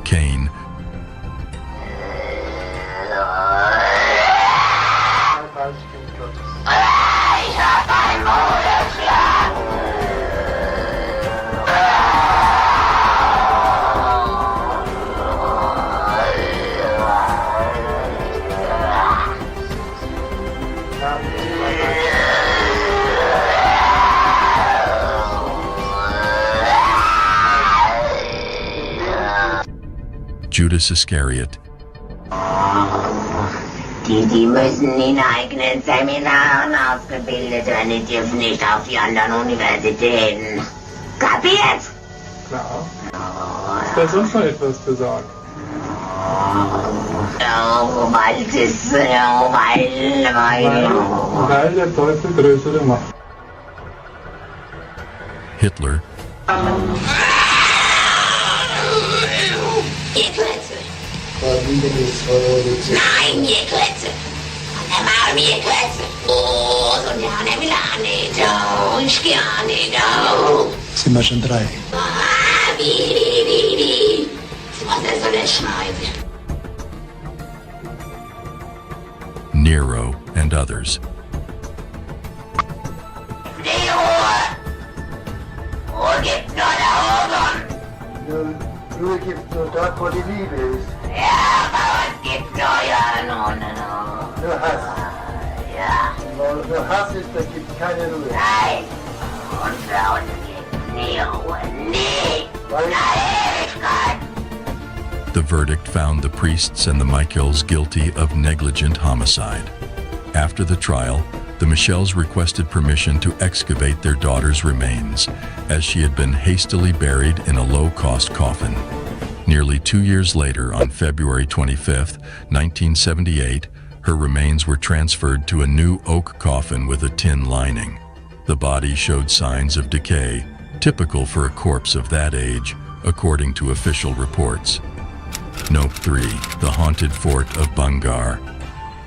Cain. Judas Iscariot. Die müssen in eigenen Seminaren ausgebildet werden, die dürfen nicht auf die anderen Universitäten. Kapiert? Klar. Hast du sonst noch etwas gesagt? Weil der Teufel größere Macht. Hitler. Ihr Klötze. Nein, ihr Klötze. Und der Maul, ihr Klötze. Oh, so der Milani, do, ich gerne, do. Sind wir schon drei? Wie. Was ist so eine Schneide? Nero and others. Ruhe gibt's nur da oben. Ruhe gibt's nur dort, wo die Liebe ist. Ja, bei uns gibt's nur no. Nur Hass. Ja. Wo Hass ist, da gibt's keine Ruhe. Nein. Und bei uns gibt's nie Ruhe. Nie. Ewigkeit. The verdict found the priests and the Michaels guilty of negligent homicide. After the trial, the Michels requested permission to excavate their daughter's remains, as she had been hastily buried in a low-cost coffin. Nearly 2 years later, on February 25, 1978, her remains were transferred to a new oak coffin with a tin lining. The body showed signs of decay, typical for a corpse of that age, according to official reports. Note 3. The Haunted Fort of Bangar.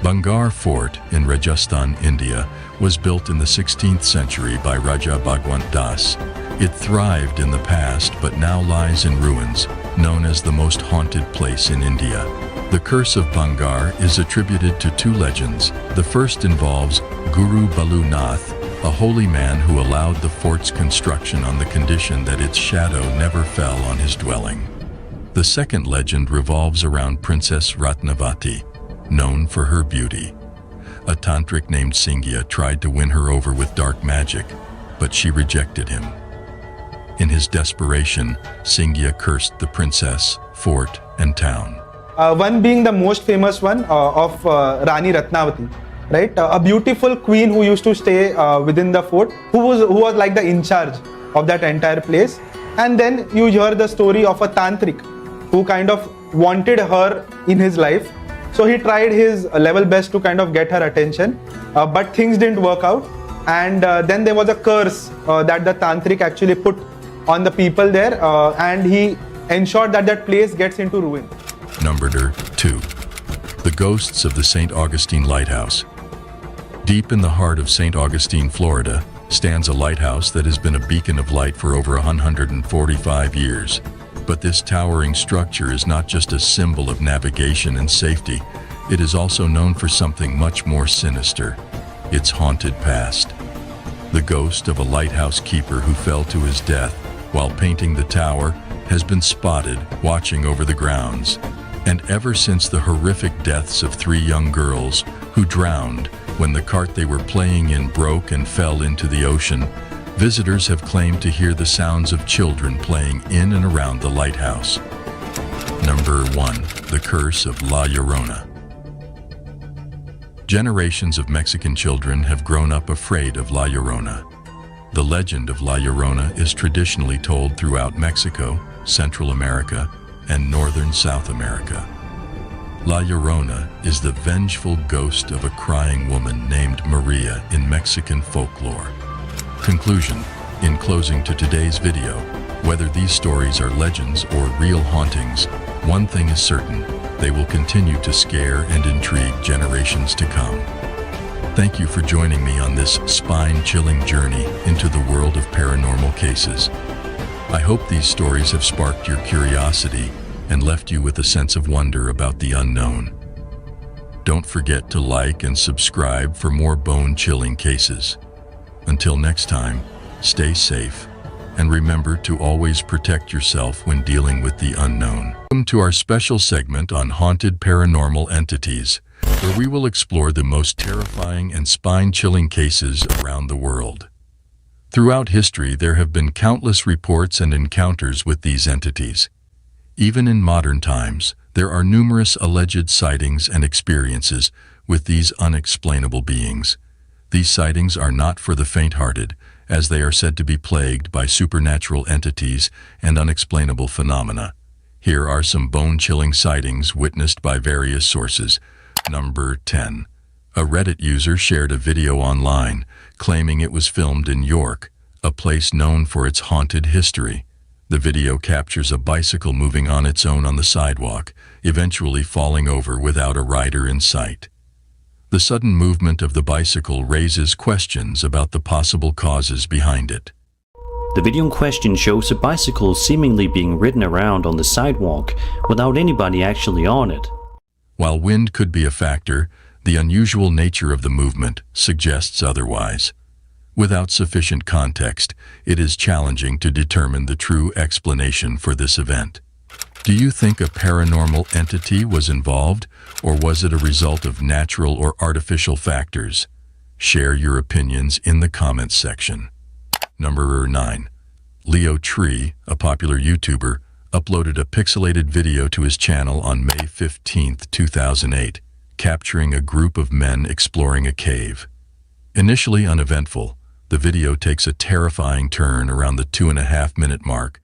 Bangar Fort in Rajasthan, India, was built in the 16th century by Raja Bhagwant Das. It thrived in the past but now lies in ruins, known as the most haunted place in India. The curse of Bangar is attributed to two legends. The first involves Guru Balu Nath, a holy man who allowed the fort's construction on the condition that its shadow never fell on his dwelling. The second legend revolves around Princess Ratnavati, known for her beauty. A tantric named Singya tried to win her over with dark magic, but she rejected him. In his desperation, Singya cursed the princess, fort, and town. One being the most famous one of Rani Ratnavati, right? A beautiful queen who used to stay within the fort, who was like the in charge of that entire place. And then you hear the story of a tantric who kind of wanted her in his life. So he tried his level best to kind of get her attention, but things didn't work out. And then there was a curse that the tantric actually put on the people there, and he ensured that that place gets into ruin. Number 2. The ghosts of the St. Augustine Lighthouse. Deep in the heart of St. Augustine, Florida, stands a lighthouse that has been a beacon of light for over 145 years. But this towering structure is not just a symbol of navigation and safety. It is also known for something much more sinister: its haunted past. The ghost of a lighthouse keeper who fell to his death while painting the tower has been spotted watching over the grounds. And ever since the horrific deaths of 3 young girls who drowned when the cart they were playing in broke and fell into the ocean, visitors have claimed to hear the sounds of children playing in and around the lighthouse. Number 1. The Curse of La Llorona. Generations of Mexican children have grown up afraid of La Llorona. The legend of La Llorona is traditionally told throughout Mexico, Central America, and northern South America. La Llorona is the vengeful ghost of a crying woman named Maria in Mexican folklore. Conclusion. In closing to today's video, whether these stories are legends or real hauntings, one thing is certain: they will continue to scare and intrigue generations to come. Thank you for joining me on this spine-chilling journey into the world of paranormal cases. I hope these stories have sparked your curiosity and left you with a sense of wonder about the unknown. Don't forget to like and subscribe for more bone-chilling cases. Until next time, stay safe, and remember to always protect yourself when dealing with the unknown. Welcome to our special segment on haunted paranormal entities, where we will explore the most terrifying and spine-chilling cases around the world. Throughout history, there have been countless reports and encounters with these entities. Even in modern times, there are numerous alleged sightings and experiences with these unexplainable beings. These sightings are not for the faint-hearted, as they are said to be plagued by supernatural entities and unexplainable phenomena. Here are some bone-chilling sightings witnessed by various sources. Number 10. A Reddit user shared a video online claiming it was filmed in York, a place known for its haunted history. The video captures a bicycle moving on its own on the sidewalk, eventually falling over without a rider in sight. The sudden movement of the bicycle raises questions about the possible causes behind it. The video in question shows a bicycle seemingly being ridden around on the sidewalk without anybody actually on it. While wind could be a factor, the unusual nature of the movement suggests otherwise. Without sufficient context, it is challenging to determine the true explanation for this event. Do you think a paranormal entity was involved, or was it a result of natural or artificial factors? Share your opinions in the comments section. Number 9. Leo Tree, a popular YouTuber, uploaded a pixelated video to his channel on May 15, 2008, capturing a group of men exploring a cave. Initially uneventful, the video takes a terrifying turn around the 2.5-minute mark.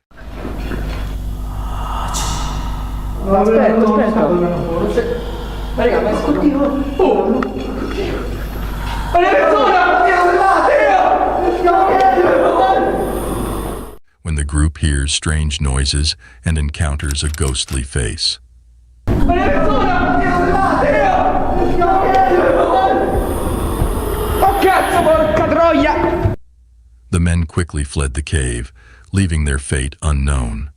When the group hears strange noises and encounters a ghostly face. The men quickly fled the cave, leaving their fate unknown.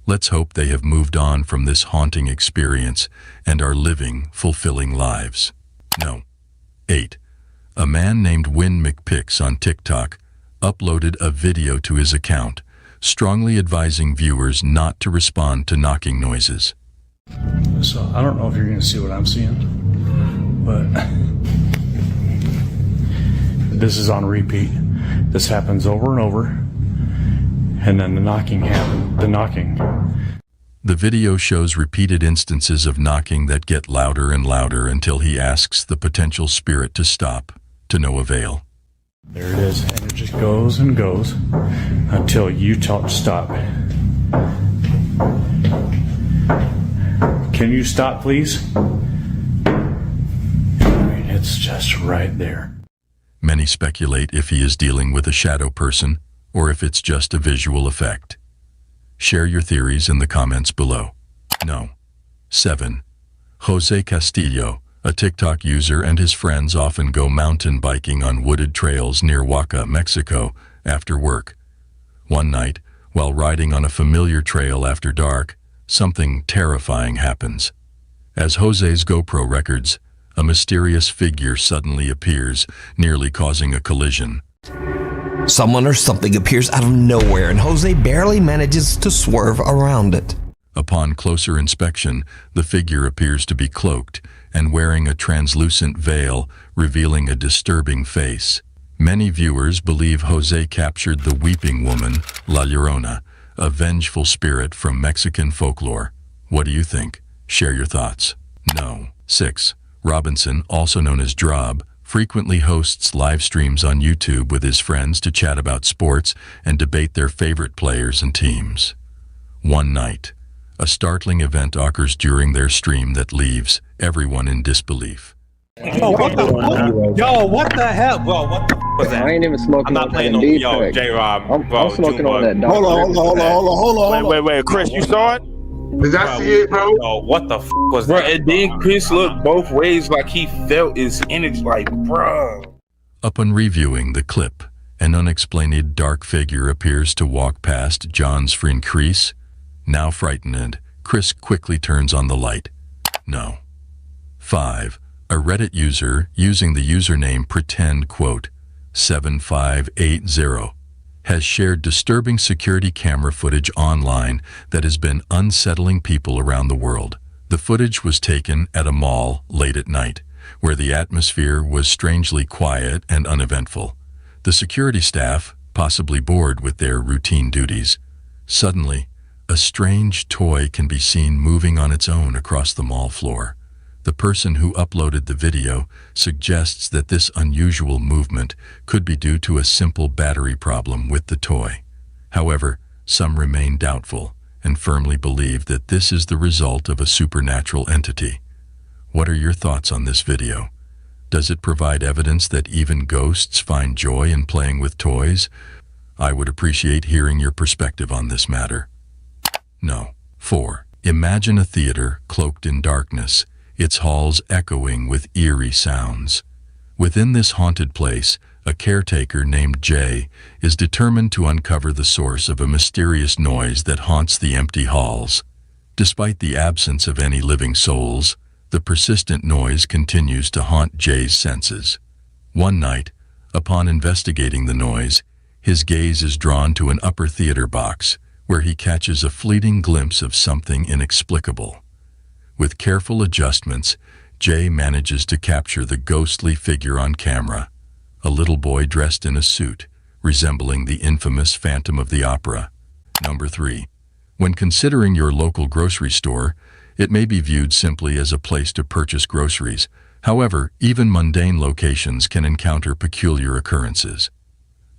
Let's hope they have moved on from this haunting experience and are living fulfilling lives. No. 8. A man named Win McPix on TikTok uploaded a video to his account, strongly advising viewers not to respond to knocking noises. So I don't know if you're going to see what I'm seeing, but this is on repeat. This happens over and over, and then the knocking happens. The video shows repeated instances of knocking that get louder and louder until he asks the potential spirit to stop, to no avail. There it is, and it just goes and goes until you tell it to stop. Can you stop, please? I mean, it's just right there. Many speculate if he is dealing with a shadow person or if it's just a visual effect. Share your theories in the comments below. No. 7. Jose Castillo, a TikTok user, and his friends often go mountain biking on wooded trails near Oaxaca, Mexico, after work. One night, while riding on a familiar trail after dark, something terrifying happens. As Jose's GoPro records, a mysterious figure suddenly appears, nearly causing a collision. Someone or something appears out of nowhere, and Jose barely manages to swerve around it. Upon closer inspection, the figure appears to be cloaked and wearing a translucent veil, revealing a disturbing face. Many viewers believe Jose captured the weeping woman, La Llorona, a vengeful spirit from Mexican folklore. What do you think? Share your thoughts. No. 6. Robinson, also known as Drob, frequently hosts live streams on YouTube with his friends to chat about sports and debate their favorite players and teams. One night, a startling event occurs during their stream that leaves everyone in disbelief. Yo, what the fuck? Yo, what the hell? Bro, what the fuck was that? I ain't even smoking. I'm not playing no. Yo, J-Rob. I'm smoking on that dog. Hold on. Wait. Chris, you saw it? Did I see it, bro? Yo, what the fuck was that? And then Chris looked both ways like he felt his energy, like, bro. Upon reviewing the clip, an unexplained dark figure appears to walk past John's friend Chris. Now frightened, Chris quickly turns on the light. No. 5. A Reddit user using the username pretend7580 has shared disturbing security camera footage online that has been unsettling people around the world. The footage was taken at a mall late at night, where the atmosphere was strangely quiet and uneventful. The security staff, possibly bored with their routine duties, suddenly, a strange toy can be seen moving on its own across the mall floor. The person who uploaded the video suggests that this unusual movement could be due to a simple battery problem with the toy. However, some remain doubtful and firmly believe that this is the result of a supernatural entity. What are your thoughts on this video? Does it provide evidence that even ghosts find joy in playing with toys? I would appreciate hearing your perspective on this matter. No. 4. Imagine a theater cloaked in darkness, its halls echoing with eerie sounds. Within this haunted place, a caretaker named Jay is determined to uncover the source of a mysterious noise that haunts the empty halls. Despite the absence of any living souls, the persistent noise continues to haunt Jay's senses. One night, upon investigating the noise, his gaze is drawn to an upper theater box, where he catches a fleeting glimpse of something inexplicable. With careful adjustments, Jay manages to capture the ghostly figure on camera, a little boy dressed in a suit, resembling the infamous Phantom of the Opera. Number 3. When considering your local grocery store, it may be viewed simply as a place to purchase groceries. However, even mundane locations can encounter peculiar occurrences.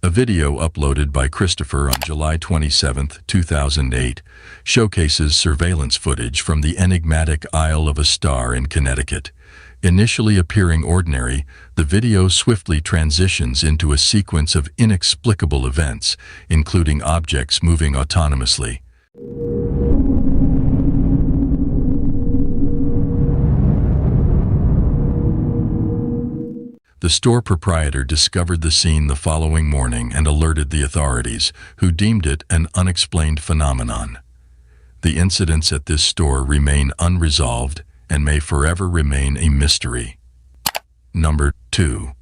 A video uploaded by Christopher on July 27, 2008, showcases surveillance footage from the enigmatic Isle of a Star in Connecticut. Initially appearing ordinary, the video swiftly transitions into a sequence of inexplicable events, including objects moving autonomously. The store proprietor discovered the scene the following morning and alerted the authorities, who deemed it an unexplained phenomenon. The incidents at this store remain unresolved and may forever remain a mystery. Number 2.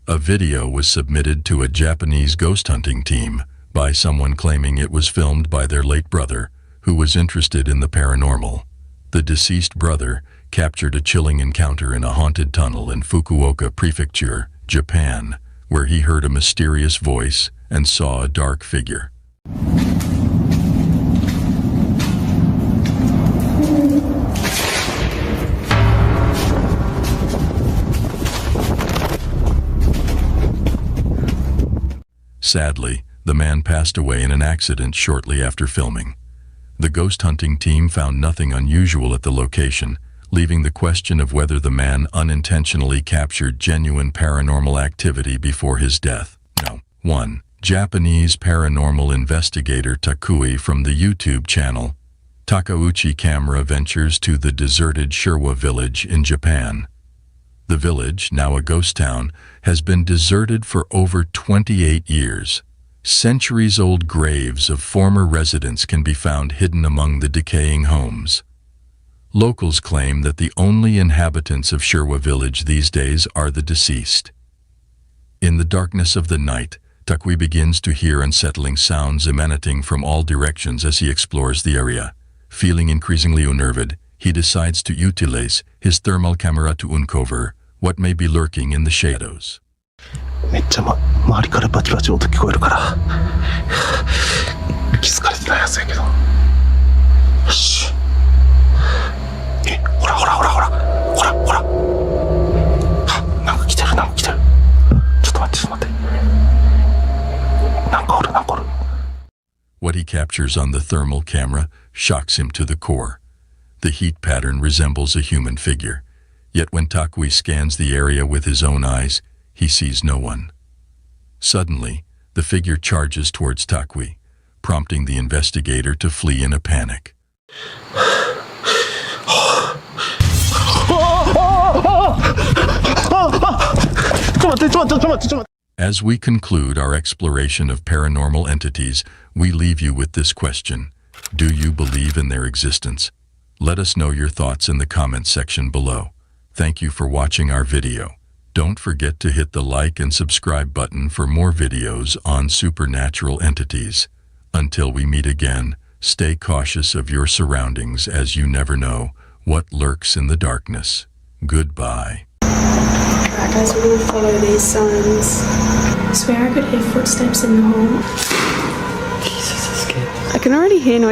A video was submitted to a Japanese ghost hunting team by someone claiming it was filmed by their late brother, who was interested in the paranormal. The deceased brother captured a chilling encounter in a haunted tunnel in Fukuoka Prefecture, Japan, where he heard a mysterious voice and saw a dark figure. Sadly, the man passed away in an accident shortly after filming. The ghost hunting team found nothing unusual at the location, leaving the question of whether the man unintentionally captured genuine paranormal activity before his death. No. 1. Japanese paranormal investigator Takui from the YouTube channel Takauchi Camera ventures to the deserted Sherwa village in Japan. The village, now a ghost town, has been deserted for over 28 years. Centuries-old graves of former residents can be found hidden among the decaying homes. Locals claim that the only inhabitants of Sherwa village these days are the deceased. In the darkness of the night, Takui begins to hear unsettling sounds emanating from all directions as he explores the area. Feeling increasingly unnerved, he decides to utilize his thermal camera to uncover what may be lurking in the shadows. めっちゃ周りからバチバチ音聞こえるから気づかれてないやつやけどよしほらほらほらほらほらほらなんか来てるなんか来てるちょっと待ってちょっと待ってなんかおるなんかおる What he captures on the thermal camera shocks him to the core. The heat pattern resembles a human figure, yet when Takui scans the area with his own eyes, he sees no one. Suddenly, the figure charges towards Takui, prompting the investigator to flee in a panic. As we conclude our exploration of paranormal entities, we leave you with this question. Do you believe in their existence? Let us know your thoughts in the comments section below. Thank you for watching our video. Don't forget to hit the like and subscribe button for more videos on supernatural entities. Until we meet again, stay cautious of your surroundings as you never know what lurks in the darkness. Goodbye. Alright guys, we're going to follow these signs. I swear I could hear footsteps in the hall. Jesus is scared. I can already hear noises.